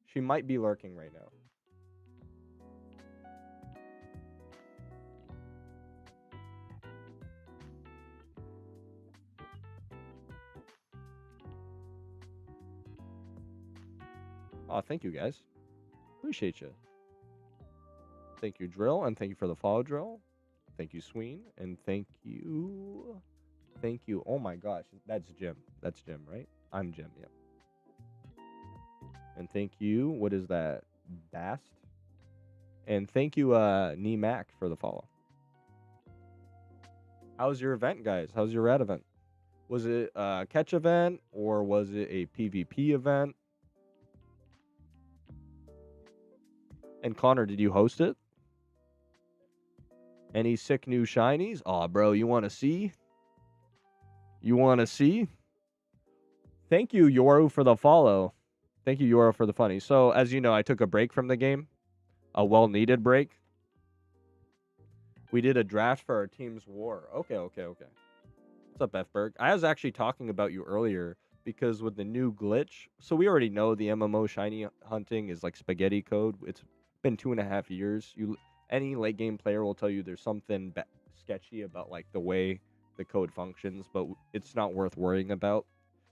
She might be lurking right now. Oh, thank you, guys. Appreciate you. Thank you, Drill, and thank you for the follow, Drill. Thank you, Sween, and thank you. Oh my gosh, that's Jim. That's Jim, right? I'm Jim, yep. And thank you, what is that? Bast. And thank you, Mac, for the follow. How was your event, guys? How's your rad event? Was it a catch event, or was it a PvP event? And Connor, did you host it? Any sick new shinies? Aw, bro, you want to see? You want to see? Thank you, Yoru, for the follow. Thank you, Yoro, for the funny. So, as you know, I took a break from the game, a well-needed break. We did a draft for our team's war. Okay. What's up, F-Berg? I was actually talking about you earlier because with the new glitch, so we already know the MMO shiny hunting is like spaghetti code. It's been 2.5 years. Any late game player will tell you there's something sketchy about like the way the code functions, but it's not worth worrying about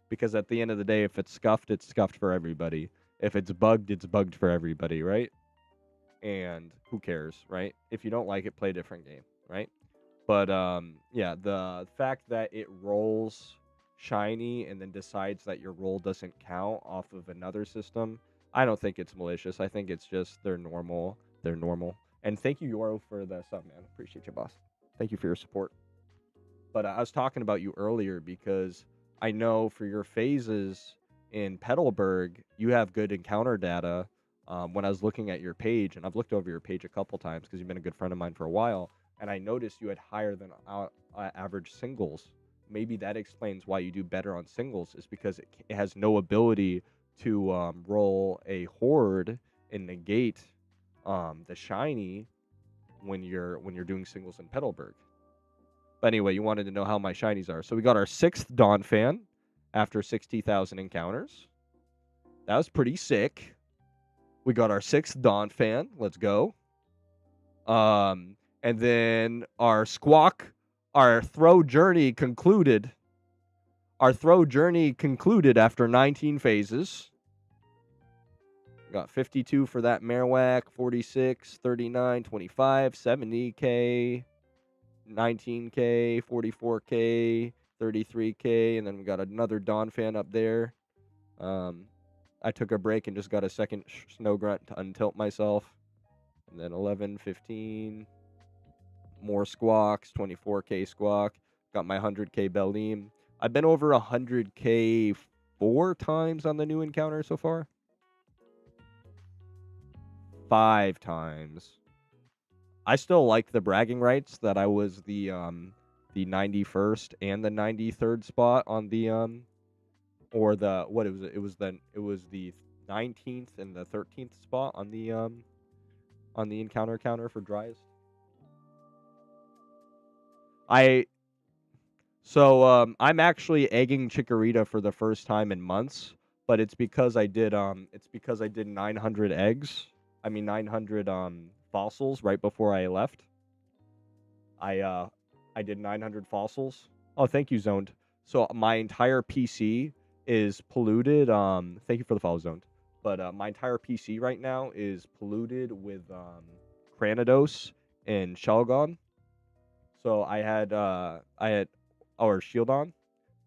because at the end of the day, if it's scuffed for everybody. If it's bugged for everybody, right? And who cares, right? If you don't like it, play a different game, right? But yeah, the fact that it rolls shiny and then decides that your roll doesn't count off of another system, I don't think it's malicious. I think it's just they're normal. They're normal. And thank you, Yoro, for the sub, man. Appreciate you, boss. Thank you for your support. But I was talking about you earlier because I know for your phases in Petalburg, you have good encounter data. When I was looking at your page, and I've looked over your page a couple times because you've been a good friend of mine for a while, and I noticed you had higher than average singles. Maybe that explains why you do better on singles, is because it has no ability to roll a horde and negate the shiny when you're doing singles in Petalburg. But anyway, you wanted to know how my shinies are. So we got our 6th Dawn fan after 60,000 encounters. That was pretty sick. We got our 6th Dawn fan. Let's go. And then our Squawk, our throw journey concluded. Our throw journey concluded after 19 phases. Got 52 for that Marowak, 46, 39, 25, 70k. 19k, 44k, 33k, and then we got another Dawn fan up there. I took a break and just got a second snow grunt to untilt myself. And then 11, 15, more squawks, 24k squawk. Got my 100k Belim. I've been over 100k 4 times on the new encounter so far. 5 times. I still like the bragging rights that I was the 91st and the 93rd spot on the or the what it was the 19th and the 13th spot on the encounter counter for driest. I'm actually egging Chikorita for the first time in months, but it's because I did 900 eggs. I mean 900 fossils right before I left. I did 900 fossils. Oh, thank you, Zoned. So my entire PC is polluted. Thank you for the follow, Zoned. But my entire PC right now is polluted with Cranidos and Shelgon. So I had our Shieldon,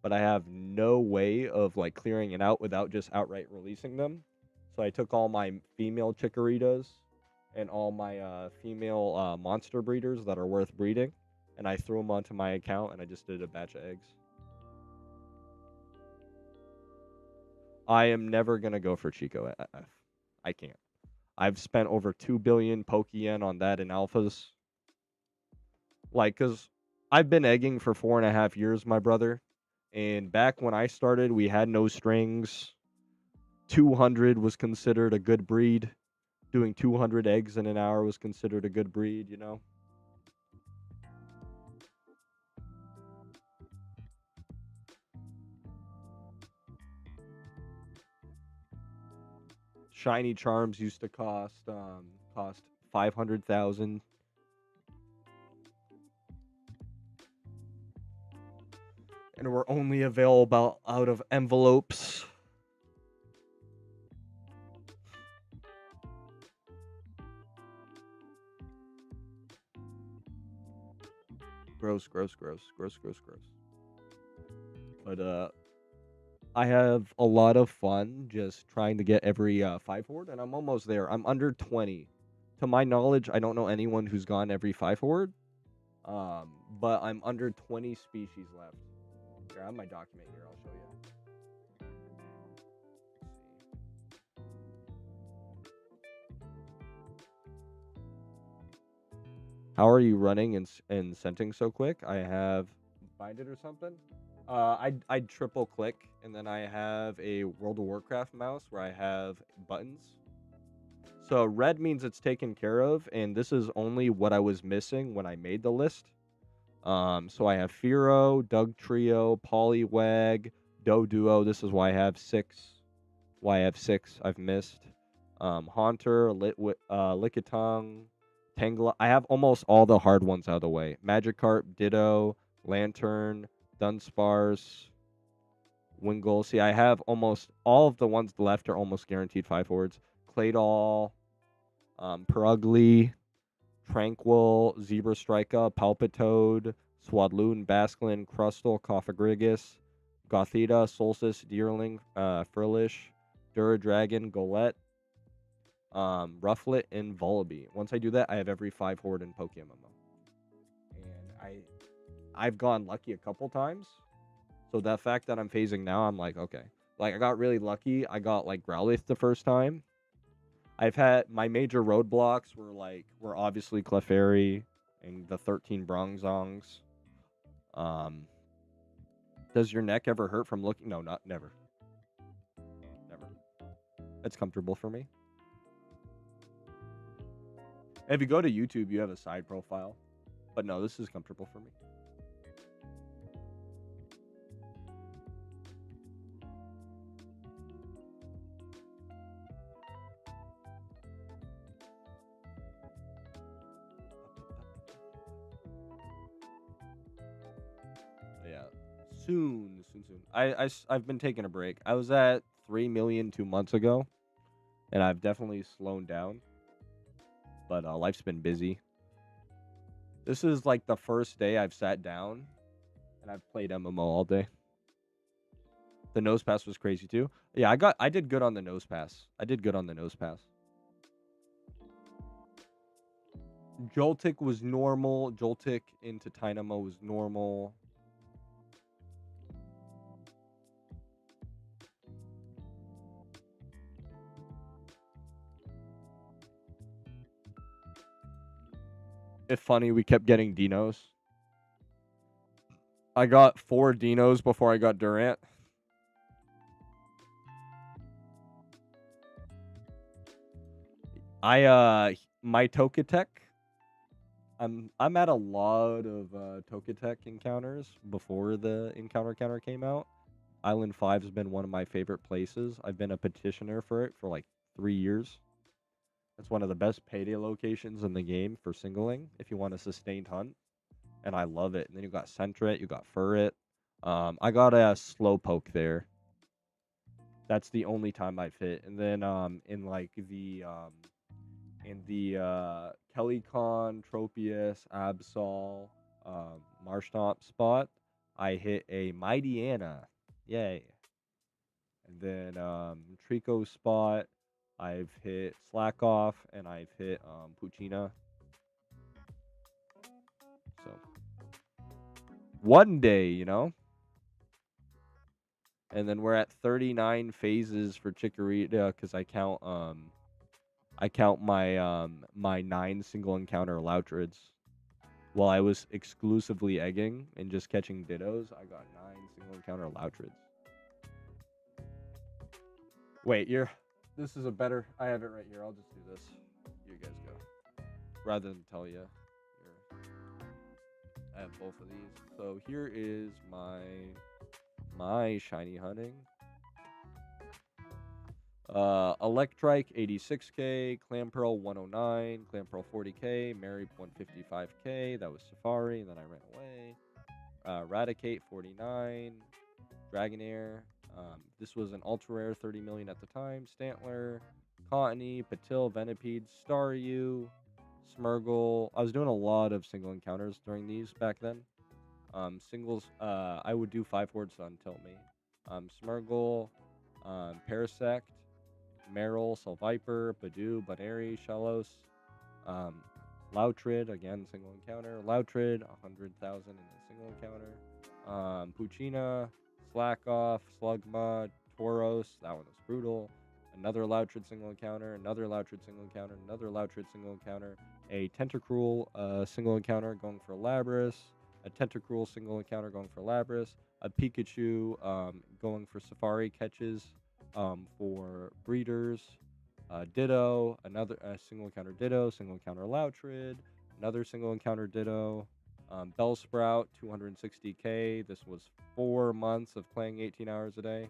but I have no way of like clearing it out without just outright releasing them. So I took all my female Chikoritas and all my female monster breeders that are worth breeding, and I threw them onto my account, and I just did a batch of eggs. I am never going to go for Chico FF. I can't. I've spent over 2 billion Pokeyen on that in alphas. Like, because I've been egging for 4.5 years, my brother. And back when I started, we had no strings. 200 was considered a good breed. Doing 200 eggs in an hour was considered a good breed, you know? Shiny charms used to cost 500,000. And were only available out of envelopes. Gross. But I have a lot of fun just trying to get every 5 horde, and I'm almost there. I'm under 20. To my knowledge, I don't know anyone who's gone every 5 horde. But I'm under 20 species left. Here, I have my document here. I'll show you. How are you running and scenting so quick? I have bind it or something. I'd triple click, and then I have a World of Warcraft mouse where I have buttons. So red means it's taken care of, and this is only what I was missing when I made the list. So I have Firo, Doug Trio, Poliwag, Do Duo. This is why I have 6. Why I have 6 I've missed. Haunter, Lickitung, Tangela. I have almost all the hard ones out of the way. Magikarp, Ditto, Lantern, Dunsparce, Wingull. See, I have almost all of the ones left are almost guaranteed 5 forwards. Claydol, Perugly, Tranquil, Zebra Strika, Palpitoad, Swadloon, Basculin, Crustle, Coffagrigus, Gothita, Solstice, Deerling, Frillish, Duradragon, Golett, Rufflet, and Vullaby. Once I do that, I have every 5 horde in PokeMMO. And I've gone lucky a couple times. So the fact that I'm phasing now, I'm like, okay. Like, I got really lucky. I got, like, Growlithe the first time. I've had my major roadblocks were obviously Clefairy and the 13 Bronzongs. Does your neck ever hurt from looking? No, never. Never. It's comfortable for me. If you go to YouTube, you have a side profile. But no, this is comfortable for me. Yeah. Soon. I've been taking a break. I was at 3 million 2 months ago. And I've definitely slowed down. But life's been busy. This is like the first day I've sat down and I've played MMO all day. The nose pass was crazy too. Yeah, I did good on the nose pass. Joltik was normal. Joltik into Dynamo was normal. It's funny, we kept getting Dinos. I got 4 Dinos before I got Durant. My Togetic. I'm at a lot of Togetic encounters before the encounter counter came out. Island 5 has been one of my favorite places. I've been a petitioner for it for like 3 years. It's one of the best payday locations in the game for singling if you want a sustained hunt. And I love it. And then you got Sentret, you got Furret. I got a Slowpoke there. That's the only time I've hit. And then in the Kellycon, Tropius, Absol, Marshtomp spot, I hit a Mightyena. Yay. And then Trico spot, I've hit Slackoff, and I've hit Puccina. So one day, you know. And then we're at 39 phases for Chikorita because I count my 9 single encounter Loutrids. While I was exclusively egging and just catching Dittos, I got 9 single encounter Loutrids. Wait, this is a better. I have it right here. I'll just do this. You guys go. Rather than tell you. I have both of these. So here is my shiny hunting. Electrike 86k, Clamperl 109, Clamperl 40k, Mary 155k. That was Safari, and then I ran away. Raticate 49, Dragonair. This was an ultra rare 30 million at the time. Stantler, Cottony, Patil, Venipede, Staryu, Smirgle. I was doing a lot of single encounters during these back then. Singles, I would do 5 hordes until me. Smirgle, Parasect, Meryl, Solviper, Badoo, Baneri, Shellos, Loutrid, again, single encounter. Loutrid, 100,000 in a single encounter. Puccina, Slackoff, Slugma, Tauros, that one was brutal. Another Loutrid single encounter, another Loutrid single encounter, another Loutrid single encounter. A Tentacruel single encounter going for Labras. A Tentacruel single encounter going for Labras. a Pikachu, going for Safari catches, for breeders, Ditto, another single encounter Ditto, single encounter Loutrid, another single encounter Ditto, Bellsprout, 260k. This was 4 months of playing 18 hours a day.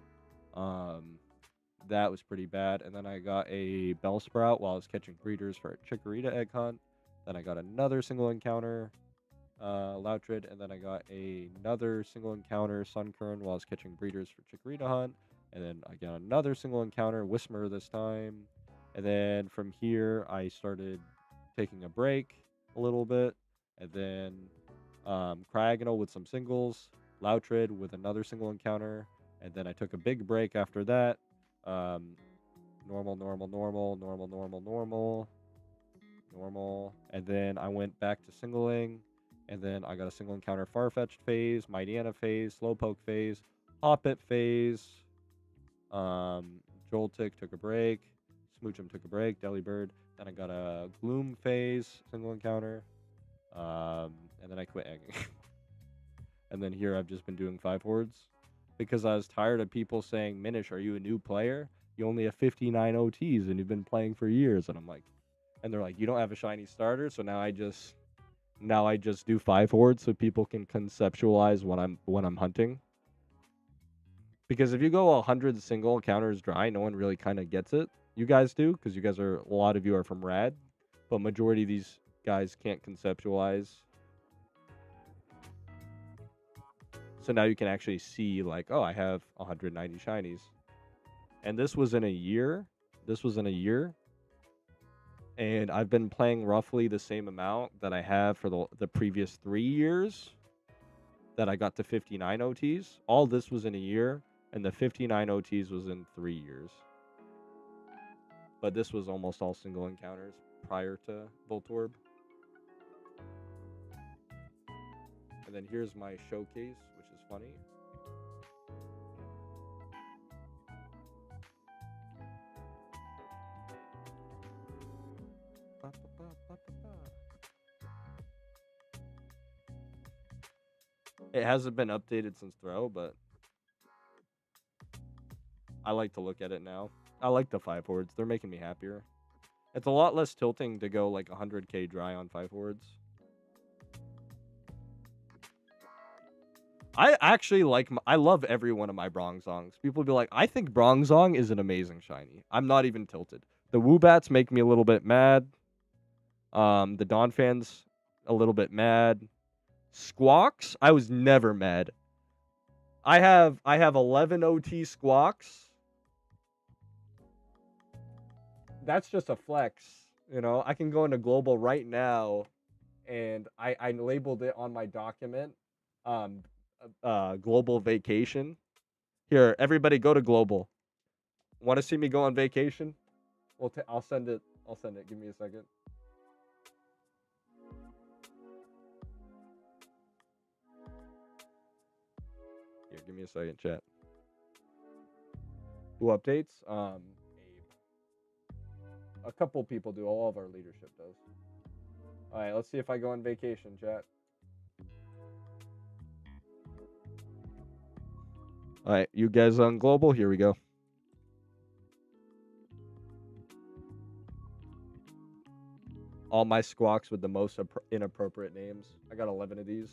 That was pretty bad. And then I got a Bellsprout while I was catching breeders for a Chikorita egg hunt. Then I got another single encounter Loutrid, and then I got another single encounter Sunkern while I was catching breeders for Chikorita hunt. And then I got another single encounter Whismur this time. And then from here, I started taking a break a little bit. And then Cryogonal with some singles, Loutrid with another single encounter. And then I took a big break after that. Normal, normal, normal, normal, normal, normal, normal. And then I went back to singling. And then I got a single encounter Farfetch'd phase, Mightyena phase, Slowpoke phase, Hoppip phase. Joltik took a break. Smoochum took a break. Delibird. Then I got a Gloom phase, single encounter. And then I quit egging. And then here I've just been doing 5 hordes. Because I was tired of people saying, Minish, are you a new player? You only have 59 OTs and you've been playing for years. And I'm like, and they're like, you don't have a shiny starter, so now I just do 5 hordes so people can conceptualize when I'm hunting. Because if you go 100 single encounters dry, no one really kind of gets it. You guys do, because you guys are, a lot of you are from Rad, but majority of these guys can't conceptualize. So now you can actually see, like, oh, I have 190 shinies. And this was in a year. And I've been playing roughly the same amount that I have for the previous 3 years that I got to 59 OTs. All this was in a year, and the 59 OTs was in 3 years. But this was almost all single encounters prior to Voltorb. And then here's my showcase, which is funny. It hasn't been updated since Throw, but I like to look at it now. I like the 5 hordes. They're making me happier. It's a lot less tilting to go like 100k dry on 5 hordes. I actually I love every one of my Bronzongs. People be like, I think Bronzong is an amazing shiny. I'm not even tilted. The Woobats make me a little bit mad. The Donphans, a little bit mad. Squawks, I was never mad. I have 11 OT Squawks. That's just a flex, you know. I can go into global right now, and I labeled it on my document, global vacation. Here, everybody, go to global. Want to see me go on vacation? Well, I'll send it. Give me a second. Here, give me a second, chat. Who updates? Abe. A couple people do. All of our leadership does. All right, let's see if I go on vacation, chat. All right, you guys on global? Here we go. All my squawks with the most inappropriate names. I got 11 of these.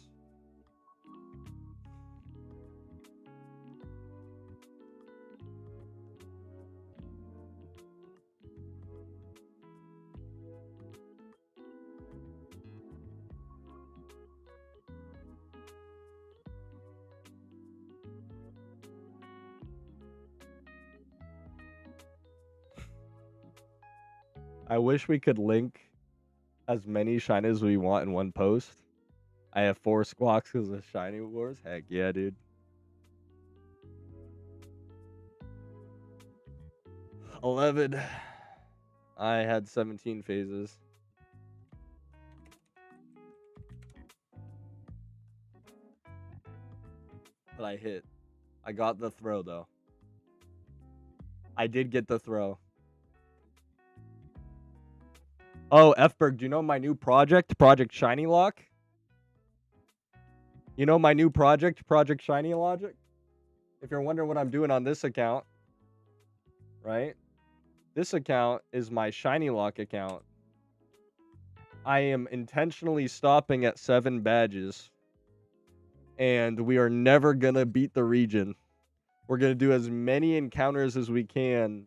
I wish we could link as many shinies as we want in one post. I have 4 squawks because of shiny wars. Heck yeah, dude. 11. I had 17 phases. But I hit. I got the throw, though. I did get the throw. Oh, Fberg, do you know my new project? Project Shiny Lock? You know my new project, Project Shiny Logic? If you're wondering what I'm doing on this account, right? This account is my Shiny Lock account. I am intentionally stopping at 7 badges. And we are never going to beat the region. We're going to do as many encounters as we can.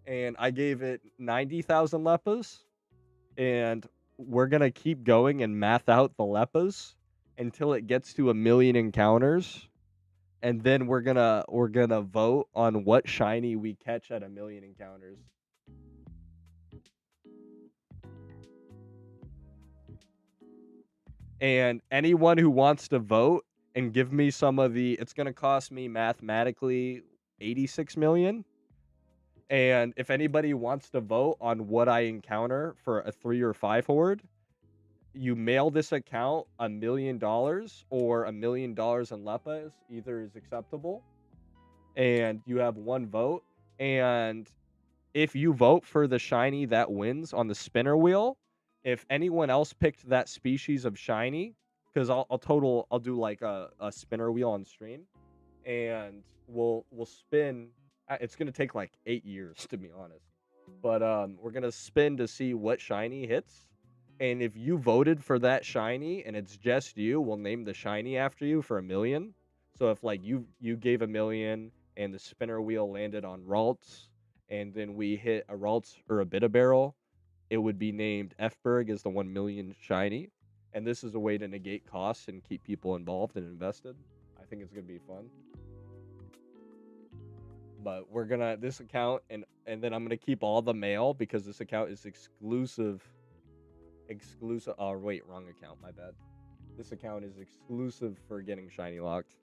And I gave it 90,000 Leppas. And we're going to keep going and math out the Leppas until it gets to 1,000,000 encounters. And then we're gonna vote on what shiny we catch at 1,000,000 encounters. And anyone who wants to vote and give me some of the, it's gonna cost me mathematically 86 million. And if anybody wants to vote on what I encounter for a 3 or 5 horde, you mail this account $1 million or $1 million in Leppas. Either is acceptable. And you have one vote. And if you vote for the shiny that wins on the spinner wheel, if anyone else picked that species of shiny, because I'll do like a spinner wheel on stream, and we'll spin. It's gonna take like 8 years to be honest, but we're gonna spin to see what shiny hits. And if you voted for that shiny and it's just you, we'll name the shiny after you for 1,000,000. So if like you gave 1,000,000 and the spinner wheel landed on Ralts, and then we hit a Ralts or a Bitabarrel, it would be named Fberg as the 1,000,000 shiny. And this is a way to negate costs and keep people involved and invested. I think it's gonna be fun. But we're gonna this account and then I'm gonna keep all the mail because this account is exclusive. Oh wait, wrong account, my bad. This account is exclusive for getting shiny locked.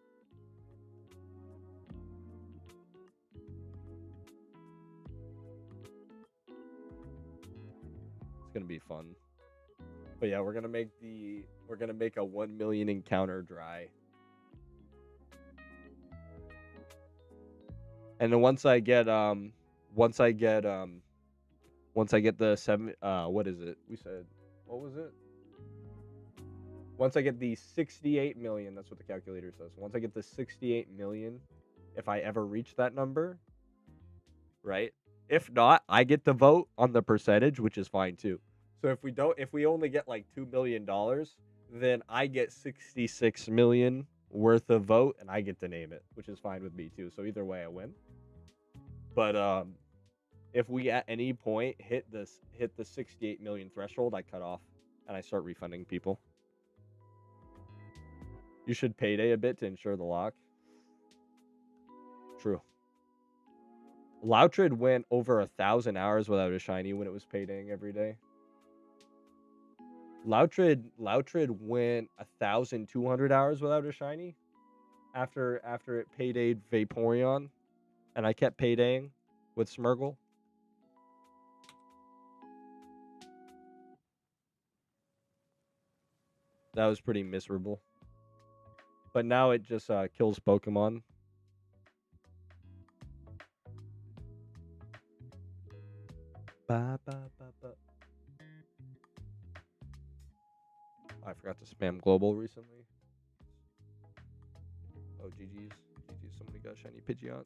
It's gonna be fun. But yeah, we're gonna make a 1,000,000 encounter dry. And then once I get the 7 what is it? We said what was it? Once I get the 68 million, that's what the calculator says. Once I get the 68 million, if I ever reach that number, right? If not, I get to vote on the percentage, which is fine too. So if we only get like $2 million, then I get 66 million worth of vote and I get to name it, which is fine with me too. So either way I win. But if we at any point hit the 68 million threshold, I cut off and I start refunding people. You should payday a bit to ensure the lock. True. Loutrid went over 1,000 hours without a shiny when it was paydaying every day. Loutrid went 1,200 hours without a shiny after it paydayed Vaporeon, and I kept paydaying with Smeargle. That was pretty miserable. But now it just kills Pokemon. Ba, ba, ba, ba. I forgot to spam global recently. Oh, GG's. Somebody got shiny Pidgeot.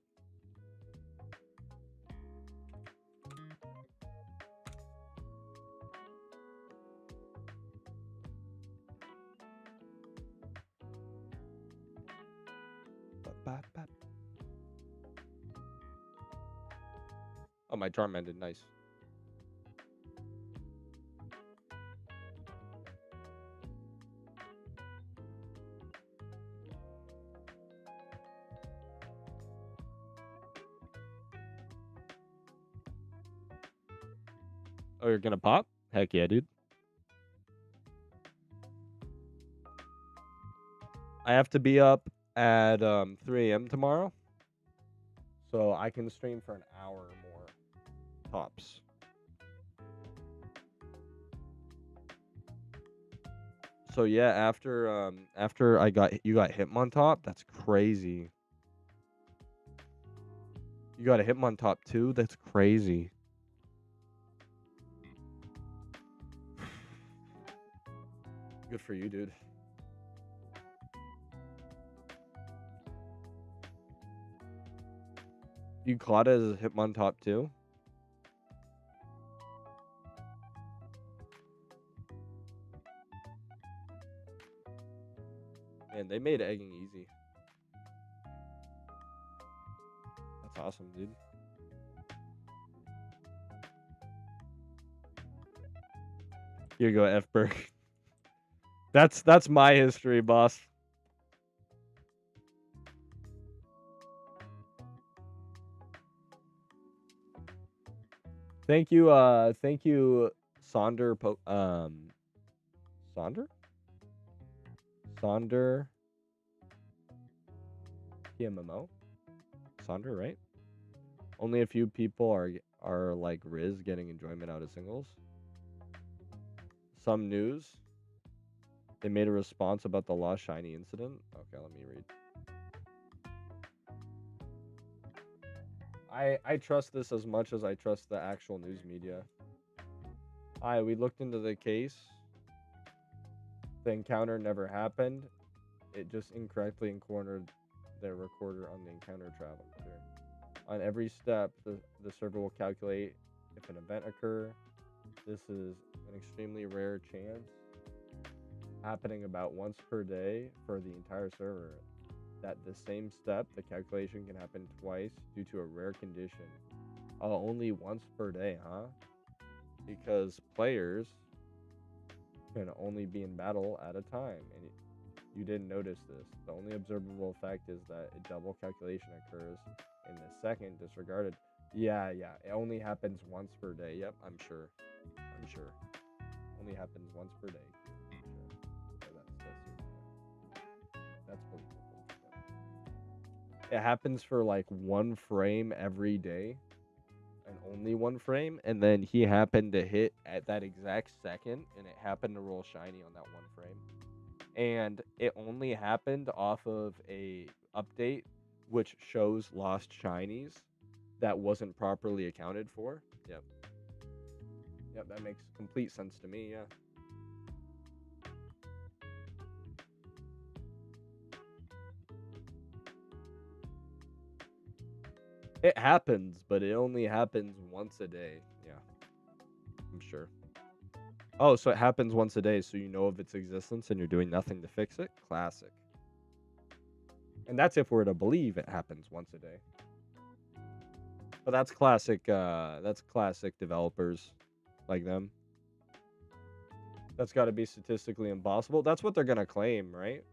Oh, my Charmander, nice. Oh, you're gonna pop? Heck yeah, dude. I have to be up at 3 a.m. tomorrow, so I can stream for an hour or more, tops. So yeah, after you got Hitmontop, that's crazy. You got a Hitmontop too? That's crazy. Good for you, dude. You caught it as Hitmontop too? Man, they made egging easy. That's awesome, dude. Here you go, F-Berg. That's my history, boss. Thank you, Sonder Sonder? Sonder PMMO? Sonder, right? Only a few people are like Riz getting enjoyment out of singles. Some news. They made a response about the Lost Shiny incident. Okay, let me read. I trust this as much as I trust the actual news media. We looked into the case. The encounter never happened. It just incorrectly encountered the recorder on the encounter travel. On every step, the server will calculate if an event occur. This is an extremely rare chance, happening about once per day for the entire server. That the same step, the calculation can happen twice due to a rare condition. Oh, only once per day, huh? Because players can only be in battle at a time, and you didn't notice this. The only observable effect is that a double calculation occurs in the second disregarded. Yeah, it only happens once per day. Yep, I'm sure. Only happens once per day. Sure. That's believable. It happens for like one frame every day, and only one frame, and then he happened to hit at that exact second, and it happened to roll shiny on that one frame. And it only happened off of a update which shows lost shinies that wasn't properly accounted for. Yep, that makes complete sense to me. Yeah. It happens, but it only happens once a day. Yeah, I'm sure. Oh, so it happens once a day, so you know of its existence and you're doing nothing to fix it? Classic. And that's if we're to believe it happens once a day. But that's classic developers like them. That's got to be statistically impossible. That's what they're going to claim, right?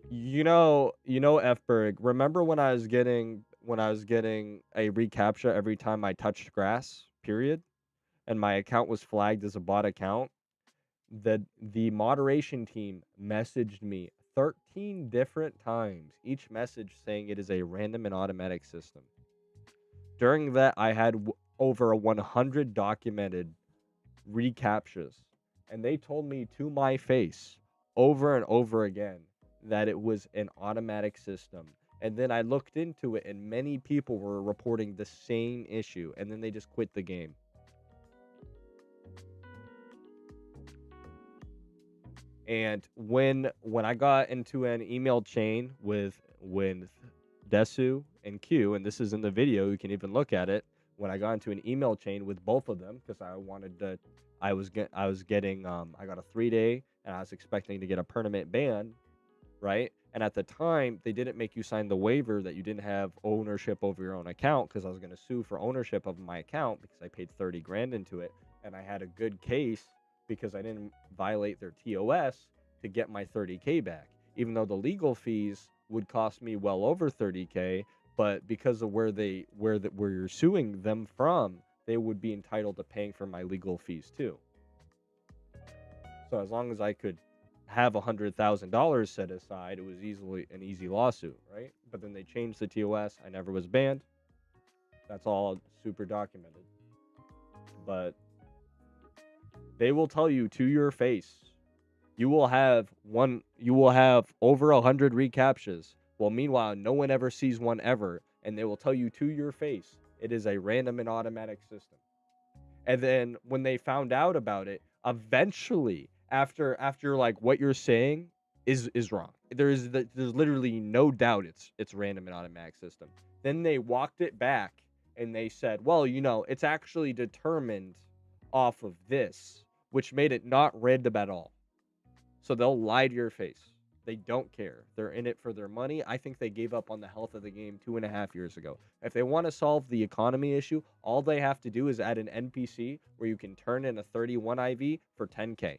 You know F-Berg, remember when I was getting a recaptcha every time I touched grass, period? And my account was flagged as a bot account? The moderation team messaged me 13 different times, each message saying it is a random and automatic system. During that, I had over 100 documented recaptchas, and they told me to my face over and over again that it was an automatic system. And then I looked into it, and many people were reporting the same issue, and then they just quit the game. And when I got into an email chain with Desu and Q, and this is in the video, you can even look at it. When I got into an email chain with both of them, because I wanted to, I was getting I got a 3-day, and I was expecting to get a permanent ban, right? And at the time, they didn't make you sign the waiver that you didn't have ownership over your own account, because I was going to sue for ownership of my account because I paid 30 grand into it, and I had a good case because I didn't violate their TOS to get my 30K back, even though the legal fees would cost me well over 30K, but because of where you're suing them from, they would be entitled to paying for my legal fees too. So as long as I could have $100,000 set aside, it was an easy lawsuit, right? But then they changed the TOS. I never was banned. That's all super documented. But they will tell you to your face, you will have over 100 recaptchas. Well, meanwhile, no one ever sees one ever, and they will tell you to your face it is a random and automatic system. And then when they found out about it, eventually, after like what you're saying is wrong. there's literally no doubt it's random and automatic system. Then they walked it back and they said, well, it's actually determined off of this, which made it not random at all. So they'll lie to your face. They don't care. They're in it for their money. I think they gave up on the health of the game 2.5 years ago. If they want to solve the economy issue, all they have to do is add an NPC where you can turn in a 31 IV for 10K.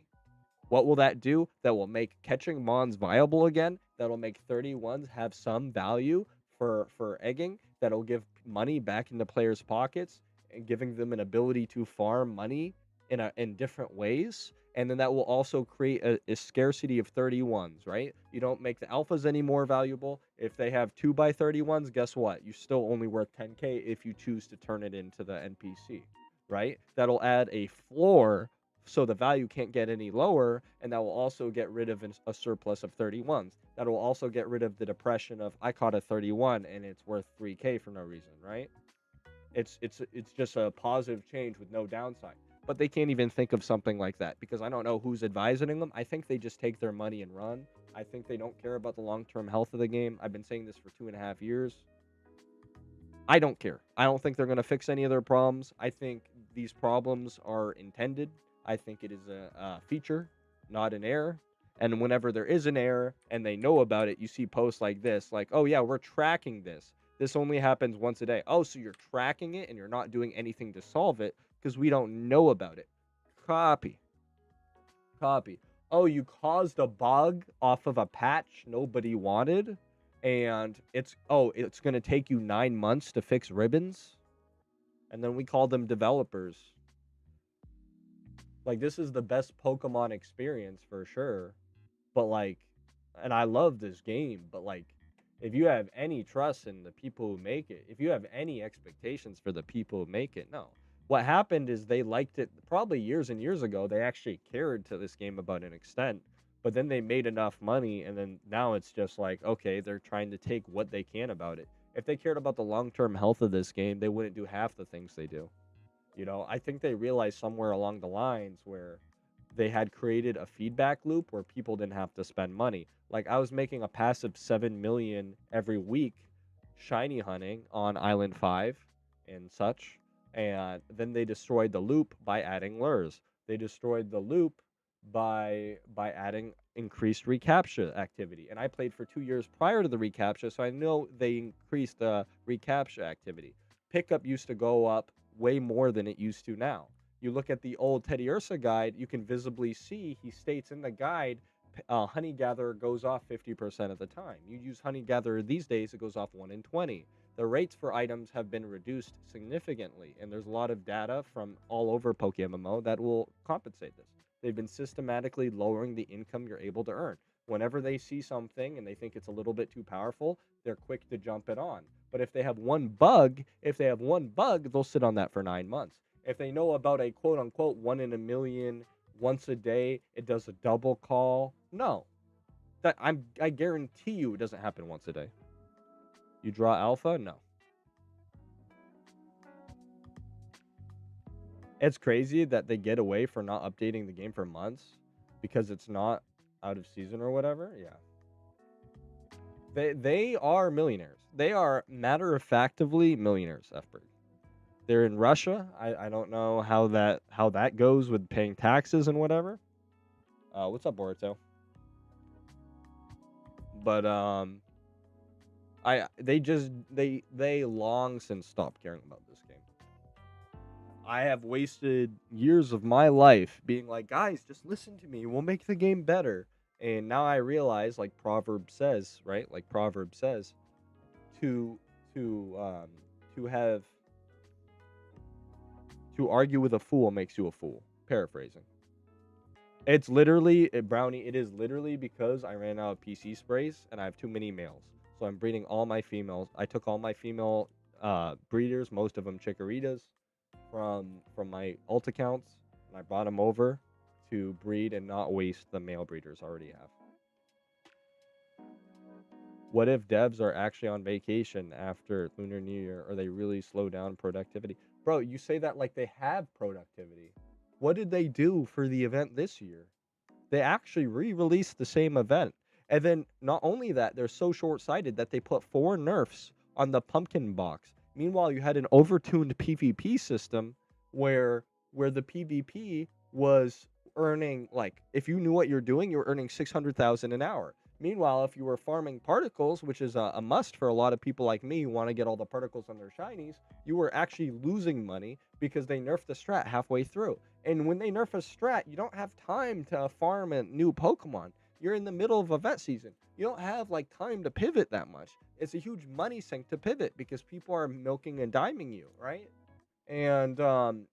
What will that do? That will make catching Mons viable again. That'll make 31s have some value for egging. That'll give money back into players' pockets and giving them an ability to farm money in different ways. And then that will also create a scarcity of 31s, right? You don't make the alphas any more valuable. If they have 2x31s, guess what? You're still only worth 10K if you choose to turn it into the NPC, right? That'll add a floor so the value can't get any lower, and that will also get rid of a surplus of 31s. That will also get rid of the depression of, I caught a 31 and it's worth 3K for no reason, right? It's just a positive change with no downside. But they can't even think of something like that because I don't know who's advising them. I think they just take their money and run. I think they don't care about the long-term health of the game. I've been saying this for 2.5 years. I don't care. I don't think they're going to fix any of their problems. I think these problems are intended. I think it is a feature, not an error. And whenever there is an error and they know about it, you see posts like this, like, oh yeah, we're tracking this. This only happens once a day. Oh, so you're tracking it and you're not doing anything to solve it because we don't know about it. Copy. Oh, you caused a bug off of a patch nobody wanted, and it's going to take you 9 months to fix ribbons, and then we call them developers. Like, this is the best Pokemon experience for sure. But like, and I love this game, but like, if you have any trust in the people who make it, if you have any expectations for the people who make it, no. What happened is they liked it probably years and years ago. They actually cared to this game about an extent, but then they made enough money, and then now it's just like, okay, they're trying to take what they can about it. If they cared about the long-term health of this game, they wouldn't do half the things they do. I think they realized somewhere along the lines where they had created a feedback loop where people didn't have to spend money. Like, I was making a passive 7 million every week shiny hunting on Island 5 and such. And then they destroyed the loop by adding lures. They destroyed the loop by adding increased recaptcha activity. And I played for 2 years prior to the recaptcha, so I know they increased the recaptcha activity. Pickup used to go up way more than it used to now. You look at the old Teddy Ursa guide, you can visibly see he states in the guide, Honey Gatherer goes off 50% of the time. You use Honey Gatherer these days, it goes off 1 in 20. The rates for items have been reduced significantly, and there's a lot of data from all over PokeMMO that will compensate this. They've been systematically lowering the income you're able to earn. Whenever they see something and they think it's a little bit too powerful, they're quick to jump it on. But if they have one bug, they'll sit on that for 9 months. If they know about a quote-unquote 1 in a million, once a day, it does a double call. No. I guarantee you it doesn't happen once a day. You draw alpha? No. It's crazy that they get away for not updating the game for months because it's not out of season or whatever. Yeah. They are millionaires. They are matter-of-factively millionaires, Fberg. They're in Russia. I don't know how that goes with paying taxes and whatever. What's up, Boruto? But they long since stopped caring about this game. I have wasted years of my life being like, guys, just listen to me. We'll make the game better. And now I realize, like Proverb says, right? Like Proverb says, to argue with a fool makes you a fool. Paraphrasing. It's literally, Brownie, it is literally because I ran out of PC sprays and I have too many males. So I'm breeding all my females. I took all my female breeders, most of them chikorritas, from my alt accounts, and I brought them over to breed and not waste the male breeders I already have. What if devs are actually on vacation after Lunar New Year, or they really slow down productivity? Bro, you say that like they have productivity. What did they do for the event this year? They actually re-released the same event. And then not only that, they're so short-sighted that they put 4 nerfs on the pumpkin box. Meanwhile, you had an overtuned PvP system where the PvP was earning, like, if you knew what you're doing, you were earning 600,000 an hour. Meanwhile, if you were farming particles, which is a must for a lot of people like me who want to get all the particles on their shinies, you were actually losing money because they nerfed the strat halfway through. And when they nerf a strat, you don't have time to farm a new Pokemon. You're in the middle of event season. You don't have like time to pivot that much. It's a huge money sink to pivot because people are milking and diming you, right? And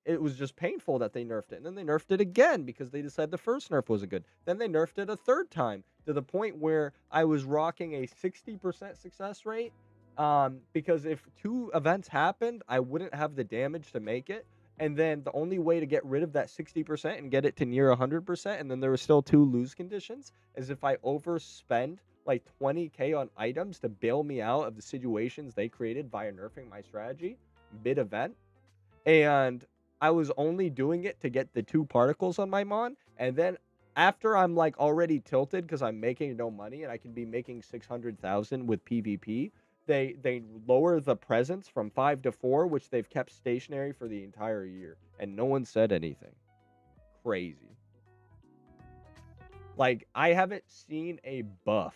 it was just painful that they nerfed it. And then they nerfed it again because they decided the first nerf wasn't good. Then they nerfed it a third time to the point where I was rocking a 60% success rate. Because if 2 events happened, I wouldn't have the damage to make it. And then the only way to get rid of that 60% and get it to near 100%, and then there were still 2 lose conditions, is if I overspend like 20k on items to bail me out of the situations they created via nerfing my strategy mid-event. And I was only doing it to get the 2 particles on my Mon, and then after I'm like already tilted because I'm making no money and I can be making 600,000 with PvP, they lower the presence from 5 to 4, which they've kept stationary for the entire year, and no one said anything. Crazy. Like, I haven't seen a buff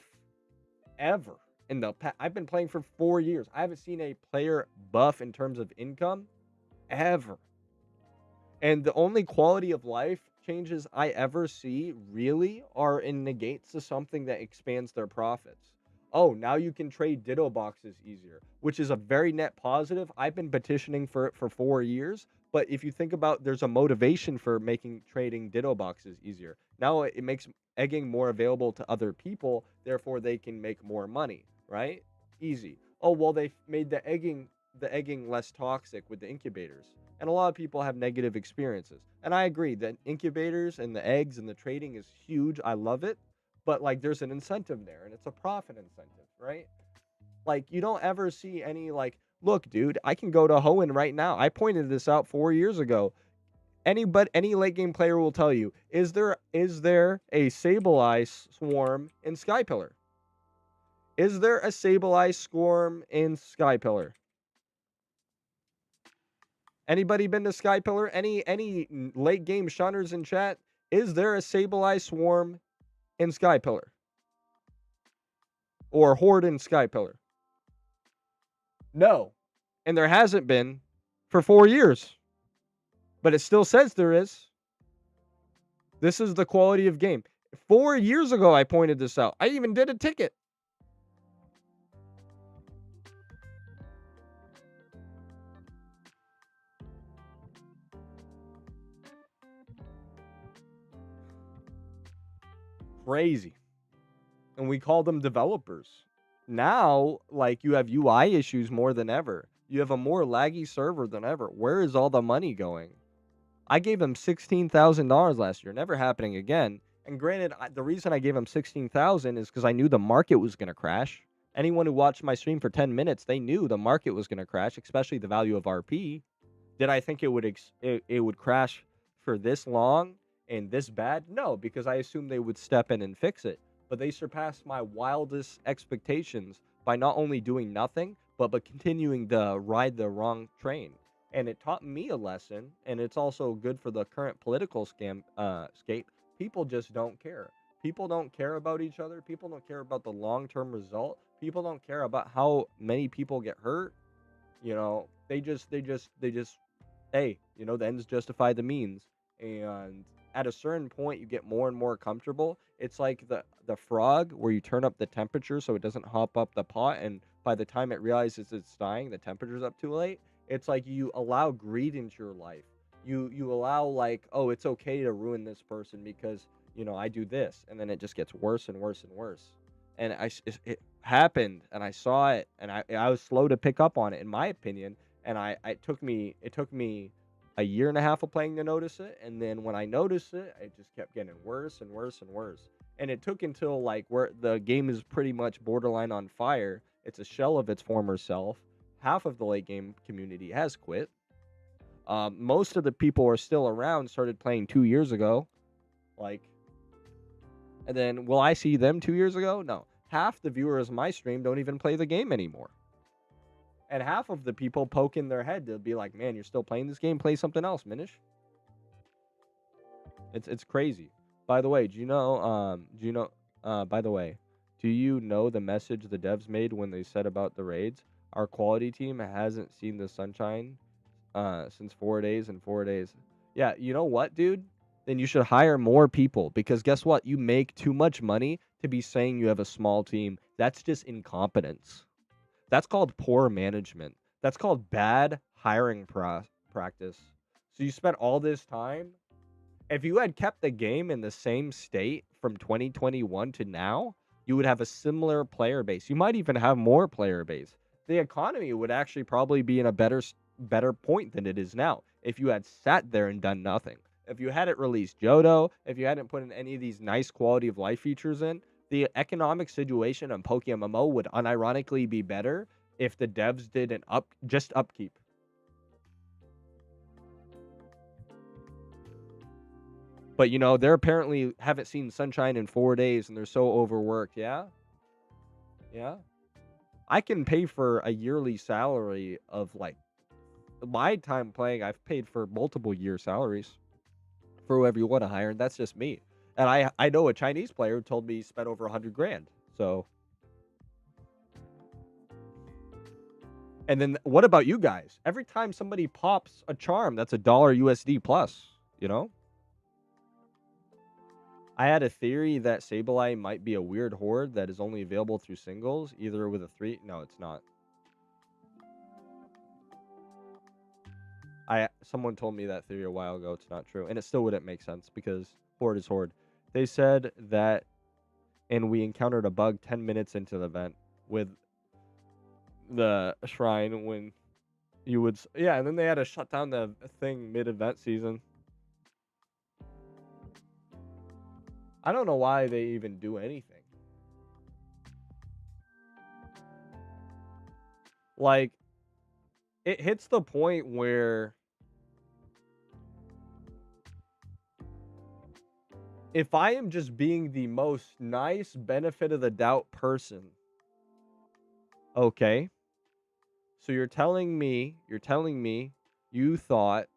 ever in the past. I've been playing for 4 years. I haven't seen a player buff in terms of income ever. And the only quality of life changes I ever see really are in negates to something that expands their profits. Oh, now you can trade Ditto boxes easier, which is a very net positive. I've been petitioning for it for 4 years, but if you think about, there's a motivation for making trading Ditto boxes easier. Now it makes egging more available to other people, therefore they can make more money, right? Easy. Oh, well, they made the egging less toxic with the incubators. And a lot of people have negative experiences. And I agree that incubators and the eggs and the trading is huge. I love it. But like there's an incentive there and it's a profit incentive, right? Like you don't ever see any like, look, dude, I can go to Hoenn right now. I pointed this out 4 years ago. Any late game player will tell you, is there a Sableye swarm in Skypillar? Is there a Sableye swarm in Skypillar? Anybody been to Skypillar? Any late game shunners in chat? Is there a Sableye swarm in Skypillar? Or horde in Skypillar? No. And there hasn't been for 4 years. But it still says there is. This is the quality of game. 4 years ago I pointed this out. I even did a ticket. Crazy. And we call them developers. Now, like, you have UI issues more than ever. You have a more laggy server than ever. Where is all the money going? I gave him $16,000 last year. Never happening again. And granted, the reason I gave him $16,000 is because I knew the market was going to crash. Anyone who watched my stream for 10 minutes, they knew the market was going to crash, especially the value of RP. Did I think it would crash for this long and this bad? No, because I assumed they would step in and fix it. But they surpassed my wildest expectations by not only doing nothing, but continuing to ride the wrong train. And it taught me a lesson, and it's also good for the current political scape. People just don't care. People don't care about each other. People don't care about the long-term result. People don't care about how many people get hurt. You know, they just hey, you know, the ends justify the means. And at a certain point, you get more and more comfortable. It's like the frog where you turn up the temperature so it doesn't hop up the pot, and by the time it realizes it's dying, the temperature's up too late. It's like you allow greed into your life. You allow like, oh, it's okay to ruin this person because, you know, I do this, and then it just gets worse and worse and worse. And it happened, and I saw it, and I was slow to pick up on it, in my opinion. And it took me a year and a half of playing to notice it, and then when I noticed it, it just kept getting worse and worse and worse. And it took until like where the game is pretty much borderline on fire. It's a shell of its former self. Half of the late game community has quit. Most of the people who are still around started playing 2 years ago. Like, And then will I see them 2 years ago? No. Half the viewers of my stream don't even play the game anymore. And half of the people poke in their head to be like, man, you're still playing this game? Play something else, Minish. It's crazy. By the way, by the way, do you know the message the devs made when they said about the raids? Our quality team hasn't seen the sunshine since 4 days and 4 days. Yeah, you know what, dude? Then you should hire more people, because guess what? You make too much money to be saying you have a small team. That's just incompetence. That's called poor management. That's called bad hiring practice. So you spent all this time. If you had kept the game in the same state from 2021 to now, you would have a similar player base. You might even have more player base. The economy would actually probably be in a better point than it is now if you had sat there and done nothing. If you hadn't released Johto, if you hadn't put in any of these nice quality of life features in, the economic situation on PokeMMO would unironically be better if the devs did an upkeep. But, you know, they're apparently haven't seen sunshine in 4 days and they're so overworked. Yeah? Yeah? I can pay for a yearly salary of, like, my time playing. I've paid for multiple year salaries for whoever you want to hire, and that's just me. And I know a Chinese player who told me he spent over 100 grand. So. And then what about you guys? Every time somebody pops a charm, that's $1 USD plus, you know? I had a theory that Sableye might be a weird horde that is only available through singles, either with a 3. No, it's not. Someone told me that theory a while ago. It's not true. And it still wouldn't make sense because horde is horde. They said that, and we encountered a bug 10 minutes into the event with the shrine when you would... Yeah, and then they had to shut down the thing mid-event season. I don't know why they even do anything. Like, it hits the point where if I am just being the most nice benefit of the doubt person, okay, so you're telling me you thought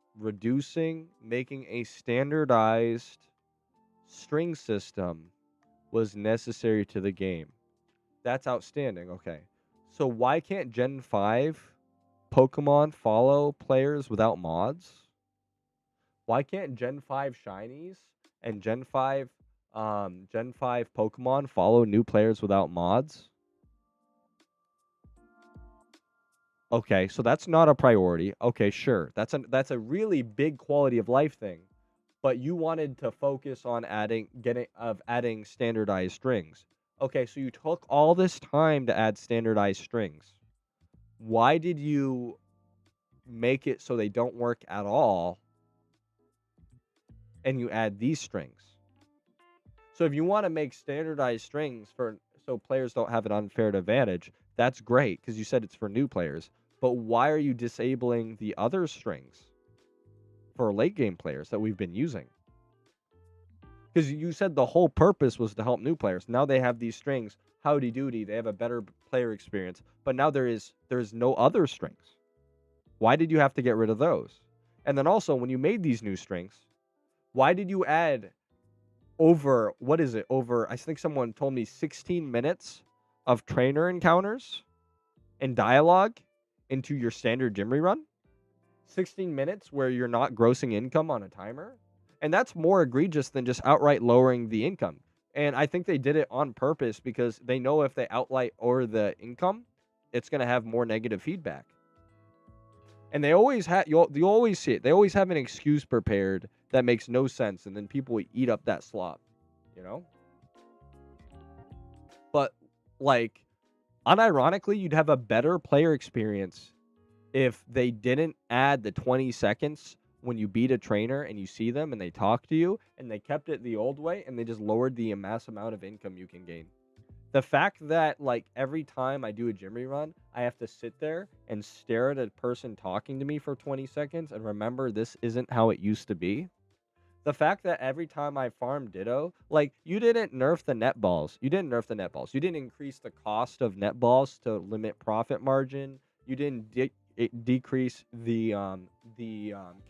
making a standardized string system was necessary to the game. That's outstanding. Okay. So why can't Gen 5 Pokemon follow players without mods? Why can't Gen 5 shinies and Gen 5 Pokemon follow new players without mods? Okay, so that's not a priority. Okay, sure. That's a really big quality of life thing. But you wanted to focus on adding standardized strings. Okay, so you took all this time to add standardized strings. Why did you make it so they don't work at all and you add these strings? So if you want to make standardized strings so players don't have an unfair advantage, that's great because you said it's for new players. But why are you disabling the other strings for late game players that we've been using? Because you said the whole purpose was to help new players. Now they have these strings. Howdy doody. They have a better player experience. But now there's no other strings. Why did you have to get rid of those? And then also, when you made these new strings, why did you add over, I think someone told me 16 minutes of trainer encounters and dialogue into your standard gym rerun? 16 minutes where you're not grossing income on a timer? And that's more egregious than just outright lowering the income. And I think they did it on purpose because they know if they outright lower the income, it's going to have more negative feedback. And they always you always see it. They always have an excuse prepared that makes no sense, and then people will eat up that slop, you know? But, like, unironically, you'd have a better player experience if they didn't add the 20 seconds when you beat a trainer and you see them and they talk to you, and they kept it the old way and they just lowered the mass amount of income you can gain. The fact that, like, every time I do a gym rerun, I have to sit there and stare at a person talking to me for 20 seconds and remember this isn't how it used to be. The fact that every time I farmed Ditto, like, you didn't nerf the net balls. You didn't nerf the net balls. You didn't increase the cost of net balls to limit profit margin. You didn't decrease the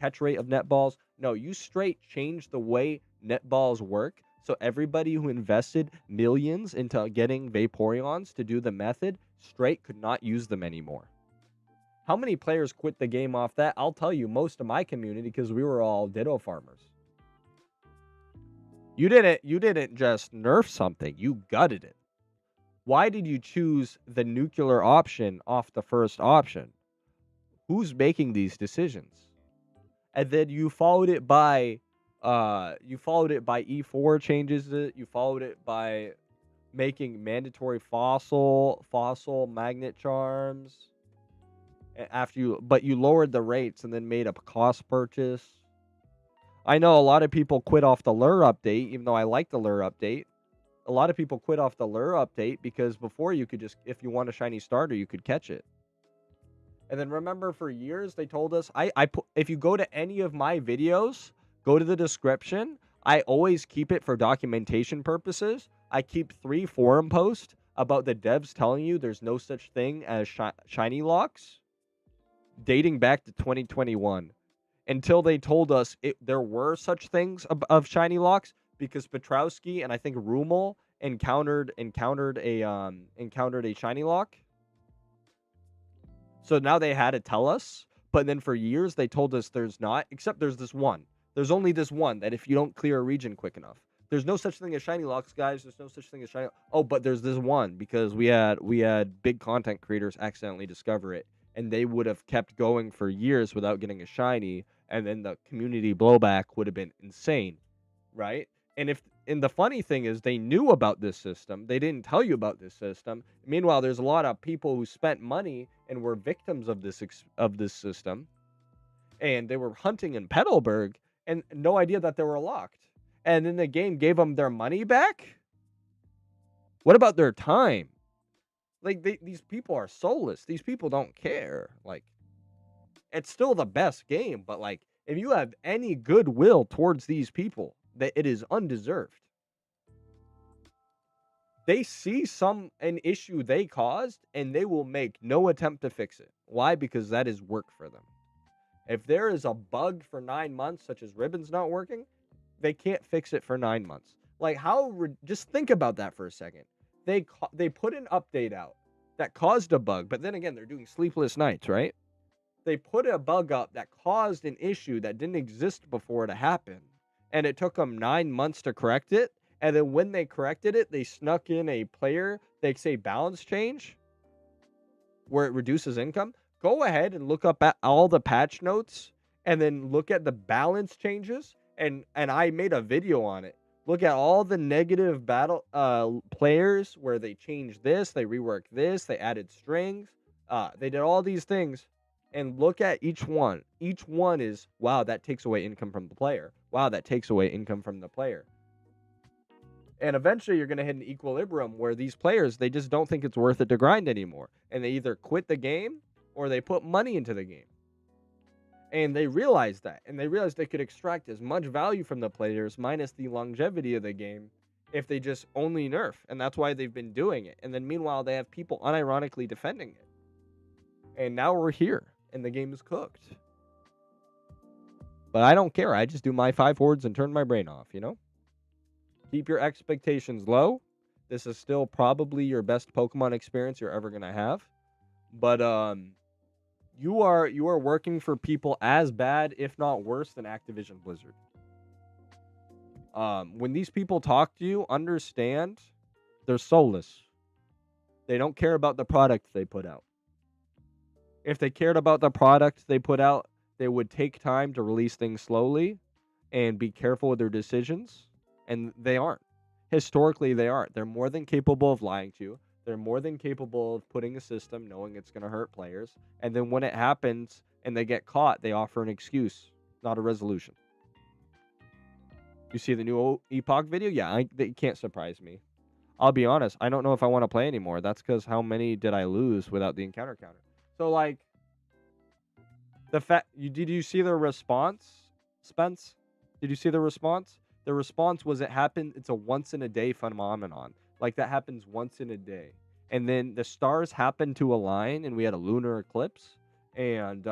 catch rate of net balls. No, you straight changed the way net balls work. So everybody who invested millions into getting Vaporeons to do the method straight could not use them anymore. How many players quit the game off that? I'll tell you, most of my community, because we were all Ditto farmers. You didn't just nerf something, you gutted it. Why did you choose the nuclear option off the first option? Who's making these decisions? And then you followed it by E4 changes it, you followed it by making mandatory fossil magnet charms but you lowered the rates and then made a cost purchase. I know a lot of people quit off the lure update, even though I like the lure update. A lot of people quit off the lure update because before you could just, if you want a shiny starter, you could catch it. And then remember, for years they told us, if you go to any of my videos, go to the description. I always keep it for documentation purposes. I keep 3 forum posts about the devs telling you there's no such thing as shiny locks, dating back to 2021. Until they told us there were such things of shiny locks, because Petrowski and I think Rumel encountered a shiny lock. So now they had to tell us, but then for years they told us there's not, except there's this one. There's only this one that if you don't clear a region quick enough. There's no such thing as shiny locks, guys. There's no such thing as shiny. Oh, but there's this one because we had big content creators accidentally discover it, and they would have kept going for years without getting a shiny, and then the community blowback would have been insane, right? And the funny thing is, they knew about this system. They didn't tell you about this system. Meanwhile, there's a lot of people who spent money and were victims of this system, and they were hunting in Petalburg and no idea that they were locked. And then the game gave them their money back. What about their time? Like, these people are soulless. These people don't care. Like, it's still the best game, but like, if you have any goodwill towards these people, that it is undeserved. They see an issue they caused, and they will make no attempt to fix it. Why? Because that is work for them. If there is a bug for 9 months, such as ribbons not working, they can't fix it for 9 months. Like, just think about that for a second. They put an update out that caused a bug, but then again, they're doing sleepless nights, right? They put a bug up that caused an issue that didn't exist before to happen, and it took them 9 months to correct it. And then when they corrected it, they snuck in a player, they say balance change, where it reduces income. Go ahead and look up at all the patch notes and then look at the balance changes. And I made a video on it. Look at all the negative battle players where they changed this, they reworked this, they added strings, they did all these things. And look at each one. Each one is, wow, that takes away income from the player. Wow, that takes away income from the player. And eventually you're going to hit an equilibrium where these players, they just don't think it's worth it to grind anymore. And they either quit the game or they put money into the game. And they realized that. And they realized they could extract as much value from the players minus the longevity of the game if they just only nerf. And that's why they've been doing it. And then meanwhile, they have people unironically defending it. And now we're here. And the game is cooked. But I don't care. I just do my 5 hordes and turn my brain off, you know? Keep your expectations low. This is still probably your best Pokemon experience you're ever going to have. But you are working for people as bad, if not worse, than Activision Blizzard. When these people talk to you, understand they're soulless. They don't care about the product they put out. If they cared about the product they put out, they would take time to release things slowly and be careful with their decisions. And they aren't. Historically, they aren't. They're more than capable of lying to you. They're more than capable of putting a system knowing it's going to hurt players. And then when it happens and they get caught, they offer an excuse, not a resolution. You see the new Epoch video? Yeah, they can't surprise me. I'll be honest. I don't know if I want to play anymore. That's because how many did I lose without the encounter counter? So, like, did you see their response, Spence? Did you see the response? The response was it happened. It's a once in a day phenomenon. Like that happens once in a day. And then the stars happened to align, and we had a lunar eclipse, and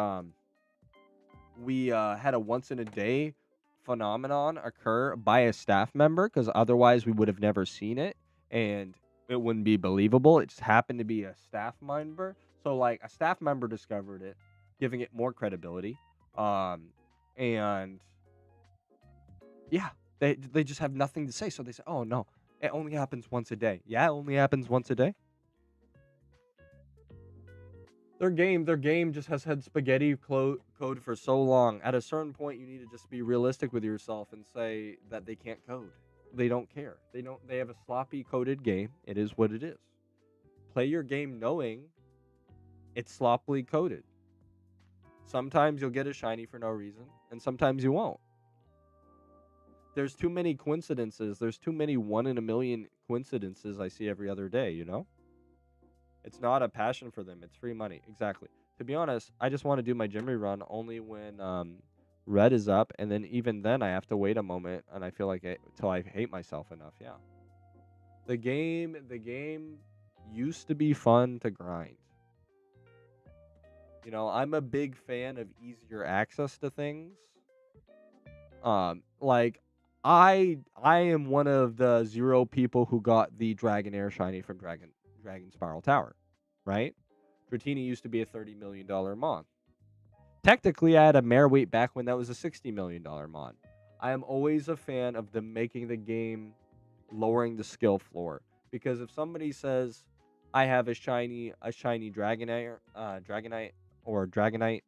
we had a once in a day phenomenon occur by a staff member because otherwise we would have never seen it and it wouldn't be believable. It just happened to be a staff member. So like a staff member discovered it, giving it more credibility. And yeah, they just have nothing to say. So they say, "Oh no, it only happens once a day." Yeah, it only happens once a day. Their game just has had spaghetti code for so long. At a certain point, you need to just be realistic with yourself and say that they can't code. They don't care. They have a sloppy coded game. It is what it is. Play your game knowing it's sloppily coded. Sometimes you'll get a shiny for no reason, and sometimes you won't. There's too many coincidences. There's too many 1 in a million coincidences I see every other day, you know? It's not a passion for them. It's free money. Exactly. To be honest, I just want to do my gym rerun only when red is up, and then even then I have to wait a moment, and I feel like it till I hate myself enough. Yeah. The game used to be fun to grind. You know, I'm a big fan of easier access to things. Like I am one of the 0 people who got the Dragonair shiny from Dragon Spiral Tower, right? Dratini used to be a $30 million mon. Technically, I had a mare weight back when that was a $60 million mon. I am always a fan of them making the game lowering the skill floor, because if somebody says I have a shiny Dragonite or Dragonite